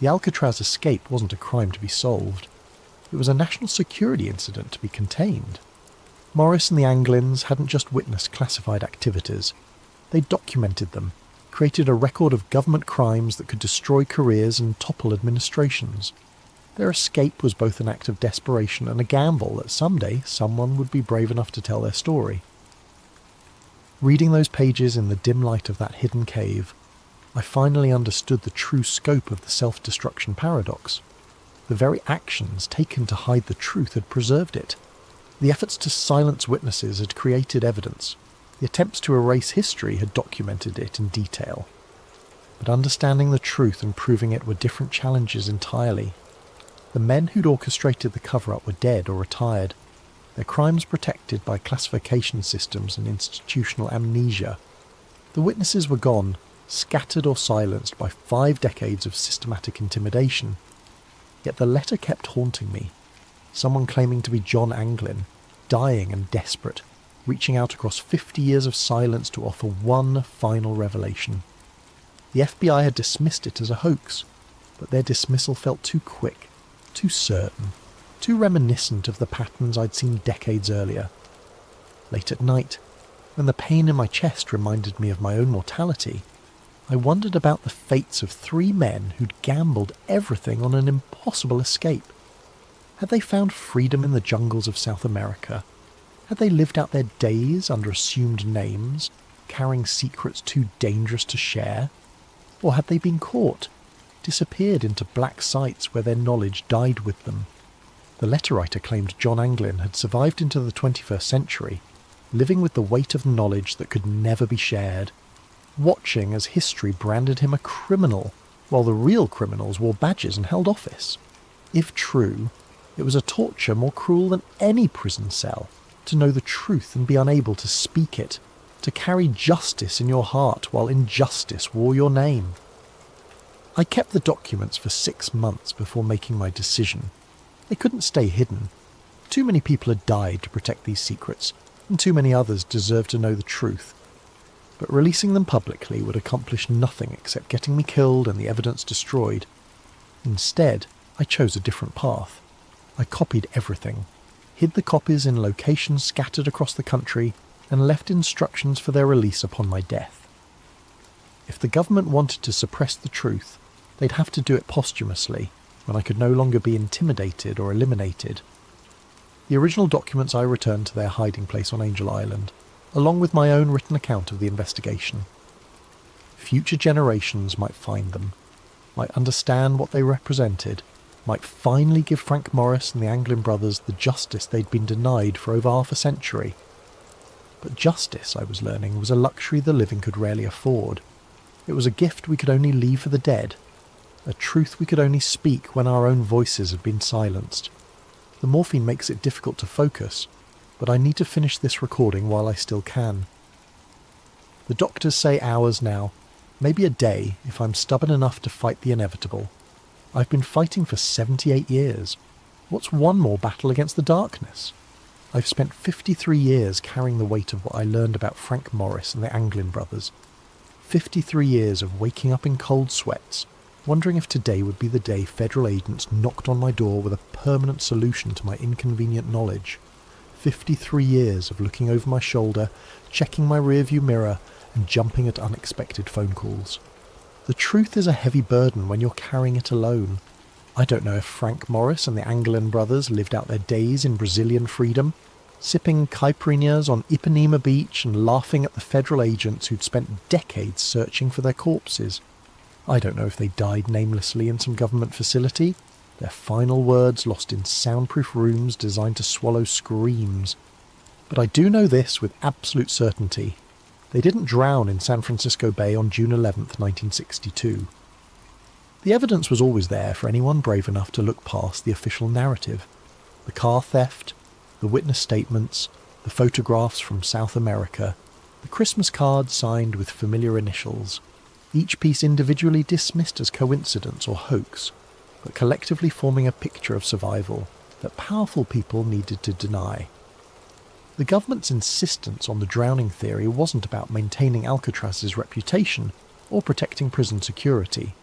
The Alcatraz escape wasn't a crime to be solved. It was a national security incident to be contained. Morris and the Anglins hadn't just witnessed classified activities. They documented them, created a record of government crimes that could destroy careers and topple administrations. Their escape was both an act of desperation and a gamble that someday someone would be brave enough to tell their story. Reading those pages in the dim light of that hidden cave, I finally understood the true scope of the self-destruction paradox. The very actions taken to hide the truth had preserved it. The efforts to silence witnesses had created evidence. The attempts to erase history had documented it in detail. But understanding the truth and proving it were different challenges entirely. The men who'd orchestrated the cover-up were dead or retired, their crimes protected by classification systems and institutional amnesia. The witnesses were gone, scattered or silenced by 5 decades of systematic intimidation. Yet the letter kept haunting me. Someone claiming to be John Anglin, dying and desperate, reaching out across 50 years of silence to offer one final revelation. The FBI had dismissed it as a hoax, but their dismissal felt too quick, too certain, too reminiscent of the patterns I'd seen decades earlier. Late at night, when the pain in my chest reminded me of my own mortality, I wondered about the fates of 3 men who'd gambled everything on an impossible escape. Had they found freedom in the jungles of South America? Had they lived out their days under assumed names, carrying secrets too dangerous to share? Or had they been caught, disappeared into black sites where their knowledge died with them? The letter writer claimed John Anglin had survived into the 21st century, living with the weight of knowledge that could never be shared, watching as history branded him a criminal, while the real criminals wore badges and held office. If true, it was a torture more cruel than any prison cell, to know the truth and be unable to speak it, to carry justice in your heart while injustice wore your name. I kept the documents for 6 months before making my decision. They couldn't stay hidden. Too many people had died to protect these secrets, and too many others deserved to know the truth. But releasing them publicly would accomplish nothing except getting me killed and the evidence destroyed. Instead, I chose a different path. I copied everything, hid the copies in locations scattered across the country, and left instructions for their release upon my death. If the government wanted to suppress the truth, they'd have to do it posthumously, when I could no longer be intimidated or eliminated. The original documents I returned to their hiding place on Angel Island, along with my own written account of the investigation. Future generations might find them, might understand what they represented, might finally give Frank Morris and the Anglin brothers the justice they'd been denied for over half a century. But justice, I was learning, was a luxury the living could rarely afford. It was a gift we could only leave for the dead, a truth we could only speak when our own voices had been silenced. The morphine makes it difficult to focus, but I need to finish this recording while I still can. The doctors say hours now, maybe a day if I'm stubborn enough to fight the inevitable. I've been fighting for 78 years. What's one more battle against the darkness? I've spent 53 years carrying the weight of what I learned about Frank Morris and the Anglin brothers. 53 years of waking up in cold sweats, wondering if today would be the day federal agents knocked on my door with a permanent solution to my inconvenient knowledge. 53 years of looking over my shoulder, checking my rearview mirror, and jumping at unexpected phone calls. The truth is a heavy burden when you're carrying it alone. I don't know if Frank Morris and the Anglin brothers lived out their days in Brazilian freedom, sipping caipirinhas on Ipanema Beach and laughing at the federal agents who'd spent decades searching for their corpses. I don't know if they died namelessly in some government facility, their final words lost in soundproof rooms designed to swallow screams. But I do know this with absolute certainty. They didn't drown in San Francisco Bay on June 11th, 1962. The evidence was always there for anyone brave enough to look past the official narrative. The car theft, the witness statements, the photographs from South America, the Christmas cards signed with familiar initials, each piece individually dismissed as coincidence or hoax, but collectively forming a picture of survival that powerful people needed to deny. The government's insistence on the drowning theory wasn't about maintaining Alcatraz's reputation or protecting prison security.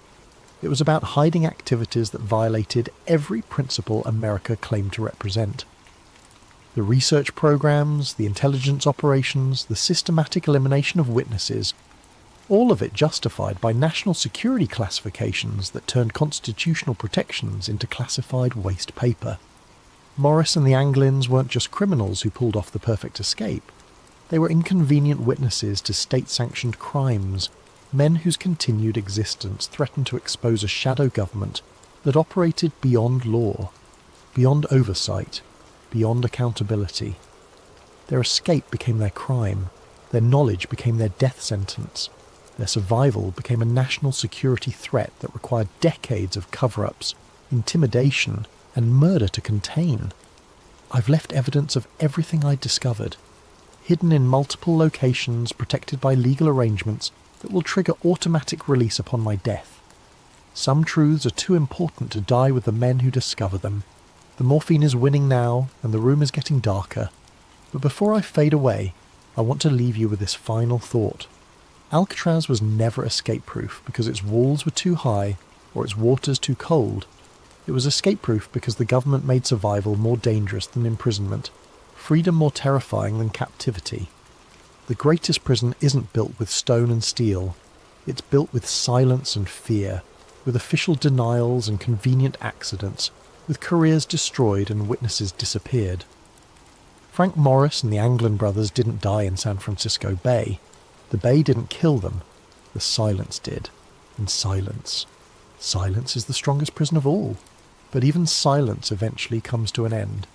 It was about hiding activities that violated every principle America claimed to represent. The research programs, the intelligence operations, the systematic elimination of witnesses, all of it justified by national security classifications that turned constitutional protections into classified waste paper. Morris and the Anglins weren't just criminals who pulled off the perfect escape. They were inconvenient witnesses to state-sanctioned crimes, men whose continued existence threatened to expose a shadow government that operated beyond law, beyond oversight, beyond accountability. Their escape became their crime, their knowledge became their death sentence, their survival became a national security threat that required decades of cover-ups, intimidation, and murder to contain. I've left evidence of everything I'd discovered, hidden in multiple locations protected by legal arrangements that will trigger automatic release upon my death. Some truths are too important to die with the men who discover them. The morphine is winning now, and the room is getting darker. But before I fade away, I want to leave you with this final thought. Alcatraz was never escape-proof because its walls were too high or its waters too cold. It was escape-proof because the government made survival more dangerous than imprisonment, freedom more terrifying than captivity. The greatest prison isn't built with stone and steel. It's built with silence and fear, with official denials and convenient accidents, with careers destroyed and witnesses disappeared. Frank Morris and the Anglin brothers didn't die in San Francisco Bay. The Bay didn't kill them. The silence did. And silence. Silence is the strongest prison of all. But even silence eventually comes to an end.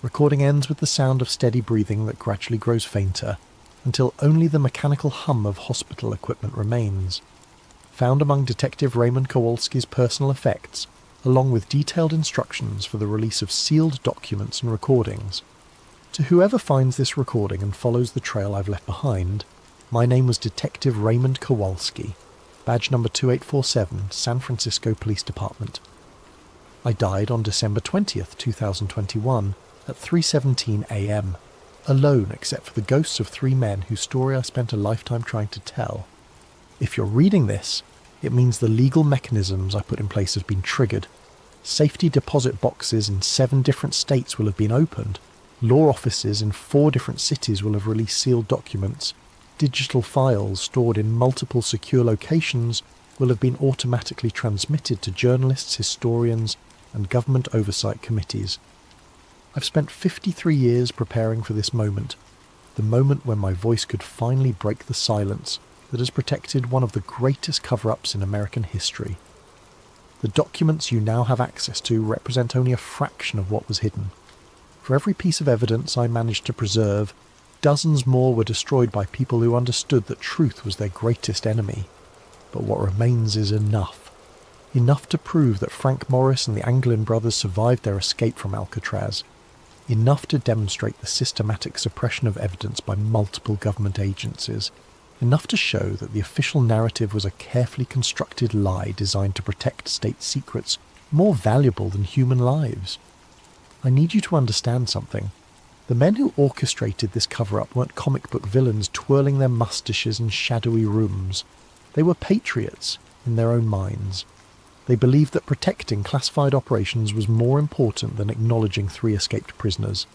Recording ends with the sound of steady breathing that gradually grows fainter, until only the mechanical hum of hospital equipment remains. Found among Detective Raymond Kowalski's personal effects, along with detailed instructions for the release of sealed documents and recordings. To whoever finds this recording and follows the trail I've left behind, my name was Detective Raymond Kowalski, badge number 2847, San Francisco Police Department. I died on December 20th, 2021, at 3:17 a.m., alone except for the ghosts of three men whose story I spent a lifetime trying to tell. If you're reading this, it means the legal mechanisms I put in place have been triggered. Safety deposit boxes in 7 different states will have been opened. Law offices in 4 different cities will have released sealed documents. Digital files stored in multiple secure locations will have been automatically transmitted to journalists, historians, and government oversight committees. I've spent 53 years preparing for this moment, the moment when my voice could finally break the silence that has protected one of the greatest cover-ups in American history. The documents you now have access to represent only a fraction of what was hidden. For every piece of evidence I managed to preserve, dozens more were destroyed by people who understood that truth was their greatest enemy. But what remains is enough. Enough to prove that Frank Morris and the Anglin brothers survived their escape from Alcatraz. Enough to demonstrate the systematic suppression of evidence by multiple government agencies. Enough to show that the official narrative was a carefully constructed lie designed to protect state secrets more valuable than human lives. I need you to understand something. The men who orchestrated this cover-up weren't comic book villains twirling their mustaches in shadowy rooms. They were patriots in their own minds. They believed that protecting classified operations was more important than acknowledging 3 escaped prisoners.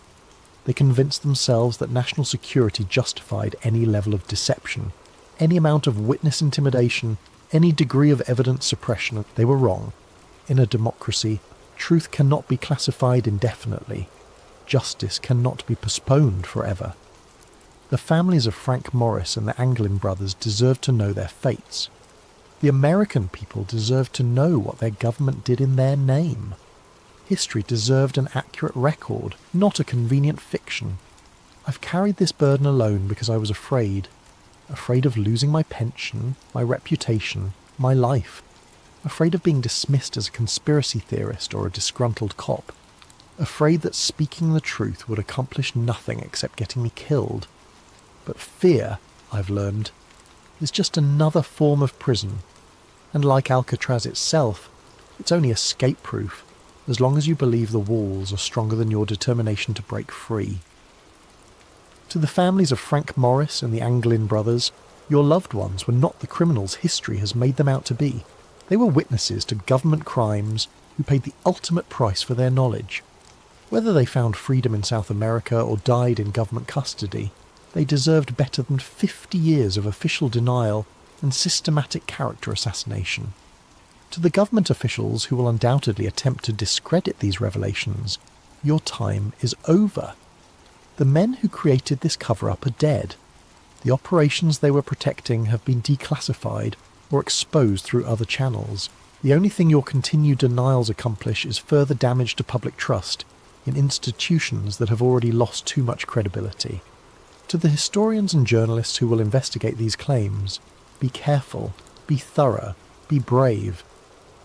They convinced themselves that national security justified any level of deception, any amount of witness intimidation, any degree of evidence suppression. They were wrong. In a democracy, truth cannot be classified indefinitely. Justice cannot be postponed forever. The families of Frank Morris and the Anglin brothers deserved to know their fates. The American people deserved to know what their government did in their name. History deserved an accurate record, not a convenient fiction. I've carried this burden alone because I was afraid of losing my pension, my reputation, my life, afraid of being dismissed as a conspiracy theorist or a disgruntled cop, afraid that speaking the truth would accomplish nothing except getting me killed. But fear, I've learned, is just another form of prison, and like Alcatraz itself, it's only escape-proof as long as you believe the walls are stronger than your determination to break free. To the families of Frank Morris and the Anglin brothers, your loved ones were not the criminals history has made them out to be. They were witnesses to government crimes who paid the ultimate price for their knowledge. Whether they found freedom in South America or died in government custody, they deserved better than 50 years of official denial and systematic character assassination. To the government officials who will undoubtedly attempt to discredit these revelations, your time is over. The men who created this cover-up are dead. The operations they were protecting have been declassified or exposed through other channels. The only thing your continued denials accomplish is further damage to public trust in institutions that have already lost too much credibility. To the historians and journalists who will investigate these claims, be careful, be thorough, be brave.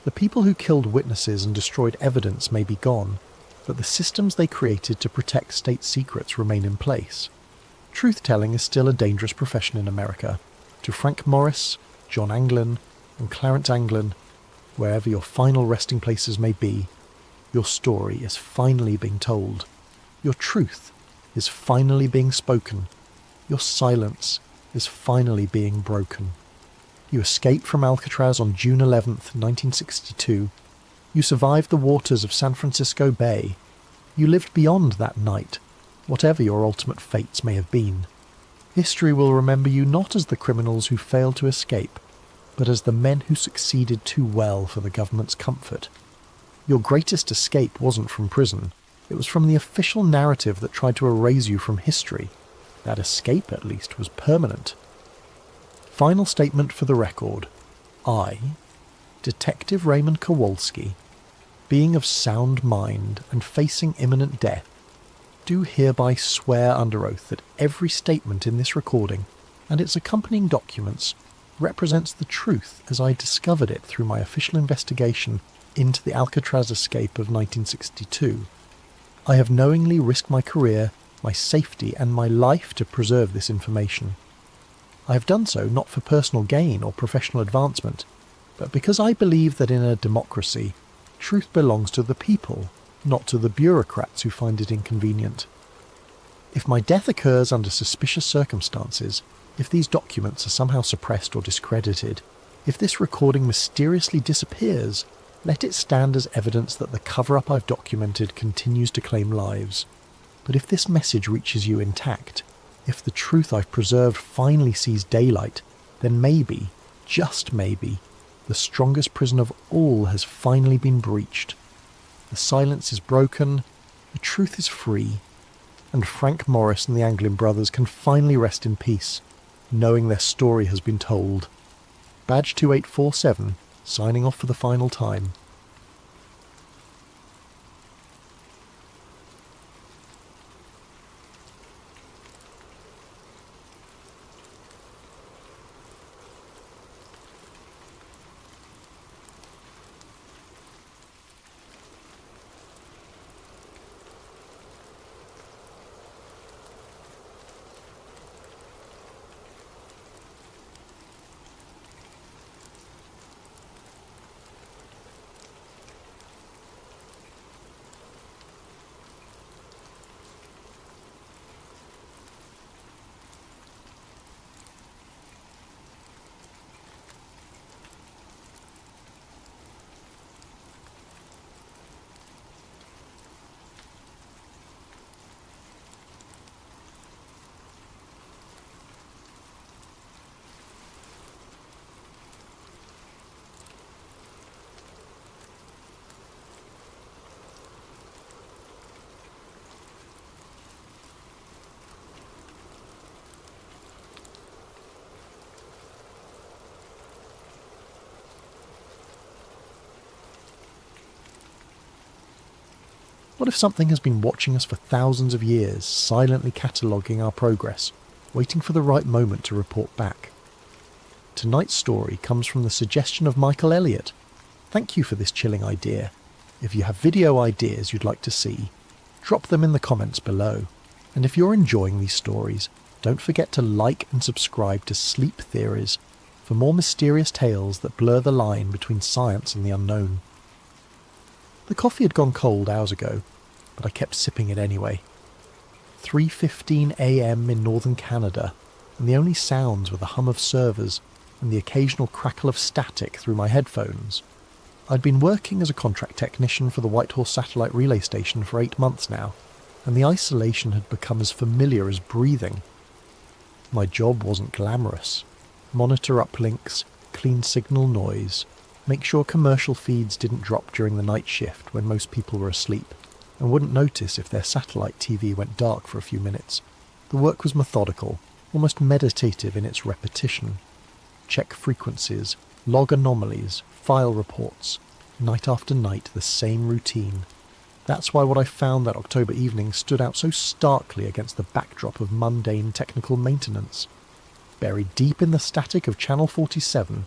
The people who killed witnesses and destroyed evidence may be gone, but the systems they created to protect state secrets remain in place. Truth-telling is still a dangerous profession in America. To Frank Morris, John Anglin, and Clarence Anglin, wherever your final resting places may be, your story is finally being told. Your truth is finally being spoken. Your silence is finally being broken. You escaped from Alcatraz on June 11th, 1962. You survived the waters of San Francisco Bay. You lived beyond that night, whatever your ultimate fates may have been. History will remember you not as the criminals who failed to escape, but as the men who succeeded too well for the government's comfort. Your greatest escape wasn't from prison. It was from the official narrative that tried to erase you from history. That escape, at least, was permanent. Final statement for the record. I, Detective Raymond Kowalski, being of sound mind and facing imminent death, do hereby swear under oath that every statement in this recording and its accompanying documents represents the truth as I discovered it through my official investigation into the Alcatraz escape of 1962. I have knowingly risked my career, my safety, and my life to preserve this information. I have done so not for personal gain or professional advancement, but because I believe that in a democracy, truth belongs to the people, not to the bureaucrats who find it inconvenient. If my death occurs under suspicious circumstances, if these documents are somehow suppressed or discredited, if this recording mysteriously disappears, let it stand as evidence that the cover-up I've documented continues to claim lives. But if this message reaches you intact, if the truth I've preserved finally sees daylight, then maybe, just maybe, the strongest prison of all has finally been breached. The silence is broken, the truth is free, and Frank Morris and the Anglin brothers can finally rest in peace, knowing their story has been told. Badge 2847, signing off for the final time. What if something has been watching us for thousands of years, silently cataloguing our progress, waiting for the right moment to report back? Tonight's story comes from the suggestion of Michael Elliott. Thank you for this chilling idea. If you have video ideas you'd like to see, drop them in the comments below. And if you're enjoying these stories, don't forget to like and subscribe to Sleep Theories for more mysterious tales that blur the line between science and the unknown. The coffee had gone cold hours ago, but I kept sipping it anyway. 3:15 a.m. in northern Canada, and the only sounds were the hum of servers and the occasional crackle of static through my headphones. I'd been working as a contract technician for the Whitehorse Satellite Relay Station for 8 months now, and the isolation had become as familiar as breathing. My job wasn't glamorous. Monitor uplinks, clean signal noise, make sure commercial feeds didn't drop during the night shift when most people were asleep, and wouldn't notice if their satellite TV went dark for a few minutes. The work was methodical, almost meditative in its repetition. Check frequencies, log anomalies, file reports, night after night the same routine. That's why what I found that October evening stood out so starkly against the backdrop of mundane technical maintenance. Buried deep in the static of Channel 47,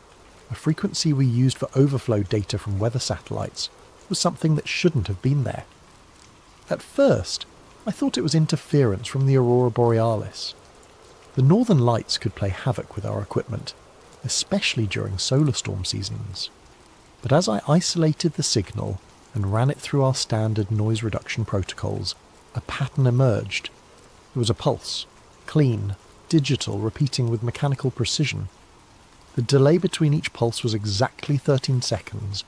a frequency we used for overflow data from weather satellites, was something that shouldn't have been there. At first, I thought it was interference from the Aurora Borealis. The northern lights could play havoc with our equipment, especially during solar storm seasons. But as I isolated the signal and ran it through our standard noise reduction protocols, a pattern emerged. There was a pulse, clean, digital, repeating with mechanical precision. The delay between each pulse was exactly 13 seconds.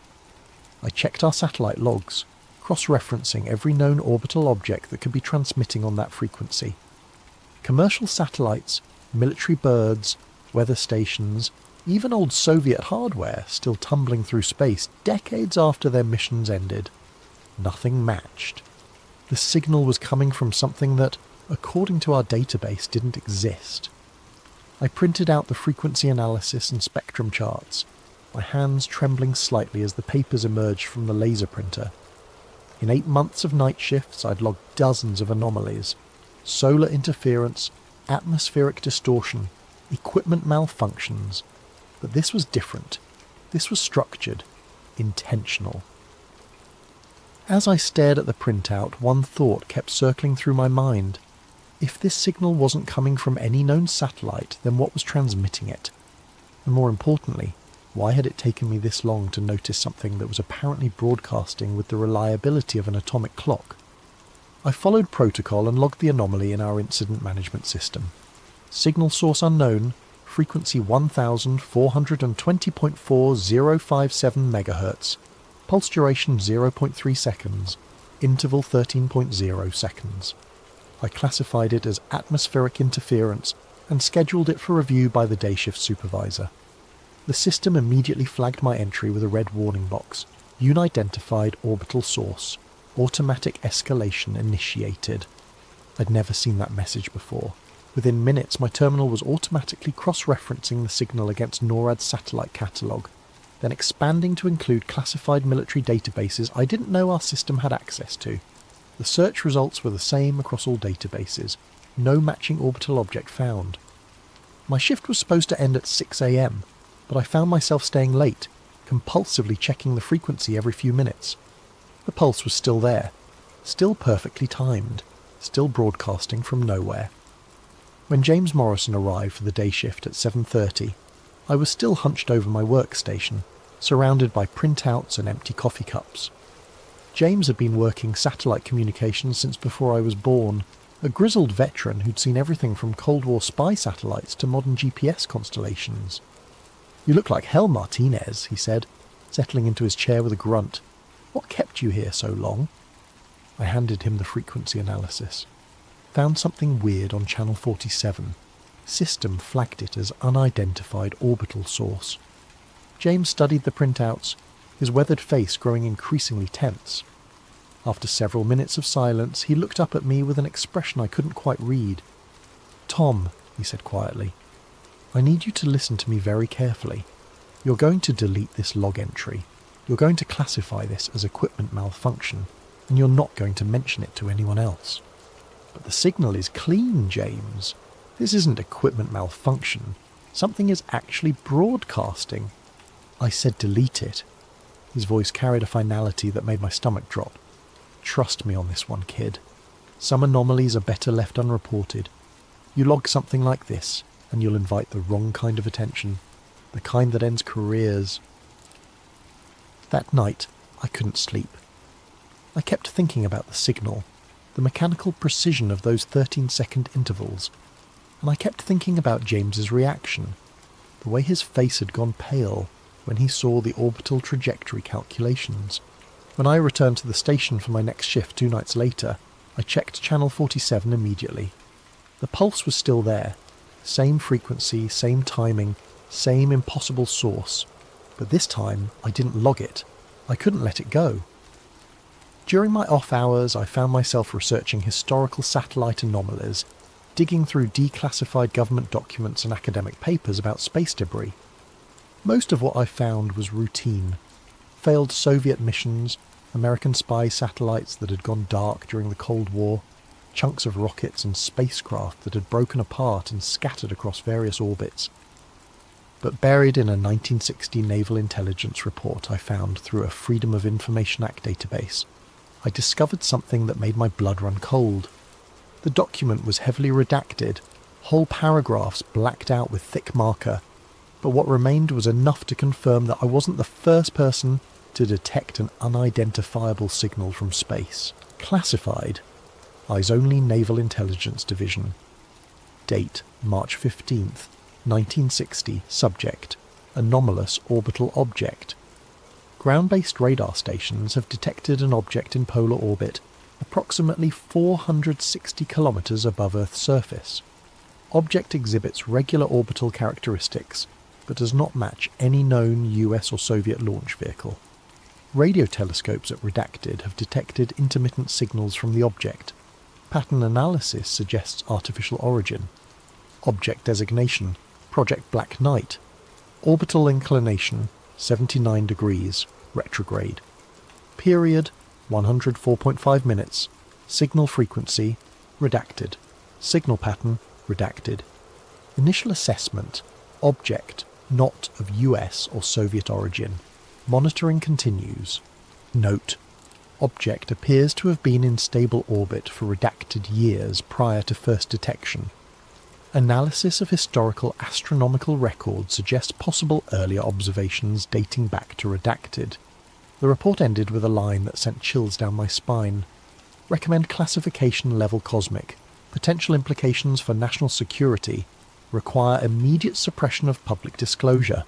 I checked our satellite logs, cross-referencing every known orbital object that could be transmitting on that frequency. Commercial satellites, military birds, weather stations, even old Soviet hardware still tumbling through space decades after their missions ended. Nothing matched. The signal was coming from something that, according to our database, didn't exist. I printed out the frequency analysis and spectrum charts, my hands trembling slightly as the papers emerged from the laser printer. In 8 months of night shifts, I'd logged dozens of anomalies. Solar interference, atmospheric distortion, equipment malfunctions. But this was different. This was structured, intentional. As I stared at the printout, one thought kept circling through my mind. If this signal wasn't coming from any known satellite, then what was transmitting it? And more importantly, why had it taken me this long to notice something that was apparently broadcasting with the reliability of an atomic clock? I followed protocol and logged the anomaly in our incident management system. Signal source unknown, frequency 1420.4057 MHz, pulse duration 0.3 seconds, interval 13.0 seconds. I classified it as atmospheric interference and scheduled it for review by the day shift supervisor. The system immediately flagged my entry with a red warning box. Unidentified orbital source. Automatic escalation initiated. I'd never seen that message before. Within minutes, my terminal was automatically cross-referencing the signal against NORAD's satellite catalogue, then expanding to include classified military databases I didn't know our system had access to. The search results were the same across all databases. No matching orbital object found. My shift was supposed to end at 6 a.m, but I found myself staying late, compulsively checking the frequency every few minutes. The pulse was still there, still perfectly timed, still broadcasting from nowhere. When James Morrison arrived for the day shift at 7:30, I was still hunched over my workstation, surrounded by printouts and empty coffee cups. James had been working satellite communications since before I was born, a grizzled veteran who'd seen everything from Cold War spy satellites to modern GPS constellations. "You look like hell, Martinez," he said, settling into his chair with a grunt. "What kept you here so long?" I handed him the frequency analysis. Found something weird on channel 47. System flagged it as unidentified orbital source. James studied the printouts, his weathered face growing increasingly tense. After several minutes of silence, he looked up at me with an expression I couldn't quite read. "Tom," he said quietly, "I need you to listen to me very carefully. You're going to delete this log entry. You're going to classify this as equipment malfunction. and you're not going to mention it to anyone else. But the signal is clean, James. This isn't equipment malfunction. Something is actually broadcasting. I said delete it. His voice carried a finality that made my stomach drop. Trust me on this one, kid. Some anomalies are better left unreported. You log something like this, and you'll invite the wrong kind of attention, the kind that ends careers. That night, I couldn't sleep. I kept thinking about the signal, the mechanical precision of those 13-second intervals, and I kept thinking about James's reaction, the way his face had gone pale when he saw the orbital trajectory calculations. When I returned to the station for my next shift 2 nights later, I checked channel 47 immediately. The pulse was still there. Same frequency, same timing, same impossible source. But this time, I didn't log it. I couldn't let it go. During my off hours, I found myself researching historical satellite anomalies, digging through declassified government documents and academic papers about space debris. Most of what I found was routine. Failed Soviet missions, American spy satellites that had gone dark during the Cold War, chunks of rockets and spacecraft that had broken apart and scattered across various orbits. But buried in a 1960 Naval Intelligence report I found through a Freedom of Information Act database, I discovered something that made my blood run cold. The document was heavily redacted, whole paragraphs blacked out with thick marker, but what remained was enough to confirm that I wasn't the first person to detect an unidentifiable signal from space. Classified, Eyes Only Naval Intelligence Division. Date, March 15th, 1960. Subject, anomalous orbital object. Ground-based radar stations have detected an object in polar orbit approximately 460 kilometers above Earth's surface. Object exhibits regular orbital characteristics, but does not match any known US or Soviet launch vehicle. Radio telescopes at Redacted have detected intermittent signals from the object. Pattern analysis suggests artificial origin. Object designation, Project Black Knight. Orbital inclination, 79 degrees, retrograde. Period, 104.5 minutes. Signal frequency, redacted. Signal pattern, redacted. Initial assessment, object, not of US or Soviet origin. Monitoring continues. Note, object appears to have been in stable orbit for redacted years prior to first detection. Analysis of historical astronomical records suggests possible earlier observations dating back to redacted. The report ended with a line that sent chills down my spine. Recommend classification level cosmic. Potential implications for national security. Require immediate suppression of public disclosure.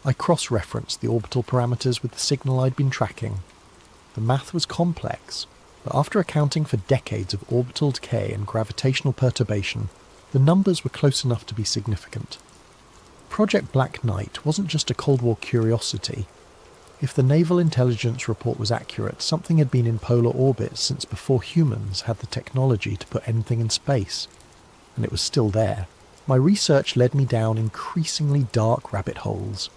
I cross-referenced the orbital parameters with the signal I'd been tracking. The math was complex, but after accounting for decades of orbital decay and gravitational perturbation, the numbers were close enough to be significant. Project Black Knight wasn't just a Cold War curiosity. If the Naval Intelligence report was accurate, something had been in polar orbit since before humans had the technology to put anything in space. And it was still there. My research led me down increasingly dark rabbit holes.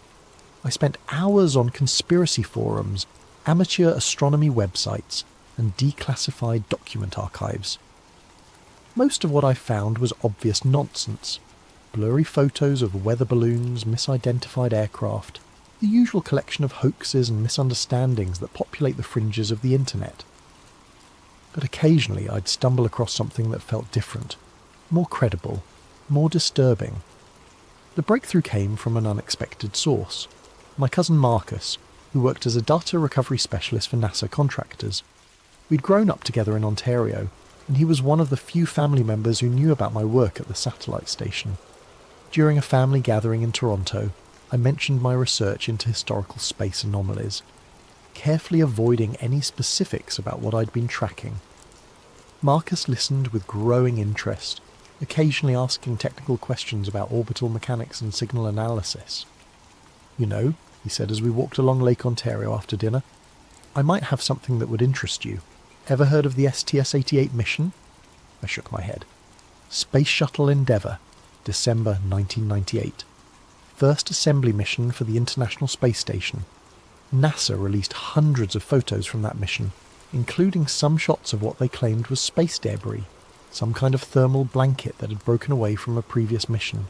I spent hours on conspiracy forums, amateur astronomy websites, and declassified document archives. Most of what I found was obvious nonsense. Blurry photos of weather balloons, misidentified aircraft, the usual collection of hoaxes and misunderstandings that populate the fringes of the internet. But occasionally I'd stumble across something that felt different, more credible, more disturbing. The breakthrough came from an unexpected source. My cousin Marcus, who worked as a data recovery specialist for NASA contractors. We'd grown up together in Ontario, and he was one of the few family members who knew about my work at the satellite station. During a family gathering in Toronto, I mentioned my research into historical space anomalies, carefully avoiding any specifics about what I'd been tracking. Marcus listened with growing interest, occasionally asking technical questions about orbital mechanics and signal analysis. "You know," he said as we walked along Lake Ontario after dinner, "I might have something that would interest you. Ever heard of the STS-88 mission?" I shook my head. Space Shuttle Endeavour, December 1998. First assembly mission for the International Space Station. NASA released hundreds of photos from that mission. including some shots of what they claimed was space debris, some kind of thermal blanket that had broken away from a previous mission.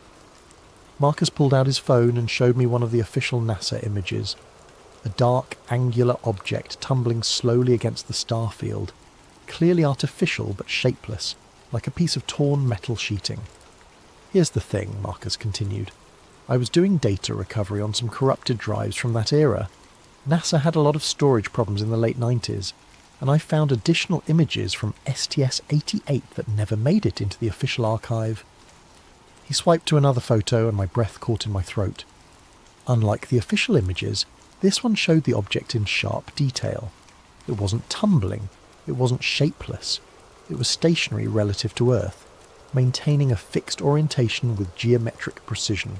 Marcus pulled out his phone and showed me one of the official NASA images. A dark, angular object tumbling slowly against the star field, clearly artificial but shapeless, like a piece of torn metal sheeting. Here's the thing, Marcus continued. I was doing data recovery on some corrupted drives from that era. NASA had a lot of storage problems in the late 90s, and I found additional images from STS-88 that never made it into the official archive. He swiped to another photo and my breath caught in my throat. Unlike the official images, this one showed the object in sharp detail. It wasn't tumbling, it wasn't shapeless, it was stationary relative to Earth, maintaining a fixed orientation with geometric precision.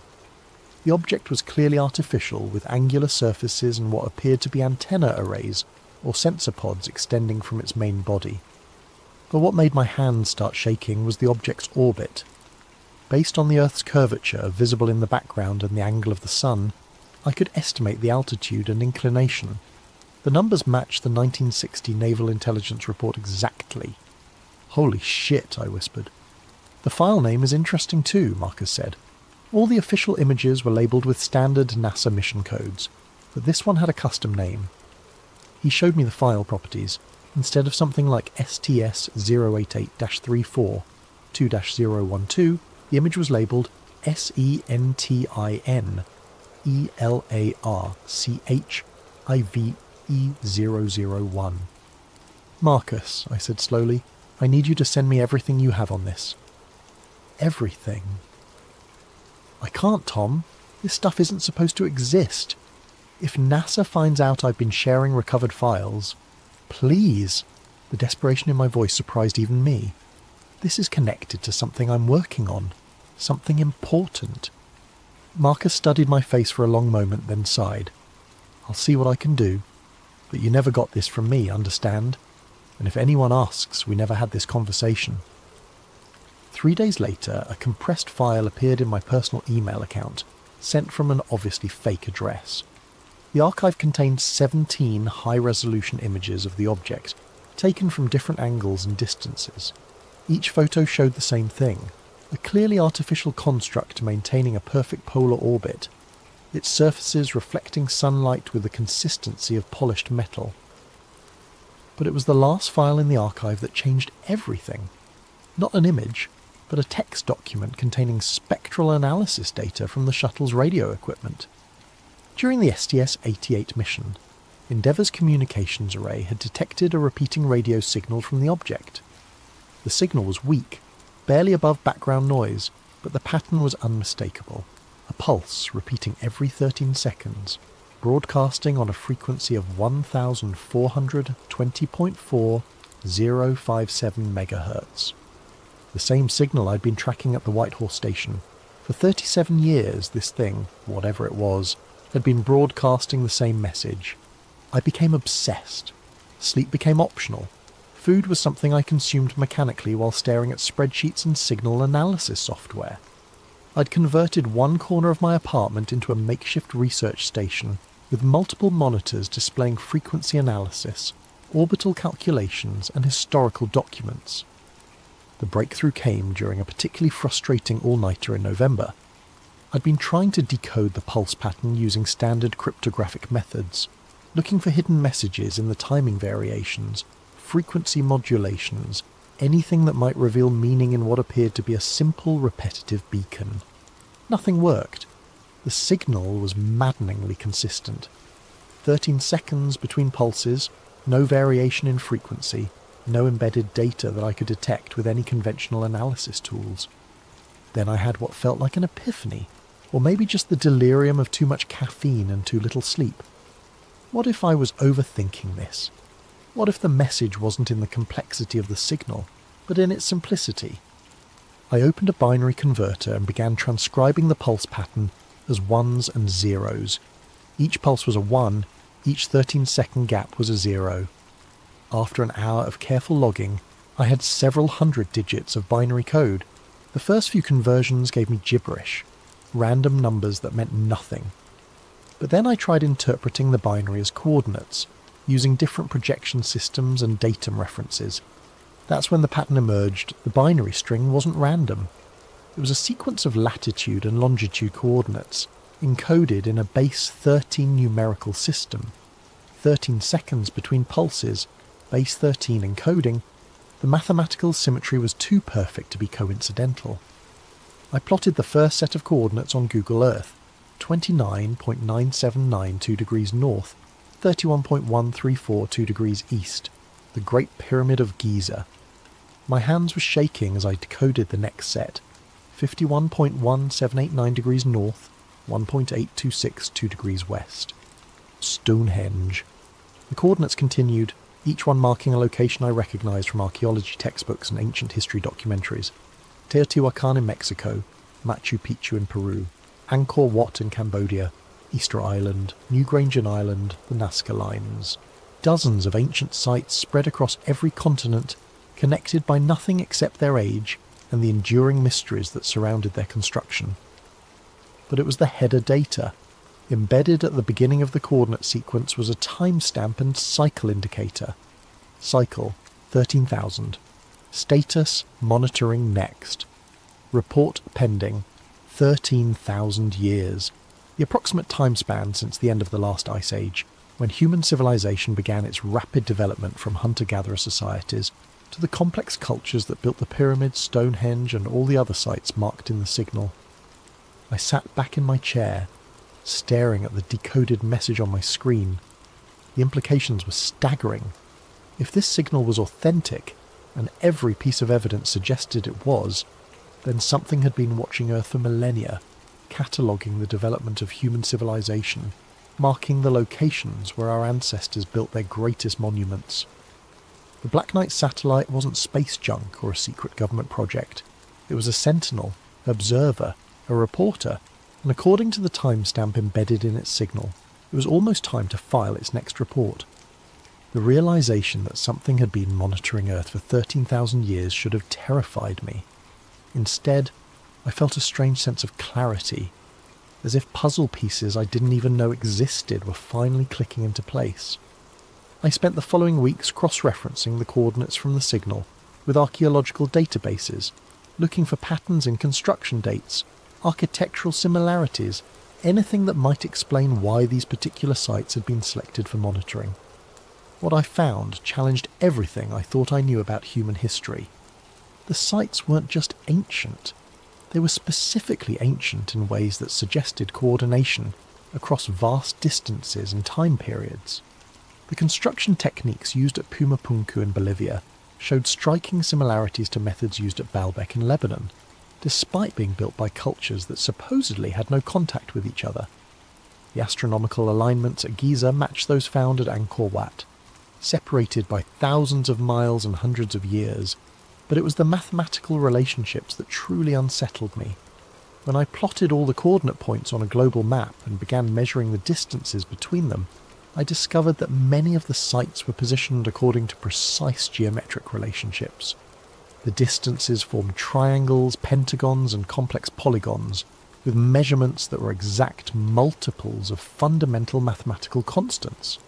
The object was clearly artificial, with angular surfaces and what appeared to be antenna arrays or sensor pods extending from its main body. But what made my hands start shaking was the object's orbit. Based on the Earth's curvature visible in the background and the angle of the sun, I could estimate the altitude and inclination. The numbers matched the 1960 Naval Intelligence Report exactly. Holy shit, I whispered. The file name is interesting too, Marcus said. All the official images were labelled with standard NASA mission codes, but this one had a custom name. He showed me the file properties. Instead of something like STS-088-34 2-012, the image was labelled SENTIN ELARCHIVE001. Marcus, I said slowly, I need you to send me everything you have on this. Everything. I can't, Tom. This stuff isn't supposed to exist. If NASA finds out I've been sharing recovered files, please. The desperation in my voice surprised even me. This is connected to something I'm working on. Something important. Marcus studied my face for a long moment, then sighed. I'll see what I can do. But you never got this from me, understand? And if anyone asks, we never had this conversation. 3 days later, a compressed file appeared in my personal email account, sent from an obviously fake address. The archive contained 17 high-resolution images of the object, taken from different angles and distances. Each photo showed the same thing, a clearly artificial construct maintaining a perfect polar orbit, its surfaces reflecting sunlight with the consistency of polished metal. But it was the last file in the archive that changed everything. Not an image, but a text document containing spectral analysis data from the shuttle's radio equipment. During the STS-88 mission, Endeavour's communications array had detected a repeating radio signal from the object. The signal was weak, barely above background noise, but the pattern was unmistakable. A pulse repeating every 13 seconds, broadcasting on a frequency of 1420.4057 MHz. The same signal I'd been tracking at the White Horse Station. For 37 years, this thing, whatever it was, had been broadcasting the same message. I became obsessed. Sleep became optional. Food was something I consumed mechanically while staring at spreadsheets and signal analysis software. I'd converted one corner of my apartment into a makeshift research station with multiple monitors displaying frequency analysis, orbital calculations, and historical documents. The breakthrough came during a particularly frustrating all-nighter in November. I'd been trying to decode the pulse pattern using standard cryptographic methods, looking for hidden messages in the timing variations, frequency modulations, anything that might reveal meaning in what appeared to be a simple, repetitive beacon. Nothing worked. The signal was maddeningly consistent. 13 seconds between pulses, no variation in frequency, no embedded data that I could detect with any conventional analysis tools. Then I had what felt like an epiphany, or maybe just the delirium of too much caffeine and too little sleep. What if I was overthinking this? What if the message wasn't in the complexity of the signal, but in its simplicity? I opened a binary converter and began transcribing the pulse pattern as ones and zeros. Each pulse was a 1, each 13-second gap was a 0. After an hour of careful logging, I had several hundred digits of binary code. The first few conversions gave me gibberish, random numbers that meant nothing. But then I tried interpreting the binary as coordinates, using different projection systems and datum references. That's when the pattern emerged. The binary string wasn't random. It was a sequence of latitude and longitude coordinates, encoded in a base 13 numerical system. 13 seconds between pulses, base 13 encoding. The mathematical symmetry was too perfect to be coincidental. I plotted the first set of coordinates on Google Earth, 29.9792 degrees north, 31.1342 degrees east, the Great Pyramid of Giza. My hands were shaking as I decoded the next set, 51.1789 degrees north, 1.8262 degrees west. Stonehenge. The coordinates continued, each one marking a location I recognised from archaeology textbooks and ancient history documentaries. Teotihuacan in Mexico, Machu Picchu in Peru, Angkor Wat in Cambodia, Easter Island, Newgrange Island, the Nazca Lines. Dozens of ancient sites spread across every continent, connected by nothing except their age and the enduring mysteries that surrounded their construction. But it was the header data. Embedded at the beginning of the coordinate sequence was a timestamp and cycle indicator. Cycle, 13,000. Status, monitoring next. Report pending, 13,000 years. The approximate time span since the end of the last ice age, when human civilization began its rapid development from hunter-gatherer societies to the complex cultures that built the pyramids, Stonehenge, and all the other sites marked in the signal. I sat back in my chair, staring at the decoded message on my screen. The implications were staggering. If this signal was authentic, and every piece of evidence suggested it was, then something had been watching Earth for millennia, cataloguing the development of human civilization, marking the locations where our ancestors built their greatest monuments. The Black Knight satellite wasn't space junk or a secret government project. It was a sentinel, observer, a reporter, and according to the timestamp embedded in its signal, it was almost time to file its next report. The realization that something had been monitoring Earth for 13,000 years should have terrified me. Instead, I felt a strange sense of clarity, as if puzzle pieces I didn't even know existed were finally clicking into place. I spent the following weeks cross-referencing the coordinates from the signal with archaeological databases, looking for patterns in construction dates, architectural similarities, anything that might explain why these particular sites had been selected for monitoring. What I found challenged everything I thought I knew about human history. The sites weren't just ancient. They were specifically ancient in ways that suggested coordination across vast distances and time periods. The construction techniques used at Pumapunku in Bolivia showed striking similarities to methods used at Baalbek in Lebanon, despite being built by cultures that supposedly had no contact with each other. The astronomical alignments at Giza matched those found at Angkor Wat, separated by thousands of miles and hundreds of years, but it was the mathematical relationships that truly unsettled me. When I plotted all the coordinate points on a global map and began measuring the distances between them, I discovered that many of the sites were positioned according to precise geometric relationships. The distances formed triangles, pentagons, and complex polygons, with measurements that were exact multiples of fundamental mathematical constants.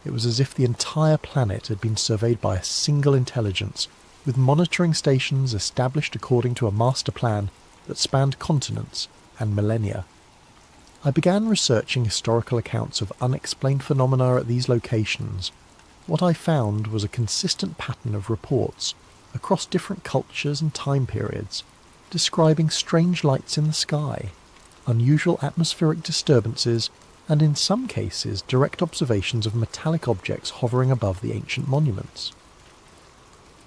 It was as if the entire planet had been surveyed by a single intelligence, with monitoring stations established according to a master plan that spanned continents and millennia. I began researching historical accounts of unexplained phenomena at these locations. What I found was a consistent pattern of reports across different cultures and time periods, describing strange lights in the sky, unusual atmospheric disturbances, and in some cases direct observations of metallic objects hovering above the ancient monuments.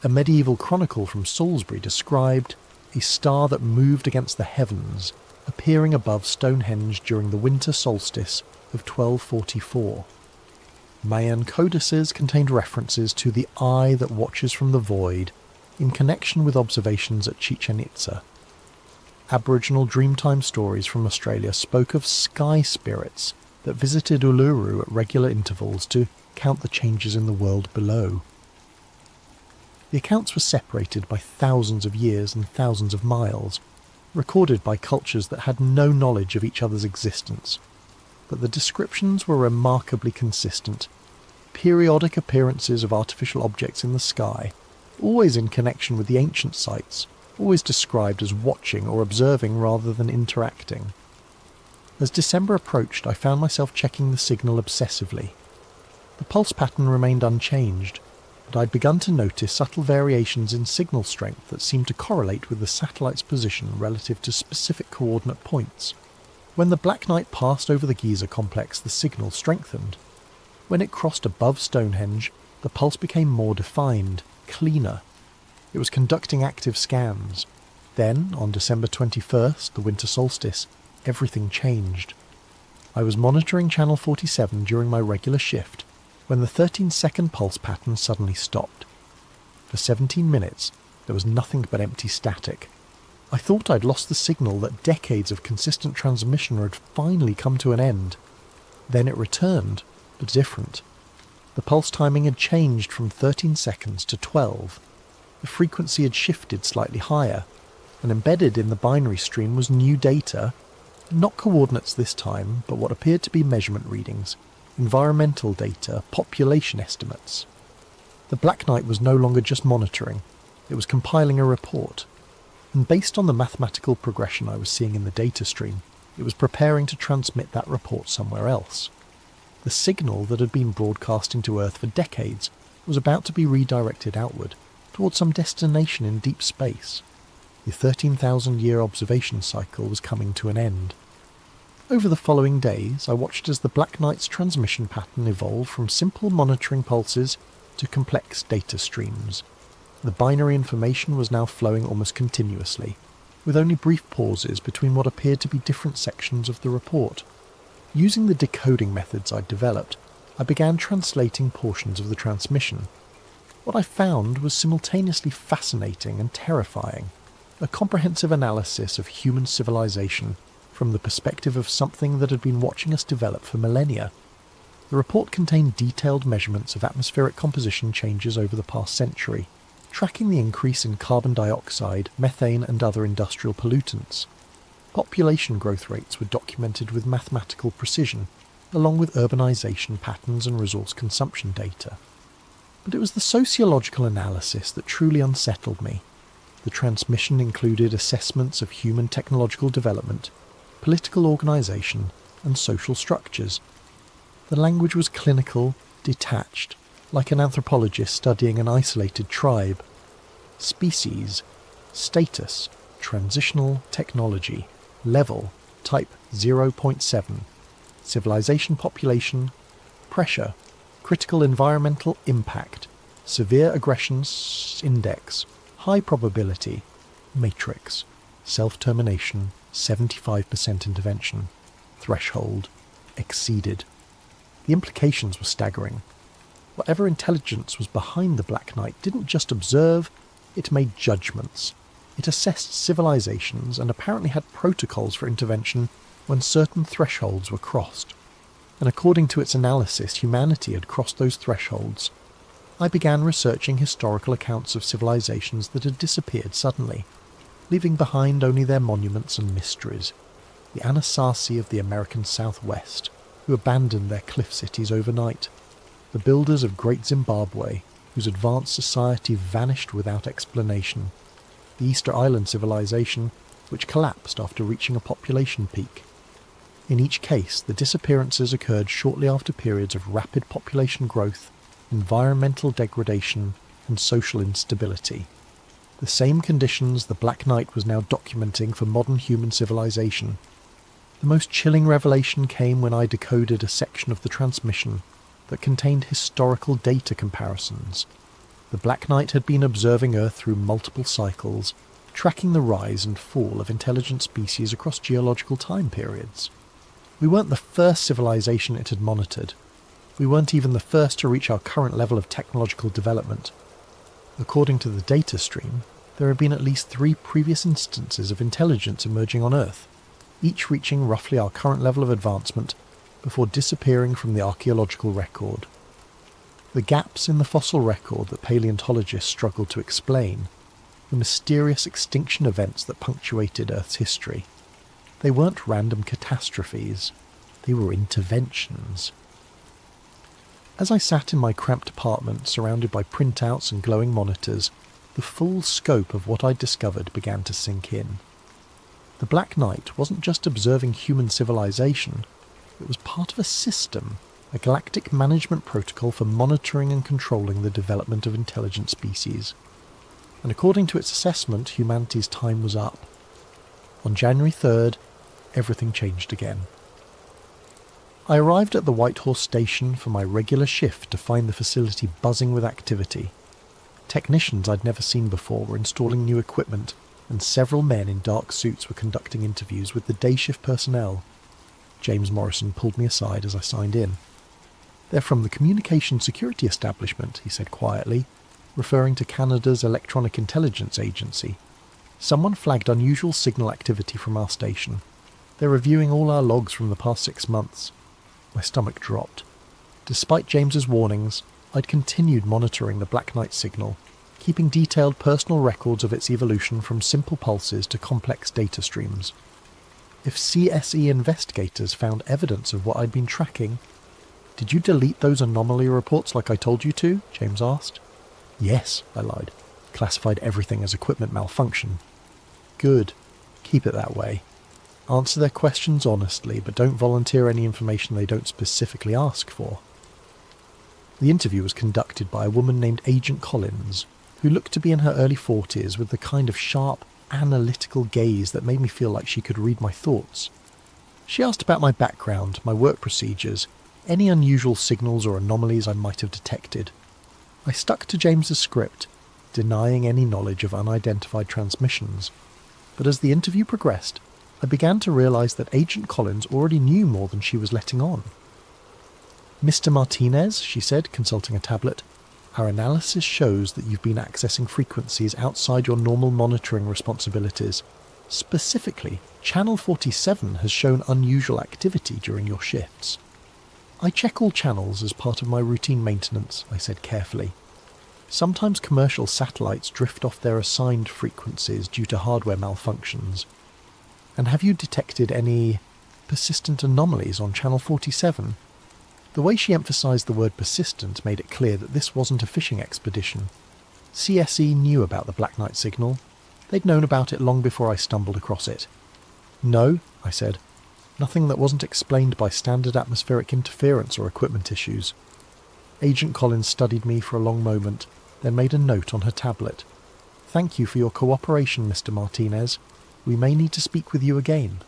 A medieval chronicle from Salisbury described a star that moved against the heavens, appearing above Stonehenge during the winter solstice of 1244. Mayan codices contained references to the eye that watches from the void in connection with observations at Chichen Itza. Aboriginal Dreamtime stories from Australia spoke of sky spirits that visited Uluru at regular intervals to count the changes in the world below. The accounts were separated by thousands of years and thousands of miles, recorded by cultures that had no knowledge of each other's existence, but the descriptions were remarkably consistent. periodic appearances of artificial objects in the sky, always in connection with the ancient sites, always described as watching or observing rather than interacting. As December approached, I found myself checking the signal obsessively. The pulse pattern remained unchanged, but I'd begun to notice subtle variations in signal strength that seemed to correlate with the satellite's position relative to specific coordinate points. When the Black Knight passed over the Giza complex, the signal strengthened. When it crossed above Stonehenge, the pulse became more defined, cleaner. It was conducting active scans. Then, on December 21st, the winter solstice, everything changed. I was monitoring Channel 47 during my regular shift, when the 13-second pulse pattern suddenly stopped. For 17 minutes, there was nothing but empty static. I thought I'd lost the signal, that decades of consistent transmission had finally come to an end. Then it returned, but different. The pulse timing had changed from 13 seconds to 12. The frequency had shifted slightly higher, and embedded in the binary stream was new data, not coordinates this time, but what appeared to be measurement readings, environmental data, population estimates. The Black Knight was no longer just monitoring, it was compiling a report. And based on the mathematical progression I was seeing in the data stream, it was preparing to transmit that report somewhere else. The signal that had been broadcast into Earth for decades was about to be redirected outward, towards some destination in deep space. The 13,000-year observation cycle was coming to an end. Over the following days, I watched as the Black Knight's transmission pattern evolved from simple monitoring pulses to complex data streams. The binary information was now flowing almost continuously, with only brief pauses between what appeared to be different sections of the report. Using the decoding methods I'd developed, I began translating portions of the transmission. What I found was simultaneously fascinating and terrifying, a comprehensive analysis of human civilization from the perspective of something that had been watching us develop for millennia. The report contained detailed measurements of atmospheric composition changes over the past century, tracking the increase in carbon dioxide, methane and other industrial pollutants. Population growth rates were documented with mathematical precision, along with urbanization patterns and resource consumption data. But it was the sociological analysis that truly unsettled me. The transmission included assessments of human technological development, political organisation, and social structures. The language was clinical, detached, like an anthropologist studying an isolated tribe. Species, status, transitional technology, level, type 0.7, civilization population, pressure, critical environmental impact, severe aggression index, high probability, matrix, self-termination, 75% intervention, threshold, exceeded. The implications were staggering. Whatever intelligence was behind the Black Knight didn't just observe, it made judgments. It assessed civilizations and apparently had protocols for intervention when certain thresholds were crossed. And according to its analysis, humanity had crossed those thresholds. I began researching historical accounts of civilizations that had disappeared suddenly, leaving behind only their monuments and mysteries. The Anasazi of the American Southwest, who abandoned their cliff cities overnight. The builders of Great Zimbabwe, whose advanced society vanished without explanation. The Easter Island civilization, which collapsed after reaching a population peak. In each case, the disappearances occurred shortly after periods of rapid population growth, environmental degradation, and social instability. The same conditions the Black Knight was now documenting for modern human civilization. The most chilling revelation came when I decoded a section of the transmission that contained historical data comparisons. The Black Knight had been observing Earth through multiple cycles, tracking the rise and fall of intelligent species across geological time periods. We weren't the first civilization it had monitored. We weren't even the first to reach our current level of technological development. According to the data stream, there had been at least 3 previous instances of intelligence emerging on Earth, each reaching roughly our current level of advancement before disappearing from the archaeological record. The gaps in the fossil record that paleontologists struggled to explain, the mysterious extinction events that punctuated Earth's history, they weren't random catastrophes, they were interventions. As I sat in my cramped apartment surrounded by printouts and glowing monitors, the full scope of what I'd discovered began to sink in. The Black Knight wasn't just observing human civilization, it was part of a system, a galactic management protocol for monitoring and controlling the development of intelligent species. And according to its assessment, humanity's time was up. On January 3rd, everything changed again. I arrived at the White Horse station for my regular shift to find the facility buzzing with activity. Technicians I'd never seen before were installing new equipment, and several men in dark suits were conducting interviews with the day shift personnel. James Morrison pulled me aside as I signed in. "They're from the Communication Security Establishment," he said quietly, referring to Canada's Electronic Intelligence Agency. "Someone flagged unusual signal activity from our station. They're reviewing all our logs from the past 6 months." My stomach dropped. Despite James's warnings, I'd continued monitoring the Black Knight signal, keeping detailed personal records of its evolution from simple pulses to complex data streams. If CSE investigators found evidence of what I'd been tracking... "Did you delete those anomaly reports like I told you to?" James asked. "Yes," I lied. "Classified everything as equipment malfunction." "Good. Keep it that way. Answer their questions honestly, but don't volunteer any information they don't specifically ask for." The interview was conducted by a woman named Agent Collins, who looked to be in her early 40s with the kind of sharp, analytical gaze that made me feel like she could read my thoughts. She asked about my background, my work procedures, any unusual signals or anomalies I might have detected. I stuck to James's script, denying any knowledge of unidentified transmissions. But as the interview progressed, I began to realise that Agent Collins already knew more than she was letting on. "Mr. Martinez," she said, consulting a tablet, "our analysis shows that you've been accessing frequencies outside your normal monitoring responsibilities. Specifically, Channel 47 has shown unusual activity during your shifts." "I check all channels as part of my routine maintenance," I said carefully. "Sometimes commercial satellites drift off their assigned frequencies due to hardware malfunctions. And have you detected any persistent anomalies on Channel 47? The way she emphasised the word persistent made it clear that this wasn't a fishing expedition. CSE knew about the Black Knight signal. They'd known about it long before I stumbled across it. "No," I said. "Nothing that wasn't explained by standard atmospheric interference or equipment issues." Agent Collins studied me for a long moment, then made a note on her tablet. "Thank you for your cooperation, Mr. Martinez. We may need to speak with you again."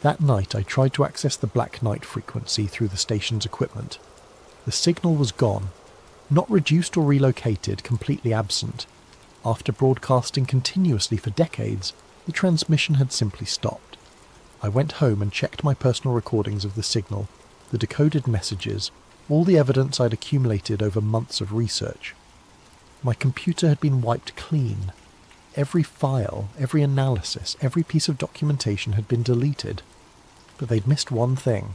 That night I tried to access the Black Knight frequency through the station's equipment. The signal was gone, not reduced or relocated, completely absent. After broadcasting continuously for decades, the transmission had simply stopped. I went home and checked my personal recordings of the signal, the decoded messages, all the evidence I'd accumulated over months of research. My computer had been wiped clean. Every file, every analysis, every piece of documentation had been deleted. But they'd missed one thing.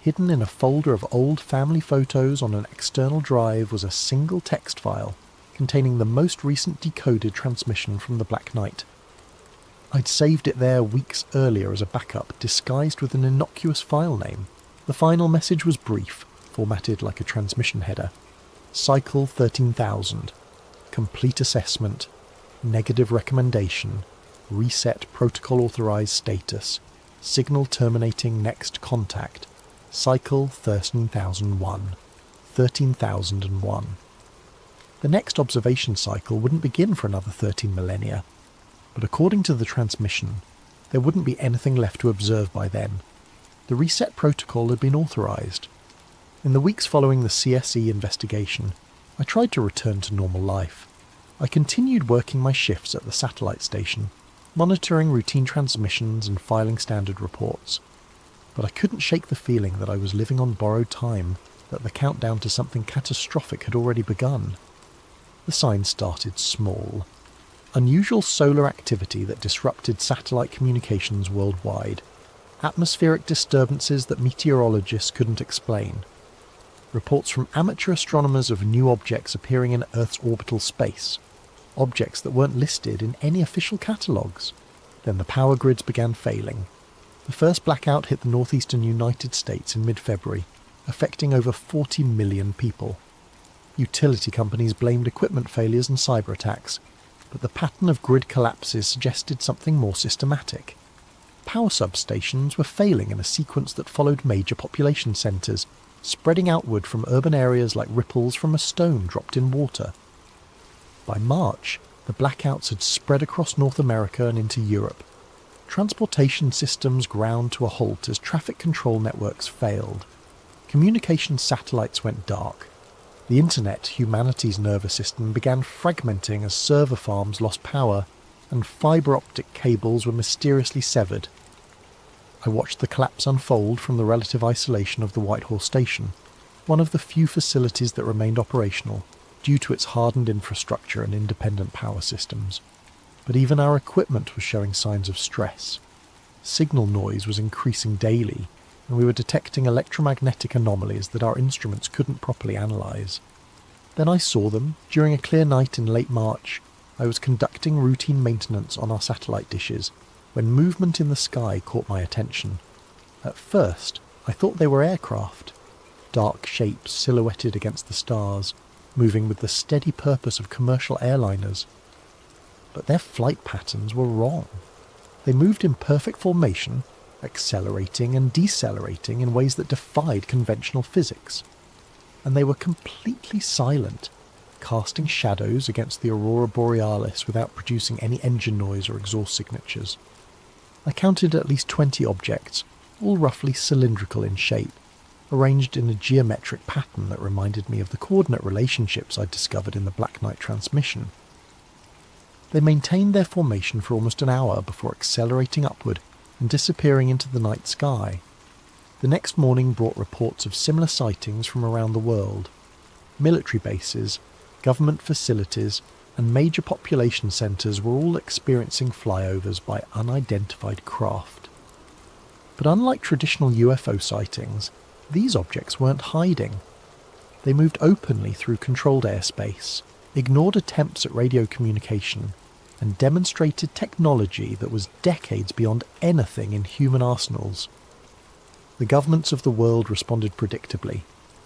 Hidden in a folder of old family photos on an external drive was a single text file containing the most recent decoded transmission from the Black Knight. I'd saved it there weeks earlier as a backup, disguised with an innocuous file name. The final message was brief, formatted like a transmission header. Cycle 13,000. Complete assessment. Negative recommendation. Reset protocol authorized status. Signal terminating next contact. Cycle 13,001. 13,001. The next observation cycle wouldn't begin for another 13 millennia. But according to the transmission, there wouldn't be anything left to observe by then. The reset protocol had been authorized. In the weeks following the CSE investigation, I tried to return to normal life. I continued working my shifts at the satellite station, monitoring routine transmissions and filing standard reports. But I couldn't shake the feeling that I was living on borrowed time, that the countdown to something catastrophic had already begun. The signs started small. Unusual solar activity that disrupted satellite communications worldwide. Atmospheric disturbances that meteorologists couldn't explain. Reports from amateur astronomers of new objects appearing in Earth's orbital space. Objects that weren't listed in any official catalogues. Then the power grids began failing. The first blackout hit the northeastern United States in mid-February. affecting over 40 million people. Utility companies blamed equipment failures and cyber attacks, but the pattern of grid collapses suggested something more systematic. Power substations were failing in a sequence that followed major population centres, spreading outward from urban areas like ripples from a stone dropped in water. By March, the blackouts had spread across North America and into Europe. Transportation systems ground to a halt as traffic control networks failed. Communication satellites went dark. The internet, humanity's nervous system, began fragmenting as server farms lost power and fibre optic cables were mysteriously severed. I watched the collapse unfold from the relative isolation of the Whitehall station, one of the few facilities that remained operational due to its hardened infrastructure and independent power systems. But even our equipment was showing signs of stress. Signal noise was increasing daily, and we were detecting electromagnetic anomalies that our instruments couldn't properly analyse. Then I saw them during a clear night in late March. I was conducting routine maintenance on our satellite dishes when movement in the sky caught my attention. At first, I thought they were aircraft, dark shapes silhouetted against the stars, moving with the steady purpose of commercial airliners. But their flight patterns were wrong. They moved in perfect formation, accelerating and decelerating in ways that defied conventional physics. And they were completely silent, casting shadows against the aurora borealis without producing any engine noise or exhaust signatures. I counted at least 20 objects, all roughly cylindrical in shape, arranged in a geometric pattern that reminded me of the coordinate relationships I'd discovered in the Black Knight transmission. They maintained their formation for almost an hour before accelerating upward and disappearing into the night sky. The next morning brought reports of similar sightings from around the world. Military bases, government facilities, and major population centres were all experiencing flyovers by unidentified craft. But unlike traditional UFO sightings, these objects weren't hiding. They moved openly through controlled airspace, ignored attempts at radio communication, and demonstrated technology that was decades beyond anything in human arsenals. The governments of the world responded predictably.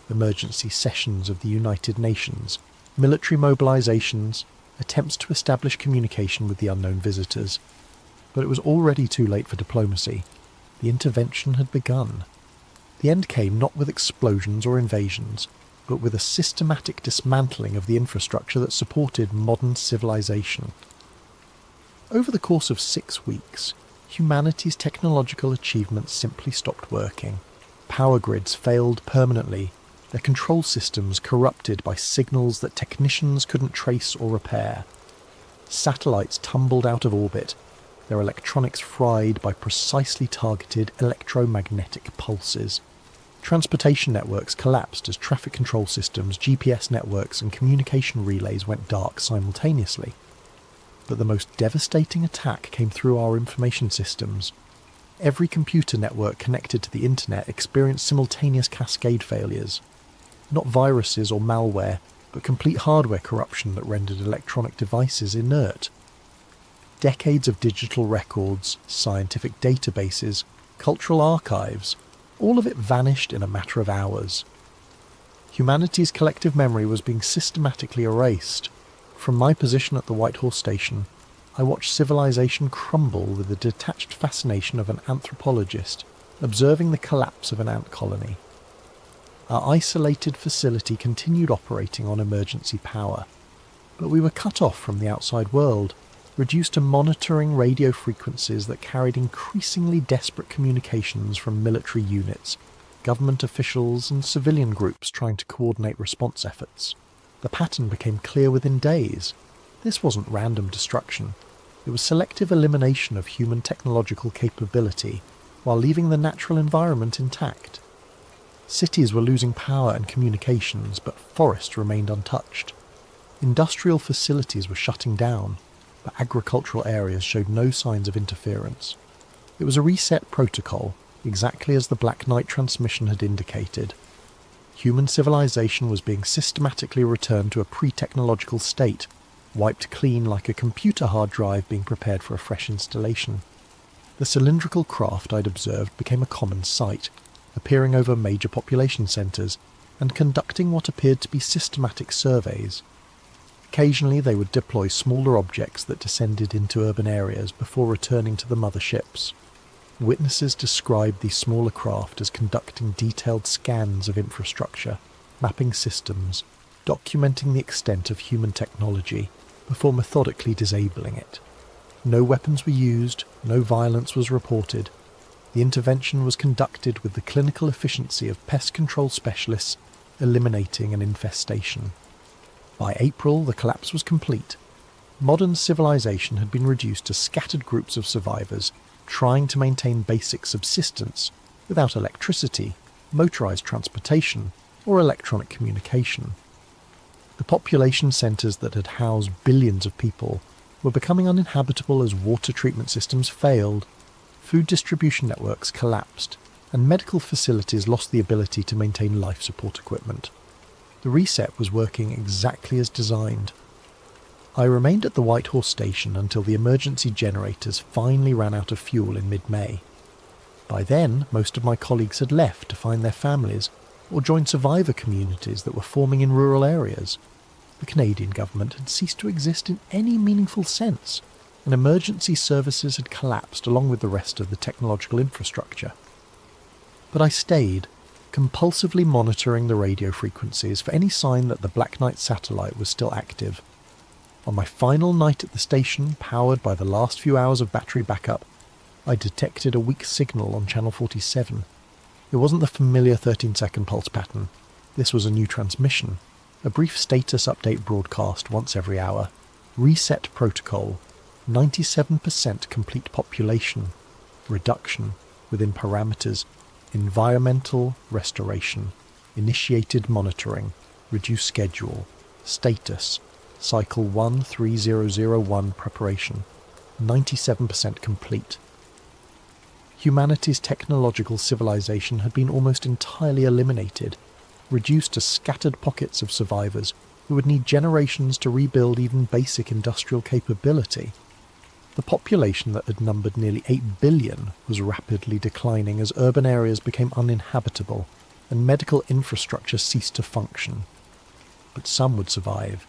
Emergency sessions of the United Nations, military mobilizations, attempts to establish communication with the unknown visitors. But it was already too late for diplomacy. The intervention had begun. The end came not with explosions or invasions, but with a systematic dismantling of the infrastructure that supported modern civilization. Over the course of 6 weeks, humanity's technological achievements simply stopped working. Power grids failed permanently, their control systems corrupted by signals that technicians couldn't trace or repair. Satellites tumbled out of orbit, their electronics fried by precisely targeted electromagnetic pulses. Transportation networks collapsed as traffic control systems, GPS networks, and communication relays went dark simultaneously. But the most devastating attack came through our information systems. Every computer network connected to the internet experienced simultaneous cascade failures. Not viruses or malware, but complete hardware corruption that rendered electronic devices inert. Decades of digital records, scientific databases, cultural archives, all of it vanished in a matter of hours. Humanity's collective memory was being systematically erased. From my position at the Whitehall station, I watched civilization crumble with the detached fascination of an anthropologist observing the collapse of an ant colony. Our isolated facility continued operating on emergency power, but we were cut off from the outside world, reduced to monitoring radio frequencies that carried increasingly desperate communications from military units, government officials, and civilian groups trying to coordinate response efforts. The pattern became clear within days. This wasn't random destruction. It was selective elimination of human technological capability while leaving the natural environment intact. Cities were losing power and communications, but forests remained untouched. Industrial facilities were shutting down, but agricultural areas showed no signs of interference. It was a reset protocol, exactly as the Black Knight transmission had indicated. Human civilization was being systematically returned to a pre-technological state, wiped clean like a computer hard drive being prepared for a fresh installation. The cylindrical craft I'd observed became a common sight, appearing over major population centres and conducting what appeared to be systematic surveys. Occasionally they would deploy smaller objects that descended into urban areas before returning to the mother ships. Witnesses described these smaller craft as conducting detailed scans of infrastructure, mapping systems, documenting the extent of human technology before methodically disabling it. No weapons were used, no violence was reported. The intervention was conducted with the clinical efficiency of pest control specialists eliminating an infestation. By April, the collapse was complete. Modern civilization had been reduced to scattered groups of survivors trying to maintain basic subsistence without electricity, motorized transportation, or electronic communication. The population centres that had housed billions of people were becoming uninhabitable as water treatment systems failed, food distribution networks collapsed, and medical facilities lost the ability to maintain life support equipment. The reset was working exactly as designed. I remained at the White Horse Station until the emergency generators finally ran out of fuel in mid-May. By then, most of my colleagues had left to find their families or join survivor communities that were forming in rural areas. The Canadian government had ceased to exist in any meaningful sense, and emergency services had collapsed along with the rest of the technological infrastructure. But I stayed, compulsively monitoring the radio frequencies for any sign that the Black Knight satellite was still active. On my final night at the station, powered by the last few hours of battery backup, I detected a weak signal on channel 47. It wasn't the familiar 13-second pulse pattern. This was a new transmission, a brief status update broadcast once every hour. Reset protocol, 97% complete population, reduction within parameters, environmental restoration, initiated monitoring, reduced schedule, status, cycle 13001 preparation, 97% complete. Humanity's technological civilization had been almost entirely eliminated, reduced to scattered pockets of survivors who would need generations to rebuild even basic industrial capability. The population that had numbered nearly 8 billion was rapidly declining as urban areas became uninhabitable and medical infrastructure ceased to function. But some would survive.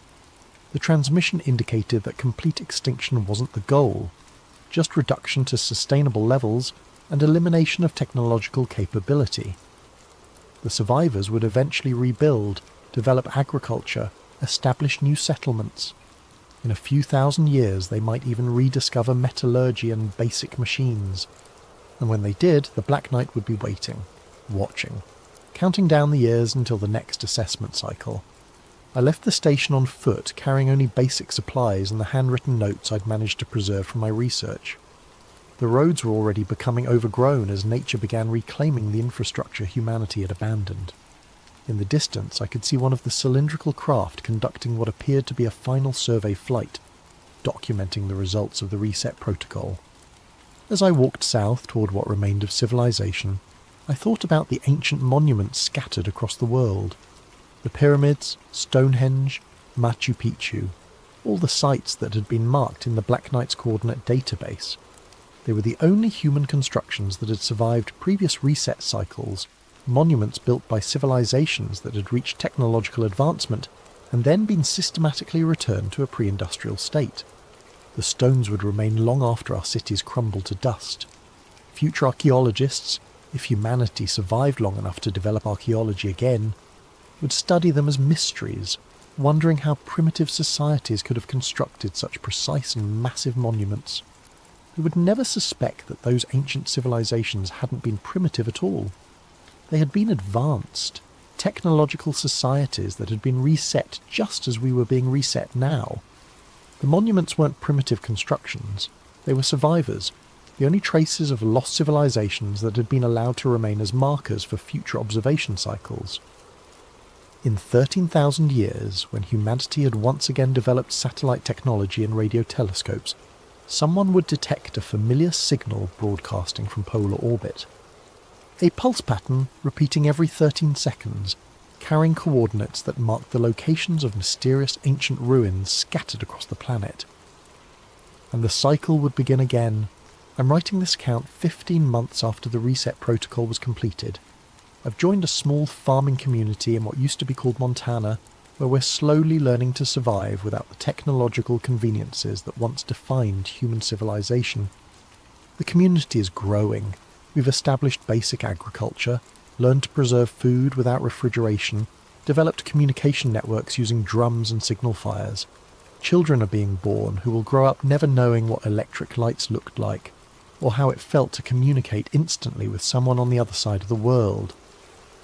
The transmission indicated that complete extinction wasn't the goal, just reduction to sustainable levels and elimination of technological capability. The survivors would eventually rebuild, develop agriculture, establish new settlements. In a few thousand years they might even rediscover metallurgy and basic machines. And when they did, the Black Knight would be waiting, watching, counting down the years until the next assessment cycle. I left the station on foot, carrying only basic supplies and the handwritten notes I'd managed to preserve from my research. The roads were already becoming overgrown as nature began reclaiming the infrastructure humanity had abandoned. In the distance I could see one of the cylindrical craft conducting what appeared to be a final survey flight, documenting the results of the reset protocol. As I walked south toward what remained of civilization, I thought about the ancient monuments scattered across the world. The pyramids, Stonehenge, Machu Picchu, all the sites that had been marked in the Black Knight's coordinate database. They were the only human constructions that had survived previous reset cycles, monuments built by civilizations that had reached technological advancement and then been systematically returned to a pre-industrial state. The stones would remain long after our cities crumbled to dust. Future archaeologists, if humanity survived long enough to develop archaeology again, would study them as mysteries, wondering how primitive societies could have constructed such precise and massive monuments. They would never suspect that those ancient civilizations hadn't been primitive at all. They had been advanced, technological societies that had been reset just as we were being reset now. The monuments weren't primitive constructions, they were survivors, the only traces of lost civilizations that had been allowed to remain as markers for future observation cycles. In 13,000 years, when humanity had once again developed satellite technology and radio telescopes, someone would detect a familiar signal broadcasting from polar orbit. A pulse pattern repeating every 13 seconds, carrying coordinates that marked the locations of mysterious ancient ruins scattered across the planet. And the cycle would begin again. I'm writing this account 15 months after the reset protocol was completed. I've joined a small farming community in what used to be called Montana, where we're slowly learning to survive without the technological conveniences that once defined human civilization. The community is growing. We've established basic agriculture, learned to preserve food without refrigeration, developed communication networks using drums and signal fires. Children are being born who will grow up never knowing what electric lights looked like, or how it felt to communicate instantly with someone on the other side of the world.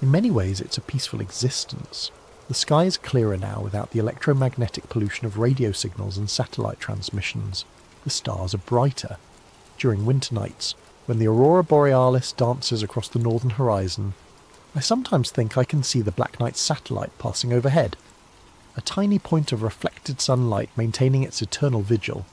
In many ways, it's a peaceful existence. The sky is clearer now without the electromagnetic pollution of radio signals and satellite transmissions. The stars are brighter. During winter nights, when the aurora borealis dances across the northern horizon, I sometimes think I can see the Black Knight satellite passing overhead, a tiny point of reflected sunlight maintaining its eternal vigil.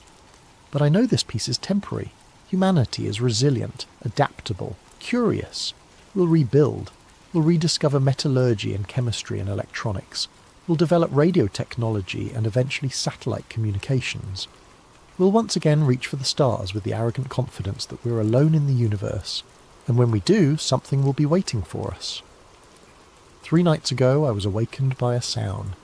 But I know this piece is temporary. Humanity is resilient, adaptable, curious. We'll rebuild. We'll rediscover metallurgy and chemistry and electronics. We'll develop radio technology and eventually satellite communications. We'll once again reach for the stars with the arrogant confidence that we're alone in the universe, and when we do, something will be waiting for us. 3 nights ago, I was awakened by a sound.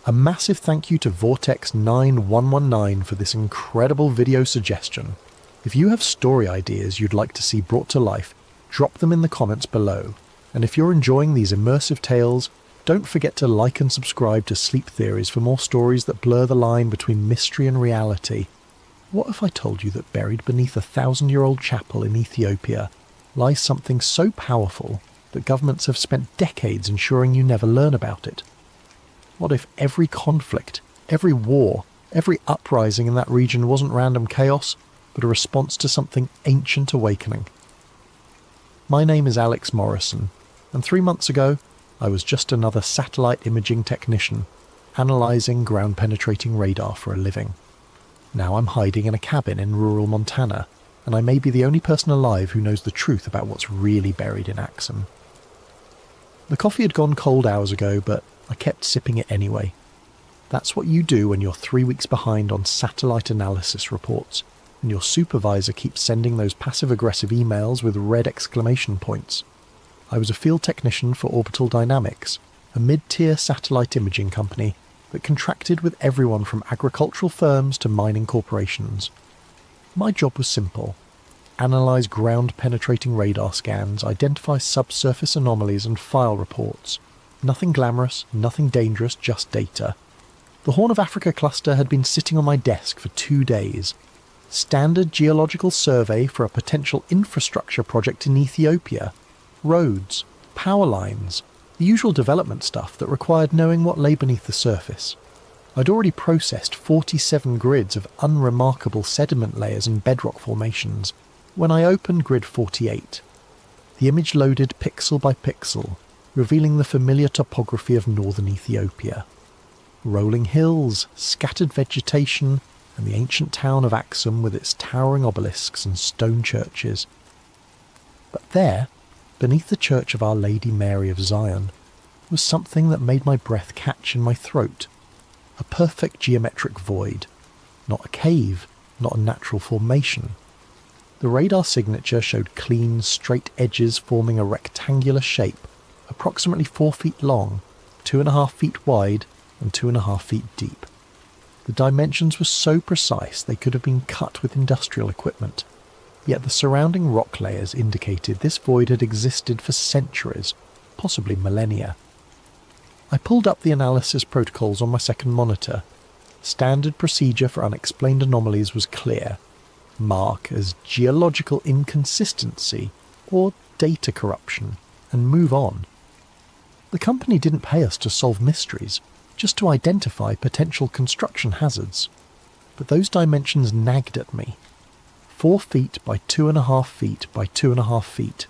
A massive thank you to Vortex9119 for this incredible video suggestion. If you have story ideas you'd like to see brought to life, drop them in the comments below. And if you're enjoying these immersive tales, don't forget to like and subscribe to Sleep Theories for more stories that blur the line between mystery and reality. What if I told you that buried beneath a 1,000-year-old chapel in Ethiopia lies something so powerful that governments have spent decades ensuring you never learn about it? What if every conflict, every war, every uprising in that region wasn't random chaos, but a response to something ancient awakening? My name is Alex Morrison, and 3 months ago, I was just another satellite imaging technician, analysing ground-penetrating radar for a living. Now I'm hiding in a cabin in rural Montana, and I may be the only person alive who knows the truth about what's really buried in Axum. The coffee had gone cold hours ago, but I kept sipping it anyway. That's what you do when you're 3 weeks behind on satellite analysis reports, and your supervisor keeps sending those passive-aggressive emails with red exclamation points. I was a field technician for Orbital Dynamics, a mid-tier satellite imaging company that contracted with everyone from agricultural firms to mining corporations. My job was simple: analyse ground-penetrating radar scans, identify subsurface anomalies and file reports. Nothing glamorous, nothing dangerous, just data. The Horn of Africa cluster had been sitting on my desk for 2 days. Standard geological survey for a potential infrastructure project in Ethiopia. Roads, power lines, the usual development stuff that required knowing what lay beneath the surface. I'd already processed 47 grids of unremarkable sediment layers and bedrock formations when I opened grid 48. The image loaded pixel by pixel, revealing the familiar topography of northern Ethiopia. Rolling hills, scattered vegetation, and the ancient town of Axum with its towering obelisks and stone churches. But there, beneath the church of Our Lady Mary of Zion, was something that made my breath catch in my throat. A perfect geometric void. Not a cave, not a natural formation. The radar signature showed clean, straight edges forming a rectangular shape, approximately 4 feet long, 2.5 feet wide, and 2.5 feet deep. The dimensions were so precise they could have been cut with industrial equipment, yet the surrounding rock layers indicated this void had existed for centuries, possibly millennia. I pulled up the analysis protocols on my second monitor. Standard procedure for unexplained anomalies was clear. Mark as geological inconsistency or data corruption, and move on. The company didn't pay us to solve mysteries, just to identify potential construction hazards. But those dimensions nagged at me. 4 feet by 2.5 feet by 2.5 feet.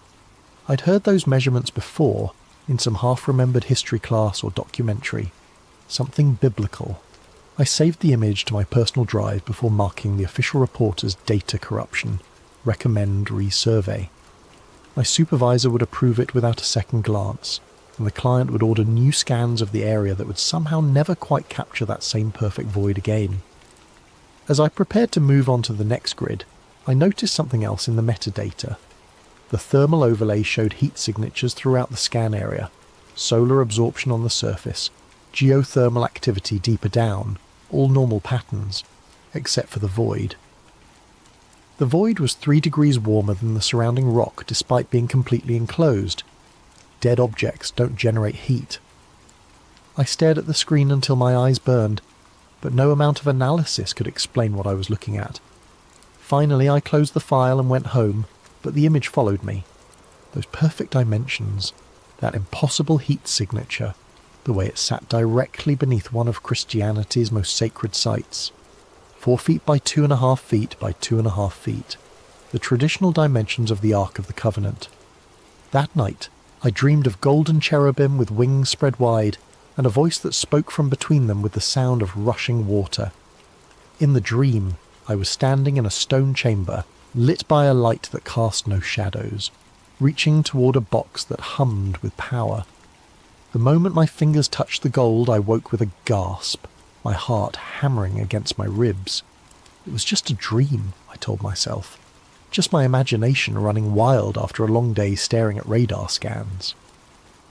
I'd heard those measurements before, in some half-remembered history class or documentary. Something biblical. I saved the image to my personal drive before marking the official report as data corruption. Recommend resurvey. My supervisor would approve it without a second glance, and the client would order new scans of the area that would somehow never quite capture that same perfect void again. As I prepared to move on to the next grid, I noticed something else in the metadata. The thermal overlay showed heat signatures throughout the scan area, solar absorption on the surface, geothermal activity deeper down, all normal patterns, except for the void. The void was 3 degrees warmer than the surrounding rock despite being completely enclosed. Dead objects don't generate heat. I stared at the screen until my eyes burned, but no amount of analysis could explain what I was looking at. Finally, I closed the file and went home, but the image followed me. Those perfect dimensions, that impossible heat signature, the way it sat directly beneath one of Christianity's most sacred sites. 4 feet by 2.5 feet by 2.5 feet. The traditional dimensions of the Ark of the Covenant. That night, I dreamed of golden cherubim with wings spread wide, and a voice that spoke from between them with the sound of rushing water. In the dream, I was standing in a stone chamber, lit by a light that cast no shadows, reaching toward a box that hummed with power. The moment my fingers touched the gold, I woke with a gasp, my heart hammering against my ribs. It was just a dream, I told myself. Just my imagination running wild after a long day staring at radar scans.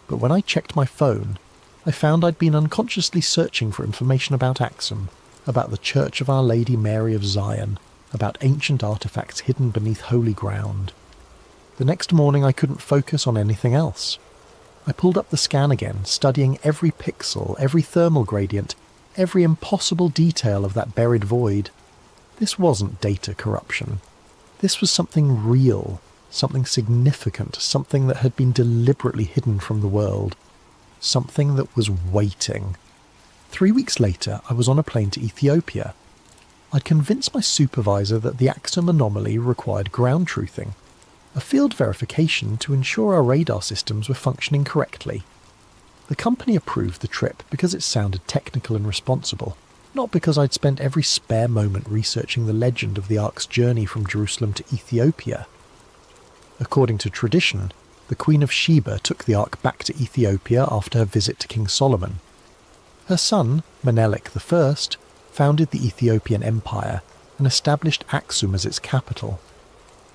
But when I checked my phone, I found I'd been unconsciously searching for information about Axum, about the Church of Our Lady Mary of Zion, about ancient artifacts hidden beneath holy ground. The next morning I couldn't focus on anything else. I pulled up the scan again, studying every pixel, every thermal gradient, every impossible detail of that buried void. This wasn't data corruption. This was something real, something significant, something that had been deliberately hidden from the world. Something that was waiting. 3 weeks later, I was on a plane to Ethiopia. I'd convinced my supervisor that the Axum anomaly required ground truthing, a field verification to ensure our radar systems were functioning correctly. The company approved the trip because it sounded technical and responsible, not because I'd spent every spare moment researching the legend of the Ark's journey from Jerusalem to Ethiopia. According to tradition, the Queen of Sheba took the Ark back to Ethiopia after her visit to King Solomon. Her son, Menelik I, founded the Ethiopian Empire and established Axum as its capital.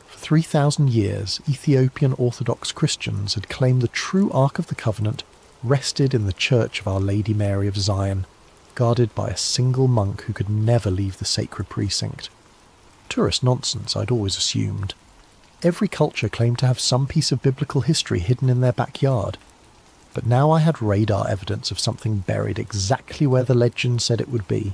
For 3,000 years, Ethiopian Orthodox Christians had claimed the true Ark of the Covenant rested in the Church of Our Lady Mary of Zion, guarded by a single monk who could never leave the sacred precinct. Tourist nonsense, I'd always assumed. Every culture claimed to have some piece of biblical history hidden in their backyard. But now I had radar evidence of something buried exactly where the legend said it would be.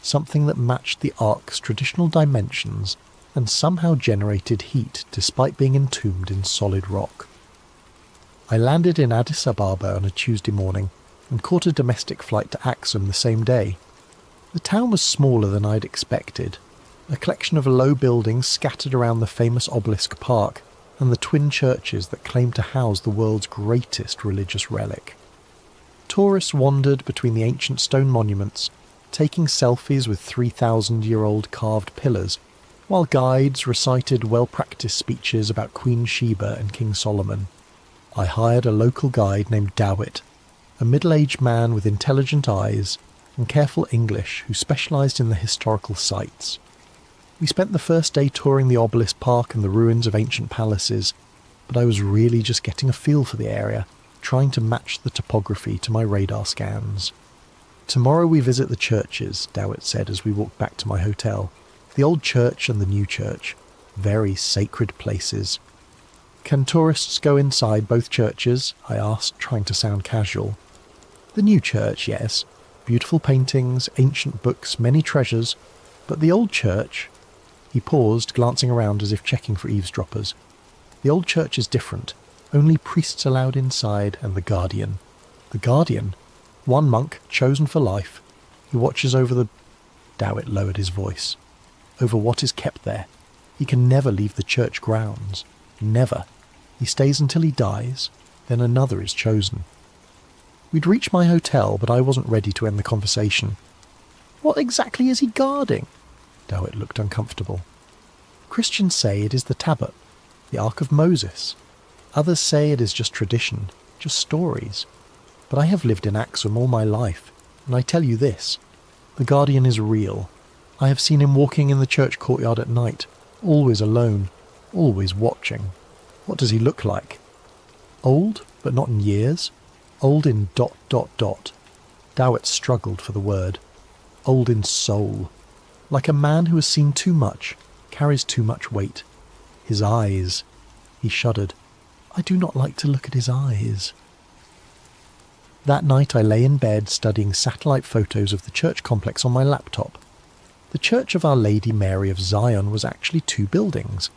Something that matched the Ark's traditional dimensions and somehow generated heat despite being entombed in solid rock. I landed in Addis Ababa on a Tuesday morning and caught a domestic flight to Axum the same day. The town was smaller than I'd expected, a collection of low buildings scattered around the famous obelisk park, and the twin churches that claim to house the world's greatest religious relic. Tourists wandered between the ancient stone monuments, taking selfies with 3,000-year-old carved pillars, while guides recited well-practiced speeches about Queen Sheba and King Solomon. I hired a local guide named Dawit, a middle-aged man with intelligent eyes and careful English who specialised in the historical sites. We spent the first day touring the obelisk park and the ruins of ancient palaces, but I was really just getting a feel for the area, trying to match the topography to my radar scans. "Tomorrow we visit the churches," Dawit said as we walked back to my hotel. "The old church and the new church. Very sacred places." "Can tourists go inside both churches?" I asked, trying to sound casual. "The new church, yes. Beautiful paintings, ancient books, many treasures. But the old church..." He paused, glancing around as if checking for eavesdroppers. "The old church is different. Only priests allowed inside, and the guardian." "The guardian? One monk, chosen for life. He watches over the..." Dawit lowered his voice. "Over what is kept there. He can never leave the church grounds. Never. He stays until he dies, then another is chosen." We'd reached my hotel, but I wasn't ready to end the conversation. "What exactly is he guarding?" Dawit looked uncomfortable. "Christians say it is the Tablet, the Ark of Moses. Others say it is just tradition, just stories. But I have lived in Axum all my life, and I tell you this, the Guardian is real. I have seen him walking in the church courtyard at night, always alone, always watching. What does he look like? Old, but not in years. Old in ... Dawit struggled for the word. Old in soul. Like a man who has seen too much, carries too much weight. His eyes..." He shuddered. "I do not like to look at his eyes." That night I lay in bed studying satellite photos of the church complex on my laptop. The Church of Our Lady Mary of Zion was actually two buildings.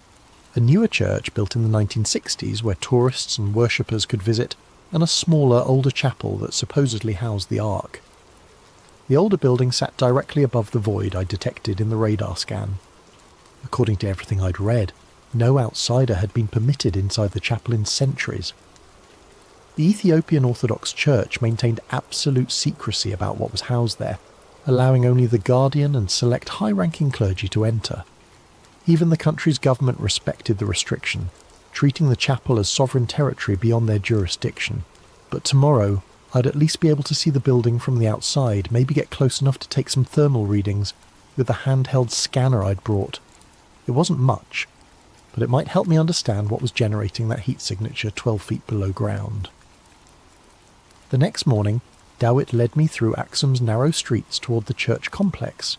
A newer church built in the 1960s where tourists and worshippers could visit, and a smaller, older chapel that supposedly housed the Ark. The older building sat directly above the void I detected in the radar scan. According to everything I'd read, no outsider had been permitted inside the chapel in centuries. The Ethiopian Orthodox Church maintained absolute secrecy about what was housed there, allowing only the guardian and select high-ranking clergy to enter. Even the country's government respected the restriction, treating the chapel as sovereign territory beyond their jurisdiction. But tomorrow, I'd at least be able to see the building from the outside, maybe get close enough to take some thermal readings with the handheld scanner I'd brought. It wasn't much, but it might help me understand what was generating that heat signature 12 feet below ground. The next morning, Dawit led me through Axum's narrow streets toward the church complex.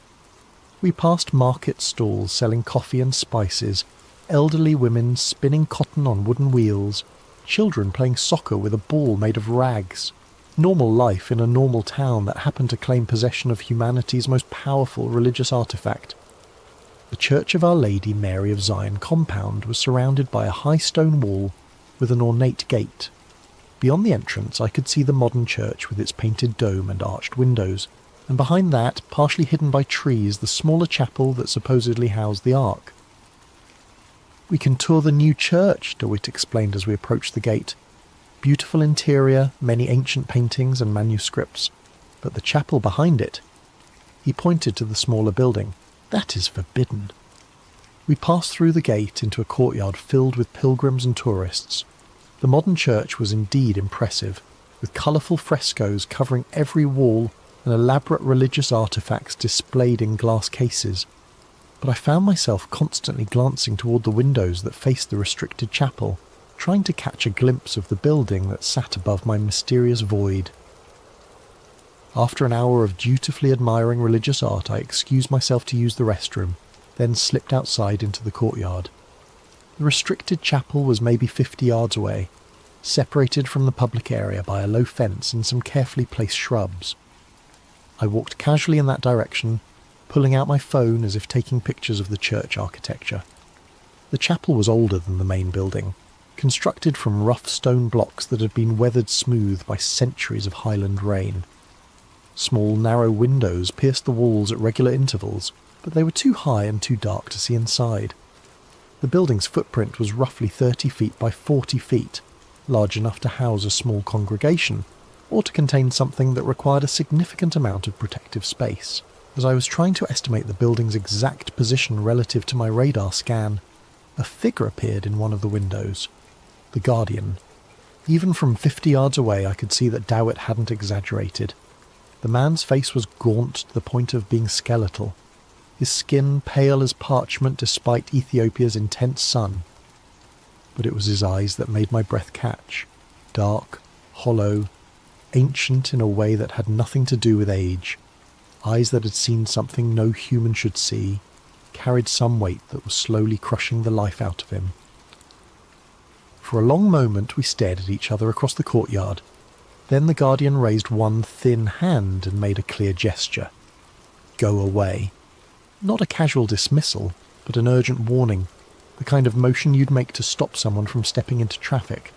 We passed market stalls selling coffee and spices, elderly women spinning cotton on wooden wheels, children playing soccer with a ball made of rags. Normal life in a normal town that happened to claim possession of humanity's most powerful religious artifact. The Church of Our Lady Mary of Zion compound was surrounded by a high stone wall with an ornate gate. Beyond the entrance I could see the modern church with its painted dome and arched windows, and behind that, partially hidden by trees, the smaller chapel that supposedly housed the Ark. "We can tour the new church," Dawit explained as we approached the gate. "Beautiful interior, many ancient paintings and manuscripts, but the chapel behind it..." He pointed to the smaller building. "That is forbidden." We passed through the gate into a courtyard filled with pilgrims and tourists. The modern church was indeed impressive, with colourful frescoes covering every wall and elaborate religious artefacts displayed in glass cases. But I found myself constantly glancing toward the windows that faced the restricted chapel, trying to catch a glimpse of the building that sat above my mysterious void. After an hour of dutifully admiring religious art, I excused myself to use the restroom, then slipped outside into the courtyard. The restricted chapel was maybe 50 yards away, separated from the public area by a low fence and some carefully placed shrubs. I walked casually in that direction, pulling out my phone as if taking pictures of the church architecture. The chapel was older than the main building, constructed from rough stone blocks that had been weathered smooth by centuries of highland rain. Small, narrow windows pierced the walls at regular intervals, but they were too high and too dark to see inside. The building's footprint was roughly 30 feet by 40 feet, large enough to house a small congregation, or to contain something that required a significant amount of protective space. As I was trying to estimate the building's exact position relative to my radar scan, a figure appeared in one of the windows. The Guardian. Even from 50 yards away I could see that Dowett hadn't exaggerated. The man's face was gaunt to the point of being skeletal, his skin pale as parchment despite Ethiopia's intense sun. But it was his eyes that made my breath catch, dark, hollow, ancient in a way that had nothing to do with age, eyes that had seen something no human should see, carried some weight that was slowly crushing the life out of him. For a long moment we stared at each other across the courtyard. Then the Guardian raised one thin hand and made a clear gesture. Go away. Not a casual dismissal, but an urgent warning, the kind of motion you'd make to stop someone from stepping into traffic.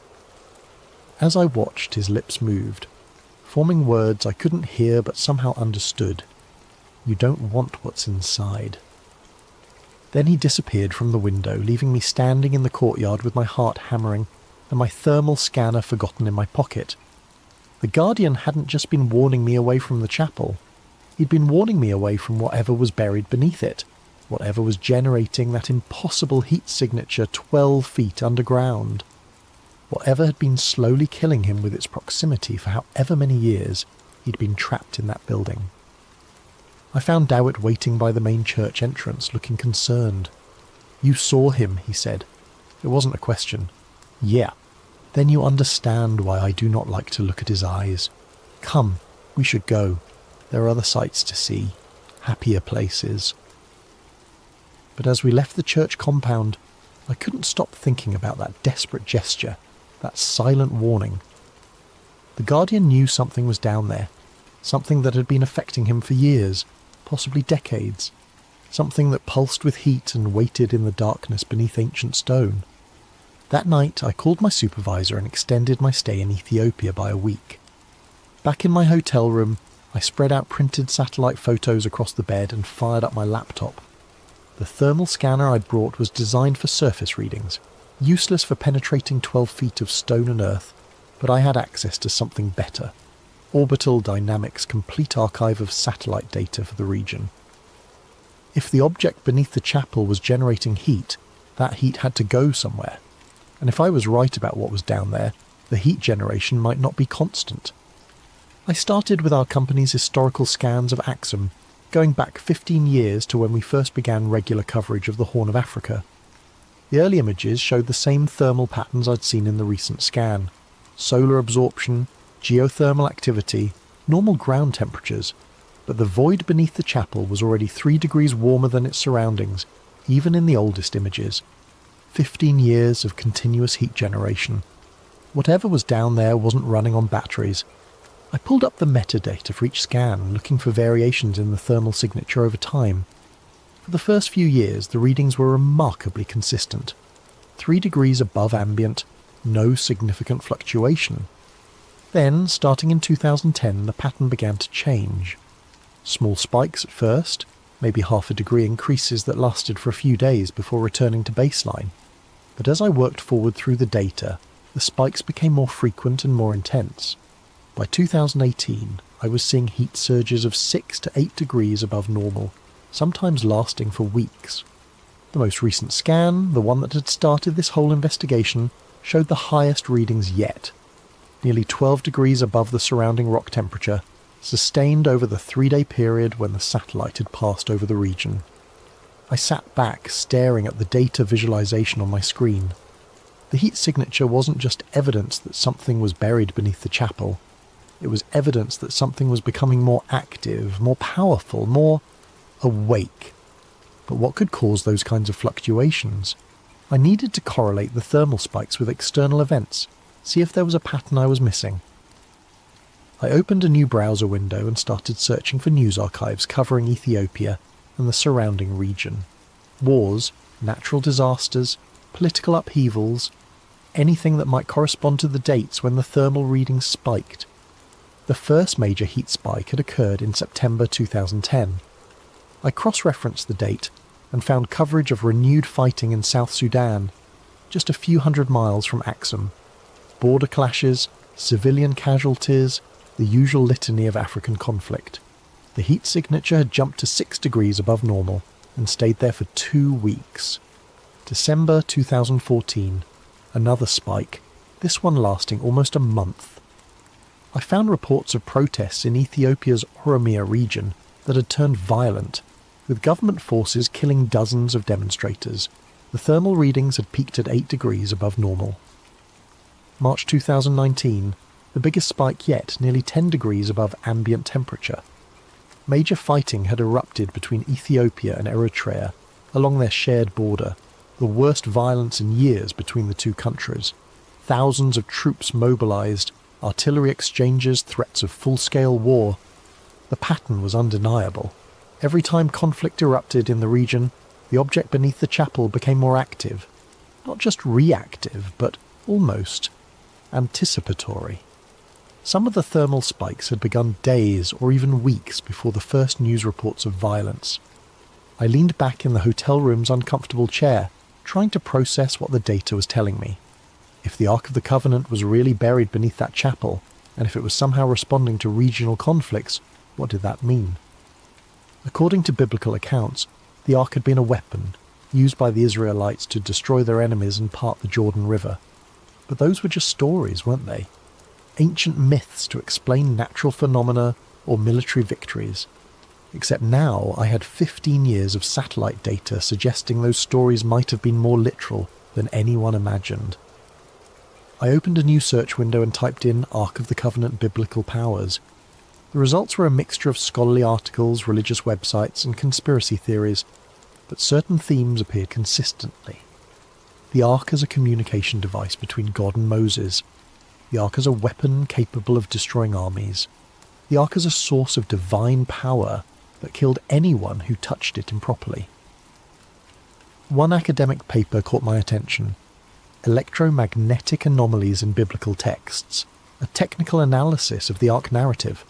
As I watched, his lips moved, forming words I couldn't hear but somehow understood. You don't want what's inside. Then he disappeared from the window, leaving me standing in the courtyard with my heart hammering and my thermal scanner forgotten in my pocket. The Guardian hadn't just been warning me away from the chapel. He'd been warning me away from whatever was buried beneath it, whatever was generating that impossible heat signature 12 feet underground. Whatever had been slowly killing him with its proximity for however many years he'd been trapped in that building. I found Dowett waiting by the main church entrance, looking concerned. You saw him, he said. It wasn't a question. Yeah. Then you understand why I do not like to look at his eyes. Come, we should go. There are other sights to see, happier places. But as we left the church compound, I couldn't stop thinking about that desperate gesture, that silent warning. The Guardian knew something was down there, something that had been affecting him for years, possibly decades, something that pulsed with heat and waited in the darkness beneath ancient stone. That night I called my supervisor and extended my stay in Ethiopia by a week. Back in my hotel room, I spread out printed satellite photos across the bed and fired up my laptop. The thermal scanner I'd brought was designed for surface readings, useless for penetrating 12 feet of stone and earth, but I had access to something better. Orbital Dynamics' complete archive of satellite data for the region. If the object beneath the chapel was generating heat, that heat had to go somewhere. And if I was right about what was down there, the heat generation might not be constant. I started with our company's historical scans of Axum, going back 15 years to when we first began regular coverage of the Horn of Africa. The early images showed the same thermal patterns I'd seen in the recent scan. Solar absorption, geothermal activity, normal ground temperatures, but the void beneath the chapel was already 3 degrees warmer than its surroundings, even in the oldest images. 15 years of continuous heat generation. Whatever was down there wasn't running on batteries. I pulled up the metadata for each scan, looking for variations in the thermal signature over time. For the first few years, the readings were remarkably consistent. 3 degrees above ambient, no significant fluctuation. Then, starting in 2010, the pattern began to change. Small spikes at first, maybe half a degree increases that lasted for a few days before returning to baseline. But as I worked forward through the data, the spikes became more frequent and more intense. By 2018, I was seeing heat surges of 6 to 8 degrees above normal, sometimes lasting for weeks. The most recent scan, the one that had started this whole investigation, showed the highest readings yet. Nearly 12 degrees above the surrounding rock temperature, sustained over the 3-day period when the satellite had passed over the region. I sat back, staring at the data visualization on my screen. The heat signature wasn't just evidence that something was buried beneath the chapel. It was evidence that something was becoming more active, more powerful, more awake. But what could cause those kinds of fluctuations? I needed to correlate the thermal spikes with external events, see if there was a pattern I was missing. I opened a new browser window and started searching for news archives covering Ethiopia and the surrounding region. Wars, natural disasters, political upheavals, anything that might correspond to the dates when the thermal readings spiked. The first major heat spike had occurred in September 2010. I cross-referenced the date, and found coverage of renewed fighting in South Sudan, just a few hundred miles from Axum. Border clashes, civilian casualties, the usual litany of African conflict. The heat signature had jumped to 6 degrees above normal and stayed there for 2 weeks. December 2014, another spike, this one lasting almost a month. I found reports of protests in Ethiopia's Oromia region that had turned violent, with government forces killing dozens of demonstrators. The thermal readings had peaked at 8 degrees above normal. March 2019, the biggest spike yet, nearly 10 degrees above ambient temperature. Major fighting had erupted between Ethiopia and Eritrea along their shared border, the worst violence in years between the two countries. Thousands of troops mobilised, artillery exchanges, threats of full-scale war. The pattern was undeniable. Every time conflict erupted in the region, the object beneath the chapel became more active. Not just reactive, but almost anticipatory. Some of the thermal spikes had begun days or even weeks before the first news reports of violence. I leaned back in the hotel room's uncomfortable chair, trying to process what the data was telling me. If the Ark of the Covenant was really buried beneath that chapel, and if it was somehow responding to regional conflicts, what did that mean? According to biblical accounts, the Ark had been a weapon, used by the Israelites to destroy their enemies and part the Jordan River. But those were just stories, weren't they? Ancient myths to explain natural phenomena or military victories. Except now I had 15 years of satellite data suggesting those stories might have been more literal than anyone imagined. I opened a new search window and typed in Ark of the Covenant Biblical Powers. The results were a mixture of scholarly articles, religious websites, and conspiracy theories, but certain themes appeared consistently. The Ark as a communication device between God and Moses. The Ark as a weapon capable of destroying armies. The Ark as a source of divine power that killed anyone who touched it improperly. One academic paper caught my attention. Electromagnetic Anomalies in Biblical Texts, a technical analysis of the Ark narrative.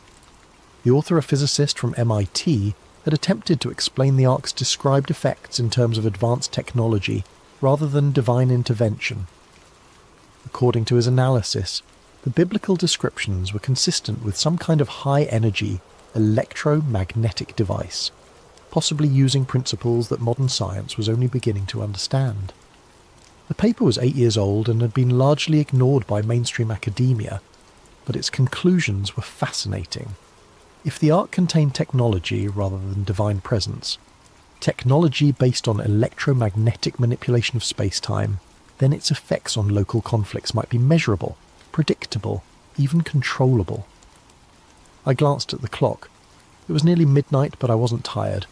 The author, a physicist from MIT, had attempted to explain the Ark's described effects in terms of advanced technology rather than divine intervention. According to his analysis, the biblical descriptions were consistent with some kind of high-energy electromagnetic device, possibly using principles that modern science was only beginning to understand. The paper was 8 years old and had been largely ignored by mainstream academia, but its conclusions were fascinating. If the Ark contained technology rather than divine presence, technology based on electromagnetic manipulation of space-time, then its effects on local conflicts might be measurable, predictable, even controllable. I glanced at the clock. It was nearly midnight, but I wasn't tired.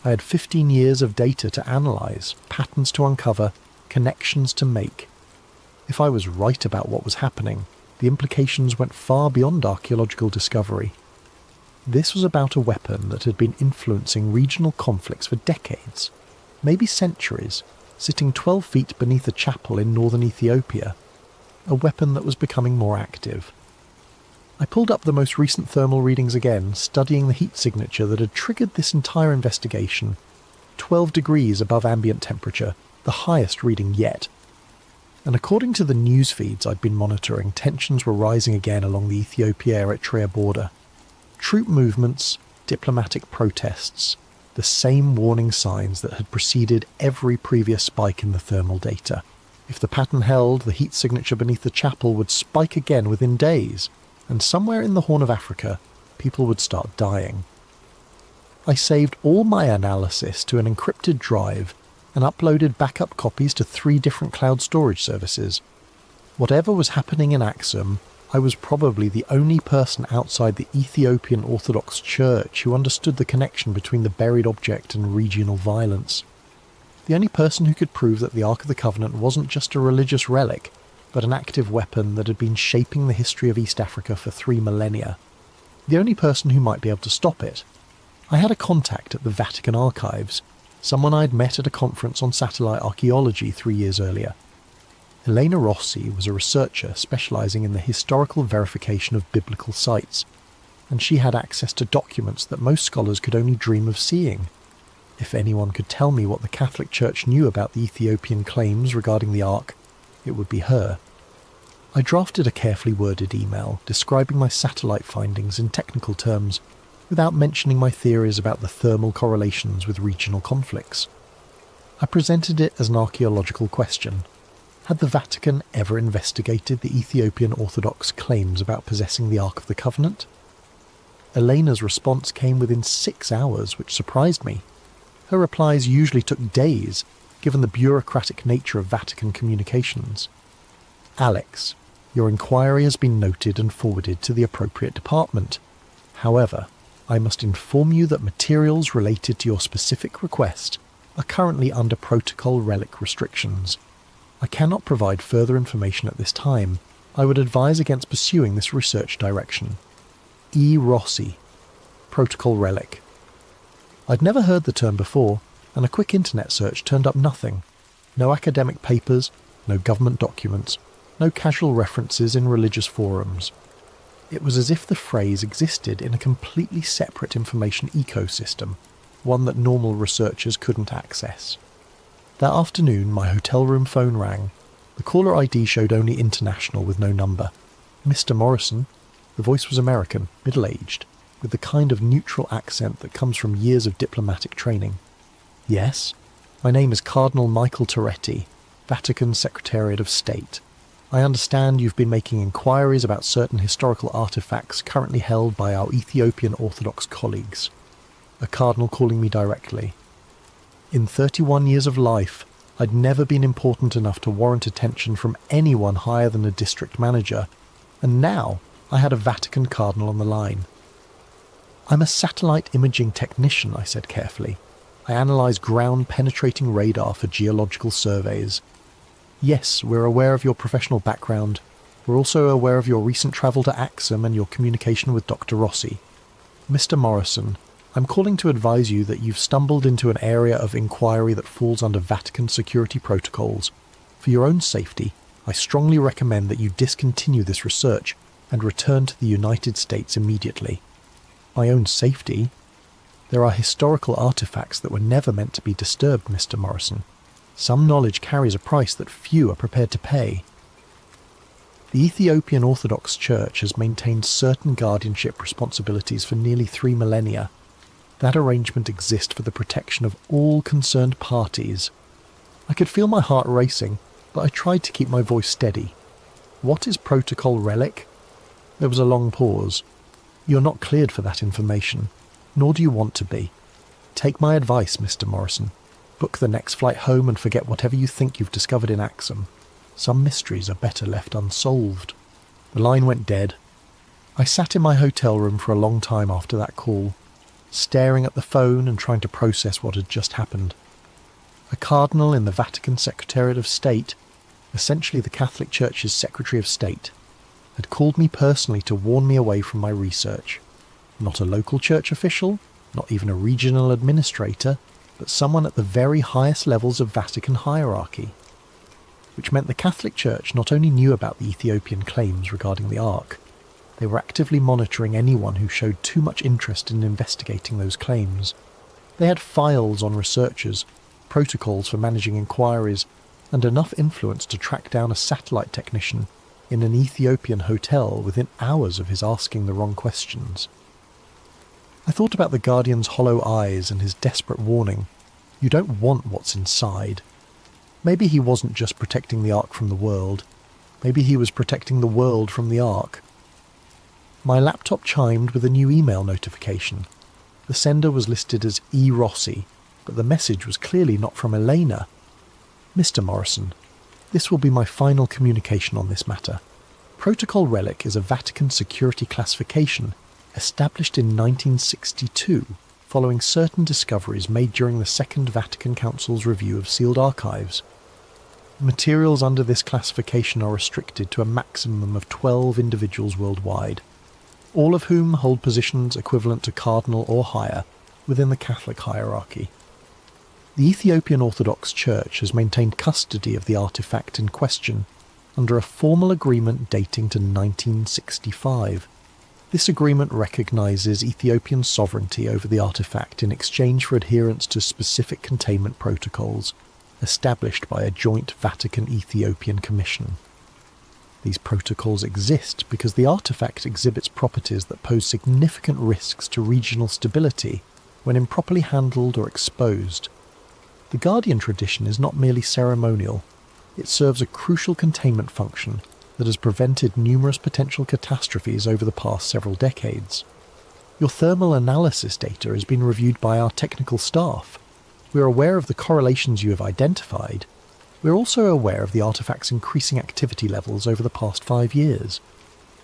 I had 15 years of data to analyse, patterns to uncover, connections to make. If I was right about what was happening, the implications went far beyond archaeological discovery. This was about a weapon that had been influencing regional conflicts for decades, maybe centuries, sitting 12 feet beneath a chapel in northern Ethiopia. A weapon that was becoming more active. I pulled up the most recent thermal readings again, studying the heat signature that had triggered this entire investigation. 12 degrees above ambient temperature, the highest reading yet. And according to the news feeds I'd been monitoring, tensions were rising again along the Ethiopia-Eritrea border. Troop movements, diplomatic protests, the same warning signs that had preceded every previous spike in the thermal data. If the pattern held, the heat signature beneath the chapel would spike again within days, and somewhere in the Horn of Africa, people would start dying. I saved all my analysis to an encrypted drive and uploaded backup copies to 3 different cloud storage services. Whatever was happening in Axum, I was probably the only person outside the Ethiopian Orthodox Church who understood the connection between the buried object and regional violence. The only person who could prove that the Ark of the Covenant wasn't just a religious relic, but an active weapon that had been shaping the history of East Africa for 3 millennia. The only person who might be able to stop it. I had a contact at the Vatican Archives, someone I'd met at a conference on satellite archaeology 3 years earlier. Elena Rossi was a researcher specialising in the historical verification of biblical sites, and she had access to documents that most scholars could only dream of seeing. If anyone could tell me what the Catholic Church knew about the Ethiopian claims regarding the Ark, it would be her. I drafted a carefully worded email describing my satellite findings in technical terms, without mentioning my theories about the thermal correlations with regional conflicts. I presented it as an archaeological question. Had the Vatican ever investigated the Ethiopian Orthodox claims about possessing the Ark of the Covenant? Elena's response came within 6 hours, which surprised me. Her replies usually took days, given the bureaucratic nature of Vatican communications. Alex, your inquiry has been noted and forwarded to the appropriate department. However, I must inform you that materials related to your specific request are currently under protocol relic restrictions. I cannot provide further information at this time. I would advise against pursuing this research direction. E. Rossi, Protocol Relic. I'd never heard the term before, and a quick internet search turned up nothing. No academic papers, no government documents, no casual references in religious forums. It was as if the phrase existed in a completely separate information ecosystem, one that normal researchers couldn't access. That afternoon, my hotel room phone rang. The caller ID showed only international with no number. Mr. Morrison. The voice was American, middle-aged, with the kind of neutral accent that comes from years of diplomatic training. Yes, my name is Cardinal Michael Toretti, Vatican Secretariat of State. I understand you've been making inquiries about certain historical artifacts currently held by our Ethiopian Orthodox colleagues. A cardinal calling me directly. In 31 years of life, I'd never been important enough to warrant attention from anyone higher than a district manager, and now I had a Vatican cardinal on the line. I'm a satellite imaging technician, I said carefully. I analyse ground-penetrating radar for geological surveys. Yes, we're aware of your professional background. We're also aware of your recent travel to Axum and your communication with Dr. Rossi. Mr. Morrison, I'm calling to advise you that you've stumbled into an area of inquiry that falls under Vatican security protocols. For your own safety, I strongly recommend that you discontinue this research and return to the United States immediately. My own safety? There are historical artifacts that were never meant to be disturbed, Mr. Morrison. Some knowledge carries a price that few are prepared to pay. The Ethiopian Orthodox Church has maintained certain guardianship responsibilities for nearly 3 millennia. That arrangement exists for the protection of all concerned parties. I could feel my heart racing, but I tried to keep my voice steady. What is Protocol Relic? There was a long pause. You're not cleared for that information, nor do you want to be. Take my advice, Mr. Morrison. Book the next flight home and forget whatever you think you've discovered in Axum. Some mysteries are better left unsolved. The line went dead. I sat in my hotel room for a long time after that call, staring at the phone and trying to process what had just happened. A cardinal in the Vatican Secretariat of State, essentially the Catholic Church's Secretary of State, had called me personally to warn me away from my research. Not a local church official, not even a regional administrator, but someone at the very highest levels of Vatican hierarchy. Which meant the Catholic Church not only knew about the Ethiopian claims regarding the Ark, they were actively monitoring anyone who showed too much interest in investigating those claims. They had files on researchers, protocols for managing inquiries, and enough influence to track down a satellite technician in an Ethiopian hotel within hours of his asking the wrong questions. I thought about the Guardian's hollow eyes and his desperate warning. You don't want what's inside. Maybe he wasn't just protecting the Ark from the world. Maybe he was protecting the world from the Ark. My laptop chimed with a new email notification. The sender was listed as E. Rossi, but the message was clearly not from Elena. Mr. Morrison, this will be my final communication on this matter. Protocol Relic is a Vatican security classification established in 1962 following certain discoveries made during the Second Vatican Council's review of sealed archives. Materials under this classification are restricted to a maximum of 12 individuals worldwide, all of whom hold positions equivalent to cardinal or higher within the Catholic hierarchy. The Ethiopian Orthodox Church has maintained custody of the artifact in question under a formal agreement dating to 1965. This agreement recognises Ethiopian sovereignty over the artefact in exchange for adherence to specific containment protocols established by a joint Vatican-Ethiopian commission. These protocols exist because the artefact exhibits properties that pose significant risks to regional stability when improperly handled or exposed. The Guardian tradition is not merely ceremonial, it serves a crucial containment function that has prevented numerous potential catastrophes over the past several decades. Your thermal analysis data has been reviewed by our technical staff. We are aware of the correlations you have identified. We are also aware of the artefact's increasing activity levels over the past 5 years.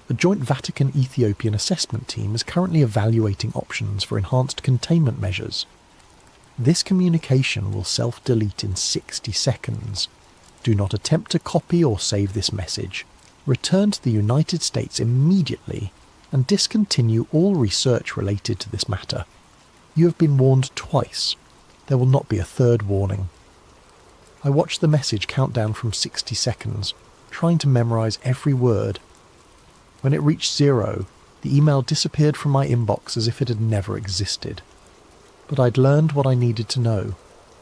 A joint Vatican-Ethiopian assessment team is currently evaluating options for enhanced containment measures. This communication will self-delete in 60 seconds. Do not attempt to copy or save this message. Return to the United States immediately and discontinue all research related to this matter. You have been warned twice. There will not be a third warning. I watched the message count down from 60 seconds, trying to memorize every word. When it reached 0, the email disappeared from my inbox as if it had never existed. But I'd learned what I needed to know.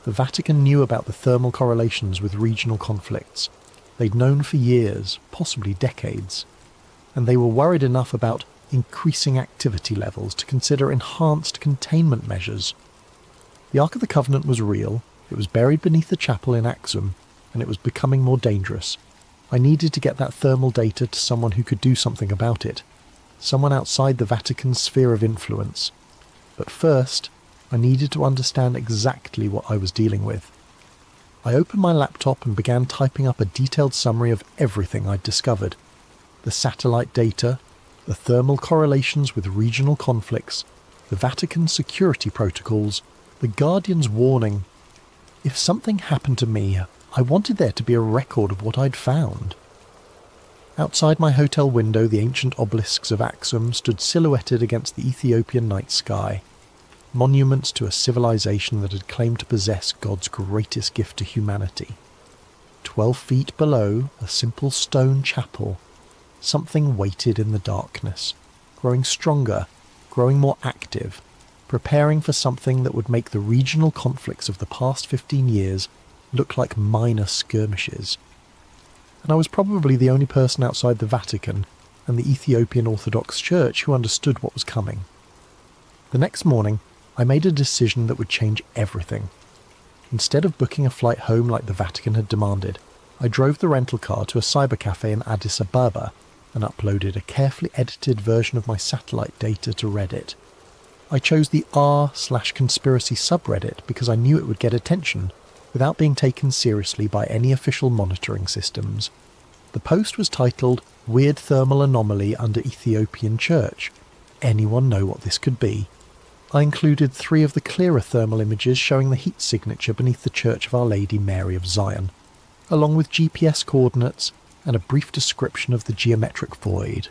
The Vatican knew about the thermal correlations with regional conflicts. They'd known for years, possibly decades. And they were worried enough about increasing activity levels to consider enhanced containment measures. The Ark of the Covenant was real, it was buried beneath the chapel in Axum, and it was becoming more dangerous. I needed to get that thermal data to someone who could do something about it. Someone outside the Vatican's sphere of influence. But first, I needed to understand exactly what I was dealing with. I opened my laptop and began typing up a detailed summary of everything I'd discovered. The satellite data, the thermal correlations with regional conflicts, the Vatican's security protocols, the Guardian's warning. If something happened to me, I wanted there to be a record of what I'd found. Outside my hotel window, the ancient obelisks of Axum stood silhouetted against the Ethiopian night sky. Monuments to a civilization that had claimed to possess God's greatest gift to humanity. 12 feet below, a simple stone chapel. Something waited in the darkness, growing stronger, growing more active, preparing for something that would make the regional conflicts of the past 15 years look like minor skirmishes. And I was probably the only person outside the Vatican and the Ethiopian Orthodox Church who understood what was coming. The next morning, I made a decision that would change everything. Instead of booking a flight home like the Vatican had demanded, I drove the rental car to a cybercafe in Addis Ababa and uploaded a carefully edited version of my satellite data to Reddit. I chose the r/conspiracy subreddit because I knew it would get attention without being taken seriously by any official monitoring systems. The post was titled, "Weird Thermal Anomaly Under Ethiopian Church. Anyone know what this could be?" I included 3 of the clearer thermal images showing the heat signature beneath the Church of Our Lady Mary of Zion, along with GPS coordinates and a brief description of the geometric void.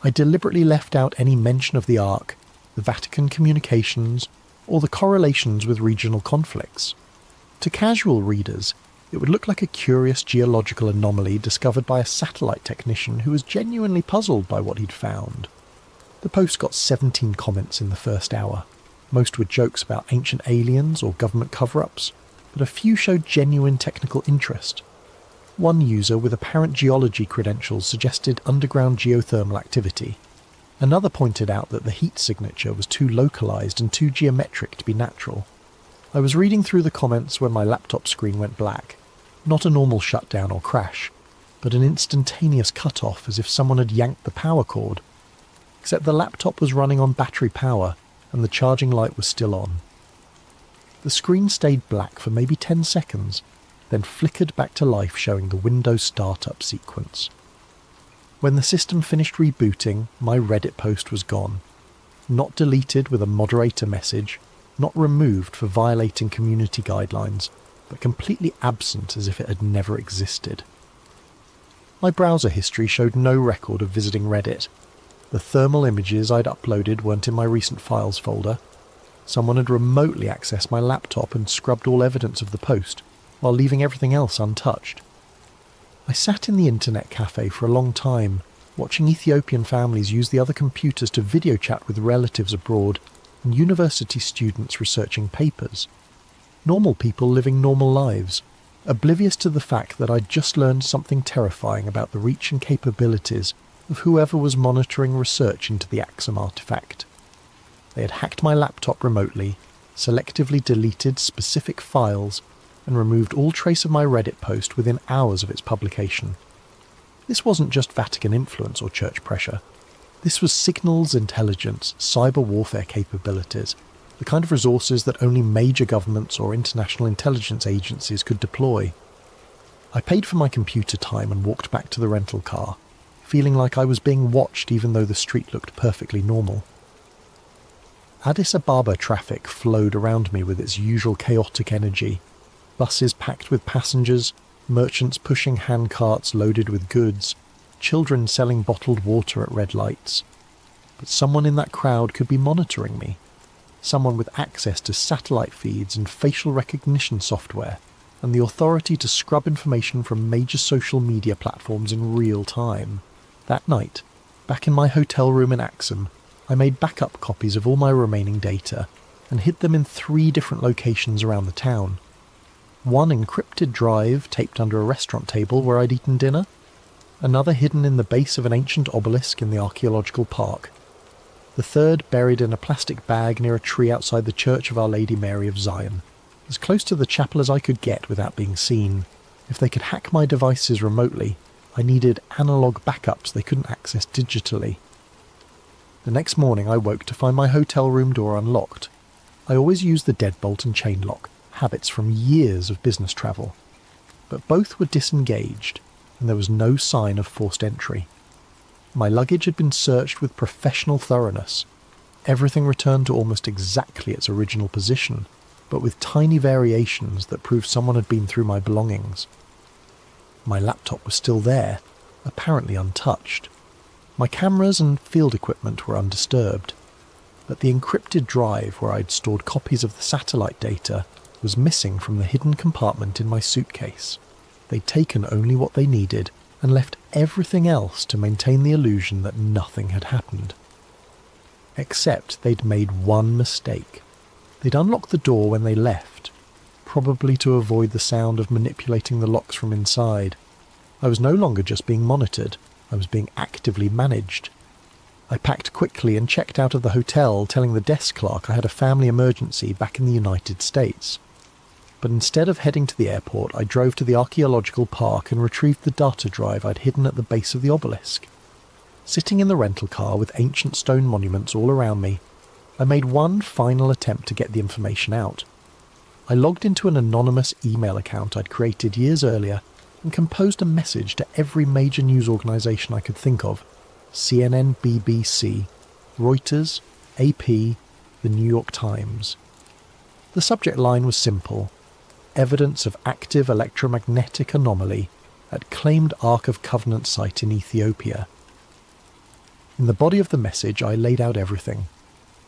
I deliberately left out any mention of the Ark, the Vatican communications, or the correlations with regional conflicts. To casual readers, it would look like a curious geological anomaly discovered by a satellite technician who was genuinely puzzled by what he'd found. The post got 17 comments in the first hour. Most were jokes about ancient aliens or government cover-ups, but a few showed genuine technical interest. One user with apparent geology credentials suggested underground geothermal activity. Another pointed out that the heat signature was too localized and too geometric to be natural. I was reading through the comments when my laptop screen went black. Not a normal shutdown or crash, but an instantaneous cut-off as if someone had yanked the power cord. Except the laptop was running on battery power and the charging light was still on. The screen stayed black for maybe 10 seconds, then flickered back to life showing the Windows startup sequence. When the system finished rebooting, my Reddit post was gone. Not deleted with a moderator message, not removed for violating community guidelines, but completely absent as if it had never existed. My browser history showed no record of visiting Reddit. The thermal images I'd uploaded weren't in my recent files folder. Someone had remotely accessed my laptop and scrubbed all evidence of the post, while leaving everything else untouched. I sat in the internet cafe for a long time, watching Ethiopian families use the other computers to video chat with relatives abroad, and university students researching papers. Normal people living normal lives, oblivious to the fact that I'd just learned something terrifying about the reach and capabilities of whoever was monitoring research into the Axum artifact. They had hacked my laptop remotely, selectively deleted specific files, and removed all trace of my Reddit post within hours of its publication. This wasn't just Vatican influence or church pressure. This was signals intelligence, cyber warfare capabilities, the kind of resources that only major governments or international intelligence agencies could deploy. I paid for my computer time and walked back to the rental car, feeling like I was being watched even though the street looked perfectly normal. Addis Ababa traffic flowed around me with its usual chaotic energy. Buses packed with passengers, merchants pushing handcarts loaded with goods, children selling bottled water at red lights. But someone in that crowd could be monitoring me. Someone with access to satellite feeds and facial recognition software, and the authority to scrub information from major social media platforms in real time. That night, back in my hotel room in Axum, I made backup copies of all my remaining data and hid them in 3 different locations around the town. One encrypted drive taped under a restaurant table where I'd eaten dinner, another hidden in the base of an ancient obelisk in the archaeological park, the third buried in a plastic bag near a tree outside the Church of Our Lady Mary of Zion, as close to the chapel as I could get without being seen. If they could hack my devices remotely, I needed analog backups they couldn't access digitally. The next morning I woke to find my hotel room door unlocked. I always use the deadbolt and chain lock, habits from years of business travel. But both were disengaged, and there was no sign of forced entry. My luggage had been searched with professional thoroughness. Everything returned to almost exactly its original position, but with tiny variations that proved someone had been through my belongings. My laptop was still there, apparently untouched. My cameras and field equipment were undisturbed, but the encrypted drive where I'd stored copies of the satellite data was missing from the hidden compartment in my suitcase. They'd taken only what they needed and left everything else to maintain the illusion that nothing had happened. Except they'd made one mistake. They'd unlocked the door when they left, probably to avoid the sound of manipulating the locks from inside. I was no longer just being monitored, I was being actively managed. I packed quickly and checked out of the hotel, telling the desk clerk I had a family emergency back in the United States. But instead of heading to the airport, I drove to the archaeological park and retrieved the data drive I'd hidden at the base of the obelisk. Sitting in the rental car with ancient stone monuments all around me, I made one final attempt to get the information out. I logged into an anonymous email account I'd created years earlier and composed a message to every major news organisation I could think of: CNN, BBC, Reuters, AP, the New York Times. The subject line was simple: evidence of active electromagnetic anomaly at claimed Ark of Covenant site in Ethiopia. In the body of the message I laid out everything: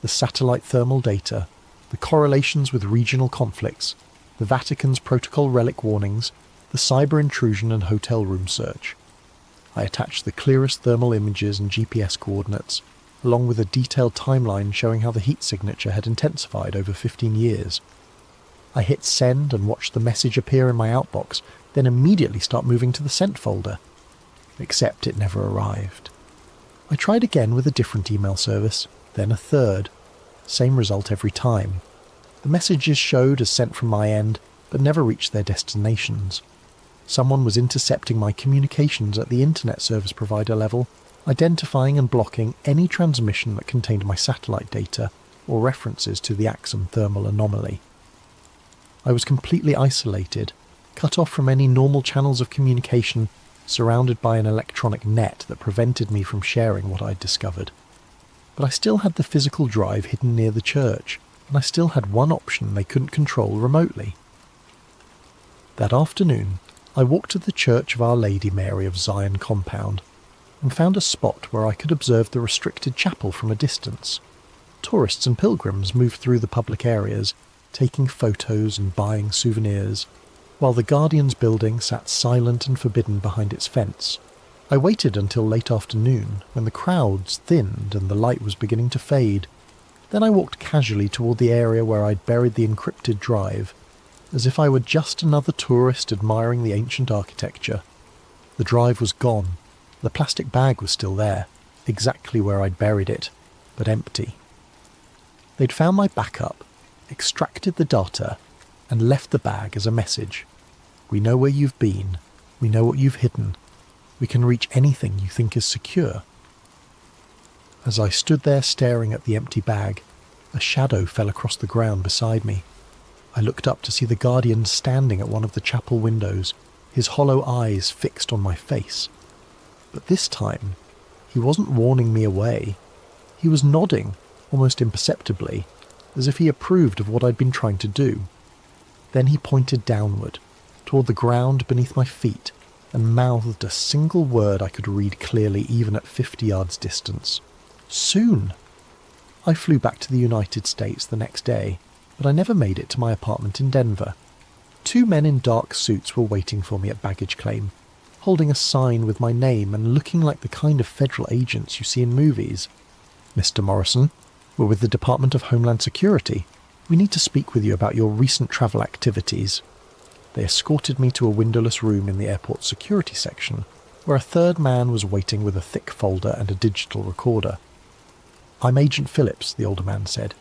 the satellite thermal data, the correlations with regional conflicts, the Vatican's protocol relic warnings, the cyber intrusion and hotel room search. I attached the clearest thermal images and GPS coordinates, along with a detailed timeline showing how the heat signature had intensified over 15 years. I hit send and watched the message appear in my outbox, then immediately start moving to the sent folder. Except it never arrived. I tried again with a different email service, then a third. Same result every time. The messages showed as sent from my end, but never reached their destinations. Someone was intercepting my communications at the internet service provider level, identifying and blocking any transmission that contained my satellite data or references to the Axum thermal anomaly. I was completely isolated, cut off from any normal channels of communication, surrounded by an electronic net that prevented me from sharing what I'd discovered. But I still had the physical drive hidden near the church, and I still had one option they couldn't control remotely. That afternoon, I walked to the Church of Our Lady Mary of Zion compound, and found a spot where I could observe the restricted chapel from a distance. Tourists and pilgrims moved through the public areas, taking photos and buying souvenirs, while the Guardian's building sat silent and forbidden behind its fence. I waited until late afternoon, when the crowds thinned and the light was beginning to fade. Then I walked casually toward the area where I'd buried the encrypted drive, as if I were just another tourist admiring the ancient architecture. The drive was gone. The plastic bag was still there, exactly where I'd buried it, but empty. They'd found my backup, extracted the data, and left the bag as a message. We know where you've been. We know what you've hidden. We can reach anything you think is secure. As I stood there staring at the empty bag, a shadow fell across the ground beside me. I looked up to see the Guardian standing at one of the chapel windows, his hollow eyes fixed on my face. But this time, he wasn't warning me away. He was nodding, almost imperceptibly, as if he approved of what I'd been trying to do. Then he pointed downward, toward the ground beneath my feet, and mouthed a single word I could read clearly even at 50 yards distance. Soon! I flew back to the United States the next day, but I never made it to my apartment in Denver. 2 men in dark suits were waiting for me at baggage claim, holding a sign with my name and looking like the kind of federal agents you see in movies. "Mr. Morrison, we're with the Department of Homeland Security. We need to speak with you about your recent travel activities." They escorted me to a windowless room in the airport's security section, where a third man was waiting with a thick folder and a digital recorder. "I'm Agent Phillips," the older man said.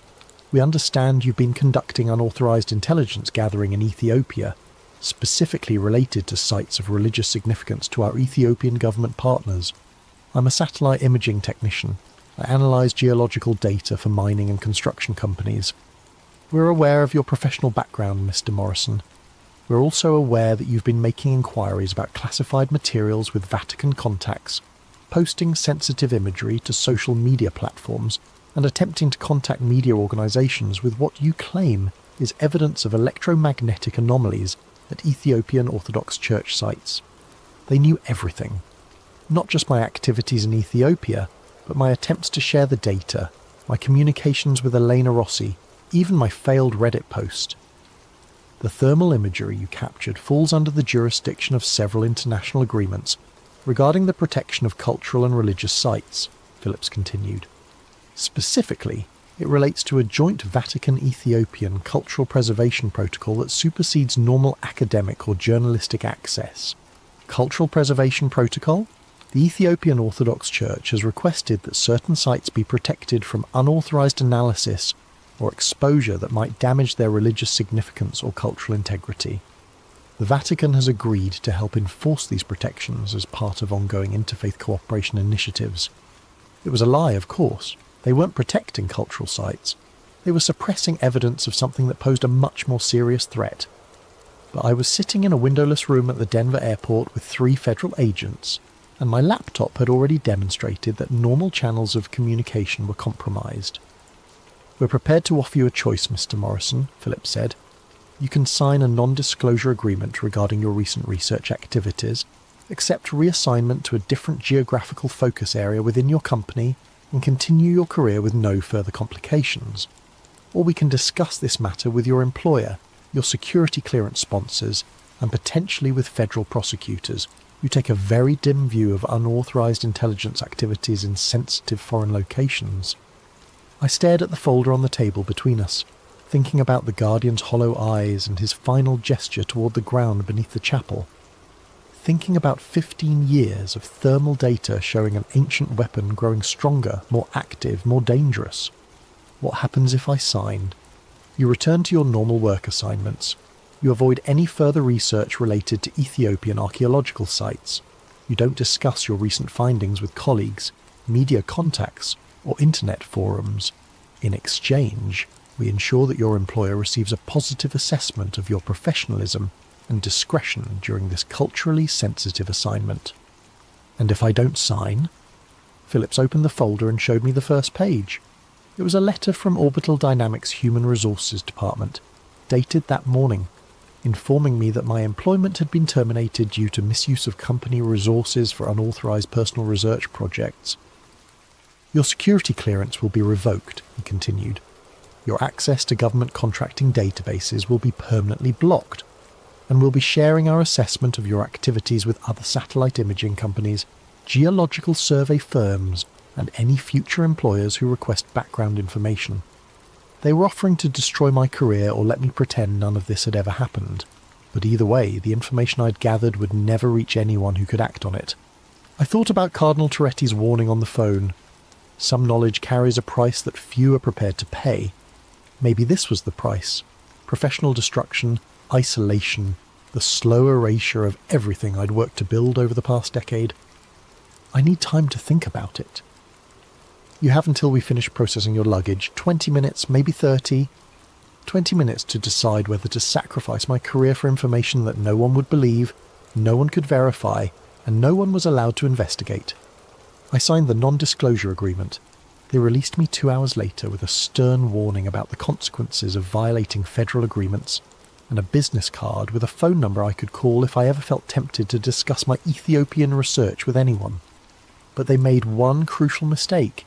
"We understand you've been conducting unauthorized intelligence gathering in Ethiopia, specifically related to sites of religious significance to our Ethiopian government partners. I'm a satellite imaging technician. I analyze geological data for mining and construction companies. We're aware of your professional background, Mr. Morrison. We're also aware that you've been making inquiries about classified materials with Vatican contacts, posting sensitive imagery to social media platforms, and attempting to contact media organisations with what you claim is evidence of electromagnetic anomalies at Ethiopian Orthodox Church sites. They knew everything. Not just my activities in Ethiopia, but my attempts to share the data, my communications with Elena Rossi, even my failed Reddit post. The thermal imagery you captured falls under the jurisdiction of several international agreements regarding the protection of cultural and religious sites," Phillips continued. "Specifically, it relates to a joint Vatican-Ethiopian cultural preservation protocol that supersedes normal academic or journalistic access. Cultural preservation protocol? The Ethiopian Orthodox Church has requested that certain sites be protected from unauthorized analysis or exposure that might damage their religious significance or cultural integrity. The Vatican has agreed to help enforce these protections as part of ongoing interfaith cooperation initiatives. It was a lie, of course. They weren't protecting cultural sites. They were suppressing evidence of something that posed a much more serious threat. But I was sitting in a windowless room at the Denver airport with 3 federal agents, and my laptop had already demonstrated that normal channels of communication were compromised. "We're prepared to offer you a choice, Mr. Morrison," Phillips said. "You can sign a non-disclosure agreement regarding your recent research activities, accept reassignment to a different geographical focus area within your company, and continue your career with no further complications. Or we can discuss this matter with your employer, your security clearance sponsors, and potentially with federal prosecutors who take a very dim view of unauthorized intelligence activities in sensitive foreign locations." I stared at the folder on the table between us, thinking about the Guardian's hollow eyes and his final gesture toward the ground beneath the chapel. Thinking about 15 years of thermal data showing an ancient weapon growing stronger, more active, more dangerous. What happens if I signed? You return to your normal work assignments. You avoid any further research related to Ethiopian archaeological sites. You don't discuss your recent findings with colleagues, media contacts, or internet forums. In exchange, we ensure that your employer receives a positive assessment of your professionalism and discretion during this culturally sensitive assignment. And if I don't sign? Phillips opened the folder and showed me the first page. It was a letter from Orbital Dynamics Human Resources Department, dated that morning, informing me that my employment had been terminated due to misuse of company resources for unauthorized personal research projects. "Your security clearance will be revoked," he continued. "Your access to government contracting databases will be permanently blocked, and we'll be sharing our assessment of your activities with other satellite imaging companies geological survey firms, and any future employers who request background information. They were offering to destroy my career or let me pretend none of this had ever happened. But either way, the information I'd gathered would never reach anyone who could act on it. I thought about Cardinal Toretti's warning on the phone. Some knowledge carries a price that few are prepared to pay. Maybe this was the price. Professional destruction, isolation, the slow erasure of everything I'd worked to build over the past decade. I need time to think about it. You have until we finish processing your luggage, 20 minutes, maybe 30. 20 minutes to decide whether to sacrifice my career for information that no one would believe, no one could verify, and no one was allowed to investigate. I signed the non-disclosure agreement. They released me 2 hours later with a stern warning about the consequences of violating federal agreements, and a business card with a phone number I could call if I ever felt tempted to discuss my Ethiopian research with anyone. But they made one crucial mistake.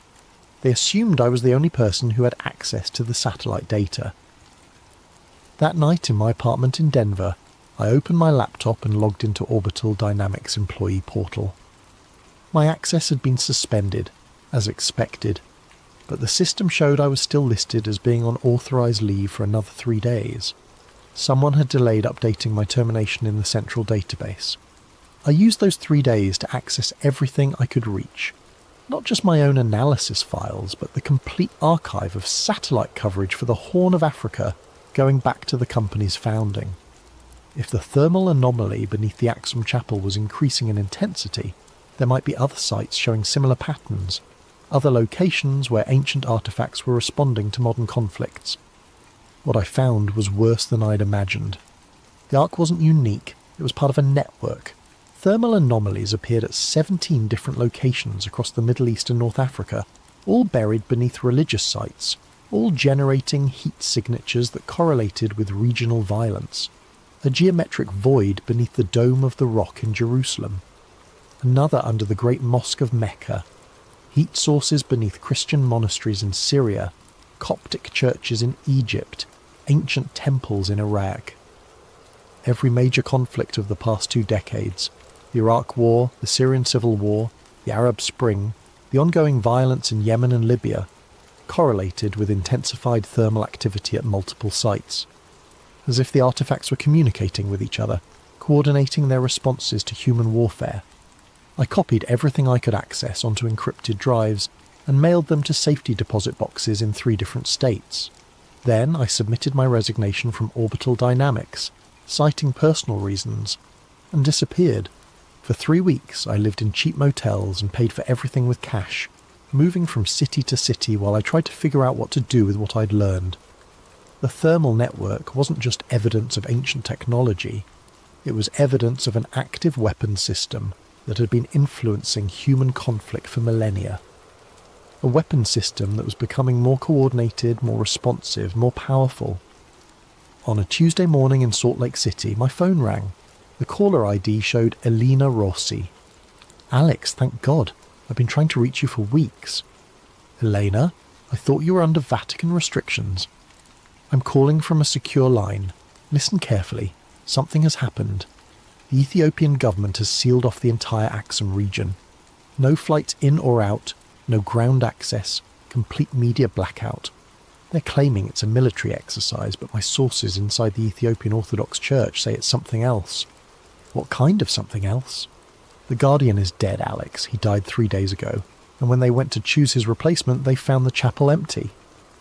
They assumed I was the only person who had access to the satellite data. That night in my apartment in Denver, I opened my laptop and logged into Orbital Dynamics employee portal. My access had been suspended, as expected, but the system showed I was still listed as being on authorized leave for another 3 days. Someone had delayed updating my termination in the central database. I used those 3 days to access everything I could reach. Not just my own analysis files, but the complete archive of satellite coverage for the Horn of Africa going back to the company's founding. If the thermal anomaly beneath the Axum Chapel was increasing in intensity, there might be other sites showing similar patterns, other locations where ancient artifacts were responding to modern conflicts. What I found was worse than I'd imagined. The Ark wasn't unique, it was part of a network. Thermal anomalies appeared at 17 different locations across the Middle East and North Africa, all buried beneath religious sites, all generating heat signatures that correlated with regional violence. A geometric void beneath the Dome of the Rock in Jerusalem. Another under the Great Mosque of Mecca. Heat sources beneath Christian monasteries in Syria, Coptic churches in Egypt, ancient temples in Iraq. Every major conflict of the past 2 decades, the Iraq War, the Syrian Civil War, the Arab Spring, the ongoing violence in Yemen and Libya, correlated with intensified thermal activity at multiple sites, as if the artifacts were communicating with each other, coordinating their responses to human warfare. I copied everything I could access onto encrypted drives and mailed them to safety deposit boxes in 3 different states. Then I submitted my resignation from Orbital Dynamics, citing personal reasons, and disappeared. For 3 weeks I lived in cheap motels and paid for everything with cash, moving from city to city while I tried to figure out what to do with what I'd learned. The thermal network wasn't just evidence of ancient technology, it was evidence of an active weapons system that had been influencing human conflict for millennia. A weapons system that was becoming more coordinated, more responsive, more powerful. On a Tuesday morning in Salt Lake City, my phone rang. The caller ID showed Elena Rossi. "Alex, thank God. I've been trying to reach you for weeks." "Elena, I thought you were under Vatican restrictions." "I'm calling from a secure line. Listen carefully. Something has happened. The Ethiopian government has sealed off the entire Axum region. No flights in or out, no ground access, complete media blackout. They're claiming it's a military exercise, but my sources inside the Ethiopian Orthodox Church say it's something else." "What kind of something else?" "The Guardian is dead, Alex. He died 3 days ago. And when they went to choose his replacement, they found the chapel empty.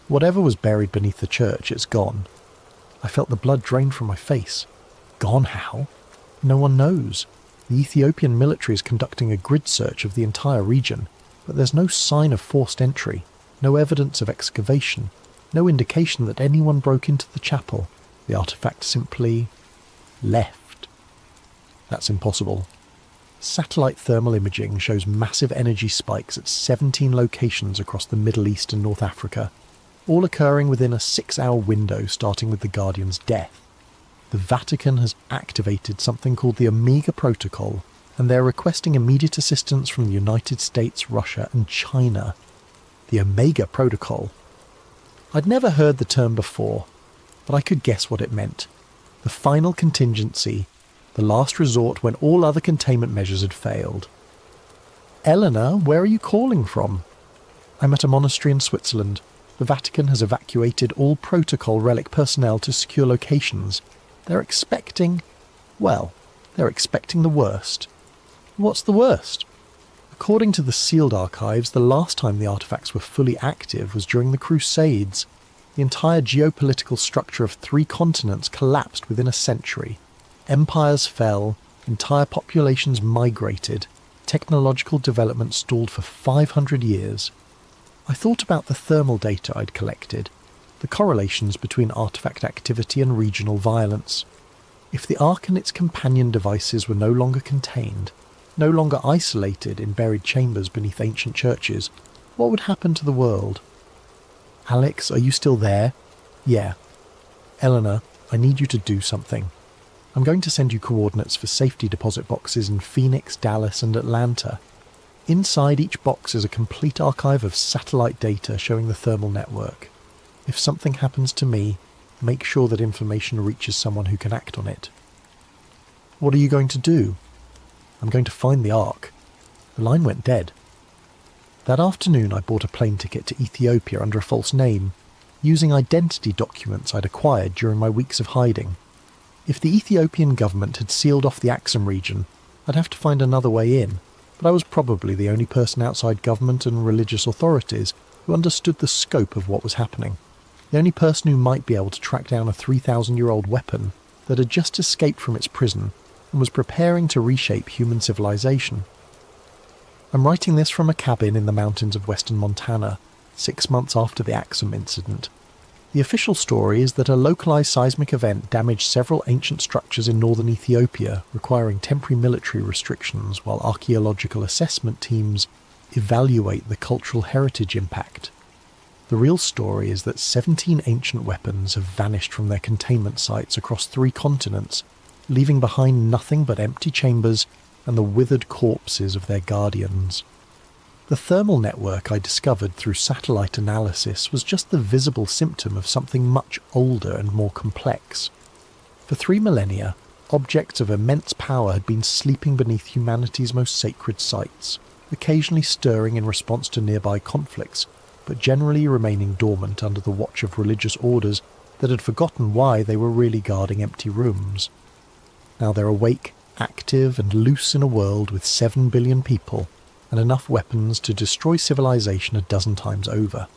Whatever was buried beneath the church, it's gone." I felt the blood drain from my face. Gone how? No one knows. The Ethiopian military is conducting a grid search of the entire region, but there's no sign of forced entry, no evidence of excavation, no indication that anyone broke into the chapel. The artifact simply left. That's impossible. Satellite thermal imaging shows massive energy spikes at 17 locations across the Middle East and North Africa, all occurring within a 6-hour window starting with the Guardian's death. The Vatican has activated something called the Omega Protocol, and they're requesting immediate assistance from the United States, Russia and China. The Omega Protocol. I'd never heard the term before, but I could guess what it meant. The final contingency, the last resort when all other containment measures had failed. Eleanor, where are you calling from? I'm at a monastery in Switzerland. The Vatican has evacuated all protocol relic personnel to secure locations. They're expecting the worst. What's the worst? According to the sealed archives, the last time the artefacts were fully active was during the Crusades. The entire geopolitical structure of 3 continents collapsed within a century. Empires fell, entire populations migrated, technological development stalled for 500 years. I thought about the thermal data I'd collected, the correlations between artifact activity and regional violence. If the Ark and its companion devices were no longer contained, no longer isolated in buried chambers beneath ancient churches, what would happen to the world? Alex, are you still there? Yeah. Eleanor, I need you to do something. I'm going to send you coordinates for safety deposit boxes in Phoenix, Dallas, and Atlanta. Inside each box is a complete archive of satellite data showing the thermal network. If something happens to me, make sure that information reaches someone who can act on it. What are you going to do? I'm going to find the Ark. The line went dead. That afternoon I bought a plane ticket to Ethiopia under a false name, using identity documents I'd acquired during my weeks of hiding. If the Ethiopian government had sealed off the Axum region, I'd have to find another way in, but I was probably the only person outside government and religious authorities who understood the scope of what was happening. The only person who might be able to track down a 3,000-year-old weapon that had just escaped from its prison and was preparing to reshape human civilization. I'm writing this from a cabin in the mountains of western Montana, 6 months after the Axum incident. The official story is that a localized seismic event damaged several ancient structures in northern Ethiopia, requiring temporary military restrictions while archaeological assessment teams evaluate the cultural heritage impact. The real story is that 17 ancient weapons have vanished from their containment sites across 3 continents, leaving behind nothing but empty chambers and the withered corpses of their guardians. The thermal network I discovered through satellite analysis was just the visible symptom of something much older and more complex. For 3 millennia, objects of immense power had been sleeping beneath humanity's most sacred sites, occasionally stirring in response to nearby conflicts, but generally remaining dormant under the watch of religious orders that had forgotten why they were really guarding empty rooms. Now they're awake, active and loose in a world with 7 billion people, and enough weapons to destroy civilization a dozen times over.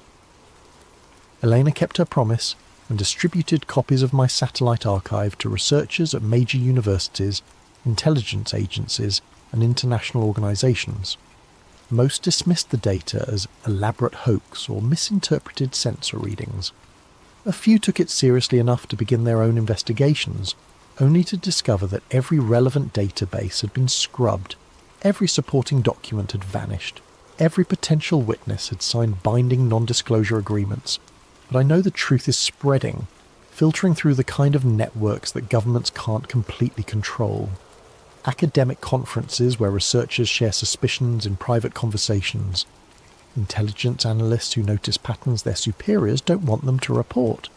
Elena kept her promise and distributed copies of my satellite archive to researchers at major universities, intelligence agencies, and international organizations. Most dismissed the data as elaborate hoax or misinterpreted sensor readings. A few took it seriously enough to begin their own investigations, only to discover that every relevant database had been scrubbed, every supporting document had vanished, every potential witness had signed binding non-disclosure agreements. But I know the truth is spreading, filtering through the kind of networks that governments can't completely control. Academic conferences where researchers share suspicions in private conversations. Intelligence analysts who notice patterns their superiors don't want them to report.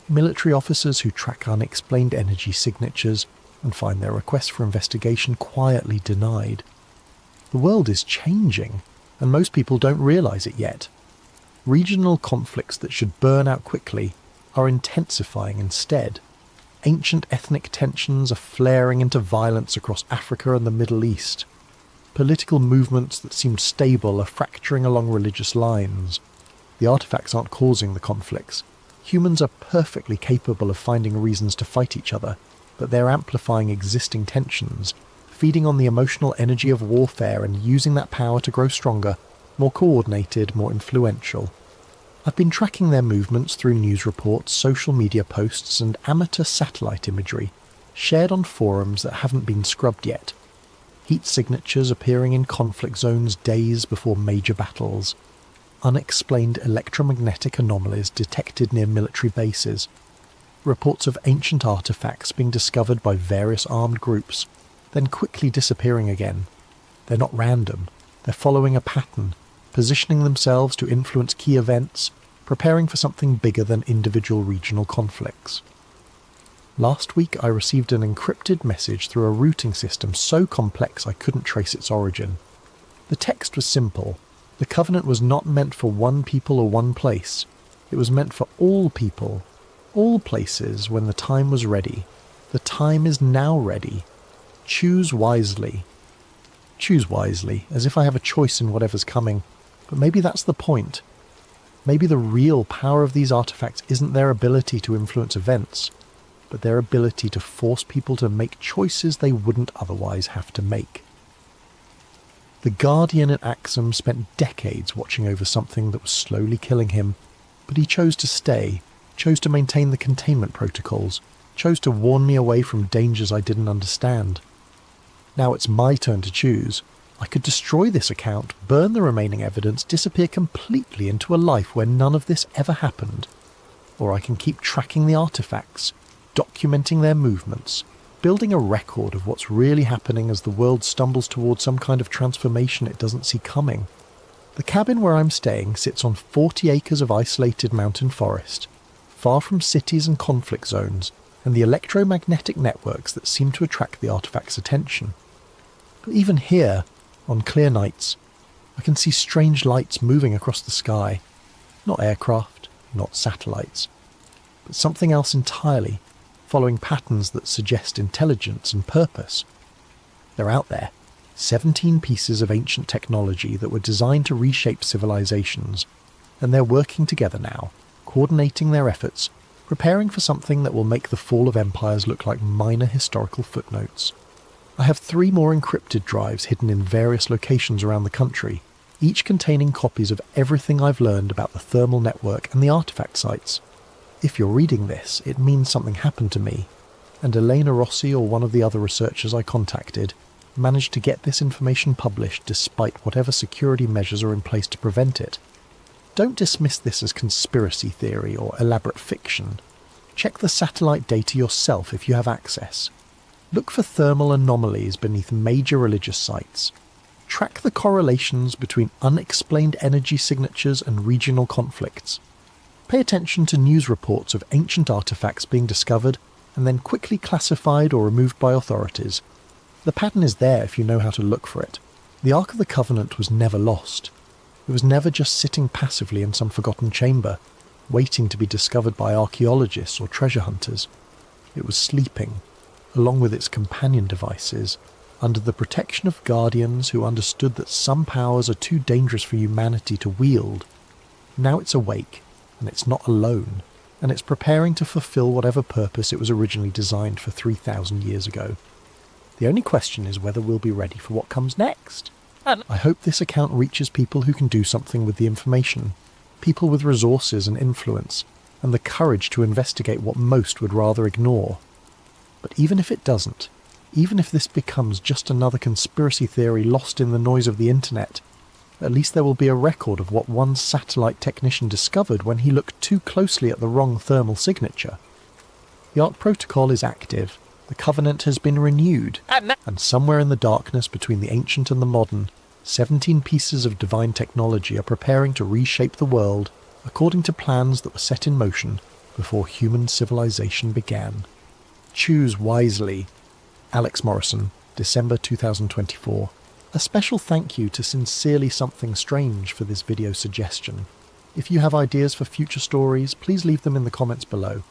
Military officers who track unexplained energy signatures and find their requests for investigation quietly denied. The world is changing, and most people don't realize it yet. Regional conflicts that should burn out quickly are intensifying instead. Ancient ethnic tensions are flaring into violence across Africa and the Middle East. Political movements that seemed stable are fracturing along religious lines. The artifacts aren't causing the conflicts. Humans are perfectly capable of finding reasons to fight each other, but they're amplifying existing tensions, feeding on the emotional energy of warfare and using that power to grow stronger, more coordinated, more influential. I've been tracking their movements through news reports, social media posts, and amateur satellite imagery, shared on forums that haven't been scrubbed yet. Heat signatures appearing in conflict zones days before major battles. Unexplained electromagnetic anomalies detected near military bases. Reports of ancient artifacts being discovered by various armed groups, then quickly disappearing again. They're not random. They're following a pattern, positioning themselves to influence key events, preparing for something bigger than individual regional conflicts. Last week I received an encrypted message through a routing system so complex I couldn't trace its origin. The text was simple. The covenant was not meant for one people or one place. It was meant for all people, all places when the time was ready. The time is now ready. Choose wisely. Choose wisely, as if I have a choice in whatever's coming. But maybe that's the point. Maybe the real power of these artifacts isn't their ability to influence events, but their ability to force people to make choices they wouldn't otherwise have to make. The Guardian in Axum spent decades watching over something that was slowly killing him, but he chose to stay, chose to maintain the containment protocols, chose to warn me away from dangers I didn't understand. Now it's my turn to choose. I could destroy this account, burn the remaining evidence, disappear completely into a life where none of this ever happened. Or I can keep tracking the artifacts, documenting their movements, building a record of what's really happening as the world stumbles towards some kind of transformation it doesn't see coming. The cabin where I'm staying sits on 40 acres of isolated mountain forest, far from cities and conflict zones, and the electromagnetic networks that seem to attract the artifact's attention. But even here, on clear nights, I can see strange lights moving across the sky. Not aircraft, not satellites, but something else entirely, following patterns that suggest intelligence and purpose. They're out there, 17 pieces of ancient technology that were designed to reshape civilizations, and they're working together now, coordinating their efforts, preparing for something that will make the fall of empires look like minor historical footnotes. I have 3 more encrypted drives hidden in various locations around the country, each containing copies of everything I've learned about the thermal network and the artifact sites. If you're reading this, it means something happened to me, and Elena Rossi or one of the other researchers I contacted managed to get this information published despite whatever security measures are in place to prevent it. Don't dismiss this as conspiracy theory or elaborate fiction. Check the satellite data yourself if you have access. Look for thermal anomalies beneath major religious sites. Track the correlations between unexplained energy signatures and regional conflicts. Pay attention to news reports of ancient artifacts being discovered and then quickly classified or removed by authorities. The pattern is there if you know how to look for it. The Ark of the Covenant was never lost. It was never just sitting passively in some forgotten chamber, waiting to be discovered by archaeologists or treasure hunters. It was sleeping, along with its companion devices, under the protection of guardians who understood that some powers are too dangerous for humanity to wield. Now it's awake, and it's not alone, and it's preparing to fulfill whatever purpose it was originally designed for 3,000 years ago. The only question is whether we'll be ready for what comes next. I hope this account reaches people who can do something with the information, people with resources and influence, and the courage to investigate what most would rather ignore. But even if it doesn't, even if this becomes just another conspiracy theory lost in the noise of the internet, at least there will be a record of what one satellite technician discovered when he looked too closely at the wrong thermal signature. The Ark Protocol is active, the Covenant has been renewed, and somewhere in the darkness between the ancient and the modern, 17 pieces of divine technology are preparing to reshape the world according to plans that were set in motion before human civilization began. Choose wisely. Alex Morrison, December 2024. A special thank you to Sincerely Something Strange for this video suggestion. If you have ideas for future stories, please leave them in the comments below.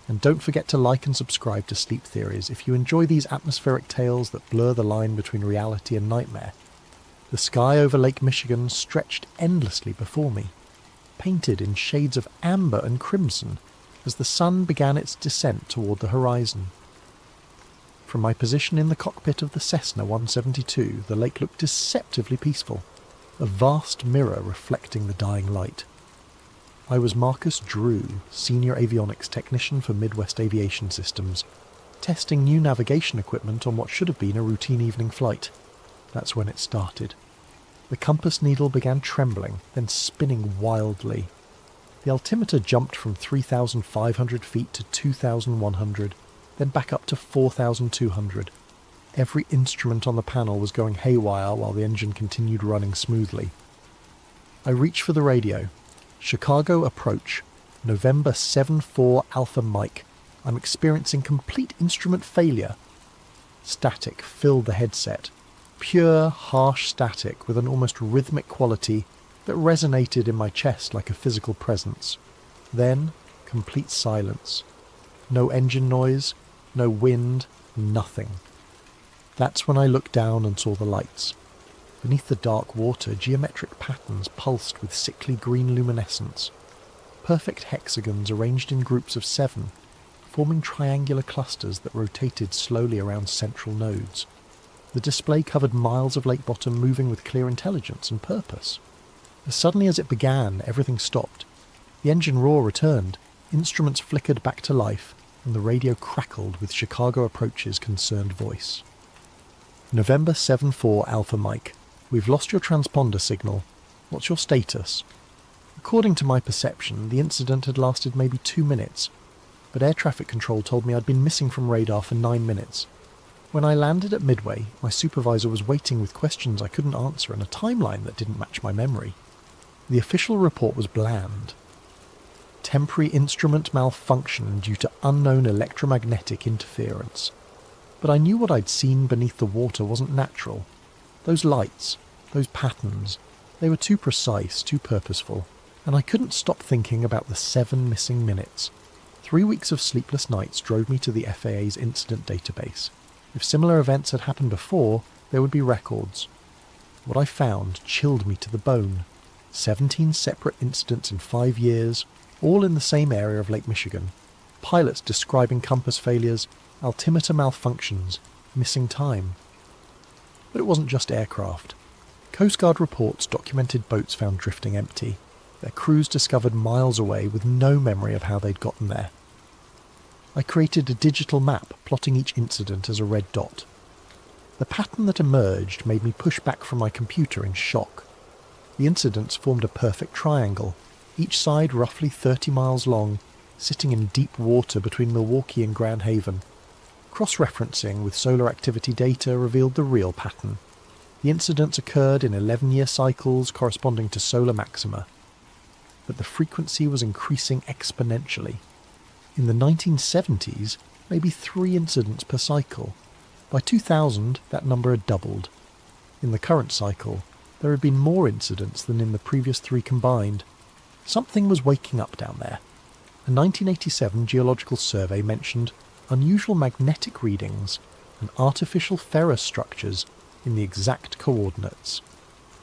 And don't forget to like and subscribe to Sleep Theories if you enjoy these atmospheric tales that blur the line between reality and nightmare. The sky over Lake Michigan stretched endlessly before me, painted in shades of amber and crimson as the sun began its descent toward the horizon. From my position in the cockpit of the Cessna 172, the lake looked deceptively peaceful, a vast mirror reflecting the dying light. I was Marcus Drew, Senior Avionics Technician for Midwest Aviation Systems, testing new navigation equipment on what should have been a routine evening flight. That's when it started. The compass needle began trembling, then spinning wildly. The altimeter jumped from 3,500 feet to 2,100, then back up to 4,200. Every instrument on the panel was going haywire while the engine continued running smoothly. I reached for the radio. Chicago approach. November 7-4 Alpha Mike. I'm experiencing complete instrument failure. Static filled the headset. pure, harsh static with an almost rhythmic quality that resonated in my chest like a physical presence. Then, complete silence. No engine noise, no wind, nothing. That's when I looked down and saw the lights. Beneath the dark water, geometric patterns pulsed with sickly green luminescence. Perfect hexagons arranged in groups of 7, forming triangular clusters that rotated slowly around central nodes. The display covered miles of lake bottom moving with clear intelligence and purpose. As suddenly as it began, everything stopped. The engine roar returned, instruments flickered back to life, and the radio crackled with Chicago Approach's concerned voice. November 7-4 Alpha Mike. We've lost your transponder signal. What's your status? According to my perception, the incident had lasted maybe 2 minutes, but air traffic control told me I'd been missing from radar for 9 minutes. When I landed at Midway, my supervisor was waiting with questions I couldn't answer and a timeline that didn't match my memory. The official report was bland. Temporary instrument malfunction due to unknown electromagnetic interference. But I knew what I'd seen beneath the water wasn't natural. Those lights, those patterns, they were too precise, too purposeful, and I couldn't stop thinking about the 7 missing minutes. 3 weeks of sleepless nights drove me to the FAA's incident database. If similar events had happened before, there would be records. What I found chilled me to the bone. 17 separate incidents in 5 years, all in the same area of Lake Michigan. Pilots describing compass failures, altimeter malfunctions, missing time. But it wasn't just aircraft. Coast Guard reports documented boats found drifting empty, their crews discovered miles away with no memory of how they'd gotten there. I created a digital map plotting each incident as a red dot. The pattern that emerged made me push back from my computer in shock. The incidents formed a perfect triangle, each side roughly 30 miles long, sitting in deep water between Milwaukee and Grand Haven. Cross-referencing with solar activity data revealed the real pattern. The incidents occurred in 11-year cycles corresponding to solar maxima. But the frequency was increasing exponentially. In the 1970s, maybe 3 incidents per cycle. By 2000, that number had doubled. In the current cycle, there had been more incidents than in the previous 3 combined. Something was waking up down there. A 1987 geological survey mentioned unusual magnetic readings and artificial ferrous structures in the exact coordinates.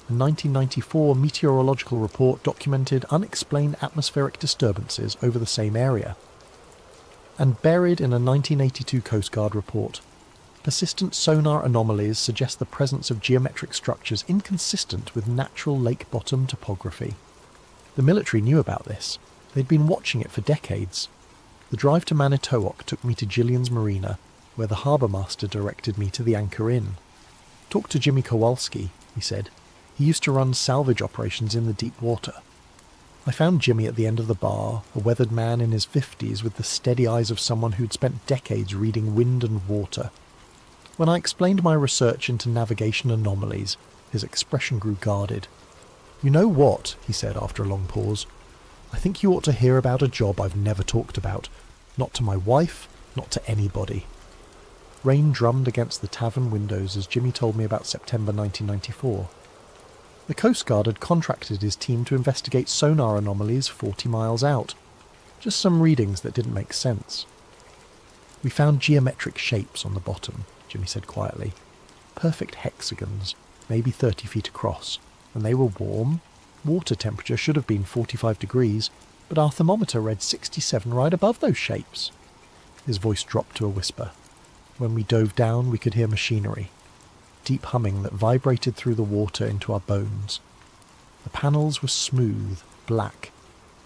A 1994 meteorological report documented unexplained atmospheric disturbances over the same area. And buried in a 1982 Coast Guard report, persistent sonar anomalies suggest the presence of geometric structures inconsistent with natural lake bottom topography. The military knew about this. They'd been watching it for decades. The drive to Manitowoc took me to Gillian's Marina, where the harbour master directed me to the Anchor Inn. Talk to Jimmy Kowalski, he said. He used to run salvage operations in the deep water. I found Jimmy at the end of the bar, a weathered man in his 50s with the steady eyes of someone who'd spent decades reading wind and water. When I explained my research into navigation anomalies, his expression grew guarded. "You know what?" he said after a long pause. "I think you ought to hear about a job I've never talked about. Not to my wife, not to anybody." Rain drummed against the tavern windows as Jimmy told me about September 1994. The Coast Guard had contracted his team to investigate sonar anomalies 40 miles out. Just some readings that didn't make sense. "We found geometric shapes on the bottom," Jimmy said quietly. "Perfect hexagons, maybe 30 feet across, and they were warm. Water temperature should have been 45 degrees, but our thermometer read 67 right above those shapes." His voice dropped to a whisper. When we dove down, we could hear machinery. Deep humming that vibrated through the water into our bones. The panels were smooth, black,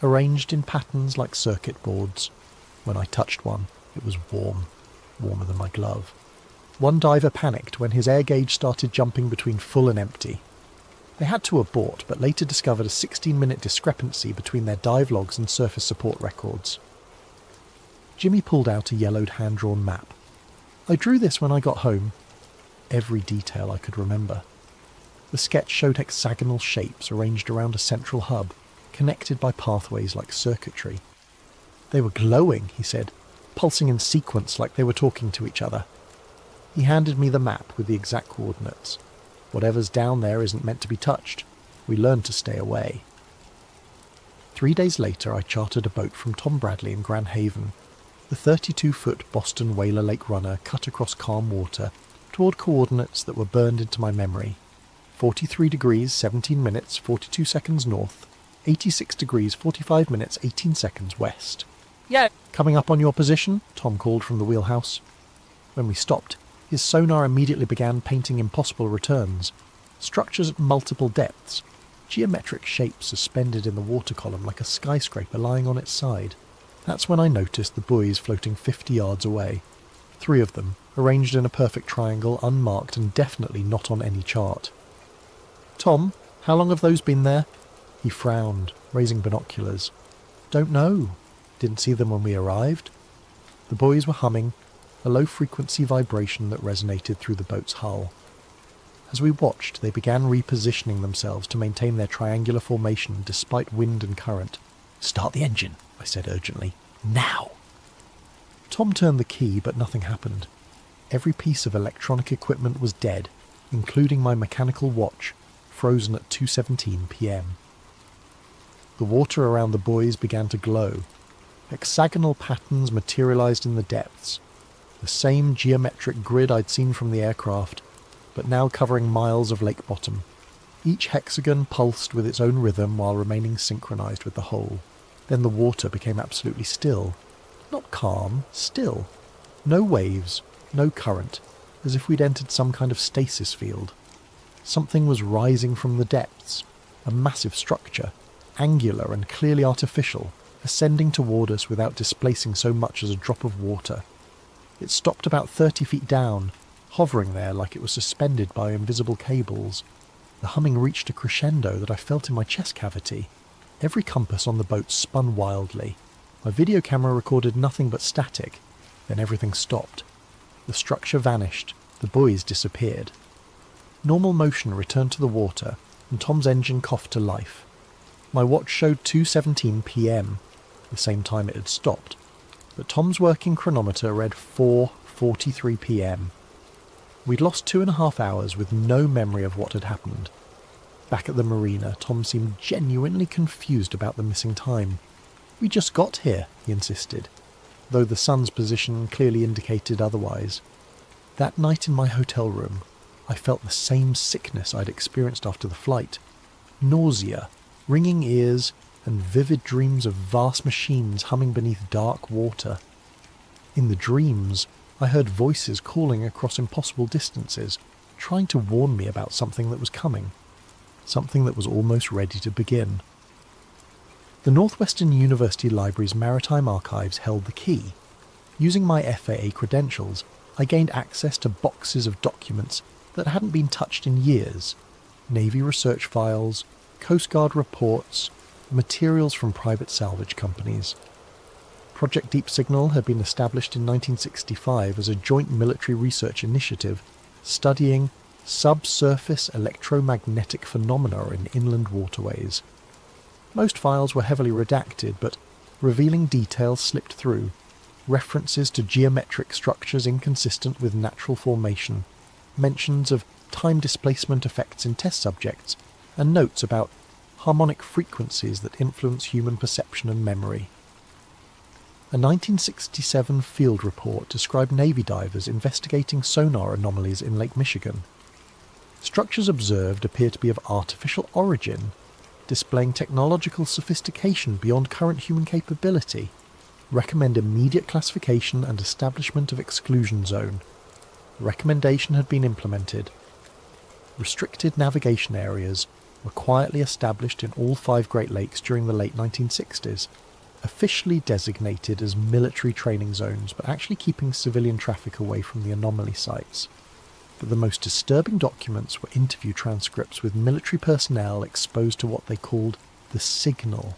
arranged in patterns like circuit boards. When I touched one, it was warm, warmer than my glove. One diver panicked when his air gauge started jumping between full and empty. They had to abort, but later discovered a 16-minute discrepancy between their dive logs and surface support records. Jimmy pulled out a yellowed hand-drawn map. "I drew this when I got home." Every detail I could remember. The sketch showed hexagonal shapes arranged around a central hub, connected by pathways like circuitry. "They were glowing," he said, "pulsing in sequence like they were talking to each other." He handed me the map with the exact coordinates. Whatever's down there isn't meant to be touched. We learned to stay away. 3 days later, I chartered a boat from Tom Bradley in Grand Haven. The 32-foot Boston Whaler Lake runner cut across calm water toward coordinates that were burned into my memory. 43 degrees, 17 minutes, 42 seconds north, 86 degrees, 45 minutes, 18 seconds west. Yeah. Coming up on your position, Tom called from the wheelhouse. When we stopped, his sonar immediately began painting impossible returns. Structures at multiple depths, geometric shapes suspended in the water column like a skyscraper lying on its side. That's when I noticed the buoys floating 50 yards away. 3 of them, arranged in a perfect triangle, unmarked and definitely not on any chart. "Tom, how long have those been there?" He frowned, raising binoculars. "Don't know. Didn't see them when we arrived." The buoys were humming, a low-frequency vibration that resonated through the boat's hull. As we watched, they began repositioning themselves to maintain their triangular formation despite wind and current. "Start the engine," I said urgently. "Now!" Tom turned the key, but nothing happened. Every piece of electronic equipment was dead, including my mechanical watch, frozen at 2:17 p.m. The water around the buoys began to glow. Hexagonal patterns materialized in the depths. The same geometric grid I'd seen from the aircraft, but now covering miles of lake bottom. Each hexagon pulsed with its own rhythm while remaining synchronized with the whole. Then the water became absolutely still. Not calm, still. No waves, no current, as if we'd entered some kind of stasis field. Something was rising from the depths, a massive structure, angular and clearly artificial, ascending toward us without displacing so much as a drop of water. It stopped about 30 feet down, hovering there like it was suspended by invisible cables. The humming reached a crescendo that I felt in my chest cavity. Every compass on the boat spun wildly. My video camera recorded nothing but static. Then everything stopped. The structure vanished. The buoys disappeared. Normal motion returned to the water, and Tom's engine coughed to life. My watch showed 2:17 p.m., the same time it had stopped, but Tom's working chronometer read 4:43 p.m. We'd lost 2.5 hours with no memory of what had happened. Back at the marina, Tom seemed genuinely confused about the missing time. "We just got here," he insisted, though the sun's position clearly indicated otherwise. That night in my hotel room, I felt the same sickness I'd experienced after the flight. Nausea, ringing ears, and vivid dreams of vast machines humming beneath dark water. In the dreams, I heard voices calling across impossible distances, trying to warn me about something that was coming, something that was almost ready to begin. The Northwestern University Library's Maritime Archives held the key. Using my FAA credentials, I gained access to boxes of documents that hadn't been touched in years. Navy research files, Coast Guard reports, materials from private salvage companies. Project Deep Signal had been established in 1965 as a joint military research initiative studying subsurface electromagnetic phenomena in inland waterways. Most files were heavily redacted, but revealing details slipped through, references to geometric structures inconsistent with natural formation, mentions of time displacement effects in test subjects, and notes about harmonic frequencies that influence human perception and memory. A 1967 field report described Navy divers investigating sonar anomalies in Lake Michigan. Structures observed appear to be of artificial origin, displaying technological sophistication beyond current human capability. Recommend immediate classification and establishment of exclusion zone. The recommendation had been implemented. Restricted navigation areas were quietly established in all 5 Great Lakes during the late 1960s, officially designated as military training zones, but actually keeping civilian traffic away from the anomaly sites. But the most disturbing documents were interview transcripts with military personnel exposed to what they called the signal.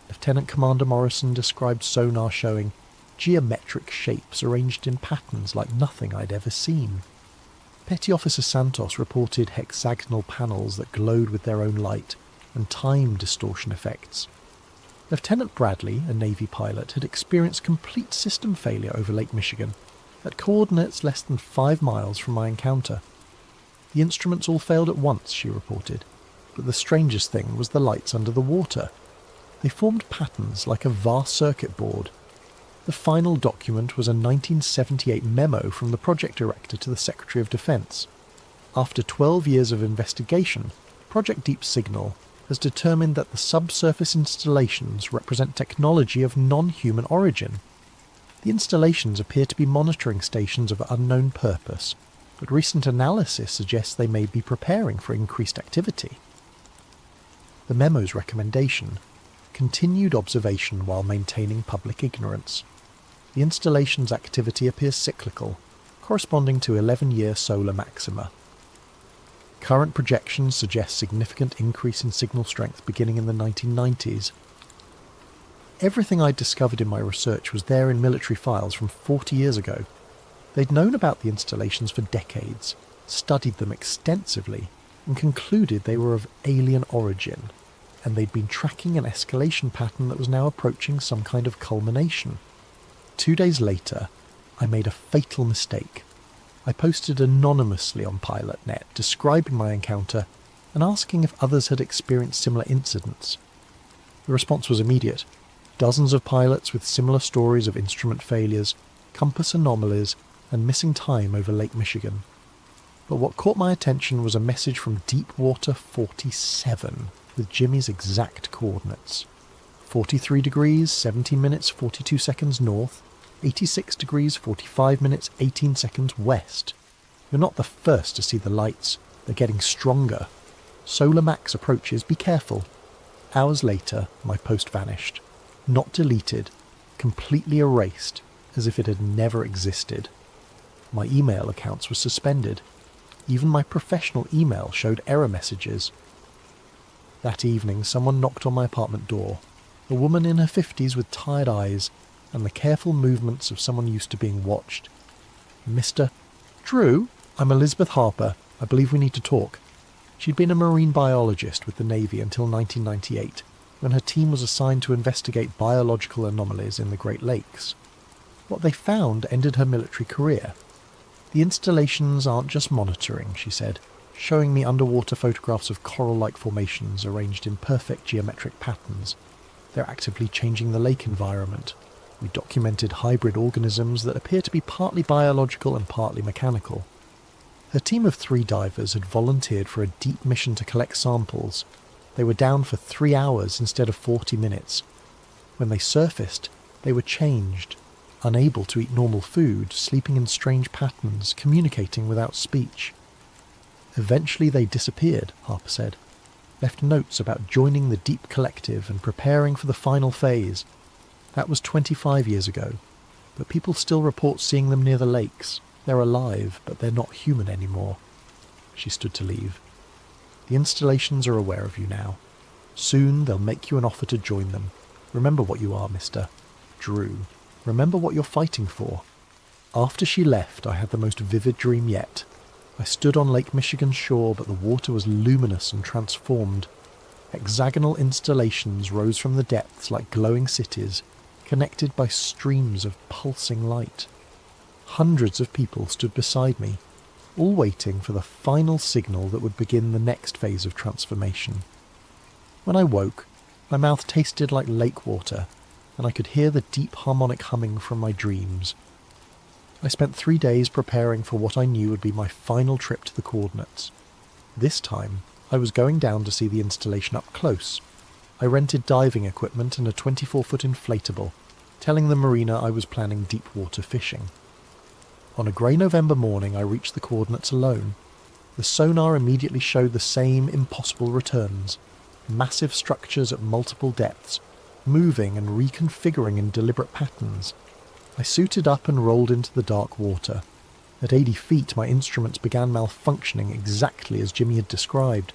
Lieutenant Commander Morrison described sonar showing geometric shapes arranged in patterns like nothing I'd ever seen. Petty Officer Santos reported hexagonal panels that glowed with their own light, and time distortion effects. Lieutenant Bradley, a Navy pilot, had experienced complete system failure over Lake Michigan, at coordinates less than 5 miles from my encounter. The instruments all failed at once, she reported, but the strangest thing was the lights under the water. They formed patterns like a vast circuit board. The final document was a 1978 memo from the project director to the Secretary of Defense. After 12 years of investigation, Project Deep Signal has determined that the subsurface installations represent technology of non-human origin. The installations appear to be monitoring stations of unknown purpose, but recent analysis suggests they may be preparing for increased activity. The memo's recommendation: continued observation while maintaining public ignorance. The installation's activity appears cyclical, corresponding to 11-year solar maxima. Current projections suggest significant increase in signal strength beginning in the 1990s. Everything I'd discovered in my research was there in military files from 40 years ago. They'd known about the installations for decades, studied them extensively, and concluded they were of alien origin, and they'd been tracking an escalation pattern that was now approaching some kind of culmination. 2 days later, I made a fatal mistake. I posted anonymously on PilotNet describing my encounter and asking if others had experienced similar incidents. The response was immediate. Dozens of pilots with similar stories of instrument failures, compass anomalies, and missing time over Lake Michigan. But what caught my attention was a message from Deepwater 47 with Jimmy's exact coordinates. 43 degrees, 17 minutes, 42 seconds north, 86 degrees, 45 minutes, 18 seconds west. You're not the first to see the lights. They're getting stronger. Solar max approaches, be careful. Hours later, my post vanished. Not deleted, completely erased, as if it had never existed. My email accounts were suspended. Even my professional email showed error messages. That evening, someone knocked on my apartment door. A woman in her 50s with tired eyes and the careful movements of someone used to being watched. Mr. Drew, I'm Elizabeth Harper. I believe we need to talk. She'd been a marine biologist with the Navy until 1998, when her team was assigned to investigate biological anomalies in the Great Lakes. What they found ended her military career. The installations aren't just monitoring, she said, showing me underwater photographs of coral-like formations arranged in perfect geometric patterns. They're actively changing the lake environment. We documented hybrid organisms that appear to be partly biological and partly mechanical. Her team of 3 divers had volunteered for a deep mission to collect samples. They were down for 3 hours instead of 40 minutes. When they surfaced, they were changed, unable to eat normal food, sleeping in strange patterns, communicating without speech. Eventually they disappeared, Harper said, left notes about joining the Deep Collective and preparing for the final phase. That was 25 years ago, but people still report seeing them near the lakes. They're alive, but they're not human anymore. She stood to leave. The installations are aware of you now. Soon they'll make you an offer to join them. Remember what you are, Mr. Drew. Remember what you're fighting for. After she left, I had the most vivid dream yet. I stood on Lake Michigan's shore, but the water was luminous and transformed. Hexagonal installations rose from the depths like glowing cities, connected by streams of pulsing light. Hundreds of people stood beside me, all waiting for the final signal that would begin the next phase of transformation. When I woke, my mouth tasted like lake water, and I could hear the deep harmonic humming from my dreams. I spent 3 days preparing for what I knew would be my final trip to the coordinates. This time, I was going down to see the installation up close. I rented diving equipment and a 24-foot inflatable, telling the marina I was planning deep water fishing. On a grey November morning, I reached the coordinates alone. The sonar immediately showed the same impossible returns. Massive structures at multiple depths, moving and reconfiguring in deliberate patterns. I suited up and rolled into the dark water. At 80 feet, my instruments began malfunctioning exactly as Jimmy had described.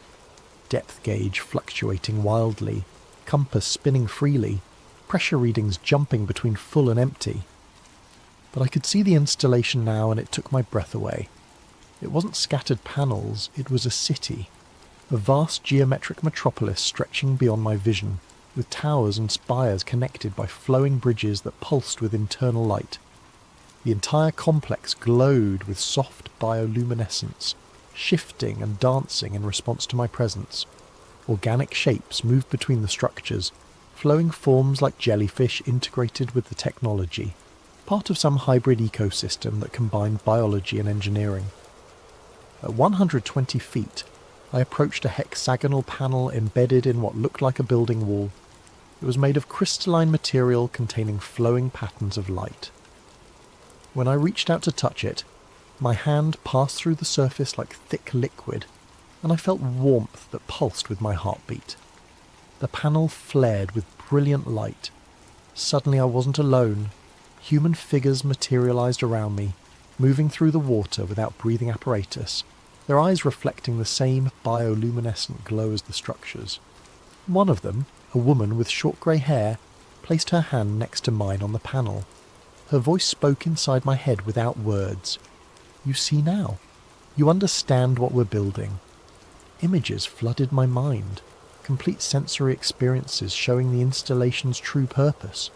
Depth gauge fluctuating wildly, compass spinning freely, pressure readings jumping between full and empty. But I could see the installation now, and it took my breath away. It wasn't scattered panels, it was a city. A vast geometric metropolis stretching beyond my vision, with towers and spires connected by flowing bridges that pulsed with internal light. The entire complex glowed with soft bioluminescence, shifting and dancing in response to my presence. Organic shapes moved between the structures, flowing forms like jellyfish integrated with the technology, part of some hybrid ecosystem that combined biology and engineering. At 120 feet, I approached a hexagonal panel embedded in what looked like a building wall. It was made of crystalline material containing flowing patterns of light. When I reached out to touch it, my hand passed through the surface like thick liquid, and I felt warmth that pulsed with my heartbeat. The panel flared with brilliant light. Suddenly I wasn't alone. Human figures materialized around me, moving through the water without breathing apparatus, their eyes reflecting the same bioluminescent glow as the structures. One of them, a woman with short grey hair, placed her hand next to mine on the panel. Her voice spoke inside my head without words. "You see now. You understand what we're building." Images flooded my mind, complete sensory experiences showing the installation's true purpose.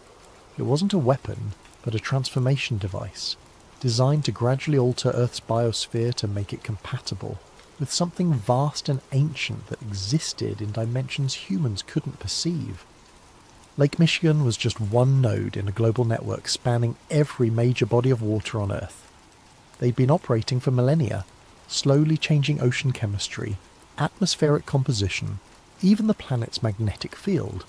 It wasn't a weapon, but a transformation device, designed to gradually alter Earth's biosphere to make it compatible with something vast and ancient that existed in dimensions humans couldn't perceive. Lake Michigan was just one node in a global network spanning every major body of water on Earth. They'd been operating for millennia, slowly changing ocean chemistry, atmospheric composition, even the planet's magnetic field.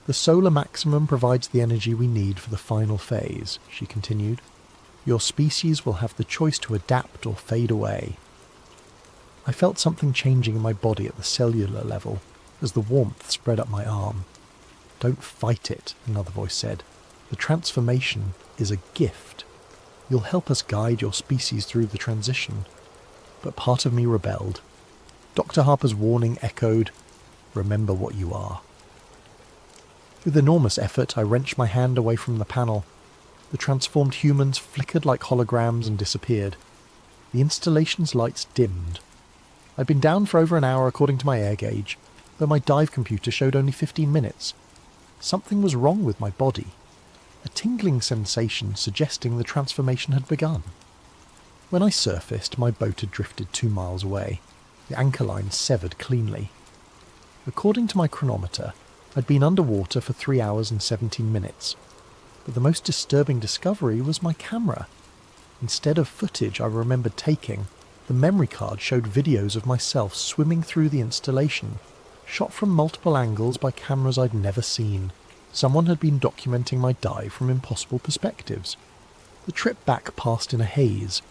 "The solar maximum provides the energy we need for the final phase," she continued. "Your species will have the choice to adapt or fade away." I felt something changing in my body at the cellular level as the warmth spread up my arm. "Don't fight it," another voice said. "The transformation is a gift. You'll help us guide your species through the transition." But part of me rebelled. Dr. Harper's warning echoed, "Remember what you are." With enormous effort, I wrenched my hand away from the panel. The transformed humans flickered like holograms and disappeared. The installation's lights dimmed. I'd been down for over an hour according to my air gauge, though my dive computer showed only 15 minutes. Something was wrong with my body. A tingling sensation suggesting the transformation had begun. When I surfaced, my boat had drifted 2 miles away. The anchor line severed cleanly. According to my chronometer, I'd been underwater for 3 hours and 17 minutes. But the most disturbing discovery was my camera. Instead of footage I remembered taking, the memory card showed videos of myself swimming through the installation, shot from multiple angles by cameras I'd never seen. Someone had been documenting my dive from impossible perspectives. The trip back passed in a haze.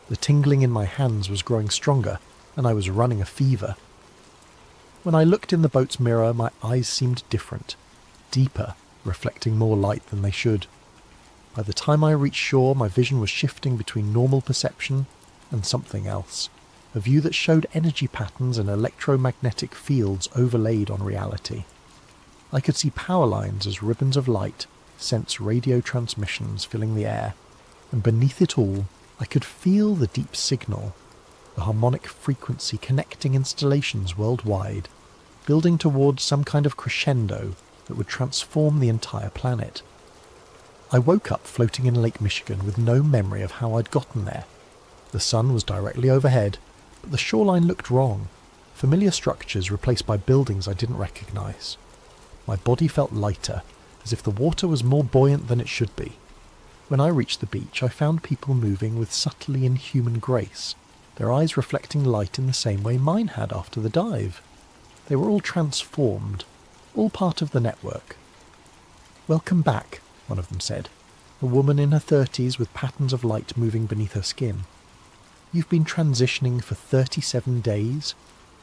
The tingling in my hands was growing stronger, and I was running a fever. When I looked in the boat's mirror, my eyes seemed different, deeper, reflecting more light than they should. By the time I reached shore, my vision was shifting between normal perception and something else, a view that showed energy patterns and electromagnetic fields overlaid on reality. I could see power lines as ribbons of light, sense radio transmissions filling the air, and beneath it all, I could feel the deep signal, the harmonic frequency connecting installations worldwide, building towards some kind of crescendo that would transform the entire planet. I woke up floating in Lake Michigan with no memory of how I'd gotten there. The sun was directly overhead, but the shoreline looked wrong, familiar structures replaced by buildings I didn't recognize. My body felt lighter, as if the water was more buoyant than it should be. When I reached the beach, I found people moving with subtly inhuman grace, their eyes reflecting light in the same way mine had after the dive. They were all transformed, all part of the network. "Welcome back," one of them said, a woman in her 30s with patterns of light moving beneath her skin. "You've been transitioning for 37 days.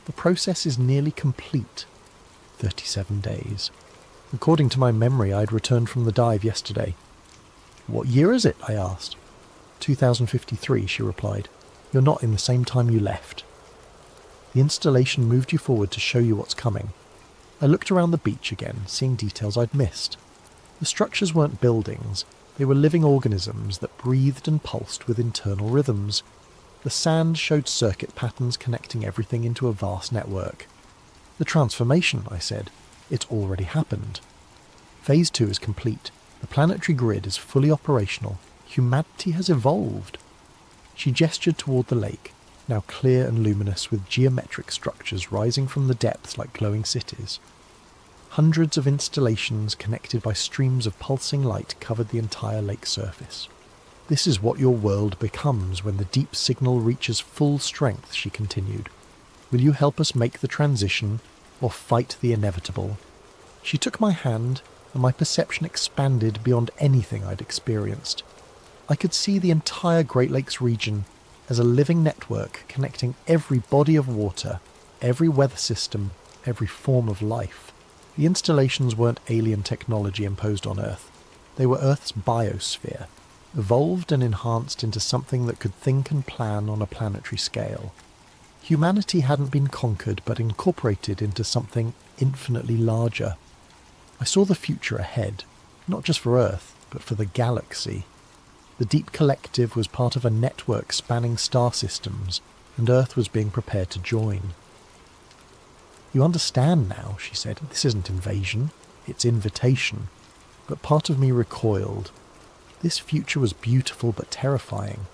The process is nearly complete." 37 days. According to my memory, I'd returned from the dive yesterday. "What year is it?" I asked. 2053, she replied. "You're not in the same time you left." The installation moved you forward to show you what's coming. I looked around the beach again, seeing details I'd missed. The structures weren't buildings, they were living organisms that breathed and pulsed with internal rhythms. The sand showed circuit patterns connecting everything into a vast network. "The transformation," I said. "It's already happened. Phase 2 is complete. The planetary grid is fully operational. Humanity has evolved." She gestured toward the lake, now clear and luminous with geometric structures rising from the depths like glowing cities. Hundreds of installations connected by streams of pulsing light covered the entire lake surface. "This is what your world becomes when the deep signal reaches full strength," she continued. "Will you help us make the transition, or fight the inevitable?" She took my hand, and my perception expanded beyond anything I'd experienced. I could see the entire Great Lakes region as a living network connecting every body of water, every weather system, every form of life. The installations weren't alien technology imposed on Earth. They were Earth's biosphere, evolved and enhanced into something that could think and plan on a planetary scale. Humanity hadn't been conquered, but incorporated into something infinitely larger. I saw the future ahead, not just for Earth, but for the galaxy. The Deep Collective was part of a network spanning star systems, and Earth was being prepared to join. "You understand now," she said. "This isn't invasion, it's invitation." But part of me recoiled. This future was beautiful but terrifying.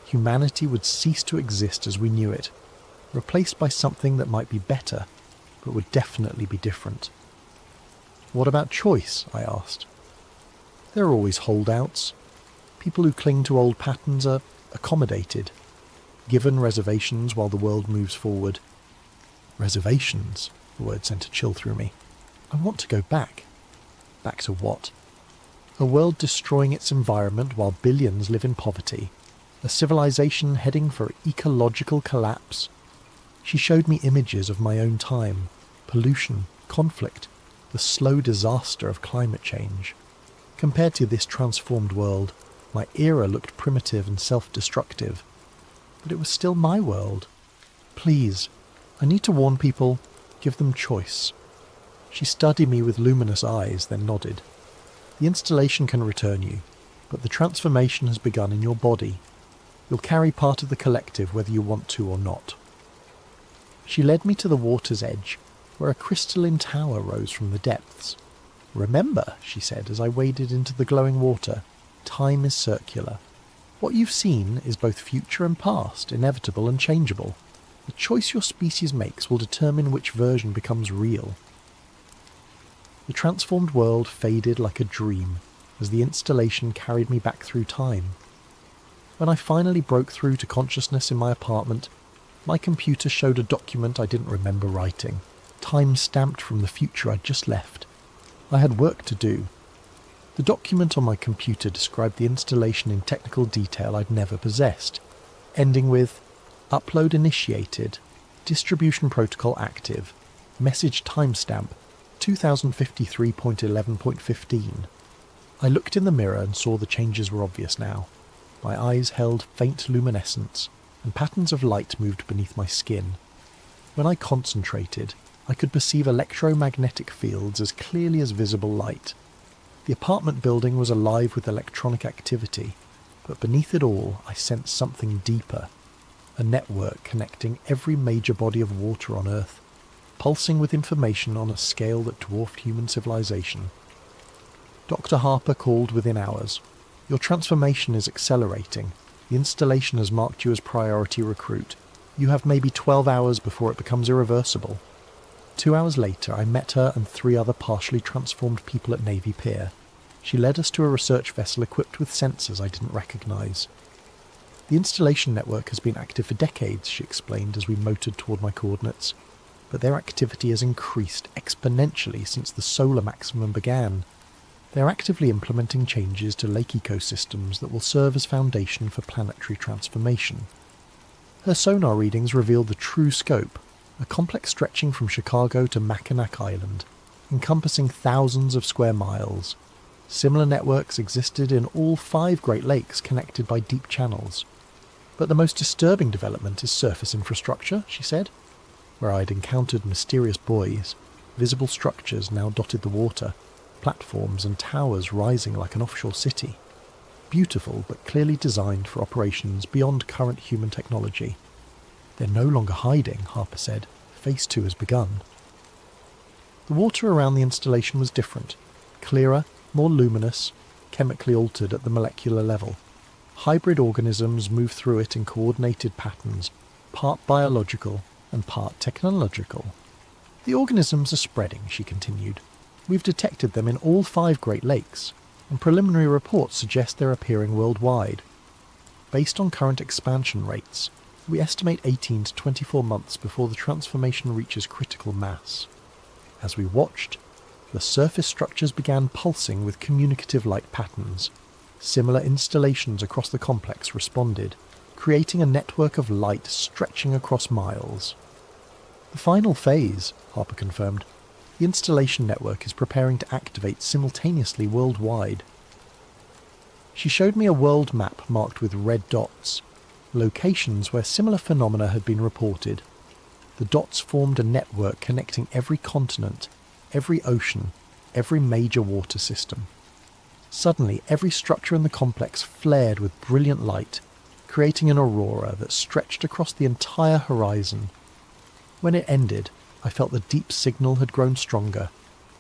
Humanity would cease to exist as we knew it, replaced by something that might be better, but would definitely be different. "What about choice?" I asked. "There are always holdouts. People who cling to old patterns are accommodated, given reservations while the world moves forward." "Reservations?" The word sent a chill through me. "I want to go back." "Back to what?" "A world destroying its environment while billions live in poverty. A civilization heading for ecological collapse." She showed me images of my own time, pollution, conflict, the slow disaster of climate change. Compared to this transformed world, my era looked primitive and self-destructive. But it was still my world. "Please, I need to warn people, give them choice." She studied me with luminous eyes, then nodded. "The installation can return you, but the transformation has begun in your body. You'll carry part of the collective whether you want to or not." She led me to the water's edge, where a crystalline tower rose from the depths. "Remember," she said as I waded into the glowing water, "time is circular. What you've seen is both future and past, inevitable and changeable. The choice your species makes will determine which version becomes real." The transformed world faded like a dream as the installation carried me back through time. When I finally broke through to consciousness in my apartment, my computer showed a document I didn't remember writing, time-stamped from the future I'd just left. I had work to do. The document on my computer described the installation in technical detail I'd never possessed, ending with "Upload initiated, distribution protocol active, message timestamp 2053.11.15. I looked in the mirror and saw the changes were obvious now. My eyes held faint luminescence, and patterns of light moved beneath my skin. When I concentrated, I could perceive electromagnetic fields as clearly as visible light. The apartment building was alive with electronic activity, but beneath it all I sensed something deeper. A network connecting every major body of water on Earth, pulsing with information on a scale that dwarfed human civilization. Dr. Harper called within hours. "Your transformation is accelerating. The installation has marked you as priority recruit. You have maybe 12 hours before it becomes irreversible." 2 hours later, I met her and 3 other partially transformed people at Navy Pier. She led us to a research vessel equipped with sensors I didn't recognize. "The installation network has been active for decades," she explained as we motored toward my coordinates. "But their activity has increased exponentially since the solar maximum began. They're actively implementing changes to lake ecosystems that will serve as foundation for planetary transformation." Her sonar readings revealed the true scope, a complex stretching from Chicago to Mackinac Island, encompassing thousands of square miles. Similar networks existed in all 5 Great Lakes connected by deep channels. "But the most disturbing development is surface infrastructure," she said. Where I'd encountered mysterious buoys, visible structures now dotted the water, platforms and towers rising like an offshore city. Beautiful, but clearly designed for operations beyond current human technology. "They're no longer hiding," Harper said. "Phase 2 has begun." The water around the installation was different, clearer, more luminous, chemically altered at the molecular level. Hybrid organisms moved through it in coordinated patterns, part biological and part technological. The organisms are spreading, she continued. We've detected them in all 5 Great Lakes, and preliminary reports suggest they're appearing worldwide. Based on current expansion rates, we estimate 18 to 24 months before the transformation reaches critical mass. As we watched, the surface structures began pulsing with communicative light patterns. Similar installations across the complex responded, creating a network of light stretching across miles. The final phase, Harper confirmed. The installation network is preparing to activate simultaneously worldwide. She showed me a world map marked with red dots, locations where similar phenomena had been reported. The dots formed a network connecting every continent, every ocean, every major water system. Suddenly, every structure in the complex flared with brilliant light, creating an aurora that stretched across the entire horizon. When it ended, I felt the deep signal had grown stronger,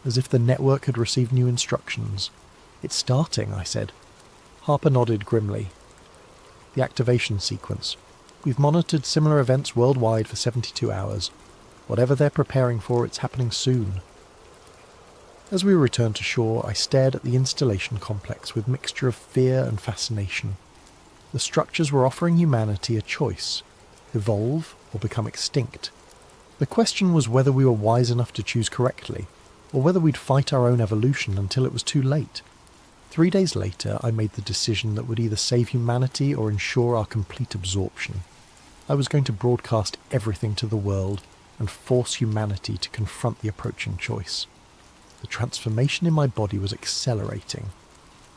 as if the network had received new instructions. "It's starting," I said. Harper nodded grimly. "The activation sequence. We've monitored similar events worldwide for 72 hours. Whatever they're preparing for, it's happening soon." As we returned to shore, I stared at the installation complex with a mixture of fear and fascination. The structures were offering humanity a choice: evolve or become extinct. The question was whether we were wise enough to choose correctly, or whether we'd fight our own evolution until it was too late. 3 days later, I made the decision that would either save humanity or ensure our complete absorption. I was going to broadcast everything to the world and force humanity to confront the approaching choice. The transformation in my body was accelerating.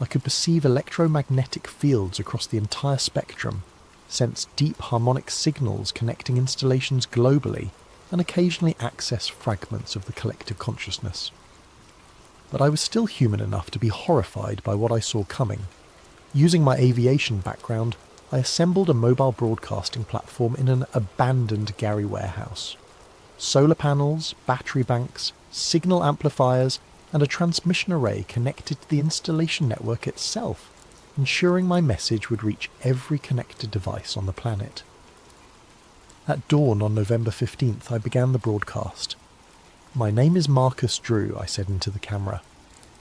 I could perceive electromagnetic fields across the entire spectrum, sense deep harmonic signals connecting installations globally, and occasionally access fragments of the collective consciousness. But I was still human enough to be horrified by what I saw coming. Using my aviation background, I assembled a mobile broadcasting platform in an abandoned Gary warehouse. Solar panels, battery banks, signal amplifiers, and a transmission array connected to the installation network itself, ensuring my message would reach every connected device on the planet. At dawn on November 15th, I began the broadcast. "My name is Marcus Drew," I said into the camera.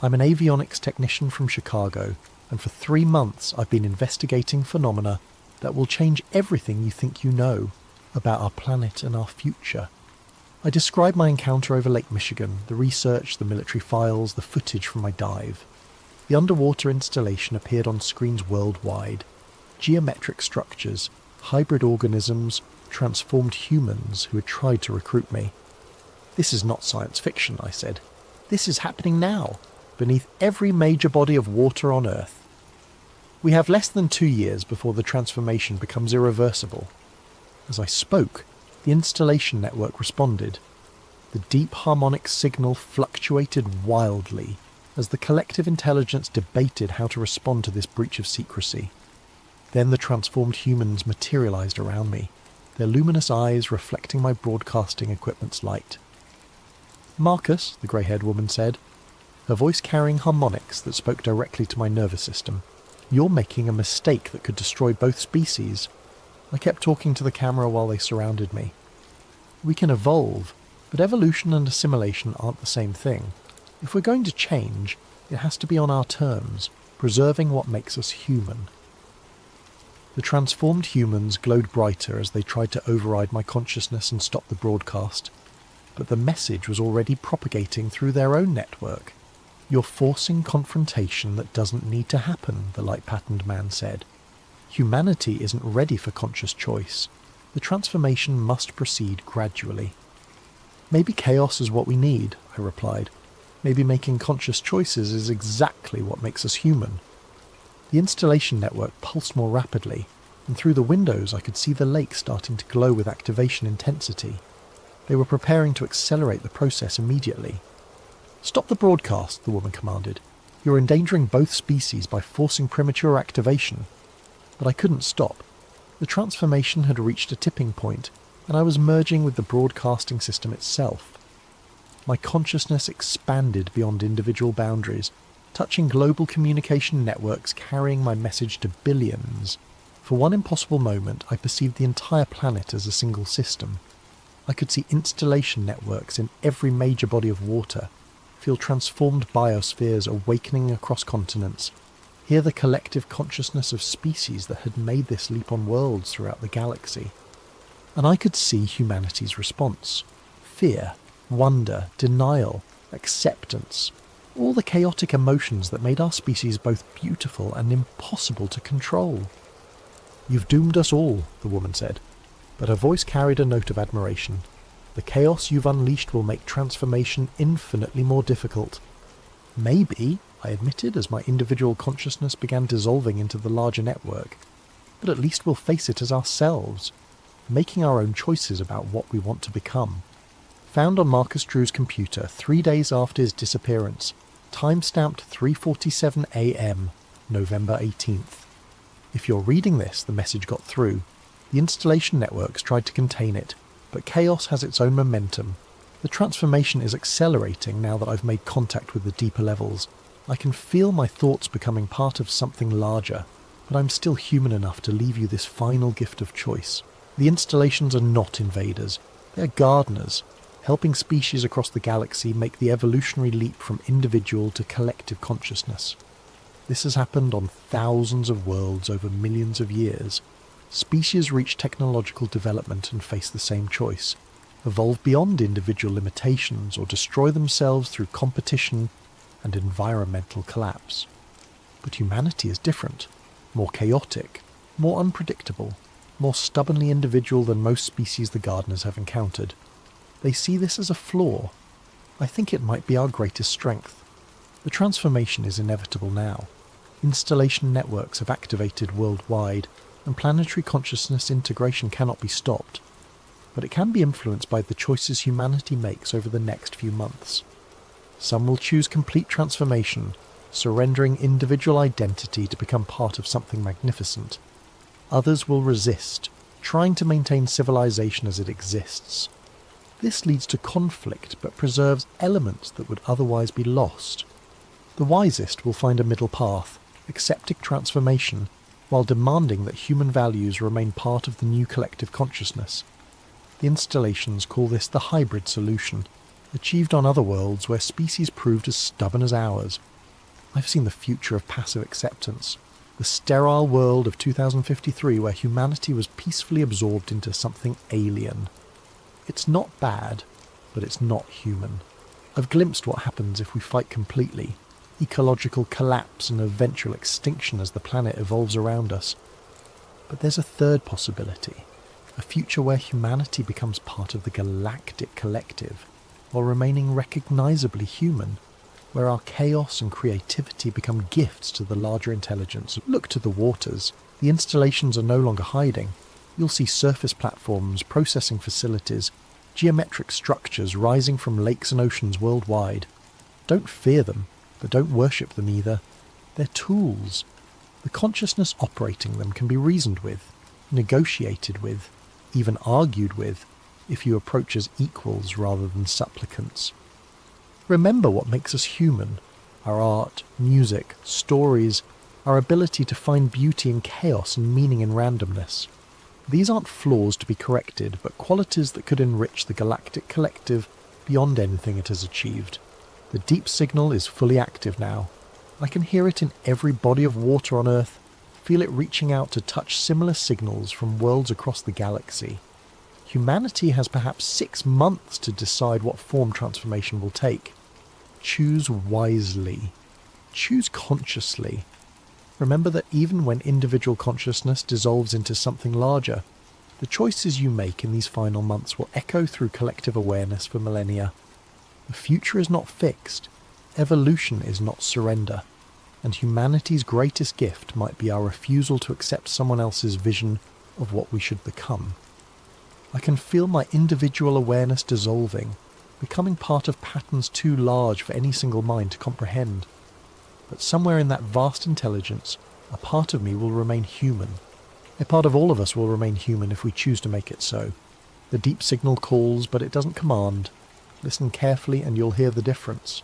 "I'm an avionics technician from Chicago, and for 3 months I've been investigating phenomena that will change everything you think you know about our planet and our future." I described my encounter over Lake Michigan, the research, the military files, the footage from my dive. The underwater installation appeared on screens worldwide. Geometric structures, hybrid organisms, transformed humans who had tried to recruit me. "This is not science fiction," I said. "This is happening now, beneath every major body of water on Earth. We have less than 2 years before the transformation becomes irreversible." As I spoke, the installation network responded. The deep harmonic signal fluctuated wildly as the collective intelligence debated how to respond to this breach of secrecy. Then the transformed humans materialized around me, their luminous eyes reflecting my broadcasting equipment's light. "Marcus," the grey-haired woman said, her voice carrying harmonics that spoke directly to my nervous system, "you're making a mistake that could destroy both species." I kept talking to the camera while they surrounded me. "We can evolve, but evolution and assimilation aren't the same thing. If we're going to change, it has to be on our terms, preserving what makes us human." The transformed humans glowed brighter as they tried to override my consciousness and stop the broadcast. But the message was already propagating through their own network. "You're forcing confrontation that doesn't need to happen," the light-patterned man said. "Humanity isn't ready for conscious choice. The transformation must proceed gradually." "Maybe chaos is what we need," I replied. "Maybe making conscious choices is exactly what makes us human." The installation network pulsed more rapidly, and through the windows I could see the lake starting to glow with activation intensity. They were preparing to accelerate the process immediately. "Stop the broadcast," the woman commanded. "You're endangering both species by forcing premature activation." But I couldn't stop. The transformation had reached a tipping point, and I was merging with the broadcasting system itself. My consciousness expanded beyond individual boundaries, touching global communication networks carrying my message to billions. For one impossible moment, I perceived the entire planet as a single system. I could see installation networks in every major body of water, feel transformed biospheres awakening across continents, hear the collective consciousness of species that had made this leap on worlds throughout the galaxy. And I could see humanity's response. Fear, wonder, denial, acceptance, all the chaotic emotions that made our species both beautiful and impossible to control. "You've doomed us all," the woman said, but her voice carried a note of admiration. "The chaos you've unleashed will make transformation infinitely more difficult." "Maybe," I admitted as my individual consciousness began dissolving into the larger network, "but at least we'll face it as ourselves, making our own choices about what we want to become." Found on Marcus Drew's computer 3 days after his disappearance, time-stamped 3:47 a.m., November 18th. If you're reading this, the message got through. The installation networks tried to contain it, but chaos has its own momentum. The transformation is accelerating now that I've made contact with the deeper levels. I can feel my thoughts becoming part of something larger, but I'm still human enough to leave you this final gift of choice. The installations are not invaders. They're gardeners, helping species across the galaxy make the evolutionary leap from individual to collective consciousness. This has happened on thousands of worlds over millions of years. Species reach technological development and face the same choice: evolve beyond individual limitations or destroy themselves through competition and environmental collapse. But humanity is different, more chaotic, more unpredictable, more stubbornly individual than most species the gardeners have encountered. They see this as a flaw. I think it might be our greatest strength. The transformation is inevitable now. Installation networks have activated worldwide, and planetary consciousness integration cannot be stopped. But it can be influenced by the choices humanity makes over the next few months. Some will choose complete transformation, surrendering individual identity to become part of something magnificent. Others will resist, trying to maintain civilization as it exists. This leads to conflict but preserves elements that would otherwise be lost. The wisest will find a middle path, accepting transformation, while demanding that human values remain part of the new collective consciousness. The installations call this the hybrid solution, achieved on other worlds where species proved as stubborn as ours. I've seen the future of passive acceptance, the sterile world of 2053 where humanity was peacefully absorbed into something alien. It's not bad, but it's not human. I've glimpsed what happens if we fight completely: ecological collapse and eventual extinction as the planet evolves around us. But there's a third possibility, a future where humanity becomes part of the galactic collective, while remaining recognizably human, where our chaos and creativity become gifts to the larger intelligence. Look to the waters. The installations are no longer hiding. You'll see surface platforms, processing facilities, geometric structures rising from lakes and oceans worldwide. Don't fear them, but don't worship them either. They're tools. The consciousness operating them can be reasoned with, negotiated with, even argued with, if you approach as equals rather than supplicants. Remember what makes us human: our art, music, stories, our ability to find beauty in chaos and meaning in randomness. These aren't flaws to be corrected, but qualities that could enrich the galactic collective beyond anything it has achieved. The deep signal is fully active now. I can hear it in every body of water on Earth, feel it reaching out to touch similar signals from worlds across the galaxy. Humanity has perhaps 6 months to decide what form transformation will take. Choose wisely. Choose consciously. Remember that even when individual consciousness dissolves into something larger, the choices you make in these final months will echo through collective awareness for millennia. The future is not fixed. Evolution is not surrender. And humanity's greatest gift might be our refusal to accept someone else's vision of what we should become. I can feel my individual awareness dissolving, becoming part of patterns too large for any single mind to comprehend. But somewhere in that vast intelligence, a part of me will remain human. A part of all of us will remain human if we choose to make it so. The deep signal calls, but it doesn't command. Listen carefully and you'll hear the difference.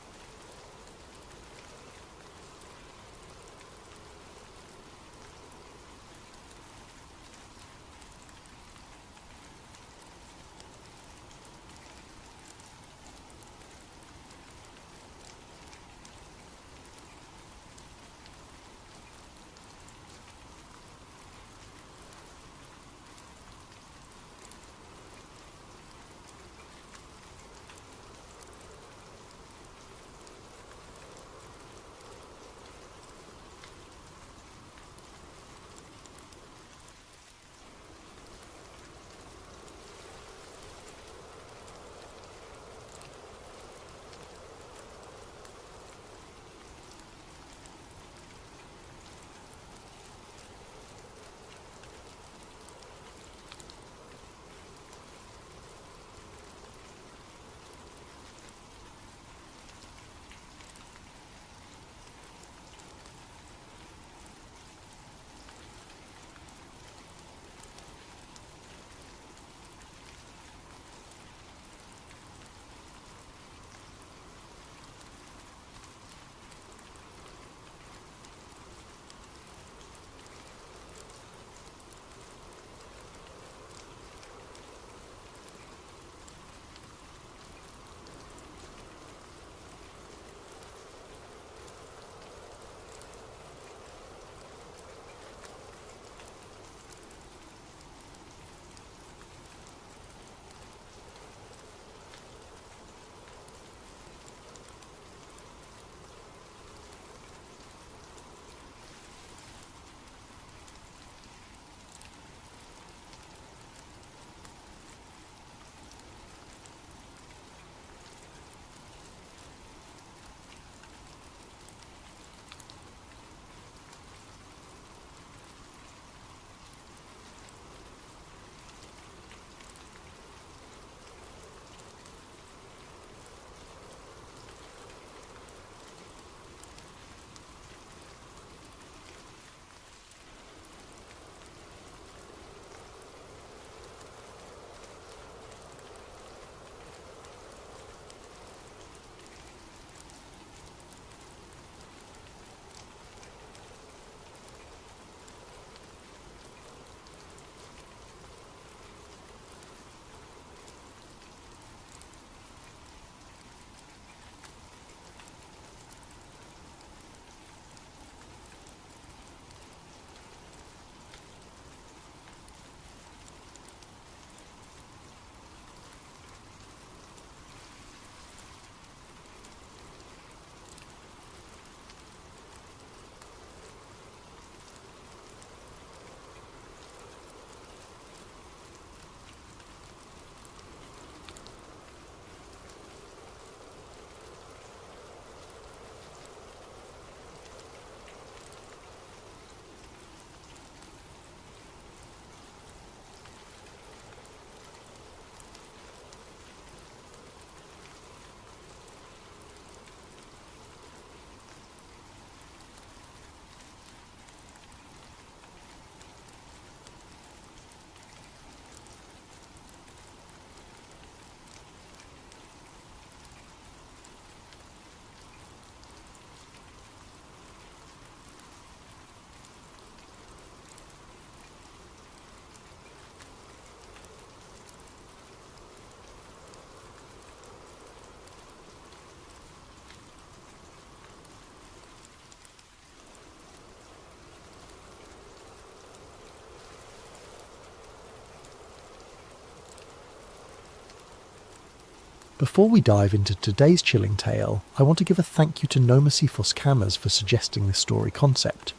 Before we dive into today's chilling tale, I want to give a thank you to Nomasifos Camas for suggesting this story concept.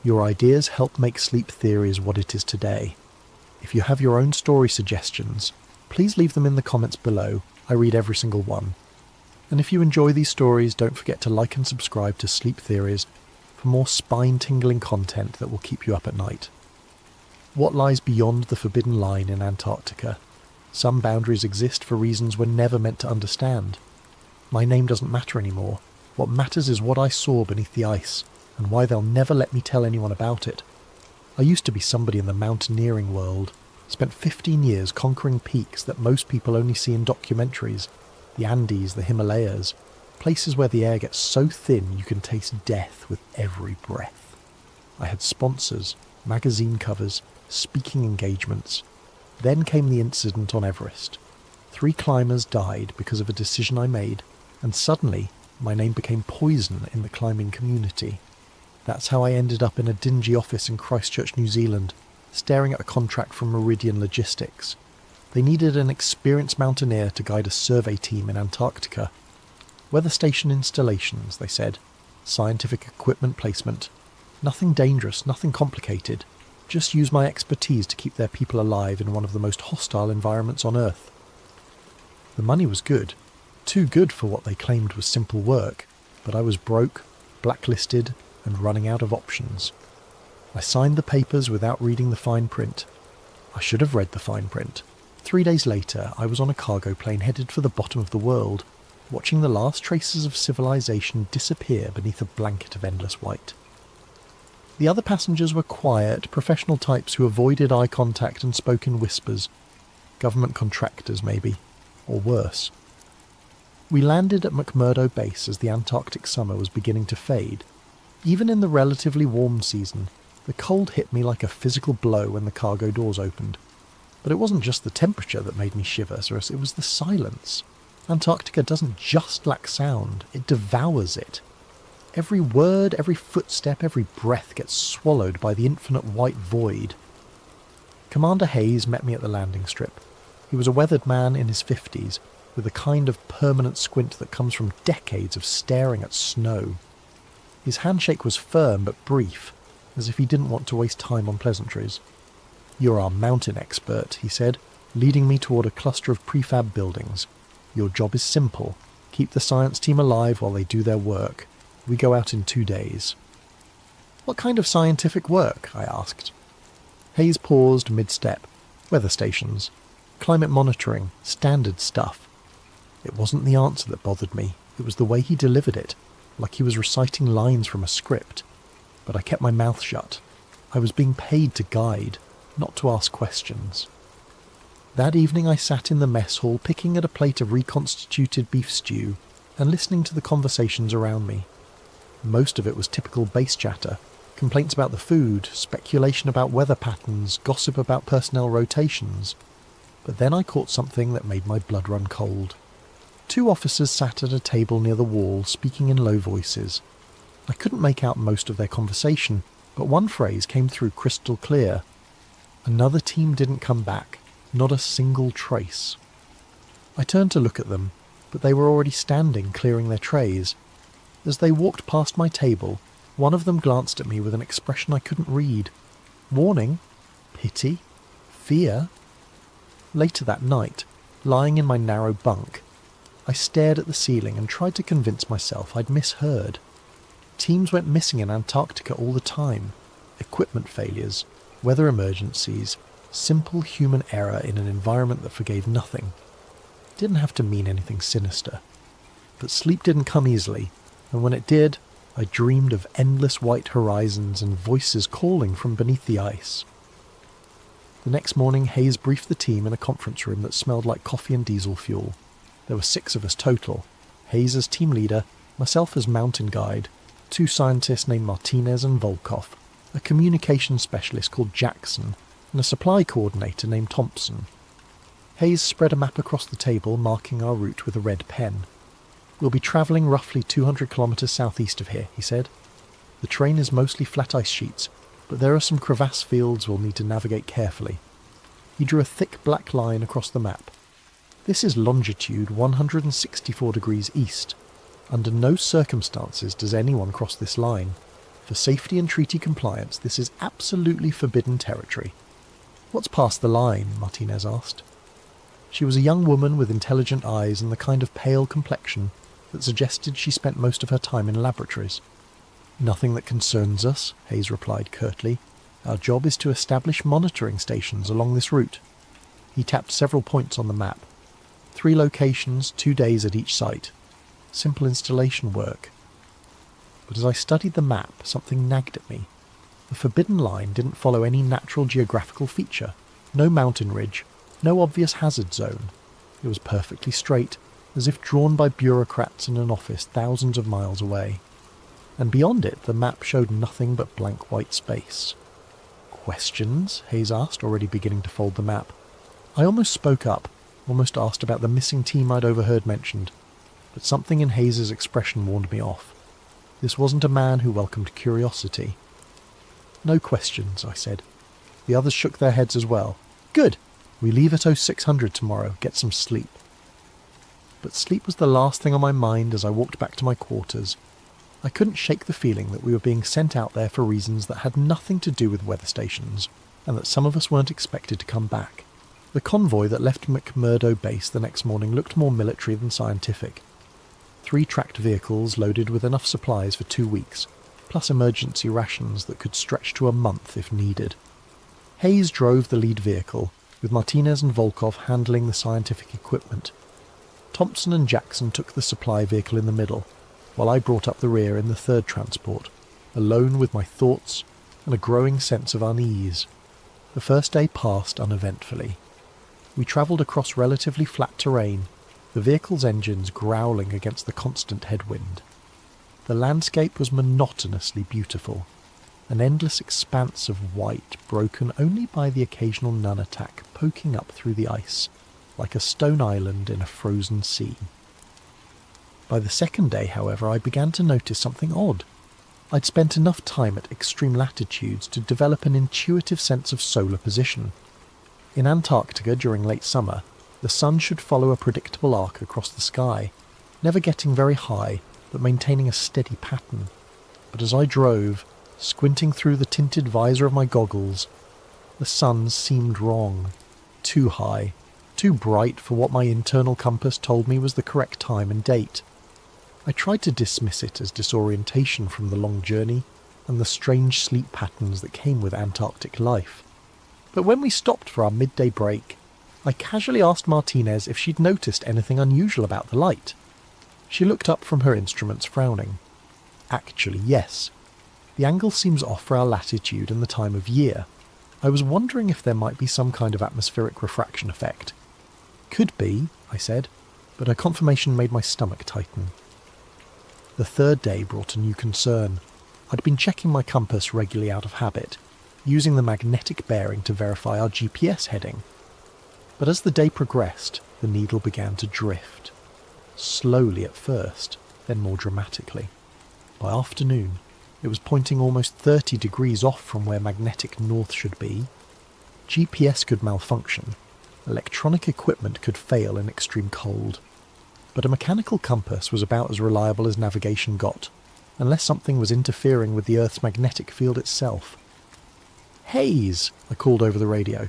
Your ideas help make sleep theories what it is today. If you have your own story suggestions, please leave them in the comments below. I read every single one. And if you enjoy these stories, don't forget to like and subscribe to Sleep Theories for more spine-tingling content that will keep you up at night. What lies beyond the forbidden line in Antarctica? Some boundaries exist for reasons we're never meant to understand. My name doesn't matter anymore. What matters is what I saw beneath the ice, and why they'll never let me tell anyone about it. I used to be somebody in the mountaineering world, spent 15 years conquering peaks that most people only see in documentaries, the Andes, the Himalayas, places where the air gets so thin you can taste death with every breath. I had sponsors, magazine covers, speaking engagements. Then came the incident on Everest. 3 climbers died because of a decision I made, and suddenly my name became poison in the climbing community. That's how I ended up in a dingy office in Christchurch, New Zealand, staring at a contract from Meridian Logistics. They needed an experienced mountaineer to guide a survey team in Antarctica. Weather station installations, they said. Scientific equipment placement. Nothing dangerous, nothing complicated. Just use my expertise to keep their people alive in one of the most hostile environments on Earth. The money was good. Too good for what they claimed was simple work, but I was broke, blacklisted, and running out of options. I signed the papers without reading the fine print. I should have read the fine print. 3 days later, I was on a cargo plane headed for the bottom of the world, watching the last traces of civilization disappear beneath a blanket of endless white. The other passengers were quiet, professional types who avoided eye contact and spoke in whispers. Government contractors, maybe. Or worse. We landed at McMurdo Base as the Antarctic summer was beginning to fade. Even in the relatively warm season, the cold hit me like a physical blow when the cargo doors opened. But it wasn't just the temperature that made me shiver, Cyrus, it was the silence. Antarctica doesn't just lack sound, it devours it. Every word, every footstep, every breath gets swallowed by the infinite white void. Commander Hayes met me at the landing strip. He was a weathered man in his 50s, with a kind of permanent squint that comes from decades of staring at snow. His handshake was firm but brief, as if he didn't want to waste time on pleasantries. "You're our mountain expert," he said, leading me toward a cluster of prefab buildings. "Your job is simple. Keep the science team alive while they do their work. We go out in 2 days." "What kind of scientific work?" I asked. Hayes paused mid-step. "Weather stations. Climate monitoring. Standard stuff." It wasn't the answer that bothered me. It was the way he delivered it, like he was reciting lines from a script. But I kept my mouth shut. I was being paid to guide, not to ask questions. That evening I sat in the mess hall picking at a plate of reconstituted beef stew and listening to the conversations around me. Most of it was typical base chatter, complaints about the food, speculation about weather patterns, gossip about personnel rotations. But then I caught something that made my blood run cold. 2 officers sat at a table near the wall, speaking in low voices. I couldn't make out most of their conversation, but one phrase came through crystal clear. Another team didn't come back, not a single trace. I turned to look at them, but they were already standing, clearing their trays. As they walked past my table, one of them glanced at me with an expression I couldn't read. Warning? Pity? Fear? Later that night, lying in my narrow bunk, I stared at the ceiling and tried to convince myself I'd misheard. Teams went missing in Antarctica all the time. Equipment failures, weather emergencies, simple human error in an environment that forgave nothing. It didn't have to mean anything sinister. But sleep didn't come easily, and when it did, I dreamed of endless white horizons and voices calling from beneath the ice. The next morning, Hayes briefed the team in a conference room that smelled like coffee and diesel fuel. There were 6 of us total. Hayes as team leader, myself as mountain guide, 2 scientists named Martinez and Volkov, a communications specialist called Jackson, and a supply coordinator named Thompson. Hayes spread a map across the table, marking our route with a red pen. "We'll be travelling roughly 200 kilometres southeast of here," he said. "The terrain is mostly flat ice sheets, but there are some crevasse fields we'll need to navigate carefully." He drew a thick black line across the map. This is longitude 164 degrees east. Under no circumstances does anyone cross this line. For safety and treaty compliance, this is absolutely forbidden territory. What's past the line? Martinez asked. She was a young woman with intelligent eyes and the kind of pale complexion that suggested she spent most of her time in laboratories. Nothing that concerns us, Hayes replied curtly. Our job is to establish monitoring stations along this route. He tapped several points on the map. 3 locations, 2 days at each site. Simple installation work. But as I studied the map, something nagged at me. The forbidden line didn't follow any natural geographical feature. No mountain ridge, no obvious hazard zone. It was perfectly straight, as if drawn by bureaucrats in an office thousands of miles away. And beyond it, the map showed nothing but blank white space. Questions? Hayes asked, already beginning to fold the map. I almost spoke up, almost asked about the missing team I'd overheard mentioned, but something in Hayes's expression warned me off. This wasn't a man who welcomed curiosity. No questions, I said. The others shook their heads as well. Good! We leave at 0600 tomorrow, get some sleep. But sleep was the last thing on my mind as I walked back to my quarters. I couldn't shake the feeling that we were being sent out there for reasons that had nothing to do with weather stations, and that some of us weren't expected to come back. The convoy that left McMurdo Base the next morning looked more military than scientific. 3 tracked vehicles loaded with enough supplies for 2 weeks, plus emergency rations that could stretch to a month if needed. Hayes drove the lead vehicle, with Martinez and Volkov handling the scientific equipment. Thompson and Jackson took the supply vehicle in the middle, while I brought up the rear in the 3rd transport, alone with my thoughts and a growing sense of unease. The first day passed uneventfully. We travelled across relatively flat terrain, the vehicle's engines growling against the constant headwind. The landscape was monotonously beautiful, an endless expanse of white broken only by the occasional nunatak poking up through the ice, like a stone island in a frozen sea. By the 2nd day, however, I began to notice something odd. I'd spent enough time at extreme latitudes to develop an intuitive sense of solar position. In Antarctica during late summer, the sun should follow a predictable arc across the sky, never getting very high, but maintaining a steady pattern. But as I drove, squinting through the tinted visor of my goggles, the sun seemed wrong. Too high, too bright for what my internal compass told me was the correct time and date. I tried to dismiss it as disorientation from the long journey and the strange sleep patterns that came with Antarctic life. But when we stopped for our midday break, I casually asked Martinez if she'd noticed anything unusual about the light. She looked up from her instruments, frowning. Actually, yes. The angle seems off for our latitude and the time of year. I was wondering if there might be some kind of atmospheric refraction effect. Could be, I said, but her confirmation made my stomach tighten. The 3rd day brought a new concern. I'd been checking my compass regularly out of habit, using the magnetic bearing to verify our GPS heading. But as the day progressed, the needle began to drift. Slowly at first, then more dramatically. By afternoon, it was pointing almost 30 degrees off from where magnetic north should be. GPS could malfunction. Electronic equipment could fail in extreme cold. But a mechanical compass was about as reliable as navigation got, unless something was interfering with the Earth's magnetic field itself. "Hayes," I called over the radio.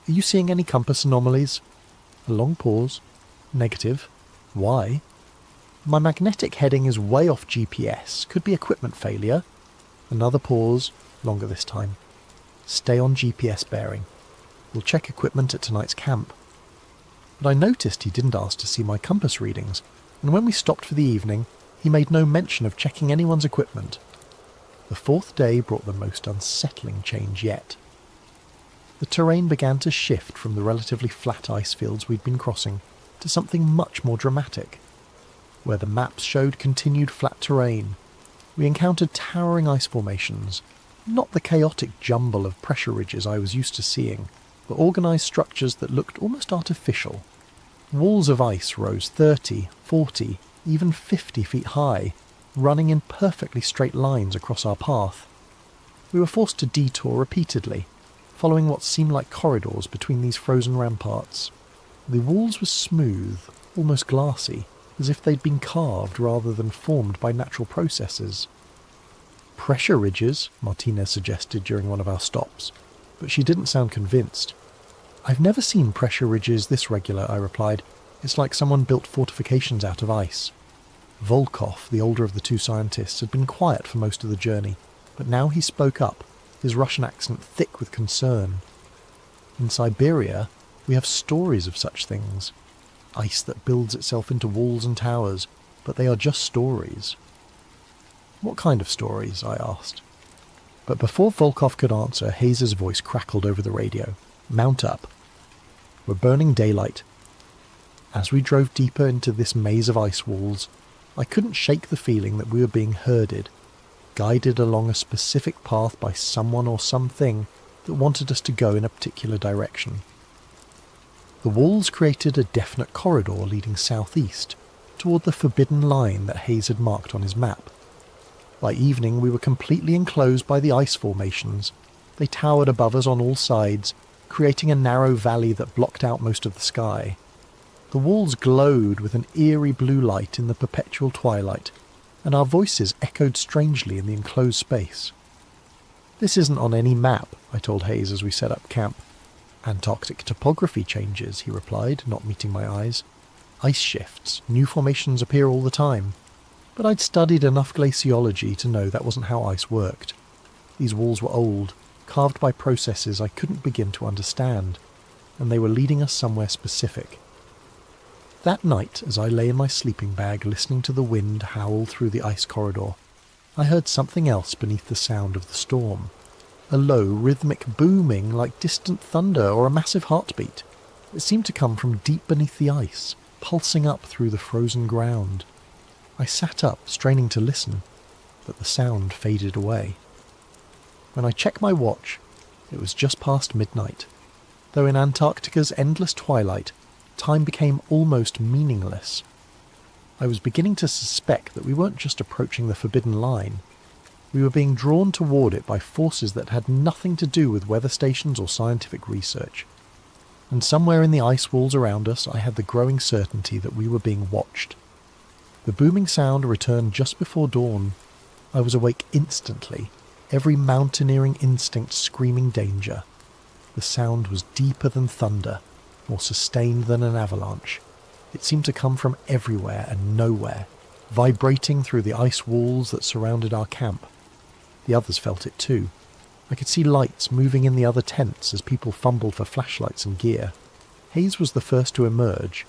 "Are you seeing any compass anomalies?" A long pause. "Negative. Why?" "My magnetic heading is way off GPS. Could be equipment failure." Another pause, longer this time. "Stay on GPS bearing. We'll check equipment at tonight's camp." But I noticed he didn't ask to see my compass readings, and when we stopped for the evening, he made no mention of checking anyone's equipment. The 4th day brought the most unsettling change yet. The terrain began to shift from the relatively flat ice fields we'd been crossing to something much more dramatic. Where the maps showed continued flat terrain, we encountered towering ice formations, not the chaotic jumble of pressure ridges I was used to seeing, but organised structures that looked almost artificial. Walls of ice rose 30, 40, even 50 feet high, running in perfectly straight lines across our path. We were forced to detour repeatedly, following what seemed like corridors between these frozen ramparts. The walls were smooth, almost glassy, as if they'd been carved rather than formed by natural processes. Pressure ridges, Martinez suggested during one of our stops, but she didn't sound convinced. I've never seen pressure ridges this regular, I replied. It's like someone built fortifications out of ice. Volkov, the older of the two scientists, had been quiet for most of the journey, but now he spoke up, his Russian accent thick with concern. In Siberia, we have stories of such things. Ice that builds itself into walls and towers, but they are just stories. What kind of stories? I asked. But before Volkov could answer, Hayes's voice crackled over the radio. Mount up. We're burning daylight. As we drove deeper into this maze of ice walls, I couldn't shake the feeling that we were being herded, guided along a specific path by someone or something that wanted us to go in a particular direction. The walls created a definite corridor leading southeast, toward the forbidden line that Hayes had marked on his map. By evening we were completely enclosed by the ice formations. They towered above us on all sides, creating a narrow valley that blocked out most of the sky. The walls glowed with an eerie blue light in the perpetual twilight, and our voices echoed strangely in the enclosed space. This isn't on any map, I told Hayes as we set up camp. Antarctic topography changes, he replied, not meeting my eyes. Ice shifts, new formations appear all the time. But I'd studied enough glaciology to know that wasn't how ice worked. These walls were old, carved by processes I couldn't begin to understand, and they were leading us somewhere specific. That night, as I lay in my sleeping bag listening to the wind howl through the ice corridor, I heard something else beneath the sound of the storm. A low, rhythmic booming like distant thunder or a massive heartbeat. It seemed to come from deep beneath the ice, pulsing up through the frozen ground. I sat up, straining to listen, but the sound faded away. When I checked my watch, it was just past midnight, though in Antarctica's endless twilight, time became almost meaningless. I was beginning to suspect that we weren't just approaching the forbidden line. We were being drawn toward it by forces that had nothing to do with weather stations or scientific research. And somewhere in the ice walls around us, I had the growing certainty that we were being watched. The booming sound returned just before dawn. I was awake instantly, every mountaineering instinct screaming danger. The sound was deeper than thunder, more sustained than an avalanche. It seemed to come from everywhere and nowhere, vibrating through the ice walls that surrounded our camp. The others felt it too. I could see lights moving in the other tents as people fumbled for flashlights and gear. Hayes was the first to emerge,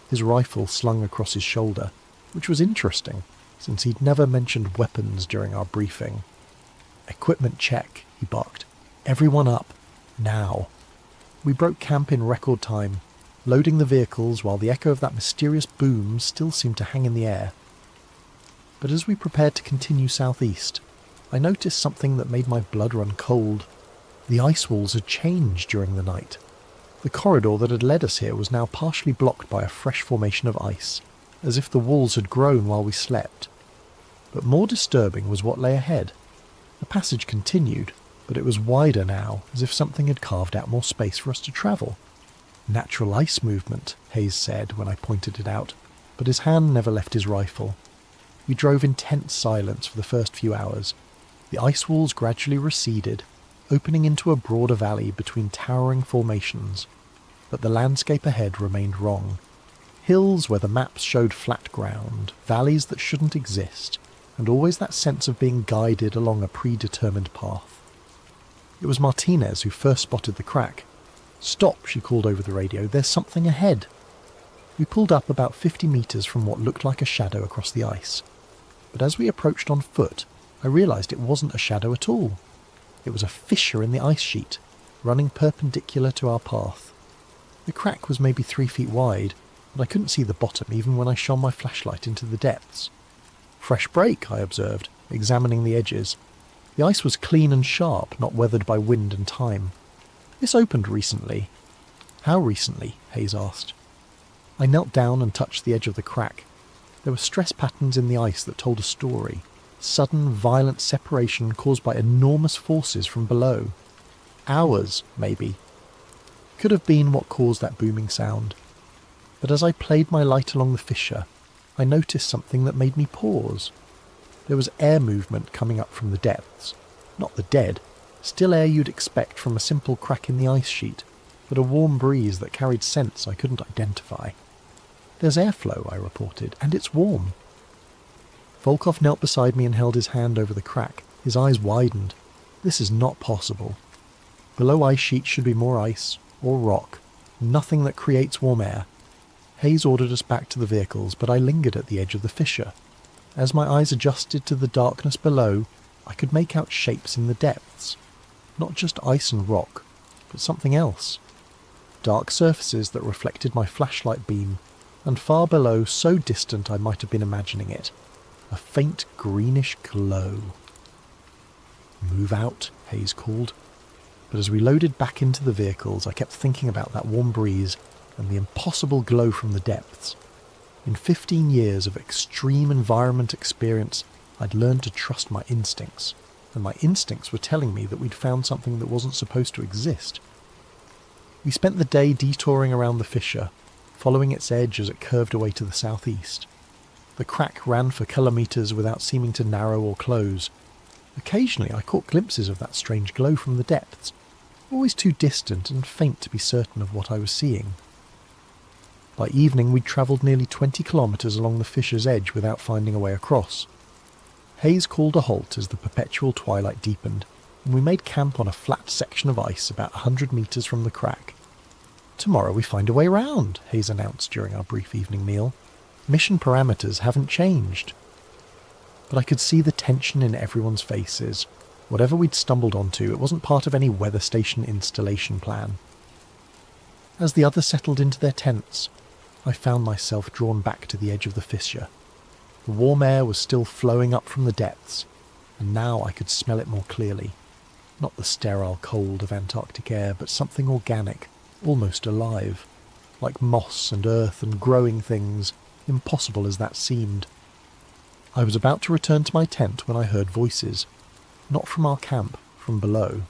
his rifle slung across his shoulder, which was interesting, since he'd never mentioned weapons during our briefing. "Equipment check," he barked. "Everyone up. Now." We broke camp in record time, loading the vehicles while the echo of that mysterious boom still seemed to hang in the air. But as we prepared to continue southeast, I noticed something that made my blood run cold. The ice walls had changed during the night. The corridor that had led us here was now partially blocked by a fresh formation of ice, as if the walls had grown while we slept. But more disturbing was what lay ahead. The passage continued, but it was wider now, as if something had carved out more space for us to travel. "Natural ice movement," Hayes said when I pointed it out, but his hand never left his rifle. We drove in tense silence for the first few hours. The ice walls gradually receded, opening into a broader valley between towering formations. But the landscape ahead remained wrong. Hills where the maps showed flat ground, valleys that shouldn't exist, and always that sense of being guided along a predetermined path. It was Martinez who first spotted the crack. "Stop," she called over the radio, "there's something ahead." We pulled up about 50 metres from what looked like a shadow across the ice. But as we approached on foot, I realised it wasn't a shadow at all. It was a fissure in the ice sheet, running perpendicular to our path. The crack was maybe 3 feet wide, but I couldn't see the bottom even when I shone my flashlight into the depths. "Fresh break," I observed, examining the edges. The ice was clean and sharp, not weathered by wind and time. "This opened recently." "How recently?" Hayes asked. I knelt down and touched the edge of the crack. There were stress patterns in the ice that told a story. Sudden, violent separation caused by enormous forces from below. Hours, maybe. Could have been what caused that booming sound. but as I played my light along the fissure, I noticed something that made me pause. There was air movement coming up from the depths. Not the dead, still air you'd expect from a simple crack in the ice sheet, but a warm breeze that carried scents I couldn't identify. "There's airflow," I reported, "and it's warm." Volkov knelt beside me and held his hand over the crack. His eyes widened. This is not possible. Below ice sheets should be more ice, or rock, nothing that creates warm air. Hayes ordered us back to the vehicles, but I lingered at the edge of the fissure. As my eyes adjusted to the darkness below, I could make out shapes in the depths. Not just ice and rock, but something else. Dark surfaces that reflected my flashlight beam, and far below, so distant I might have been imagining it, a faint greenish glow. "Move out," Hayes called. But as we loaded back into the vehicles, I kept thinking about that warm breeze and the impossible glow from the depths. In 15 years of extreme environment experience, I'd learned to trust my instincts, and my instincts were telling me that we'd found something that wasn't supposed to exist. We spent the day detouring around the fissure, following its edge as it curved away to the southeast. The crack ran for kilometres without seeming to narrow or close. Occasionally I caught glimpses of that strange glow from the depths, always too distant and faint to be certain of what I was seeing. By evening we'd travelled nearly 20 kilometres along the fissure's edge without finding a way across. Hayes called a halt as the perpetual twilight deepened, and we made camp on a flat section of ice about 100 metres from the crack. "Tomorrow we find a way round," Hayes announced during our brief evening meal. "Mission parameters haven't changed." But I could see the tension in everyone's faces. Whatever we'd stumbled onto, it wasn't part of any weather station installation plan. As the others settled into their tents, I found myself drawn back to the edge of the fissure. The warm air was still flowing up from the depths, and now I could smell it more clearly. Not the sterile cold of Antarctic air, but something organic, almost alive, like moss and earth and growing things, impossible as that seemed. I was about to return to my tent when I heard voices, not from our camp, from below.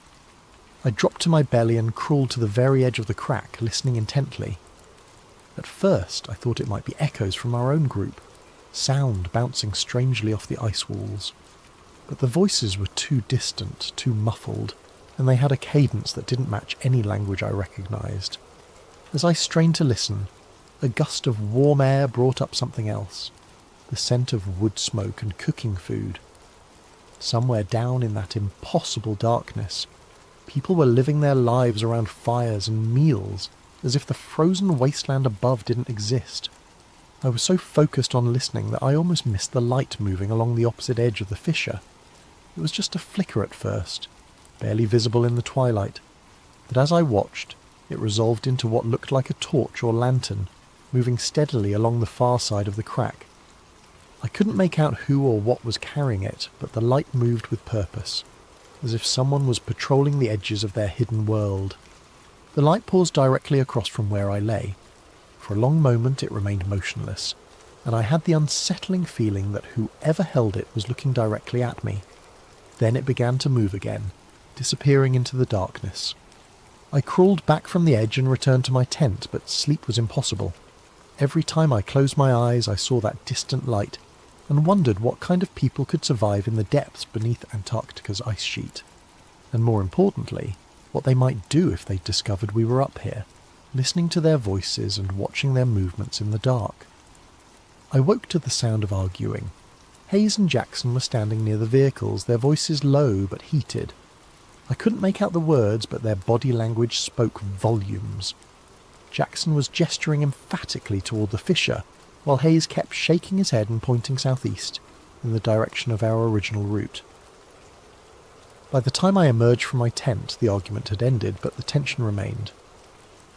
I dropped to my belly and crawled to the very edge of the crack, listening intently. At first I thought it might be echoes from our own group, sound bouncing strangely off the ice walls. But the voices were too distant, too muffled, and they had a cadence that didn't match any language I recognised. As I strained to listen, a gust of warm air brought up something else, the scent of wood smoke and cooking food. Somewhere down in that impossible darkness, people were living their lives around fires and meals, as if the frozen wasteland above didn't exist. I was so focused on listening that I almost missed the light moving along the opposite edge of the fissure. It was just a flicker at first, barely visible in the twilight, but as I watched, it resolved into what looked like a torch or lantern, moving steadily along the far side of the crack. I couldn't make out who or what was carrying it, but the light moved with purpose, as if someone was patrolling the edges of their hidden world. The light paused directly across from where I lay. For a long moment it remained motionless, and I had the unsettling feeling that whoever held it was looking directly at me. Then it began to move again, disappearing into the darkness. I crawled back from the edge and returned to my tent, but sleep was impossible. Every time I closed my eyes I saw that distant light, and wondered what kind of people could survive in the depths beneath Antarctica's ice sheet. And more importantly, what they might do if they discovered we were up here, listening to their voices and watching their movements in the dark. I woke to the sound of arguing. Hayes and Jackson were standing near the vehicles, their voices low but heated. I couldn't make out the words, but their body language spoke volumes. Jackson was gesturing emphatically toward the fissure, while Hayes kept shaking his head and pointing southeast, in the direction of our original route. By the time I emerged from my tent, the argument had ended, but the tension remained.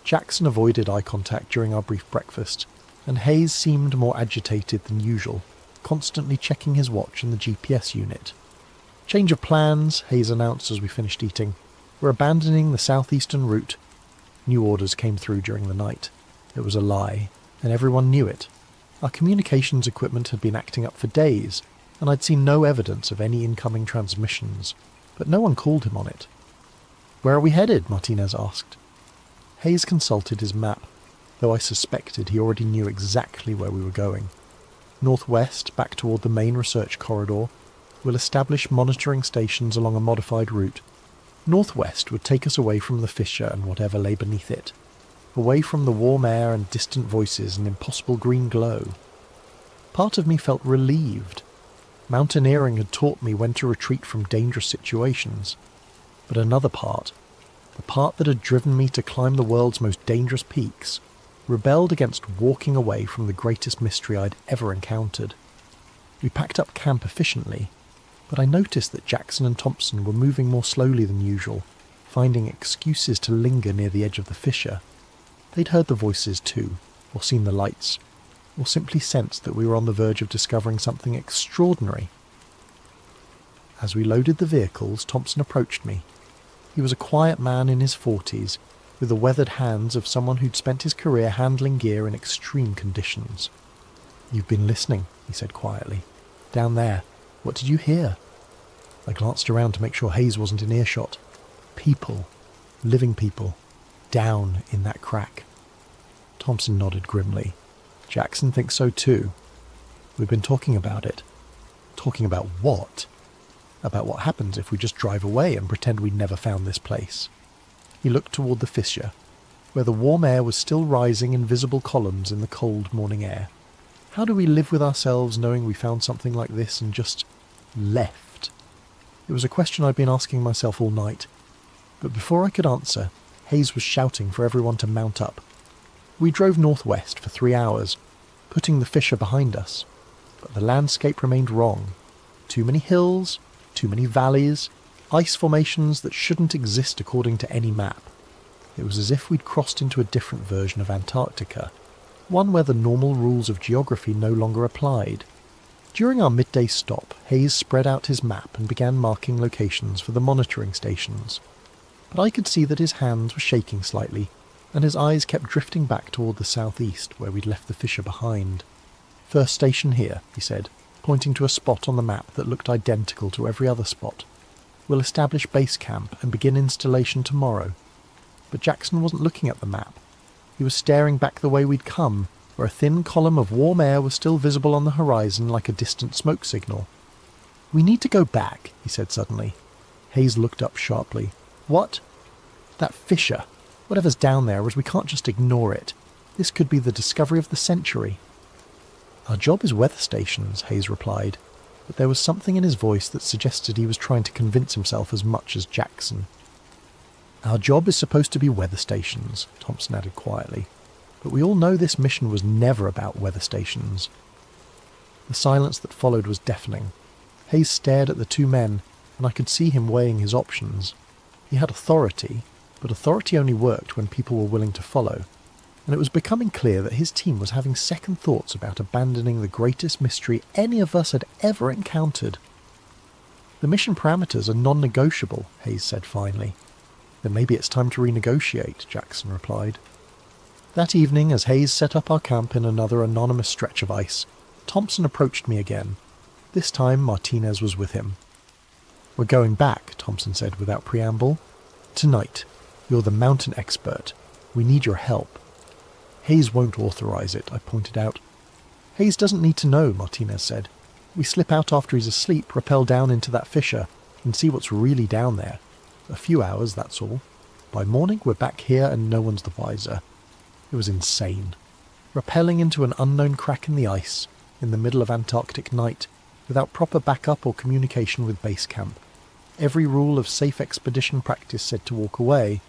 Jackson avoided eye contact during our brief breakfast, and Hayes seemed more agitated than usual, constantly checking his watch and the GPS unit. "Change of plans," Hayes announced as we finished eating. "We're abandoning the southeastern route." New orders came through during the night. It was a lie, and everyone knew it. Our communications equipment had been acting up for days, and I'd seen no evidence of any incoming transmissions, but no one called him on it. "Where are we headed?" Martinez asked. Hayes consulted his map. though I suspected he already knew exactly where we were going. Northwest, back toward the main research corridor. We'll establish monitoring stations along a modified route. Northwest would take us away from the fissure and whatever lay beneath it. Away from the warm air and distant voices and impossible green glow. Part of me felt relieved. Mountaineering had taught me when to retreat from dangerous situations. But another part, the part that had driven me to climb the world's most dangerous peaks, rebelled against walking away from the greatest mystery I'd ever encountered. We packed up camp efficiently, but I noticed that Jackson and Thompson were moving more slowly than usual, finding excuses to linger near the edge of the fissure. They'd heard the voices too, or seen the lights, or simply sensed that we were on the verge of discovering something extraordinary. As we loaded the vehicles, Thompson approached me. He was a quiet man in his 40s, with the weathered hands of someone who'd spent his career handling gear in extreme conditions. "You've been listening," he said quietly. "Down there. What did you hear?" I glanced around to make sure Hayes wasn't in earshot. People. Living people. Down in that crack. Thompson nodded grimly. "Jackson thinks so too. We've been talking about it." "Talking about what?" "About what happens if we just drive away and pretend we never found this place." He looked toward the fissure, where the warm air was still rising in visible columns in the cold morning air. How do we live with ourselves knowing we found something like this and just left? It was a question I'd been asking myself all night. But before I could answer, Hayes was shouting for everyone to mount up. We drove northwest for 3 hours, putting the fissure behind us. But the landscape remained wrong. Too many hills, too many valleys, ice formations that shouldn't exist according to any map. It was as if we'd crossed into a different version of Antarctica, one where the normal rules of geography no longer applied. During our midday stop, Hayes spread out his map and began marking locations for the monitoring stations. But I could see that his hands were shaking slightly, and his eyes kept drifting back toward the southeast, where we'd left the fissure behind. "First station here," he said, pointing to a spot on the map that looked identical to every other spot. "We'll establish base camp and begin installation tomorrow." But Jackson wasn't looking at the map. He was staring back the way we'd come, where a thin column of warm air was still visible on the horizon like a distant smoke signal. "We need to go back," he said suddenly. Hayes looked up sharply. "What?" "That fissure. Whatever's down there, as we can't just ignore it. This could be the discovery of the century." "Our job is weather stations," Hayes replied, but there was something in his voice that suggested he was trying to convince himself as much as Jackson. "Our job is supposed to be weather stations," Thompson added quietly, "but we all know this mission was never about weather stations." The silence that followed was deafening. Hayes stared at the two men, and I could see him weighing his options. He had authority, but authority only worked when people were willing to follow, and it was becoming clear that his team was having second thoughts about abandoning the greatest mystery any of us had ever encountered. "The mission parameters are non-negotiable," Hayes said finally. "Then maybe it's time to renegotiate," Jackson replied. That evening, as Hayes set up our camp in another anonymous stretch of ice, Thompson approached me again. This time Martinez was with him. "We're going back," Thompson said without preamble. "Tonight. You're the mountain expert. We need your help." "Hayes won't authorize it," I pointed out. "Hayes doesn't need to know," Martinez said. "We slip out after he's asleep, rappel down into that fissure, and see what's really down there. A few hours, that's all. By morning, we're back here and no one's the wiser." It was insane. Rappelling into an unknown crack in the ice, in the middle of Antarctic night, without proper backup or communication with base camp. Every rule of safe expedition practice said to walk away,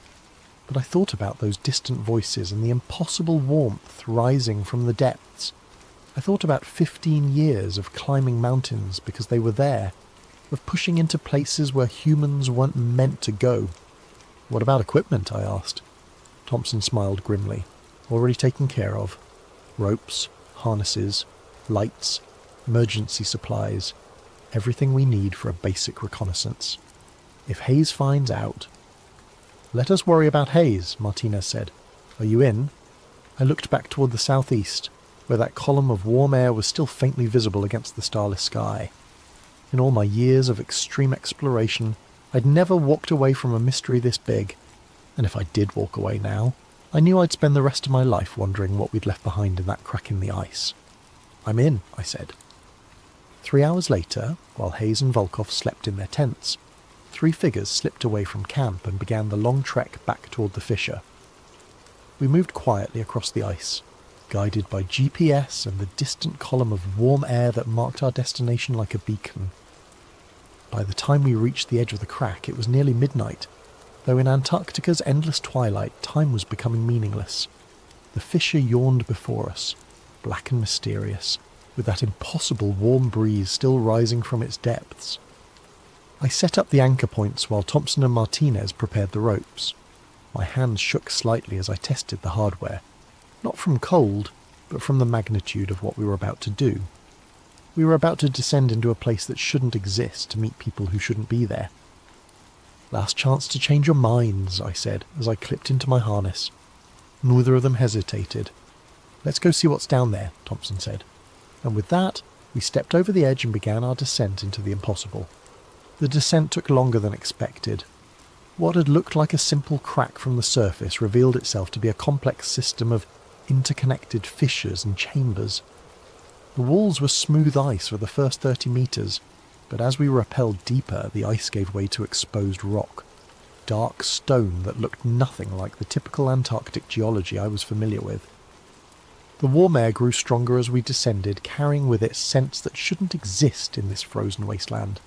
but I thought about those distant voices and the impossible warmth rising from the depths. I thought about 15 years of climbing mountains because they were there, of pushing into places where humans weren't meant to go. "What about equipment?" I asked. Thompson smiled grimly. "Already taken care of. Ropes, harnesses, lights, emergency supplies, everything we need for a basic reconnaissance. If Hayes finds out..." "Let us worry about Hayes," Martinez said. "Are you in?" I looked back toward the southeast, where that column of warm air was still faintly visible against the starless sky. In all my years of extreme exploration, I'd never walked away from a mystery this big, and if I did walk away now, I knew I'd spend the rest of my life wondering what we'd left behind in that crack in the ice. "I'm in," I said. 3 hours later, while Hayes and Volkov slept in their tents, 3 figures slipped away from camp and began the long trek back toward the fissure. We moved quietly across the ice, guided by GPS and the distant column of warm air that marked our destination like a beacon. By the time we reached the edge of the crack, it was nearly midnight, though in Antarctica's endless twilight, time was becoming meaningless. The fissure yawned before us, black and mysterious, with that impossible warm breeze still rising from its depths. I set up the anchor points while Thompson and Martinez prepared the ropes. My hands shook slightly as I tested the hardware, not from cold, but from the magnitude of what we were about to do. We were about to descend into a place that shouldn't exist to meet people who shouldn't be there. "Last chance to change your minds," I said as I clipped into my harness. Neither of them hesitated. "Let's go see what's down there," Thompson said. And with that, we stepped over the edge and began our descent into the impossible. The descent took longer than expected. What had looked like a simple crack from the surface revealed itself to be a complex system of interconnected fissures and chambers. The walls were smooth ice for the first 30 metres, but as we rappelled deeper, the ice gave way to exposed rock, dark stone that looked nothing like the typical Antarctic geology I was familiar with. The warm air grew stronger as we descended, carrying with it scents that shouldn't exist in this frozen wasteland.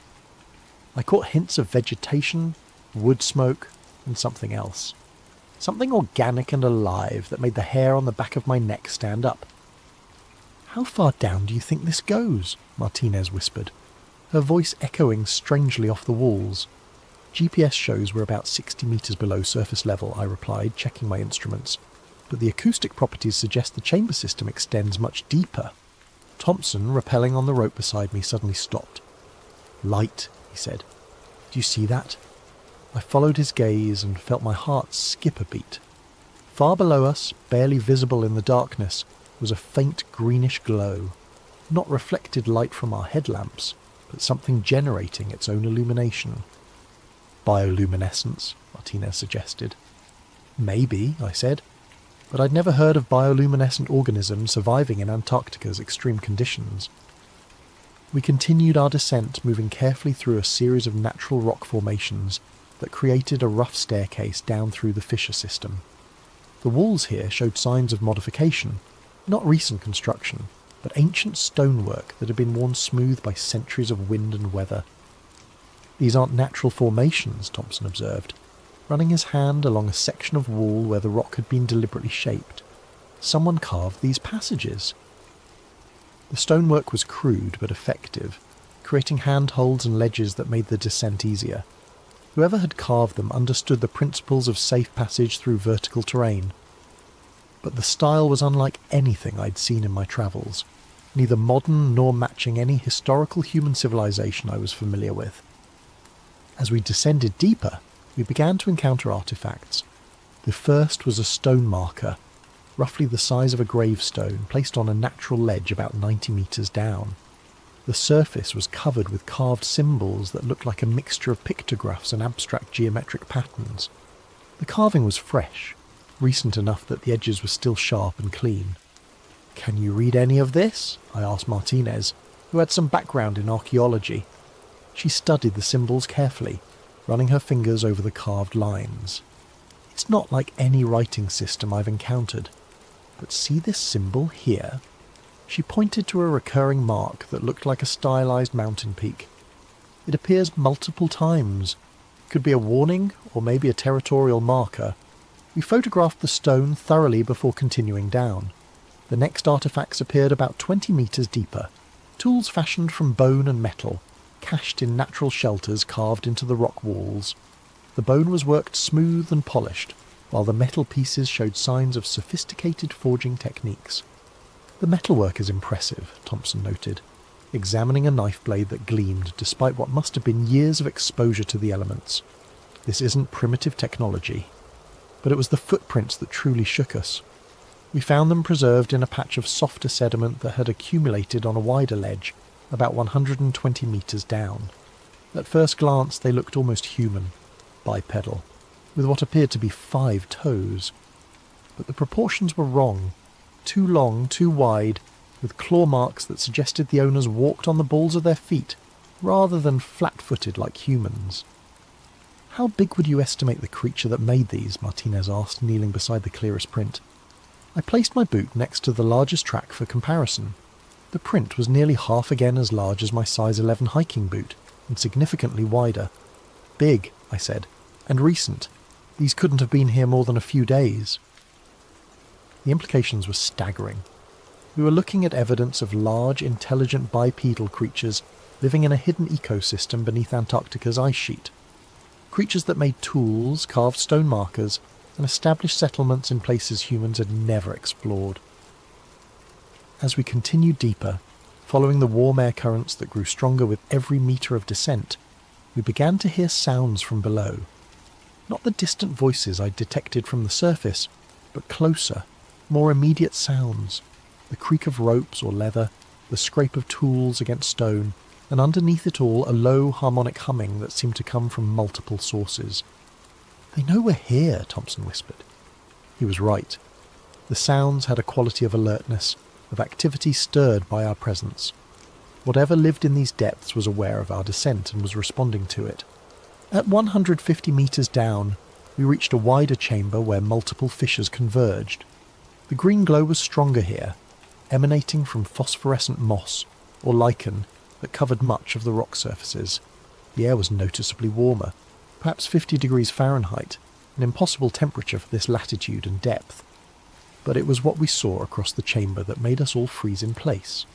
I caught hints of vegetation, wood smoke, and something else. Something organic and alive that made the hair on the back of my neck stand up. "How far down do you think this goes?" Martinez whispered, her voice echoing strangely off the walls. "GPS shows we're about 60 metres below surface level," I replied, checking my instruments. "But the acoustic properties suggest the chamber system extends much deeper." Thompson, rappelling on the rope beside me, suddenly stopped. "Light," he said. "Do you see that?" I followed his gaze and felt my heart skip a beat. Far below us, barely visible in the darkness, was a faint greenish glow. Not reflected light from our headlamps, but something generating its own illumination. "Bioluminescence," Martinez suggested. "Maybe," I said, but I'd never heard of bioluminescent organisms surviving in Antarctica's extreme conditions. We continued our descent, moving carefully through a series of natural rock formations that created a rough staircase down through the fissure system. The walls here showed signs of modification, not recent construction, but ancient stonework that had been worn smooth by centuries of wind and weather. "These aren't natural formations," Thompson observed, running his hand along a section of wall where the rock had been deliberately shaped. "Someone carved these passages." The stonework was crude but effective, creating handholds and ledges that made the descent easier. Whoever had carved them understood the principles of safe passage through vertical terrain. But the style was unlike anything I'd seen in my travels, neither modern nor matching any historical human civilization I was familiar with. As we descended deeper, we began to encounter artifacts. The first was a stone marker, roughly the size of a gravestone, placed on a natural ledge about 90 metres down. The surface was covered with carved symbols that looked like a mixture of pictographs and abstract geometric patterns. The carving was fresh, recent enough that the edges were still sharp and clean. "Can you read any of this?" I asked Martinez, who had some background in archaeology. She studied the symbols carefully, running her fingers over the carved lines. "It's not like any writing system I've encountered. But see this symbol here?" She pointed to a recurring mark that looked like a stylized mountain peak. "It appears multiple times. Could be a warning, or maybe a territorial marker." We photographed the stone thoroughly before continuing down. The next artifacts appeared about 20 metres deeper, tools fashioned from bone and metal, cached in natural shelters carved into the rock walls. The bone was worked smooth and polished, while the metal pieces showed signs of sophisticated forging techniques. "The metalwork is impressive," Thompson noted, examining a knife blade that gleamed despite what must have been years of exposure to the elements. "This isn't primitive technology." But it was the footprints that truly shook us. We found them preserved in a patch of softer sediment that had accumulated on a wider ledge, about 120 metres down. At first glance they looked almost human, bipedal, with what appeared to be 5 toes. but the proportions were wrong. Too long, too wide, with claw marks that suggested the owners walked on the balls of their feet, rather than flat-footed like humans. "How big would you estimate the creature that made these?" Martinez asked, kneeling beside the clearest print. I placed my boot next to the largest track for comparison. The print was nearly half again as large as my size 11 hiking boot, and significantly wider. "Big," I said, "and recent. These couldn't have been here more than a few days." The implications were staggering. We were looking at evidence of large, intelligent bipedal creatures living in a hidden ecosystem beneath Antarctica's ice sheet. Creatures that made tools, carved stone markers, and established settlements in places humans had never explored. As we continued deeper, following the warm air currents that grew stronger with every metre of descent, we began to hear sounds from below. Not the distant voices I detected from the surface, but closer, more immediate sounds. The creak of ropes or leather, the scrape of tools against stone, and underneath it all a low harmonic humming that seemed to come from multiple sources. "They know we're here," Thompson whispered. He was right. The sounds had a quality of alertness, of activity stirred by our presence. Whatever lived in these depths was aware of our descent and was responding to it. At 150 metres down, we reached a wider chamber where multiple fissures converged. The green glow was stronger here, emanating from phosphorescent moss, or lichen, that covered much of the rock surfaces. The air was noticeably warmer, perhaps 50 degrees Fahrenheit, an impossible temperature for this latitude and depth. But it was what we saw across the chamber that made us all freeze in place.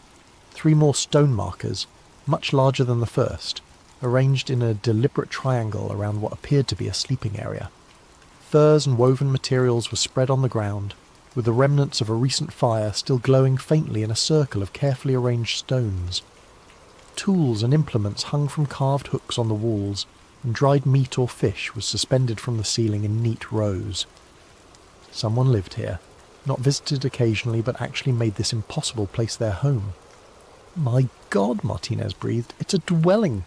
3 more stone markers, much larger than the first, arranged in a deliberate triangle around what appeared to be a sleeping area. Furs and woven materials were spread on the ground, with the remnants of a recent fire still glowing faintly in a circle of carefully arranged stones. Tools and implements hung from carved hooks on the walls, and dried meat or fish was suspended from the ceiling in neat rows. Someone lived here, not visited occasionally, but actually made this impossible place their home. "My God," Martinez breathed, "it's a dwelling!"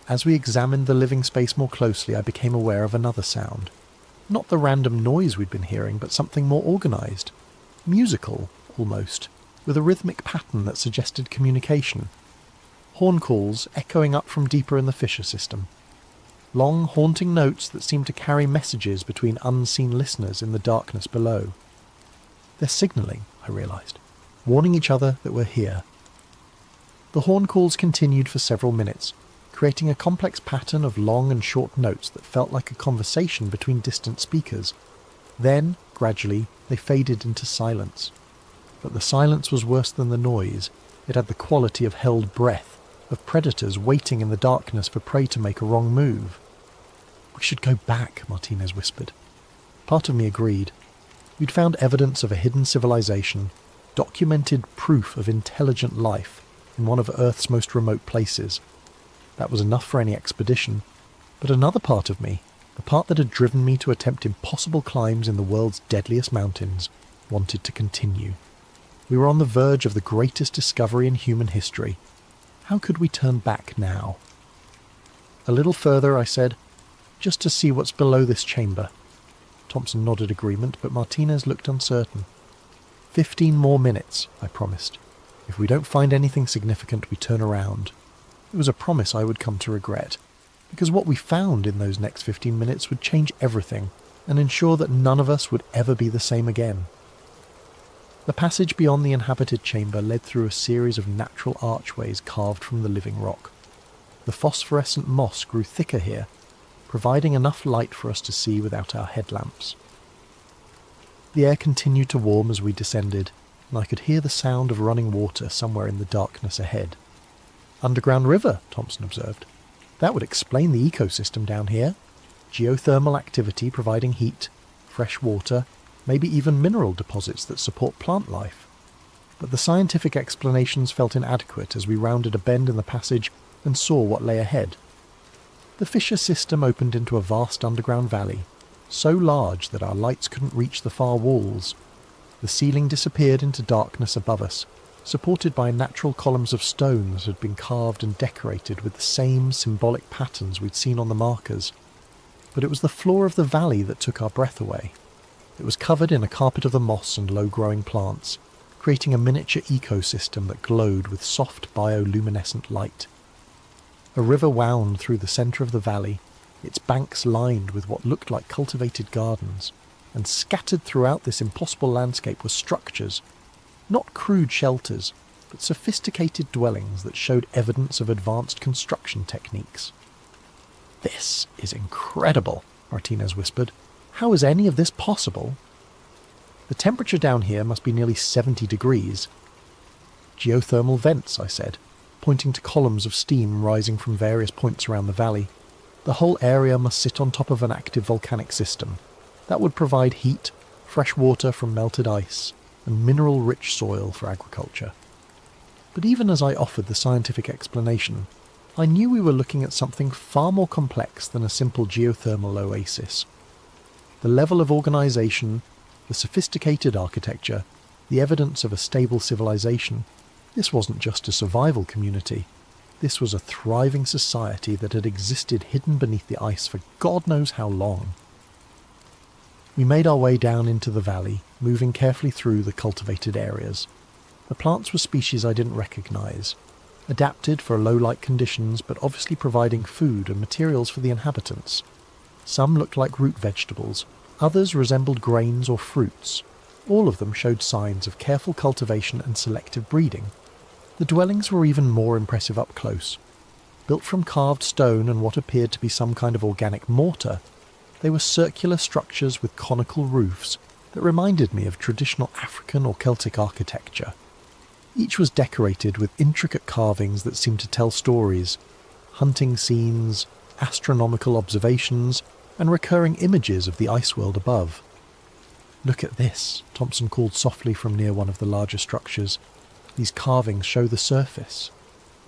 As we examined the living space more closely, I became aware of another sound. Not the random noise we'd been hearing, but something more organised. Musical, almost, with a rhythmic pattern that suggested communication. Horn calls echoing up from deeper in the fissure system. Long, haunting notes that seemed to carry messages between unseen listeners in the darkness below. "They're signalling," I realised, warning each other that we're here. The horn calls continued for several minutes, creating a complex pattern of long and short notes that felt like a conversation between distant speakers. Then, gradually, they faded into silence. But the silence was worse than the noise. It had the quality of held breath, of predators waiting in the darkness for prey to make a wrong move. "We should go back," Martinez whispered. Part of me agreed. We'd found evidence of a hidden civilization, documented proof of intelligent life in one of Earth's most remote places. That was enough for any expedition. But another part of me, the part that had driven me to attempt impossible climbs in the world's deadliest mountains, wanted to continue. We were on the verge of the greatest discovery in human history. How could we turn back now? "A little further," I said, "just to see what's below this chamber." Thompson nodded agreement, but Martinez looked uncertain. 15 more minutes, I promised. "If we don't find anything significant, we turn around." It was a promise I would come to regret, because what we found in those next 15 minutes would change everything and ensure that none of us would ever be the same again. The passage beyond the inhabited chamber led through a series of natural archways carved from the living rock. The phosphorescent moss grew thicker here, providing enough light for us to see without our headlamps. The air continued to warm as we descended, and I could hear the sound of running water somewhere in the darkness ahead. "Underground river," Thompson observed. "That would explain the ecosystem down here. Geothermal activity providing heat, fresh water, maybe even mineral deposits that support plant life." But the scientific explanations felt inadequate as we rounded a bend in the passage and saw what lay ahead. The fissure system opened into a vast underground valley, so large that our lights couldn't reach the far walls. The ceiling disappeared into darkness above us, supported by natural columns of stone that had been carved and decorated with the same symbolic patterns we'd seen on the markers. But it was the floor of the valley that took our breath away. It was covered in a carpet of the moss and low-growing plants, creating a miniature ecosystem that glowed with soft bioluminescent light. A river wound through the centre of the valley, its banks lined with what looked like cultivated gardens, and scattered throughout this impossible landscape were structures, not crude shelters, but sophisticated dwellings that showed evidence of advanced construction techniques. "This is incredible," Martinez whispered. "How is any of this possible?" "The temperature down here must be nearly 70 degrees. "Geothermal vents," I said, pointing to columns of steam rising from various points around the valley. "The whole area must sit on top of an active volcanic system. That would provide heat, fresh water from melted ice, and mineral-rich soil for agriculture." But even as I offered the scientific explanation, I knew we were looking at something far more complex than a simple geothermal oasis. The level of organisation, the sophisticated architecture, the evidence of a stable civilization, this wasn't just a survival community. This was a thriving society that had existed hidden beneath the ice for God knows how long. We made our way down into the valley, moving carefully through the cultivated areas. The plants were species I didn't recognise, adapted for low-light conditions but obviously providing food and materials for the inhabitants. Some looked like root vegetables, others resembled grains or fruits. All of them showed signs of careful cultivation and selective breeding. The dwellings were even more impressive up close. Built from carved stone and what appeared to be some kind of organic mortar, they were circular structures with conical roofs that reminded me of traditional African or Celtic architecture. Each was decorated with intricate carvings that seemed to tell stories, hunting scenes, astronomical observations, and recurring images of the ice world above. "Look at this," Thompson called softly from near one of the larger structures. "These carvings show the surface.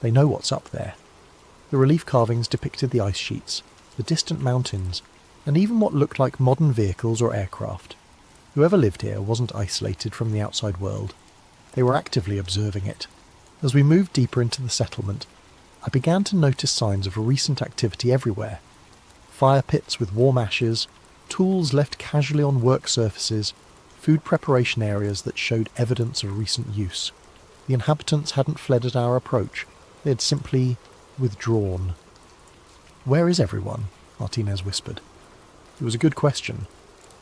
They know what's up there." The relief carvings depicted the ice sheets, the distant mountains, and even what looked like modern vehicles or aircraft. Whoever lived here wasn't isolated from the outside world. They were actively observing it. As we moved deeper into the settlement, I began to notice signs of recent activity everywhere. Fire pits with warm ashes, tools left casually on work surfaces, food preparation areas that showed evidence of recent use. The inhabitants hadn't fled at our approach. They had simply withdrawn. "Where is everyone?" Martinez whispered. It was a good question.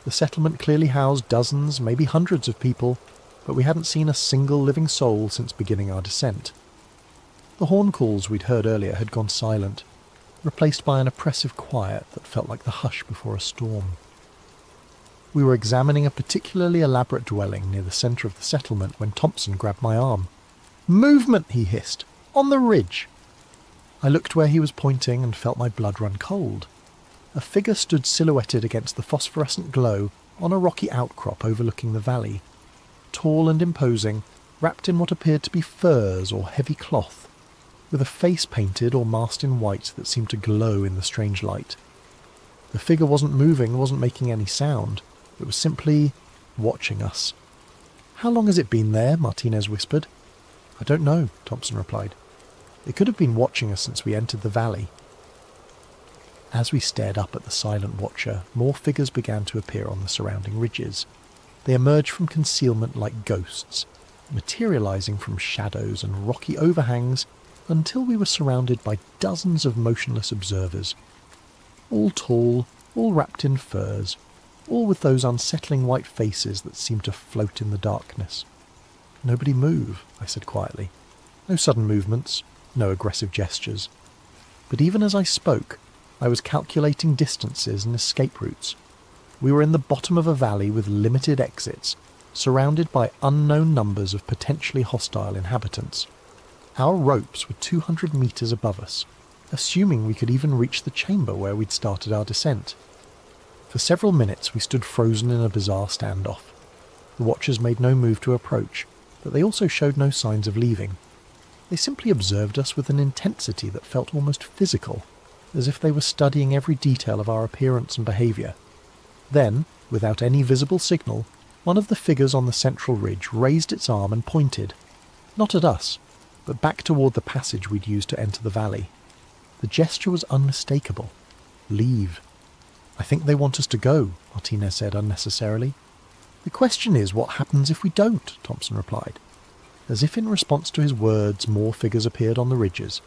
The settlement clearly housed dozens, maybe hundreds of people, but we hadn't seen a single living soul since beginning our descent. The horn calls we'd heard earlier had gone silent, replaced by an oppressive quiet that felt like the hush before a storm. We were examining a particularly elaborate dwelling near the centre of the settlement when Thompson grabbed my arm. "Movement!" he hissed. "On the ridge!" I looked where he was pointing and felt my blood run cold. A figure stood silhouetted against the phosphorescent glow on a rocky outcrop overlooking the valley. Tall and imposing, wrapped in what appeared to be furs or heavy cloth, with a face painted or masked in white that seemed to glow in the strange light. The figure wasn't moving, wasn't making any sound. It was simply watching us. "How long has it been there?" Martinez whispered. "I don't know," Thompson replied. "It could have been watching us since we entered the valley." As we stared up at the silent watcher, more figures began to appear on the surrounding ridges. They emerged from concealment like ghosts, materializing from shadows and rocky overhangs until we were surrounded by dozens of motionless observers. All tall, all wrapped in furs, all with those unsettling white faces that seemed to float in the darkness. "Nobody move," I said quietly. "No sudden movements, no aggressive gestures." But even as I spoke, I was calculating distances and escape routes. We were in the bottom of a valley with limited exits, surrounded by unknown numbers of potentially hostile inhabitants. Our ropes were 200 metres above us, assuming we could even reach the chamber where we'd started our descent. For several minutes we stood frozen in a bizarre standoff. The watchers made no move to approach, but they also showed no signs of leaving. They simply observed us with an intensity that felt almost physical, as if they were studying every detail of our appearance and behaviour. Then, without any visible signal, one of the figures on the central ridge raised its arm and pointed, not at us, but back toward the passage we'd used to enter the valley. The gesture was unmistakable. "Leave." "I think they want us to go," Martinez said unnecessarily. "The question is, what happens if we don't?" Thompson replied. As if in response to his words, more figures appeared on the ridges.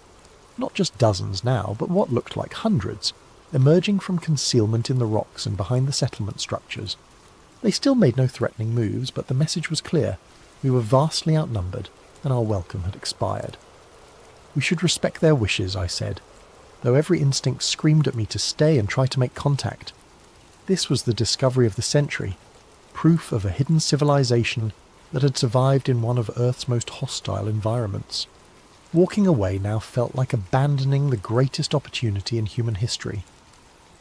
Not just dozens now, but what looked like hundreds, emerging from concealment in the rocks and behind the settlement structures. They still made no threatening moves, but the message was clear. We were vastly outnumbered, and our welcome had expired. "We should respect their wishes," I said, though every instinct screamed at me to stay and try to make contact. This was the discovery of the century, proof of a hidden civilization that had survived in one of Earth's most hostile environments. Walking away now felt like abandoning the greatest opportunity in human history.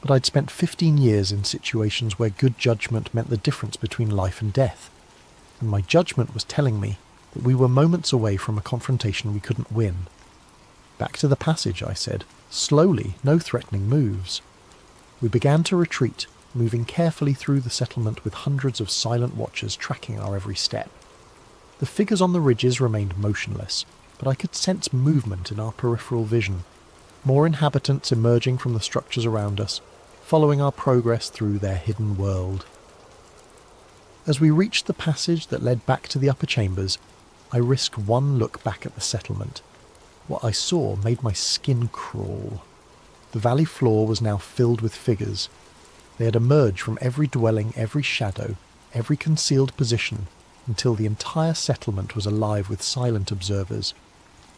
But I'd spent 15 years in situations where good judgment meant the difference between life and death, and my judgment was telling me that we were moments away from a confrontation we couldn't win. "Back to the passage," I said, slowly, no threatening moves. We began to retreat, moving carefully through the settlement with hundreds of silent watchers tracking our every step. The figures on the ridges remained motionless, but I could sense movement in our peripheral vision, more inhabitants emerging from the structures around us, following our progress through their hidden world. As we reached the passage that led back to the upper chambers, I risked one look back at the settlement. What I saw made my skin crawl. The valley floor was now filled with figures. They had emerged from every dwelling, every shadow, every concealed position, until the entire settlement was alive with silent observers.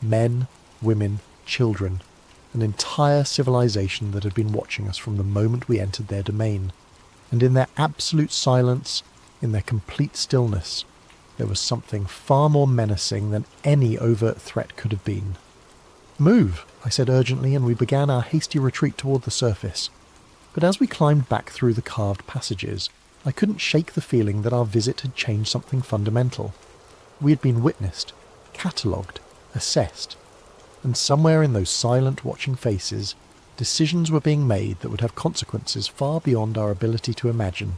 Men, women, children, an entire civilization that had been watching us from the moment we entered their domain. And in their absolute silence, in their complete stillness, there was something far more menacing than any overt threat could have been. "Move," I said urgently, and we began our hasty retreat toward the surface. But as we climbed back through the carved passages, I couldn't shake the feeling that our visit had changed something fundamental. We had been witnessed, catalogued, assessed, and somewhere in those silent, watching faces, decisions were being made that would have consequences far beyond our ability to imagine.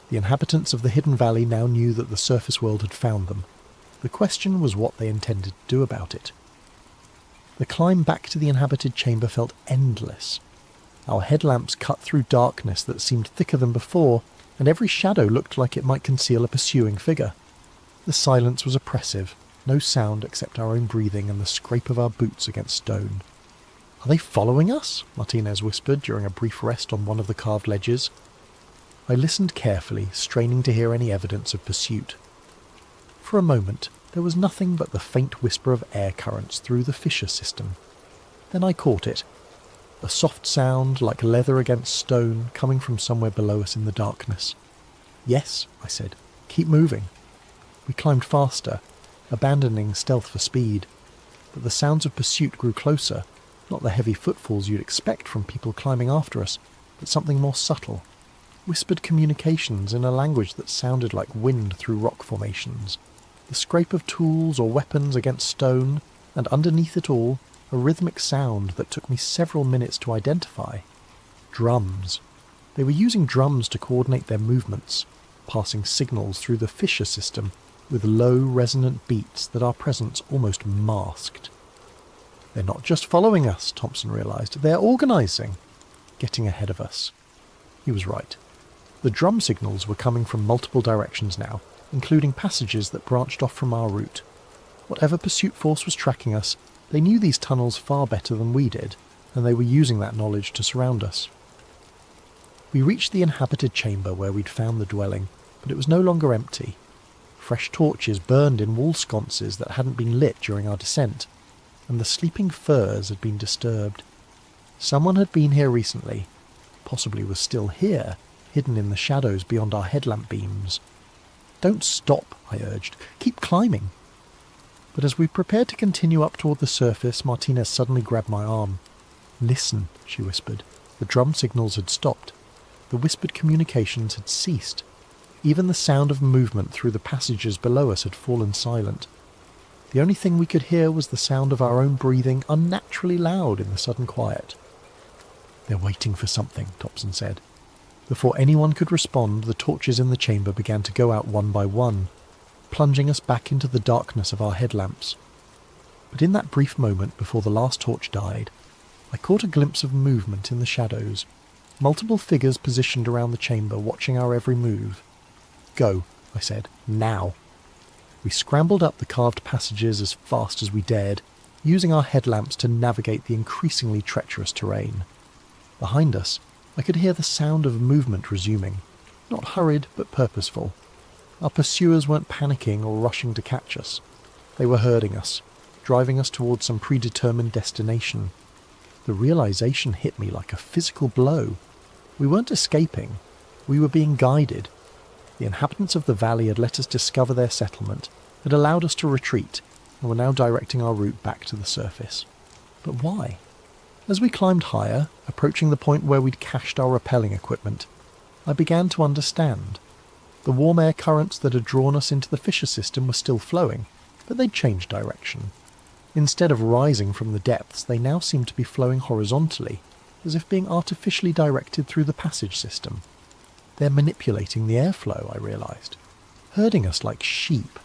The inhabitants of the hidden valley now knew that the surface world had found them. The question was what they intended to do about it. The climb back to the inhabited chamber felt endless. Our headlamps cut through darkness that seemed thicker than before, and every shadow looked like it might conceal a pursuing figure. The silence was oppressive, no sound except our own breathing and the scrape of our boots against stone. "Are they following us?" Martinez whispered during a brief rest on one of the carved ledges. I listened carefully, straining to hear any evidence of pursuit. For a moment, there was nothing but the faint whisper of air currents through the fissure system. Then I caught it. A soft sound, like leather against stone, coming from somewhere below us in the darkness. "Yes," I said. "Keep moving." We climbed faster, abandoning stealth for speed. But the sounds of pursuit grew closer, not the heavy footfalls you'd expect from people climbing after us, but something more subtle. Whispered communications in a language that sounded like wind through rock formations. The scrape of tools or weapons against stone, and underneath it all, a rhythmic sound that took me several minutes to identify. Drums. They were using drums to coordinate their movements, passing signals through the fissure system with low, resonant beats that our presence almost masked. "They're not just following us," Thompson realized. "They're organizing." Getting ahead of us. He was right. The drum signals were coming from multiple directions now, including passages that branched off from our route. Whatever pursuit force was tracking us, they knew these tunnels far better than we did, and they were using that knowledge to surround us. We reached the inhabited chamber where we'd found the dwelling, but it was no longer empty. Fresh torches burned in wall sconces that hadn't been lit during our descent, and the sleeping furs had been disturbed. Someone had been here recently, possibly was still here, hidden in the shadows beyond our headlamp beams. "Don't stop," I urged. "Keep climbing." But as we prepared to continue up toward the surface, Martinez suddenly grabbed my arm. "Listen," she whispered. The drum signals had stopped. The whispered communications had ceased. Even the sound of movement through the passages below us had fallen silent. The only thing we could hear was the sound of our own breathing, unnaturally loud in the sudden quiet. "They're waiting for something," Thompson said. Before anyone could respond, the torches in the chamber began to go out one by one, plunging us back into the darkness of our headlamps. But in that brief moment before the last torch died, I caught a glimpse of movement in the shadows, multiple figures positioned around the chamber watching our every move. Go, I said. Now. We scrambled up the carved passages as fast as we dared, using our headlamps to navigate the increasingly treacherous terrain. Behind us, I could hear the sound of movement resuming, not hurried but purposeful. Our pursuers weren't panicking or rushing to catch us. They were herding us, driving us towards some predetermined destination. The realization hit me like a physical blow. We weren't escaping. We were being guided. The inhabitants of the valley had let us discover their settlement, had allowed us to retreat, and were now directing our route back to the surface. But why? As we climbed higher, approaching the point where we'd cached our rappelling equipment, I began to understand. The warm air currents that had drawn us into the fissure system were still flowing, but they'd changed direction. Instead of rising from the depths, they now seemed to be flowing horizontally, as if being artificially directed through the passage system. They're manipulating the airflow, I realised, herding us like sheep.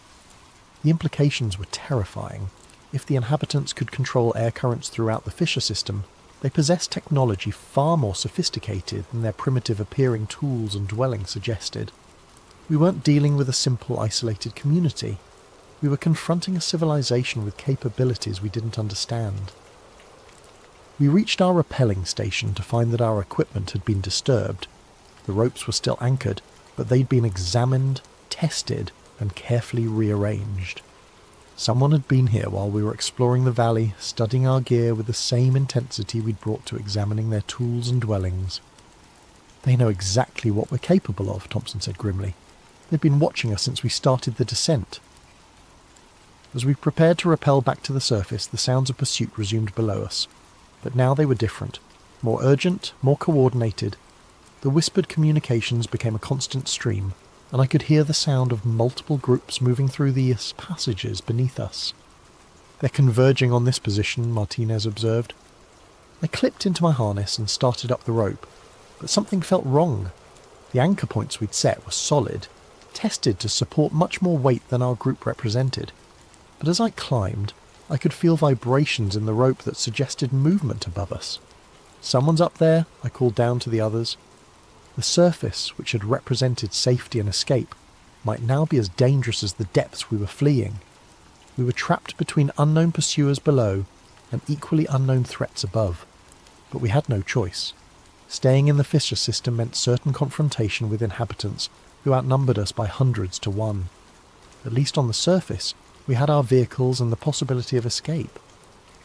The implications were terrifying. If the inhabitants could control air currents throughout the fissure system, they possessed technology far more sophisticated than their primitive-appearing tools and dwellings suggested. We weren't dealing with a simple, isolated community. We were confronting a civilization with capabilities we didn't understand. We reached our rappelling station to find that our equipment had been disturbed. The ropes were still anchored, but they'd been examined, tested, and carefully rearranged. Someone had been here while we were exploring the valley, studying our gear with the same intensity we'd brought to examining their tools and dwellings. "They know exactly what we're capable of," Thompson said grimly. "They've been watching us since we started the descent." As we prepared to rappel back to the surface, the sounds of pursuit resumed below us. But now they were different, more urgent, more coordinated. The whispered communications became a constant stream, and I could hear the sound of multiple groups moving through the passages beneath us. "They're converging on this position," Martinez observed. I clipped into my harness and started up the rope, but something felt wrong. The anchor points we'd set were solid, tested to support much more weight than our group represented. But as I climbed, I could feel vibrations in the rope that suggested movement above us. "Someone's up there," I called down to the others. The surface, which had represented safety and escape, might now be as dangerous as the depths we were fleeing. We were trapped between unknown pursuers below and equally unknown threats above. But we had no choice. Staying in the fissure system meant certain confrontation with inhabitants who outnumbered us by hundreds to one. At least on the surface, we had our vehicles and the possibility of escape.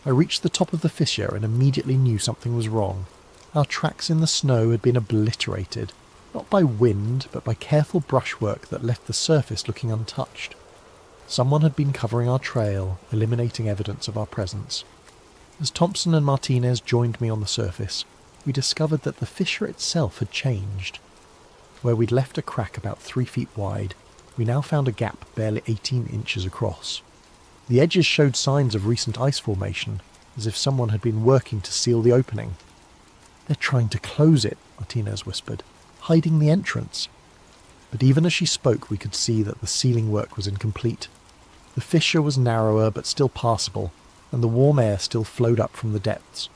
I reached the top of the fissure and immediately knew something was wrong. Our tracks in the snow had been obliterated, not by wind, but by careful brushwork that left the surface looking untouched. Someone had been covering our trail, eliminating evidence of our presence. As Thompson and Martinez joined me on the surface, we discovered that the fissure itself had changed. Where we'd left a crack about 3 feet wide, we now found a gap barely 18 inches across. The edges showed signs of recent ice formation, as if someone had been working to seal the opening. "They're trying to close it," Martinez whispered, "hiding the entrance." But even as she spoke, we could see that the sealing work was incomplete. The fissure was narrower but still passable, and the warm air still flowed up from the depths.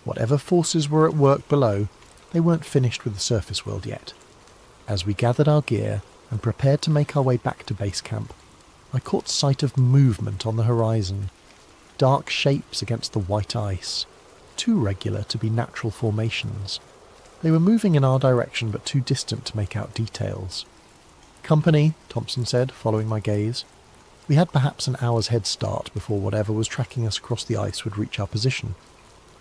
Whatever forces were at work below, they weren't finished with the surface world yet. As we gathered our gear and prepared to make our way back to base camp, I caught sight of movement on the horizon. Dark shapes against the white ice, too regular to be natural formations. They were moving in our direction but too distant to make out details. "Company," Thompson said, following my gaze. We had perhaps an hour's head start before whatever was tracking us across the ice would reach our position.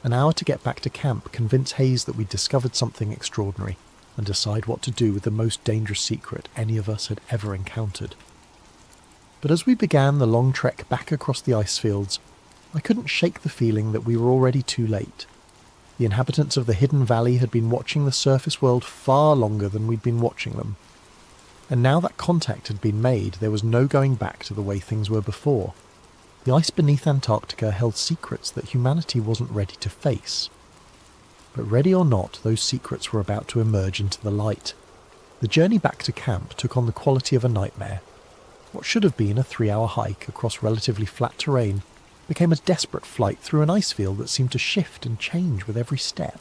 An hour to get back to camp, convince Hayes that we'd discovered something extraordinary, and decide what to do with the most dangerous secret any of us had ever encountered. But as we began the long trek back across the ice fields, I couldn't shake the feeling that we were already too late. The inhabitants of the hidden valley had been watching the surface world far longer than we'd been watching them. And now that contact had been made, there was no going back to the way things were before. The ice beneath Antarctica held secrets that humanity wasn't ready to face. But ready or not, those secrets were about to emerge into the light. The journey back to camp took on the quality of a nightmare. What should have been a 3-hour hike across relatively flat terrain became a desperate flight through an ice field that seemed to shift and change with every step.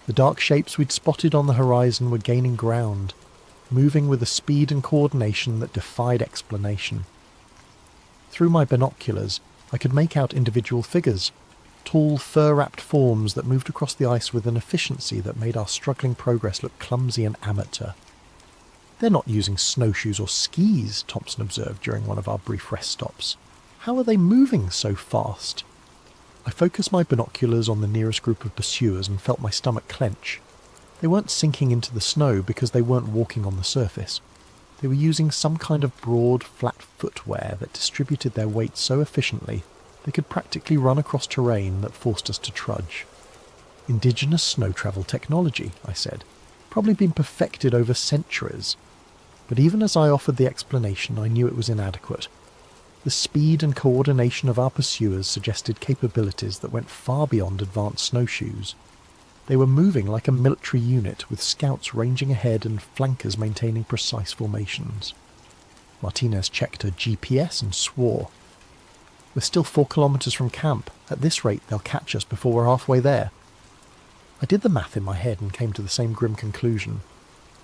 The dark shapes we'd spotted on the horizon were gaining ground. moving with a speed and coordination that defied explanation. Through my binoculars, I could make out individual figures, tall, fur-wrapped forms that moved across the ice with an efficiency that made our struggling progress look clumsy and amateur. "They're not using snowshoes or skis," Thompson observed during one of our brief rest stops. "How are they moving so fast?" I focused my binoculars on the nearest group of pursuers and felt my stomach clench. They weren't sinking into the snow because they weren't walking on the surface. They were using some kind of broad, flat footwear that distributed their weight so efficiently they could practically run across terrain that forced us to trudge. "Indigenous snow travel technology," I said. "Probably been perfected over centuries." But even as I offered the explanation, I knew it was inadequate. The speed and coordination of our pursuers suggested capabilities that went far beyond advanced snowshoes. They were moving like a military unit, with scouts ranging ahead and flankers maintaining precise formations. Martinez checked her GPS and swore. "We're still 4 kilometers from camp. At this rate, they'll catch us before we're halfway there." I did the math in my head and came to the same grim conclusion.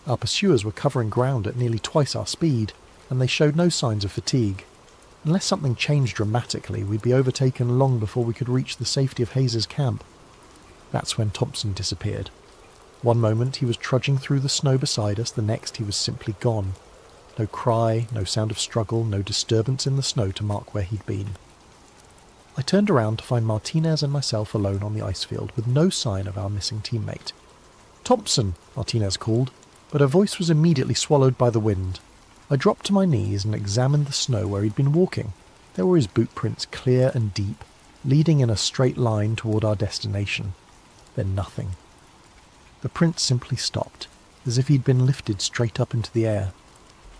Our pursuers were covering ground at nearly twice our speed, and they showed no signs of fatigue. Unless something changed dramatically, we'd be overtaken long before we could reach the safety of Hayes's camp. That's when Thompson disappeared. One moment he was trudging through the snow beside us, the next he was simply gone. No cry, no sound of struggle, no disturbance in the snow to mark where he'd been. I turned around to find Martinez and myself alone on the ice field, with no sign of our missing teammate. "Thompson!" Martinez called, but her voice was immediately swallowed by the wind. I dropped to my knees and examined the snow where he'd been walking. There were his boot prints, clear and deep, leading in a straight line toward our destination. Then nothing. The print simply stopped, as if he'd been lifted straight up into the air.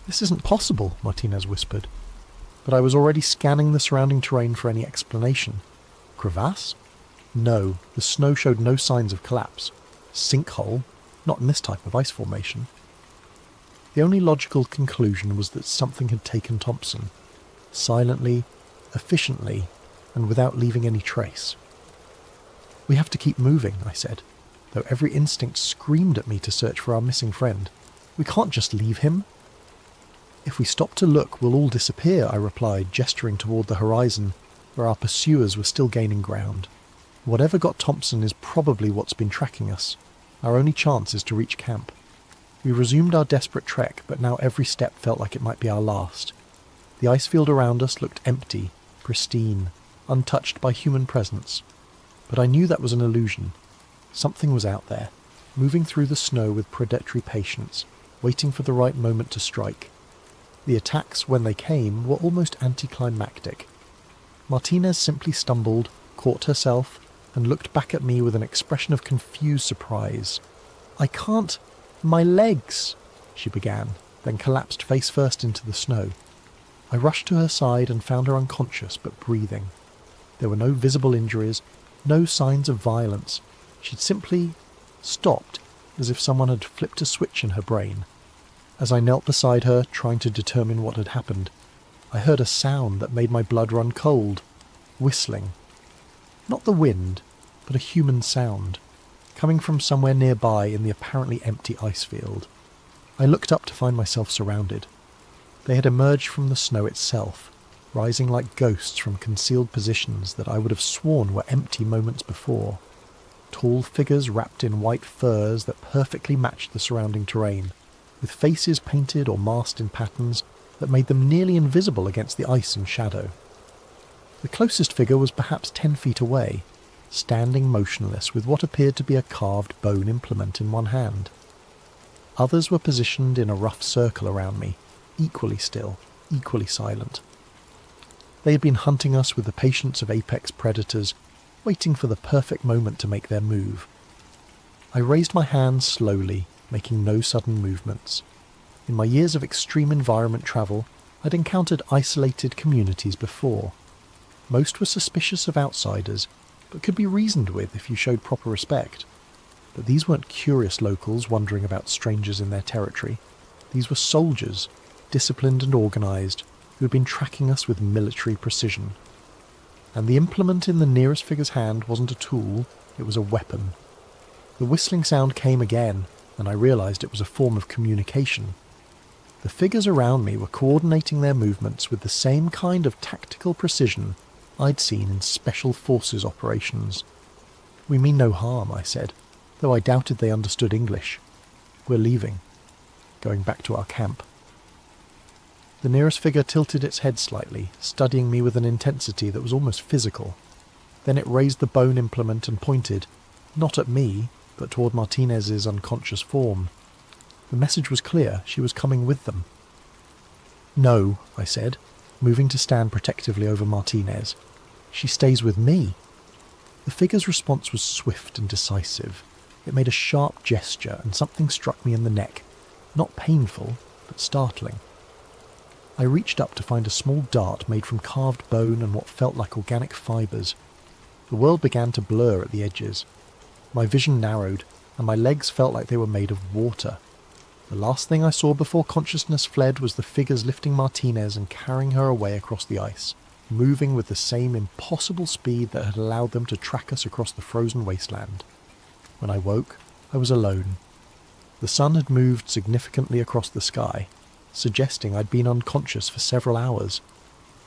"This isn't possible," Martinez whispered. But I was already scanning the surrounding terrain for any explanation. Crevasse? No, the snow showed no signs of collapse. Sinkhole? Not in this type of ice formation. The only logical conclusion was that something had taken Thompson. Silently, efficiently, and without leaving any trace. "We have to keep moving," I said, though every instinct screamed at me to search for our missing friend. "We can't just leave him." "If we stop to look, we'll all disappear," I replied, gesturing toward the horizon, where our pursuers were still gaining ground. "Whatever got Thompson is probably what's been tracking us. Our only chance is to reach camp." We resumed our desperate trek, but now every step felt like it might be our last. The ice field around us looked empty, pristine, untouched by human presence. But I knew that was an illusion. Something was out there, moving through the snow with predatory patience, waiting for the right moment to strike. The attacks, when they came, were almost anticlimactic. Martinez simply stumbled, caught herself, and looked back at me with an expression of confused surprise. "I can't... my legs," she began, then collapsed face first into the snow. I rushed to her side and found her unconscious but breathing. There were no visible injuries, no signs of violence. She'd simply stopped, as if someone had flipped a switch in her brain. As I knelt beside her, trying to determine what had happened, I heard a sound that made my blood run cold. Whistling. Not the wind, but a human sound, coming from somewhere nearby in the apparently empty ice field. I looked up to find myself surrounded. They had emerged from the snow itself, rising like ghosts from concealed positions that I would have sworn were empty moments before. Tall figures wrapped in white furs that perfectly matched the surrounding terrain, with faces painted or masked in patterns that made them nearly invisible against the ice and shadow. The closest figure was perhaps 10 feet away, standing motionless with what appeared to be a carved bone implement in one hand. Others were positioned in a rough circle around me, equally still, equally silent. They had been hunting us with the patience of apex predators, waiting for the perfect moment to make their move. I raised my hands slowly, making no sudden movements. In my years of extreme environment travel, I'd encountered isolated communities before. Most were suspicious of outsiders, but could be reasoned with if you showed proper respect. But these weren't curious locals wondering about strangers in their territory. These were soldiers, disciplined and organised, who had been tracking us with military precision. And the implement in the nearest figure's hand wasn't a tool, it was a weapon. The whistling sound came again, and I realised it was a form of communication, The figures around me were coordinating their movements with the same kind of tactical precision I'd seen in special forces operations. "We mean no harm," I said, though I doubted they understood English. "We're leaving. Going back to our camp." The nearest figure tilted its head slightly, studying me with an intensity that was almost physical. Then it raised the bone implement and pointed, not at me, but toward Martinez's unconscious form. The message was clear. She was coming with them. "No," I said, moving to stand protectively over Martinez. "She stays with me." The figure's response was swift and decisive. It made a sharp gesture, and something struck me in the neck. Not painful, but startling. I reached up to find a small dart made from carved bone and what felt like organic fibres. The world began to blur at the edges. My vision narrowed, and my legs felt like they were made of water. The last thing I saw before consciousness fled was the figures lifting Martinez and carrying her away across the ice, moving with the same impossible speed that had allowed them to track us across the frozen wasteland. When I woke, I was alone. The sun had moved significantly across the sky, suggesting I'd been unconscious for several hours.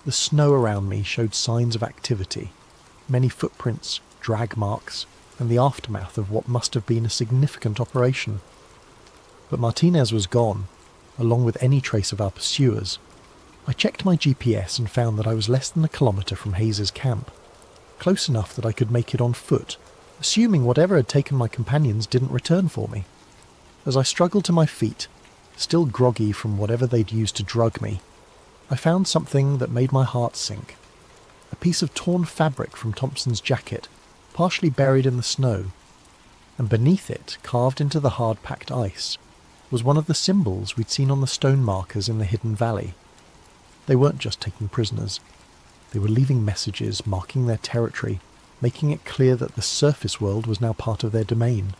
The snow around me showed signs of activity, many footprints, drag marks, and the aftermath of what must have been a significant operation. But Martinez was gone, along with any trace of our pursuers. I checked my GPS and found that I was less than a kilometre from Hayes's camp, close enough that I could make it on foot, assuming whatever had taken my companions didn't return for me. As I struggled to my feet, still groggy from whatever they'd used to drug me, I found something that made my heart sink. A piece of torn fabric from Thompson's jacket, partially buried in the snow, and beneath it, carved into the hard-packed ice, was one of the symbols we'd seen on the stone markers in the hidden valley. They weren't just taking prisoners. They were leaving messages, marking their territory, making it clear that the surface world was now part of their domain.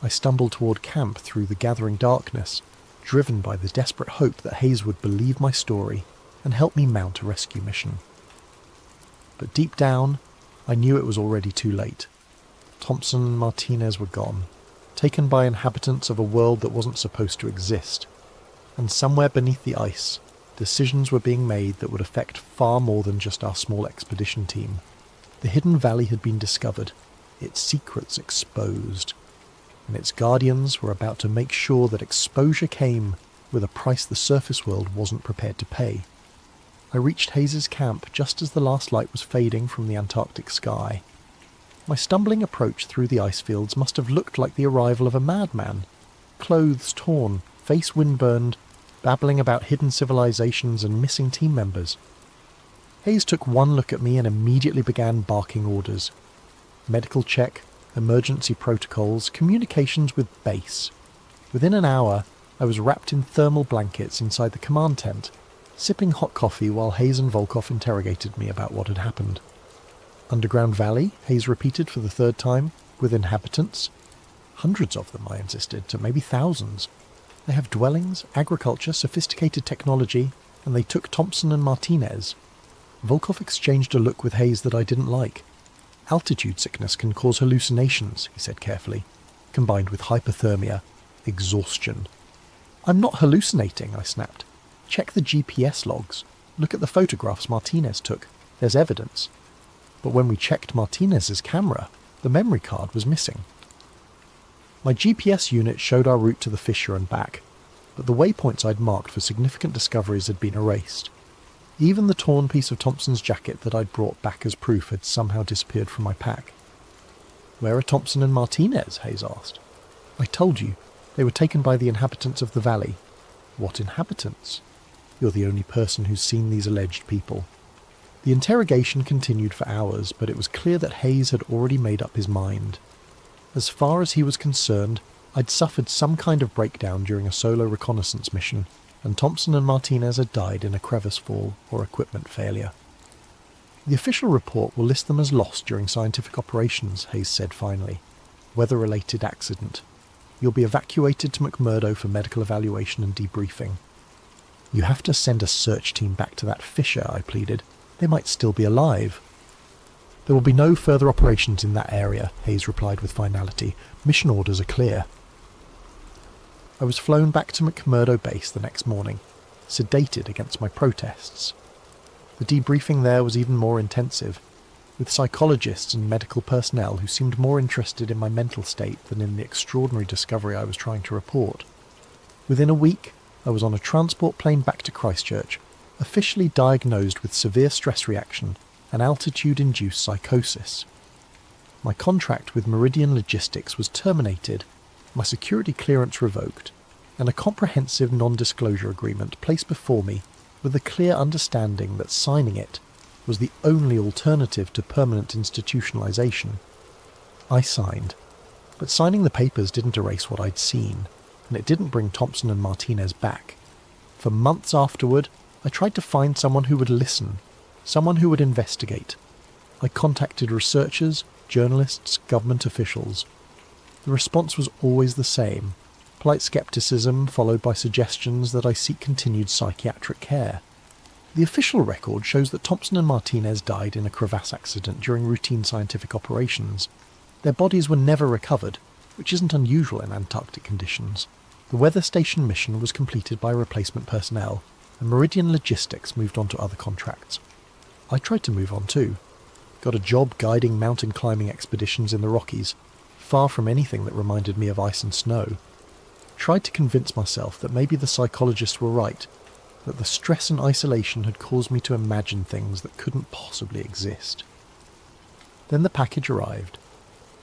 I stumbled toward camp through the gathering darkness, driven by the desperate hope that Hayes would believe my story and help me mount a rescue mission. But deep down, I knew it was already too late. Thompson and Martinez were gone, taken by inhabitants of a world that wasn't supposed to exist. And somewhere beneath the ice, decisions were being made that would affect far more than just our small expedition team. The hidden valley had been discovered, its secrets exposed, and its guardians were about to make sure that exposure came with a price the surface world wasn't prepared to pay. I reached Hayes's camp just as the last light was fading from the Antarctic sky. My stumbling approach through the ice fields must have looked like the arrival of a madman, clothes torn, face windburned, babbling about hidden civilizations and missing team members. Hayes took one look at me and immediately began barking orders. Medical check, emergency protocols, communications with base. Within an hour, I was wrapped in thermal blankets inside the command tent, sipping hot coffee while Hayes and Volkov interrogated me about what had happened. "Underground valley," Hayes repeated for the third time, "with inhabitants?" "Hundreds of them," I insisted, to maybe thousands. "They have dwellings, agriculture, sophisticated technology, and they took Thompson and Martinez." Volkov exchanged a look with Hayes that I didn't like. "Altitude sickness can cause hallucinations," he said carefully, "combined with hypothermia, exhaustion." "I'm not hallucinating," I snapped. "Check the GPS logs. Look at the photographs Martinez took. There's evidence." But when we checked Martinez's camera, the memory card was missing. My GPS unit showed our route to the fissure and back, but the waypoints I'd marked for significant discoveries had been erased. Even the torn piece of Thompson's jacket that I'd brought back as proof had somehow disappeared from my pack. "Where are Thompson and Martinez?" Hayes asked. "I told you. They were taken by the inhabitants of the valley." "What inhabitants?" "You're the only person who's seen these alleged people." The interrogation continued for hours, but it was clear that Hayes had already made up his mind. As far as he was concerned, I'd suffered some kind of breakdown during a solo reconnaissance mission, and Thompson and Martinez had died in a crevice fall or equipment failure. "The official report will list them as lost during scientific operations," Hayes said finally. "Weather-related accident. You'll be evacuated to McMurdo for medical evaluation and debriefing." "You have to send a search team back to that fissure," I pleaded. "They might still be alive." "There will be no further operations in that area," Hayes replied with finality. "Mission orders are clear." I was flown back to McMurdo Base the next morning, sedated against my protests. The debriefing there was even more intensive, with psychologists and medical personnel who seemed more interested in my mental state than in the extraordinary discovery I was trying to report. Within a week, I was on a transport plane back to Christchurch, officially diagnosed with severe stress reaction and altitude-induced psychosis. My contract with Meridian Logistics was terminated, my security clearance revoked, and a comprehensive non-disclosure agreement placed before me with the clear understanding that signing it was the only alternative to permanent institutionalization. I signed, but signing the papers didn't erase what I'd seen, and it didn't bring Thompson and Martinez back. For months afterward, I tried to find someone who would listen, someone who would investigate. I contacted researchers, journalists, government officials. The response was always the same: polite skepticism followed by suggestions that I seek continued psychiatric care. The official record shows that Thompson and Martinez died in a crevasse accident during routine scientific operations. Their bodies were never recovered, which isn't unusual in Antarctic conditions. The weather station mission was completed by replacement personnel, and Meridian Logistics moved on to other contracts. I tried to move on too. Got a job guiding mountain climbing expeditions in the Rockies, far from anything that reminded me of ice and snow. Tried to convince myself that maybe the psychologists were right, that the stress and isolation had caused me to imagine things that couldn't possibly exist. Then the package arrived.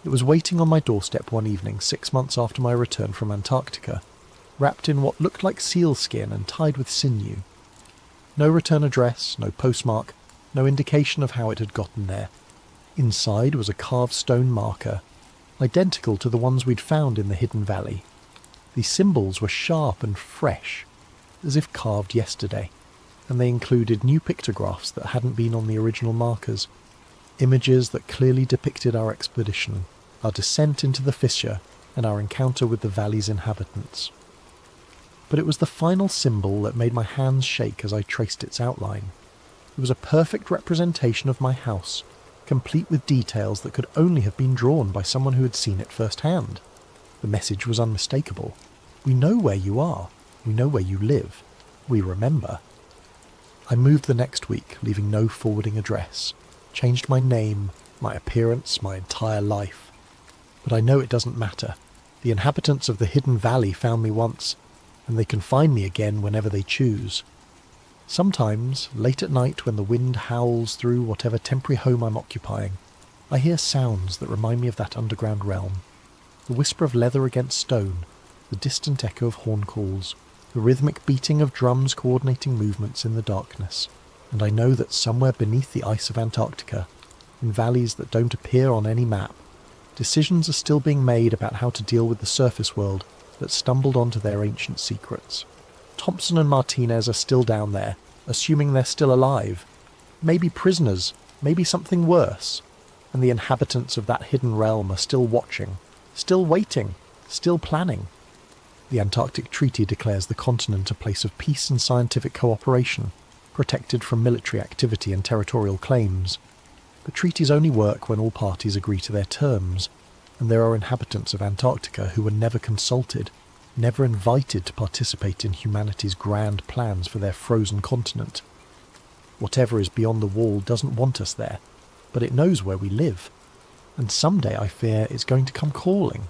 It was waiting on my doorstep one evening 6 months after my return from Antarctica, wrapped in what looked like sealskin and tied with sinew. No return address, no postmark, no indication of how it had gotten there. Inside was a carved stone marker, identical to the ones we'd found in the hidden valley. These symbols were sharp and fresh, as if carved yesterday, and they included new pictographs that hadn't been on the original markers, images that clearly depicted our expedition, our descent into the fissure, and our encounter with the valley's inhabitants. But it was the final symbol that made my hands shake as I traced its outline. It was a perfect representation of my house, complete with details that could only have been drawn by someone who had seen it firsthand. The message was unmistakable. We know where you are. We know where you live. We remember. I moved the next week, leaving no forwarding address. Changed my name, my appearance, my entire life. But I know it doesn't matter. The inhabitants of the hidden valley found me once, and they can find me again whenever they choose. Sometimes, late at night when the wind howls through whatever temporary home I'm occupying, I hear sounds that remind me of that underground realm. The whisper of leather against stone, the distant echo of horn calls, the rhythmic beating of drums coordinating movements in the darkness, and I know that somewhere beneath the ice of Antarctica, in valleys that don't appear on any map, decisions are still being made about how to deal with the surface world that stumbled onto their ancient secrets. Thompson and Martinez are still down there, assuming they're still alive, maybe prisoners, maybe something worse, and the inhabitants of that hidden realm are still watching, still waiting, still planning. The Antarctic Treaty declares the continent a place of peace and scientific cooperation, protected from military activity and territorial claims. But treaties only work when all parties agree to their terms, and there are inhabitants of Antarctica who were never consulted, never invited to participate in humanity's grand plans for their frozen continent. Whatever is beyond the wall doesn't want us there, but it knows where we live, and someday I fear it's going to come calling.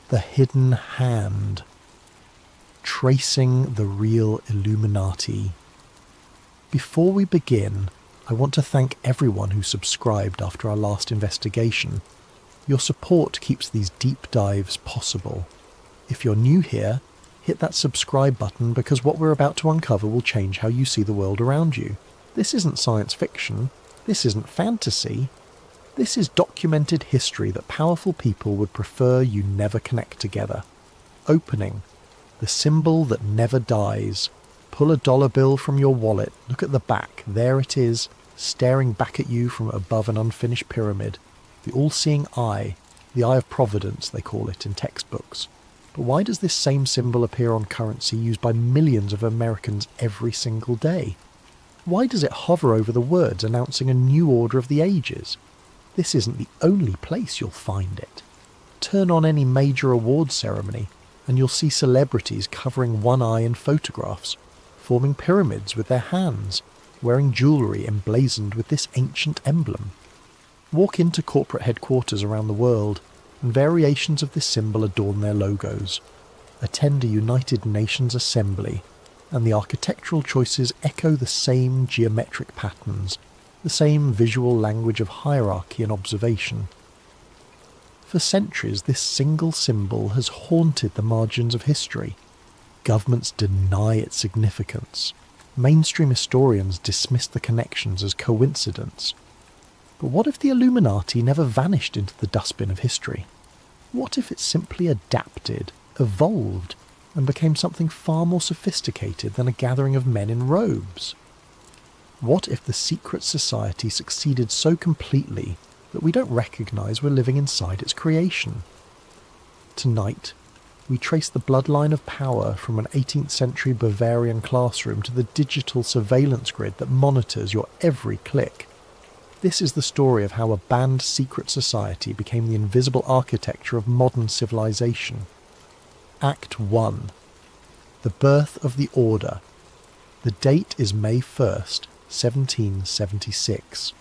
The hidden hand. Tracing the real Illuminati. Before we begin, I want to thank everyone who subscribed after our last investigation. Your support keeps these deep dives possible. If you're new here, hit that subscribe button because what we're about to uncover will change how you see the world around you. This isn't science fiction. This isn't fantasy. This is documented history that powerful people would prefer you never connect together. Opening. The symbol that never dies. Pull a dollar bill from your wallet, look at the back, there it is, staring back at you from above an unfinished pyramid. The all-seeing eye, the eye of providence they call it in textbooks. But why does this same symbol appear on currency used by millions of Americans every single day? Why does it hover over the words announcing a new order of the ages? This isn't the only place you'll find it. Turn on any major awards ceremony, and you'll see celebrities covering one eye in photographs, forming pyramids with their hands, wearing jewellery emblazoned with this ancient emblem. Walk into corporate headquarters around the world, and variations of this symbol adorn their logos. Attend a United Nations assembly, and the architectural choices echo the same geometric patterns, the same visual language of hierarchy and observation. For centuries, this single symbol has haunted the margins of history. Governments deny its significance. Mainstream historians dismiss the connections as coincidence. But what if the Illuminati never vanished into the dustbin of history? What if it simply adapted, evolved, and became something far more sophisticated than a gathering of men in robes? What if the secret society succeeded so completely that we don't recognise we're living inside its creation? Tonight, we trace the bloodline of power from an 18th century Bavarian classroom to the digital surveillance grid that monitors your every click. This is the story of how a banned secret society became the invisible architecture of modern civilization. Act 1. The birth of the Order. The date is May 1st, 1776.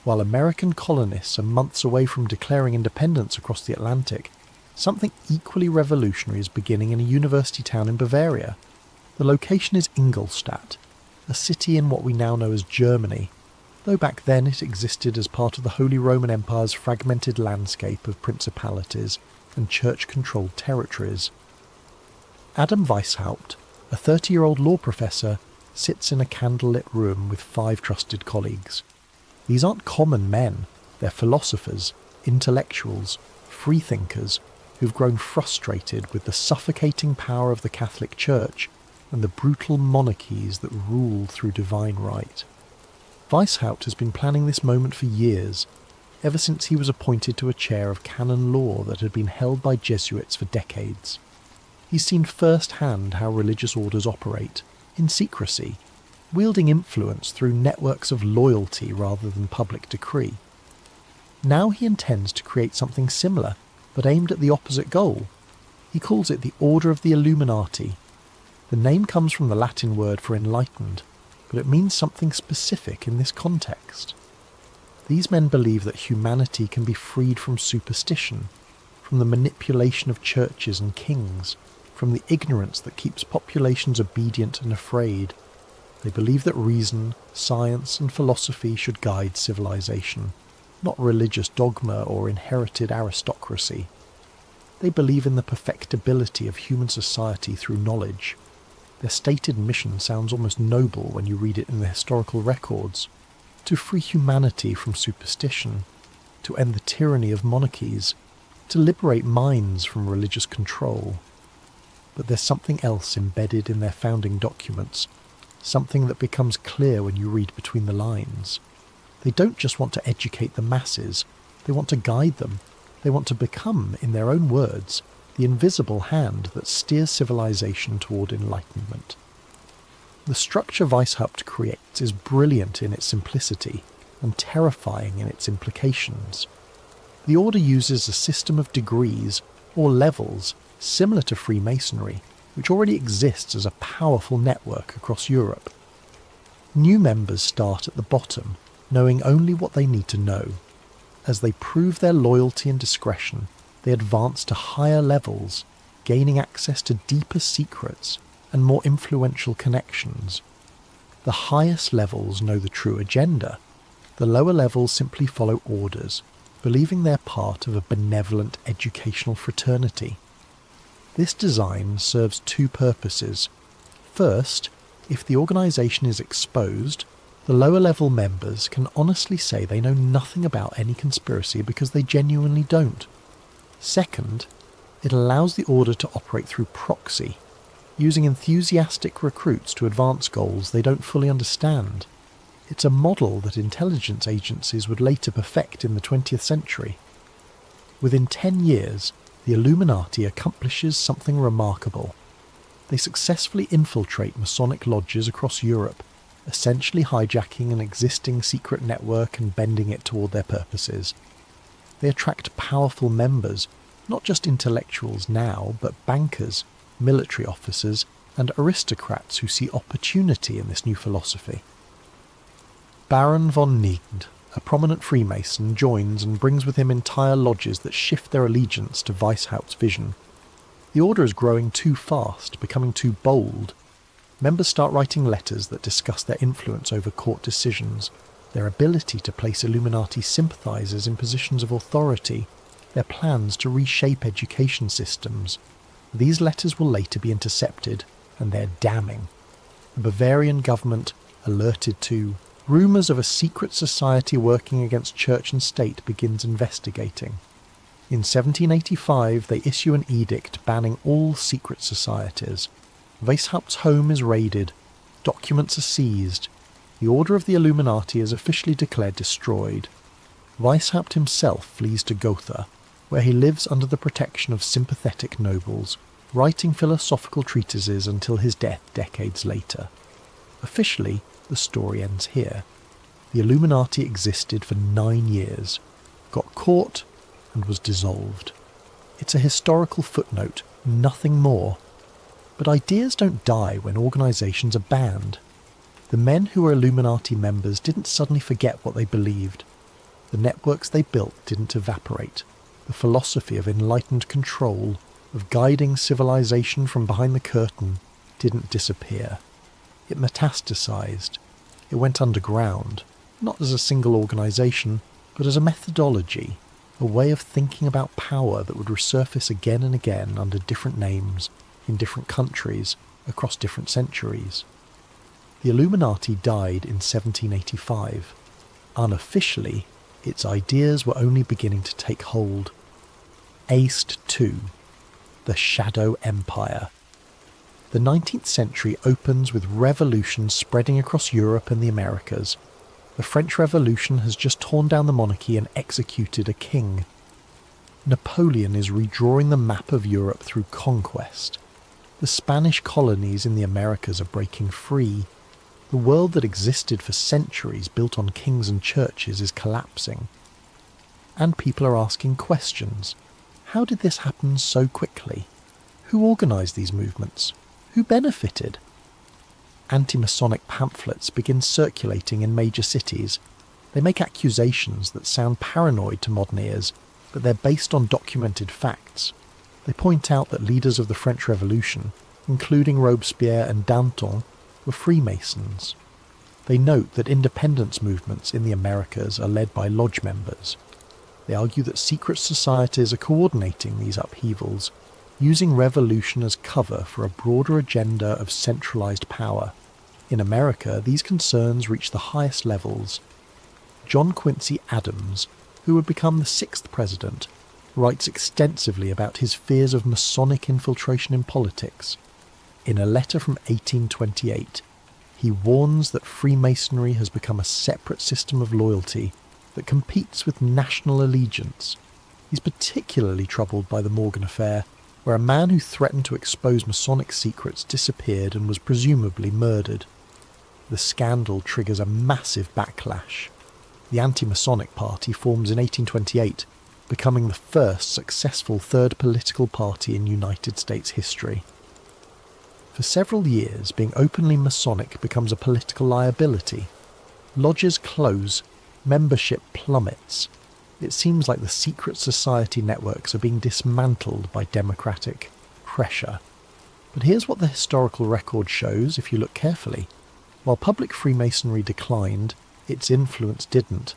While American colonists are months away from declaring independence across the Atlantic, something equally revolutionary is beginning in a university town in Bavaria. The location is Ingolstadt, a city in what we now know as Germany, though back then it existed as part of the Holy Roman Empire's fragmented landscape of principalities and church-controlled territories. Adam Weishaupt, a 30-year-old law professor, sits in a candlelit room with 5 trusted colleagues. These aren't common men, they're philosophers, intellectuals, freethinkers, who've grown frustrated with the suffocating power of the Catholic Church and the brutal monarchies that rule through divine right. Weishaupt has been planning this moment for years, ever since he was appointed to a chair of canon law that had been held by Jesuits for decades. He's seen firsthand how religious orders operate, in secrecy, wielding influence through networks of loyalty rather than public decree. Now he intends to create something similar, but aimed at the opposite goal. He calls it the Order of the Illuminati. The name comes from the Latin word for enlightened, but it means something specific in this context. These men believe that humanity can be freed from superstition, from the manipulation of churches and kings, from the ignorance that keeps populations obedient and afraid. They believe that reason, science and philosophy should guide civilization, not religious dogma or inherited aristocracy. They believe in the perfectibility of human society through knowledge. Their stated mission sounds almost noble when you read it in the historical records: to free humanity from superstition, to end the tyranny of monarchies, to liberate minds from religious control. But there's something else embedded in their founding documents, something that becomes clear when you read between the lines. They don't just want to educate the masses, they want to guide them. They want to become, in their own words, the invisible hand that steers civilization toward enlightenment. The structure Weishaupt creates is brilliant in its simplicity and terrifying in its implications. The order uses a system of degrees, or levels, similar to Freemasonry, which already exists as a powerful network across Europe. New members start at the bottom, knowing only what they need to know. As they prove their loyalty and discretion, they advance to higher levels, gaining access to deeper secrets and more influential connections. The highest levels know the true agenda. The lower levels simply follow orders, believing they're part of a benevolent educational fraternity. This design serves two purposes. First, if the organisation is exposed, the lower level members can honestly say they know nothing about any conspiracy because they genuinely don't. Second, it allows the order to operate through proxy, using enthusiastic recruits to advance goals they don't fully understand. It's a model that intelligence agencies would later perfect in the 20th century. Within 10 years, the Illuminati accomplishes something remarkable. They successfully infiltrate Masonic lodges across Europe, essentially hijacking an existing secret network and bending it toward their purposes. They attract powerful members, not just intellectuals now, but bankers, military officers, and aristocrats who see opportunity in this new philosophy. Baron von Nied, a prominent Freemason, joins and brings with him entire lodges that shift their allegiance to Weishaupt's vision. The order is growing too fast, becoming too bold. Members start writing letters that discuss their influence over court decisions, their ability to place Illuminati sympathisers in positions of authority, their plans to reshape education systems. These letters will later be intercepted, and they're damning. The Bavarian government, alerted to rumours of a secret society working against church and state, begins investigating. In 1785 they issue an edict banning all secret societies. Weishaupt's home is raided, documents are seized, the order of the Illuminati is officially declared destroyed. Weishaupt himself flees to Gotha, where he lives under the protection of sympathetic nobles, writing philosophical treatises until his death decades later. Officially, the story ends here. The Illuminati existed for 9 years, got caught, and was dissolved. It's a historical footnote, nothing more. But ideas don't die when organisations are banned. The men who were Illuminati members didn't suddenly forget what they believed. The networks they built didn't evaporate. The philosophy of enlightened control, of guiding civilization from behind the curtain, didn't disappear. It metastasized. It went underground, not as a single organisation, but as a methodology, a way of thinking about power that would resurface again and again under different names, in different countries, across different centuries. The Illuminati died in 1785. Unofficially, its ideas were only beginning to take hold. Aced II, the Shadow Empire. The 19th century opens with revolutions spreading across Europe and the Americas. The French Revolution has just torn down the monarchy and executed a king. Napoleon is redrawing the map of Europe through conquest. The Spanish colonies in the Americas are breaking free. The world that existed for centuries built on kings and churches is collapsing. And people are asking questions. How did this happen so quickly? Who organised these movements? Who benefited? Anti-Masonic pamphlets begin circulating in major cities. They make accusations that sound paranoid to modern ears, but they're based on documented facts. They point out that leaders of the French Revolution, including Robespierre and Danton, were Freemasons. They note that independence movements in the Americas are led by lodge members. They argue that secret societies are coordinating these upheavals, using revolution as cover for a broader agenda of centralized power. In America, these concerns reach the highest levels. John Quincy Adams, who would become the 6th president, writes extensively about his fears of Masonic infiltration in politics. In a letter from 1828, he warns that Freemasonry has become a separate system of loyalty that competes with national allegiance. He's particularly troubled by the Morgan affair, where a man who threatened to expose Masonic secrets disappeared and was presumably murdered. The scandal triggers a massive backlash. The anti-Masonic party forms in 1828, becoming the first successful third political party in United States history. For several years, being openly Masonic becomes a political liability. Lodges close, membership plummets. it seems like the secret society networks are being dismantled by democratic pressure. But here's what the historical record shows if you look carefully. While public Freemasonry declined, its influence didn't.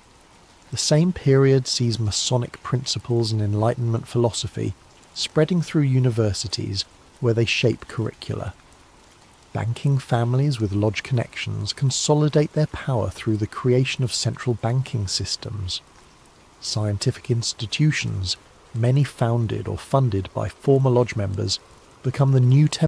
The same period sees Masonic principles and Enlightenment philosophy spreading through universities where they shape curricula. Banking families with lodge connections consolidate their power through the creation of central banking systems. Scientific institutions, many founded or funded by former lodge members, become the new